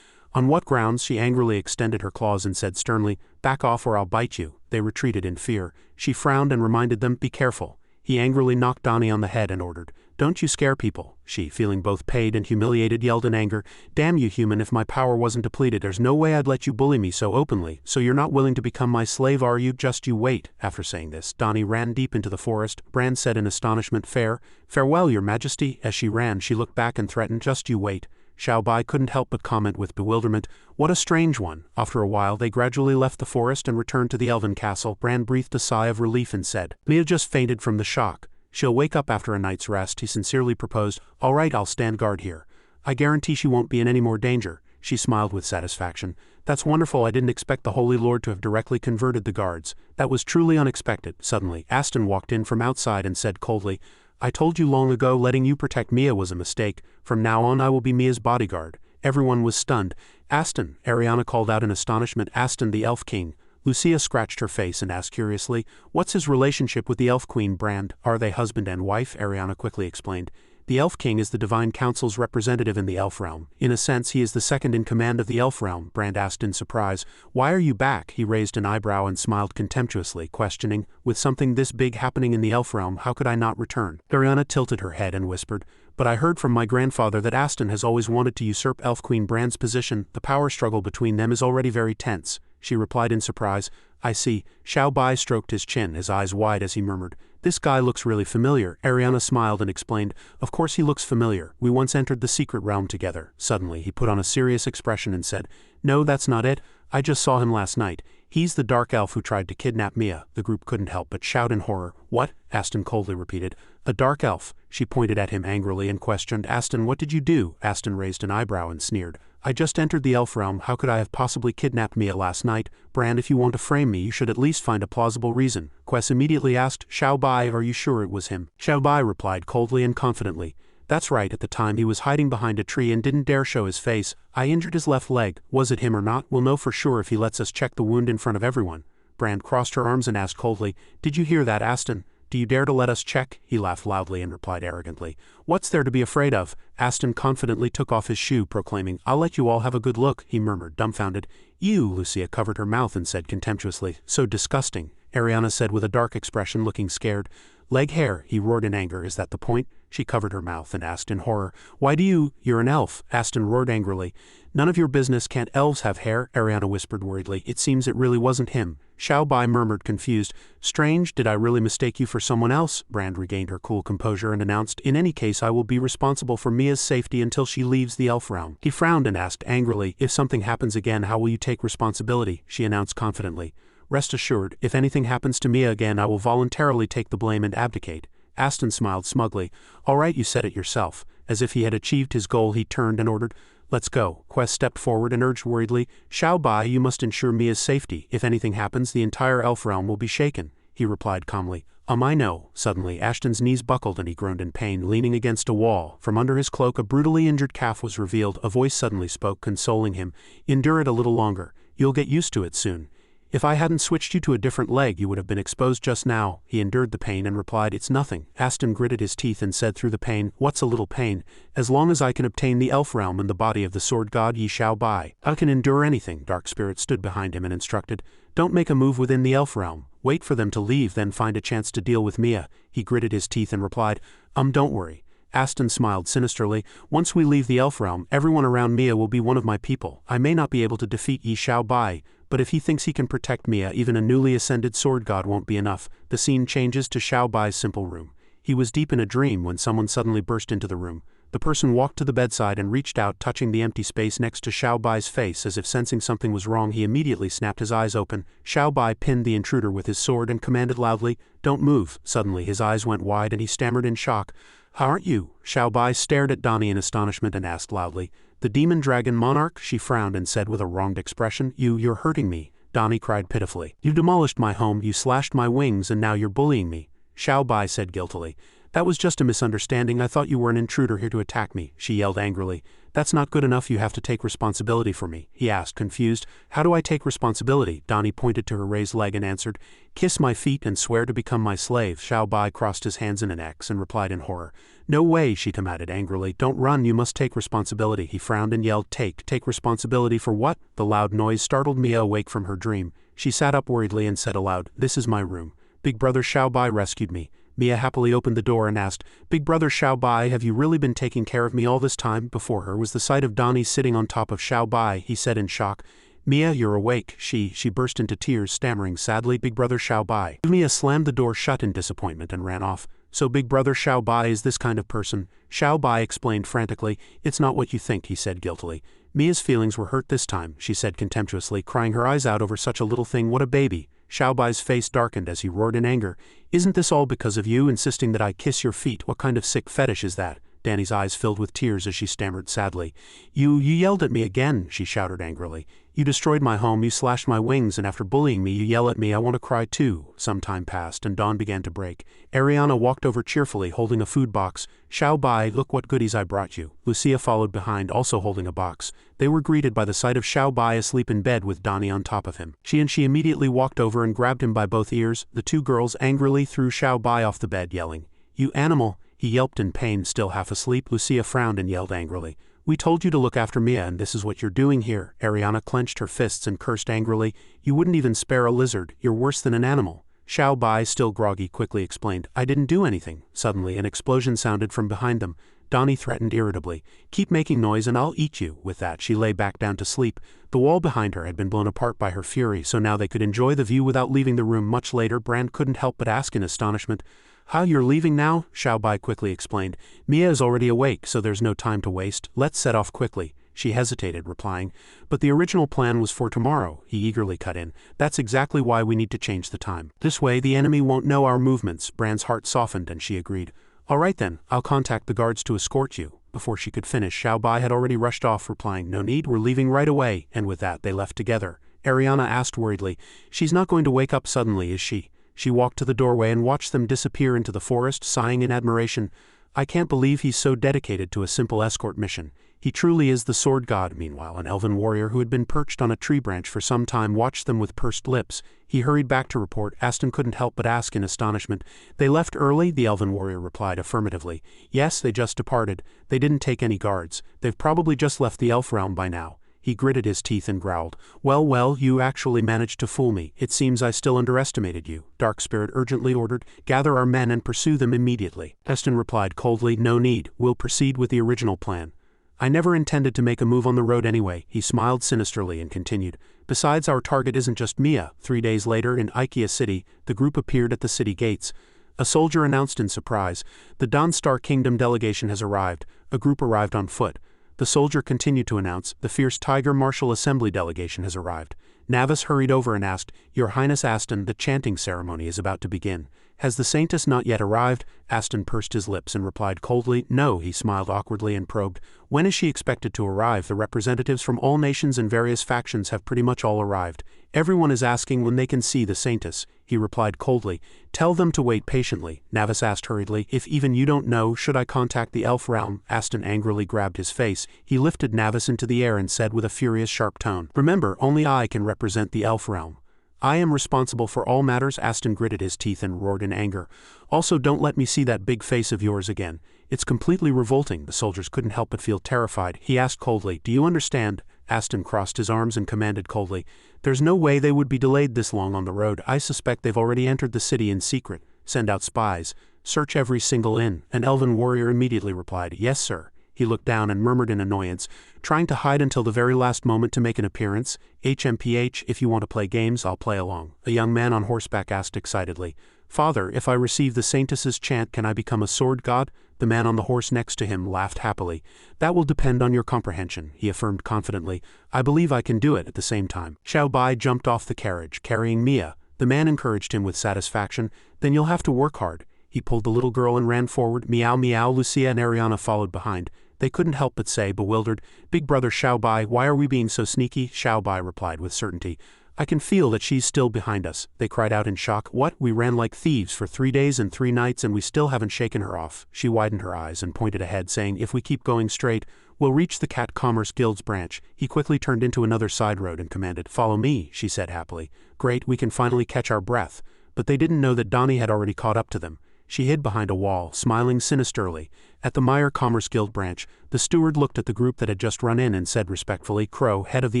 "On what grounds?" She angrily extended her claws and said sternly, "Back off or I'll bite you." They retreated in fear. She frowned and reminded them, "Be careful." He angrily knocked Dani on the head and ordered, "Don't you scare people." She, feeling both paid and humiliated, yelled in anger, "Damn you, human, if my power wasn't depleted, there's no way I'd let you bully me so openly. So you're not willing to become my slave, are you? Just you wait." After saying this, Dani ran deep into the forest. Brand said in astonishment, "Farewell, Your Majesty." As she ran, she looked back and threatened, "Just you wait." Xiaobai couldn't help but comment with bewilderment, "What a strange one." After a while, they gradually left the forest and returned to the elven castle. Brand breathed a sigh of relief and said, "Mia just fainted from the shock. She'll wake up after a night's rest." He sincerely proposed, "All right, I'll stand guard here. I guarantee she won't be in any more danger." She smiled with satisfaction. "That's wonderful. I didn't expect the Holy Lord to have directly converted the guards. That was truly unexpected." Suddenly, Aston walked in from outside and said coldly, "I told you long ago letting you protect Mia was a mistake. From now on I will be Mia's bodyguard." Everyone was stunned. "Aston," Ariana called out in astonishment, "Aston the Elf King." Lucia scratched her face and asked curiously, "What's his relationship with the Elf Queen?" Brand, "Are they husband and wife?" Ariana quickly explained. The Elf King is the Divine Council's representative in the Elf Realm. In a sense, he is the second in command of the Elf Realm, Brand asked in surprise. Why are you back? He raised an eyebrow and smiled contemptuously, questioning, with something this big happening in the Elf Realm, how could I not return? Ariana tilted her head and whispered, but I heard from my grandfather that Aston has always wanted to usurp Elf Queen Brand's position. The power struggle between them is already very tense. She replied in surprise. I see. Xiao Bai stroked his chin, his eyes wide as he murmured, this guy looks really familiar. Ariana smiled and explained, of course he looks familiar. We once entered the secret realm together. Suddenly, he put on a serious expression and said, no, that's not it. I just saw him last night. He's the dark elf who tried to kidnap Mia. The group couldn't help but shout in horror. What? Aston coldly repeated. A dark elf. She pointed at him angrily and questioned, Aston, what did you do? Aston raised an eyebrow and sneered. I just entered the elf realm. How could I have possibly kidnapped Mia last night? Brand, if you want to frame me, you should at least find a plausible reason. Quest immediately asked, Xiao Bai, are you sure it was him? Xiao Bai replied coldly and confidently. That's right, at the time he was hiding behind a tree and didn't dare show his face. I injured his left leg. Was it him or not? We'll know for sure if he lets us check the wound in front of everyone. Brand crossed her arms and asked coldly, did you hear that, Aston? Do you dare to let us check? He laughed loudly and replied arrogantly. What's there to be afraid of? Aston confidently took off his shoe, proclaiming, I'll let you all have a good look, he murmured, dumbfounded. You, Lucia covered her mouth and said contemptuously, so disgusting. Ariana said with a dark expression, looking scared. Leg hair, he roared in anger, is that the point? She covered her mouth and asked in horror, why do you? You're an elf. Aston roared angrily. None of your business. Can't elves have hair? Ariana whispered worriedly. It seems it really wasn't him. Xiao Bai murmured, confused. Strange, did I really mistake you for someone else? Brand regained her cool composure and announced, in any case I will be responsible for Mia's safety until she leaves the elf realm. He frowned and asked angrily, if something happens again, how will you take responsibility? She announced confidently. Rest assured, if anything happens to Mia again I will voluntarily take the blame and abdicate. Aston smiled smugly. All right, you said it yourself. As if he had achieved his goal, he turned and ordered, let's go. Quest stepped forward and urged worriedly, Xiao Bai, you must ensure Mia's safety. If anything happens, the entire elf realm will be shaken. He replied calmly, I know. Suddenly, Ashton's knees buckled and he groaned in pain, leaning against a wall. From under his cloak, a brutally injured calf was revealed. A voice suddenly spoke, consoling him. Endure it a little longer. You'll get used to it soon. If I hadn't switched you to a different leg, you would have been exposed just now. He endured the pain and replied, it's nothing. Aston gritted his teeth and said through the pain, what's a little pain? As long as I can obtain the elf realm and the body of the sword god Yi Xiao Bai, I can endure anything. Dark Spirit stood behind him and instructed, don't make a move within the elf realm. Wait for them to leave, then find a chance to deal with Mia. He gritted his teeth and replied, don't worry. Aston smiled sinisterly. Once we leave the elf realm, everyone around Mia will be one of my people. I may not be able to defeat Yi Xiao Bai, but if he thinks he can protect Mia, even a newly ascended sword god won't be enough. The scene changes to Xiao Bai's simple room. He was deep in a dream when someone suddenly burst into the room. The person walked to the bedside and reached out, touching the empty space next to Xiao Bai's face. As if sensing something was wrong, he immediately snapped his eyes open. Xiao Bai pinned the intruder with his sword and commanded loudly, don't move. Suddenly his eyes went wide and he stammered in shock. How aren't you? Xiao Bai stared at Donnie in astonishment and asked loudly. The demon dragon monarch? She frowned and said with a wronged expression, you're hurting me. Donnie cried pitifully. You demolished my home, you slashed my wings, and now you're bullying me. Xiao Bai said guiltily. That was just a misunderstanding. I thought you were an intruder here to attack me. She yelled angrily. That's not good enough. You have to take responsibility for me. He asked, confused. How do I take responsibility? Donnie pointed to her raised leg and answered, kiss my feet and swear to become my slave. Xiao Bai crossed his hands in an X and replied in horror. No way, she commanded angrily. Don't run, you must take responsibility. He frowned and yelled, take responsibility for what? The loud noise startled Mia awake from her dream. She sat up worriedly and said aloud, this is my room. Big brother Xiao Bai rescued me. Mia happily opened the door and asked, Big brother Xiao Bai, have you really been taking care of me all this time? Before her was the sight of Donnie sitting on top of Xiao Bai. He said in shock, Mia, you're awake. She burst into tears, stammering sadly, Big brother Xiao Bai. Mia slammed the door shut in disappointment and ran off. So Big brother Xiao Bai is this kind of person? Xiao Bai explained frantically. It's not what you think, he said guiltily. Mia's feelings were hurt this time, she said contemptuously, crying her eyes out over such a little thing. What a baby. Xiao Bai's face darkened as he roared in anger. Isn't this all because of you insisting that I kiss your feet? What kind of sick fetish is that? Danny's eyes filled with tears as she stammered sadly. You yelled at me again, she shouted angrily. You destroyed my home, you slashed my wings, and after bullying me you yell at me. I want to cry too. Some time passed and dawn began to break. Ariana walked over cheerfully, holding a food box. Xiao Bai, look what goodies I brought you. Lucia followed behind, also holding a box. They were greeted by the sight of Xiao Bai asleep in bed with Donnie on top of him. She immediately walked over and grabbed him by both ears. The two girls angrily threw Xiao Bai off the bed, yelling, You animal! He yelped in pain, still half asleep. Lucia frowned and yelled angrily. We told you to look after Mia, and this is what you're doing here. Ariana clenched her fists and cursed angrily. You wouldn't even spare a lizard. You're worse than an animal. Xiao Bai, still groggy, quickly explained. I didn't do anything. Suddenly, an explosion sounded from behind them. Donnie threatened irritably. Keep making noise and I'll eat you. With that, she lay back down to sleep. The wall behind her had been blown apart by her fury, so now they could enjoy the view without leaving the room. Much later, Brand couldn't help but ask in astonishment. How, you're leaving now? Xiao Bai quickly explained. Mia is already awake, so there's no time to waste. Let's set off quickly. She hesitated, replying. But the original plan was for tomorrow, he eagerly cut in. That's exactly why we need to change the time. This way the enemy won't know our movements. Brand's heart softened and she agreed. All right then, I'll contact the guards to escort you. Before she could finish, Xiao Bai had already rushed off, replying, No need, we're leaving right away, and with that they left together. Ariana asked worriedly, She's not going to wake up suddenly, is she? She walked to the doorway and watched them disappear into the forest, sighing in admiration. I can't believe he's so dedicated to a simple escort mission. He truly is the sword god. Meanwhile, an elven warrior who had been perched on a tree branch for some time watched them with pursed lips. He hurried back to report. Aston couldn't help but ask in astonishment. They left early? The elven warrior replied affirmatively. Yes, they just departed. They didn't take any guards. They've probably just left the elf realm by now. He gritted his teeth and growled. Well, you actually managed to fool me. It seems I still underestimated you. Dark Spirit urgently ordered, Gather our men and pursue them immediately. Aston replied coldly, No need. We'll proceed with the original plan. I never intended to make a move on the road anyway. He smiled sinisterly and continued. Besides, our target isn't just Mia. 3 days later, in Ikea City, the group appeared at the city gates. A soldier announced in surprise, The Dawnstar Kingdom delegation has arrived. A group arrived on foot. The soldier continued to announce, The Fierce Tiger Martial Assembly delegation has arrived. Navis hurried over and asked, Your Highness Aston, the chanting ceremony is about to begin. Has the Saintess not yet arrived? Aston pursed his lips and replied coldly, No. He smiled awkwardly and probed, When is she expected to arrive? The representatives from all nations and various factions have pretty much all arrived. Everyone is asking when they can see the Saintess. He replied coldly, Tell them to wait patiently. Navis asked hurriedly, If even you don't know, should I contact the elf realm? Aston angrily grabbed his face. He lifted Navis into the air and said with a furious sharp tone, Remember, only I can represent the elf realm. I am responsible for all matters. Aston gritted his teeth and roared in anger. Also, don't let me see that big face of yours again. It's completely revolting. The soldiers couldn't help but feel terrified. He asked coldly, Do you understand? Aston crossed his arms and commanded coldly, There's no way they would be delayed this long on the road. I suspect they've already entered the city in secret. Send out spies. Search every single inn. An elven warrior immediately replied, Yes, sir. He looked down and murmured in annoyance, Trying to hide until the very last moment to make an appearance? HMPH, if you want to play games, I'll play along. A young man on horseback asked excitedly, Father, if I receive the Saintess's chant, can I become a sword god? The man on the horse next to him laughed happily. That will depend on your comprehension, he affirmed confidently. I believe I can do it at the same time. Xiao Bai jumped off the carriage, carrying Mia. The man encouraged him with satisfaction. Then you'll have to work hard. He pulled the little girl and ran forward. Meow meow. Lucia and Ariana followed behind. They couldn't help but say, bewildered, Big brother Xiao Bai, why are we being so sneaky? Xiao Bai replied with certainty, I can feel that she's still behind us. They cried out in shock. What? We ran like thieves for 3 days and 3 nights and we still haven't shaken her off. She widened her eyes and pointed ahead, saying, If we keep going straight, we'll reach the Cat Commerce Guild's branch. He quickly turned into another side road and commanded, Follow me, she said happily. Great, we can finally catch our breath. But they didn't know that Donnie had already caught up to them. She hid behind a wall, smiling sinisterly. At the Meyer Commerce Guild branch, the steward looked at the group that had just run in and said respectfully, Crow, head of the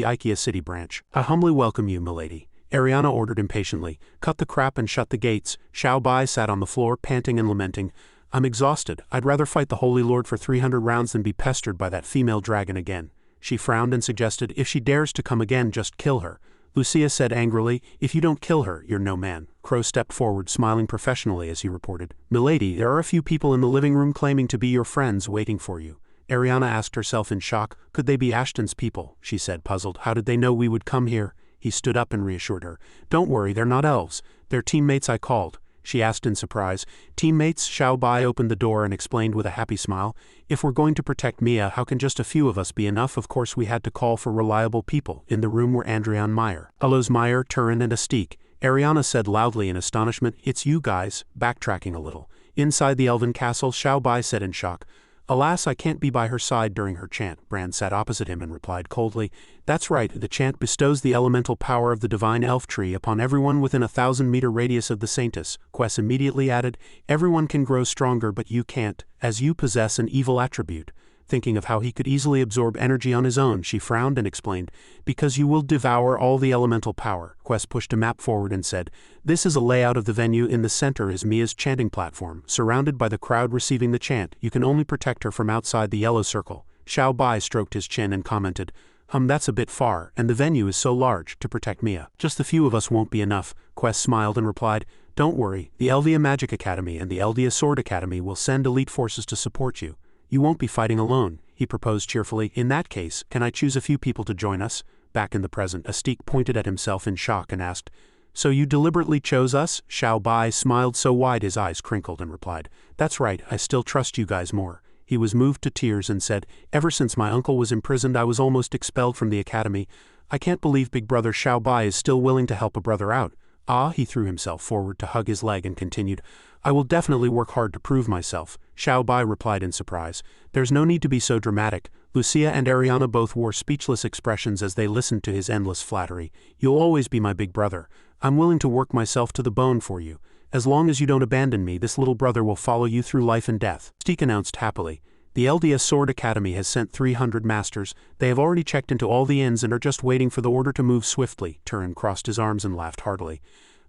Ikea City branch. I humbly welcome you, milady. Ariana ordered impatiently. Cut the crap and shut the gates. Xiao Bai sat on the floor, panting and lamenting. I'm exhausted. I'd rather fight the Holy Lord for 300 rounds than be pestered by that female dragon again. She frowned and suggested, If she dares to come again, just kill her. Lucia said angrily, If you don't kill her, you're no man. Crow stepped forward, smiling professionally as he reported, Milady, there are a few people in the living room claiming to be your friends waiting for you. Ariana asked herself in shock, Could they be Ashton's people? She said, puzzled. How did they know we would come here? He stood up and reassured her. Don't worry, they're not elves. They're teammates I called. She asked in surprise. Teammates? Xiao Bai opened the door and explained with a happy smile. If we're going to protect Mia, how can just a few of us be enough? Of course we had to call for reliable people. In the room were Andrian Meyer, Alois Meyer, Turin and Astique. Ariana said loudly in astonishment, It's you guys. Backtracking a little. Inside the elven castle, Xiao Bai said in shock, Alas, I can't be by her side during her chant. Brand sat opposite him and replied coldly, That's right, the chant bestows the elemental power of the divine elf tree upon everyone within a 1,000-meter radius of the Saintus. Quest immediately added, Everyone can grow stronger but you can't, as you possess an evil attribute. Thinking of how he could easily absorb energy on his own, she frowned and explained, Because you will devour all the elemental power. Quest pushed a map forward and said, This is a layout of the venue. In the center is Mia's chanting platform, surrounded by the crowd receiving the chant. You can only protect her from outside the yellow circle. Xiao Bai stroked his chin and commented, That's a bit far, and the venue is so large, to protect Mia. Just the few of us won't be enough. Quest smiled and replied, Don't worry, the Elvia Magic Academy and the Eldia Sword Academy will send elite forces to support you. You won't be fighting alone, he proposed cheerfully. In that case, can I choose a few people to join us? Back in the present, Astique pointed at himself in shock and asked, So you deliberately chose us? Xiao Bai smiled so wide his eyes crinkled and replied, That's right, I still trust you guys more. He was moved to tears and said, Ever since my uncle was imprisoned I was almost expelled from the academy. I can't believe big brother Xiao Bai is still willing to help a brother out. He threw himself forward to hug his leg and continued, I will definitely work hard to prove myself. Xiao Bai replied in surprise, There's no need to be so dramatic. Lucia and Ariana both wore speechless expressions as they listened to his endless flattery. You'll always be my big brother. I'm willing to work myself to the bone for you. As long as you don't abandon me, this little brother will follow you through life and death. Astique announced happily. The Eldia Sword Academy has sent 300 masters. They have already checked into all the inns and are just waiting for the order to move swiftly. Turin crossed his arms and laughed heartily.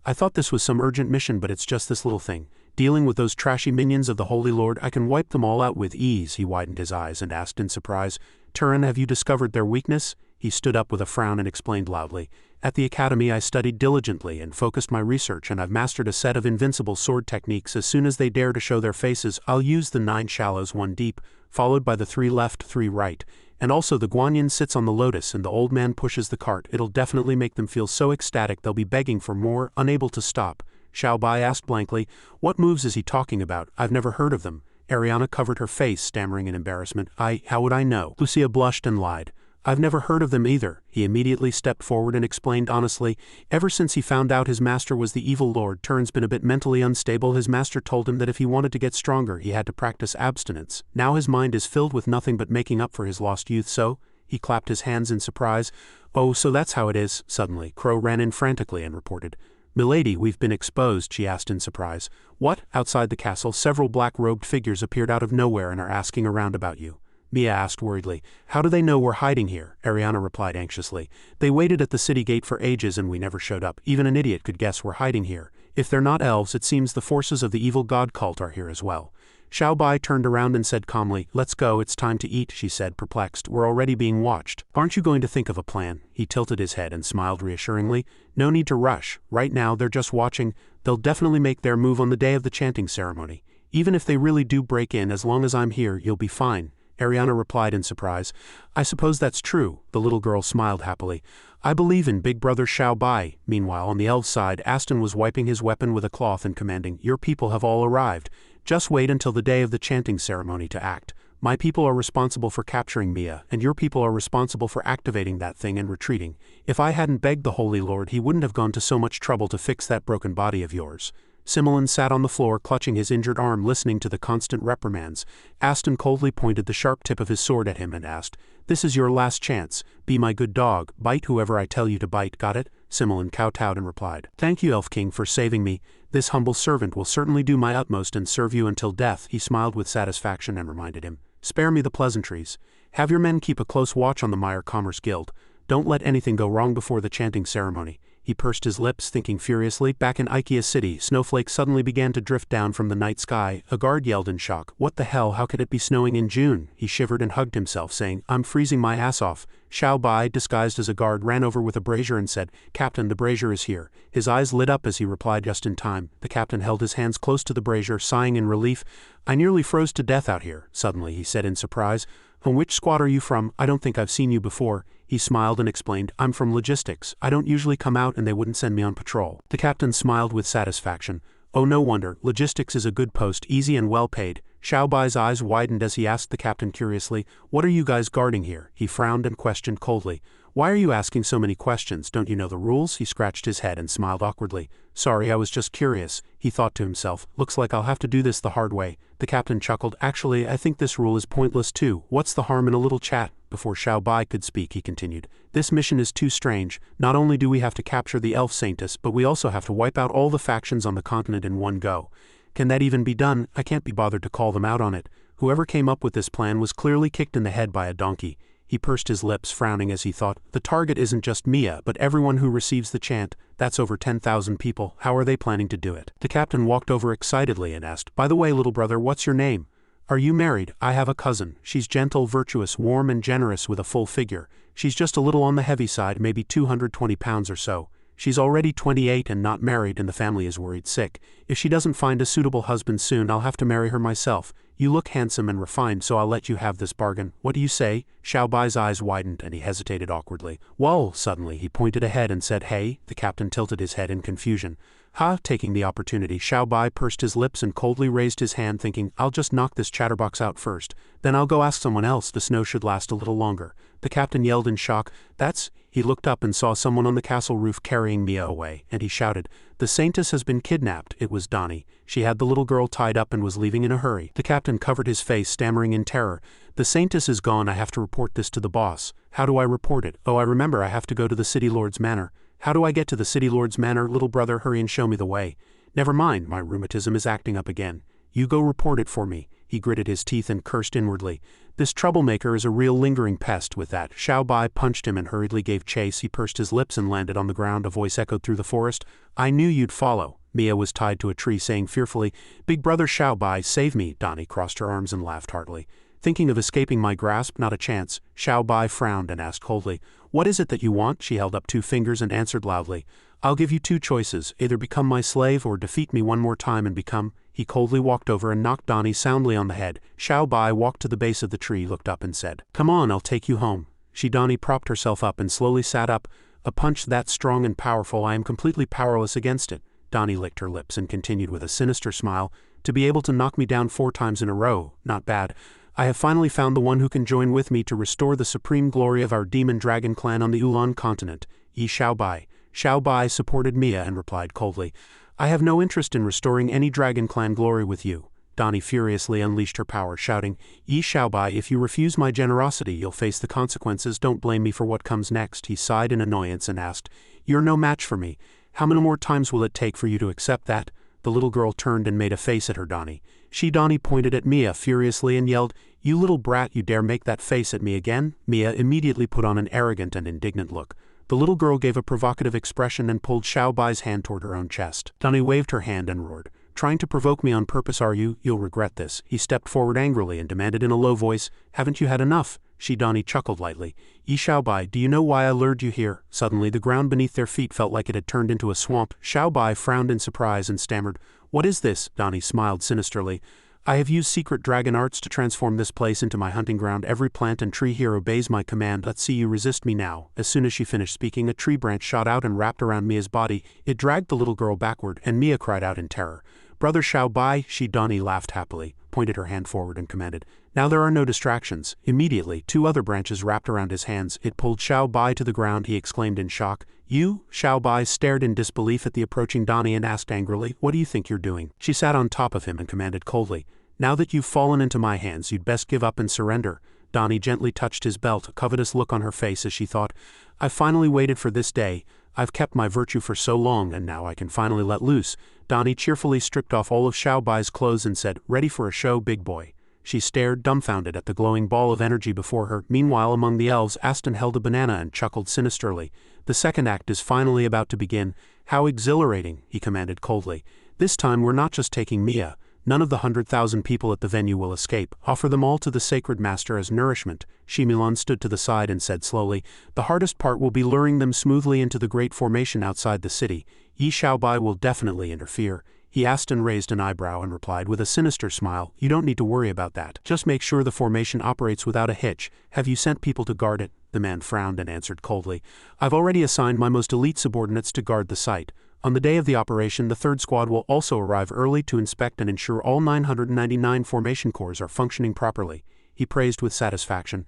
I thought this was some urgent mission, but it's just this little thing. Dealing with those trashy minions of the Holy Lord, I can wipe them all out with ease. He widened his eyes and asked in surprise, Turin, have you discovered their weakness? He stood up with a frown and explained loudly, At the academy I studied diligently and focused my research, and I've mastered a set of invincible sword techniques. As soon as they dare to show their faces, I'll use the 9 shallows 1 deep, followed by the 3 left 3 right, and also the Guanyin sits on the lotus and the old man pushes the cart. It'll definitely make them feel so ecstatic they'll be begging for more, unable to stop. Xiao Bai asked blankly, What moves is he talking about? I've never heard of them. Ariana covered her face, stammering in embarrassment. How would I know? Lucia blushed and lied. I've never heard of them either. He immediately stepped forward and explained honestly, Ever since he found out his master was the evil lord, Turin's been a bit mentally unstable. His master told him that if he wanted to get stronger, he had to practice abstinence. Now his mind is filled with nothing but making up for his lost youth, so? He clapped his hands in surprise. Oh, so that's how it is. Suddenly, Crow ran in frantically and reported, Milady, we've been exposed, she asked in surprise. What? Outside the castle, several black-robed figures appeared out of nowhere and are asking around about you. Mia asked worriedly, How do they know we're hiding here? Ariana replied anxiously, They waited at the city gate for ages and we never showed up. Even an idiot could guess we're hiding here. If they're not elves, it seems the forces of the evil god cult are here as well. Xiao Bai turned around and said calmly, Let's go, it's time to eat, she said, perplexed. We're already being watched. Aren't you going to think of a plan? He tilted his head and smiled reassuringly. No need to rush. Right now, they're just watching. They'll definitely make their move on the day of the chanting ceremony. Even if they really do break in, as long as I'm here, you'll be fine. Ariana replied in surprise. I suppose that's true. The little girl smiled happily. I believe in big brother Xiao Bai. Meanwhile, on the elf side, Aston was wiping his weapon with a cloth and commanding, Your people have all arrived. Just wait until the day of the chanting ceremony to act. My people are responsible for capturing Mia, and your people are responsible for activating that thing and retreating. If I hadn't begged the Holy Lord, he wouldn't have gone to so much trouble to fix that broken body of yours. Simoleon sat on the floor clutching his injured arm, listening to the constant reprimands. Aston coldly pointed the sharp tip of his sword at him and asked, This is your last chance. Be my good dog, bite whoever I tell you to bite, got it? Simoleon kowtowed and replied, Thank you, Elf King, for saving me. This humble servant will certainly do my utmost and serve you until death. He smiled with satisfaction and reminded him, Spare me the pleasantries. Have your men keep a close watch on the Meyer Commerce Guild. Don't let anything go wrong before the chanting ceremony. He pursed his lips, thinking furiously. Back in Ikea City, snowflakes suddenly began to drift down from the night sky. A guard yelled in shock, What the hell, how could it be snowing in June? He shivered and hugged himself, saying, I'm freezing my ass off. Xiao Bai, disguised as a guard, ran over with a brazier and said, Captain, the brazier is here. His eyes lit up as he replied just in time. The captain held his hands close to the brazier, sighing in relief. I nearly froze to death out here. Suddenly, he said in surprise, From which squad are you from? I don't think I've seen you before. He smiled and explained, I'm from logistics. I don't usually come out and they wouldn't send me on patrol. The captain smiled with satisfaction. Oh, no wonder. Logistics is a good post, easy and well paid. Xiao Bai's eyes widened as he asked the captain curiously, What are you guys guarding here? He frowned and questioned coldly, Why are you asking so many questions? Don't you know the rules? He scratched his head and smiled awkwardly. Sorry, I was just curious, he thought to himself. Looks like I'll have to do this the hard way. The captain chuckled. Actually, I think this rule is pointless too. What's the harm in a little chat? Before Xiao Bai could speak, he continued. This mission is too strange. Not only do we have to capture the elf saintess, but we also have to wipe out all the factions on the continent in one go. Can that even be done? I can't be bothered to call them out on it. Whoever came up with this plan was clearly kicked in the head by a donkey. He pursed his lips, frowning as he thought, the target isn't just Mia, but everyone who receives the chant. That's over 10,000 people. How are they planning to do it? The captain walked over excitedly and asked, By the way, little brother, what's your name? Are you married? I have a cousin. She's gentle, virtuous, warm and generous with a full figure. She's just a little on the heavy side, maybe 220 pounds or so. She's already 28 and not married, and the family is worried sick. If she doesn't find a suitable husband soon, I'll have to marry her myself. You look handsome and refined, so I'll let you have this bargain. What do you say? Xiao Bai's eyes widened and he hesitated awkwardly. Whoa! Suddenly he pointed ahead and said, Hey? The captain tilted his head in confusion. Ha! Taking the opportunity, Xiao Bai pursed his lips and coldly raised his hand, thinking, I'll just knock this chatterbox out first. Then I'll go ask someone else. The snow should last a little longer. The captain yelled in shock. That's... He looked up and saw someone on the castle roof carrying Mia away, and he shouted, The saintess has been kidnapped. It was Donnie. She had the little girl tied up and was leaving in a hurry. The captain covered his face, stammering in terror. The saintess is gone. I have to report this to the boss. How do I report it? Oh, I remember, I have to go to the city lord's manor. How do I get to the city lord's manor? Little brother, hurry and show me the way. Never mind, my rheumatism is acting up again. You go report it for me. He gritted his teeth and cursed inwardly. This troublemaker is a real lingering pest. With that, Xiao Bai punched him and hurriedly gave chase. He pursed his lips and landed on the ground. A voice echoed through the forest. I knew you'd follow. Mia was tied to a tree, saying fearfully, Big brother Xiao Bai, save me. Donnie crossed her arms and laughed heartily. Thinking of escaping my grasp? Not a chance. Xiao Bai frowned and asked coldly, What is it that you want? She held up 2 fingers and answered loudly, I'll give you 2 choices, either become my slave or defeat me one more time and become... He coldly walked over and knocked Donnie soundly on the head. Xiao Bai walked to the base of the tree, looked up and said, Come on, I'll take you home. Donnie propped herself up and slowly sat up. A punch that strong and powerful, I am completely powerless against it. Donnie licked her lips and continued with a sinister smile, To be able to knock me down 4 times in a row, not bad. I have finally found the one who can join with me to restore the supreme glory of our demon dragon clan on the Ulan continent. Xiao Bai. Xiao Bai supported Mia and replied coldly, I have no interest in restoring any dragon clan glory with you. Donnie furiously unleashed her power, shouting, Xiao Bai, if you refuse my generosity, you'll face the consequences. Don't blame me for what comes next. He sighed in annoyance and asked, You're no match for me. How many more times will it take for you to accept that? The little girl turned and made a face at her Donnie. Donnie pointed at Mia furiously and yelled, You little brat, you dare make that face at me again? Mia immediately put on an arrogant and indignant look. The little girl gave a provocative expression and pulled Xiao Bai's hand toward her own chest. Donnie waved her hand and roared, Trying to provoke me on purpose, are you? You'll regret this. He stepped forward angrily and demanded in a low voice, Haven't you had enough? Donnie chuckled lightly. Xiao Bai, do you know why I lured you here? Suddenly the ground beneath their feet felt like it had turned into a swamp. Xiao Bai frowned in surprise and stammered, What is this? Donnie smiled sinisterly. I have used secret dragon arts to transform this place into my hunting ground. Every plant and tree here obeys my command. Let's see you resist me now. As soon as she finished speaking, a tree branch shot out and wrapped around Mia's body. It dragged the little girl backward, and Mia cried out in terror. Brother Xiao Bai, Donnie laughed happily, pointed her hand forward and commanded, Now there are no distractions. Immediately, 2 other branches wrapped around his hands. It pulled Xiao Bai to the ground. He exclaimed in shock. You? Xiao Bai stared in disbelief at the approaching Donnie and asked angrily, What do you think you're doing? She sat on top of him and commanded coldly, Now that you've fallen into my hands, you'd best give up and surrender. Donnie gently touched his belt, a covetous look on her face as she thought, I've finally waited for this day. I've kept my virtue for so long, and now I can finally let loose. Donnie cheerfully stripped off all of Xiao Bai's clothes and said, Ready for a show, big boy. She stared dumbfounded at the glowing ball of energy before her. Meanwhile, among the elves, Aston held a banana and chuckled sinisterly. The second act is finally about to begin. How exhilarating, he commanded coldly. This time we're not just taking Mia. None of the 100,000 people at the venue will escape. Offer them all to the sacred master as nourishment. Shimilan stood to the side and said slowly, The hardest part will be luring them smoothly into the great formation outside the city. Xiao Bai will definitely interfere. He asked and raised an eyebrow and replied with a sinister smile, You don't need to worry about that. Just make sure the formation operates without a hitch. Have you sent people to guard it? The man frowned and answered coldly, I've already assigned my most elite subordinates to guard the site. On the day of the operation, the 3rd squad will also arrive early to inspect and ensure all 999 formation cores are functioning properly. He praised with satisfaction.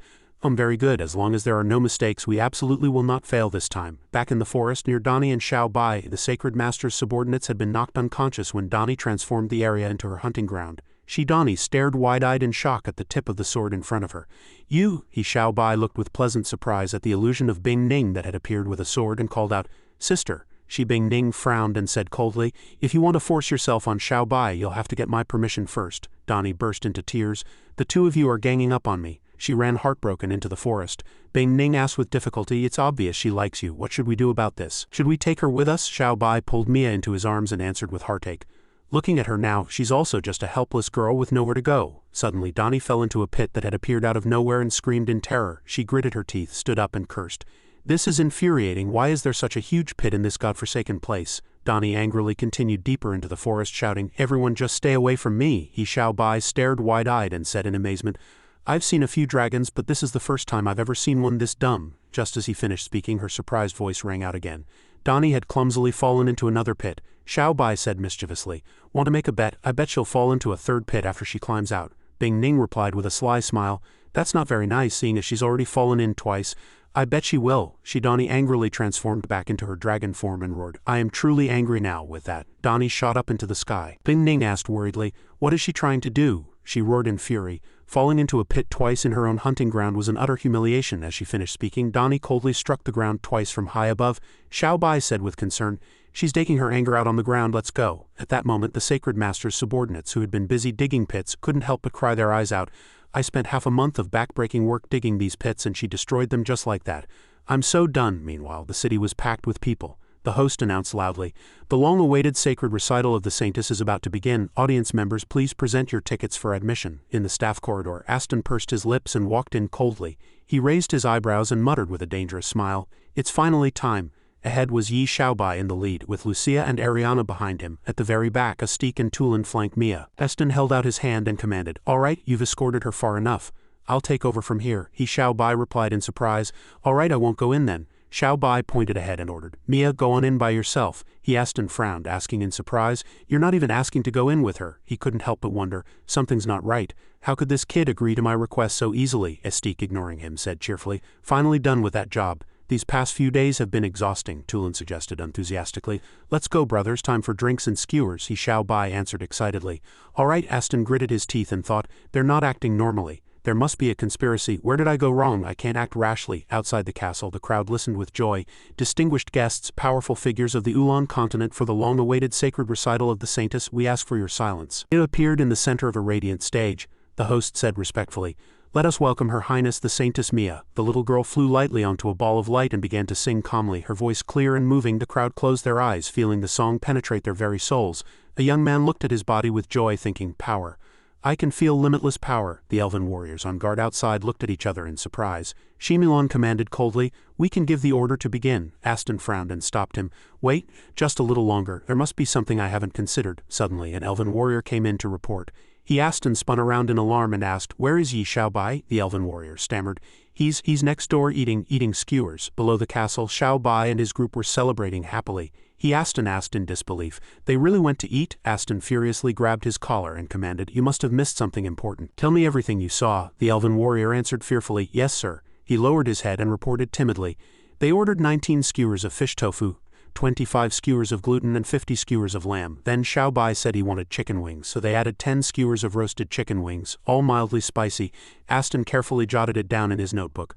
Very good. As long as there are no mistakes, we absolutely will not fail this time. Back in the forest near Donnie and Xiao Bai, the Sacred Master's subordinates had been knocked unconscious when Donnie transformed the area into her hunting ground. Donnie stared wide-eyed in shock at the tip of the sword in front of her. Xiao Bai looked with pleasant surprise at the illusion of Bing Ning that had appeared with a sword and called out, "Sister." Bing Ning frowned and said coldly, "If you want to force yourself on Xiao Bai, you'll have to get my permission first." Donnie burst into tears. "The two of you are ganging up on me." She ran heartbroken into the forest. Bing Ning asked with difficulty, "It's obvious she likes you. What should we do about this? Should we take her with us?" Xiao Bai pulled Mia into his arms and answered with heartache, "Looking at her now, she's also just a helpless girl with nowhere to go." Suddenly Donnie fell into a pit that had appeared out of nowhere and screamed in terror. She gritted her teeth, stood up and cursed. "This is infuriating. Why is there such a huge pit in this godforsaken place?" Donnie angrily continued deeper into the forest, shouting, "Everyone just stay away from me." Xiao Bai stared wide-eyed and said in amazement, "I've seen a few dragons, but this is the first time I've ever seen one this dumb." Just as he finished speaking, her surprised voice rang out again. Donnie had clumsily fallen into another pit. Xiao Bai said mischievously, "Want to make a bet? I bet she'll fall into a third pit after she climbs out." Bing Ning replied with a sly smile, "That's not very nice, seeing as she's already fallen in twice." "I bet she will." Donnie angrily transformed back into her dragon form and roared, "I am truly angry now." With that, Donnie shot up into the sky. Bing Ning asked worriedly, "What is she trying to do?" She roared in fury. Falling into a pit twice in her own hunting ground was an utter humiliation. As she finished speaking, Donnie coldly struck the ground twice from high above. Xiao Bai said with concern, "She's taking her anger out on the ground, let's go." At that moment the Sacred Master's subordinates, who had been busy digging pits, couldn't help but cry their eyes out. "I spent half a month of back-breaking work digging these pits and she destroyed them just like that. I'm so done." Meanwhile, the city was packed with people. The host announced loudly, "The long-awaited sacred recital of the Saintess is about to begin. Audience members, please present your tickets for admission." In the staff corridor, Aston pursed his lips and walked in coldly. He raised his eyebrows and muttered with a dangerous smile, "It's finally time." Ahead was Xiao Bai in the lead, with Lucia and Ariana behind him. At the very back, Astik and Tulin flanked Mia. Aston held out his hand and commanded, "All right, you've escorted her far enough. I'll take over from here." Xiao Bai replied in surprise, "All right, I won't go in then." Xiao Bai pointed ahead and ordered, "Mia, go on in by yourself." Aston frowned, asking in surprise, "You're not even asking to go in with her." He couldn't help but wonder, something's not right. How could this kid agree to my request so easily? Astik, ignoring him, said cheerfully, "Finally done with that job." "These past few days have been exhausting," Tulin suggested enthusiastically. "Let's go, brothers, time for drinks and skewers," Xiao Bai answered excitedly. "All right," Aston gritted his teeth and thought, "They're not acting normally. There must be a conspiracy. Where did I go wrong? I can't act rashly." Outside the castle, the crowd listened with joy. Distinguished guests, powerful figures of the Ulan continent, for the long-awaited sacred recital of the Saintess, we ask for your silence. It appeared in the center of a radiant stage. The host said respectfully, "Let us welcome Her Highness the Saintess Mia." The little girl flew lightly onto a ball of light and began to sing calmly, her voice clear and moving. The crowd closed their eyes, feeling the song penetrate their very souls. A young man looked at his body with joy, thinking, "Power. I can feel limitless power." The elven warriors on guard outside looked at each other in surprise. Shimilon commanded coldly, "We can give the order to begin." Aston frowned and stopped him. "Wait, just a little longer. There must be something I haven't considered." Suddenly, an elven warrior came in to report. Aston spun around in alarm and asked, "Where is Xiao Bai?" The elven warrior stammered, He's next door eating skewers." Below the castle, Xiao Bai and his group were celebrating happily. Aston asked in disbelief, "They really went to eat?" Aston furiously grabbed his collar and commanded, "You must have missed something important. Tell me everything you saw." The elven warrior answered fearfully, "Yes, sir." He lowered his head and reported timidly, "They ordered 19 skewers of fish tofu, 25 skewers of gluten and 50 skewers of lamb." Then Xiao Bai said he wanted chicken wings, so they added 10 skewers of roasted chicken wings, all mildly spicy. Aston carefully jotted it down in his notebook.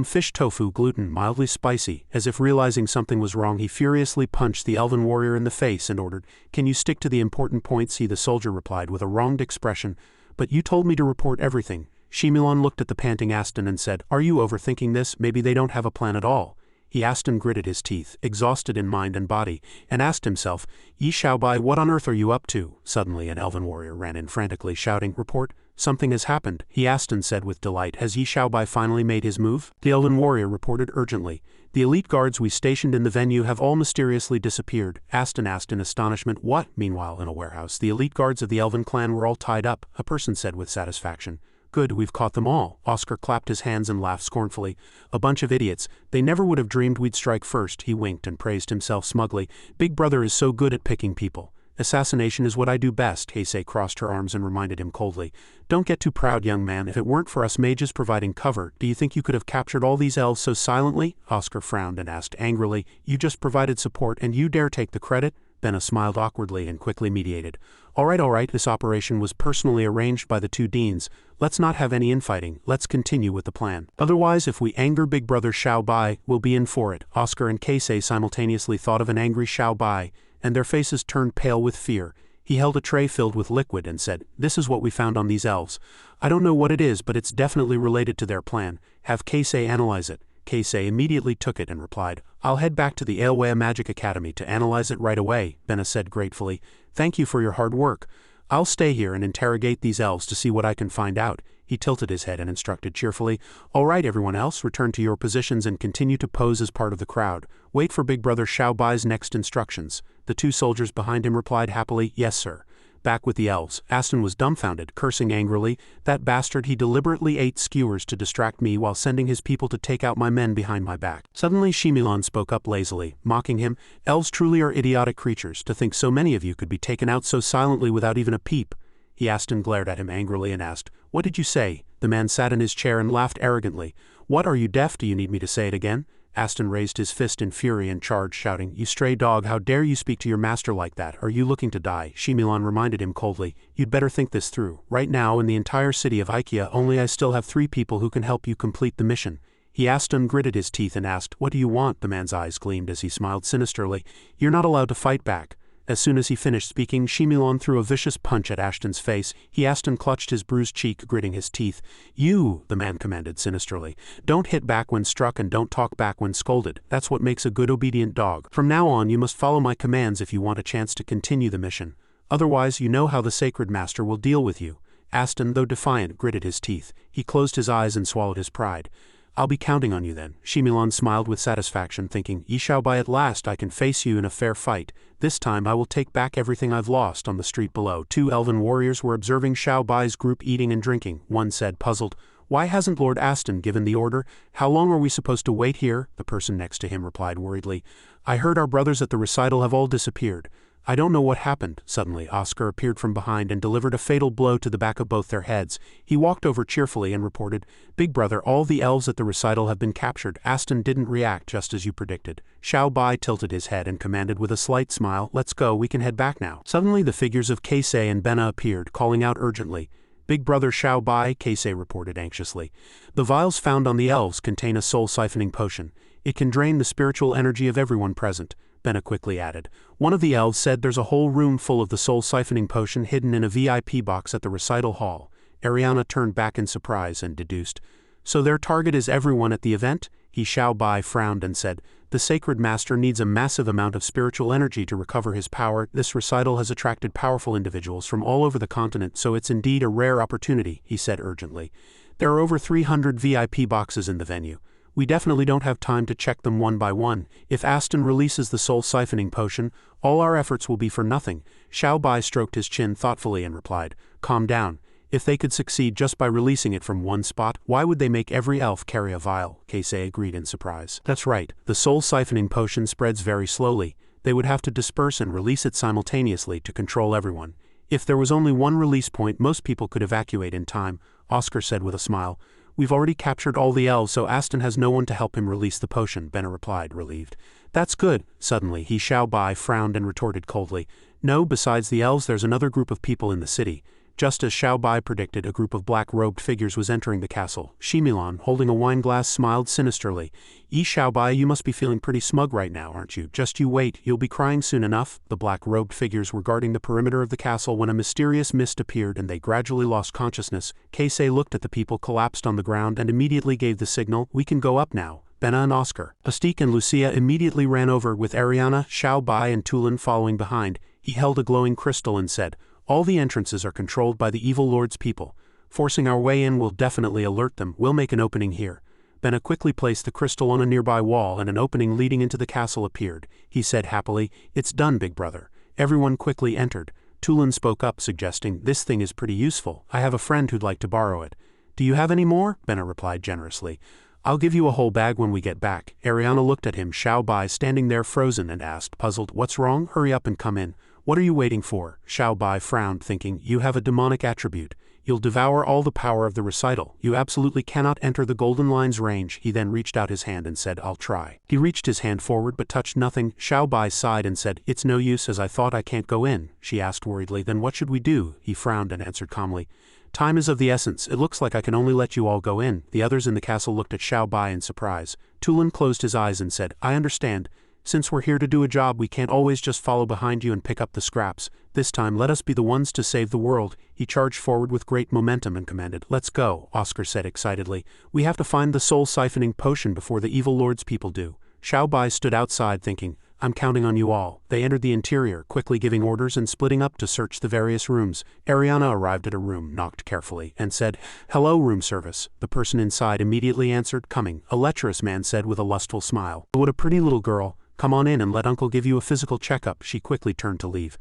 Fish tofu, gluten, mildly spicy. As if realizing something was wrong, he furiously punched the elven warrior in the face and ordered, "Can you stick to the important points?" The soldier replied with a wronged expression, "But you told me to report everything." Shimilon looked at the panting Aston and said, "Are you overthinking this? Maybe they don't have a plan at all." Aston gritted his teeth, exhausted in mind and body, and asked himself, "Xiao Bai, what on earth are you up to?" Suddenly an elven warrior ran in frantically, shouting, "Report! Something has happened." Aston said with delight, "Has Xiao Bai finally made his move?" The elven warrior reported urgently, "The elite guards we stationed in the venue have all mysteriously disappeared." Aston asked in astonishment, "What?" Meanwhile, in a warehouse, the elite guards of the elven clan were all tied up, a person said with satisfaction. "Good, we've caught them all." Oscar clapped his hands and laughed scornfully. "A bunch of idiots. They never would have dreamed we'd strike first." He winked and praised himself smugly. "Big Brother is so good at picking people." Assassination is what I do best, Heisei crossed her arms and reminded him coldly. Don't get too proud, young man. If it weren't for us mages providing cover, do you think you could have captured all these elves so silently? Oscar frowned and asked angrily. You just provided support and you dare take the credit? Benna smiled awkwardly and quickly mediated. All right, this operation was personally arranged by the two deans. Let's not have any infighting, let's continue with the plan. Otherwise, if we anger Big Brother Xiao Bai, we'll be in for it. Oscar and Keisei simultaneously thought of an angry Xiao Bai, and their faces turned pale with fear. He held a tray filled with liquid and said, This is what we found on these elves. I don't know what it is, but it's definitely related to their plan. Have Keisei analyze it. Keisei immediately took it and replied, I'll head back to the Aelwea Magic Academy to analyze it right away, Benna said gratefully. Thank you for your hard work. I'll stay here and interrogate these elves to see what I can find out. He tilted his head and instructed cheerfully, All right, everyone else, return to your positions and continue to pose as part of the crowd. Wait for Big Brother Xiao Bai's next instructions. The two soldiers behind him replied happily, Yes, sir. Back with the elves, Aston was dumbfounded, cursing angrily. That bastard, he deliberately ate skewers to distract me while sending his people to take out my men behind my back. Suddenly Shimilan spoke up lazily, mocking him. Elves truly are idiotic creatures, to think so many of you could be taken out so silently without even a peep. Aston glared at him angrily and asked, What did you say? The man sat in his chair and laughed arrogantly. What, are you deaf? Do you need me to say it again? Aston raised his fist in fury and charged, shouting, You stray dog, how dare you speak to your master like that? Are you looking to die? Shimilan reminded him coldly, You'd better think this through. Right now, in the entire city of Ikea, only I still have 3 people who can help you complete the mission. Aston gritted his teeth and asked, What do you want? The man's eyes gleamed as he smiled sinisterly. You're not allowed to fight back. As soon as he finished speaking, Shimilan threw a vicious punch at Ashton's face. Aston clutched his bruised cheek, gritting his teeth. You, the man commanded sinisterly. Don't hit back when struck and don't talk back when scolded. That's what makes a good obedient dog. From now on, you must follow my commands if you want a chance to continue the mission. Otherwise, you know how the Sacred Master will deal with you. Aston, though defiant, gritted his teeth. He closed his eyes and swallowed his pride. I'll be counting on you then. Shimilan smiled with satisfaction, thinking, Yi Xiao Bai, at last I can face you in a fair fight. This time I will take back everything I've lost. On the street below, 2 elven warriors were observing Xiao Bai's group eating and drinking. One said, puzzled, Why hasn't Lord Aston given the order? How long are we supposed to wait here? The person next to him replied worriedly, I heard our brothers at the recital have all disappeared. I don't know what happened. Suddenly, Oscar appeared from behind and delivered a fatal blow to the back of both their heads. He walked over cheerfully and reported, Big Brother, all the elves at the recital have been captured. Aston didn't react just as you predicted. Xiao Bai tilted his head and commanded with a slight smile, Let's go, we can head back now. Suddenly the figures of Keisei and Benna appeared, calling out urgently. Big Brother Xiao Bai, Keisei reported anxiously. The vials found on the elves contain a soul-siphoning potion. It can drain the spiritual energy of everyone present. Benna quickly added. One of the elves said there's a whole room full of the soul-siphoning potion hidden in a VIP box at the recital hall. Ariana turned back in surprise and deduced. So their target is everyone at the event? Xiao Bai frowned and said, The Sacred Master needs a massive amount of spiritual energy to recover his power. This recital has attracted powerful individuals from all over the continent, so it's indeed a rare opportunity, he said urgently. There are over 300 VIP boxes in the venue. We definitely don't have time to check them one by one. If Aston releases the soul-siphoning potion, all our efforts will be for nothing. Xiao Bai stroked his chin thoughtfully and replied, Calm down. If they could succeed just by releasing it from one spot, why would they make every elf carry a vial? Keisei agreed in surprise. That's right, the soul-siphoning potion spreads very slowly. They would have to disperse and release it simultaneously to control everyone. If there was only one release point, most people could evacuate in time, Oscar said with a smile. We've already captured all the elves, so Aston has no one to help him release the potion, Benna replied, relieved. That's good. Suddenly, Xiao Bai frowned and retorted coldly. No, besides the elves, there's another group of people in the city. Just as Xiao Bai predicted, a group of black-robed figures was entering the castle. Shimilan, holding a wine glass, smiled sinisterly. Xiao Bai, you must be feeling pretty smug right now, aren't you? Just you wait, you'll be crying soon enough. The black-robed figures were guarding the perimeter of the castle when a mysterious mist appeared and they gradually lost consciousness. Keisei looked at the people collapsed on the ground and immediately gave the signal, We can go up now. Benna and Oscar. Astique and Lucia immediately ran over with Ariana, Xiao Bai and Duelling following behind. He held a glowing crystal and said, All the entrances are controlled by the evil lord's people. Forcing our way in will definitely alert them. We'll make an opening here. Benna quickly placed the crystal on a nearby wall and an opening leading into the castle appeared. He said happily, It's done, Big Brother. Everyone quickly entered. Duelling spoke up, suggesting, This thing is pretty useful. I have a friend who'd like to borrow it. Do you have any more? Benna replied generously. I'll give you a whole bag when we get back. Ariana looked at him, Xiao Bai standing there frozen, and asked, puzzled, What's wrong? Hurry up and come in. What are you waiting for? Xiao Bai frowned, thinking, you have a demonic attribute. You'll devour all the power of the recital. You absolutely cannot enter the Golden Line's range. He then reached out his hand and said, I'll try. He reached his hand forward but touched nothing. Xiao Bai sighed and said, it's no use, as I thought I can't go in. She asked worriedly, then what should we do? He frowned and answered calmly, time is of the essence. It looks like I can only let you all go in. The others in the castle looked at Xiao Bai in surprise. Tulin closed his eyes and said, I understand. Since we're here to do a job, we can't always just follow behind you and pick up the scraps. This time let us be the ones to save the world. He charged forward with great momentum and commanded, let's go, Oscar said excitedly. We have to find the soul-siphoning potion before the evil lord's people do. Xiao Bai stood outside thinking, I'm counting on you all. They entered the interior, quickly giving orders and splitting up to search the various rooms. Ariana arrived at a room, knocked carefully, and said, hello, room service. The person inside immediately answered, coming. A lecherous man said with a lustful smile, what a pretty little girl. Come on in and let Uncle give you a physical checkup. She quickly turned to leave.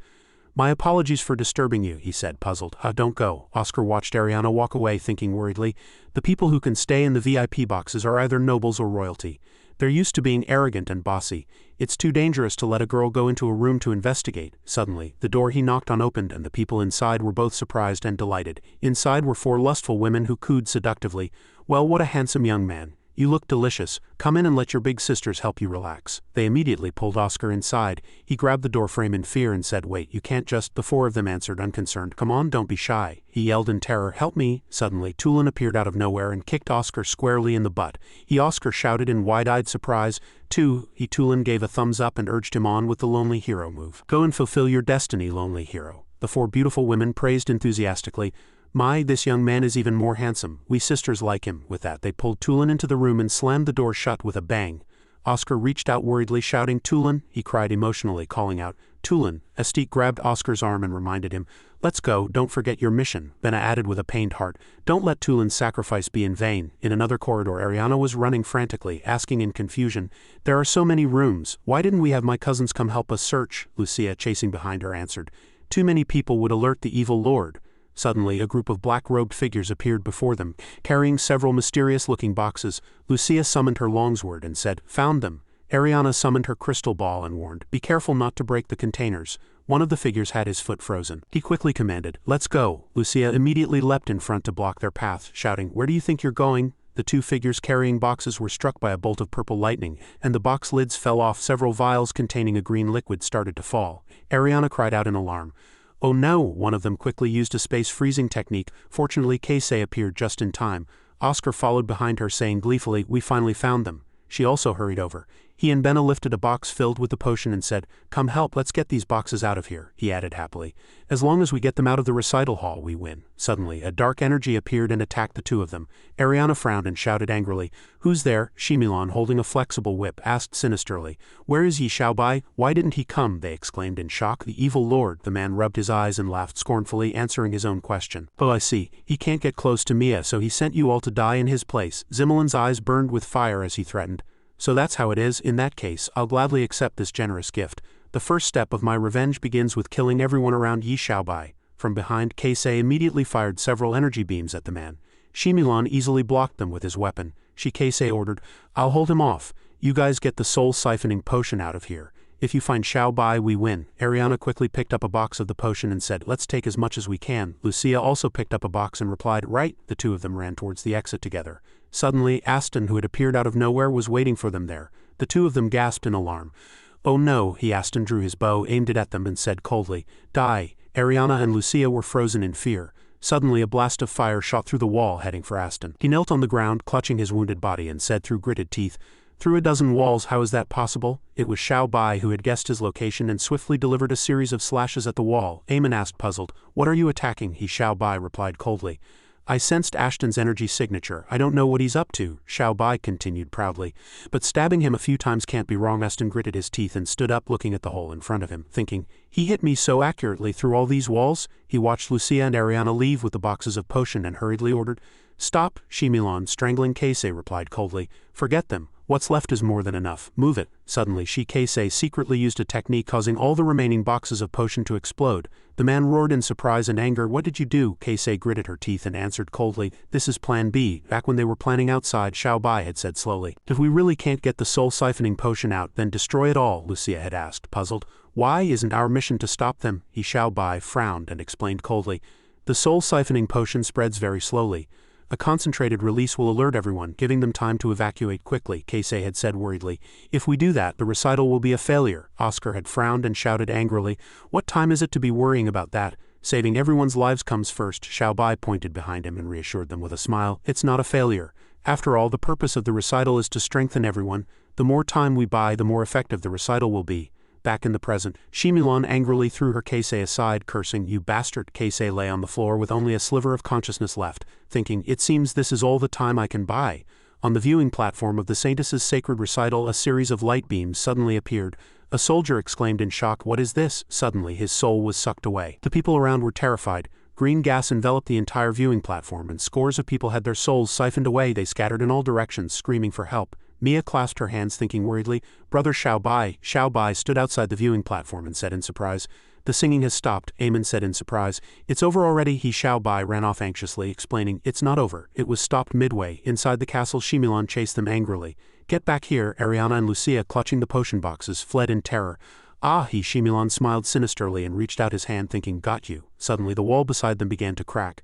My apologies for disturbing you, he said, puzzled. Don't go. Oscar watched Ariana walk away, thinking worriedly, the people who can stay in the VIP boxes are either nobles or royalty. They're used to being arrogant and bossy. It's too dangerous to let a girl go into a room to investigate. Suddenly, the door he knocked on opened and the people inside were both surprised and delighted. Inside were 4 lustful women who cooed seductively, well, what a handsome young man. You look delicious. Come in and let your big sisters help you relax. They immediately pulled Oscar inside. He grabbed the doorframe in fear and said, wait, you can't just. The 4 of them answered unconcerned, come on, don't be shy. He yelled in terror, help me. Suddenly, Tulin appeared out of nowhere and kicked Oscar squarely in the butt. Oscar shouted in wide-eyed surprise. Tulin gave a thumbs up and urged him on with the lonely hero move. Go and fulfill your destiny, lonely hero. The 4 beautiful women praised enthusiastically. My, this young man is even more handsome. We sisters like him. With that, they pulled Tulin into the room and slammed the door shut with a bang. Oscar reached out worriedly, shouting, Tulin, he cried emotionally, calling out, Tulin. Estique grabbed Oscar's arm and reminded him, let's go, don't forget your mission. Benna added with a pained heart, don't let Tulin's sacrifice be in vain. In another corridor, Ariana was running frantically, asking in confusion, there are so many rooms. Why didn't we have my cousins come help us search? Lucia, chasing behind her, answered, too many people would alert the evil lord. Suddenly, a group of black-robed figures appeared before them, carrying several mysterious-looking boxes. Lucia summoned her longsword and said, found them. Ariana summoned her crystal ball and warned, be careful not to break the containers. One of the figures had his foot frozen. He quickly commanded, let's go. Lucia immediately leapt in front to block their path, shouting, where do you think you're going? The 2 figures carrying boxes were struck by a bolt of purple lightning, and the box lids fell off. Several vials containing a green liquid started to fall. Ariana cried out in alarm. Oh no, one of them quickly used a space freezing technique. Fortunately, Keisei appeared just in time. Oscar followed behind her, saying gleefully, we finally found them. She also hurried over. He and Benna lifted a box filled with the potion and said, come help, let's get these boxes out of here, he added happily. As long as we get them out of the recital hall, we win. Suddenly, a dark energy appeared and attacked the 2 of them. Ariana frowned and shouted angrily, who's there? Shimilon, holding a flexible whip, asked sinisterly. Where is he, Xiao Bai? Why didn't he come? They exclaimed in shock. The evil lord. The man rubbed his eyes and laughed scornfully, answering his own question. Oh, I see. He can't get close to Mia, so he sent you all to die in his place. Zimilin's eyes burned with fire as he threatened. So that's how it is. In that case, I'll gladly accept this generous gift. The first step of my revenge begins with killing everyone around Yi Xiaobai. From behind, Keisei immediately fired several energy beams at the man. Shimilon easily blocked them with his weapon. Keisei ordered, I'll hold him off. You guys get the soul-siphoning potion out of here. If you find Xiaobai, we win. Ariana quickly picked up a box of the potion and said, let's take as much as we can. Lucia also picked up a box and replied, right. The 2 of them ran towards the exit together. Suddenly, Aston, who had appeared out of nowhere, was waiting for them there. The 2 of them gasped in alarm. Oh no, Aston drew his bow, aimed it at them and said coldly, die. Ariana and Lucia were frozen in fear. Suddenly a blast of fire shot through the wall, heading for Aston. He knelt on the ground, clutching his wounded body, and said through gritted teeth, through a dozen walls, how is that possible? It was Xiao Bai who had guessed his location and swiftly delivered a series of slashes at the wall. Eamon asked, puzzled, what are you attacking? Xiao Bai replied coldly. I sensed Ashton's energy signature. I don't know what he's up to, Xiao Bai continued proudly. But stabbing him a few times can't be wrong. Aston gritted his teeth and stood up, looking at the hole in front of him, thinking, he hit me so accurately through all these walls? He watched Lucia and Ariana leave with the boxes of potion and hurriedly ordered, stop. Shimilon, strangling Keisei, replied coldly, forget them. What's left is more than enough. Move it. Suddenly Keisei secretly used a technique causing all the remaining boxes of potion to explode. The man roared in surprise and anger. What did you do? Keisei gritted her teeth and answered coldly, this is plan B. Back when they were planning outside, Bai had said slowly. If we really can't get the soul siphoning potion out, then destroy it all, Lucia had asked, puzzled. Why isn't our mission to stop them? Bai frowned and explained coldly. The soul siphoning potion spreads very slowly. A concentrated release will alert everyone, giving them time to evacuate quickly, Keisei had said worriedly. If we do that, the recital will be a failure. Oscar had frowned and shouted angrily. What time is it to be worrying about that? Saving everyone's lives comes first. Bai pointed behind him and reassured them with a smile. It's not a failure. After all, the purpose of the recital is to strengthen everyone. The more time we buy, the more effective the recital will be. Back in the present, Shimilon angrily threw her Keisei aside, cursing, you bastard. Keisei lay on the floor with only a sliver of consciousness left, thinking, it seems this is all the time I can buy. On the viewing platform of the Saintess's sacred recital, a series of light beams suddenly appeared. A soldier exclaimed in shock, what is this? Suddenly his soul was sucked away. The people around were terrified. Green gas enveloped the entire viewing platform, and scores of people had their souls siphoned away. They scattered in all directions, screaming for help. Mia clasped her hands, thinking worriedly. Brother Bai stood outside the viewing platform and said in surprise. The singing has stopped, Eamon said in surprise. It's over already. Bai ran off anxiously, explaining, it's not over. It was stopped midway. Inside the castle, Shimilon chased them angrily. Get back here. Ariana and Lucia, clutching the potion boxes, fled in terror. Shimilon smiled sinisterly and reached out his hand, thinking, got you. Suddenly the wall beside them began to crack.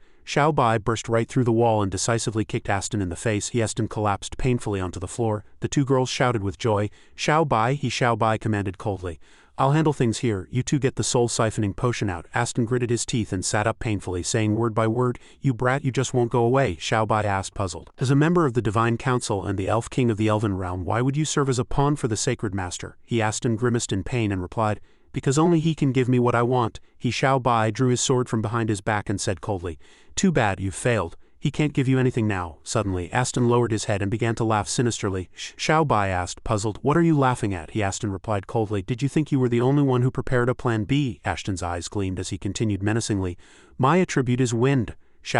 Bai burst right through the wall and decisively kicked Aston in the face. Aston collapsed painfully onto the floor. The two girls shouted with joy. Bai commanded coldly. I'll handle things here. You two get the soul siphoning potion out. Aston gritted his teeth and sat up painfully, saying word by word, you brat, you just won't go away. Bai asked, puzzled. As a member of the Divine Council and the Elf King of the Elven Realm, why would you serve as a pawn for the Sacred Master? Aston grimaced in pain and replied, because only he can give me what I want. Bai drew his sword from behind his back and said coldly, too bad, you've failed. He can't give you anything now. Suddenly, Aston lowered his head and began to laugh sinisterly. Bai asked, puzzled, what are you laughing at? Aston replied coldly, did you think you were the only one who prepared a plan B? Aston's eyes gleamed as he continued menacingly, my attribute is wind.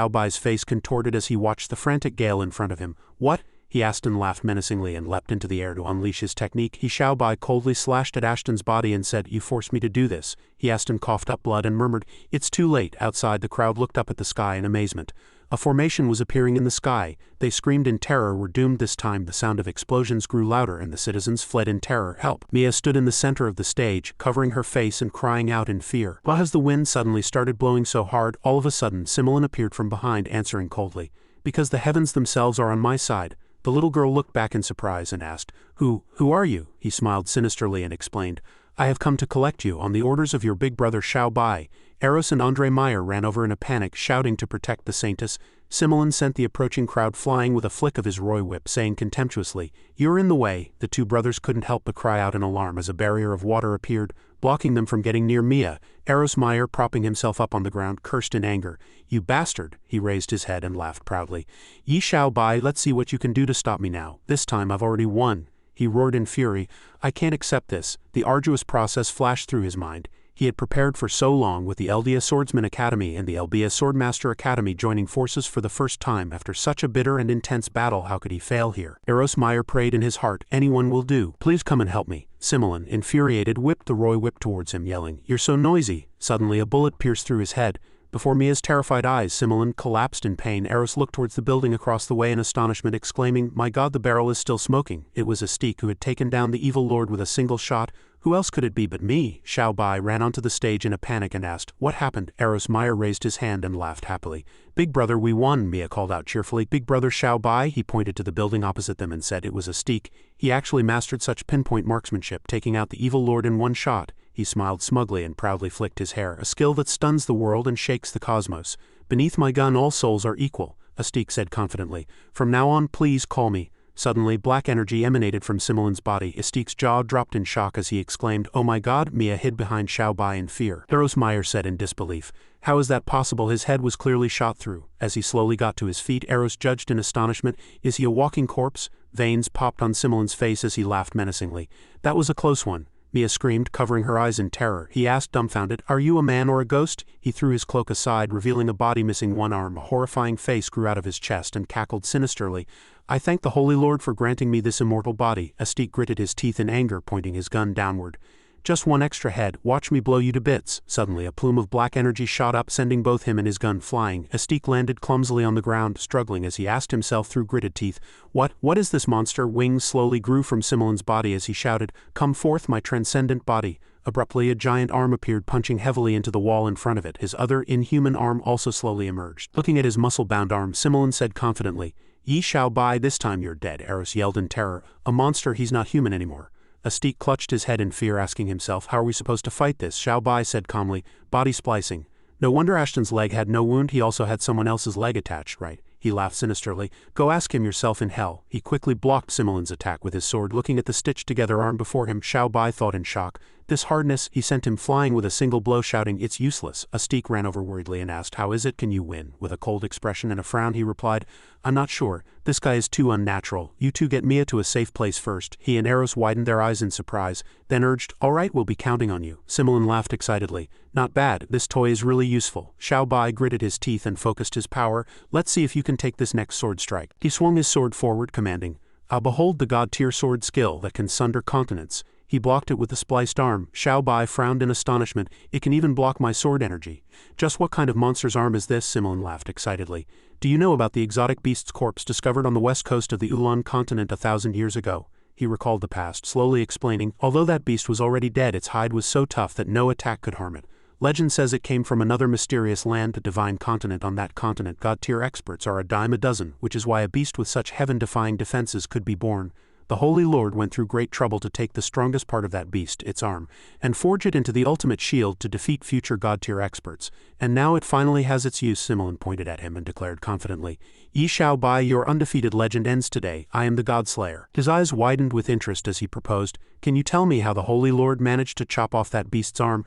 Bai's face contorted as he watched the frantic gale in front of him. What? Aston laughed menacingly and leapt into the air to unleash his technique. Bai coldly slashed at Aston's body and said, you forced me to do this. Aston coughed up blood and murmured, it's too late. Outside, the crowd looked up at the sky in amazement. A formation was appearing in the sky. They screamed in terror. We're doomed this time. The sound of explosions grew louder and the citizens fled in terror. Help! Mia stood in the center of the stage, covering her face and crying out in fear. But as the wind suddenly started blowing so hard, all of a sudden, Similon appeared from behind, answering coldly, because the heavens themselves are on my side. The little girl looked back in surprise and asked, Who are you? He smiled sinisterly and explained, I have come to collect you on the orders of your big brother Bai. Eros and Andre Meyer ran over in a panic, shouting to protect the Saintess. Similon sent the approaching crowd flying with a flick of his Roy whip, saying contemptuously, you're in the way. The two brothers couldn't help but cry out in alarm as a barrier of water appeared, blocking them from getting near Mia. Eros Meyer, propping himself up on the ground, cursed in anger. You bastard! He raised his head and laughed proudly. Bai, let's see what you can do to stop me now. This time I've already won. He roared in fury. I can't accept this. The arduous process flashed through his mind. He had prepared for so long, with the Eldia Swordsman Academy and the Elbia Swordmaster Academy joining forces for the first time after such a bitter and intense battle. How could he fail here? Eros Meyer prayed in his heart, anyone will do. Please come and help me. Similon, infuriated, whipped the Roy whip towards him, yelling, you're so noisy. Suddenly a bullet pierced through his head. Before Mia's terrified eyes, Similon collapsed in pain. Eros looked towards the building across the way in astonishment, exclaiming, my God, the barrel is still smoking. It was Astique who had taken down the evil lord with a single shot. Who else could it be but me? Bai ran onto the stage in a panic and asked, what happened? Eros Meyer raised his hand and laughed happily. Big brother, we won, Mia called out cheerfully. Big brother Bai, he pointed to the building opposite them and said it was Astique. He actually mastered such pinpoint marksmanship, taking out the evil lord in one shot. He smiled smugly and proudly flicked his hair, a skill that stuns the world and shakes the cosmos. Beneath my gun all souls are equal, Astique said confidently. From now on, please call me. Suddenly, black energy emanated from Similon's body. Astique's jaw dropped in shock as he exclaimed, oh my God! Mia hid behind Bai in fear. Eros Meyer said in disbelief, how is that possible? His head was clearly shot through. As he slowly got to his feet, Eros judged in astonishment, is he a walking corpse? Veins popped on Similon's face as he laughed menacingly. That was a close one. Mia screamed, covering her eyes in terror. He asked, dumbfounded, "Are you a man or a ghost?" He threw his cloak aside, revealing a body missing one arm. A horrifying face grew out of his chest and cackled sinisterly. "I thank the Holy Lord for granting me this immortal body." Astik gritted his teeth in anger, pointing his gun downward. "Just one extra head, watch me blow you to bits." Suddenly a plume of black energy shot up, sending both him and his gun flying. Astik landed clumsily on the ground, struggling as he asked himself through gritted teeth, What is this monster?" Wings slowly grew from Simolin's body as he shouted, "Come forth, my transcendent body." Abruptly a giant arm appeared, punching heavily into the wall in front of it. His other, inhuman arm also slowly emerged. Looking at his muscle-bound arm, Simolin said confidently, "Ye shall buy, this time you're dead." Eros yelled in terror, "A monster, he's not human anymore." Astik clutched his head in fear, asking himself, "How are we supposed to fight this?" Shao Bai said calmly, "Body splicing." No wonder Ashton's leg had no wound, he also had someone else's leg attached, right? He laughed sinisterly. "Go ask him yourself in hell." He quickly blocked Simolin's attack with his sword, looking at the stitched-together arm before him. Shao Bai thought in shock. This hardness, he sent him flying with a single blow, shouting, "It's useless." Astik ran over worriedly and asked, "How is it? Can you win?" With a cold expression and a frown he replied, "I'm not sure. This guy is too unnatural. You two get Mia to a safe place first." He and Eros widened their eyes in surprise, then urged, "All right, we'll be counting on you." Simolin laughed excitedly. "Not bad, this toy is really useful." Shao Bai gritted his teeth and focused his power. "Let's see if you can take this next sword strike." He swung his sword forward, commanding, behold the god-tier sword skill that can sunder continents." He blocked it with the spliced arm. Shao Bai frowned in astonishment. "It can even block my sword energy." "Just what kind of monster's arm is this?" Simolin laughed excitedly. "Do you know about the exotic beast's corpse discovered on the west coast of the Ulan continent 1,000 years ago?" He recalled the past, slowly explaining, "Although that beast was already dead, its hide was so tough that no attack could harm it. Legend says it came from another mysterious land, the divine continent. On that continent, god-tier experts are a dime a dozen, which is why a beast with such heaven-defying defenses could be born. The Holy Lord went through great trouble to take the strongest part of that beast, its arm, and forge it into the ultimate shield to defeat future god-tier experts. And now it finally has its use." Simolin pointed at him and declared confidently, "Yi Shao Bai, your undefeated legend ends today. I am the God-Slayer." His eyes widened with interest as he proposed, "Can you tell me how the Holy Lord managed to chop off that beast's arm?"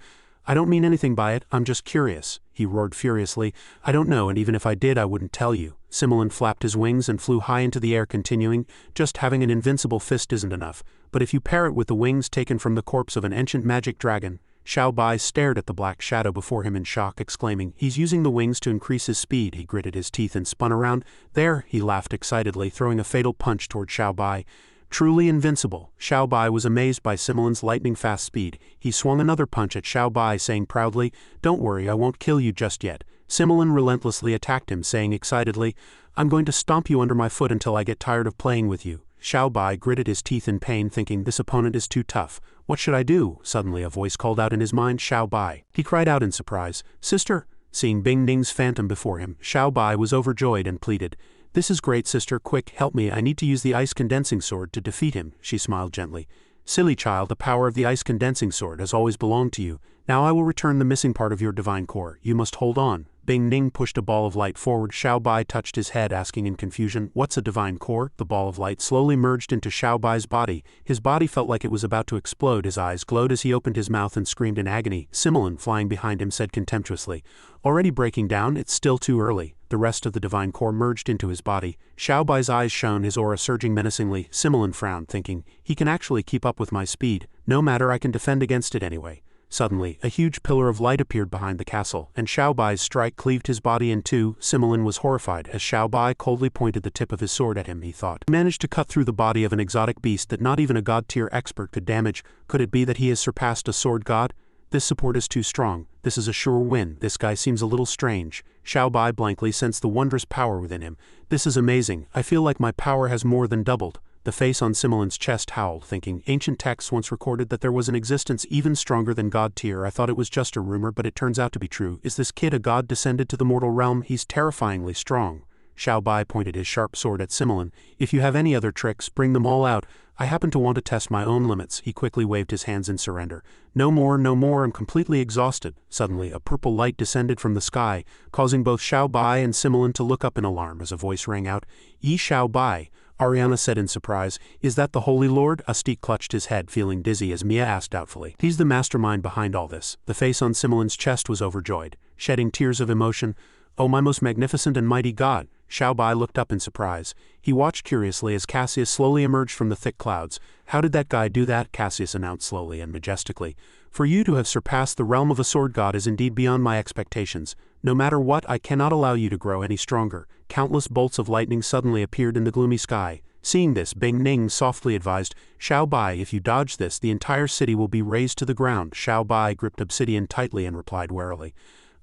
"I don't mean anything by it, I'm just curious." He roared furiously, "I don't know, and even if I did I wouldn't tell you." Simolin flapped his wings and flew high into the air, continuing, "Just having an invincible fist isn't enough, but if you pair it with the wings taken from the corpse of an ancient magic dragon." Shao Bai stared at the black shadow before him in shock, exclaiming, "He's using the wings to increase his speed." He gritted his teeth and spun around. "There," he laughed excitedly, throwing a fatal punch toward Shao Bai. "Truly invincible." Shao Bai was amazed by Simolin's lightning-fast speed. He swung another punch at Shao Bai, saying proudly, "Don't worry, I won't kill you just yet." Simolin relentlessly attacked him, saying excitedly, "I'm going to stomp you under my foot until I get tired of playing with you." Shao Bai gritted his teeth in pain, thinking, this opponent is too tough. What should I do? Suddenly a voice called out in his mind, "Shao Bai." He cried out in surprise, "Sister!" Seeing Bing Ning's phantom before him, Shao Bai was overjoyed and pleaded, "This is great, sister, quick, help me, I need to use the ice condensing sword to defeat him." She smiled gently. "Silly child, the power of the ice condensing sword has always belonged to you. Now I will return the missing part of your divine core. You must hold on." Bing Ning pushed a ball of light forward. Shao Bai touched his head, asking in confusion, "What's a divine core?" The ball of light slowly merged into Shao Bai's body. His body felt like it was about to explode. His eyes glowed as he opened his mouth and screamed in agony. Simolin, flying behind him, said contemptuously, "Already breaking down? It's still too early." The rest of the divine core merged into his body. Shao Bai's eyes shone, his aura surging menacingly. Simolin frowned, thinking, he can actually keep up with my speed. No matter, I can defend against it anyway. Suddenly, a huge pillar of light appeared behind the castle, and Shao Bai's strike cleaved his body in two. Simolin was horrified as Shao Bai coldly pointed the tip of his sword at him. He thought, he managed to cut through the body of an exotic beast that not even a god-tier expert could damage. Could it be that he has surpassed a sword god? This support is too strong. This is a sure win. This guy seems a little strange. Shao Bai blankly sensed the wondrous power within him. This is amazing. I feel like my power has more than doubled. The face on Simolin's chest howled, thinking, ancient texts once recorded that there was an existence even stronger than god tier. I thought it was just a rumor, but it turns out to be true. Is this kid a god descended to the mortal realm? He's terrifyingly strong. Shao Bai pointed his sharp sword at Simolin. If you have any other tricks, bring them all out. I happen to want to test my own limits. He quickly waved his hands in surrender. No more, no more, I'm completely exhausted. Suddenly, a purple light descended from the sky, causing both Shao Bai and Simolin to look up in alarm as a voice rang out. Yi Shao Bai, Ariana said in surprise. Is that the Holy Lord? Astik clutched his head, feeling dizzy as Mia asked doubtfully. He's the mastermind behind all this. The face on Simolin's chest was overjoyed, shedding tears of emotion. Oh, my most magnificent and mighty God. Xiao Bai looked up in surprise. He watched curiously as Cassius slowly emerged from the thick clouds. "How did that guy do that?" Cassius announced slowly and majestically. "For you to have surpassed the realm of a sword god is indeed beyond my expectations. No matter what, I cannot allow you to grow any stronger." Countless bolts of lightning suddenly appeared in the gloomy sky. Seeing this, Bing Ning softly advised, "Xiao Bai, if you dodge this, the entire city will be razed to the ground." Xiao Bai gripped obsidian tightly and replied warily,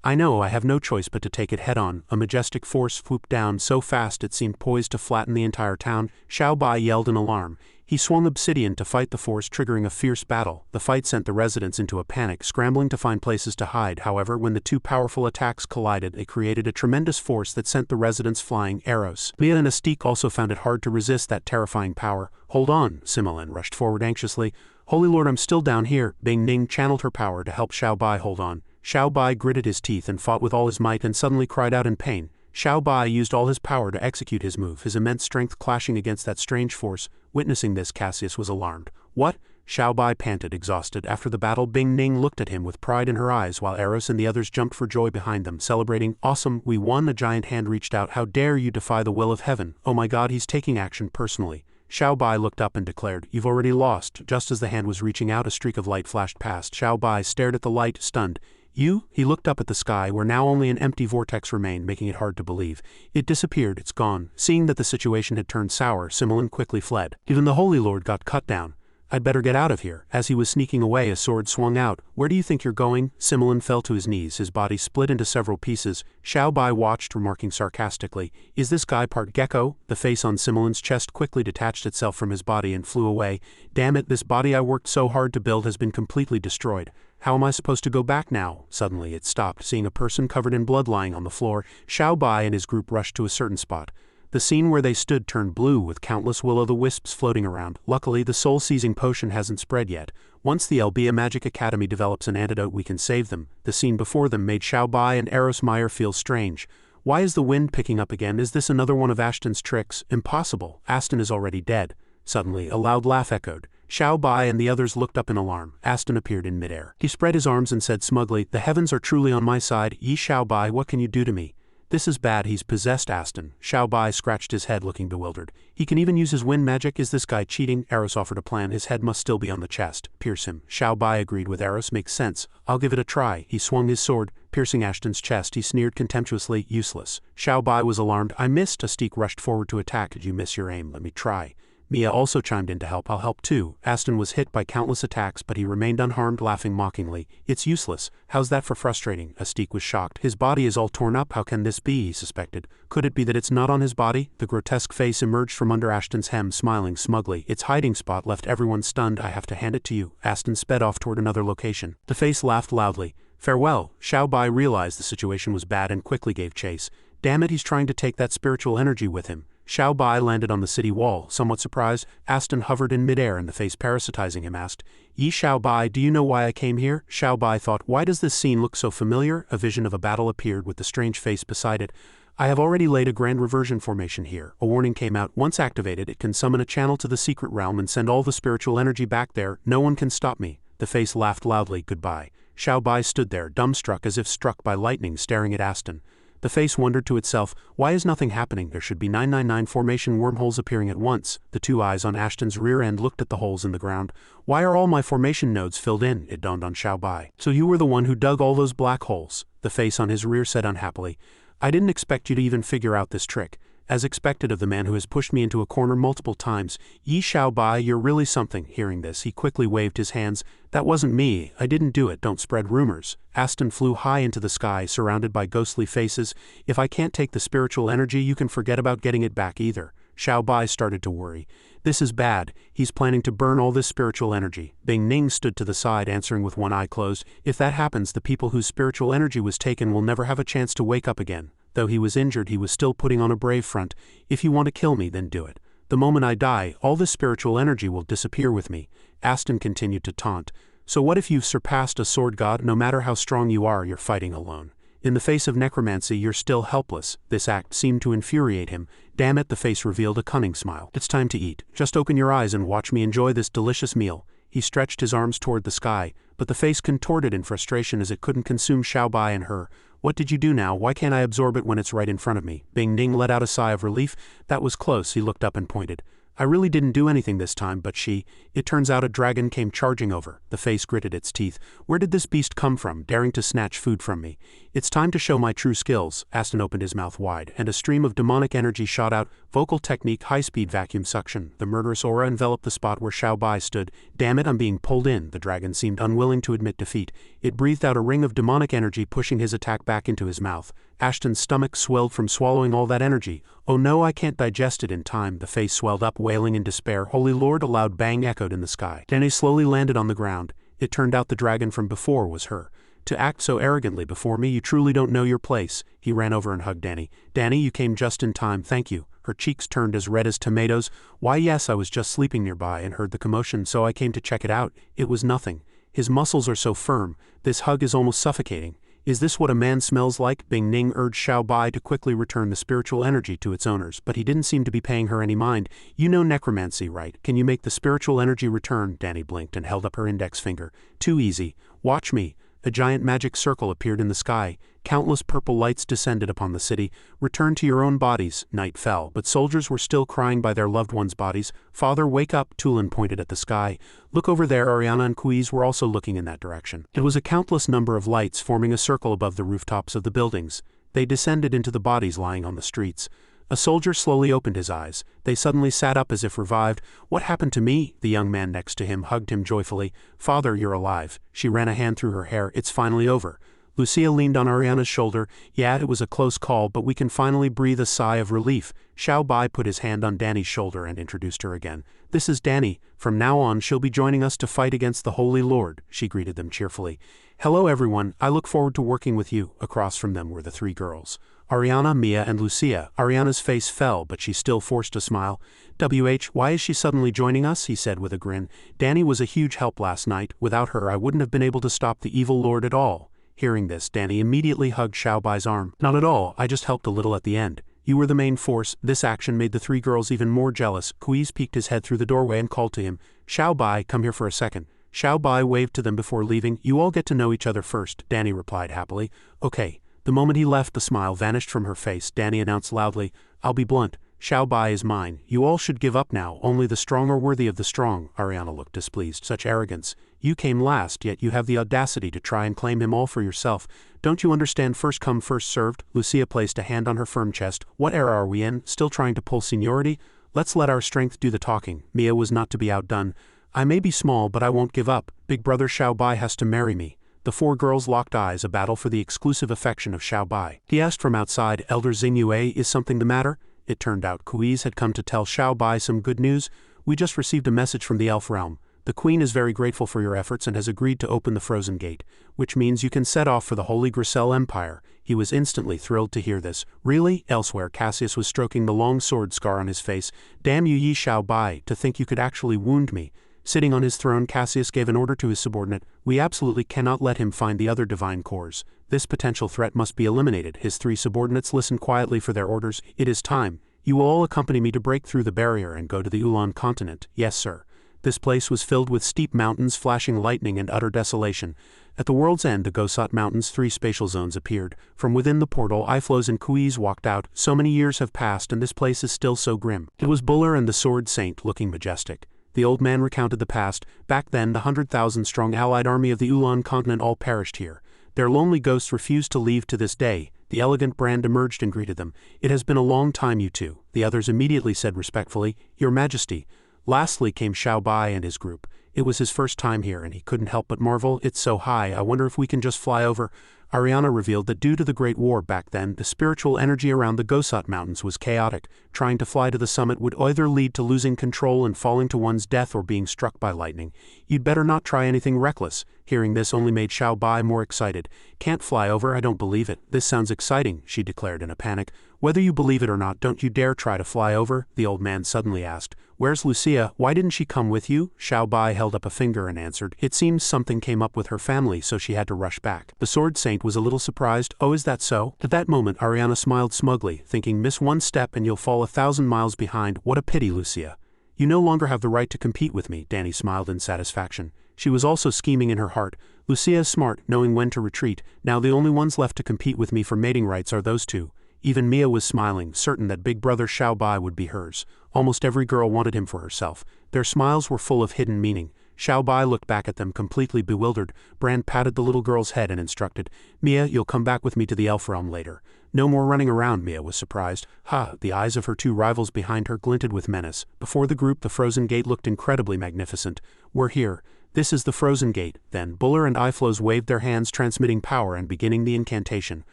"I know, I have no choice but to take it head-on." A majestic force swooped down so fast it seemed poised to flatten the entire town. Xiao Bai yelled in alarm. He swung obsidian to fight the force, triggering a fierce battle. The fight sent the residents into a panic, scrambling to find places to hide. However, when the two powerful attacks collided, it created a tremendous force that sent the residents flying. Arrows. Mia and Astique also found it hard to resist that terrifying power. "Hold on," Simelin rushed forward anxiously. "Holy Lord, I'm still down here." Bing Ning channeled her power to help Xiao Bai hold on. Xiao Bai gritted his teeth and fought with all his might and suddenly cried out in pain. Xiao Bai used all his power to execute his move, his immense strength clashing against that strange force. Witnessing this, Cassius was alarmed. "What?" Xiao Bai panted, exhausted. After the battle, Bing Ning looked at him with pride in her eyes while Eros and the others jumped for joy behind them, celebrating. "Awesome, we won." A giant hand reached out. "How dare you defy the will of heaven? Oh my god, he's taking action personally." Xiao Bai looked up and declared, "You've already lost." Just as the hand was reaching out, a streak of light flashed past. Xiao Bai stared at the light, stunned. "You?" He looked up at the sky, where now only an empty vortex remained, making it hard to believe. "It disappeared, it's gone." Seeing that the situation had turned sour, Simelin quickly fled. "Even the Holy Lord got cut down. I'd better get out of here." As he was sneaking away, a sword swung out. "Where do you think you're going?" Simelin fell to his knees, his body split into several pieces. Xiao Bai watched, remarking sarcastically, "Is this guy part gecko?" The face on Simelin's chest quickly detached itself from his body and flew away. "Damn it, this body I worked so hard to build has been completely destroyed. How am I supposed to go back now?" Suddenly it stopped, seeing a person covered in blood lying on the floor. Xiao Bai and his group rushed to a certain spot. The scene where they stood turned blue, with countless will-o'-the-wisps floating around. Luckily, the soul-seizing potion hasn't spread yet. Once the LB Magic Academy develops an antidote, we can save them. The scene before them made Xiao Bai and Eros Meyer feel strange. "Why is the wind picking up again? Is this another one of Ashton's tricks?" "Impossible. Aston is already dead." Suddenly, a loud laugh echoed. Xiao Bai and the others looked up in alarm. Aston appeared in midair. He spread his arms and said smugly, "The heavens are truly on my side. Yi Xiao Bai, what can you do to me?" "This is bad, he's possessed." Aston. Xiao Bai scratched his head, looking bewildered. "He can even use his wind magic. Is this guy cheating?" Eros offered a plan. "His head must still be on the chest. Pierce him." Xiao Bai agreed with Eros. "Makes sense. I'll give it a try." He swung his sword, piercing Ashton's chest. He sneered contemptuously, "Useless." Xiao Bai was alarmed. "I missed." Astique rushed forward to attack. "Did you miss your aim? Let me try." Mia also chimed in to help. "I'll help too." Aston was hit by countless attacks, but he remained unharmed, laughing mockingly. "It's useless. How's that for frustrating?" Astique was shocked. "His body is all torn up. How can this be?" he suspected. Could it be that it's not on his body? The grotesque face emerged from under Ashton's hem, smiling smugly. Its hiding spot left everyone stunned. "I have to hand it to you." Aston sped off toward another location. The face laughed loudly. "Farewell." Xiao Bai realized the situation was bad and quickly gave chase. "Damn it, he's trying to take that spiritual energy with him." Xiao Bai landed on the city wall. Somewhat surprised, Aston hovered in midair and the face parasitizing him asked, "Yi Xiao Bai, do you know why I came here?" Xiao Bai thought, "Why does this scene look so familiar?" A vision of a battle appeared with the strange face beside it. "I have already laid a grand reversion formation here." A warning came out. Once activated, it can summon a channel to the secret realm and send all the spiritual energy back there. No one can stop me. The face laughed loudly. "Goodbye." Xiao Bai stood there, dumbstruck as if struck by lightning, staring at Aston. The face wondered to itself, "Why is nothing happening? There should be 999 formation wormholes appearing at once." The two eyes on Ashton's rear end looked at the holes in the ground. "Why are all my formation nodes filled in?" It dawned on Xiao Bai. "So you were the one who dug all those black holes?" The face on his rear said unhappily, "I didn't expect you to even figure out this trick. As expected of the man who has pushed me into a corner multiple times. Yi Xiao Bai, you're really something." Hearing this, he quickly waved his hands. "That wasn't me. I didn't do it. Don't spread rumors." Aston flew high into the sky, surrounded by ghostly faces. "If I can't take the spiritual energy, you can forget about getting it back either." Xiao Bai started to worry. "This is bad. He's planning to burn all this spiritual energy." Bing Ning stood to the side, answering with one eye closed. "If that happens, the people whose spiritual energy was taken will never have a chance to wake up again." Though he was injured, he was still putting on a brave front. "If you want to kill me, then do it. The moment I die, all this spiritual energy will disappear with me." Aston continued to taunt. "So what if you've surpassed a sword god? No matter how strong you are, you're fighting alone. In the face of necromancy, you're still helpless." This act seemed to infuriate him. "Damn it," the face revealed a cunning smile. "It's time to eat. Just open your eyes and watch me enjoy this delicious meal." He stretched his arms toward the sky, but the face contorted in frustration as it couldn't consume Xiao Bai and her. What did you do now? Why can't I absorb it when it's right in front of me? Bing Ning let out a sigh of relief. That was close, he looked up and pointed. I really didn't do anything this time, but it turns out a dragon came charging over. The face gritted its teeth. Where did this beast come from, daring to snatch food from me? It's time to show my true skills. Aston opened his mouth wide, and a stream of demonic energy shot out. Vocal technique, high-speed vacuum suction. The murderous aura enveloped the spot where Xiao Bai stood. Damn it, I'm being pulled in. The dragon seemed unwilling to admit defeat. It breathed out a ring of demonic energy, pushing his attack back into his mouth. Ashton's stomach swelled from swallowing all that energy. Oh no, I can't digest it in time. The face swelled up, wailing in despair. Holy Lord, a loud bang echoed in the sky. Danny slowly landed on the ground. It turned out the dragon from before was her. To act so arrogantly before me, you truly don't know your place. He ran over and hugged Danny. Danny, you came just in time, thank you. Her cheeks turned as red as tomatoes. Why yes, I was just sleeping nearby and heard the commotion, so I came to check it out. It was nothing. His muscles are so firm. This hug is almost suffocating. Is this what a man smells like? Bing Ning urged Xiao Bai to quickly return the spiritual energy to its owners, but he didn't seem to be paying her any mind. You know necromancy, right? Can you make the spiritual energy return? Danny blinked and held up her index finger. Too easy. Watch me. A giant magic circle appeared in the sky. Countless purple lights descended upon the city. Return to your own bodies. Night fell, but soldiers were still crying by their loved ones' bodies. Father, wake up. Tulin pointed at the sky. Look over there. Ariana and Kuiz were also looking in that direction. It was a countless number of lights forming a circle above the rooftops of the buildings. They descended into the bodies lying on the streets. A soldier slowly opened his eyes. They suddenly sat up as if revived. What happened to me? The young man next to him hugged him joyfully. Father, you're alive. She ran a hand through her hair. It's finally over. Lucia leaned on Ariana's shoulder. Yeah, it was a close call, but we can finally breathe a sigh of relief. Xiao Bai put his hand on Danny's shoulder and introduced her again. This is Danny. From now on, she'll be joining us to fight against the Holy Lord. She greeted them cheerfully. Hello everyone, I look forward to working with you. Across from them were the three girls. Ariana, Mia, and Lucia. Ariana's face fell, but she still forced a smile. Why is she suddenly joining us? He said with a grin. Danny was a huge help last night. Without her, I wouldn't have been able to stop the evil lord at all. Hearing this, Danny immediately hugged Xiao Bai's arm. Not at all, I just helped a little at the end. You were the main force. This action made the three girls even more jealous. Kuiz peeked his head through the doorway and called to him. Xiao Bai, come here for a second. Xiao Bai waved to them before leaving. You all get to know each other first, Danny replied happily. Okay. The moment he left, the smile vanished from her face. Danny announced loudly, I'll be blunt. Xiao Bai is mine. You all should give up now. Only the strong are worthy of the strong. Ariana looked displeased. Such arrogance. You came last, yet you have the audacity to try and claim him all for yourself. Don't you understand first come first served? Lucia placed a hand on her firm chest. What era are we in? Still trying to pull seniority? Let's let our strength do the talking. Mia was not to be outdone. I may be small, but I won't give up. Big brother Xiao Bai has to marry me. The four girls locked eyes, a battle for the exclusive affection of Xiao Bai. He asked from outside, Elder Xingyue, is something the matter? It turned out Kuiz had come to tell Xiao Bai some good news. We just received a message from the elf realm. The queen is very grateful for your efforts and has agreed to open the frozen gate, which means you can set off for the Holy Grisel Empire. He was instantly thrilled to hear this. Really? Elsewhere, Cassius was stroking the long sword scar on his face. Damn you, Yi Xiao Bai, to think you could actually wound me. Sitting on his throne, Cassius gave an order to his subordinate. We absolutely cannot let him find the other divine cores. This potential threat must be eliminated. His three subordinates listened quietly for their orders. It is time. You will all accompany me to break through the barrier and go to the Ulan continent. Yes, sir. This place was filled with steep mountains, flashing lightning, and utter desolation. At the world's end, the Gosot Mountains, three spatial zones appeared. From within the portal, Iflos and Kuiz walked out. So many years have passed, and this place is still so grim. It was Buller and the Sword Saint, looking majestic. The old man recounted the past. Back then, the 100,000-strong allied army of the Ulan continent all perished here. Their lonely ghosts refused to leave to this day. The elegant Brand emerged and greeted them. It has been a long time, you two. The others immediately said respectfully, Your Majesty. Lastly came Xiao Bai and his group. It was his first time here and he couldn't help but marvel. It's so high, I wonder if we can just fly over. Ariana revealed that due to the Great War back then, the spiritual energy around the Gosot Mountains was chaotic. Trying to fly to the summit would either lead to losing control and falling to one's death or being struck by lightning. You'd better not try anything reckless. Hearing this only made Xiao Bai more excited. Can't fly over, I don't believe it. This sounds exciting, she declared in a panic. Whether you believe it or not, don't you dare try to fly over, the old man suddenly asked. Where's Lucia? Why didn't she come with you? Xiao Bai held up a finger and answered. It seems something came up with her family, so she had to rush back. The Sword Saint was a little surprised. Oh, is that so? At that moment, Ariana smiled smugly, thinking, miss one step and you'll fall 1,000 miles behind. What a pity, Lucia. You no longer have the right to compete with me, Danny smiled in satisfaction. She was also scheming in her heart. Lucia is smart, knowing when to retreat. Now the only ones left to compete with me for mating rights are those two. Even Mia was smiling, certain that big brother Xiao Bai would be hers. Almost every girl wanted him for herself. Their smiles were full of hidden meaning. Xiao Bai looked back at them completely bewildered. Brand patted the little girl's head and instructed, "Mia, you'll come back with me to the elf realm later." "No more running around," Mia was surprised. Ha! The eyes of her two rivals behind her glinted with menace. Before the group, the frozen gate looked incredibly magnificent. "We're here. This is the frozen gate." Then Buller and Iflows waved their hands, transmitting power and beginning the incantation.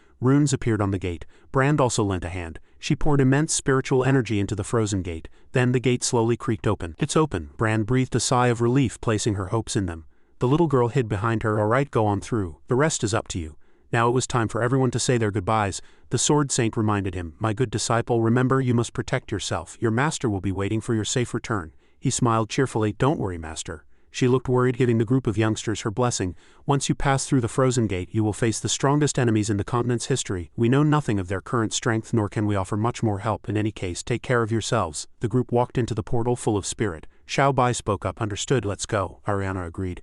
Runes appeared on the gate. Brand also lent a hand. She poured immense spiritual energy into the frozen gate. Then the gate slowly creaked open. "It's open." Brand breathed a sigh of relief, placing her hopes in them. The little girl hid behind her. "All right, go on through. The rest is up to you." Now it was time for everyone to say their goodbyes. The Sword Saint reminded him, "My good disciple, remember you must protect yourself. Your master will be waiting for your safe return." He smiled cheerfully. "Don't worry, master." She looked worried, giving the group of youngsters her blessing. "Once you pass through the frozen gate, you will face the strongest enemies in the continent's history. We know nothing of their current strength, nor can we offer much more help. In any case, take care of yourselves." The group walked into the portal full of spirit. Xiao Bai spoke up. "Understood, let's go." Ariana agreed.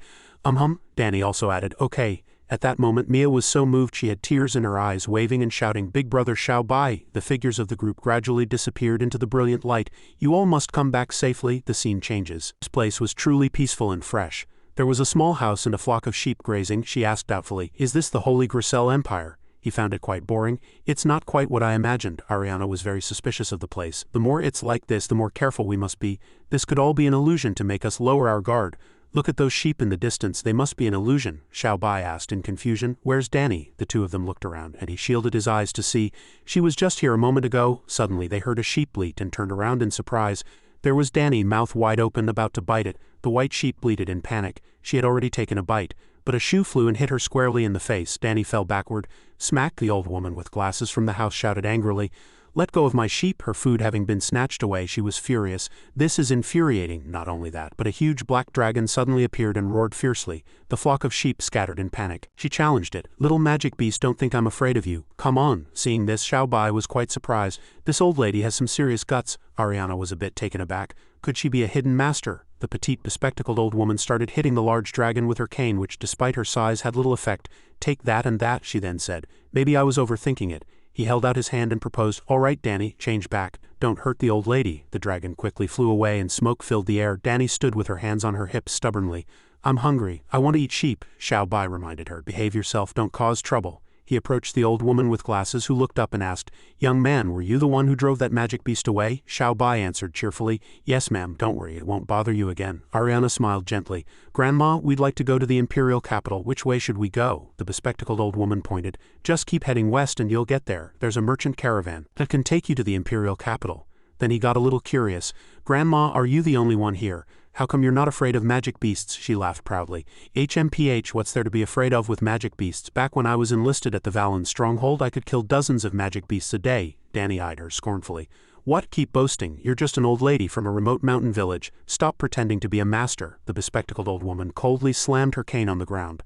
Danny also added, "Okay." At that moment, Mia was so moved she had tears in her eyes, waving and shouting, "Big brother Xiao Bai!" The figures of the group gradually disappeared into the brilliant light. "You all must come back safely." The scene changes. This place was truly peaceful and fresh. There was a small house and a flock of sheep grazing. She asked doubtfully, "Is this the Holy Grisel Empire?" He found it quite boring. "It's not quite what I imagined." Ariana was very suspicious of the place. "The more it's like this, the more careful we must be. This could all be an illusion to make us lower our guard." "Look at those sheep in the distance, they must be an illusion," Xiao Bai asked in confusion. "Where's Danny?" The two of them looked around, and he shielded his eyes to see. "She was just here a moment ago." Suddenly they heard a sheep bleat and turned around in surprise. There was Danny, mouth wide open, about to bite it. The white sheep bleated in panic. She had already taken a bite, but a shoe flew and hit her squarely in the face. Danny fell backward. Smack! The old woman with glasses from the house shouted angrily, "Let go of my sheep!" Her food having been snatched away, she was furious. "This is infuriating." Not only that, but a huge black dragon suddenly appeared and roared fiercely. The flock of sheep scattered in panic. She challenged it. "Little magic beast, don't think I'm afraid of you. Come on." Seeing this, Xiao Bai was quite surprised. "This old lady has some serious guts." Ariana was a bit taken aback. Could she be a hidden master? The petite, bespectacled old woman started hitting the large dragon with her cane, which despite her size had little effect. "Take that and that," she then said. "Maybe I was overthinking it." He held out his hand and proposed, "All right, Danny, change back. Don't hurt the old lady." The dragon quickly flew away and smoke filled the air. Danny stood with her hands on her hips stubbornly. "I'm hungry. I want to eat sheep," Xiao Bai reminded her. "Behave yourself, don't cause trouble." He approached the old woman with glasses, who looked up and asked, "Young man, were you the one who drove that magic beast away?" Xiao Bai answered cheerfully, "Yes, ma'am, don't worry, it won't bother you again." Ariana smiled gently. "Grandma, we'd like to go to the imperial capital. Which way should we go?" The bespectacled old woman pointed. "Just keep heading west and you'll get there. There's a merchant caravan that can take you to the imperial capital." Then he got a little curious. "Grandma, are you the only one here? How come you're not afraid of magic beasts?" She laughed proudly. "HMPH, what's there to be afraid of with magic beasts? Back when I was enlisted at the Valen stronghold, I could kill dozens of magic beasts a day." Danny eyed her scornfully. "What? Keep boasting. You're just an old lady from a remote mountain village. Stop pretending to be a master." The bespectacled old woman coldly slammed her cane on the ground.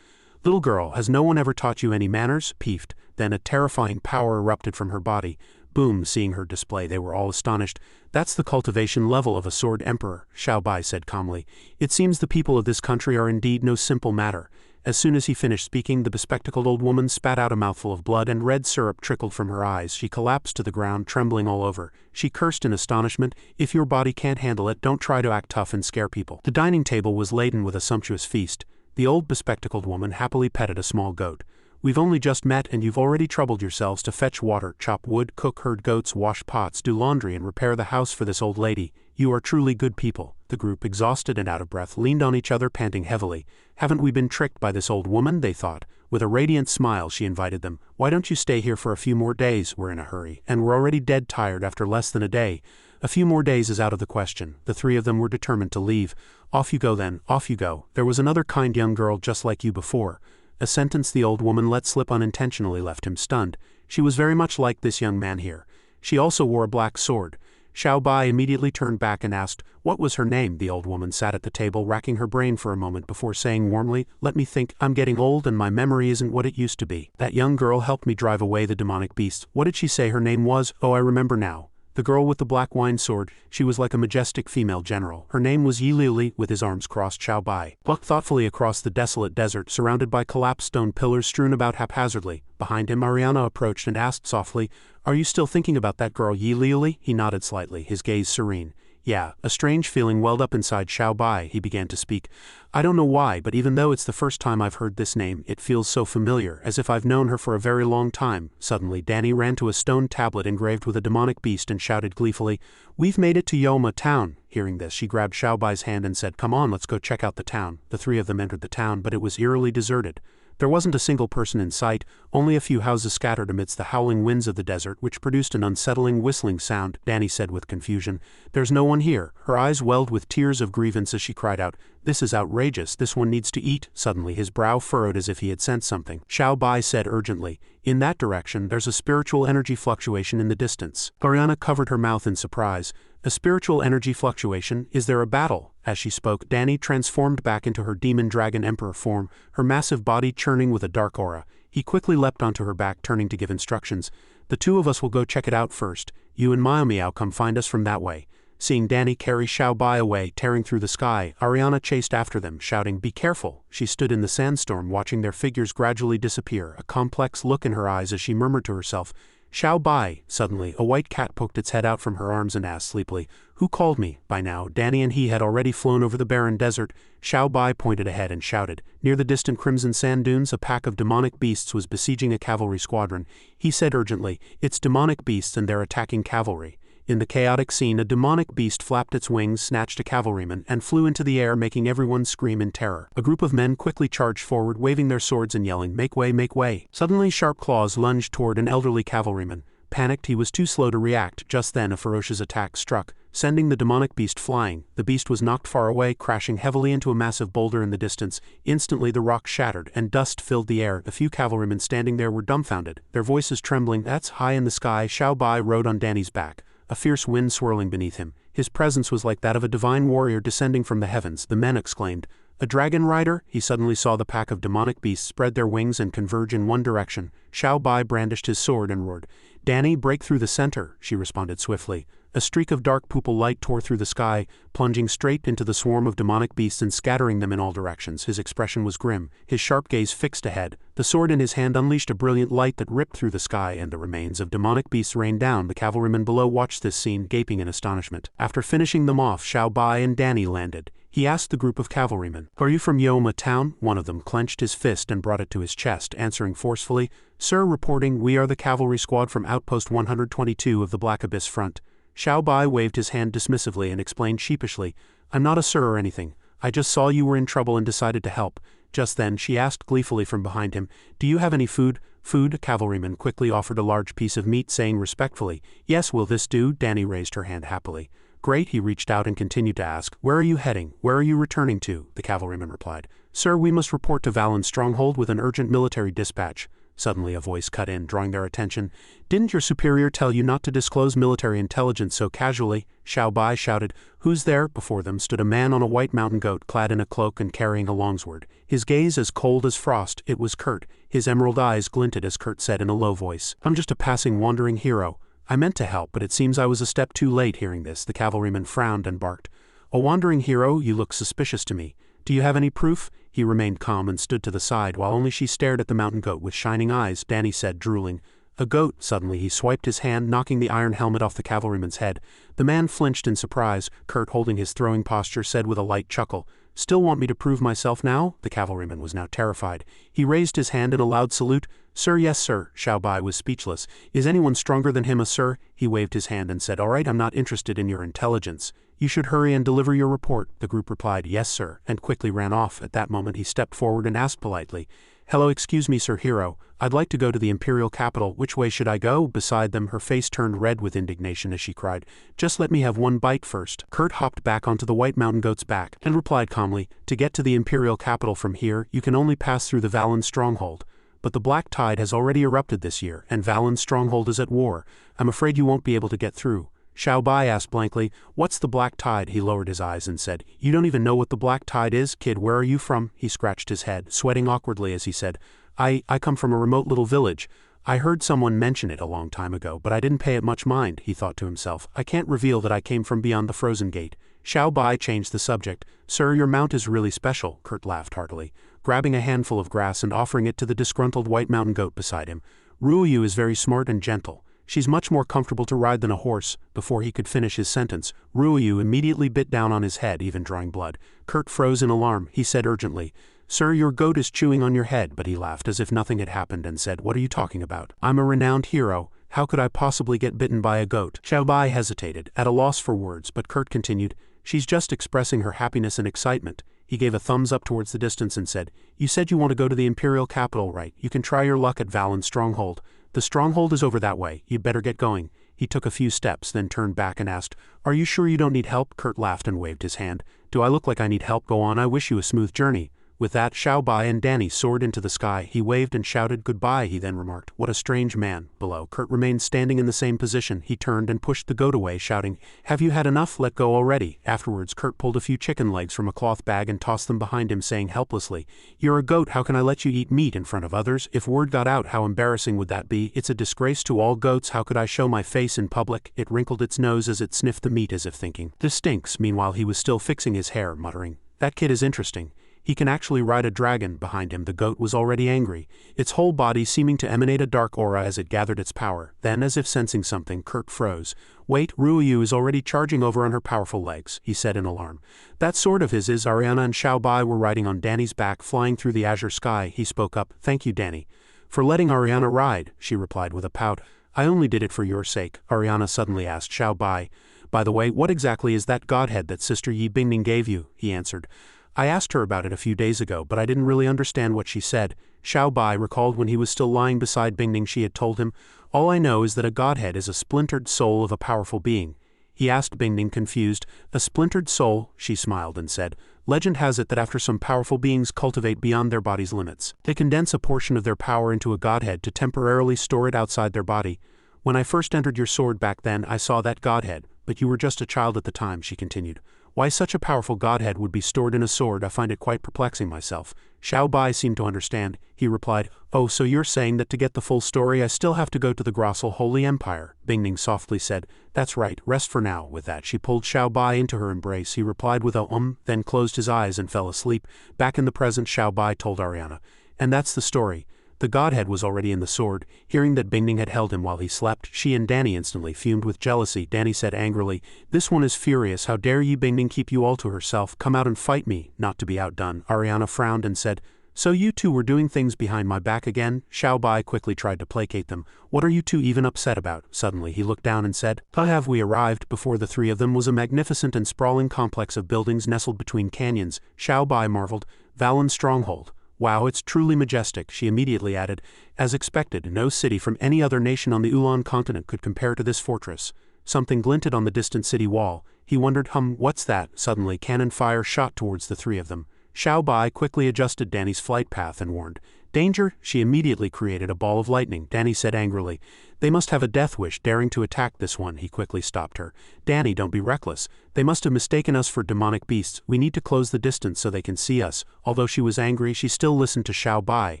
"Little girl, has no one ever taught you any manners?" Peeved. Then a terrifying power erupted from her body. Boom! Seeing her display, they were all astonished. "That's the cultivation level of a sword emperor," Xiao Bai said calmly. "It seems the people of this country are indeed no simple matter." As soon as he finished speaking, the bespectacled old woman spat out a mouthful of blood and red syrup trickled from her eyes. She collapsed to the ground, trembling all over. She cursed in astonishment, "If your body can't handle it, don't try to act tough and scare people." The dining table was laden with a sumptuous feast. The old bespectacled woman happily petted a small goat. "We've only just met and you've already troubled yourselves to fetch water, chop wood, cook herd goats, wash pots, do laundry and repair the house for this old lady. You are truly good people." The group, exhausted and out of breath, leaned on each other, panting heavily. "Haven't we been tricked by this old woman?" they thought. With a radiant smile, she invited them. "Why don't you stay here for a few more days? We're in a hurry, and we're already dead tired after less than a day." "A few more days is out of the question." The three of them were determined to leave. "Off you go then, off you go. There was another kind young girl just like you before." A sentence the old woman let slip unintentionally left him stunned. She was very much like this young man here. She also wore a black sword. Xiao Bai immediately turned back and asked, "What was her name?" The old woman sat at the table, racking her brain for a moment before saying warmly, "Let me think. I'm getting old and my memory isn't what it used to be. That young girl helped me drive away the demonic beasts. What did she say her name was? Oh, I remember now. The girl with the black wine sword, she was like a majestic female general. Her name was Yi Liuli. With his arms crossed, Xiao Bai walked thoughtfully across the desolate desert surrounded by collapsed stone pillars strewn about haphazardly. Behind him, Ariana approached and asked softly, "Are you still thinking about that girl Yi Liuli?" He nodded slightly, his gaze serene. "Yeah." A strange feeling welled up inside Xiao Bai. He began to speak. "I don't know why, but even though it's the first time I've heard this name, it feels so familiar, as if I've known her for a very long time." Suddenly, Danny ran to a stone tablet engraved with a demonic beast and shouted gleefully, "We've made it to Yoma town." Hearing this, she grabbed Xiao Bai's hand and said, "Come on, let's go check out the town." The three of them entered the town, but it was eerily deserted. There wasn't a single person in sight, only a few houses scattered amidst the howling winds of the desert, which produced an unsettling whistling sound. Danny said with confusion, "There's no one here." Her eyes welled with tears of grievance as she cried out, "This is outrageous, this one needs to eat." Suddenly his brow furrowed as if he had sensed something. Xiao Bai said urgently, "In that direction, there's a spiritual energy fluctuation in the distance." Ariana covered her mouth in surprise. "A spiritual energy fluctuation? Is there a battle?" As she spoke, Danny transformed back into her demon dragon emperor form, her massive body churning with a dark aura. He quickly leapt onto her back, turning to give instructions. "The two of us will go check it out first. You and Miao come find us from that way." Seeing Danny carry Xiao Bai away, tearing through the sky, Ariana chased after them, shouting, "Be careful!" She stood in the sandstorm, watching their figures gradually disappear, a complex look in her eyes as she murmured to herself, "Xiao Bai." Suddenly, a white cat poked its head out from her arms and asked sleepily, "Who called me?" By now, Danny and he had already flown over the barren desert. Xiao Bai pointed ahead and shouted. Near the distant crimson sand dunes, a pack of demonic beasts was besieging a cavalry squadron. He said urgently, "It's demonic beasts and they're attacking cavalry." In the chaotic scene, a demonic beast flapped its wings, snatched a cavalryman, and flew into the air, making everyone scream in terror. A group of men quickly charged forward, waving their swords and yelling, "Make way, make way!" Suddenly, sharp claws lunged toward an elderly cavalryman. Panicked, he was too slow to react. Just then, a ferocious attack struck, sending the demonic beast flying. The beast was knocked far away, crashing heavily into a massive boulder in the distance. Instantly, the rock shattered, and dust filled the air. A few cavalrymen standing there were dumbfounded, their voices trembling. That's high in the sky. Xiao Bai rode on Danny's back, a fierce wind swirling beneath him. His presence was like that of a divine warrior descending from the heavens. The men exclaimed, "A dragon rider?" He suddenly saw the pack of demonic beasts spread their wings and converge in one direction. Xiao Bai brandished his sword and roared, "Danny, break through the center." She responded swiftly. A streak of dark purple light tore through the sky, plunging straight into the swarm of demonic beasts and scattering them in all directions. His expression was grim, his sharp gaze fixed ahead. The sword in his hand unleashed a brilliant light that ripped through the sky, and the remains of demonic beasts rained down. The cavalrymen below watched this scene, gaping in astonishment. After finishing them off, Xiao Bai and Danny landed. He asked the group of cavalrymen, "Are you from Yoma town?" One of them clenched his fist and brought it to his chest, answering forcefully, "Sir, reporting, we are the cavalry squad from Outpost 122 of the Black Abyss Front." Xiao Bai waved his hand dismissively and explained sheepishly, "I'm not a sir or anything. I just saw you were in trouble and decided to help." Just then, she asked gleefully from behind him, "Do you have any food?" "Food?" A cavalryman quickly offered a large piece of meat, saying respectfully, "Yes, will this do?" Danny raised her hand happily. "Great." He reached out and continued to ask, "Where are you heading? Where are you returning to?" The cavalryman replied, "Sir, we must report to Valen's stronghold with an urgent military dispatch." Suddenly a voice cut in, drawing their attention. "Didn't your superior tell you not to disclose military intelligence so casually?" Xiao Bai shouted. "Who's there?" Before them stood a man on a white mountain goat, clad in a cloak and carrying a longsword. His gaze as cold as frost. It was Kurt. His emerald eyes glinted as Kurt said in a low voice, "I'm just a passing wandering hero. I meant to help, but it seems I was a step too late." Hearing this, the cavalryman frowned and barked, "A wandering hero? You look suspicious to me. Do you have any proof?" He remained calm and stood to the side while only she stared at the mountain goat with shining eyes. Danny said, drooling, "A goat." Suddenly he swiped his hand, knocking the iron helmet off the cavalryman's head. The man flinched in surprise. Kurt, holding his throwing posture, said with a light chuckle, "Still want me to prove myself now?" The cavalryman was now terrified. He raised his hand in a loud salute. "Sir, yes sir." Xiao Bai was speechless. "Is anyone stronger than him a sir?" He waved his hand and said, "All right, I'm not interested in your intelligence. You should hurry and deliver your report." The group replied, "Yes sir," and quickly ran off. At that moment he stepped forward and asked politely, "Hello, excuse me sir hero, I'd like to go to the imperial capital. Which way should I go?" Beside them her face turned red with indignation as she cried, "Just let me have one bite first." Kurt hopped back onto the white mountain goat's back and replied calmly, "To get to the imperial capital from here, you can only pass through the Valen stronghold. But the black tide has already erupted this year, and Valen's stronghold is at war. I'm afraid you won't be able to get through." Xiao Bai asked blankly, "What's the black tide?" He lowered his eyes and said, "You don't even know what the black tide is? Kid, where are you from?" He scratched his head, sweating awkwardly as he said, I come from a remote little village. I heard someone mention it a long time ago, but I didn't pay it much mind, he thought to himself. I can't reveal that I came from beyond the frozen gate. Xiao Bai changed the subject. Sir, your mount is really special, Kurt laughed heartily, grabbing a handful of grass and offering it to the disgruntled white mountain goat beside him. Ruoyu is very smart and gentle. She's much more comfortable to ride than a horse. Before he could finish his sentence, Ruoyu immediately bit down on his head, even drawing blood. Kurt froze in alarm. He said urgently, Sir, your goat is chewing on your head, but he laughed as if nothing had happened and said, What are you talking about? I'm a renowned hero. How could I possibly get bitten by a goat? Xiao Bai hesitated, at a loss for words, but Kurt continued, She's just expressing her happiness and excitement. He gave a thumbs up towards the distance and said, You said you want to go to the Imperial capital, right? You can try your luck at Valen's stronghold. The stronghold is over that way. You'd better get going. He took a few steps, then turned back and asked, Are you sure you don't need help? Kurt laughed and waved his hand. Do I look like I need help? Go on, I wish you a smooth journey. With that, Xiao Bai and Danny soared into the sky. He waved and shouted goodbye. He then remarked, What a strange man. Below, Kurt remained standing in the same position. He turned and pushed the goat away, shouting, Have you had enough? Let go already. Afterwards, Kurt pulled a few chicken legs from a cloth bag and tossed them behind him, saying helplessly, You're a goat, how can I let you eat meat in front of others? If word got out, how embarrassing would that be? It's a disgrace to all goats. How could I show my face in public? It wrinkled its nose as it sniffed the meat as if thinking, This stinks. Meanwhile, he was still fixing his hair, muttering, That kid is interesting. He can actually ride a dragon. Behind him, the goat was already angry, its whole body seeming to emanate a dark aura as it gathered its power. Then, as if sensing something, Kurt froze. Wait, Ruoyu is already charging over on her powerful legs, he said in alarm. That sword of his is. Ariana and Xiao Bai were riding on Danny's back, flying through the azure sky. He spoke up. Thank you, Danny. For letting Ariana ride, she replied with a pout. I only did it for your sake. Ariana suddenly asked Xiao Bai. By the way, what exactly is that godhead that Sister Yi Bingning gave you? He answered. I asked her about it a few days ago, but I didn't really understand what she said. Xiao Bai recalled when he was still lying beside Bingning she had told him, All I know is that a godhead is a splintered soul of a powerful being. He asked Bingning, confused, A splintered soul? She smiled and said, Legend has it that after some powerful beings cultivate beyond their body's limits, they condense a portion of their power into a godhead to temporarily store it outside their body. When I first entered your sword back then, I saw that godhead, but you were just a child at the time, she continued. Why such a powerful godhead would be stored in a sword, I find it quite perplexing myself. Xiao Bai seemed to understand. He replied, Oh, so you're saying that to get the full story I still have to go to the Grossel Holy Empire? Bingning softly said, That's right, rest for now. With that she pulled Xiao Bai into her embrace. He replied with a then closed his eyes and fell asleep. Back in the present, Xiao Bai told Ariana, And that's the story. The godhead was already in the sword. Hearing that Bingning had held him while he slept, she and Danny instantly fumed with jealousy. Danny said angrily, This one is furious. How dare you, Bingning, keep you all to herself? Come out and fight me. Not to be outdone, Ariana frowned and said, So you two were doing things behind my back again? Xiao Bai quickly tried to placate them. What are you two even upset about? Suddenly he looked down and said, How have we arrived? Before the three of them was a magnificent and sprawling complex of buildings nestled between canyons. Xiao Bai marveled, Valen's stronghold. Wow, it's truly majestic, she immediately added. As expected, no city from any other nation on the Ulan continent could compare to this fortress. Something glinted on the distant city wall. He wondered, what's that? Suddenly, cannon fire shot towards the three of them. Xiao Bai quickly adjusted Danny's flight path and warned, Danger! She immediately created a ball of lightning. Danny said angrily, They must have a death wish daring to attack this one. He quickly stopped her. Danny, don't be reckless. They must have mistaken us for demonic beasts. We need to close the distance so they can see us. Although she was angry, she still listened to Xiao Bai.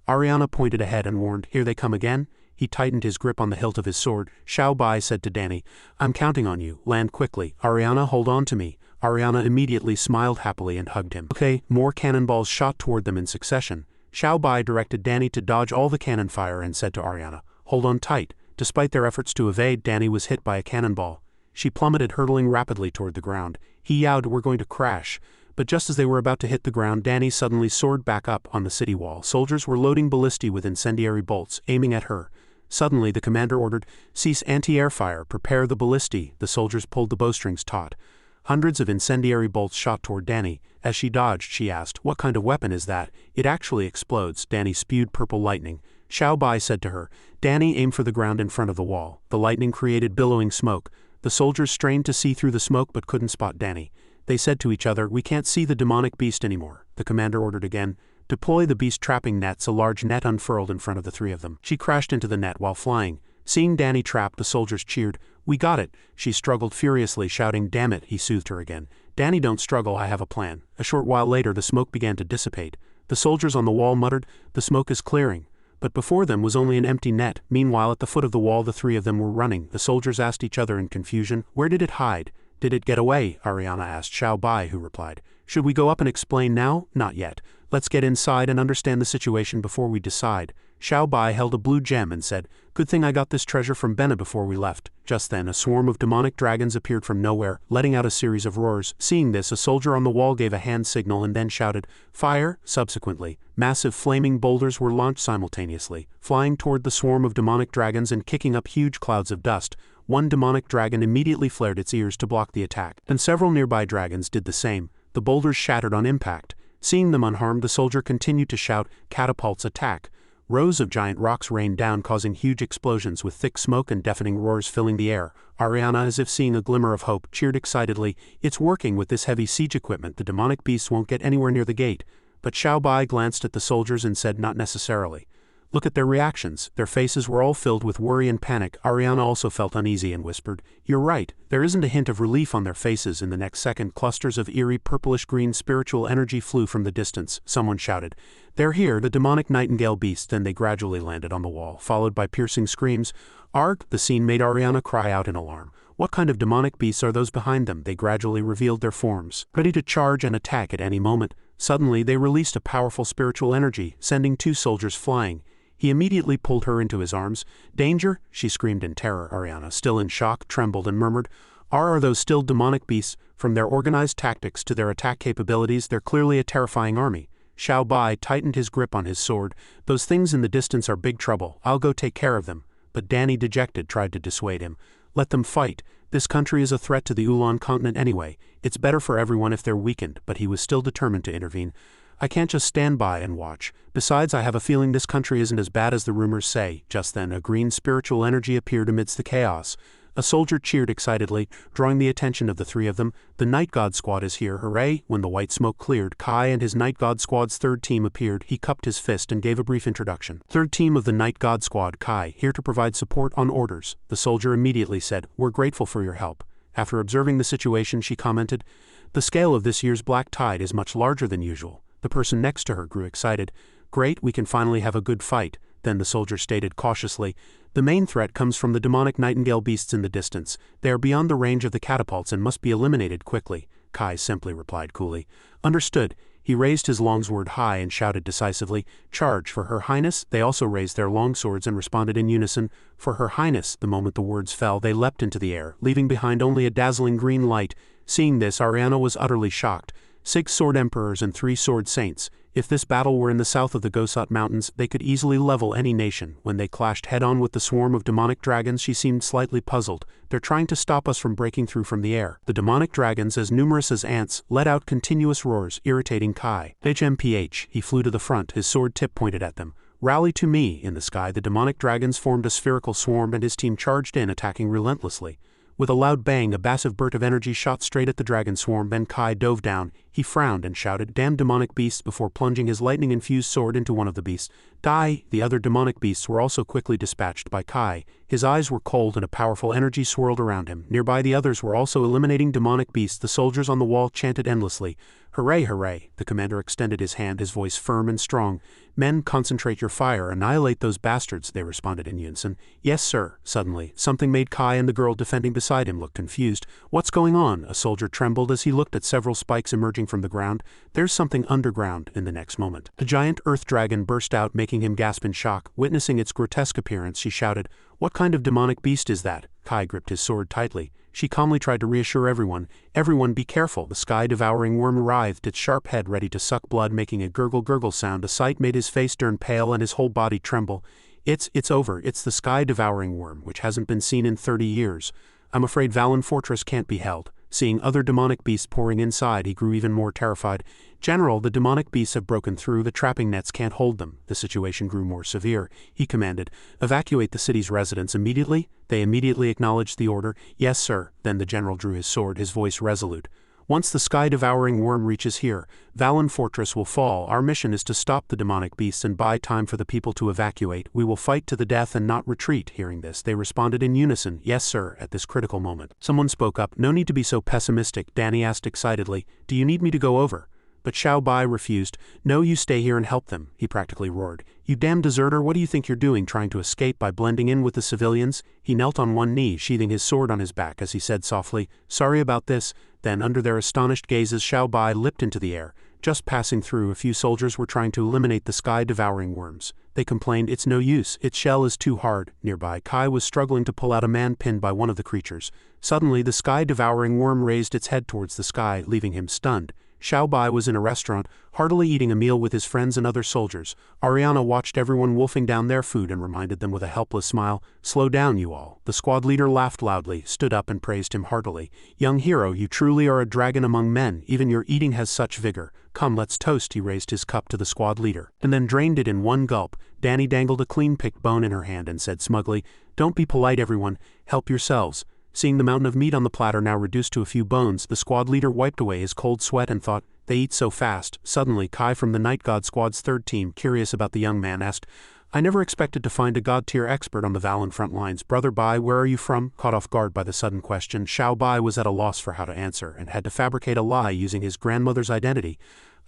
Ariana pointed ahead and warned, Here they come again? He tightened his grip on the hilt of his sword. Xiao Bai said to Danny, I'm counting on you. Land quickly. Ariana, hold on to me. Ariana immediately smiled happily and hugged him. Okay, more cannonballs shot toward them in succession. Xiao Bai directed Danny to dodge all the cannon fire and said to Ariana, Hold on tight. Despite their efforts to evade, Danny was hit by a cannonball. She plummeted, hurtling rapidly toward the ground. He yowled, We're going to crash. But just as they were about to hit the ground, Danny suddenly soared back up on the city wall. Soldiers were loading ballistae with incendiary bolts, aiming at her. Suddenly, the commander ordered, Cease anti-air fire, prepare the ballistae. The soldiers pulled the bowstrings taut. Hundreds of incendiary bolts shot toward Danny. As she dodged, she asked, What kind of weapon is that? It actually explodes. Danny spewed purple lightning. Xiao Bai said to her, Danny, aim for the ground in front of the wall. The lightning created billowing smoke. The soldiers strained to see through the smoke but couldn't spot Danny. They said to each other, We can't see the demonic beast anymore. The commander ordered again, Deploy the beast trapping nets. A large net unfurled in front of the three of them. She crashed into the net while flying. Seeing Danny trapped, the soldiers cheered, We got it. She struggled furiously, shouting, Damn it, he soothed her again. Danny, don't struggle, I have a plan. A short while later, the smoke began to dissipate. The soldiers on the wall muttered, The smoke is clearing. but before them was only an empty net. Meanwhile, at the foot of the wall the three of them were running. The soldiers asked each other in confusion, "Where did it hide? Did it get away?" Ariana asked Xiao Bai, who replied, "Should we go up and explain now? Not yet. Let's get inside and understand the situation before we decide." Xiao Bai held a blue gem and said, "Good thing I got this treasure from Bena before we left." Just then, a swarm of demonic dragons appeared from nowhere, letting out a series of roars. Seeing this, a soldier on the wall gave a hand signal and then shouted, "Fire!" Subsequently, massive flaming boulders were launched simultaneously, flying toward the swarm of demonic dragons and kicking up huge clouds of dust. One demonic dragon immediately flared its ears to block the attack, and several nearby dragons did the same. The boulders shattered on impact. Seeing them unharmed, the soldier continued to shout, "Catapults, attack!" Rows of giant rocks rained down, causing huge explosions with thick smoke and deafening roars filling the air. Ariana, as if seeing a glimmer of hope, cheered excitedly, "It's working. With this heavy siege equipment, the demonic beasts won't get anywhere near the gate." But Xiao Bai glanced at the soldiers and said, "Not necessarily. Look at their reactions." Their faces were all filled with worry and panic. Ariana also felt uneasy and whispered, "You're right. There isn't a hint of relief on their faces." In the next second, clusters of eerie purplish-green spiritual energy flew from the distance. Someone shouted, "They're here, the demonic nightingale beasts." Then they gradually landed on the wall, followed by piercing screams. "Arg!" The scene made Ariana cry out in alarm. What kind of demonic beasts are those behind them? They gradually revealed their forms, ready to charge and attack at any moment. Suddenly, they released a powerful spiritual energy, sending two soldiers flying. He immediately pulled her into his arms. "Danger!" she screamed in terror. Ariana, still in shock, trembled and murmured, Are those still demonic beasts? From their organized tactics to their attack capabilities, they're clearly a terrifying army." Xiao Bai tightened his grip on his sword. "Those things in the distance are big trouble. I'll go take care of them." But Danny, dejected, tried to dissuade him. "Let them fight. This country is a threat to the Ulan continent anyway. It's better for everyone if they're weakened." But he was still determined to intervene. "I can't just stand by and watch. Besides, I have a feeling this country isn't as bad as the rumors say." Just then, a green spiritual energy appeared amidst the chaos. A soldier cheered excitedly, drawing the attention of the three of them. "The Night God Squad is here, hooray!" When the white smoke cleared, Kai and his Night God Squad's third team appeared. He cupped his fist and gave a brief introduction. "Third team of the Night God Squad, Kai, here to provide support on orders." The soldier immediately said, "We're grateful for your help." After observing the situation, she commented, "The scale of this year's Black Tide is much larger than usual." The person next to her grew excited. "Great, we can finally have a good fight." Then the soldier stated cautiously, "The main threat comes from the demonic nightingale beasts in the distance. They are beyond the range of the catapults and must be eliminated quickly." Kai simply replied coolly, "Understood." He raised his longsword high and shouted decisively, "Charge, for Her Highness." They also raised their longswords and responded in unison, "For Her Highness." The moment the words fell, they leapt into the air, leaving behind only a dazzling green light. Seeing this, Ariana was utterly shocked. 6 sword emperors and 3 sword saints. If this battle were in the south of the Gosot Mountains, they could easily level any nation. When they clashed head-on with the swarm of demonic dragons, she seemed slightly puzzled. "They're trying to stop us from breaking through from the air." The demonic dragons, as numerous as ants, let out continuous roars, irritating Kai. HMPH, he flew to the front, his sword tip pointed at them. "Rally to me!" In the sky, the demonic dragons formed a spherical swarm and his team charged in, attacking relentlessly. With a loud bang, a massive burst of energy shot straight at the dragon swarm. Then Kai dove down. He frowned and shouted, "Damn demonic beasts," before plunging his lightning-infused sword into one of the beasts. "Die!" The other demonic beasts were also quickly dispatched by Kai. His eyes were cold and a powerful energy swirled around him. Nearby, the others were also eliminating demonic beasts. The soldiers on the wall chanted endlessly, "Hooray, hooray!" The commander extended his hand, his voice firm and strong. "Men, concentrate your fire, annihilate those bastards," they responded in unison. "Yes, sir." Suddenly, something made Kai and the girl defending beside him look confused. "What's going on?" A soldier trembled as he looked at several spikes emerging from the ground. "There's something underground." In the next moment, the giant earth dragon burst out, making him gasp in shock. Witnessing its grotesque appearance, she shouted, "What kind of demonic beast is that?" Kai gripped his sword tightly. She calmly tried to reassure everyone. "Everyone, be careful." The sky-devouring worm writhed its sharp head, ready to suck blood, making a gurgle-gurgle sound. The sight made his face turn pale and his whole body tremble. It's over. It's the sky-devouring worm, which hasn't been seen in 30 years. I'm afraid Valen Fortress can't be held." Seeing other demonic beasts pouring inside, he grew even more terrified. "General, the demonic beasts have broken through. The trapping nets can't hold them." The situation grew more severe. He commanded, "Evacuate the city's residents immediately." They immediately acknowledged the order. "Yes, sir." Then the general drew his sword, his voice resolute. "Once the sky-devouring worm reaches here, Valen Fortress will fall. Our mission is to stop the demonic beasts and buy time for the people to evacuate. We will fight to the death and not retreat." Hearing this, they responded in unison, "Yes, sir." At this critical moment, someone spoke up. "No need to be so pessimistic," Danny asked excitedly. "Do you need me to go over?" but Xiao Bai refused. "No, you stay here and help them," he practically roared. "You damn deserter, what do you think you're doing, trying to escape by blending in with the civilians?" He knelt on one knee, sheathing his sword on his back as he said softly, "Sorry about this." Then, under their astonished gazes, Xiao Bai leapt into the air. Just passing through, a few soldiers were trying to eliminate the sky-devouring worms. They complained, "It's no use, its shell is too hard." Nearby, Kai was struggling to pull out a man pinned by one of the creatures. Suddenly, the sky-devouring worm raised its head towards the sky, leaving him stunned. Xiao Bai was in a restaurant, heartily eating a meal with his friends and other soldiers. Ariana watched everyone wolfing down their food and reminded them with a helpless smile, "Slow down, you all." The squad leader laughed loudly, stood up and praised him heartily. "Young hero, you truly are a dragon among men, even your eating has such vigor. Come, let's toast." He raised his cup to the squad leader, and then drained it in one gulp. Danny dangled a clean-picked bone in her hand and said smugly, "Don't be polite, everyone, help yourselves." Seeing the mountain of meat on the platter now reduced to a few bones, the squad leader wiped away his cold sweat and thought, "They eat so fast." Suddenly, Kai from the Night God Squad's third team, curious about the young man, asked, "I never expected to find a god-tier expert on the Valen front lines. Brother Bai, where are you from?" Caught off guard by the sudden question, Xiao Bai was at a loss for how to answer and had to fabricate a lie using his grandmother's identity.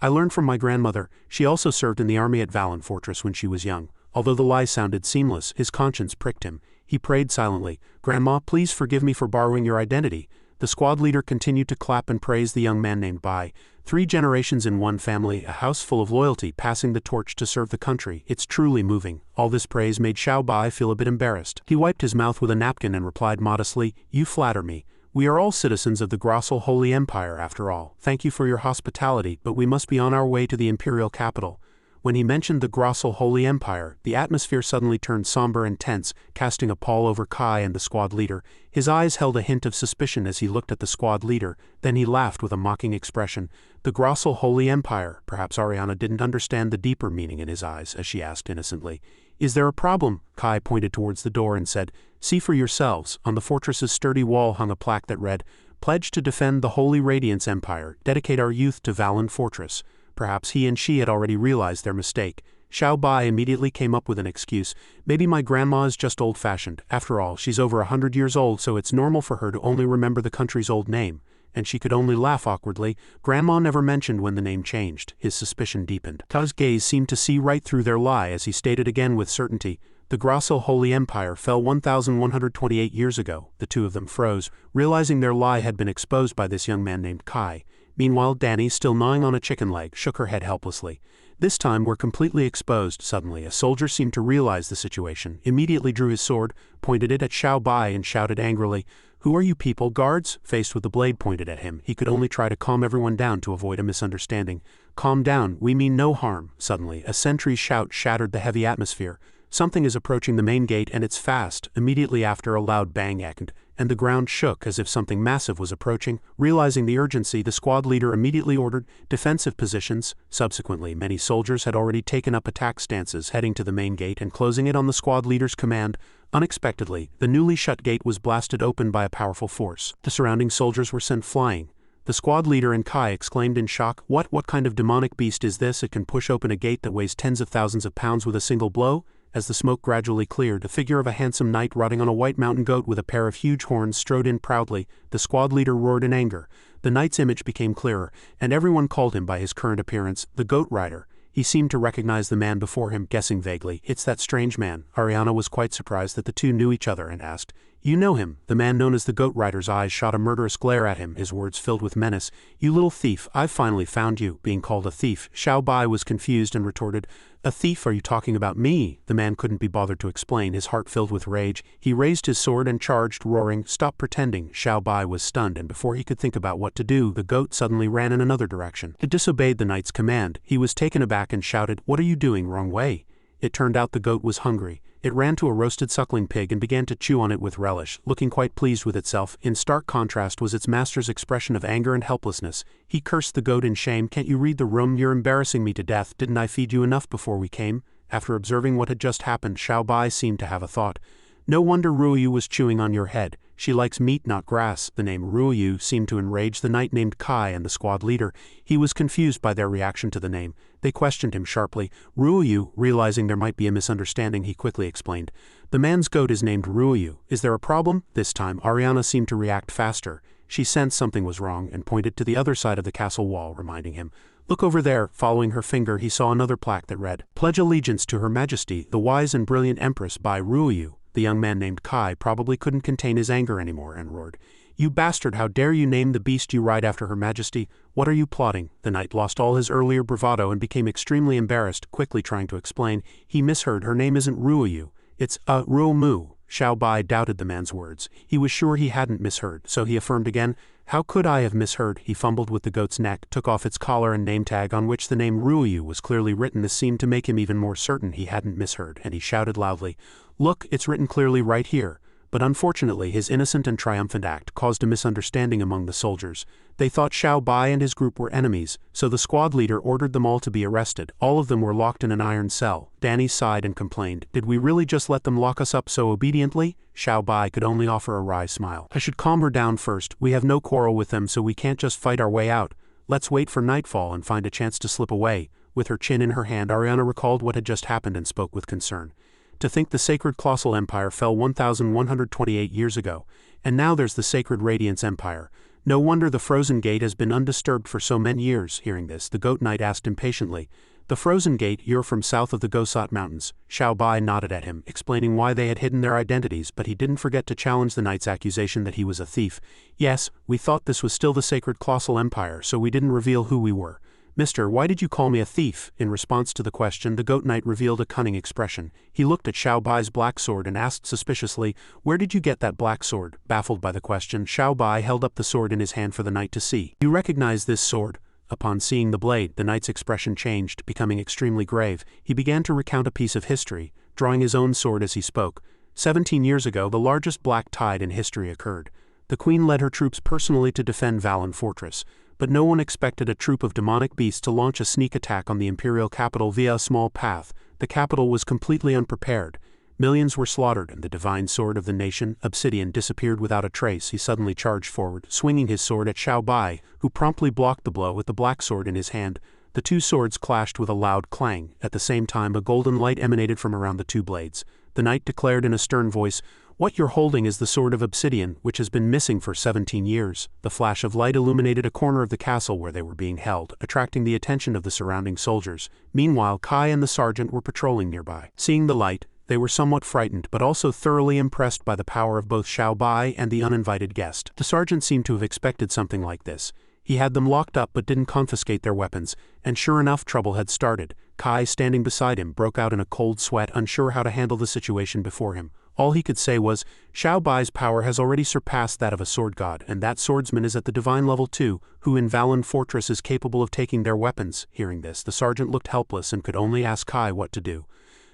"I learned from my grandmother. She also served in the army at Valen Fortress when she was young." Although the lie sounded seamless, his conscience pricked him. He prayed silently, "Grandma, please forgive me for borrowing your identity." The squad leader continued to clap and praise the young man named Bai. 3 generations in one family, a house full of loyalty, passing the torch to serve the country. It's truly moving. All this praise made Xiao Bai feel a bit embarrassed. He wiped his mouth with a napkin and replied modestly, "You flatter me. We are all citizens of the Grossel Holy Empire after all. Thank you for your hospitality, but we must be on our way to the imperial capital." When he mentioned the Grossel Holy Empire, the atmosphere suddenly turned somber and tense, casting a pall over Kai and the squad leader. His eyes held a hint of suspicion as he looked at the squad leader, then he laughed with a mocking expression. "The Grossel Holy Empire." Perhaps Ariana didn't understand the deeper meaning in his eyes, as she asked innocently, "Is there a problem?" Kai pointed towards the door and said, "See for yourselves." On the fortress's sturdy wall hung a plaque that read, "Pledge to defend the Holy Radiance Empire. Dedicate our youth to Valen Fortress." Perhaps he and she had already realized their mistake. Xiao Bai immediately came up with an excuse. "Maybe my grandma is just old-fashioned. After all, she's over 100 years old, so it's normal for her to only remember the country's old name." And she could only laugh awkwardly. Grandma never mentioned when the name changed. His suspicion deepened. Kai's gaze seemed to see right through their lie as he stated again with certainty, "The Grossel Holy Empire fell 1,128 years ago." The two of them froze, realizing their lie had been exposed by this young man named Kai. Meanwhile, Danny, still gnawing on a chicken leg, shook her head helplessly. "This time we're completely exposed." Suddenly, a soldier seemed to realize the situation, immediately drew his sword, pointed it at Xiao Bai and shouted angrily, "Who are you people, guards?" Faced with the blade pointed at him, he could only try to calm everyone down to avoid a misunderstanding. "Calm down, we mean no harm." Suddenly, a sentry's shout shattered the heavy atmosphere. "Something is approaching the main gate and it's fast." Immediately after, a loud bang echoed, and the ground shook as if something massive was approaching. Realizing the urgency, the squad leader immediately ordered defensive positions. Subsequently, many soldiers had already taken up attack stances, heading to the main gate and closing it on the squad leader's command. Unexpectedly, the newly shut gate was blasted open by a powerful force. The surrounding soldiers were sent flying. The squad leader and Kai exclaimed in shock, What kind of demonic beast is this? It can push open a gate that weighs tens of thousands of pounds with a single blow?" As the smoke gradually cleared, the figure of a handsome knight riding on a white mountain goat with a pair of huge horns strode in proudly. The squad leader roared in anger. The knight's image became clearer, and everyone called him by his current appearance, the Goat Rider. He seemed to recognize the man before him, guessing vaguely, "It's that strange man." Ariana was quite surprised that the two knew each other and asked, "You know him?" The man known as the Goat Rider's eyes shot a murderous glare at him, his words filled with menace. "You little thief, I've finally found you." Being called a thief, Xiao Bai was confused and retorted, "A thief? Are you talking about me?" The man couldn't be bothered to explain, his heart filled with rage. He raised his sword and charged, roaring, "Stop pretending." Xiao Bai was stunned, and before he could think about what to do, the goat suddenly ran in another direction. It disobeyed the knight's command. He was taken aback and shouted, "What are you doing? Wrong way." It turned out the goat was hungry. It ran to a roasted suckling pig and began to chew on it with relish, looking quite pleased with itself. In stark contrast was its master's expression of anger and helplessness. He cursed the goat in shame. "Can't you read the room? You're embarrassing me to death. Didn't I feed you enough before we came?" After observing what had just happened, Xiao Bai seemed to have a thought. "No wonder Ruoyu was chewing on your head. She likes meat, not grass." The name Ruoyu seemed to enrage the knight named Kai and the squad leader. He was confused by their reaction to the name. They questioned him sharply. "Ruoyu," realizing there might be a misunderstanding, he quickly explained, "The man's goat is named Ruoyu. Is there a problem?" This time, Ariana seemed to react faster. She sensed something was wrong and pointed to the other side of the castle wall, reminding him, Look over there. Following her finger, he saw another plaque that read, "Pledge allegiance to Her Majesty, the wise and brilliant Empress Bai Ruoyu." The young man named Kai probably couldn't contain his anger anymore and roared, "You bastard, how dare you name the beast you ride after Her Majesty? What are you plotting?" The knight lost all his earlier bravado and became extremely embarrassed, quickly trying to explain. He misheard. Her name isn't Ruoyu. It's Ruomu. Xiao Bai doubted the man's words. He was sure he hadn't misheard, so he affirmed again. "How could I have misheard?" He fumbled with the goat's neck, took off its collar and name tag on which the name Ruoyu was clearly written. This seemed to make him even more certain he hadn't misheard, and he shouted loudly, "Look, it's written clearly right here." But unfortunately his innocent and triumphant act caused a misunderstanding among the soldiers. They thought Xiao Bai and his group were enemies, so the squad leader ordered them all to be arrested. All of them were locked in an iron cell. Danny sighed and complained, "Did we really just let them lock us up so obediently?" Xiao Bai could only offer a wry smile. "I should calm her down first. We have no quarrel with them, so we can't just fight our way out. Let's wait for nightfall and find a chance to slip away." With her chin in her hand, Ariana recalled what had just happened and spoke with concern. To think the sacred Colossal Empire fell 1,128 years ago, and now there's the sacred Radiance Empire. No wonder the Frozen Gate has been undisturbed for so many years. Hearing this, the Goat Knight asked impatiently, "The Frozen Gate, you're from south of the Gosot Mountains." Xiao Bai nodded at him, explaining why they had hidden their identities, but he didn't forget to challenge the knight's accusation that he was a thief. "Yes, we thought this was still the sacred Colossal Empire, so we didn't reveal who we were." "Mister, why did you call me a thief?" In response to the question, the Goat Knight revealed a cunning expression. He looked at Xiao Bai's black sword and asked suspiciously, "Where did you get that black sword?" Baffled by the question, Xiao Bai held up the sword in his hand for the knight to see. "You recognize this sword?" Upon seeing the blade, the knight's expression changed, becoming extremely grave. He began to recount a piece of history, drawing his own sword as he spoke. 17 years ago, the largest black tide in history occurred. The queen led her troops personally to defend Valen Fortress. But no one expected a troop of demonic beasts to launch a sneak attack on the imperial capital via a small path. The capital was completely unprepared. Millions were slaughtered, and the divine sword of the nation, Obsidian, disappeared without a trace. He suddenly charged forward, swinging his sword at Xiao Bai, who promptly blocked the blow with the black sword in his hand. The two swords clashed with a loud clang. At the same time, a golden light emanated from around the two blades. The knight declared in a stern voice, "What you're holding is the sword of Obsidian, which has been missing for 17 years. The flash of light illuminated a corner of the castle where they were being held, attracting the attention of the surrounding soldiers. Meanwhile, Kai and the sergeant were patrolling nearby. Seeing the light, they were somewhat frightened but also thoroughly impressed by the power of both Xiao Bai and the uninvited guest. The sergeant seemed to have expected something like this. He had them locked up but didn't confiscate their weapons, and sure enough, trouble had started. Kai, standing beside him, broke out in a cold sweat, unsure how to handle the situation before him. All he could say was, "Xiao Bai's power has already surpassed that of a sword god, and that swordsman is at the divine level too, who in Valen Fortress is capable of taking their weapons." Hearing this, the sergeant looked helpless and could only ask Kai what to do.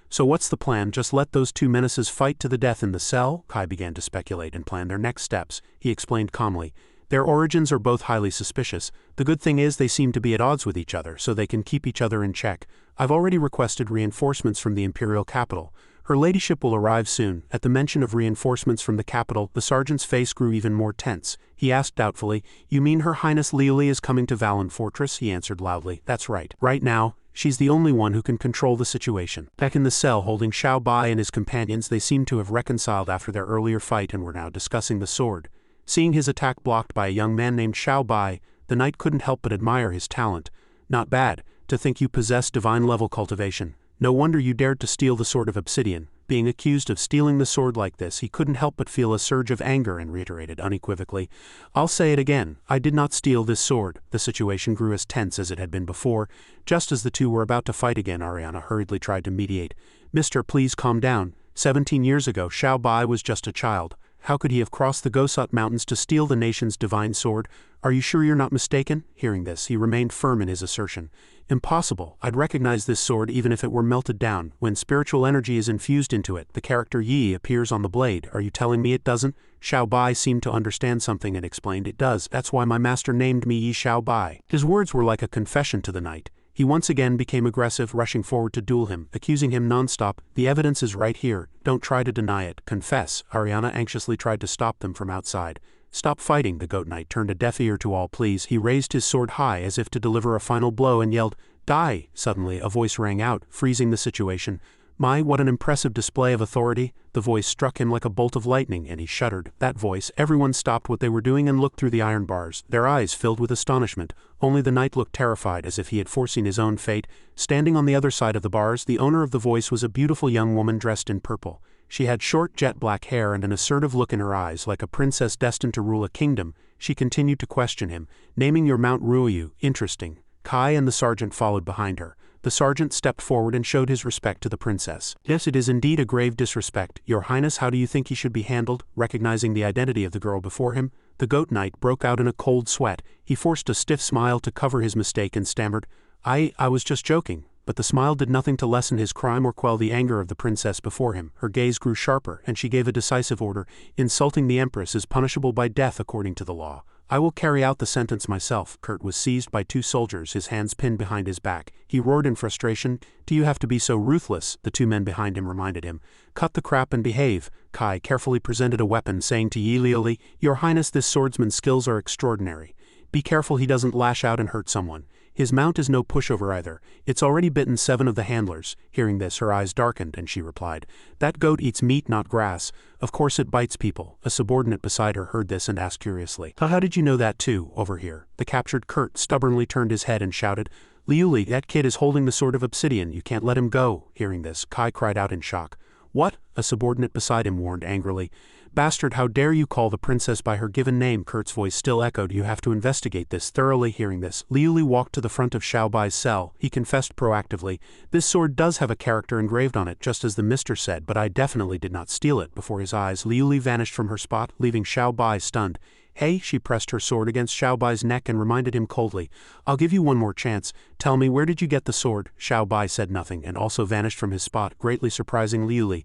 "So what's the plan? Just let those two menaces fight to the death in the cell?" Kai began to speculate and plan their next steps. He explained calmly, "Their origins are both highly suspicious. The good thing is they seem to be at odds with each other, so they can keep each other in check. I've already requested reinforcements from the imperial capital. Her ladyship will arrive soon." At the mention of reinforcements from the capital, the sergeant's face grew even more tense. He asked doubtfully, "You mean Her Highness Liuli is coming to Valen Fortress?" He answered loudly, "That's right. Right now, she's the only one who can control the situation." Back in the cell holding Xiao Bai and his companions, they seemed to have reconciled after their earlier fight and were now discussing the sword. Seeing his attack blocked by a young man named Xiao Bai, the knight couldn't help but admire his talent. "Not bad. To think you possess divine-level cultivation. No wonder you dared to steal the sword of Obsidian." Being accused of stealing the sword like this, he couldn't help but feel a surge of anger and reiterated unequivocally, "I'll say it again, I did not steal this sword." The situation grew as tense as it had been before. Just as the two were about to fight again, Ariana hurriedly tried to mediate. "Mister, please calm down. 17 years ago, Xiao Bai was just a child. How could he have crossed the Gosot Mountains to steal the nation's divine sword? Are you sure you're not mistaken?" Hearing this, he remained firm in his assertion. "Impossible. I'd recognize this sword even if it were melted down. When spiritual energy is infused into it, the character Yi appears on the blade. Are you telling me it doesn't?" Xiao Bai seemed to understand something and explained, "It does. That's why my master named me Yi Xiao Bai." His words were like a confession to the knight. He once again became aggressive, rushing forward to duel him, accusing him nonstop. "The evidence is right here. Don't try to deny it. Confess." Ariana anxiously tried to stop them from outside. "Stop fighting." The Goat Knight turned a deaf ear to all pleas. He raised his sword high as if to deliver a final blow and yelled, "Die!" Suddenly, a voice rang out, freezing the situation. My, what an impressive display of authority. The voice struck him like a bolt of lightning, and he shuddered. That voice, everyone stopped what they were doing and looked through the iron bars, their eyes filled with astonishment. Only the knight looked terrified, as if he had foreseen his own fate. Standing on the other side of the bars, the owner of the voice was a beautiful young woman dressed in purple. She had short jet-black hair and an assertive look in her eyes, like a princess destined to rule a kingdom. She continued to question him, naming your Mount Ruoyu. Interesting. Kai and the sergeant followed behind her. The sergeant stepped forward and showed his respect to the princess. Yes, it is indeed a grave disrespect. Your Highness, how do you think he should be handled? Recognizing the identity of the girl before him, the goat knight broke out in a cold sweat. He forced a stiff smile to cover his mistake and stammered, I was just joking. But the smile did nothing to lessen his crime or quell the anger of the princess before him. Her gaze grew sharper, and she gave a decisive order. Insulting the empress is punishable by death according to the law. I will carry out the sentence myself. Kurt was seized by 2 soldiers, his hands pinned behind his back. He roared in frustration. Do you have to be so ruthless? The 2 men behind him reminded him. Cut the crap and behave. Kai carefully presented a weapon, saying to Yilioli, Your Highness, this swordsman's skills are extraordinary. Be careful he doesn't lash out and hurt someone. His mount is no pushover either. It's already bitten 7 of the handlers. Hearing this, her eyes darkened, and she replied, That goat eats meat, not grass. Of course it bites people. A subordinate beside her heard this and asked curiously, How did you know that too, over here? The captured Kurt stubbornly turned his head and shouted, Liuli, that kid is holding the sword of obsidian. You can't let him go. Hearing this, Kai cried out in shock. What? A subordinate beside him warned angrily. Bastard, how dare you call the princess by her given name? Kurt's voice still echoed. You have to investigate this thoroughly. Hearing this, Liuli walked to the front of Xiao Bai's cell. He confessed proactively, This sword does have a character engraved on it, just as the mister said, but I definitely did not steal it. Before his eyes, Liuli vanished from her spot, leaving Xiao Bai stunned. Hey, she pressed her sword against Xiao Bai's neck and reminded him coldly, I'll give you one more chance. Tell me, where did you get the sword? Xiao Bai said nothing and also vanished from his spot, greatly surprising Liuli.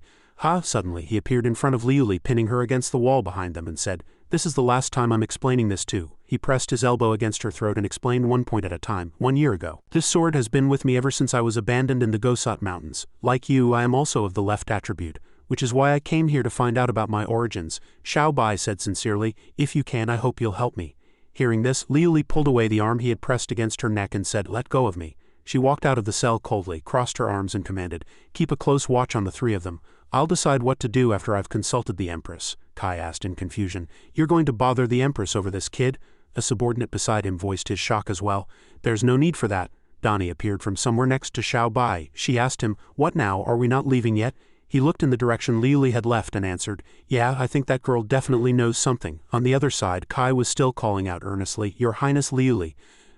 Suddenly he appeared in front of Liuli, pinning her against the wall behind them, and said, This is the last time I'm explaining this too. He pressed his elbow against her throat and explained one point at a time. 1 year ago. This sword has been with me ever since I was abandoned in the Gosat Mountains. Like you, I am also of the left attribute, which is why I came here to find out about my origins. Xiao Bai said sincerely, If you can, I hope you'll help me. Hearing this, Liuli pulled away the arm he had pressed against her neck and said, Let go of me. She walked out of the cell coldly, crossed her arms and commanded, Keep a close watch on the 3 of them. I'll decide what to do after I've consulted the Empress. Kai asked in confusion, You're going to bother the Empress over this kid? A subordinate beside him voiced his shock as well. There's no need for that. Dani appeared from somewhere next to Xiao Bai. She asked him, What now, are we not leaving yet? He looked in the direction Liuli had left and answered, Yeah, I think that girl definitely knows something. On the other side, Kai was still calling out earnestly, Your Highness Liuli.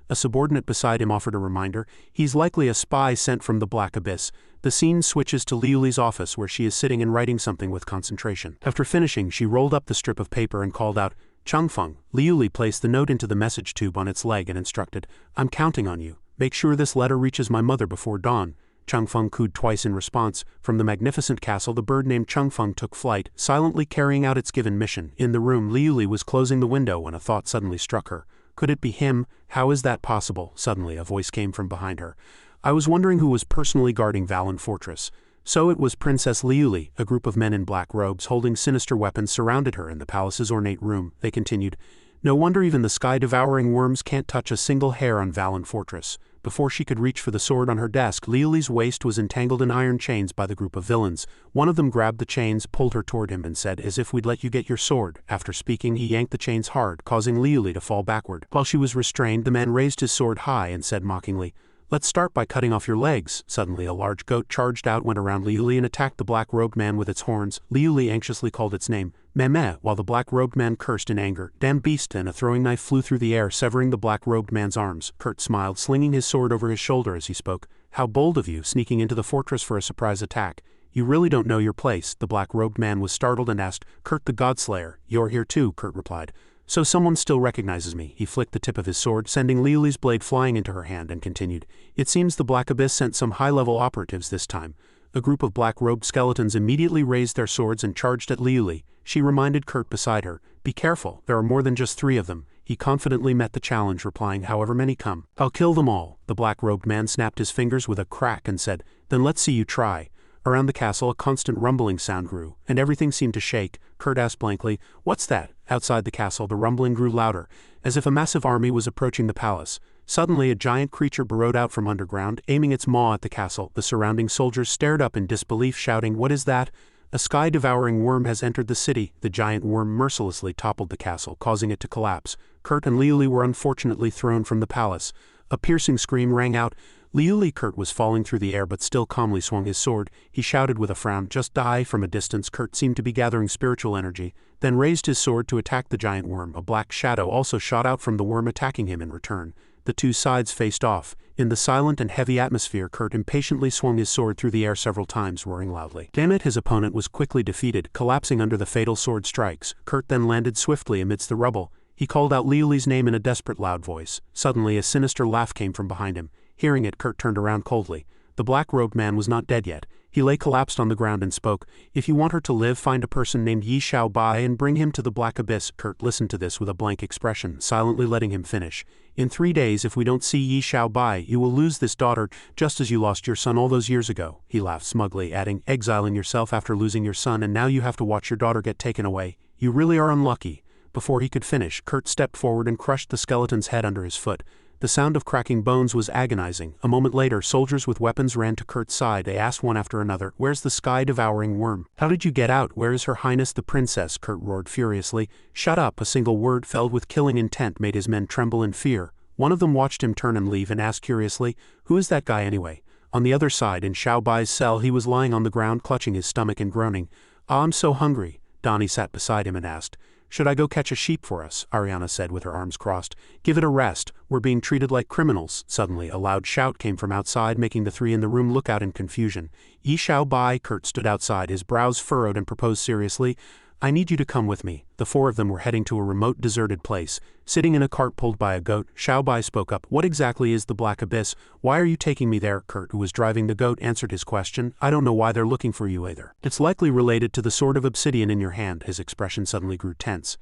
A subordinate beside him offered a reminder, He's likely a spy sent from the Black Abyss. The scene switches to Liuli's office where she is sitting and writing something with concentration. After finishing, she rolled up the strip of paper and called out, Changfeng. Liuli placed the note into the message tube on its leg and instructed, I'm counting on you. Make sure this letter reaches my mother before dawn. Changfeng cooed twice in response. From the magnificent castle, the bird named Changfeng took flight, silently carrying out its given mission. In the room, Liuli was closing the window when a thought suddenly struck her. Could it be him? How is that possible? Suddenly, a voice came from behind her. I was wondering who was personally guarding Valen Fortress. So it was Princess Liuli. A group of men in black robes holding sinister weapons surrounded her in the palace's ornate room. They continued, No wonder even the sky-devouring worms can't touch a single hair on Valen Fortress. Before she could reach for the sword on her desk, Liuli's waist was entangled in iron chains by the group of villains. One of them grabbed the chains, pulled her toward him, and said, As if we'd let you get your sword. After speaking, he yanked the chains hard, causing Liuli to fall backward. While she was restrained, the man raised his sword high and said mockingly, Let's start by cutting off your legs. Suddenly, a large goat charged out, went around Liuli and attacked the black-robed man with its horns. Liuli anxiously called its name, Mehmeh, while the black-robed man cursed in anger. Damn beast! And a throwing knife flew through the air, severing the black-robed man's arms. Kurt smiled, slinging his sword over his shoulder as he spoke. How bold of you, sneaking into the fortress for a surprise attack. You really don't know your place. The black-robed man was startled and asked, Kurt the Godslayer, you're here too, Kurt replied. So someone still recognizes me. He flicked the tip of his sword, sending Liuli's blade flying into her hand, and continued, It seems the Black Abyss sent some high-level operatives this time. A group of black-robed skeletons immediately raised their swords and charged at Liuli. She reminded Kurt beside her, Be careful, there are more than just 3 of them. He confidently met the challenge, replying, However many come, I'll kill them all. The black-robed man snapped his fingers with a crack and said, Then let's see you try. Around the castle, a constant rumbling sound grew, and everything seemed to shake. Kurt asked blankly, What's that? Outside the castle, the rumbling grew louder, as if a massive army was approaching the palace. Suddenly a giant creature burrowed out from underground, aiming its maw at the castle. The surrounding soldiers stared up in disbelief, shouting, "What is that? A sky-devouring worm has entered the city." The giant worm mercilessly toppled the castle, causing it to collapse. Kurt and Liuli were unfortunately thrown from the palace. A piercing scream rang out. Liuli Kurt was falling through the air but still calmly swung his sword. He shouted with a frown, "Just die." From a distance Kurt seemed to be gathering spiritual energy, then raised his sword to attack the giant worm. A black shadow also shot out from the worm, attacking him in return. The two sides faced off. In the silent and heavy atmosphere Kurt impatiently swung his sword through the air several times, roaring loudly. Damn it! His opponent was quickly defeated, collapsing under the fatal sword strikes. Kurt then landed swiftly amidst the rubble. He called out Liuli's name in a desperate loud voice. Suddenly a sinister laugh came from behind him. Hearing it, Kurt turned around coldly. The black-robed man was not dead yet. He lay collapsed on the ground and spoke. "If you want her to live, find a person named Yi Xiao Bai and bring him to the Black Abyss." Kurt listened to this with a blank expression, silently letting him finish. "In 3 days, if we don't see Yi Xiao Bai, you will lose this daughter, just as you lost your son all those years ago." He laughed smugly, adding, "Exiling yourself after losing your son, and now you have to watch your daughter get taken away. You really are unlucky." Before he could finish, Kurt stepped forward and crushed the skeleton's head under his foot. The sound of cracking bones was agonizing. A moment later, soldiers with weapons ran to Kurt's side. They asked one after another, "Where's the sky-devouring worm? How did you get out? Where is Her Highness the Princess?" Kurt roared furiously. "Shut up!" A single word filled with killing intent made his men tremble in fear. One of them watched him turn and leave and asked curiously, "Who is that guy anyway?" On the other side, in Xiao Bai's cell, he was lying on the ground, clutching his stomach and groaning. "Ah, I'm so hungry." Donnie sat beside him and asked, "Should I go catch a sheep for us?" Ariana said with her arms crossed. "Give it a rest. We're being treated like criminals." Suddenly, a loud shout came from outside, making the three in the room look out in confusion. "Yi Xiao Bai." Kurt stood outside, his brows furrowed, and proposed seriously, "I need you to come with me." The four of them were heading to a remote, deserted place. Sitting in a cart pulled by a goat, Xiao Bai spoke up. "What exactly is the Black Abyss? Why are you taking me there?" Kurt, who was driving the goat, answered his question. "I don't know why they're looking for you either. It's likely related to the sword of obsidian in your hand." His expression suddenly grew tense.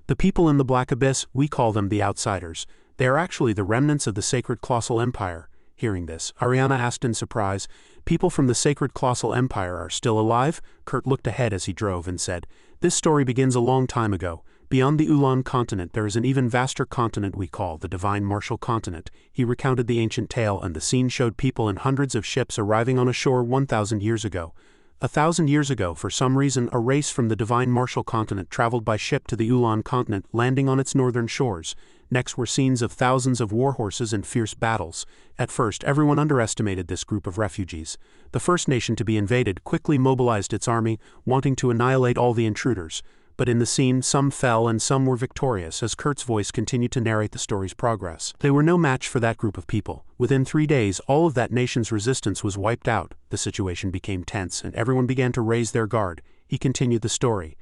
"The people in the Black Abyss, we call them the Outsiders. They are actually the remnants of the Sacred Colossal Empire." Hearing this, Ariana asked in surprise, "People from the Sacred Colossal Empire are still alive?" Kurt looked ahead as he drove and said, "This story begins a long time ago. Beyond the Ulan continent there is an even vaster continent we call the Divine Martial Continent." He recounted the ancient tale, and the scene showed people in hundreds of ships arriving on a shore 1,000 years ago. 1,000 years ago, for some reason, a race from the Divine Martial Continent traveled by ship to the Ulan continent, landing on its northern shores. Next were scenes of thousands of warhorses and fierce battles. At first, everyone underestimated this group of refugees. The first nation to be invaded quickly mobilized its army, wanting to annihilate all the intruders. But in the scene, some fell and some were victorious as Kurt's voice continued to narrate the story's progress. They were no match for that group of people. Within 3 days, all of that nation's resistance was wiped out. The situation became tense, and everyone began to raise their guard. He continued the story.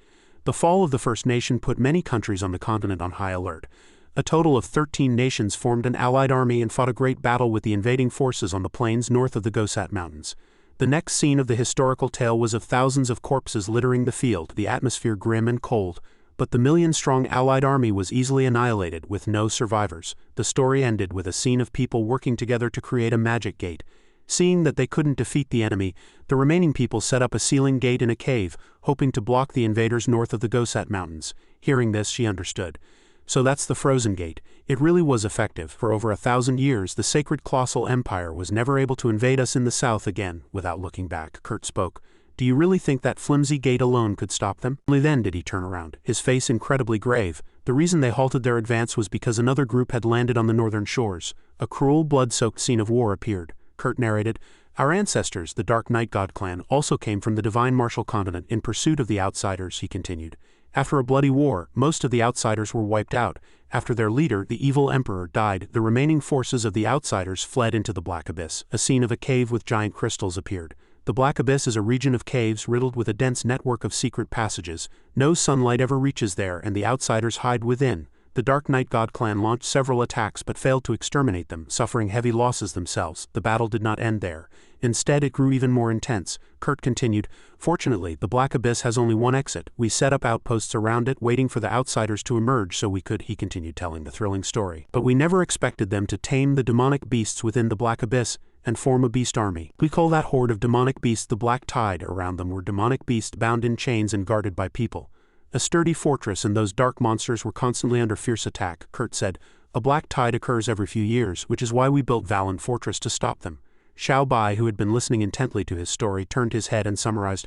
The fall of the First Nation put many countries on the continent on high alert. A total of 13 nations formed an allied army and fought a great battle with the invading forces on the plains north of the Gosat Mountains. The next scene of the historical tale was of thousands of corpses littering the field, the atmosphere grim and cold. But the million-strong allied army was easily annihilated, with no survivors. The story ended with a scene of people working together to create a magic gate. Seeing that they couldn't defeat the enemy, the remaining people set up a sealing gate in a cave, hoping to block the invaders north of the Gosat Mountains. Hearing this, she understood. So that's the Frozen Gate. It really was effective. For over 1,000 years, the Sacred Colossal Empire was never able to invade us in the south again. Without looking back, Kurt spoke. "Do you really think that flimsy gate alone could stop them?" Only then did he turn around, his face incredibly grave. The reason they halted their advance was because another group had landed on the northern shores. A cruel, blood-soaked scene of war appeared. Kurt narrated, "Our ancestors, the Dark Night God clan, also came from the Divine Martial Continent in pursuit of the Outsiders," he continued. "After a bloody war, most of the Outsiders were wiped out. After their leader, the evil emperor, died, the remaining forces of the Outsiders fled into the Black Abyss. A scene of a cave with giant crystals appeared. The Black Abyss is a region of caves riddled with a dense network of secret passages. No sunlight ever reaches there, and the Outsiders hide within. The Dark Night God clan launched several attacks but failed to exterminate them, suffering heavy losses themselves. The battle did not end there. Instead, it grew even more intense." Kurt continued, "Fortunately, the Black Abyss has only one exit. We set up outposts around it, waiting for the Outsiders to emerge so we could," he continued telling the thrilling story. "But we never expected them to tame the demonic beasts within the Black Abyss and form a beast army. We call that horde of demonic beasts the Black Tide. Around them were demonic beasts bound in chains and guarded by people. A sturdy fortress, and those dark monsters were constantly under fierce attack." Kurt said, A black tide occurs every few years, which is why we built Valen Fortress to stop them. Xiao Bai, who had been listening intently to his story, turned his head and summarized,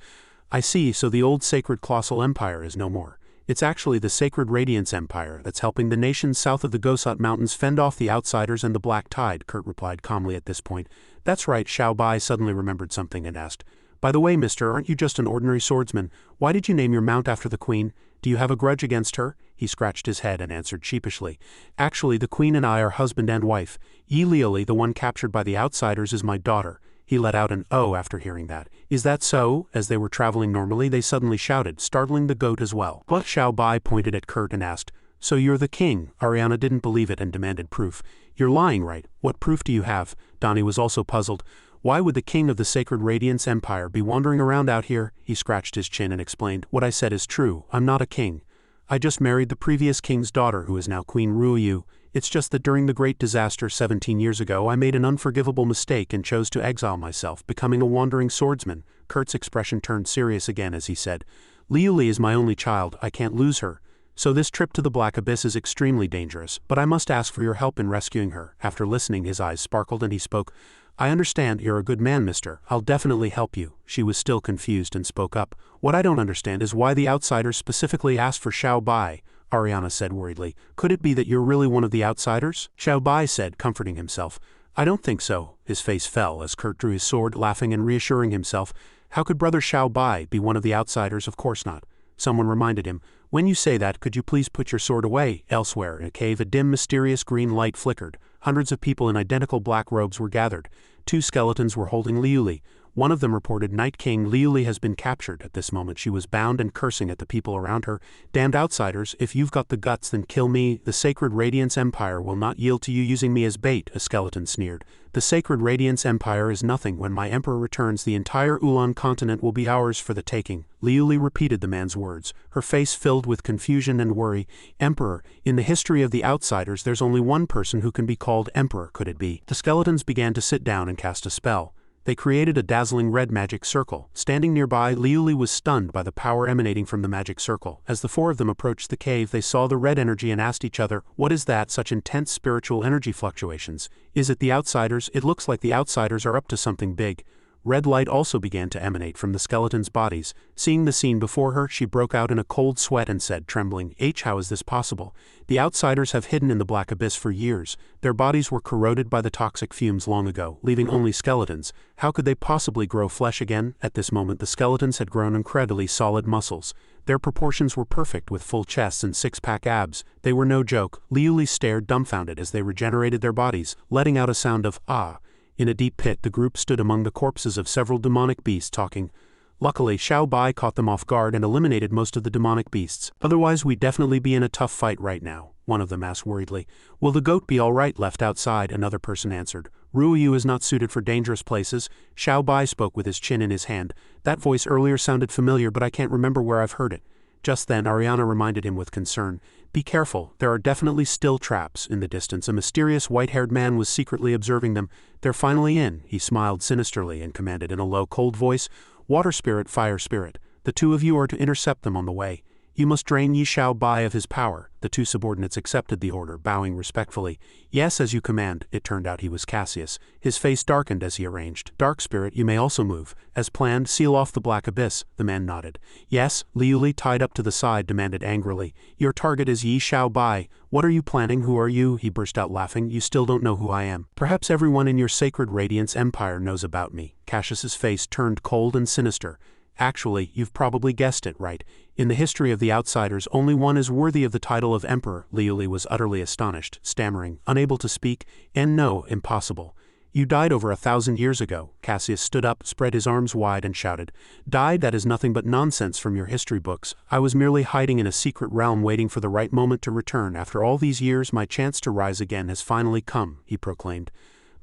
I see, so the old sacred colossal empire is no more. It's actually the Sacred Radiance Empire that's helping the nations south of the Gosot Mountains fend off the outsiders and the black tide, Kurt replied calmly at this point. That's right, Xiao Bai suddenly remembered something and asked, by the way, mister, aren't you just an ordinary swordsman? Why did you name your mount after the queen? Do you have a grudge against her? He scratched his head and answered sheepishly. Actually, the queen and I are husband and wife. Yi Lioli, the one captured by the outsiders, is my daughter. He let out an oh after hearing that. Is that so? As they were traveling normally, they suddenly shouted, startling the goat as well. But Xiao Bai pointed at Kurt and asked, so you're the king? Ariana didn't believe it and demanded proof. You're lying, right? What proof do you have? Donnie was also puzzled. Why would the king of the Sacred Radiance Empire be wandering around out here? He scratched his chin and explained, what I said is true, I'm not a king. I just married the previous king's daughter who is now Queen Ruoyu. It's just that during the great disaster 17 years ago I made an unforgivable mistake and chose to exile myself, becoming a wandering swordsman. Kurt's expression turned serious again as he said, Liuli is my only child, I can't lose her. So this trip to the Black Abyss is extremely dangerous, but I must ask for your help in rescuing her. After listening, his eyes sparkled and he spoke, I understand you're a good man, mister. I'll definitely help you. She was still confused and spoke up. What I don't understand is why the outsiders specifically asked for Xiao Bai, Ariana said worriedly. Could it be that you're really one of the outsiders? Xiao Bai said, comforting himself. I don't think so. His face fell as Kurt drew his sword, laughing and reassuring himself. How could brother Xiao Bai be one of the outsiders? Of course not. Someone reminded him, when you say that, could you please put your sword away? Elsewhere in a cave, a dim, mysterious green light flickered. Hundreds of people in identical black robes were gathered. 2 skeletons were holding Liuli. One of them reported, Night King, Liuli has been captured. At this moment she was bound and cursing at the people around her. Damned outsiders, if you've got the guts then kill me. The Sacred Radiance Empire will not yield to you using me as bait, a skeleton sneered. The Sacred Radiance Empire is nothing. When my emperor returns, the entire Ulan continent will be ours for the taking. Liuli repeated the man's words, her face filled with confusion and worry. Emperor, in the history of the outsiders there's only one person who can be called emperor, could it be? The skeletons began to sit down and cast a spell. They created a dazzling red magic circle. Standing nearby, Liuli was stunned by the power emanating from the magic circle. As the 4 of them approached the cave, they saw the red energy and asked each other, what is that, such intense spiritual energy fluctuations? Is it the outsiders? It looks like the outsiders are up to something big. Red light also began to emanate from the skeletons' bodies. Seeing the scene before her, she broke out in a cold sweat and said, trembling, how is this possible? The outsiders have hidden in the Black Abyss for years. Their bodies were corroded by the toxic fumes long ago, leaving only skeletons. How could they possibly grow flesh again? At this moment the skeletons had grown incredibly solid muscles. Their proportions were perfect, with full chests and 6-pack abs. They were no joke. Liuli stared dumbfounded as they regenerated their bodies, letting out a sound of ah. In a deep pit, the group stood among the corpses of several demonic beasts talking. Luckily, Xiao Bai caught them off guard and eliminated most of the demonic beasts. Otherwise, we'd definitely be in a tough fight right now, one of them asked worriedly. Will the goat be all right left outside? Another person answered. Ruoyu is not suited for dangerous places. Xiao Bai spoke with his chin in his hand. That voice earlier sounded familiar, but I can't remember where I've heard it. Just then, Ariana reminded him with concern. Be careful, there are definitely still traps. In the distance, a mysterious white-haired man was secretly observing them. They're finally in. He smiled sinisterly and commanded in a low, cold voice, Water Spirit, Fire Spirit, the 2 of you are to intercept them on the way. You must drain Yi Xiao Bai of his power. The 2 subordinates accepted the order, bowing respectfully. Yes, as you command. It turned out he was Cassius. His face darkened as he arranged. Dark Spirit, you may also move. As planned, seal off the Black Abyss. The man nodded. Yes, Liuli, tied up to the side, demanded angrily. Your target is Yi Xiao Bai. What are you planning? Who are you? He burst out laughing. You still don't know who I am. Perhaps everyone in your Sacred Radiance Empire knows about me. Cassius's face turned cold and sinister. Actually, you've probably guessed it right. In the history of the outsiders, only one is worthy of the title of emperor. Liuli was utterly astonished, stammering, unable to speak, and no, impossible. You died over 1,000 years ago. Cassius stood up, spread his arms wide and shouted. Died? That is nothing but nonsense from your history books. I was merely hiding in a secret realm waiting for the right moment to return. After all these years, my chance to rise again has finally come, he proclaimed.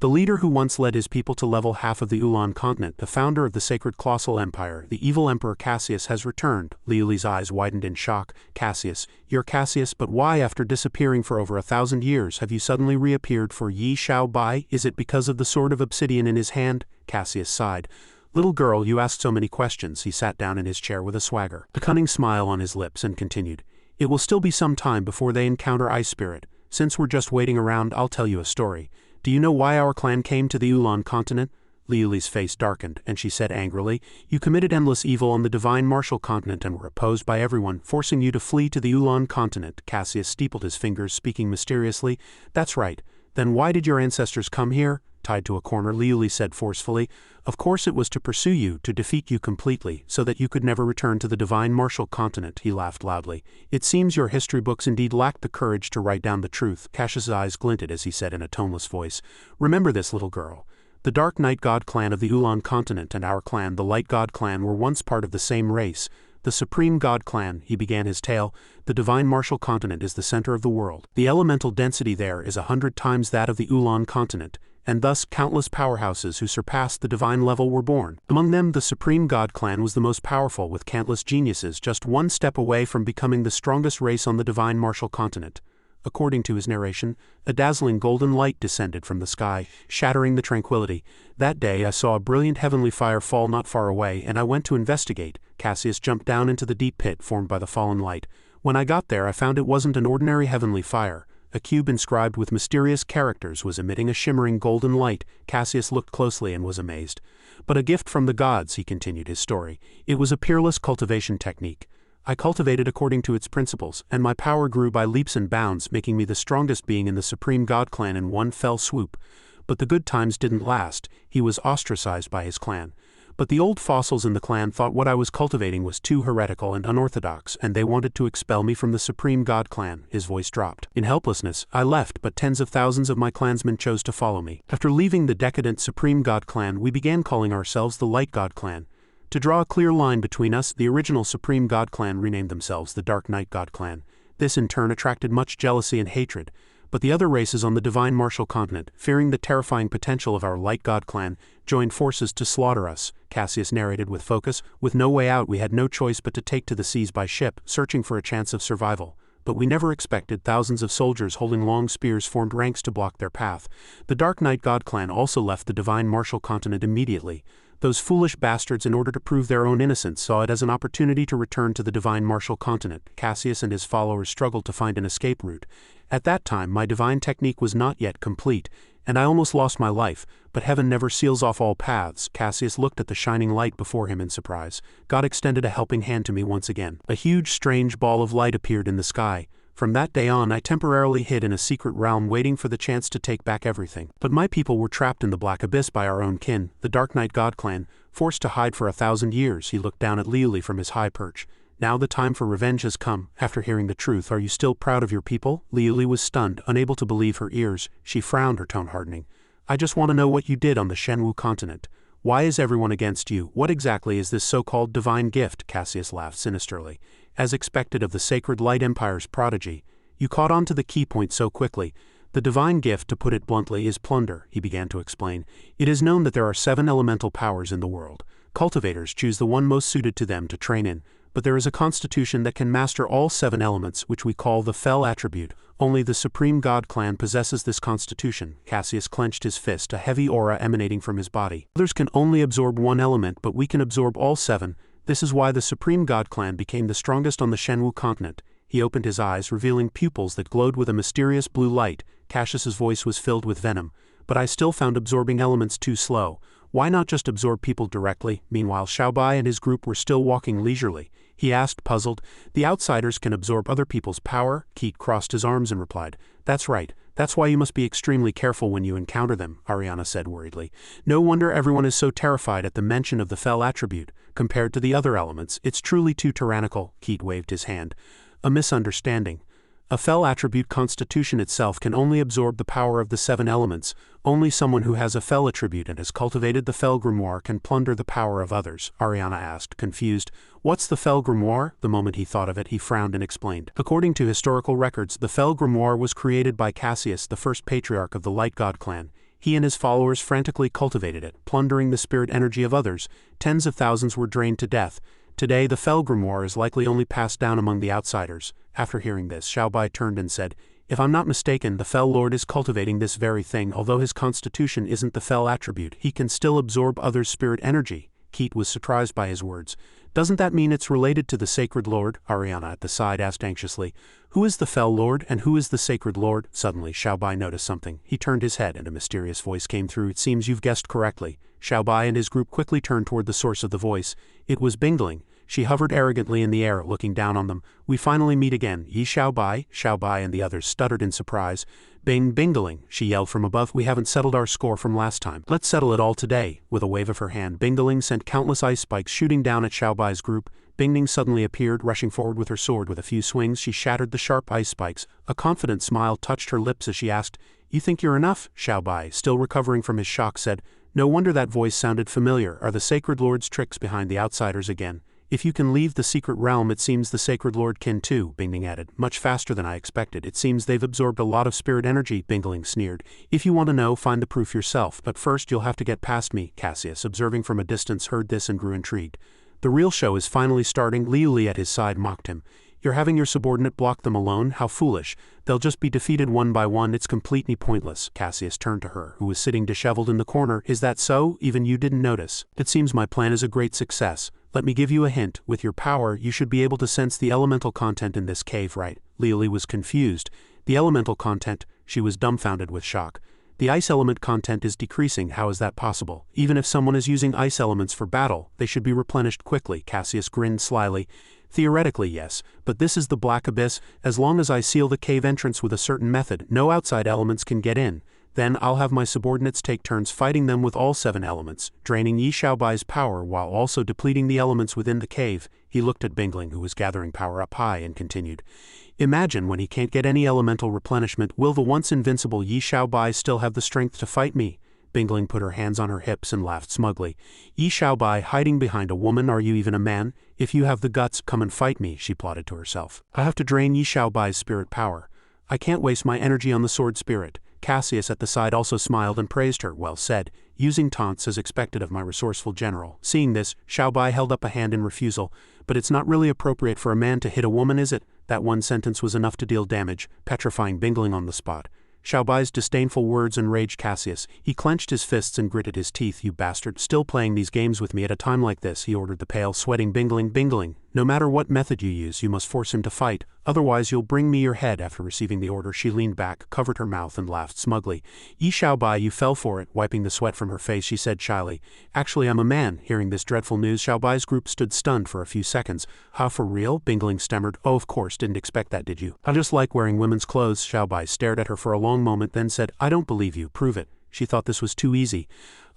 The leader who once led his people to level half of the Ulan continent, the founder of the Sacred Colossal Empire, the evil Emperor Cassius has returned. Liuli's eyes widened in shock. Cassius, you're Cassius, but why, after disappearing for over 1,000 years, have you suddenly reappeared for Yi Xiao Bai? Is it because of the sword of obsidian in his hand? Cassius sighed. Little girl, you asked so many questions. He sat down in his chair with a swagger, a cunning smile on his lips, and continued. It will still be some time before they encounter Ice Spirit. Since we're just waiting around, I'll tell you a story. Do you know why our clan came to the Ulan continent? Liuli's face darkened, and she said angrily, "You committed endless evil on the divine martial continent and were opposed by everyone, forcing you to flee to the Ulan continent." Cassius steepled his fingers, speaking mysteriously. "That's right. Then why did your ancestors come here?" Tied to a corner, Liuli said forcefully. "Of course it was to pursue you, to defeat you completely, so that you could never return to the divine martial continent." He laughed loudly. "It seems your history books indeed lacked the courage to write down the truth." Cassius's eyes glinted as he said in a toneless voice, "Remember this, little girl. The Dark Night God clan of the Ulan continent and our clan, the Light God clan, were once part of the same race. The Supreme God clan," he began his tale, "the divine martial continent is the center of the world. The elemental density there is 100 times that of the Ulan continent, and thus countless powerhouses who surpassed the divine level were born. Among them, the Supreme God clan was the most powerful, with countless geniuses just one step away from becoming the strongest race on the divine martial continent." According to his narration, a dazzling golden light descended from the sky, shattering the tranquility. "That day I saw a brilliant heavenly fire fall not far away, and I went to investigate." Cassius jumped down into the deep pit formed by the fallen light. "When I got there, I found it wasn't an ordinary heavenly fire. A cube inscribed with mysterious characters was emitting a shimmering golden light." Cassius looked closely and was amazed. "But a gift from the gods," he continued his story. "It was a peerless cultivation technique. I cultivated according to its principles, and my power grew by leaps and bounds, making me the strongest being in the Supreme God clan in one fell swoop. But the good times didn't last. He was ostracized by his clan. But the old fossils in the clan thought what I was cultivating was too heretical and unorthodox, and they wanted to expel me from the Supreme God clan." His voice dropped. "In helplessness, I left, but tens of thousands of my clansmen chose to follow me. After leaving the decadent Supreme God clan, we began calling ourselves the Light God clan. To draw a clear line between us, the original Supreme God clan renamed themselves the Dark Night God clan. This in turn attracted much jealousy and hatred. But the other races on the divine martial continent, fearing the terrifying potential of our Light God clan, joined forces to slaughter us." Cassius narrated with focus. "With no way out, we had no choice but to take to the seas by ship, searching for a chance of survival. But we never expected thousands of soldiers holding long spears formed ranks to block their path. The Dark Night God clan also left the divine martial continent immediately. Those foolish bastards, in order to prove their own innocence, saw it as an opportunity to return to the divine martial continent." Cassius and his followers struggled to find an escape route. "At that time, my divine technique was not yet complete, and I almost lost my life, but heaven never seals off all paths." Cassius looked at the shining light before him in surprise. "God extended a helping hand to me once again. A huge, strange ball of light appeared in the sky. From that day on, I temporarily hid in a secret realm, waiting for the chance to take back everything. But my people were trapped in the black abyss by our own kin, the Dark Night God clan, forced to hide for 1,000 years." He looked down at Liuli from his high perch. "Now the time for revenge has come." After hearing the truth, "Are you still proud of your people?" Liuli was stunned, unable to believe her ears. She frowned, her tone hardening. "I just want to know what you did on the Shenwu continent. Why is everyone against you? What exactly is this so-called divine gift?" Cassius laughed sinisterly. "As expected of the Sacred Light Empire's Prodigy. You caught on to the key point so quickly. The divine gift, to put it bluntly, is plunder," he began to explain. "It is known that there are 7 elemental powers in the world. Cultivators choose the one most suited to them to train in, but there is a constitution that can master all 7 elements, which we call the Fell attribute. Only the Supreme God clan possesses this constitution." Cassius clenched his fist, a heavy aura emanating from his body. "Others can only absorb one element, but we can absorb all 7. This is why the Supreme God clan became the strongest on the Shenwu continent." He opened his eyes, revealing pupils that glowed with a mysterious blue light. Cassius's voice was filled with venom. "But I still found absorbing elements too slow. Why not just absorb people directly?" Meanwhile, Xiaobai and his group were still walking leisurely. He asked, puzzled, "The outsiders can absorb other people's power?" Keat crossed his arms and replied, "That's right. That's why you must be extremely careful when you encounter them," Ariana said worriedly. "No wonder everyone is so terrified at the mention of the Fell attribute. Compared to the other elements, it's truly too tyrannical." Keat waved his hand. "A misunderstanding. A Fell attribute constitution itself can only absorb the power of the 7 elements. Only someone who has a Fell attribute and has cultivated the Fell grimoire can plunder the power of others." Ariana asked, confused. "What's the Fell grimoire?" The moment he thought of it, he frowned and explained. "According to historical records, the Fell grimoire was created by Cassius, the first patriarch of the Light God clan. He and his followers frantically cultivated it, plundering the spirit energy of others. Tens of thousands were drained to death. Today, the Fell grimoire is likely only passed down among the outsiders." After hearing this, Xiaobai turned and said, "If I'm not mistaken, the Fell Lord is cultivating this very thing. Although his constitution isn't the Fell attribute, he can still absorb others' spirit energy." Keat was surprised by his words. Doesn't that mean it's related to the Sacred Lord? Ariana at the side asked anxiously. Who is the Fell Lord and who is the Sacred Lord? Suddenly, Xiaobai noticed something. He turned his head and a mysterious voice came through. It seems you've guessed correctly. Xiaobai and his group quickly turned toward the source of the voice. It was Bingling. She hovered arrogantly in the air, looking down on them. We finally meet again. Yi Xiaobai? Xiaobai and the others stuttered in surprise. Bingling, she yelled from above. We haven't settled our score from last time. Let's settle it all today. With a wave of her hand, Bingling sent countless ice spikes shooting down at Xiaobai's group. Bingling suddenly appeared, rushing forward with her sword. With a few swings, she shattered the sharp ice spikes. A confident smile touched her lips as she asked, You think you're enough? Xiaobai, still recovering from his shock, said, No wonder that voice sounded familiar. Are the Sacred Lord's tricks behind the outsiders again? If you can leave the secret realm, it seems the Sacred Lord can too, Bingling added. Much faster than I expected. It seems they've absorbed a lot of spirit energy, Bingling sneered. If you want to know, find the proof yourself, but first you'll have to get past me. Cassius, observing from a distance, heard this and grew intrigued. The real show is finally starting. Liuli at his side mocked him. You're having your subordinate block them alone? How foolish. They'll just be defeated one by one. It's completely pointless. Cassius turned to her, who was sitting disheveled in the corner. Is that so? Even you didn't notice. It seems my plan is a great success. Let me give you a hint. With your power, you should be able to sense the elemental content in this cave, right? Liuli was confused. The elemental content? She was dumbfounded with shock. The ice element content is decreasing. How is that possible? Even if someone is using ice elements for battle, they should be replenished quickly. Cassius grinned slyly. Theoretically, yes, but this is the Black Abyss. As long as I seal the cave entrance with a certain method, no outside elements can get in. Then I'll have my subordinates take turns fighting them with all 7 elements, draining Yi Xiaobai's power while also depleting the elements within the cave. He looked at Bingling, who was gathering power up high, and continued. Imagine when he can't get any elemental replenishment, will the once invincible Yi Xiaobai still have the strength to fight me? Bingling put her hands on her hips and laughed smugly. Yi Xiaobai, hiding behind a woman, are you even a man? If you have the guts, come and fight me, she plotted to herself. I have to drain Yi Xiaobai's spirit power. I can't waste my energy on the sword spirit. Cassius at the side also smiled and praised her. Well said, using taunts as expected of my resourceful general. Seeing this, Xiaobai held up a hand in refusal. But it's not really appropriate for a man to hit a woman, is it? That one sentence was enough to deal damage, petrifying Bingling on the spot. Xiaobai's disdainful words enraged Cassius. He clenched his fists and gritted his teeth. You bastard, still playing these games with me at a time like this, he ordered the pale, sweating Bingling. Bingling, no matter what method you use, you must force him to fight, otherwise you'll bring me your head. After receiving the order, she leaned back, covered her mouth, and laughed smugly. Yi Xiaobai, you fell for it. Wiping the sweat from her face, she said shyly. Actually, I'm a man. Hearing this dreadful news, Xiaobai's group stood stunned for a few seconds. Huh, for real? Bingling stammered. Oh, of course, didn't expect that, did you? I just like wearing women's clothes. Xiaobai stared at her for a long moment, then said, I don't believe you. Prove it. She thought this was too easy.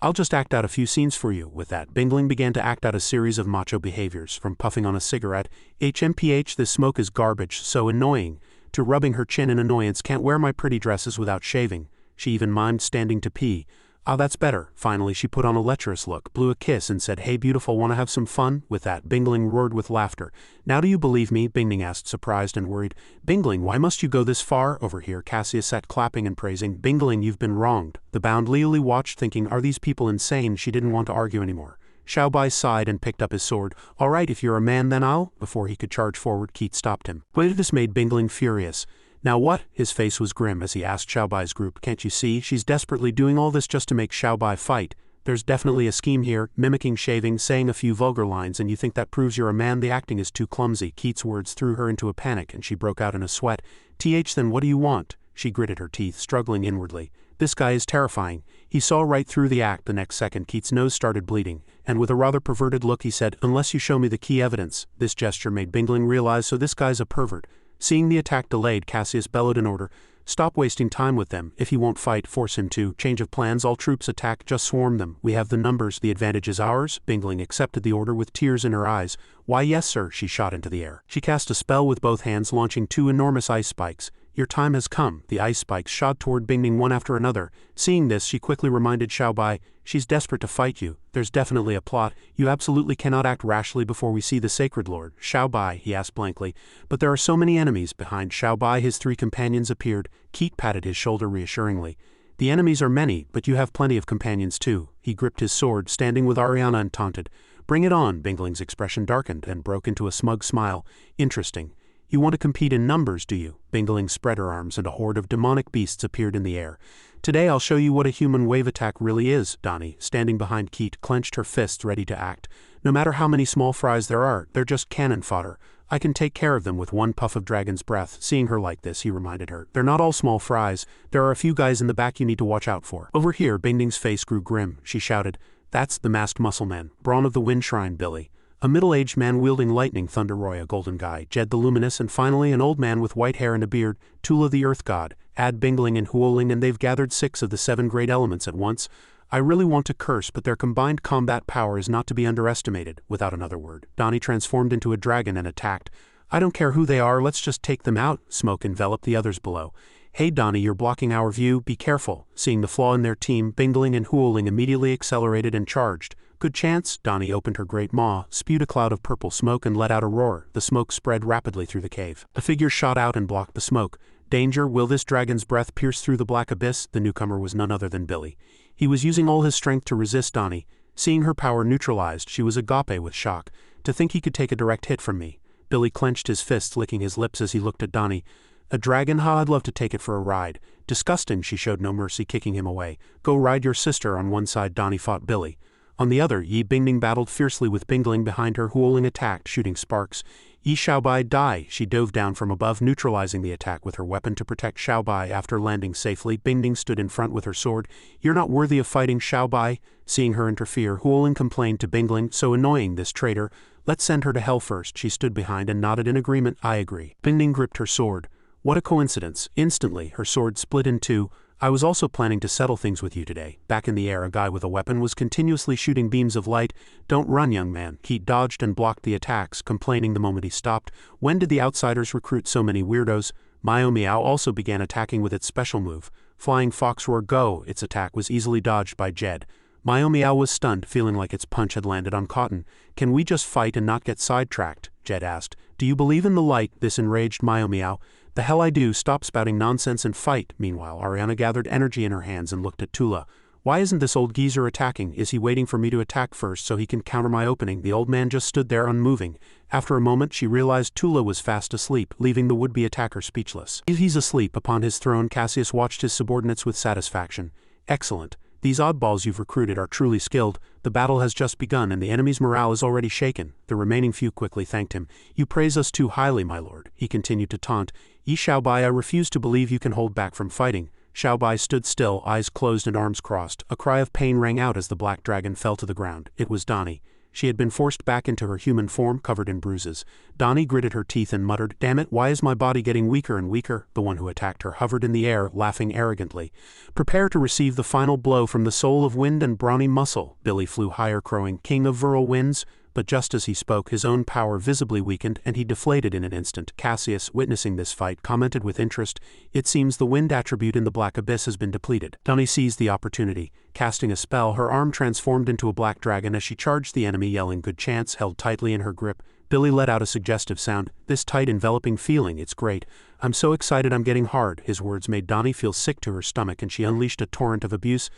I'll just act out a few scenes for you. With that, Bingling began to act out a series of macho behaviors, from puffing on a cigarette, HMPH, this smoke is garbage, so annoying, to rubbing her chin in annoyance, can't wear my pretty dresses without shaving. She even mimed standing to pee. Ah, that's better. Finally, she put on a lecherous look, blew a kiss, and said, Hey beautiful, wanna have some fun? With that, Bingling roared with laughter. Now do you believe me? Bingling asked, surprised and worried. Bingling, why must you go this far? Over here, Cassius sat clapping and praising. Bingling, you've been wronged. The bound Liuli watched, thinking, are these people insane? She didn't want to argue anymore. Xiaobai sighed and picked up his sword. All right, if you're a man, then I'll... Before he could charge forward, Keat stopped him. But this made Bingling furious. Now what? His face was grim as he asked Xiaobai's group. Can't you see? She's desperately doing all this just to make Xiaobai fight. There's definitely a scheme here, mimicking shaving, saying a few vulgar lines, and you think that proves you're a man? The acting is too clumsy. Keat's words threw her into a panic, and she broke out in a sweat. Then what do you want? She gritted her teeth, struggling inwardly. This guy is terrifying. He saw right through the act. The next second, Keat's nose started bleeding, and with a rather perverted look he said, Unless you show me the key evidence. This gesture made Bingling realize, so this guy's a pervert. Seeing the attack delayed, Cassius bellowed an order. Stop wasting time with them. If he won't fight, force him to. Change of plans, all troops attack, just swarm them. We have the numbers, the advantage is ours. Bingling accepted the order with tears in her eyes. Why yes sir, she shot into the air. She cast a spell with both hands, launching 2 enormous ice spikes. Your time has come. The ice spikes shot toward Bingling one after another. Seeing this, she quickly reminded Xiaobai, she's desperate to fight you. There's definitely a plot. You absolutely cannot act rashly before we see the Sacred Lord. Xiaobai, he asked blankly. But there are so many enemies. Behind Xiaobai, his 3 companions appeared. Keat patted his shoulder reassuringly. The enemies are many, but you have plenty of companions too. He gripped his sword, standing with Ariana, and taunted. Bring it on. Bingling's expression darkened and broke into a smug smile. Interesting. You want to compete in numbers, do you? Bingling spread her arms and a horde of demonic beasts appeared in the air. Today I'll show you what a human wave attack really is. Donnie, standing behind Keat, clenched her fists ready to act. No matter how many small fries there are, they're just cannon fodder. I can take care of them with one puff of dragon's breath. Seeing her like this, he reminded her. They're not all small fries. There are a few guys in the back you need to watch out for. Over here, Bingding's face grew grim. She shouted, "That's the masked muscle man, Braun of the Wind Shrine, Billy." A middle-aged man wielding lightning, Thunderroy, a golden guy, Jed the Luminous, and finally an old man with white hair and a beard, Tula the Earth God, add Bingling and Duelling, and they've gathered 6 of the 7 great elements at once. I really want to curse, but their combined combat power is not to be underestimated. Without another word, Donnie transformed into a dragon and attacked. I don't care who they are, let's just take them out. Smoke enveloped the others below. Hey Donnie, you're blocking our view, be careful. Seeing the flaw in their team, Bingling and Duelling immediately accelerated and charged. Good chance. Donnie opened her great maw, spewed a cloud of purple smoke and let out a roar. The smoke spread rapidly through the cave. A figure shot out and blocked the smoke. Danger, will this dragon's breath pierce through the black abyss? The newcomer was none other than Billy. He was using all his strength to resist Donnie. Seeing her power neutralized, she was agape with shock. To think he could take a direct hit from me. Billy clenched his fists, licking his lips as he looked at Donnie. A dragon? Ha, I'd love to take it for a ride. Disgusting, she showed no mercy, kicking him away. Go ride your sister. On one side, Donnie fought Billy. On the other, Yi Bingding battled fiercely with Bingling behind her. Duelling attacked, shooting sparks. Yi Xiaobai, die! She dove down from above, neutralizing the attack with her weapon to protect Xiaobai. After landing safely, Bingding stood in front with her sword. You're not worthy of fighting, Xiaobai. Seeing her interfere, Duelling complained to Bingling, so annoying, this traitor. Let's send her to hell first. She stood behind and nodded in agreement. I agree. Bingding gripped her sword. What a coincidence. Instantly, her sword split in two. I was also planning to settle things with you today. Back in the air, a guy with a weapon was continuously shooting beams of light. Don't run, young man. Keat dodged and blocked the attacks, complaining the moment he stopped. When did the outsiders recruit so many weirdos? Mio Meow also began attacking with its special move. Flying Fox Roar, go! Its attack was easily dodged by Jed. Mio Meow was stunned, feeling like its punch had landed on cotton. Can we just fight and not get sidetracked? Jed asked. Do you believe in the light? This enraged Mio Meow. The hell I do, stop spouting nonsense and fight. Meanwhile, Ariana gathered energy in her hands and looked at Tula. Why isn't this old geezer attacking? Is he waiting for me to attack first so he can counter my opening? The old man just stood there unmoving. After a moment, she realized Tula was fast asleep, leaving the would-be attacker speechless. If he's asleep upon his throne, Cassius watched his subordinates with satisfaction. Excellent. These oddballs you've recruited are truly skilled. The battle has just begun and the enemy's morale is already shaken. The remaining few quickly thanked him. You praise us too highly, my lord. He continued to taunt. Yi Xiaobai, I refuse to believe you can hold back from fighting. Xiaobai stood still, eyes closed and arms crossed. A cry of pain rang out as the black dragon fell to the ground. It was Donnie. She had been forced back into her human form, covered in bruises. Donnie gritted her teeth and muttered, Damn it, why is my body getting weaker and weaker? The one who attacked her hovered in the air, laughing arrogantly. Prepare to receive the final blow from the soul of wind and brawny muscle. Billy flew higher, crowing, King of virile winds. But just as he spoke, his own power visibly weakened, and he deflated in an instant. Cassius, witnessing this fight, commented with interest, It seems the wind attribute in the black abyss has been depleted. Donnie seized the opportunity. Casting a spell, her arm transformed into a black dragon as she charged the enemy, yelling good chance, held tightly in her grip. Billy let out a suggestive sound. This tight, enveloping feeling, it's great. I'm so excited I'm getting hard. His words made Donnie feel sick to her stomach, and she unleashed a torrent of abuse.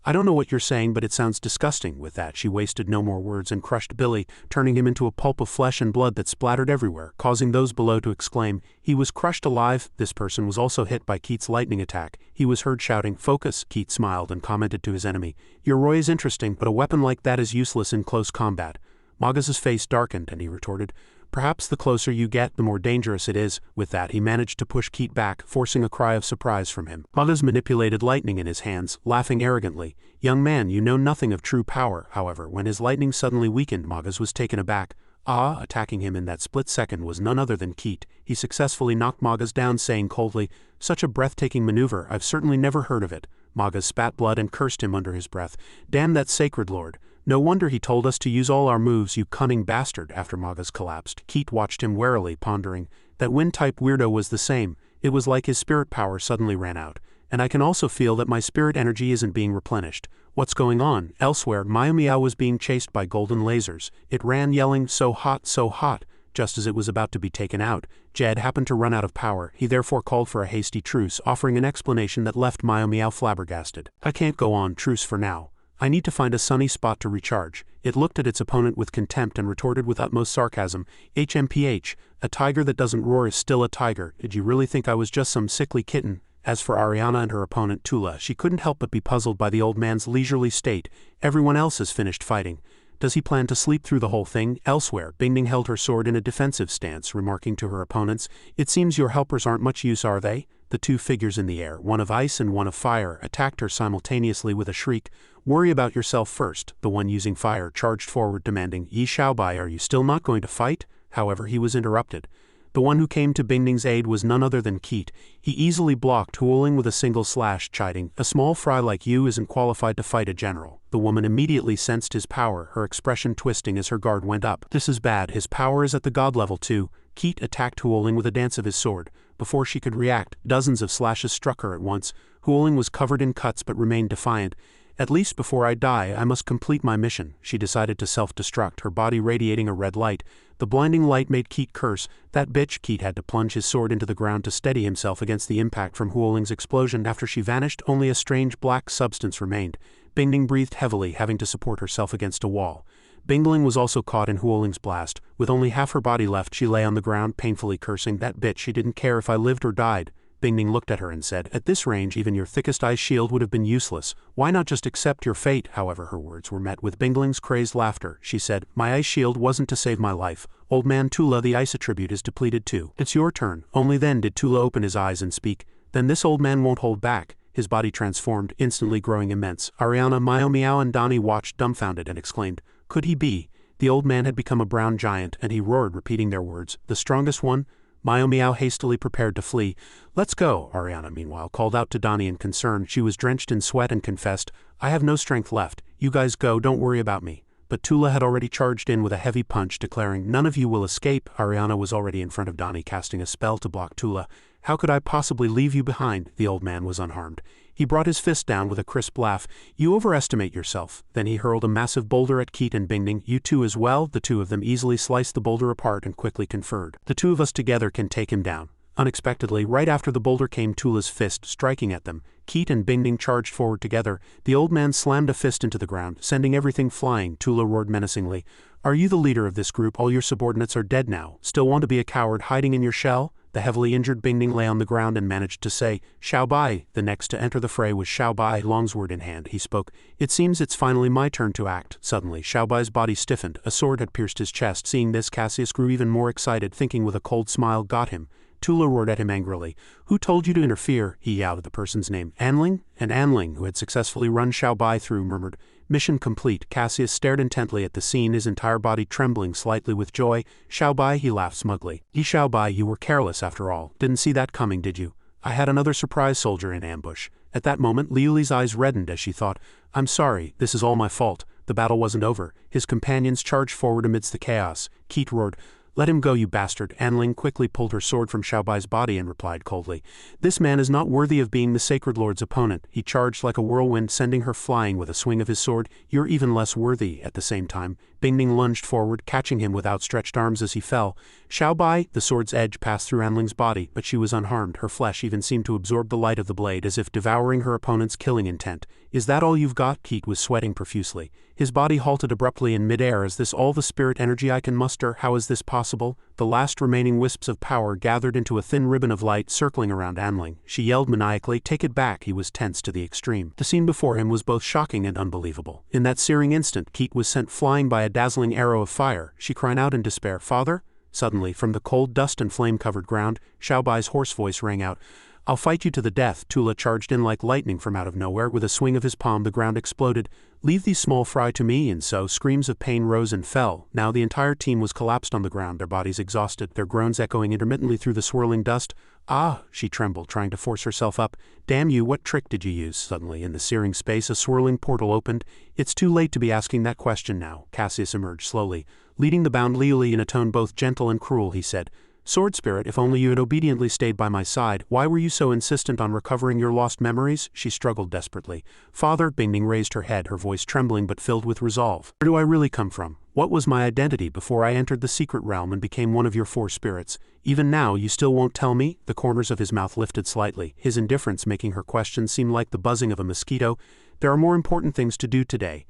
I don't know what you're saying, but it sounds disgusting. With that, she wasted no more words and crushed Billy, turning him into a pulp of flesh and blood that splattered everywhere, causing those below to exclaim, He was crushed alive. This person was also hit by Keat's lightning attack. He was heard shouting, Focus. Keat smiled and commented to his enemy, Your Roy is interesting, but a weapon like that is useless in close combat. Magas's face darkened, and he retorted, Perhaps the closer you get, the more dangerous it is. With that, he managed to push Keat back, forcing a cry of surprise from him. Magas manipulated lightning in his hands, laughing arrogantly. Young man, you know nothing of true power. However, when his lightning suddenly weakened, Magas was taken aback. Attacking him in that split second was none other than Keat. He successfully knocked Magas down, saying coldly, Such a breathtaking maneuver, I've certainly never heard of it. Magas spat blood and cursed him under his breath. Damn that sacred lord. No wonder he told us to use all our moves, you cunning bastard. After Magas collapsed, Keat watched him warily, pondering. That wind-type weirdo was the same. It was like his spirit power suddenly ran out. And I can also feel that my spirit energy isn't being replenished. What's going on? Elsewhere, Mio Meow was being chased by golden lasers. It ran yelling, so hot, so hot. Just as it was about to be taken out, Jed happened to run out of power. He therefore called for a hasty truce, offering an explanation that left Mio Meow flabbergasted. I can't go on, truce for now. I need to find a sunny spot to recharge. It looked at its opponent with contempt and retorted with utmost sarcasm, HMPH, A tiger that doesn't roar is still a tiger. Did you really think I was just some sickly kitten? As for Ariana and her opponent Tula, she couldn't help but be puzzled by the old man's leisurely state. Everyone else has finished fighting. Does he plan to sleep through the whole thing? Elsewhere, Bingding held her sword in a defensive stance, remarking to her opponents, "It seems your helpers aren't much use, are they?" The two figures in the air, one of ice and one of fire, attacked her simultaneously with a shriek. "Worry about yourself first." The one using fire charged forward, demanding, "Yi Xiaobai, are you still not going to fight?" However, he was interrupted. The one who came to Bingding's aid was none other than Keat. He easily blocked Dueling with a single slash, chiding, "A small fry like you isn't qualified to fight a general." The woman immediately sensed his power, her expression twisting as her guard went up. "This is bad, his power is at the god level too." Keat attacked Dueling with a dance of his sword. Before she could react, dozens of slashes struck her at once. Dueling was covered in cuts but remained defiant. "At least before I die, I must complete my mission." She decided to self-destruct, her body radiating a red light. The blinding light made Keat curse. "That bitch!" Keat had to plunge his sword into the ground to steady himself against the impact from Dueling's explosion. After she vanished, only a strange black substance remained. Bingding breathed heavily, having to support herself against a wall. Bingling was also caught in Dueling's blast. With only half her body left, she lay on the ground, painfully cursing, "That bitch, she didn't care if I lived or died." Bingding looked at her and said, "At this range, even your thickest ice shield would have been useless. Why not just accept your fate?" However, her words were met with Bingling's crazed laughter. She said, "My ice shield wasn't to save my life. Old man Tula, the ice attribute is depleted too. It's your turn." Only then did Tula open his eyes and speak. "Then this old man won't hold back." His body transformed, instantly growing immense. Ariana, Mio Meow and Donnie watched dumbfounded and exclaimed, "Could he be?" The old man had become a brown giant, and he roared, repeating their words, "The strongest one?" Mio Meow hastily prepared to flee. "Let's go," Ariana meanwhile called out to Donnie in concern. She was drenched in sweat and confessed, "I have no strength left. You guys go, don't worry about me." But Tula had already charged in with a heavy punch, declaring, "None of you will escape." Ariana was already in front of Donnie, casting a spell to block Tula. "How could I possibly leave you behind?" The old man was unharmed. He brought his fist down with a crisp laugh. "You overestimate yourself." Then he hurled a massive boulder at Keat and Bingding. "You two as well?" The two of them easily sliced the boulder apart and quickly conferred. "The two of us together can take him down." Unexpectedly, right after the boulder came Tula's fist, striking at them. Keat and Bingding charged forward together. The old man slammed a fist into the ground, sending everything flying. Tula roared menacingly, "Are you the leader of this group? All your subordinates are dead now. Still want to be a coward hiding in your shell?" The heavily injured Bingding lay on the ground and managed to say, "Xiaobai." The next to enter the fray was Xiaobai, longsword in hand. He spoke, "It seems it's finally my turn to act." Suddenly, Xiaobai's body stiffened. A sword had pierced his chest. Seeing this, Cassius grew even more excited, thinking with a cold smile, "Got him." Tula roared at him angrily. "Who told you to interfere?" He yelled at the person's name. "Anling?" And Anling, who had successfully run Xiaobai through, murmured, "Mission complete." Cassius stared intently at the scene, his entire body trembling slightly with joy. "Xiaobai," he laughed smugly. "Yi Xiaobai, you were careless after all. Didn't see that coming, did you? I had another surprise soldier in ambush." At that moment, Liuli's eyes reddened as she thought, "I'm sorry, this is all my fault." The battle wasn't over. His companions charged forward amidst the chaos. Keat roared, "Let him go, you bastard." Anling quickly pulled her sword from Xiaobai's body and replied coldly, "This man is not worthy of being the Sacred Lord's opponent." He charged like a whirlwind, sending her flying with a swing of his sword. "You're even less worthy." At the same time, Bingding lunged forward, catching him with outstretched arms as he fell. Xiaobai, the sword's edge passed through Anling's body, but she was unharmed. Her flesh even seemed to absorb the light of the blade, as if devouring her opponent's killing intent. "Is that all you've got?" Keat was sweating profusely. His body halted abruptly in midair. "Is this all the spirit energy I can muster? How is this possible?" The last remaining wisps of power gathered into a thin ribbon of light circling around Anling. She yelled maniacally, "Take it back." He was tense to the extreme. The scene before him was both shocking and unbelievable. In that searing instant, Keat was sent flying by a dazzling arrow of fire. She cried out in despair, "Father?" Suddenly, from the cold dust and flame-covered ground, Xiaobai's hoarse voice rang out, "I'll fight you to the death." Tula charged in like lightning from out of nowhere. With a swing of his palm, the ground exploded. "Leave these small fry to me," and so screams of pain rose and fell. Now the entire team was collapsed on the ground, their bodies exhausted, their groans echoing intermittently through the swirling dust. "Ah!" She trembled, trying to force herself up. "Damn you, what trick did you use?" Suddenly, in the searing space, a swirling portal opened. "It's too late to be asking that question now." Cassius emerged slowly. Leading the bound Liuli in a tone both gentle and cruel, he said, "Sword Spirit, if only you had obediently stayed by my side. Why were you so insistent on recovering your lost memories?" She struggled desperately. "Father," Bingding raised her head, her voice trembling but filled with resolve. "Where do I really come from? What was my identity before I entered the secret realm and became one of your four spirits? Even now, you still won't tell me?" The corners of his mouth lifted slightly, his indifference making her question seem like the buzzing of a mosquito. "There are more important things to do today."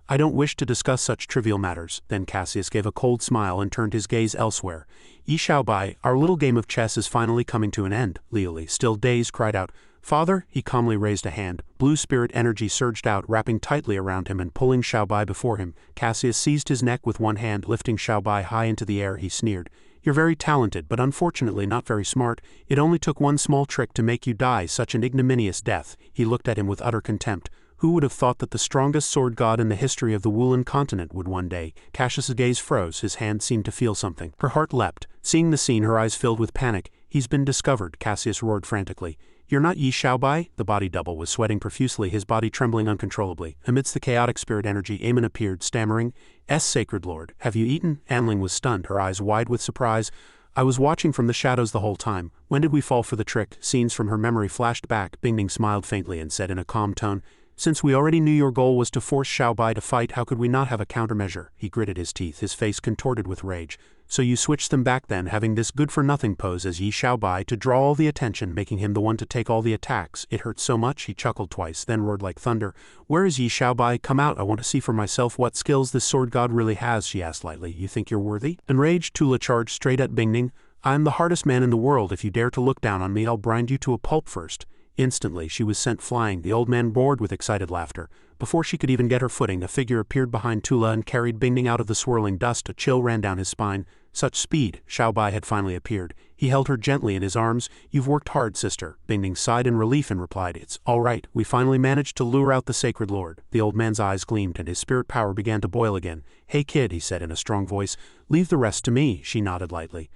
I don't wish to discuss such trivial matters. Then Cassius gave a cold smile and turned his gaze elsewhere. Yi Xiaobai, our little game of chess is finally coming to an end, Liu Li, still dazed, cried out. Father, he calmly raised a hand. Blue spirit energy surged out, wrapping tightly around him and pulling Xiaobai before him. Cassius seized his neck with one hand, lifting Xiaobai high into the air. He sneered. You're very talented, but unfortunately not very smart. It only took one small trick to make you die such an ignominious death. He looked at him with utter contempt. Who would have thought that the strongest sword god in the history of the Wulan continent would one day? Cassius's gaze froze, his hand seemed to feel something. Her heart leapt. Seeing the scene, her eyes filled with panic. He's been discovered, Cassius roared frantically. You're not Yi Xiaobai? The body double was sweating profusely, his body trembling uncontrollably. Amidst the chaotic spirit energy, Aemon appeared, stammering, Sacred Lord, have you eaten? Anling was stunned, her eyes wide with surprise. I was watching from the shadows the whole time. When did we fall for the trick? Scenes from her memory flashed back. Bingning smiled faintly and said in a calm tone, Since we already knew your goal was to force Xiaobai to fight, how could we not have a countermeasure? He gritted his teeth, his face contorted with rage. So you switched them back then, having this good-for-nothing pose as Yi Xiaobai to draw all the attention, making him the one to take all the attacks. It hurt so much, he chuckled twice, then roared like thunder. Where is Yi Xiaobai? Come out, I want to see for myself what skills this sword god really has, she asked lightly. You think you're worthy? Enraged, Tula charged straight at Bingning. I'm the hardest man in the world. If you dare to look down on me, I'll grind you to a pulp first. Instantly, she was sent flying, the old man roared with excited laughter. Before she could even get her footing, a figure appeared behind Tula and carried Bingning out of the swirling dust. A chill ran down his spine. Such speed, Xiaobai had finally appeared. He held her gently in his arms. You've worked hard, sister. Bingning sighed in relief and replied, It's all right. We finally managed to lure out the Sacred Lord. The old man's eyes gleamed and his spirit power began to boil again. Hey kid, he said in a strong voice. Leave the rest to me, she nodded lightly.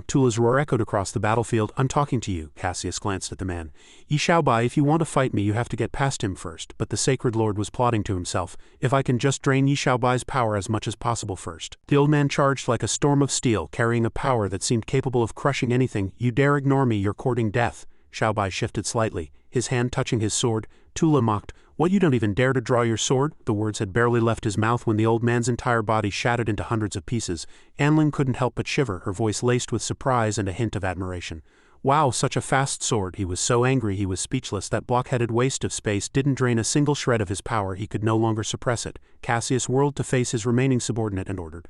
Tula's roar echoed across the battlefield. I'm talking to you. Cassius glanced at the man. Yi Xiaobai, if you want to fight me, you have to get past him first. But the Sacred Lord was plotting to himself. If I can just drain Yi Xiaobai's power as much as possible first. The old man charged like a storm of steel, carrying a power that seemed capable of crushing anything. You dare ignore me, you're courting death. Xiaobai shifted slightly, his hand touching his sword. Tula mocked. What, you don't even dare to draw your sword? The words had barely left his mouth when the old man's entire body shattered into hundreds of pieces. Anling couldn't help but shiver, her voice laced with surprise and a hint of admiration. Wow, such a fast sword. He was so angry he was speechless. That block-headed waste of space didn't drain a single shred of his power. He could no longer suppress it. Cassius whirled to face his remaining subordinate and ordered.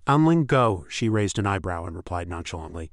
Anling, go. She raised an eyebrow and replied nonchalantly.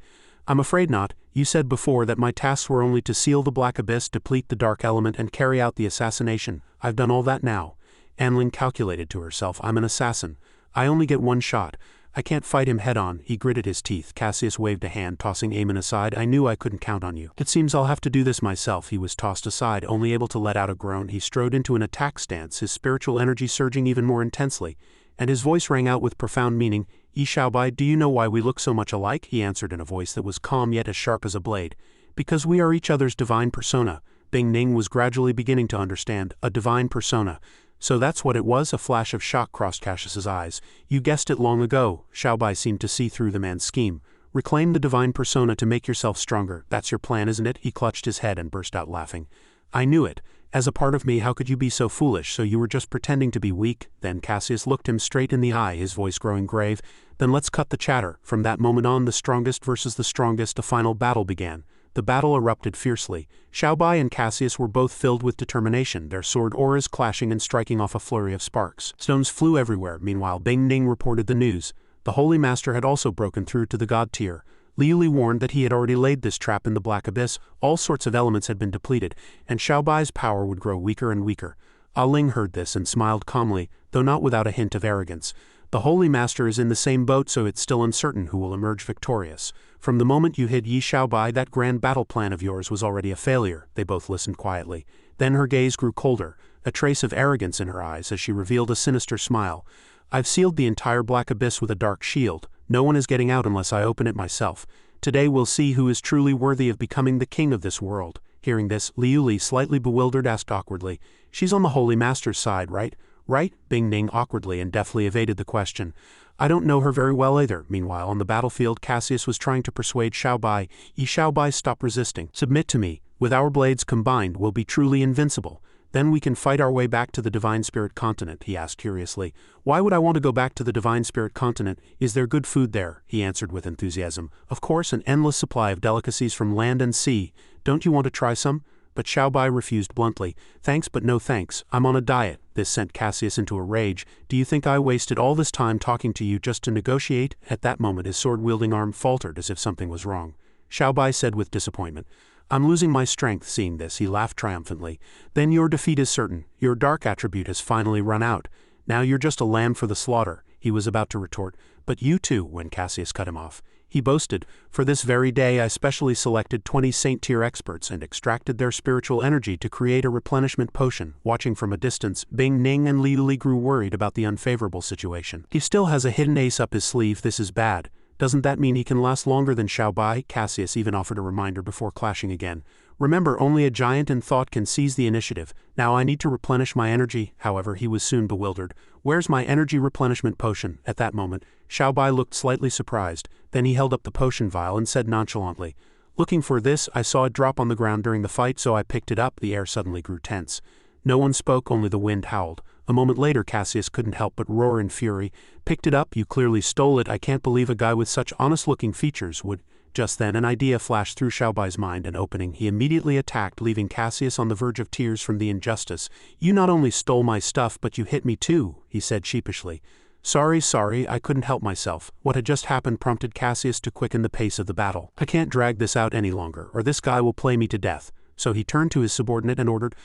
I'm afraid not. You said before that my tasks were only to seal the black abyss, deplete the dark element, and carry out the assassination. I've done all that now. Anling calculated to herself. I'm an assassin. I only get one shot. I can't fight him head-on. He gritted his teeth. Cassius waved a hand, tossing Aemon aside. I knew I couldn't count on you. It seems I'll have to do this myself. He was tossed aside, only able to let out a groan. He strode into an attack stance, his spiritual energy surging even more intensely, and his voice rang out with profound meaning. Yi Xiaobai, do you know why we look so much alike? He answered in a voice that was calm yet as sharp as a blade. Because we are each other's divine persona. Bingning was gradually beginning to understand. A divine persona. So that's what it was? A flash of shock crossed Cassius's eyes. You guessed it long ago. Xiaobai seemed to see through the man's scheme. Reclaim the divine persona to make yourself stronger. That's your plan, isn't it? He clutched his head and burst out laughing. I knew it. As a part of me, how could you be so foolish? So you were just pretending to be weak? Then Cassius looked him straight in the eye, his voice growing grave. Then let's cut the chatter. From that moment on, the strongest versus the strongest, a final battle began. The battle erupted fiercely. Xiaobai and Cassius were both filled with determination, their sword auras clashing and striking off a flurry of sparks. Stones flew everywhere. Meanwhile, Bingning reported the news. The Holy Master had also broken through to the god tier. Liu Li warned that he had already laid this trap in the Black Abyss. All sorts of elements had been depleted, and Xiaobai's power would grow weaker and weaker. Ah Ling heard this and smiled calmly, though not without a hint of arrogance. The Holy Master is in the same boat, so it's still uncertain who will emerge victorious. From the moment you hid Yi Xiaobai, that grand battle plan of yours was already a failure. They both listened quietly. Then her gaze grew colder, a trace of arrogance in her eyes as she revealed a sinister smile. I've sealed the entire Black Abyss with a dark shield. No one is getting out unless I open it myself. Today we'll see who is truly worthy of becoming the king of this world. Hearing this, Liu Li, slightly bewildered, asked awkwardly, She's on the Holy Master's side, right? Right? Bingning awkwardly and deftly evaded the question. I don't know her very well either. Meanwhile, on the battlefield, Cassius was trying to persuade Xiaobai. Yi Xiaobai, stop resisting. Submit to me. With our blades combined, we'll be truly invincible. Then we can fight our way back to the Divine Spirit Continent, he asked curiously. Why would I want to go back to the Divine Spirit Continent? Is there good food there? He answered with enthusiasm. Of course, an endless supply of delicacies from land and sea. Don't you want to try some? but Xiaobai refused bluntly. Thanks but no thanks, I'm on a diet. This sent Cassius into a rage. Do you think I wasted all this time talking to you just to negotiate? At that moment his sword-wielding arm faltered as if something was wrong. Xiaobai said with disappointment. I'm losing my strength. Seeing this, he laughed triumphantly. Then your defeat is certain. Your dark attribute has finally run out. Now you're just a lamb for the slaughter. He was about to retort, but you too, when Cassius cut him off. He boasted, for this very day I specially selected 20 Saint-tier experts and extracted their spiritual energy to create a replenishment potion. Watching from a distance, Bing Ning and Li Li grew worried about the unfavorable situation. He still has a hidden ace up his sleeve. This is bad. Doesn't that mean he can last longer than Xiaobai? Cassius even offered a reminder before clashing again. Remember, only a giant in thought can seize the initiative. Now I need to replenish my energy. However, he was soon bewildered. Where's my energy replenishment potion? At that moment, Xiaobai looked slightly surprised. Then he held up the potion vial and said nonchalantly, looking for this, I saw it drop on the ground during the fight, so I picked it up. The air suddenly grew tense. No one spoke, only the wind howled. A moment later Cassius couldn't help but roar in fury. Picked it up? You clearly stole it. I can't believe a guy with such honest-looking features would. Just then an idea flashed through Xiaobai's mind, and opening, he immediately attacked, leaving Cassius on the verge of tears from the injustice. You not only stole my stuff but you hit me too, he said sheepishly. Sorry, I couldn't help myself. What had just happened prompted Cassius to quicken the pace of the battle. I can't drag this out any longer, or this guy will play me to death. So he turned to his subordinate and ordered,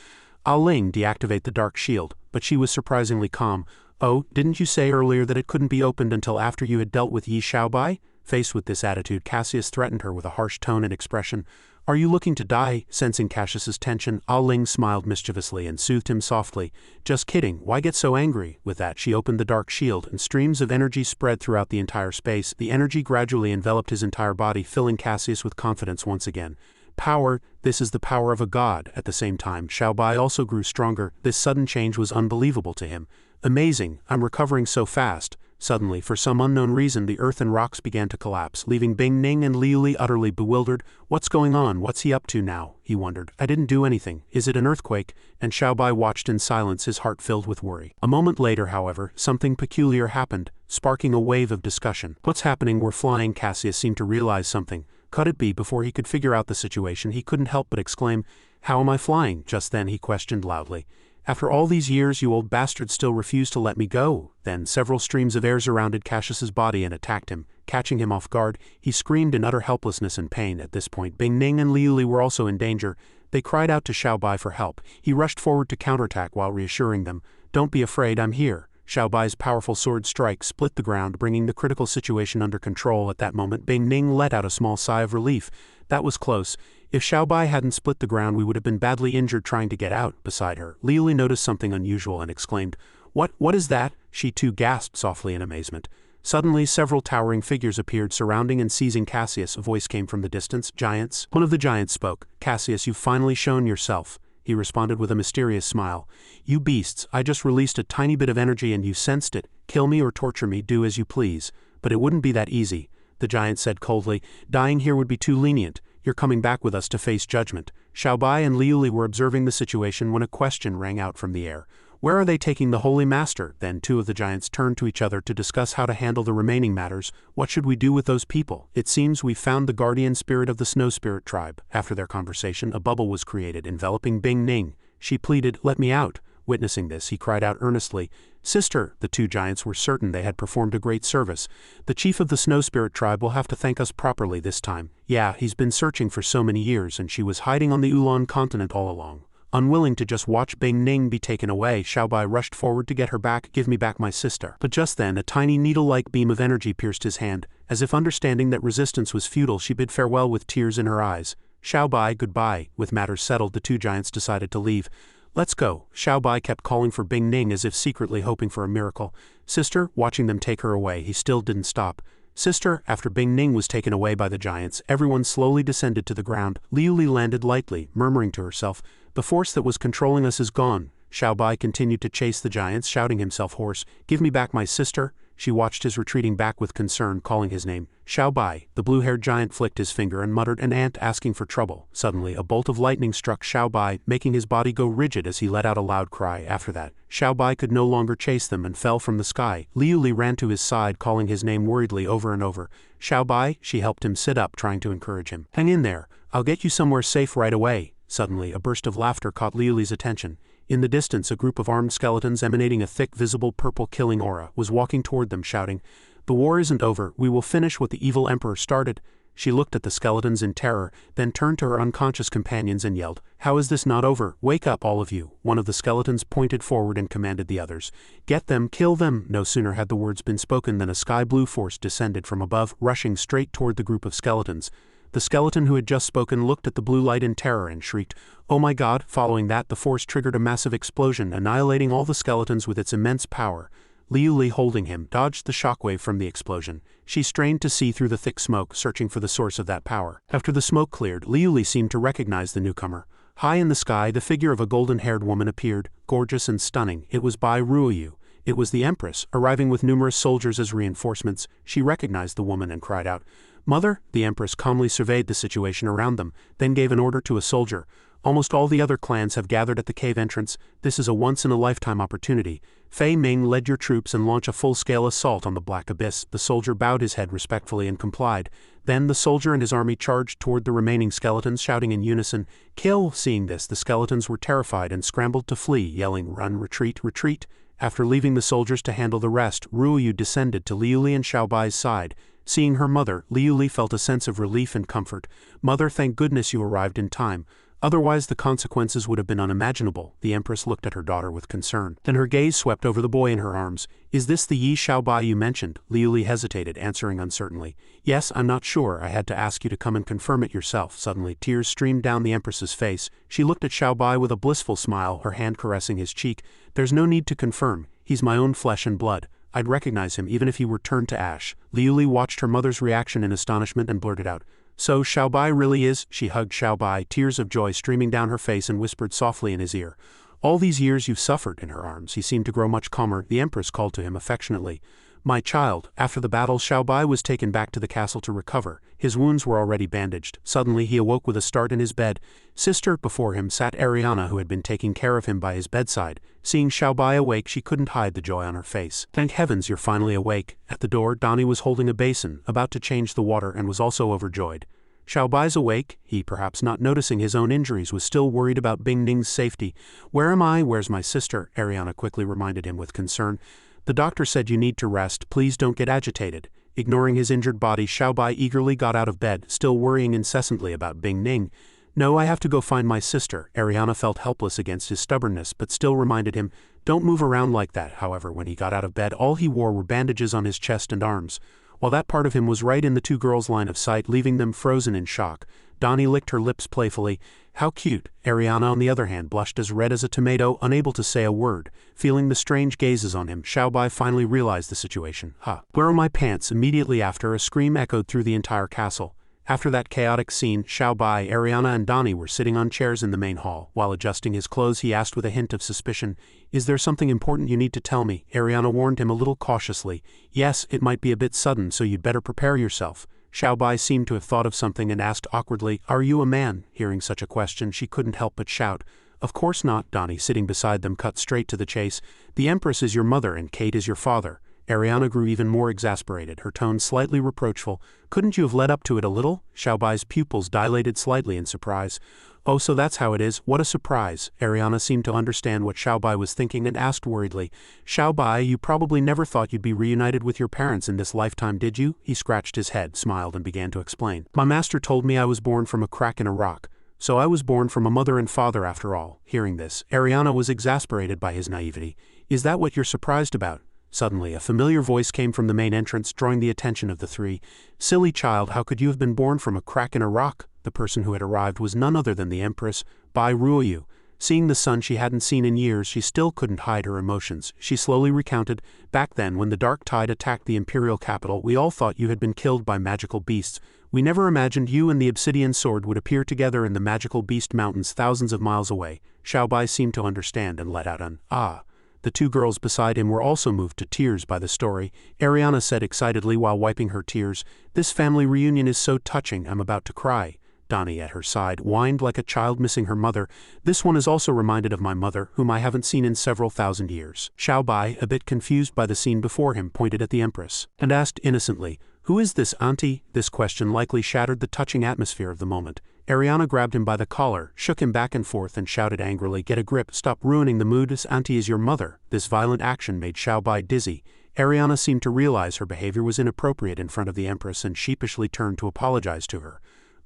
Ling, deactivate the dark shield, but she was surprisingly calm. Oh, didn't you say earlier that it couldn't be opened until after you had dealt with Yi Xiaobai? Faced with this attitude, Cassius threatened her with a harsh tone and expression. Are you looking to die? Sensing Cassius's tension, Ling smiled mischievously and soothed him softly. Just kidding, why get so angry? With that, she opened the dark shield, and streams of energy spread throughout the entire space. The energy gradually enveloped his entire body, filling Cassius with confidence once again. Power, this is the power of a god. At the same time, Xiaobai also grew stronger. This sudden change was unbelievable to him. Amazing, I'm recovering so fast. Suddenly, for some unknown reason, the earth and rocks began to collapse, leaving Bing Ning and Li Li utterly bewildered. What's going on? What's he up to now? He wondered. I didn't do anything. Is it an earthquake? And Xiaobai watched in silence, his heart filled with worry. A moment later, however, something peculiar happened, sparking a wave of discussion. What's happening? We're flying. Cassius seemed to realize something. Could it be? Before he could figure out the situation, he couldn't help but exclaim, How am I flying? Just then he questioned loudly. After all these years, you old bastard still refuse to let me go? Then several streams of air surrounded Cassius's body and attacked him. Catching him off guard, he screamed in utter helplessness and pain. At this point, Bing Ning and Li Li were also in danger. They cried out to Xiaobai for help. He rushed forward to counterattack while reassuring them. Don't be afraid, I'm here. Xiaobai's powerful sword strike split the ground, bringing the critical situation under control. At that moment, Bing Ning let out a small sigh of relief. That was close. If Xiaobai hadn't split the ground, we would have been badly injured trying to get out. Beside her, Li Li noticed something unusual and exclaimed, What is that? She too gasped softly in amazement. Suddenly, several towering figures appeared, surrounding and seizing Cassius. A voice came from the distance. Giants? One of the giants spoke. Cassius, you've finally shown yourself. He responded with a mysterious smile. You beasts, I just released a tiny bit of energy and you sensed it. Kill me or torture me, do as you please. But it wouldn't be that easy. The giant said coldly. Dying here would be too lenient. You're coming back with us to face judgment. Xiaobai and Li Li were observing the situation when a question rang out from the air. Where are they taking the Holy Master? Then two of the giants turned to each other to discuss how to handle the remaining matters. What should we do with those people? It seems we've found the guardian spirit of the Snow Spirit tribe. After their conversation, a bubble was created, enveloping Bing Ning. She pleaded, Let me out. Witnessing this, he cried out earnestly, Sister! The two giants were certain they had performed a great service. The chief of the Snow Spirit tribe will have to thank us properly this time. Yeah, he's been searching for so many years, and she was hiding on the Ulan continent all along. Unwilling to just watch Bing Ning be taken away, Xiaobai rushed forward to get her back. Give me back my sister. But just then, a tiny needle-like beam of energy pierced his hand. As if understanding that resistance was futile, she bid farewell with tears in her eyes. Xiaobai, goodbye. With matters settled, the two giants decided to leave. Let's go. Xiaobai kept calling for Bing Ning as if secretly hoping for a miracle. Sister, watching them take her away, he still didn't stop. Sister, after Bing Ning was taken away by the giants, everyone slowly descended to the ground. Li Li landed lightly, murmuring to herself, The force that was controlling us is gone. Xiaobai continued to chase the giants, shouting himself hoarse, Give me back my sister. She watched his retreating back with concern, calling his name. Xiaobai. The blue-haired giant flicked his finger and muttered, An ant asking for trouble. Suddenly, a bolt of lightning struck Xiaobai, making his body go rigid as he let out a loud cry. After that, Xiaobai could no longer chase them and fell from the sky. Li Li ran to his side, calling his name worriedly over and over. Xiaobai, she helped him sit up, trying to encourage him. Hang in there. I'll get you somewhere safe right away. Suddenly, a burst of laughter caught Liuli's attention. In the distance, a group of armed skeletons emanating a thick, visible purple killing aura was walking toward them, shouting, "The war isn't over, we will finish what the evil emperor started." She looked at the skeletons in terror, then turned to her unconscious companions and yelled, "How is this not over? Wake up, all of you." One of the skeletons pointed forward and commanded the others, "Get them, kill them." No sooner had the words been spoken than a sky-blue force descended from above, rushing straight toward the group of skeletons. The skeleton who had just spoken looked at the blue light in terror and shrieked, "Oh my God!" Following that, the force triggered a massive explosion, annihilating all the skeletons with its immense power. Liuli, holding him, dodged the shockwave from the explosion. She strained to see through the thick smoke, searching for the source of that power. After the smoke cleared, Liuli seemed to recognize the newcomer. High in the sky, the figure of a golden-haired woman appeared, gorgeous and stunning. It was Bai Ruoyu. It was the Empress, arriving with numerous soldiers as reinforcements. She recognized the woman and cried out, "Mother!" The Empress calmly surveyed the situation around them, then gave an order to a soldier. "Almost all the other clans have gathered at the cave entrance. This is a once-in-a-lifetime opportunity. Fei Ming led your troops and launch a full-scale assault on the Black Abyss." The soldier bowed his head respectfully and complied. Then the soldier and his army charged toward the remaining skeletons, shouting in unison, "Kill!" Seeing this, the skeletons were terrified and scrambled to flee, yelling, "Run, retreat, retreat!" After leaving the soldiers to handle the rest, Ruoyu descended to Liuli and Xiaobai's side. Seeing her mother, Liuli felt a sense of relief and comfort. "Mother, thank goodness you arrived in time. Otherwise the consequences would have been unimaginable." The Empress looked at her daughter with concern. Then her gaze swept over the boy in her arms. "Is this the Yi Xiaobai you mentioned?" Liuli hesitated, answering uncertainly. "Yes, I'm not sure. I had to ask you to come and confirm it yourself." Suddenly, tears streamed down the Empress's face. She looked at Xiaobai with a blissful smile, her hand caressing his cheek. "There's no need to confirm. He's my own flesh and blood. I'd recognize him even if he were turned to ash." Liuli watched her mother's reaction in astonishment and blurted out, "So Xiaobai really is?" She hugged Xiaobai, tears of joy streaming down her face, and whispered softly in his ear, "All these years you've suffered." In her arms, he seemed to grow much calmer. The Empress called to him affectionately, "My child." After the battle, Xiaobai was taken back to the castle to recover. His wounds were already bandaged. Suddenly he awoke with a start in his bed. Sister, before him sat Ariana, who had been taking care of him by his bedside. Seeing Xiaobai awake, she couldn't hide the joy on her face. "Thank heavens you're finally awake." At the door, Donnie was holding a basin, about to change the water, and was also overjoyed. "Xiaobai's awake." He, perhaps not noticing his own injuries, was still worried about Bing Ning's safety. "Where am I? Where's my sister?" Ariana quickly reminded him with concern. "The doctor said you need to rest. Please don't get agitated." Ignoring his injured body, Xiaobai eagerly got out of bed, still worrying incessantly about Bing Ning. "No, I have to go find my sister." Ariana felt helpless against his stubbornness, but still reminded him, "Don't move around like that." However, when he got out of bed, all he wore were bandages on his chest and arms. While that part of him was right in the two girls' line of sight, leaving them frozen in shock, Donnie licked her lips playfully. "How cute." Ariana, on the other hand, blushed as red as a tomato, unable to say a word. Feeling the strange gazes on him, Xiaobai finally realized the situation. "Where are my pants?" Immediately after, a scream echoed through the entire castle. After that chaotic scene, Xiaobai, Ariana, and Donnie were sitting on chairs in the main hall. While adjusting his clothes, he asked with a hint of suspicion, "Is there something important you need to tell me?" Ariana warned him a little cautiously, "Yes, it might be a bit sudden, so you'd better prepare yourself." Xiaobai seemed to have thought of something and asked awkwardly, "Are you a man?" Hearing such a question, she couldn't help but shout, "Of course not." Donnie, sitting beside them, cut straight to the chase. "The Empress is your mother and Kate is your father." Ariana grew even more exasperated, her tone slightly reproachful. "Couldn't you have led up to it a little?" Xiaobai's pupils dilated slightly in surprise. "Oh, so that's how it is. What a surprise." Ariana seemed to understand what Xiaobai was thinking and asked worriedly, "Xiaobai, you probably never thought you'd be reunited with your parents in this lifetime, did you?" He scratched his head, smiled, and began to explain. "My master told me I was born from a crack in a rock. So I was born from a mother and father after all." Hearing this, Ariana was exasperated by his naivety. "Is that what you're surprised about?" Suddenly, a familiar voice came from the main entrance, drawing the attention of the three. "Silly child, how could you have been born from a crack in a rock?" The person who had arrived was none other than the Empress, Bai Ruoyu. Seeing the son she hadn't seen in years, she still couldn't hide her emotions. She slowly recounted, "Back then, when the dark tide attacked the imperial capital, we all thought you had been killed by magical beasts. We never imagined you and the obsidian sword would appear together in the magical beast mountains thousands of miles away." Xiaobai seemed to understand and let out an "ah." The two girls beside him were also moved to tears by the story. Ariana said excitedly while wiping her tears, "This family reunion is so touching, I'm about to cry." Donnie, at her side, whined like a child missing her mother. "This one is also reminded of my mother, whom I haven't seen in several thousand years." Xiaobai, a bit confused by the scene before him, pointed at the Empress and asked innocently, "Who is this, auntie?" This question likely shattered the touching atmosphere of the moment. Ariana grabbed him by the collar, shook him back and forth and shouted angrily, "Get a grip, stop ruining the mood, this auntie is your mother." This violent action made Xiaobai dizzy. Ariana seemed to realize her behavior was inappropriate in front of the Empress and sheepishly turned to apologize to her.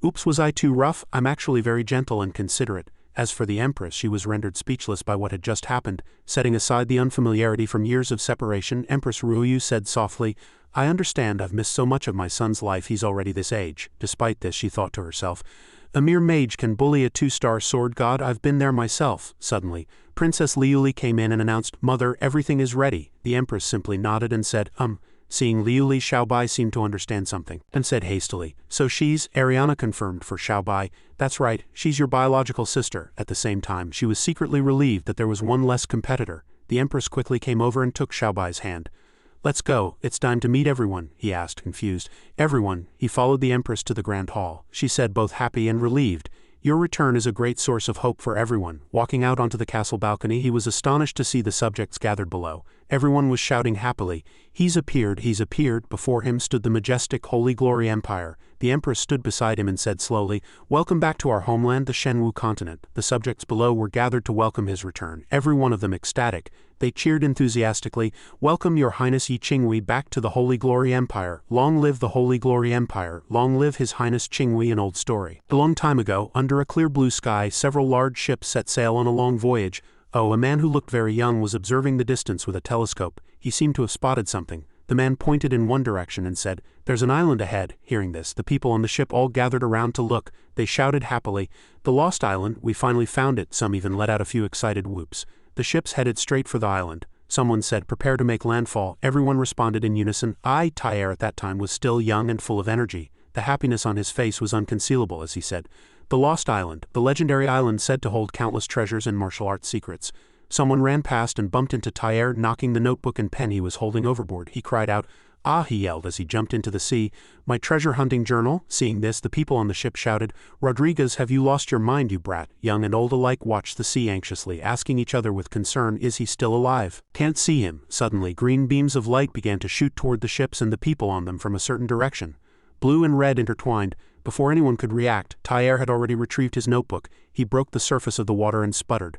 "Oops, was I too rough? I'm actually very gentle and considerate." As for the Empress, she was rendered speechless by what had just happened. Setting aside the unfamiliarity from years of separation, Empress Ruoyu said softly, "I understand I've missed so much of my son's life, he's already this age." Despite this, she thought to herself, "A mere mage can bully a 2-star sword god, I've been there myself." Suddenly, Princess Liuli came in and announced, "Mother, everything is ready." The Empress simply nodded and said, Seeing Liuli, Xiaobai seemed to understand something, and said hastily, "So she's..." Ariana confirmed for Xiaobai, "That's right, she's your biological sister." At the same time, she was secretly relieved that there was one less competitor. The Empress quickly came over and took Xiaobai's hand. "Let's go, it's time to meet everyone," he asked, confused. "Everyone." He followed the Empress to the Grand Hall. She said, both happy and relieved, "Your return is a great source of hope for everyone." Walking out onto the castle balcony, he was astonished to see the subjects gathered below. Everyone was shouting happily, He's appeared, he's appeared." Before him stood the majestic Holy Glory Empire. The Empress stood beside him and said slowly, "Welcome back to our homeland, the Shenwu continent." The subjects below were gathered to welcome his return, every one of them ecstatic. They cheered enthusiastically, "Welcome your Highness Yi Qinghui back to the Holy Glory Empire. Long live the Holy Glory Empire. Long live His Highness Qinghui." An old story. A long time ago, under a clear blue sky, several large ships set sail on a long voyage. A man who looked very young was observing the distance with a telescope. He seemed to have spotted something. The man pointed in one direction and said, "There's an island ahead." Hearing this, the people on the ship all gathered around to look. They shouted happily, "The lost island, we finally found it." Some even let out a few excited whoops. The ships headed straight for the island. Someone said, "Prepare to make landfall." Everyone responded in unison. Tyre at that time was still young and full of energy. The happiness on his face was unconcealable as he said, "The lost island, the legendary island said to hold countless treasures and martial arts secrets." Someone ran past and bumped into Tyre, knocking the notebook and pen he was holding overboard. He cried out, "Ah!" he yelled as he jumped into the sea. "My treasure hunting journal." Seeing this, the people on the ship shouted, "Rodriguez, have you lost your mind, you brat?" Young and old alike watched the sea anxiously, asking each other with concern, "Is he still alive? Can't see him." Suddenly, green beams of light began to shoot toward the ships and the people on them from a certain direction. Blue and red intertwined. Before anyone could react, Tyre had already retrieved his notebook. He broke the surface of the water and sputtered.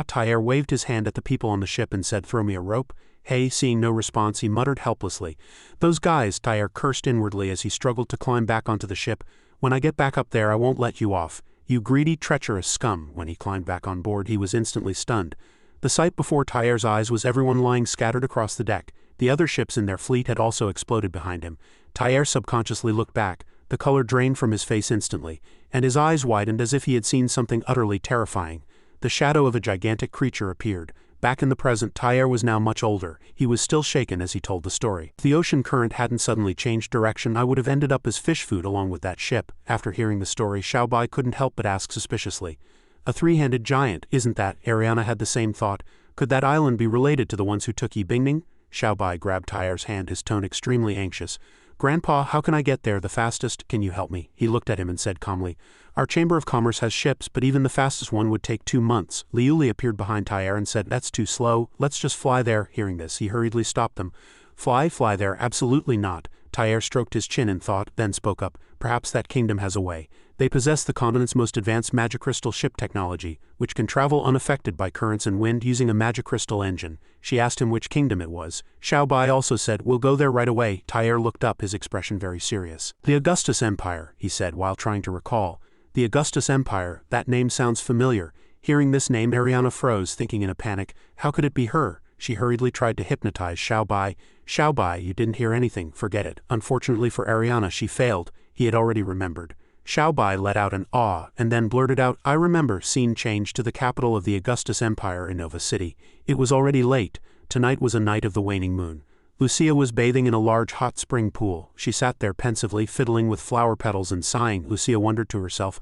Tyre waved his hand at the people on the ship and said, "Throw me a rope." Hey, seeing no response, he muttered helplessly. "Those guys," Tyre cursed inwardly as he struggled to climb back onto the ship. "When I get back up there, I won't let you off. You greedy, treacherous scum." When he climbed back on board, he was instantly stunned. The sight before Tyre's eyes was everyone lying scattered across the deck. The other ships in their fleet had also exploded behind him. Tyre subconsciously looked back. The color drained from his face instantly, and his eyes widened as if he had seen something utterly terrifying. The shadow of a gigantic creature appeared. Back in the present, Tyre was now much older. He was still shaken as he told the story. If the ocean current hadn't suddenly changed direction, I would have ended up as fish food along with that ship. After hearing the story, Xiaobai couldn't help but ask suspiciously, "A three-handed giant, isn't that?" Ariana had the same thought. Could that island be related to the ones who took Yi Bingning? Xiaobai grabbed Tyre's hand, his tone extremely anxious. "Grandpa, how can I get there the fastest? Can you help me?" He looked at him and said calmly, "Our Chamber of Commerce has ships, but even the fastest one would take 2 months. Liuli appeared behind Tyre and said, "That's too slow, let's just fly there." Hearing this, he hurriedly stopped them. Fly there, absolutely not." Tyre stroked his chin in thought, then spoke up, "Perhaps that kingdom has a way. They possess the continent's most advanced magic-crystal ship technology, which can travel unaffected by currents and wind using a magic-crystal engine." She asked him which kingdom it was. Xiaobai also said, "We'll go there right away." Tyre looked up, his expression very serious. "The Augustus Empire," he said while trying to recall. "The Augustus Empire, that name sounds familiar." Hearing this name, Ariana froze, thinking in a panic, how could it be her? She hurriedly tried to hypnotize Xiaobai. "Xiaobai, you didn't hear anything, forget it." Unfortunately for Ariana, she failed. He had already remembered. Xiaobai let out an "ah" and then blurted out, "I remember." Scene changed to the capital of the Augustus Empire in Nova City. It was already late. Tonight was a night of the waning moon. Lucia was bathing in a large hot spring pool. She sat there pensively, fiddling with flower petals and sighing. Lucia wondered to herself,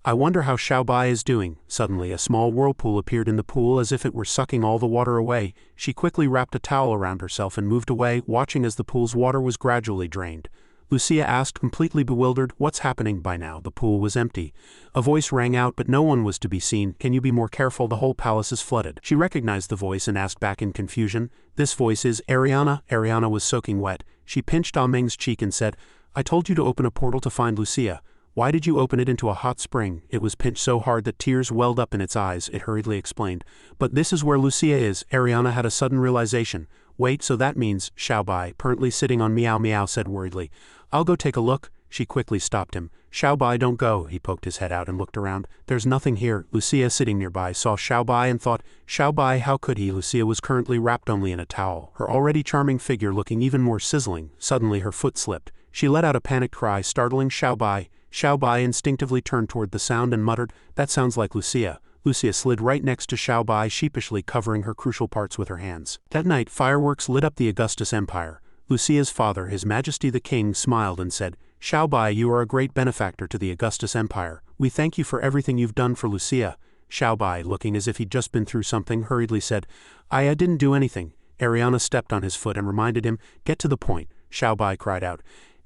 "I wonder how Xiaobai is doing." Suddenly, a small whirlpool appeared in the pool as if it were sucking all the water away. She quickly wrapped a towel around herself and moved away, watching as the pool's water was gradually drained. Lucia asked, completely bewildered, "What's happening?" By now, the pool was empty. A voice rang out, but no one was to be seen. "Can you be more careful? The whole palace is flooded." She recognized the voice and asked back in confusion, "This voice is Ariana?" Ariana was soaking wet. She pinched Ah Meng's cheek and said, I told you to open a portal to find Lucia. Why did you open it into a hot spring? It was pinched so hard that tears welled up in its eyes, it hurriedly explained. But this is where Lucia is. Ariana had a sudden realization. Wait, so that means, Xiaobai, currently sitting on Meow Meow, said worriedly. I'll go take a look. She quickly stopped him. Xiaobai, don't go. He poked his head out and looked around. There's nothing here. Lucia, sitting nearby, saw Xiaobai and thought, Xiaobai, how could he? Lucia was currently wrapped only in a towel, her already charming figure looking even more sizzling. Suddenly her foot slipped. She let out a panicked cry, startling Xiaobai. Xiaobai instinctively turned toward the sound and muttered, that sounds like Lucia. Lucia slid right next to Xiaobai, sheepishly covering her crucial parts with her hands. That night, fireworks lit up the Augustus Empire. Lucia's father, His Majesty the King, smiled and said, Xiaobai, you are a great benefactor to the Augustus Empire. We thank you for everything you've done for Lucia. Xiaobai, looking as if he'd just been through something, hurriedly said, I didn't do anything. Ariana stepped on his foot and reminded him, get to the point. Xiaobai cried out.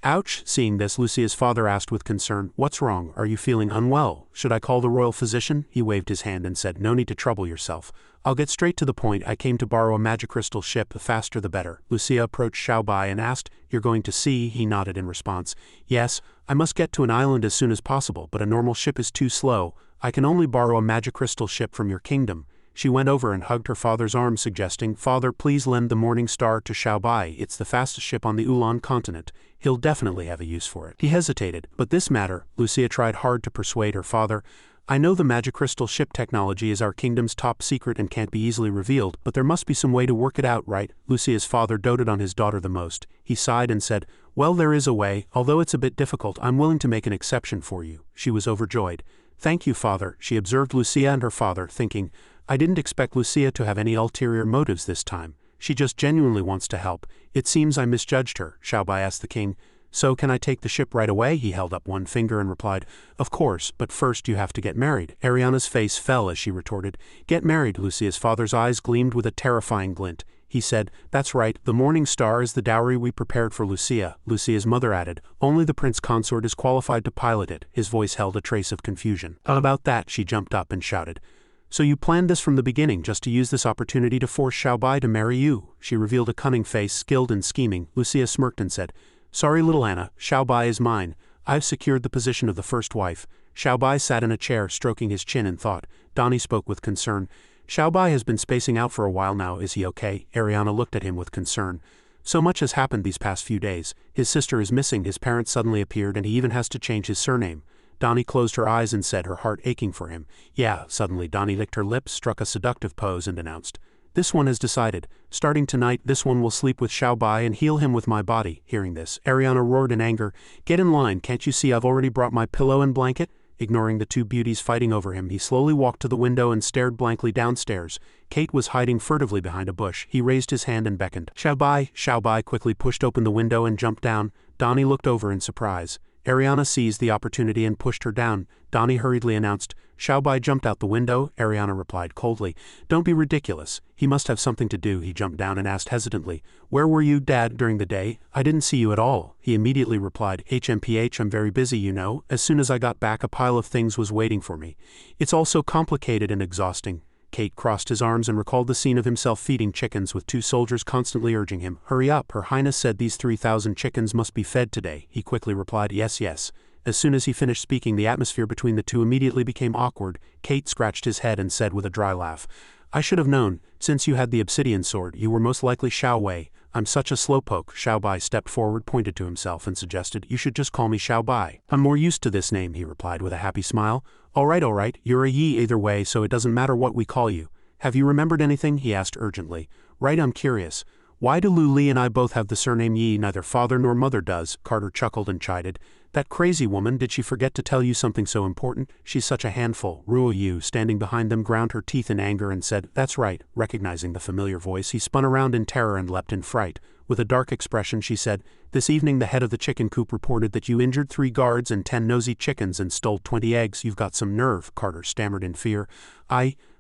Ouch! Seeing this, Lucia's father asked with concern, what's wrong? Are you feeling unwell? Should I call the royal physician? He waved his hand and said, no need to trouble yourself. I'll get straight to the point. I came to borrow a magic crystal ship, the faster the better. Lucia approached Xiaobai and asked, you're going to sea? He nodded in response. Yes, I must get to an island as soon as possible, but a normal ship is too slow. I can only borrow a magic crystal ship from your kingdom. She went over and hugged her father's arm, suggesting, Father, please lend the Morning Star to Xiaobai. It's the fastest ship on the Ulan continent. He'll definitely have a use for it. He hesitated, but this matter, Lucia tried hard to persuade her father. I know the magic crystal ship technology is our kingdom's top secret and can't be easily revealed, but there must be some way to work it out, right? Lucia's father doted on his daughter the most. He sighed and said, well, there is a way. Although it's a bit difficult, I'm willing to make an exception for you. She was overjoyed. Thank you, father. She observed Lucia and her father, thinking, I didn't expect Lucia to have any ulterior motives this time. She just genuinely wants to help. It seems I misjudged her. Xiaobai asked the king. So can I take the ship right away? He held up one finger and replied, of course, but first you have to get married. Ariana's face fell as she retorted, get married. Lucia's father's eyes gleamed with a terrifying glint. He said, that's right, the Morning Star is the dowry we prepared for Lucia. Lucia's mother added, only the prince consort is qualified to pilot it. His voice held a trace of confusion. About that, she jumped up and shouted. So you planned this from the beginning just to use this opportunity to force Xiaobai to marry you? She revealed a cunning face, skilled in scheming. Lucia smirked and said, sorry, little Anna, Xiaobai is mine. I've secured the position of the first wife. Xiaobai sat in a chair, stroking his chin in thought. Donnie spoke with concern. Xiaobai has been spacing out for a while now, is he okay? Ariana looked at him with concern. So much has happened these past few days. His sister is missing, his parents suddenly appeared, and he even has to change his surname. Donnie closed her eyes and said, her heart aching for him. Yeah, suddenly Donnie licked her lips, struck a seductive pose and announced, this one has decided. Starting tonight, this one will sleep with Xiaobai and heal him with my body. Hearing this, Ariana roared in anger, get in line, can't you see I've already brought my pillow and blanket? Ignoring the two beauties fighting over him, he slowly walked to the window and stared blankly downstairs. Kate was hiding furtively behind a bush. He raised his hand and beckoned. Xiaobai! Xiaobai quickly pushed open the window and jumped down. Donnie looked over in surprise. Ariana seized the opportunity and pushed her down. Donnie hurriedly announced, Xiaobai jumped out the window. Ariana replied coldly, don't be ridiculous. He must have something to do. He jumped down and asked hesitantly, where were you, Dad, during the day? I didn't see you at all. He immediately replied, HMPH, I'm very busy, you know. As soon as I got back, a pile of things was waiting for me. It's all so complicated and exhausting. Kate crossed his arms and recalled the scene of himself feeding chickens with two soldiers constantly urging him, hurry up, Her Highness said these 3,000 chickens must be fed today. He quickly replied, yes, yes. As soon as he finished speaking, the atmosphere between the two immediately became awkward. Kate scratched his head and said with a dry laugh, I should have known. Since you had the obsidian sword, you were most likely Xiao Wei. I'm such a slowpoke. Xiaobai stepped forward, pointed to himself, and suggested, you should just call me Xiaobai. I'm more used to this name, he replied with a happy smile. All right, you're a Yi either way, so it doesn't matter what we call you. Have you remembered anything? He asked urgently. Right, I'm curious. Why do Lu Li and I both have the surname Yi? Neither father nor mother does. Carter chuckled and chided. That crazy woman, did she forget to tell you something so important? She's such a handful. Ruo Yu, standing behind them, ground her teeth in anger and said, that's right. Recognizing the familiar voice, he spun around in terror and leapt in fright. With a dark expression, she said, this evening the head of the chicken coop reported that you injured 3 guards and 10 nosy chickens and stole 20 eggs. You've got some nerve, Carter stammered in fear.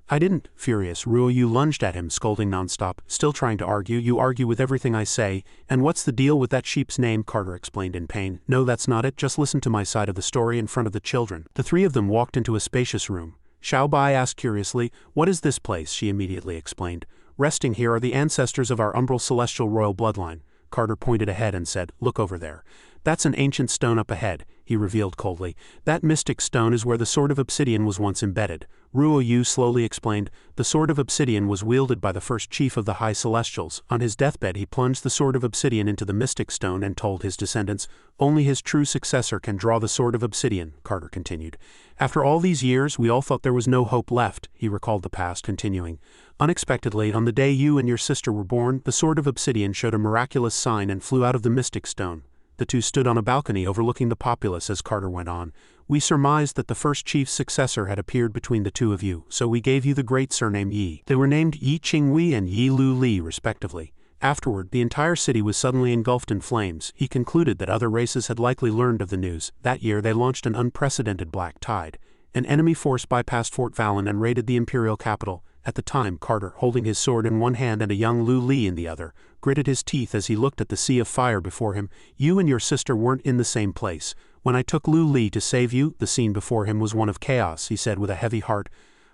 I didn't. Furious, Ruo Yu lunged at him, scolding nonstop. Still trying to argue, you argue with everything I say. And what's the deal with that sheep's name? Carter explained in pain. No, that's not it. Just listen to my side of the story in front of the children. The 3 of them walked into a spacious room. Xiaobai asked curiously, what is this place? She immediately explained. Resting here are the ancestors of our umbral celestial royal bloodline. Carter pointed ahead and said, look over there. That's an ancient stone up ahead, he revealed coldly. That mystic stone is where the Sword of Obsidian was once embedded. Ruo Yu slowly explained. The Sword of Obsidian was wielded by the first chief of the High Celestials. On his deathbed he plunged the Sword of Obsidian into the mystic stone and told his descendants, only his true successor can draw the Sword of Obsidian, Carter continued. After all these years, we all thought there was no hope left, he recalled the past, continuing. Unexpectedly, on the day you and your sister were born, the Sword of Obsidian showed a miraculous sign and flew out of the mystic stone. The two stood on a balcony overlooking the populace as Carter went on. We surmised that the first chief's successor had appeared between the two of you, so we gave you the great surname Yi. They were named Yi Qingwei and Yi Lu Li, respectively. Afterward, the entire city was suddenly engulfed in flames. He concluded that other races had likely learned of the news. That year, they launched an unprecedented black tide. An enemy force bypassed Fort Valen and raided the imperial capital. At the time, Carter, holding his sword in one hand and a young Lu Li in the other, gritted his teeth as he looked at the sea of fire before him. You and your sister weren't in the same place. When I took Lu Li to save you, the scene before him was one of chaos, he said with a heavy heart.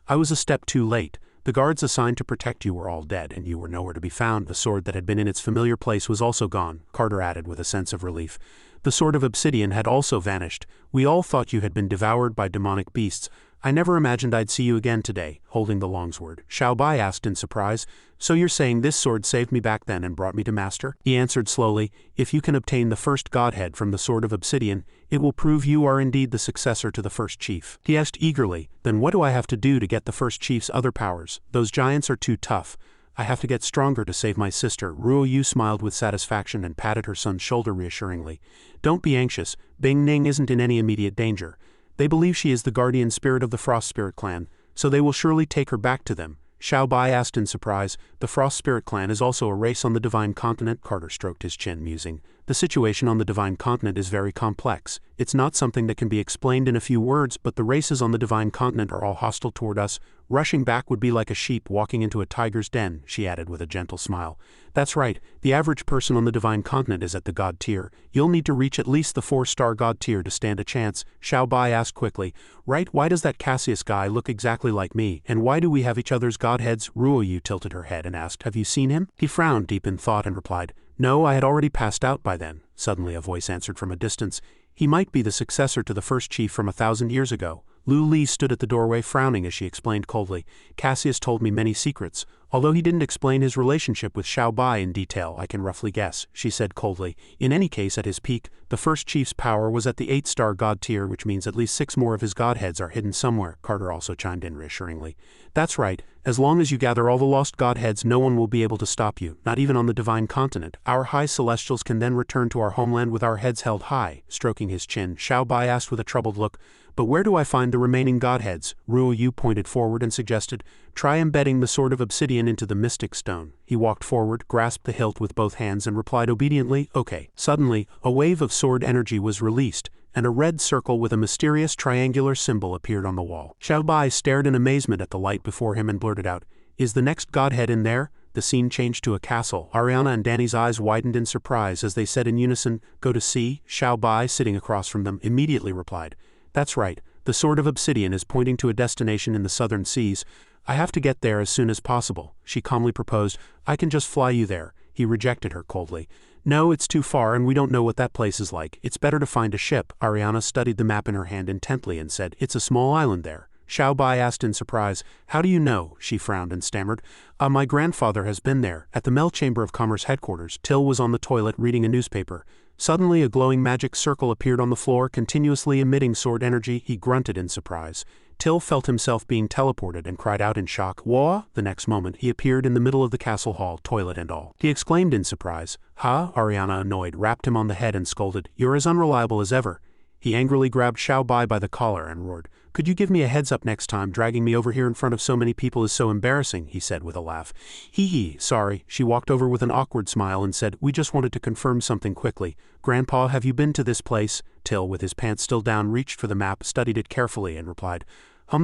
I was a step too late. The guards assigned to protect you were all dead, and you were nowhere to be found. The sword that had been in its familiar place was also gone, Carter added with a sense of relief. The Sword of Obsidian had also vanished. We all thought you had been devoured by demonic beasts. I never imagined I'd see you again today, holding the longsword. Xiao Bai asked in surprise. So you're saying this sword saved me back then and brought me to master? He answered slowly. If you can obtain the first godhead from the Sword of Obsidian, it will prove you are indeed the successor to the first chief. He asked eagerly, then what do I have to do to get the first chief's other powers? Those giants are too tough. I have to get stronger to save my sister. Ruo Yu smiled with satisfaction and patted her son's shoulder reassuringly. Don't be anxious. Bing Ning isn't in any immediate danger. They believe she is the guardian spirit of the Frost Spirit clan, so they will surely take her back to them. Xiao Bai asked in surprise. The Frost Spirit clan is also a race on the Divine Continent. Carter stroked his chin, musing. The situation on the Divine Continent is very complex. It's not something that can be explained in a few words, but the races on the Divine Continent are all hostile toward us. Rushing back would be like a sheep walking into a tiger's den, she added with a gentle smile. That's right, the average person on the Divine Continent is at the God tier. You'll need to reach at least the 4-star God tier to stand a chance, Xiao Bai asked quickly. Right, why does that Cassius guy look exactly like me, and why do we have each other's godheads? Ruo Yu tilted her head and asked, have you seen him? He frowned deep in thought and replied, no, I had already passed out by then. Suddenly a voice answered from a distance. He might be the successor to the first chief from 1,000 years ago. Lu Li stood at the doorway frowning as she explained coldly. Cassius told me many secrets. Although he didn't explain his relationship with Xiao Bai in detail, I can roughly guess, she said coldly. In any case, at his peak, the first chief's power was at the 8-star god tier, which means at least 6 more of his godheads are hidden somewhere, Carter also chimed in reassuringly. That's right. As long as you gather all the lost godheads, no one will be able to stop you, not even on the Divine Continent. Our High Celestials can then return to our homeland with our heads held high. Stroking his chin, Xiao Bai asked with a troubled look, but where do I find the remaining godheads? Ruo Yu pointed forward and suggested, try embedding the Sword of Obsidian into the mystic stone. He walked forward, grasped the hilt with both hands and replied obediently, okay. Suddenly, a wave of sword energy was released, and a red circle with a mysterious triangular symbol appeared on the wall. Xiao Bai stared in amazement at the light before him and blurted out, is the next godhead in there? The scene changed to a castle. Ariana and Danny's eyes widened in surprise as they said in unison, go to see. Xiao Bai, sitting across from them, immediately replied, that's right, the Sword of Obsidian is pointing to a destination in the southern seas. I have to get there as soon as possible, she calmly proposed. I can just fly you there. He rejected her coldly. No, it's too far and we don't know what that place is like. It's better to find a ship. Ariana studied the map in her hand intently and said, it's a small island there. Xiao Bai asked in surprise, how do you know? She frowned and stammered. My grandfather has been there. At the Mel Chamber of Commerce headquarters, Till was on the toilet reading a newspaper. Suddenly a glowing magic circle appeared on the floor, continuously emitting sword energy. He grunted in surprise. Till felt himself being teleported and cried out in shock, Wah! The next moment, he appeared in the middle of the castle hall, toilet and all. He exclaimed in surprise. Ha! Ariana, annoyed, rapped him on the head and scolded, you're as unreliable as ever. He angrily grabbed Xiao Bai by the collar and roared, could you give me a heads up next time? Dragging me over here in front of so many people is so embarrassing, he said with a laugh. Hee hee, sorry. She walked over with an awkward smile and said, we just wanted to confirm something quickly. Grandpa, have you been to this place? Till, with his pants still down, reached for the map, studied it carefully and replied,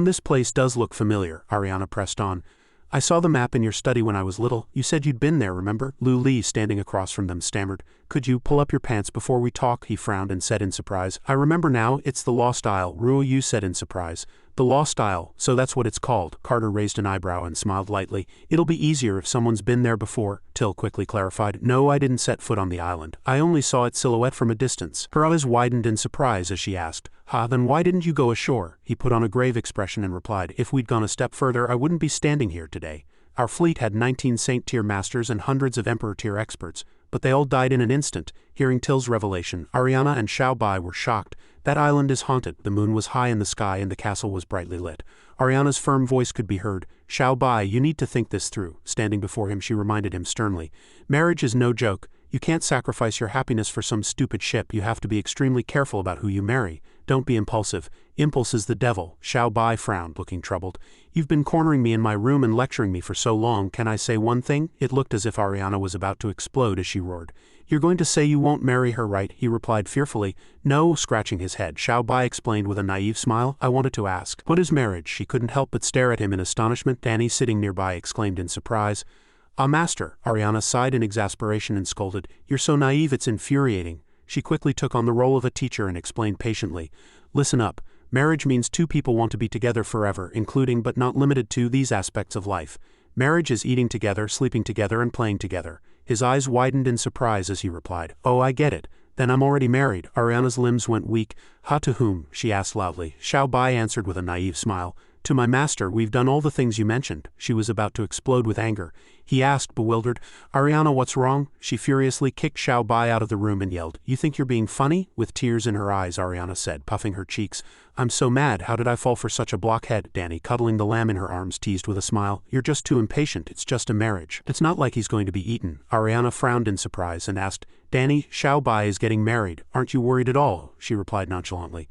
this place does look familiar. Ariana pressed on. I saw the map in your study when I was little. You said you'd been there, remember? Lu Li, standing across from them, stammered. Could you pull up your pants before we talk? He frowned and said in surprise. I remember now, it's the Lost Isle, Ruo Yu said in surprise. The law style, so that's what it's called. Carter raised an eyebrow and smiled lightly. It'll be easier if someone's been there before, Till quickly clarified. No, I didn't set foot on the island. I only saw its silhouette from a distance. Her eyes widened in surprise as she asked, then why didn't you go ashore? He put on a grave expression and replied, if we'd gone a step further I wouldn't be standing here today. Our fleet had 19 Saint-tier masters and hundreds of Emperor-tier experts, but they all died in an instant. Hearing Till's revelation, Ariana and Xiao Bai were shocked. That island is haunted. The moon was high in the sky and the castle was brightly lit. Ariana's firm voice could be heard. Xiao Bai, you need to think this through. Standing before him, she reminded him sternly. Marriage is no joke. You can't sacrifice your happiness for some stupid ship. You have to be extremely careful about who you marry. Don't be impulsive. Impulse is the devil. Xiao Bai frowned, looking troubled. You've been cornering me in my room and lecturing me for so long. Can I say one thing? It looked as if Ariana was about to explode as she roared. You're going to say you won't marry her, right? He replied fearfully. No, scratching his head. Xiao Bai explained with a naive smile. I wanted to ask. What is marriage? She couldn't help but stare at him in astonishment. Danny, sitting nearby, exclaimed in surprise. Master. Ariana sighed in exasperation and scolded. You're so naive it's infuriating. She quickly took on the role of a teacher and explained patiently. Listen up. Marriage means two people want to be together forever, including but not limited to these aspects of life. Marriage is eating together, sleeping together, and playing together. His eyes widened in surprise as he replied, Oh, I get it. Then I'm already married. Ariana's limbs went weak. To whom? She asked loudly. Xiao Bai answered with a naive smile. To my master. We've done all the things you mentioned. She was about to explode with anger. He asked, bewildered, Ariana, what's wrong? She furiously kicked Xiao Bai out of the room and yelled, You think you're being funny? With tears in her eyes, Ariana said, puffing her cheeks. I'm so mad. How did I fall for such a blockhead? Danny, cuddling the lamb in her arms, teased with a smile. You're just too impatient. It's just a marriage. It's not like he's going to be eaten. Ariana frowned in surprise and asked, Danny, Xiao Bai is getting married. Aren't you worried at all? She replied nonchalantly.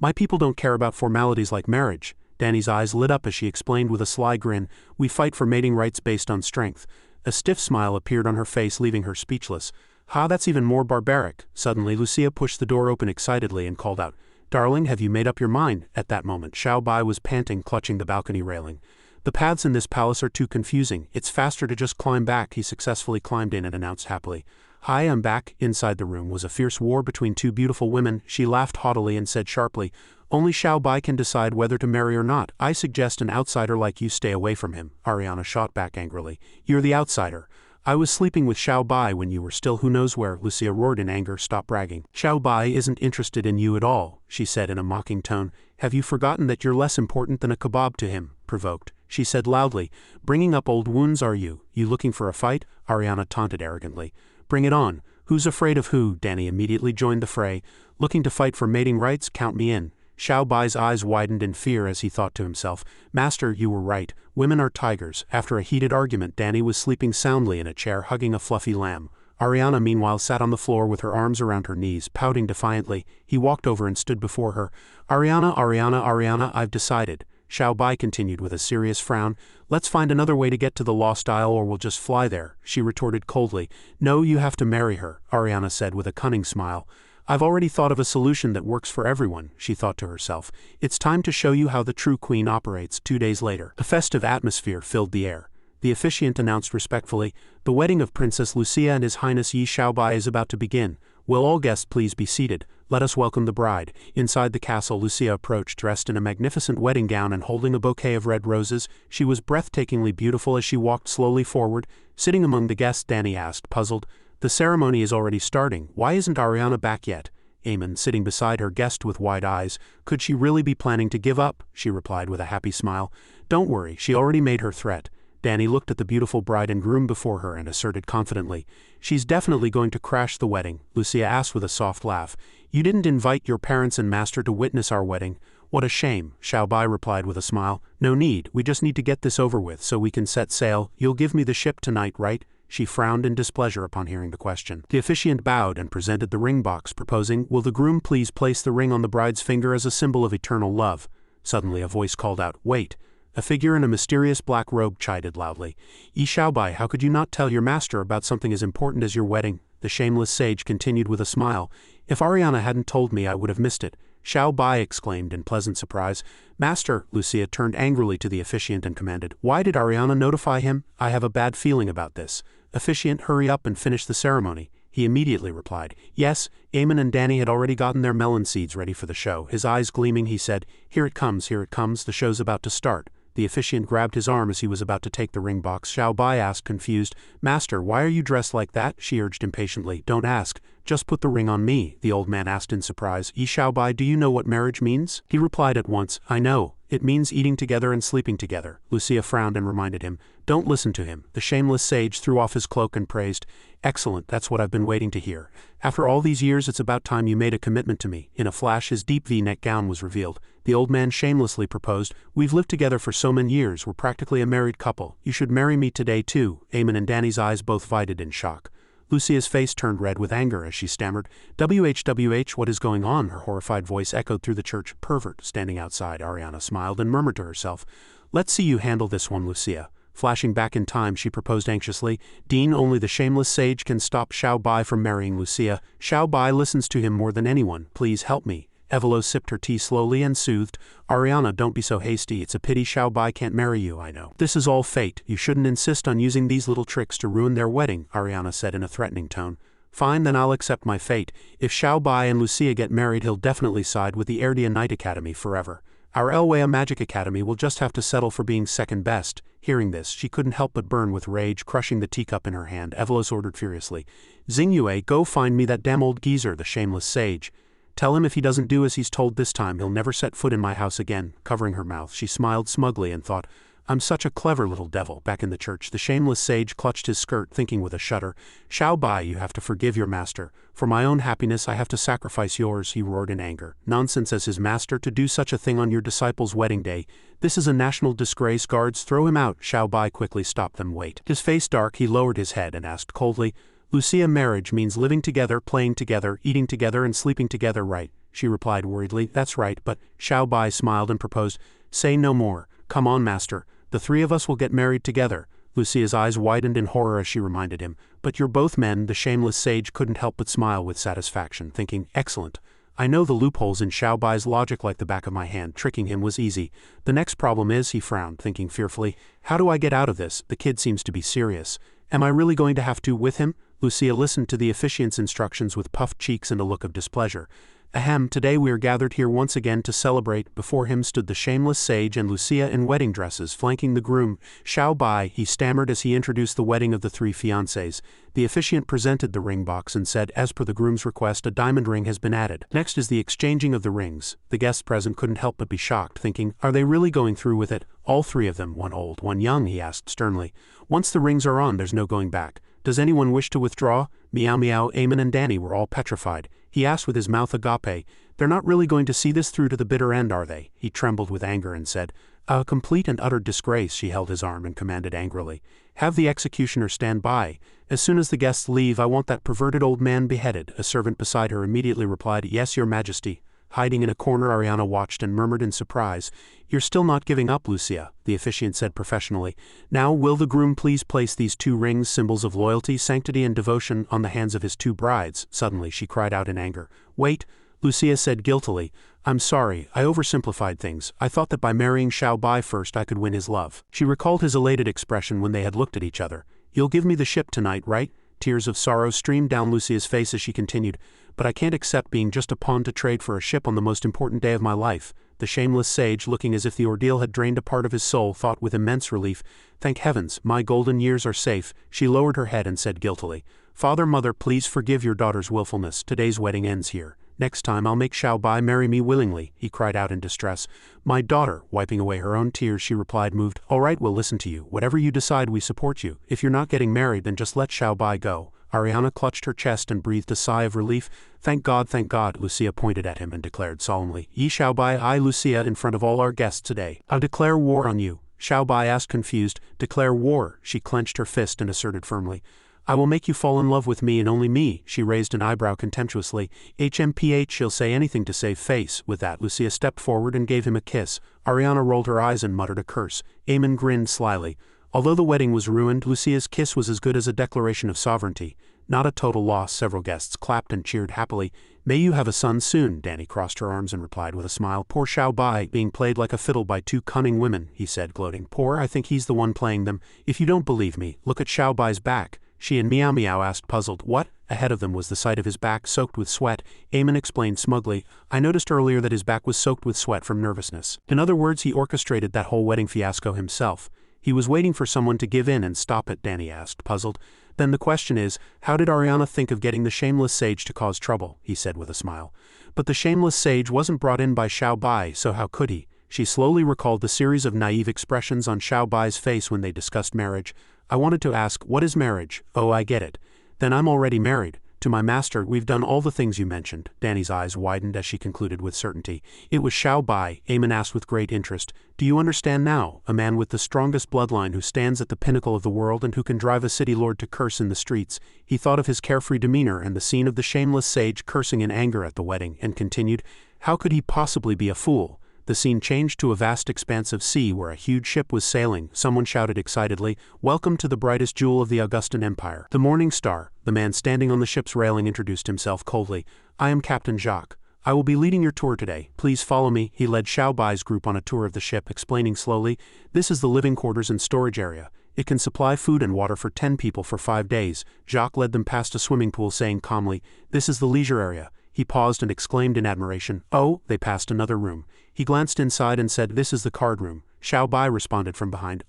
My people don't care about formalities like marriage. Danny's eyes lit up as she explained with a sly grin, We fight for mating rights based on strength. A stiff smile appeared on her face, leaving her speechless. That's even more barbaric. Suddenly, Lucia pushed the door open excitedly and called out, Darling, have you made up your mind? At that moment, Xiao Bai was panting, clutching the balcony railing. The paths in this palace are too confusing. It's faster to just climb back. He successfully climbed in and announced happily. Hi, I'm back. Inside the room was a fierce war between two beautiful women. She laughed haughtily and said sharply, Only Xiao Bai can decide whether to marry or not. I suggest an outsider like you stay away from him. Ariana shot back angrily. You're the outsider. I was sleeping with Xiao Bai when you were still who knows where. Lucia roared in anger. Stop bragging. Xiao Bai isn't interested in you at all, she said in a mocking tone. Have you forgotten that you're less important than a kebab to him? Provoked, she said loudly. Bringing up old wounds are you? You looking for a fight? Ariana taunted arrogantly. Bring it on. Who's afraid of who? Danny immediately joined the fray. Looking to fight for mating rights? Count me in. Xiao Bai's eyes widened in fear as he thought to himself, Master, you were right. Women are tigers. After a heated argument, Danny was sleeping soundly in a chair hugging a fluffy lamb. Ariana meanwhile sat on the floor with her arms around her knees, pouting defiantly. He walked over and stood before her. Ariana, I've decided. Xiao Bai continued with a serious frown. Let's find another way to get to the Lost Isle or we'll just fly there. She retorted coldly. No, you have to marry her, Ariana said with a cunning smile. I've already thought of a solution that works for everyone, she thought to herself. It's time to show you how the true queen operates. 2 days later, a festive atmosphere filled the air. The officiant announced respectfully, The wedding of Princess Lucia and His Highness Yi Xiao Bai is about to begin. Will all guests please be seated? Let us welcome the bride. Inside the castle, Lucia approached, dressed in a magnificent wedding gown and holding a bouquet of red roses. She was breathtakingly beautiful as she walked slowly forward. Sitting among the guests, Danny asked, puzzled, The ceremony is already starting. Why isn't Ariana back yet? Eamon, sitting beside her, guessed with wide eyes. Could she really be planning to give up? She replied with a happy smile. Don't worry, she already made her threat. Danny looked at the beautiful bride and groom before her and asserted confidently, She's definitely going to crash the wedding. Lucia asked with a soft laugh. You didn't invite your parents and master to witness our wedding. What a shame, Xiao Bai replied with a smile. No need, we just need to get this over with so we can set sail. You'll give me the ship tonight, right? She frowned in displeasure upon hearing the question. The officiant bowed and presented the ring box, proposing, Will the groom please place the ring on the bride's finger as a symbol of eternal love? Suddenly a voice called out, Wait. A figure in a mysterious black robe chided loudly. Yi Xiao Bai, how could you not tell your master about something as important as your wedding? The shameless sage continued with a smile. If Ariana hadn't told me, I would have missed it. Xiao Bai exclaimed in pleasant surprise. Master, Lucia turned angrily to the officiant and commanded, Why did Ariana notify him? I have a bad feeling about this. Officiant, hurry up and finish the ceremony. he immediately replied. Yes, Eamon and Danny had already gotten their melon seeds ready for the show. His eyes gleaming, he said, here it comes, the show's about to start. The officiant grabbed his arm as he was about to take the ring box. Xiao Bai asked, confused. Master, why are you dressed like that? She urged impatiently. Don't ask. Just put the ring on me, the old man asked in surprise. Xiao Bai, do you know what marriage means? He replied at once, I know. It means eating together and sleeping together. Lucia frowned and reminded him. Don't listen to him. The shameless sage threw off his cloak and praised. Excellent, that's what I've been waiting to hear. After all these years, it's about time you made a commitment to me. In a flash, his deep V-neck gown was revealed. The old man shamelessly proposed. We've lived together for so many years, we're practically a married couple. You should marry me today too. Eamon and Danny's eyes both widened in shock. Lucia's face turned red with anger as she stammered. WHWH, what is going on? Her horrified voice echoed through the church. Pervert. Standing outside, Ariana smiled and murmured to herself. Let's see you handle this one, Lucia. Flashing back in time, she proposed anxiously. Dean, only the shameless sage can stop Xiao Bai from marrying Lucia. Xiao Bai listens to him more than anyone. Please help me. Evelo sipped her tea slowly and soothed. Ariana, don't be so hasty. It's a pity Xiao Bai can't marry you, I know. This is all fate. You shouldn't insist on using these little tricks to ruin their wedding, Ariana said in a threatening tone. Fine, then I'll accept my fate. If Xiao Bai and Lucia get married, he'll definitely side with the Innate Academy forever. Our Elwea Magic Academy will just have to settle for being second best. Hearing this, she couldn't help but burn with rage, crushing the teacup in her hand. Evelos ordered furiously. Xingyue, go find me that damn old geezer, the shameless sage. Tell him if he doesn't do as he's told this time, he'll never set foot in my house again. Covering her mouth, she smiled smugly and thought, I'm such a clever little devil. Back in the church, the shameless sage clutched his skirt, thinking with a shudder. Xiao Bai, you have to forgive your master. For my own happiness, I have to sacrifice yours, he roared in anger. Nonsense, as his master to do such a thing on your disciple's wedding day. This is a national disgrace. Guards, throw him out. Xiao Bai quickly stopped them. Wait. His face dark, he lowered his head and asked coldly, Lucia, marriage means living together, playing together, eating together and sleeping together, right? She replied worriedly. That's right, but Xiao Bai smiled and proposed. Say no more. Come on, master. The three of us will get married together. Lucia's eyes widened in horror as she reminded him. But you're both men. The shameless sage couldn't help but smile with satisfaction, thinking, excellent. I know the loopholes in Xiao Bai's logic like the back of my hand. Tricking him was easy. The next problem is, he frowned, thinking fearfully, how do I get out of this? The kid seems to be serious. Am I really going to have to with him? Lucia listened to the officiant's instructions with puffed cheeks and a look of displeasure. Ahem, today we are gathered here once again to celebrate. Before him stood the shameless sage and Lucia in wedding dresses, flanking the groom. Xiao Bai, he stammered as he introduced the wedding of the three fiancés. The officiant presented the ring box and said, as per the groom's request, a diamond ring has been added. Next is the exchanging of the rings. The guests present couldn't help but be shocked, thinking, are they really going through with it? All three of them, one old, one young, he asked sternly. Once the rings are on, there's no going back. Does anyone wish to withdraw? Meow meow, Eamon and Danny were all petrified. He asked with his mouth agape, they're not really going to see this through to the bitter end, are they? He trembled with anger and said, a complete and utter disgrace. She held his arm and commanded angrily. Have the executioner stand by. As soon as the guests leave, I want that perverted old man beheaded. A servant beside her immediately replied, yes, your majesty. Hiding in a corner, Ariana watched and murmured in surprise, you're still not giving up, Lucia, the officiant said professionally. Now, will the groom please place these two rings, symbols of loyalty, sanctity and devotion, on the hands of his two brides? Suddenly, she cried out in anger. Wait, Lucia said guiltily. I'm sorry, I oversimplified things. I thought that by marrying Xiao Bai first I could win his love. She recalled his elated expression when they had looked at each other. You'll give me the ship tonight, right? Tears of sorrow streamed down Lucia's face as she continued, but I can't accept being just a pawn to trade for a ship on the most important day of my life. The shameless sage, looking as if the ordeal had drained a part of his soul, thought with immense relief, thank heavens, my golden years are safe. She lowered her head and said guiltily, Father, mother, please forgive your daughter's willfulness. Today's wedding ends here. Next time I'll make Xiao Bai marry me willingly, he cried out in distress. My daughter, wiping away her own tears, she replied moved, all right, we'll listen to you. Whatever you decide, we support you. If you're not getting married, then just let Xiao Bai go. Ariana clutched her chest and breathed a sigh of relief. Thank God, Lucia pointed at him and declared solemnly, Yi Xiao Bai, I, Lucia, in front of all our guests today, I'll declare war on you. Xiao Bai asked confused, declare war? She clenched her fist and asserted firmly. I will make you fall in love with me and only me. She raised an eyebrow contemptuously. HMPH, she'll say anything to save face. With that, Lucia stepped forward and gave him a kiss. Ariana rolled her eyes and muttered a curse. Eamon grinned slyly. Although the wedding was ruined, Lucia's kiss was as good as a declaration of sovereignty. Not a total loss. Several guests clapped and cheered happily. May you have a son soon. Danny crossed her arms and replied with a smile. Poor Xiao Bai, being played like a fiddle by two cunning women, he said, gloating. Poor, I think he's the one playing them. If you don't believe me, look at Xiao Bai's back. She and Meow Meow asked puzzled. What? Ahead of them was the sight of his back soaked with sweat. Eamon explained smugly, I noticed earlier that his back was soaked with sweat from nervousness. In other words, he orchestrated that whole wedding fiasco himself. He was waiting for someone to give in and stop it, Danny asked, puzzled. Then the question is, how did Ariana think of getting the shameless sage to cause trouble? He said with a smile. But the shameless sage wasn't brought in by Xiao Bai, so how could he? She slowly recalled the series of naive expressions on Xiao Bai's face when they discussed marriage. I wanted to ask, what is marriage? Oh, I get it. Then I'm already married. To my master, we've done all the things you mentioned. Danny's eyes widened as she concluded with certainty. It was Xiao Bai, Eamon asked with great interest. Do you understand now? A man with the strongest bloodline who stands at the pinnacle of the world and who can drive a city lord to curse in the streets. He thought of his carefree demeanor and the scene of the shameless sage cursing in anger at the wedding, and continued, how could he possibly be a fool? The scene changed to a vast expanse of sea where a huge ship was sailing. Someone shouted excitedly, welcome to the brightest jewel of the Augustan Empire. The Morning Star. The man standing on the ship's railing introduced himself coldly. I am Captain Jacques. I will be leading your tour today. Please follow me. He led Xiao Bai's group on a tour of the ship, explaining slowly, this is the living quarters and storage area. It can supply food and water for 10 people for 5 days. Jacques led them past a swimming pool, saying calmly, this is the leisure area. He paused and exclaimed in admiration, oh, they passed another room. He glanced inside and said, this is the card room. Xiao Bai responded from behind.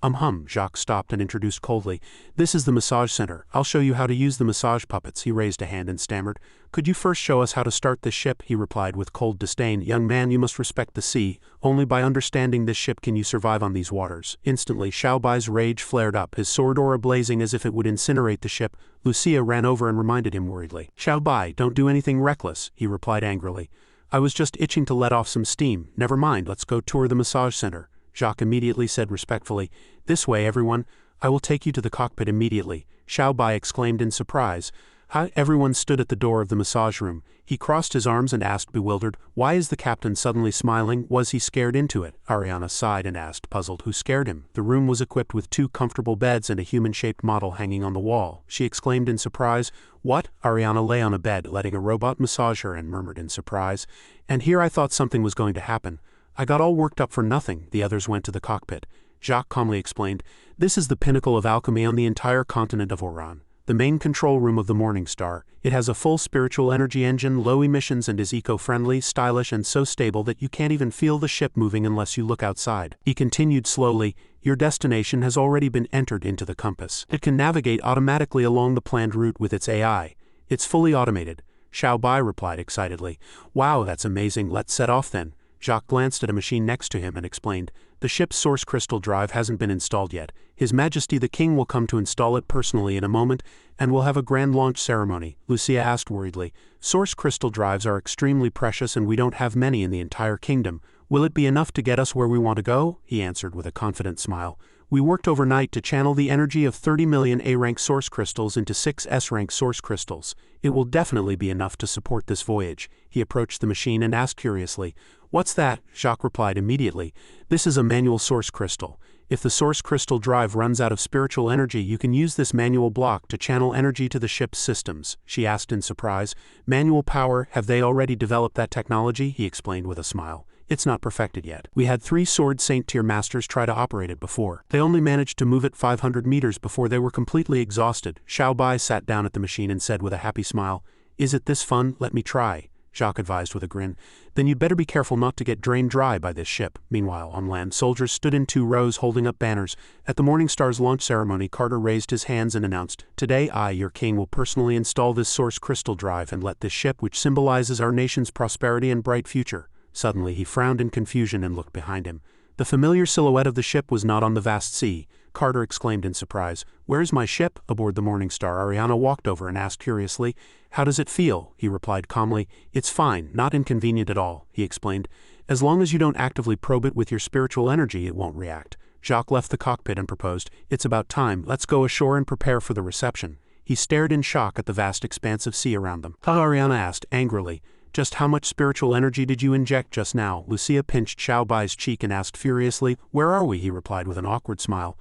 Jacques stopped and introduced coldly. This is the massage center. I'll show you how to use the massage puppets. He raised a hand and stammered. Could you first show us how to start this ship? He replied with cold disdain. Young man, you must respect the sea. Only by understanding this ship can you survive on these waters. Instantly, Xiao Bai's rage flared up, his sword aura blazing as if it would incinerate the ship. Lucia ran over and reminded him worriedly. Xiao Bai, don't do anything reckless, he replied angrily. I was just itching to let off some steam. Never mind, let's go tour the massage center. Jacques immediately said respectfully, this way, everyone. I will take you to the cockpit immediately. Xiao Bai exclaimed in surprise. Everyone stood at the door of the massage room. He crossed his arms and asked, bewildered, why is the captain suddenly smiling? Was he scared into it? Ariana sighed and asked, puzzled, who scared him? The room was equipped with 2 comfortable beds and a human-shaped model hanging on the wall. She exclaimed in surprise, what? Ariana lay on a bed, letting a robot massage her, and murmured in surprise, and here I thought something was going to happen. I got all worked up for nothing. The others went to the cockpit. Jacques calmly explained, this is the pinnacle of alchemy on the entire continent of Oran. The main control room of the Morning Star. It has a full spiritual energy engine, low emissions, and is eco-friendly, stylish, and so stable that you can't even feel the ship moving unless you look outside. He continued slowly, your destination has already been entered into the compass. It can navigate automatically along the planned route with its AI. It's fully automated. Xiao Bai replied excitedly. Wow, that's amazing, let's set off then. Jacques glanced at a machine next to him and explained, the ship's source crystal drive hasn't been installed yet. His Majesty the King will come to install it personally in a moment, and we'll have a grand launch ceremony. Lucia asked worriedly, source crystal drives are extremely precious and we don't have many in the entire kingdom. Will it be enough to get us where we want to go? He answered with a confident smile. We worked overnight to channel the energy of 30 million A-rank source crystals into 6 S-rank source crystals. It will definitely be enough to support this voyage. He approached the machine and asked curiously, what's that? Jacques replied immediately, this is a manual source crystal. If the source crystal drive runs out of spiritual energy, you can use this manual block to channel energy to the ship's systems. She asked in surprise, manual power, have they already developed that technology? He explained with a smile. It's not perfected yet. We had 3 Sword Saint tier masters try to operate it before. They only managed to move it 500 meters before they were completely exhausted. Xiao Bai sat down at the machine and said with a happy smile, is it this fun? Let me try. Jacques advised with a grin. Then you'd better be careful not to get drained dry by this ship. Meanwhile, on land, soldiers stood in 2 rows holding up banners. At the Morning Star's launch ceremony, Carter raised his hands and announced, today I, your king, will personally install this source crystal drive and let this ship, which symbolizes our nation's prosperity and bright future. Suddenly he frowned in confusion and looked behind him. The familiar silhouette of the ship was not on the vast sea. Carter exclaimed in surprise, where's my ship? Aboard the Morning Star, Ariana walked over and asked curiously, how does it feel? He replied calmly, it's fine, not inconvenient at all, he explained. As long as you don't actively probe it with your spiritual energy, it won't react. Jacques left the cockpit and proposed, it's about time, let's go ashore and prepare for the reception. He stared in shock at the vast expanse of sea around them. Ariana asked angrily, just how much spiritual energy did you inject just now? Lucia pinched Xiao Bai's cheek and asked furiously, where are we? He replied with an awkward smile.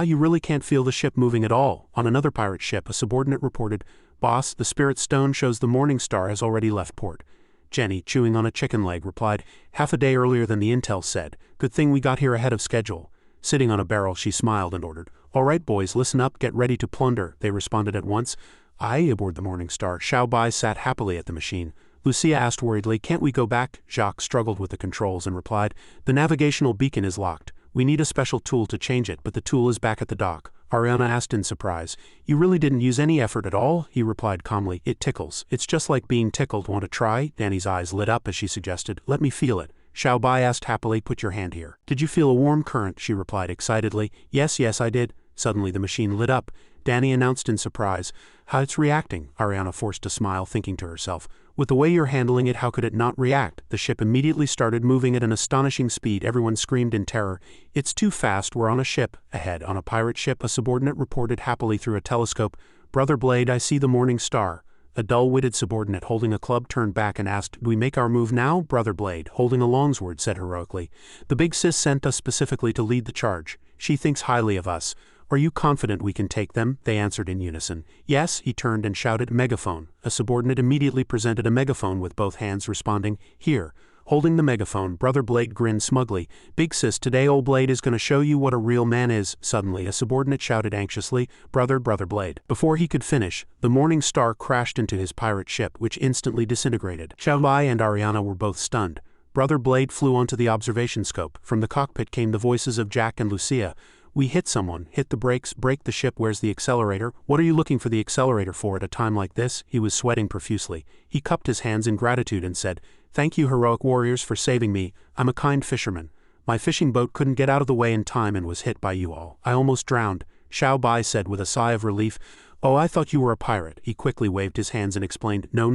You really can't feel the ship moving at all. On another pirate ship, a subordinate reported, boss, the spirit stone shows the Morning Star has already left port. Jenny, chewing on a chicken leg, replied, half a day earlier than the intel said. Good thing we got here ahead of schedule. Sitting on a barrel, she smiled and ordered, All right boys, listen up, get ready to plunder, they responded at once. Aye, aboard the Morning Star. Xiao Bai sat happily at the machine. Lucia asked worriedly, can't we go back? Jacques struggled with the controls and replied, the navigational beacon is locked. We need a special tool to change it, but the tool is back at the dock. Ariana asked in surprise. You really didn't use any effort at all? He replied calmly. It tickles. It's just like being tickled. Want to try? Danny's eyes lit up as she suggested. Let me feel it. Xiao Bai asked happily, put your hand here. Did you feel a warm current? She replied excitedly. Yes, I did. Suddenly the machine lit up. Danny announced in surprise. How it's reacting. Ariana forced a smile, thinking to herself. With the way you're handling it, how could it not react? The ship immediately started moving at an astonishing speed. Everyone screamed in terror. It's too fast, we're on a ship. Ahead, on a pirate ship, a subordinate reported happily through a telescope. Brother Blade, I see the Morning Star. A dull-witted subordinate holding a club turned back and asked, do we make our move now? Brother Blade, holding a longsword, said heroically. The big sis sent us specifically to lead the charge. She thinks highly of us. Are you confident we can take them? They answered in unison. Yes, he turned and shouted, megaphone. A subordinate immediately presented a megaphone with both hands responding, here. Holding the megaphone, Brother Blade grinned smugly. Big sis, today old Blade is going to show you what a real man is. Suddenly, a subordinate shouted anxiously, Brother Blade. Before he could finish, the Morning Star crashed into his pirate ship, which instantly disintegrated. Xiao Bai and Ariana were both stunned. Brother Blade flew onto the observation scope. From the cockpit came the voices of Jack and Lucia. We hit someone, hit the brakes, break the ship, where's the accelerator? What are you looking for the accelerator for at a time like this? He was sweating profusely. He cupped his hands in gratitude and said, thank you heroic warriors for saving me, I'm a kind fisherman. My fishing boat couldn't get out of the way in time and was hit by you all. I almost drowned, Xiao Bai said with a sigh of relief. Oh, I thought you were a pirate. He quickly waved his hands and explained, no,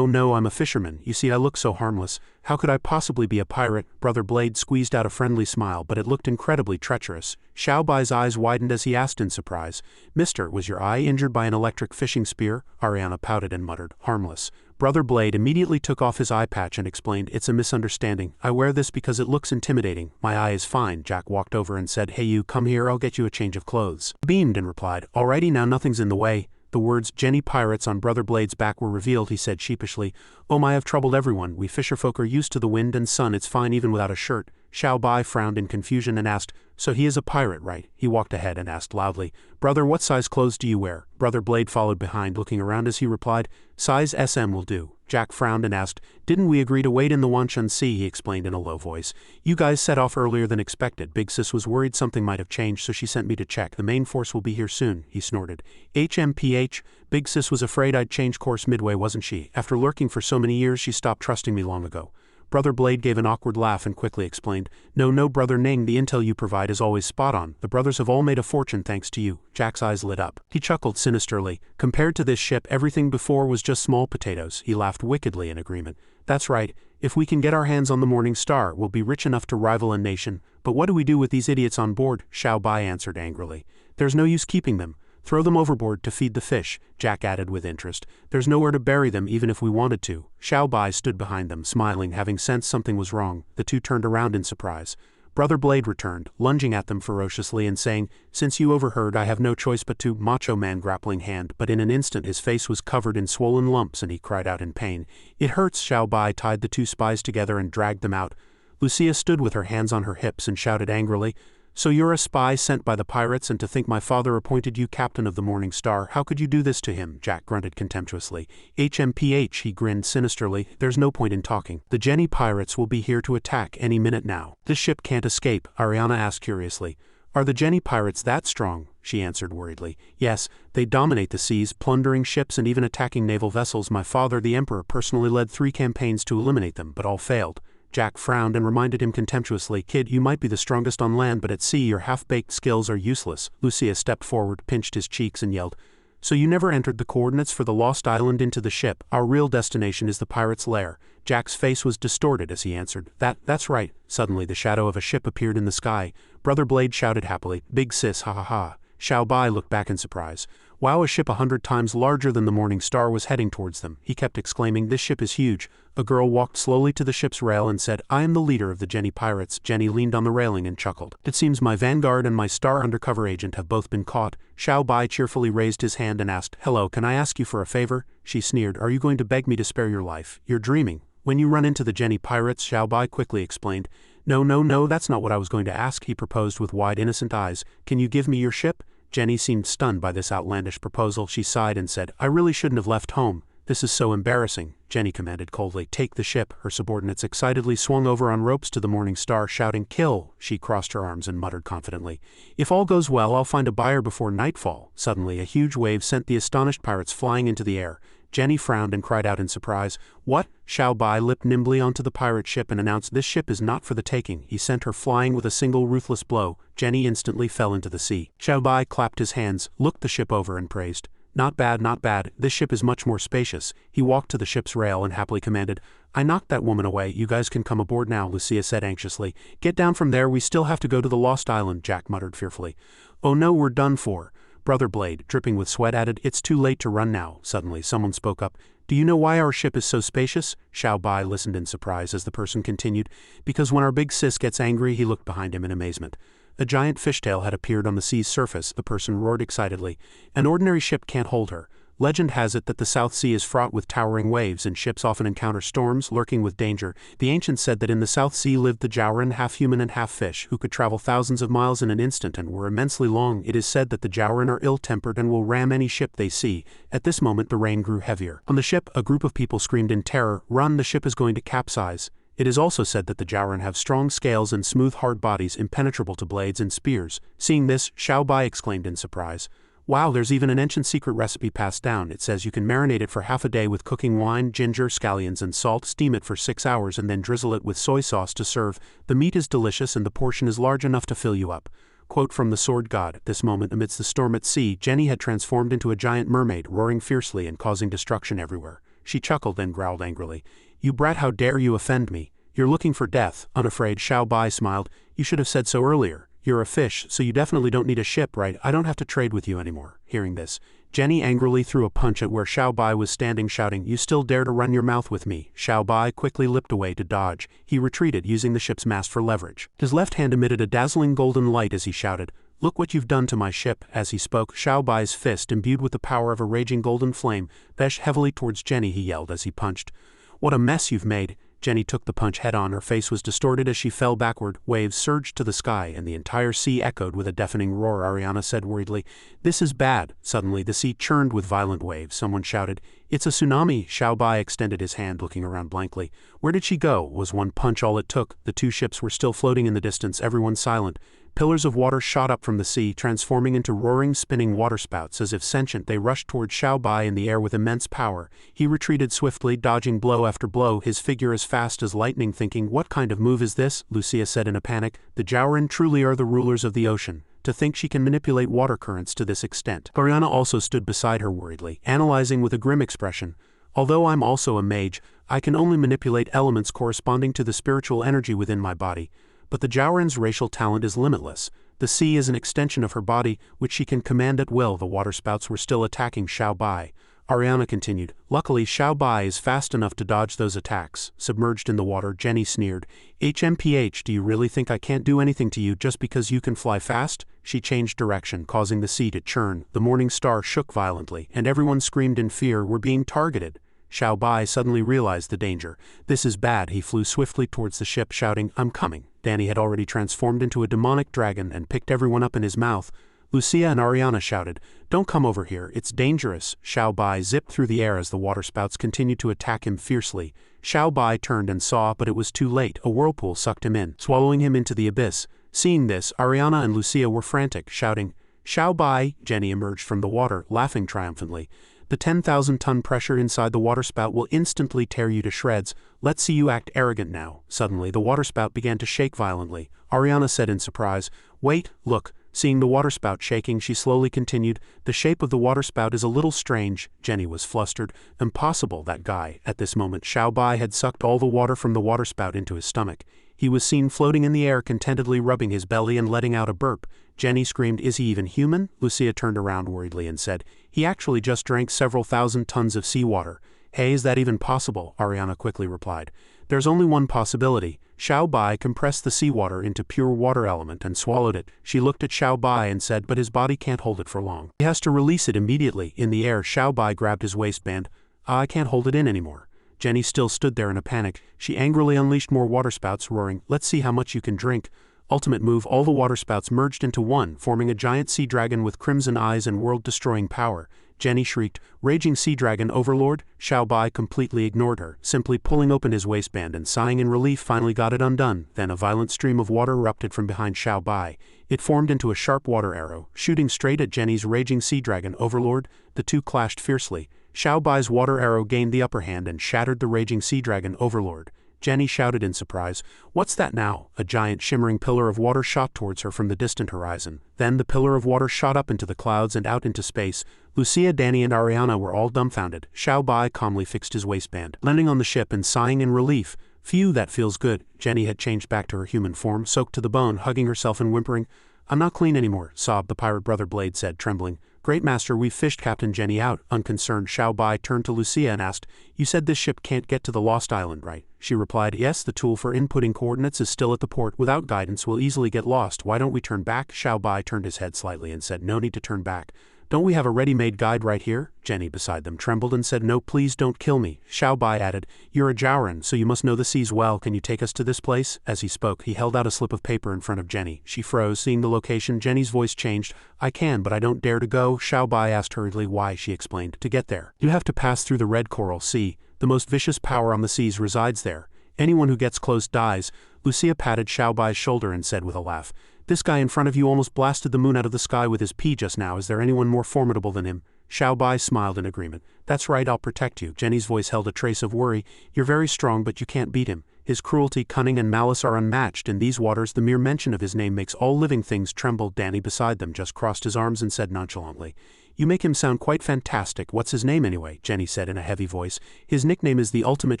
I'm a fisherman. You see, I look so harmless. How could I possibly be a pirate? Brother Blade squeezed out a friendly smile, but it looked incredibly treacherous. Xiao Bai's eyes widened as he asked in surprise, Mister, was your eye injured by an electric fishing spear? Ariana pouted and muttered, harmless. Brother Blade immediately took off his eye patch and explained, it's a misunderstanding. I wear this because it looks intimidating. My eye is fine. Jack walked over and said, hey you, come here, I'll get you a change of clothes. Beamed and replied, alrighty now, nothing's in the way. The words, Jenny Pirates on Brother Blade's back were revealed. He said sheepishly, oh my, I've troubled everyone. We fisherfolk are used to the wind and sun. It's fine even without a shirt. Xiao Bai frowned in confusion and asked, so he is a pirate, right? He walked ahead and asked loudly, brother, what size clothes do you wear? Brother Blade followed behind, looking around as he replied, size SM will do. Jack frowned and asked, didn't we agree to wait in the Wanshan Sea? He explained in a low voice. You guys set off earlier than expected. Big Sis was worried something might have changed, so she sent me to check. The main force will be here soon, he snorted. HMPH, Big Sis was afraid I'd change course midway, wasn't she? After lurking for so many years, she stopped trusting me long ago. Brother Blade gave an awkward laugh and quickly explained, no, Brother Ning, the intel you provide is always spot on. The brothers have all made a fortune thanks to you. Jack's eyes lit up. He chuckled sinisterly. Compared to this ship, everything before was just small potatoes. He laughed wickedly in agreement. That's right. If we can get our hands on the Morning Star, we'll be rich enough to rival a nation. But what do we do with these idiots on board? Xiao Bai answered angrily. There's no use keeping them. Throw them overboard to feed the fish, Jack added with interest. There's nowhere to bury them even if we wanted to. Xiao Bai stood behind them, smiling, having sensed something was wrong. The two turned around in surprise. Brother Blade returned, lunging at them ferociously and saying, since you overheard, I have no choice but to Macho Man grappling hand, but in an instant his face was covered in swollen lumps and he cried out in pain. It hurts. Xiao Bai tied the two spies together and dragged them out. Lucia stood with her hands on her hips and shouted angrily, so you're a spy sent by the pirates, and to think my father appointed you captain of the Morning Star. How could you do this to him? Jack grunted contemptuously. HMPH, he grinned sinisterly. There's no point in talking. The Jenny pirates will be here to attack any minute now. This ship can't escape, Ariana asked curiously. Are the Jenny pirates that strong? She answered worriedly. Yes, they dominate the seas, plundering ships and even attacking naval vessels. My father, the Emperor, personally led 3 campaigns to eliminate them, but all failed. Jack frowned and reminded him contemptuously, kid, you might be the strongest on land, but at sea your half-baked skills are useless. Lucia stepped forward, pinched his cheeks and yelled, so you never entered the coordinates for the lost island into the ship. Our real destination is the pirate's lair. Jack's face was distorted as he answered, that's right. Suddenly the shadow of a ship appeared in the sky. Brother Blade shouted happily, big sis, ha ha ha. Xiao Bai looked back in surprise. Wow, a ship 100 times larger than the Morning Star was heading towards them. He kept exclaiming, this ship is huge. A girl walked slowly to the ship's rail and said, I am the leader of the Jenny pirates. Jenny leaned on the railing and chuckled. It seems my vanguard and my star undercover agent have both been caught. Xiao Bai cheerfully raised his hand and asked, hello, can I ask you for a favor? She sneered, are you going to beg me to spare your life? You're dreaming. When you run into the Jenny pirates, Xiao Bai quickly explained. No, that's not what I was going to ask, he proposed with wide innocent eyes. Can you give me your ship? Jenny seemed stunned by this outlandish proposal. She sighed and said, I really shouldn't have left home. This is so embarrassing, Jenny commanded coldly. Take the ship. Her subordinates excitedly swung over on ropes to the Morning Star, shouting, Kill! She crossed her arms and muttered confidently, If all goes well, I'll find a buyer before nightfall. Suddenly, a huge wave sent the astonished pirates flying into the air. Jenny frowned and cried out in surprise. What? Xiao Bai leaped nimbly onto the pirate ship and announced, This ship is not for the taking. He sent her flying with a single ruthless blow. Jenny instantly fell into the sea. Xiao Bai clapped his hands, looked the ship over and praised. Not bad, not bad. This ship is much more spacious. He walked to the ship's rail and happily commanded, I knocked that woman away. You guys can come aboard now, Lucia said anxiously. Get down from there. We still have to go to the Lost Island, Jack muttered fearfully. Oh no, we're done for. Brother Blade, dripping with sweat, added, It's too late to run now. Suddenly, someone spoke up. Do you know why our ship is so spacious? Xiao Bai listened in surprise as the person continued. Because when our big sis gets angry, he looked behind him in amazement. A giant fishtail had appeared on the sea's surface, the person roared excitedly. An ordinary ship can't hold her. Legend has it that the South Sea is fraught with towering waves and ships often encounter storms, lurking with danger. The ancients said that in the South Sea lived the Jowrin, half human and half fish, who could travel thousands of miles in an instant and were immensely long. It is said that the Jowrin are ill-tempered and will ram any ship they see. At this moment the rain grew heavier. On the ship, a group of people screamed in terror, Run, the ship is going to capsize. It is also said that the Jowrin have strong scales and smooth hard bodies impenetrable to blades and spears. Seeing this, Xiao Bai exclaimed in surprise. Wow, there's even an ancient secret recipe passed down. It says you can marinate it for half a day with cooking wine, ginger, scallions and salt, steam it for 6 hours and then drizzle it with soy sauce to serve. The meat is delicious and the portion is large enough to fill you up. Quote from the Sword God. At this moment, amidst the storm at sea, Jenny had transformed into a giant mermaid, roaring fiercely and causing destruction everywhere. She chuckled then growled angrily. You brat, how dare you offend me? You're looking for death. Unafraid, Xiao Bai smiled. You should have said so earlier. You're a fish, so you definitely don't need a ship, right? I don't have to trade with you anymore. Hearing this, Jenny angrily threw a punch at where Xiao Bai was standing, shouting, You still dare to run your mouth with me? Xiao Bai quickly leapt away to dodge. He retreated, using the ship's mast for leverage. His left hand emitted a dazzling golden light as he shouted, Look what you've done to my ship. As he spoke, Xiao Bai's fist, imbued with the power of a raging golden flame, dashed heavily towards Jenny. He yelled as he punched. What a mess you've made. Jenny took the punch head-on. Her face was distorted as she fell backward. Waves surged to the sky, and the entire sea echoed with a deafening roar. Ariana said worriedly, This is bad. Suddenly, the sea churned with violent waves. Someone shouted, It's a tsunami. Xiao Bai extended his hand, looking around blankly. Where did she go? Was one punch all it took? The two ships were still floating in the distance, everyone silent. Pillars of water shot up from the sea, transforming into roaring, spinning waterspouts. As if sentient, they rushed toward Xiao Bai in the air with immense power. He retreated swiftly, dodging blow after blow, his figure as fast as lightning, thinking, What kind of move is this? Lucia said in a panic. The Jowrin truly are the rulers of the ocean. To think she can manipulate water currents to this extent. Ariana also stood beside her worriedly, analyzing with a grim expression. Although I'm also a mage, I can only manipulate elements corresponding to the spiritual energy within my body. But the Jowrin's racial talent is limitless. The sea is an extension of her body, which she can command at will. The waterspouts were still attacking Xiao Bai. Ariana continued, Luckily Xiao Bai is fast enough to dodge those attacks. Submerged in the water, Jenny sneered. HMPH, do you really think I can't do anything to you just because you can fly fast? She changed direction, causing the sea to churn. The Morning Star shook violently, and everyone screamed in fear. We're being targeted. Xiao Bai suddenly realized the danger. This is bad. He flew swiftly towards the ship, shouting, I'm coming. Danny had already transformed into a demonic dragon and picked everyone up in his mouth. Lucia and Ariana shouted, Don't come over here, it's dangerous. Xiao Bai zipped through the air as the waterspouts continued to attack him fiercely. Xiao Bai turned and saw, but it was too late. A whirlpool sucked him in, swallowing him into the abyss. Seeing this, Ariana and Lucia were frantic, shouting, Xiao Bai! Jenny emerged from the water, laughing triumphantly. The 10,000-ton pressure inside the waterspout will instantly tear you to shreds. Let's see you act arrogant now. Suddenly, the waterspout began to shake violently. Ariana said in surprise, Wait, look. Seeing the waterspout shaking, she slowly continued, The shape of the waterspout is a little strange. Jenny was flustered. Impossible, that guy. At this moment, Xiao Bai had sucked all the water from the waterspout into his stomach. He was seen floating in the air, contentedly rubbing his belly and letting out a burp. Jenny screamed, Is he even human? Lucia turned around worriedly and said, He actually just drank several thousand tons of seawater. Hey, is that even possible? Ariana quickly replied. There's only one possibility. Xiao Bai compressed the seawater into pure water element and swallowed it. She looked at Xiao Bai and said, But his body can't hold it for long. He has to release it immediately. In the air, Xiao Bai grabbed his waistband. I can't hold it in anymore. Jenny still stood there in a panic. She angrily unleashed more waterspouts, roaring, Let's see how much you can drink. Ultimate move, all the waterspouts merged into one, forming a giant sea dragon with crimson eyes and world-destroying power. Jenny shrieked, "Raging Sea Dragon Overlord!" Xiao Bai completely ignored her, simply pulling open his waistband and sighing in relief finally got it undone. Then a violent stream of water erupted from behind Xiao Bai. It formed into a sharp water arrow, shooting straight at Jenny's Raging Sea Dragon Overlord. The two clashed fiercely. Xiao Bai's water arrow gained the upper hand and shattered the Raging Sea Dragon Overlord. Jenny shouted in surprise, "What's that now?" A giant shimmering pillar of water shot towards her from the distant horizon. Then the pillar of water shot up into the clouds and out into space. Lucia, Danny and Ariana were all dumbfounded. Xiao Bai calmly fixed his waistband, landing on the ship and sighing in relief. "Phew, that feels good." Jenny had changed back to her human form, soaked to the bone, hugging herself and whimpering. "I'm not clean anymore," sobbed the pirate brother Blade said, trembling. "Great master, we've fished Captain Jenny out." Unconcerned, Xiao Bai turned to Lucia and asked, "You said this ship can't get to the Lost Island, right?" She replied, "Yes, the tool for inputting coordinates is still at the port. Without guidance, we'll easily get lost. Why don't we turn back?" Xiao Bai turned his head slightly and said, "No need to turn back. Don't we have a ready-made guide right here?" Jenny beside them trembled and said, "No, please don't kill me." Xiao Bai added, "You're a Jowrin, so you must know the seas well. Can you take us to this place?" As he spoke, he held out a slip of paper in front of Jenny. She froze, seeing the location. Jenny's voice changed. "I can, but I don't dare to go." Xiao Bai asked hurriedly why. She explained, "To get there, you have to pass through the Red Coral Sea. The most vicious power on the seas resides there. Anyone who gets close dies." Lucia patted Xiao Bai's shoulder and said with a laugh, "This guy in front of you almost blasted the moon out of the sky with his pea just now. Is there anyone more formidable than him?" Xiao Bai smiled in agreement. "That's right, I'll protect you." Jenny's voice held a trace of worry. "You're very strong, but you can't beat him. His cruelty, cunning, and malice are unmatched. In these waters, the mere mention of his name makes all living things tremble." Danny beside them just crossed his arms and said nonchalantly, "You make him sound quite fantastic. What's his name anyway?" Jenny said in a heavy voice. "His nickname is the Ultimate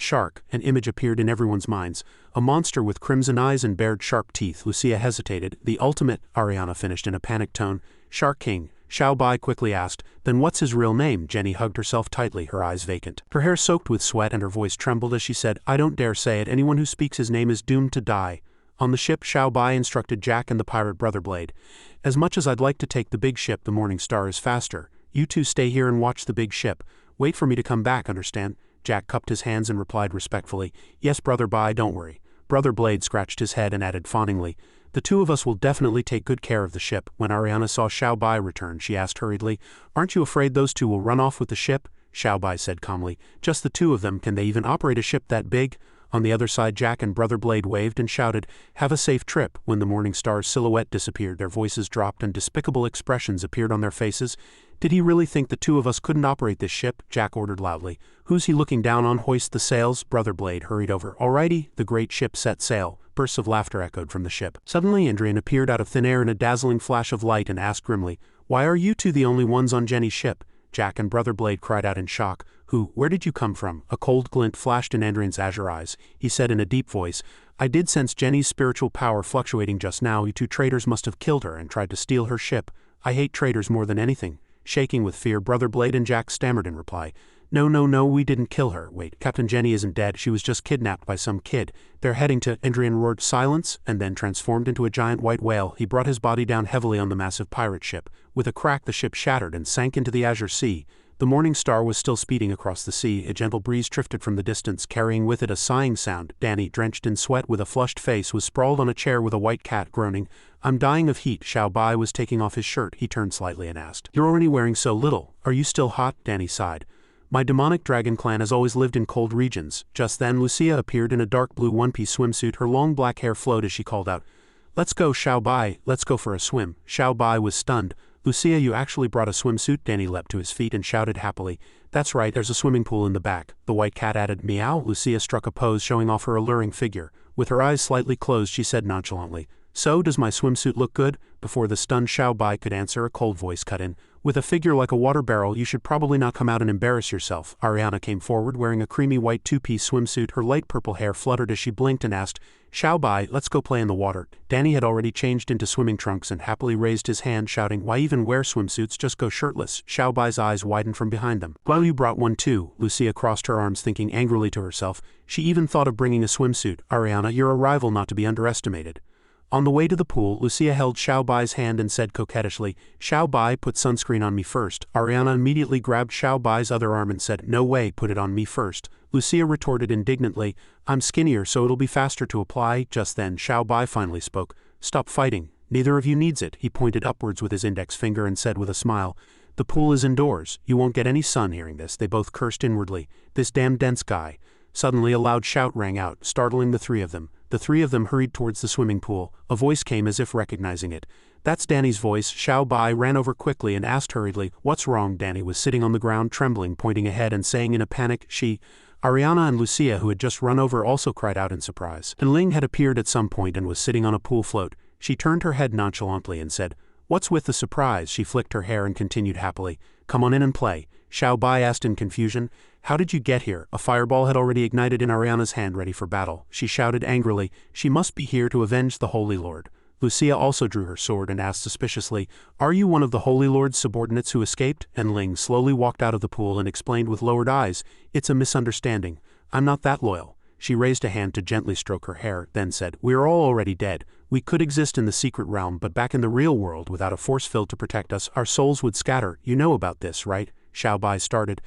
Shark." An image appeared in everyone's minds. A monster with crimson eyes and bared sharp teeth. Lucia hesitated. "The Ultimate," Ariana finished in a panicked tone. "Shark King." Xiao Bai quickly asked, "Then what's his real name?" Jenny hugged herself tightly, her eyes vacant. Her hair soaked with sweat and her voice trembled as she said, "I don't dare say it. Anyone who speaks his name is doomed to die." On the ship, Xiao Bai instructed Jack and the pirate brother Blade. "As much as I'd like to take the big ship, the Morning Star is faster. You two stay here and watch the big ship. Wait for me to come back, understand?" Jack cupped his hands and replied respectfully, "Yes, Brother Bai, don't worry." Brother Blade scratched his head and added fawningly, "The two of us will definitely take good care of the ship." When Ariana saw Xiao Bai return, she asked hurriedly, "Aren't you afraid those two will run off with the ship?" Xiao Bai said calmly, "Just the two of them. Can they even operate a ship that big?" On the other side, Jack and Brother Blade waved and shouted, "Have a safe trip." When the Morning Star's silhouette disappeared, their voices dropped and despicable expressions appeared on their faces. "Did he really think the two of us couldn't operate this ship?" Jack ordered loudly. "Who's he looking down on? Hoist the sails." Brother Blade hurried over. "Alrighty." The great ship set sail. Bursts of laughter echoed from the ship. Suddenly Indrian appeared out of thin air in a dazzling flash of light and asked grimly, "Why are you two the only ones on Jenny's ship?" Jack and Brother Blade cried out in shock. Where did you come from?" A cold glint flashed in Andrian's azure eyes. He said in a deep voice, "I did sense Jenny's spiritual power fluctuating just now. You two traitors must have killed her and tried to steal her ship. I hate traitors more than anything." Shaking with fear, Brother Blade and Jack stammered in reply, No, we didn't kill her. Wait, Captain Jenny isn't dead. She was just kidnapped by some kid. They're heading to..." Indrian roared silence, and then transformed into a giant white whale. He brought his body down heavily on the massive pirate ship. With a crack, the ship shattered and sank into the azure sea. The Morning Star was still speeding across the sea. A gentle breeze drifted from the distance, carrying with it a sighing sound. Danny, drenched in sweat with a flushed face, was sprawled on a chair with a white cat, groaning. "I'm dying of heat." Xiao Bai was taking off his shirt. He turned slightly and asked, "You're already wearing so little. Are you still hot?" Danny sighed. "My demonic dragon clan has always lived in cold regions." Just then, Lucia appeared in a dark blue one-piece swimsuit. Her long black hair flowed as she called out, "Let's go, Xiao Bai. Let's go for a swim." Xiao Bai was stunned. "Lucia, you actually brought a swimsuit?" Danny leapt to his feet and shouted happily, "That's right, there's a swimming pool in the back." The white cat added, "Meow." Lucia struck a pose showing off her alluring figure. With her eyes slightly closed, she said nonchalantly, "So, does my swimsuit look good?" Before the stunned Xiao Bai could answer, a cold voice cut in. "With a figure like a water barrel, you should probably not come out and embarrass yourself." Ariana came forward wearing a creamy white two-piece swimsuit. Her light purple hair fluttered as she blinked and asked, "Xiao Bai, let's go play in the water." Danny had already changed into swimming trunks and happily raised his hand, shouting, "Why even wear swimsuits? Just go shirtless." Xiao Bai's eyes widened from behind them. "Well, you brought one too." Lucia crossed her arms, thinking angrily to herself. She even thought of bringing a swimsuit. "Ariana, you're a rival not to be underestimated." On the way to the pool, Lucia held Xiao Bai's hand and said coquettishly, "Xiao Bai, put sunscreen on me first." Ariana immediately grabbed Xiao Bai's other arm and said, "No way, put it on me first." Lucia retorted indignantly, "I'm skinnier, so it'll be faster to apply." Just then, Xiao Bai finally spoke. Stop fighting. Neither of you needs it. He pointed upwards with his index finger and said with a smile, the pool is indoors. You won't get any sun. Hearing this, they both cursed inwardly. This damn dense guy. Suddenly a loud shout rang out, startling the three of them. The three of them hurried towards the swimming pool. A voice came as if recognizing it. That's Danny's voice. Xiao Bai ran over quickly and asked hurriedly, what's wrong? Danny was sitting on the ground trembling, pointing ahead and saying in a panic, Ariana and Lucia, who had just run over, also cried out in surprise. And Ling had appeared at some point and was sitting on a pool float. She turned her head nonchalantly and said, what's with the surprise? She flicked her hair and continued happily, come on in and play. Xiao Bai asked in confusion, how did you get here? A fireball had already ignited in Ariana's hand, ready for battle. She shouted angrily, she must be here to avenge the Holy Lord. Lucia also drew her sword and asked suspiciously, are you one of the Holy Lord's subordinates who escaped? And Ling slowly walked out of the pool and explained with lowered eyes, it's a misunderstanding. I'm not that loyal. She raised a hand to gently stroke her hair, then said, we are all already dead. We could exist in the secret realm, but back in the real world, without a force field to protect us, our souls would scatter. You know about this, right? Xiao Bai started.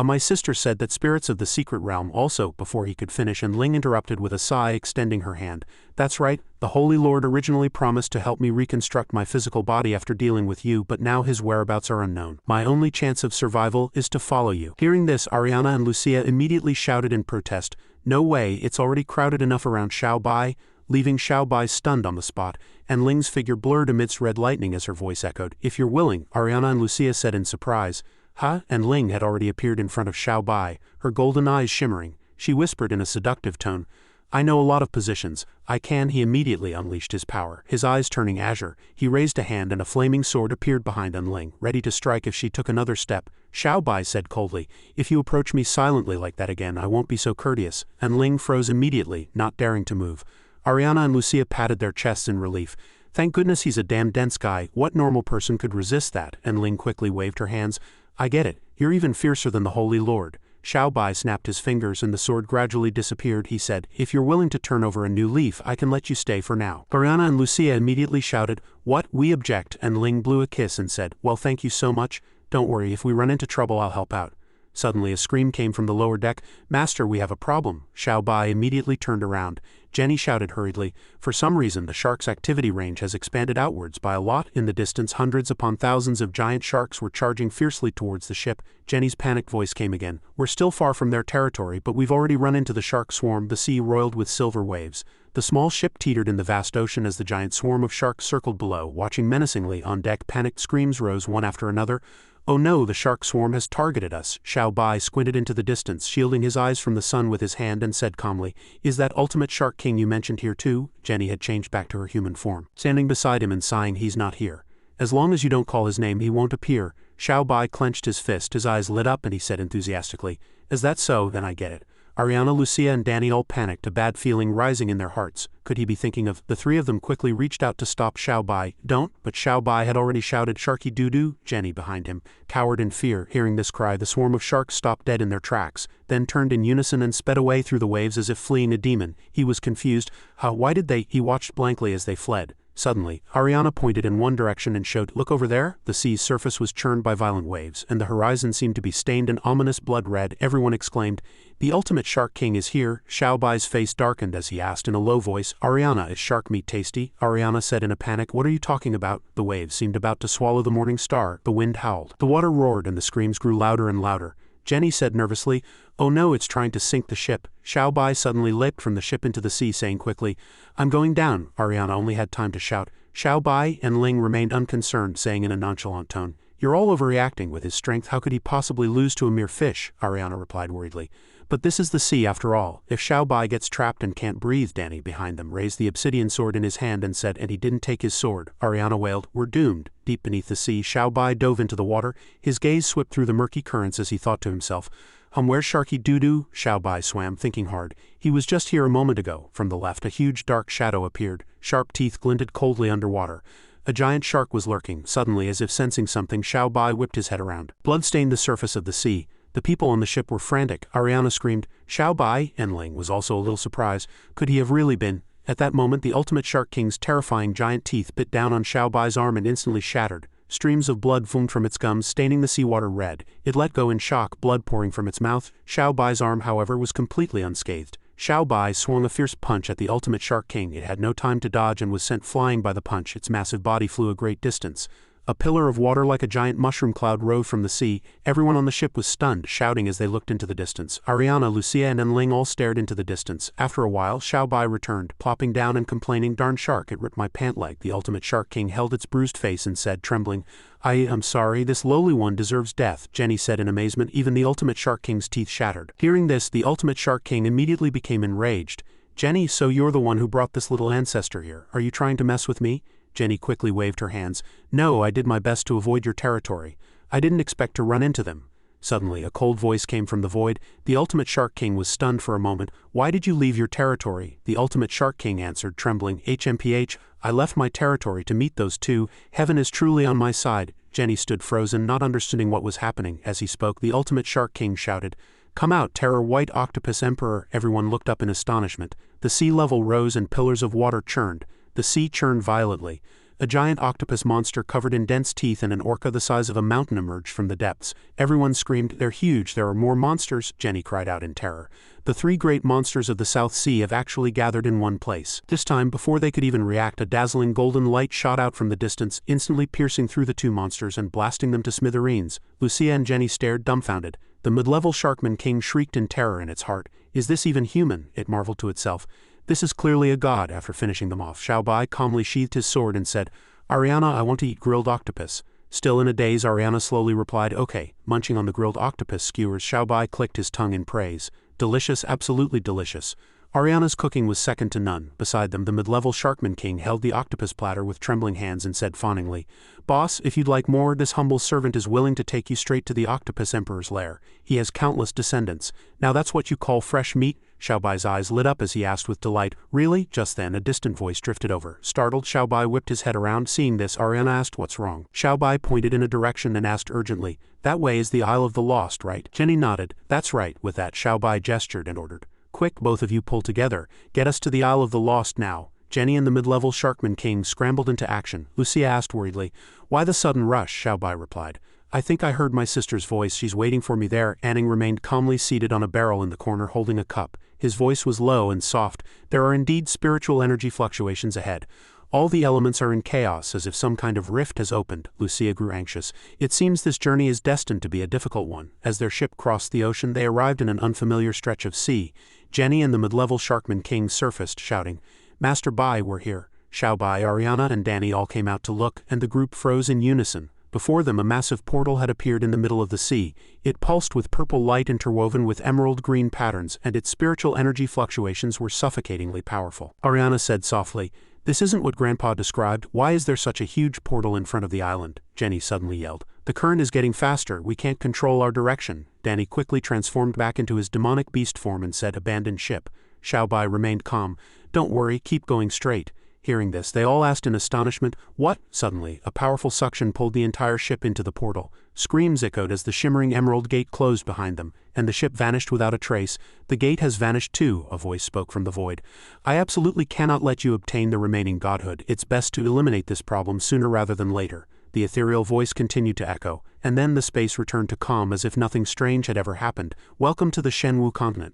My sister said that spirits of the secret realm also, before he could finish, and Ling interrupted with a sigh, extending her hand. That's right, the Holy Lord originally promised to help me reconstruct my physical body after dealing with you, but now his whereabouts are unknown. My only chance of survival is to follow you. Hearing this, Ariana and Lucia immediately shouted in protest, no way, it's already crowded enough around Xiao Bai, leaving Xiao Bai stunned on the spot, and Ling's figure blurred amidst red lightning as her voice echoed. If you're willing, Ariana and Lucia said in surprise. Huh? And Ling had already appeared in front of Xiao Bai, her golden eyes shimmering. She whispered in a seductive tone, I know a lot of positions. I can. He immediately unleashed his power, his eyes turning azure. He raised a hand and a flaming sword appeared behind Ling, ready to strike if she took another step. Xiao Bai said coldly, if you approach me silently like that again, I won't be so courteous. And Ling froze immediately, not daring to move. Ariana and Lucia patted their chests in relief. Thank goodness he's a damn dense guy. What normal person could resist that? And Ling quickly waved her hands. I get it. You're even fiercer than the Holy Lord. Xiao Bai snapped his fingers and the sword gradually disappeared. He said, if you're willing to turn over a new leaf, I can let you stay for now. Ariana and Lucia immediately shouted, what? We object. And Ling blew a kiss and said, well, thank you so much. Don't worry, if we run into trouble, I'll help out. Suddenly a scream came from the lower deck. Master, we have a problem. Xiao Bai immediately turned around. Jenny shouted hurriedly, for some reason the shark's activity range has expanded outwards by a lot. In the distance, hundreds upon thousands of giant sharks were charging fiercely towards the ship. Jenny's panicked voice came again. We're still far from their territory, but we've already run into the shark swarm. The sea roiled with silver waves. The small ship teetered in the vast ocean as the giant swarm of sharks circled below, watching menacingly. On deck, panicked screams rose one after another. Oh no, the shark swarm has targeted us. Xiao Bai squinted into the distance, shielding his eyes from the sun with his hand, and said calmly, is that ultimate shark king you mentioned here too? Jenny had changed back to her human form, standing beside him and sighing, he's not here. As long as you don't call his name, he won't appear. Xiao Bai clenched his fist, his eyes lit up, and he said enthusiastically, is that so? Then I get it. Ariana, Lucia, and Danny all panicked, a bad feeling rising in their hearts. Could he be thinking of? The three of them quickly reached out to stop Xiao Bai. Don't, but Xiao Bai had already shouted, Sharky doo-doo. Jenny behind him cowered in fear. Hearing this cry, the swarm of sharks stopped dead in their tracks, then turned in unison and sped away through the waves as if fleeing a demon. He was confused. Why did they? He watched blankly as they fled. Suddenly, Ariana pointed in one direction and showed, look over there. The sea's surface was churned by violent waves, and the horizon seemed to be stained an ominous blood red. Everyone exclaimed, the ultimate shark king is here. Xiao Bai's face darkened as he asked in a low voice, Ariana, is shark meat tasty? Ariana said in a panic, what are you talking about? The waves seemed about to swallow the morning star. The wind howled. The water roared and the screams grew louder and louder. Jenny said nervously, oh no, it's trying to sink the ship. Xiao Bai suddenly leaped from the ship into the sea, saying quickly, I'm going down. Ariana only had time to shout. Xiao Bai and Ling remained unconcerned, saying in a nonchalant tone, you're all overreacting. With his strength, how could he possibly lose to a mere fish? Ariana replied worriedly. But this is the sea after all. If Xiao Bai gets trapped and can't breathe, Danny behind them raised the obsidian sword in his hand and said, and he didn't take his sword. Ariana wailed, we're doomed. Deep beneath the sea, Xiao Bai dove into the water. His gaze swept through the murky currents as he thought to himself, where's Sharky doo-doo? Xiao Bai swam, thinking hard. He was just here a moment ago. From the left, a huge dark shadow appeared. Sharp teeth glinted coldly underwater. A giant shark was lurking. Suddenly, as if sensing something, Xiao Bai whipped his head around. Blood stained the surface of the sea. The people on the ship were frantic. Ariana screamed, Xiao Bai, and Ling was also a little surprised. Could he have really been? At that moment, the ultimate shark king's terrifying giant teeth bit down on Xiao Bai's arm and instantly shattered. Streams of blood foamed from its gums, staining the seawater red. It let go in shock, blood pouring from its mouth. Xiao Bai's arm, however, was completely unscathed. Xiao Bai swung a fierce punch at the ultimate Shark King. It had no time to dodge and was sent flying by the punch. Its massive body flew a great distance. A pillar of water like a giant mushroom cloud rose from the sea. Everyone on the ship was stunned, shouting as they looked into the distance. Ariana, Lucia and Ling all stared into the distance. After a while, Xiao Bai returned, plopping down and complaining, "Darn shark, it ripped my pant leg." The ultimate Shark King held its bruised face and said, trembling, "I am sorry, this lowly one deserves death," Jenny said in amazement. Even the ultimate Shark King's teeth shattered. Hearing this, the ultimate Shark King immediately became enraged. "Jenny, so you're the one who brought this little ancestor here. Are you trying to mess with me?" Jenny quickly waved her hands. "No, I did my best to avoid your territory. I didn't expect to run into them." Suddenly, a cold voice came from the void. The ultimate Shark King was stunned for a moment. "Why did you leave your territory?" The ultimate Shark King answered, trembling, "HMPH, I left my territory to meet those two. Heaven is truly on my side." Jenny stood frozen, not understanding what was happening. As he spoke, the ultimate Shark King shouted, "Come out, terror white octopus emperor." Everyone looked up in astonishment. The sea level rose and pillars of water churned. The sea churned violently. A giant octopus monster covered in dense teeth and an orca the size of a mountain emerged from the depths. Everyone screamed, "They're huge, there are more monsters," Jenny cried out in terror. "The three great monsters of the South Sea have actually gathered in one place." This time, before they could even react, a dazzling golden light shot out from the distance, instantly piercing through the two monsters and blasting them to smithereens. Lucia and Jenny stared dumbfounded. The mid-level Sharkman King shrieked in terror in its heart. "Is this even human?" it marveled to itself. "This is clearly a god." After finishing them off, Xiao Bai calmly sheathed his sword and said, "Ariana, I want to eat grilled octopus." Still in a daze, Ariana slowly replied, "Okay." Munching on the grilled octopus skewers, Xiao Bai clicked his tongue in praise. "Delicious, absolutely delicious." Ariana's cooking was second to none. Beside them, the mid-level Sharkman King held the octopus platter with trembling hands and said fawningly, "Boss, if you'd like more, this humble servant is willing to take you straight to the octopus emperor's lair. He has countless descendants. Now that's what you call fresh meat?" Xiao Bai's eyes lit up as he asked with delight, "Really?" Just then, a distant voice drifted over. Startled, Xiao Bai whipped his head around. Seeing this, Ariana asked, "What's wrong?" Xiao Bai pointed in a direction and asked urgently, "That way is the Isle of the Lost, right?" Jenny nodded. "That's right." With that, Xiao Bai gestured and ordered, "Quick, both of you pull together. Get us to the Isle of the Lost now." Jenny and the mid-level Sharkman King scrambled into action. Lucia asked worriedly, "Why the sudden rush?" Xiao Bai replied, "I think I heard my sister's voice. She's waiting for me there." Anning remained calmly seated on a barrel in the corner holding a cup. His voice was low and soft. "There are indeed spiritual energy fluctuations ahead. All the elements are in chaos, as if some kind of rift has opened." Lucia grew anxious. "It seems this journey is destined to be a difficult one." As their ship crossed the ocean, they arrived in an unfamiliar stretch of sea. Jenny and the mid-level Sharkman King surfaced, shouting, "Master Bai, we're here." Xiao Bai, Ariana, and Danny all came out to look, and the group froze in unison. Before them, a massive portal had appeared in the middle of the sea. It pulsed with purple light interwoven with emerald green patterns, and its spiritual energy fluctuations were suffocatingly powerful. Ariana said softly, "This isn't what Grandpa described. Why is there such a huge portal in front of the island?" Jenny suddenly yelled, "The current is getting faster. We can't control our direction." Danny quickly transformed back into his demonic beast form and said, "Abandon ship." Xiao Bai remained calm. "Don't worry, keep going straight." Hearing this, they all asked in astonishment, "What?" Suddenly, a powerful suction pulled the entire ship into the portal. Screams echoed as the shimmering emerald gate closed behind them, and the ship vanished without a trace. "The gate has vanished too," a voice spoke from the void. "I absolutely cannot let you obtain the remaining godhood. It's best to eliminate this problem sooner rather than later." The ethereal voice continued to echo, and then the space returned to calm as if nothing strange had ever happened. "Welcome to the Shenwu continent.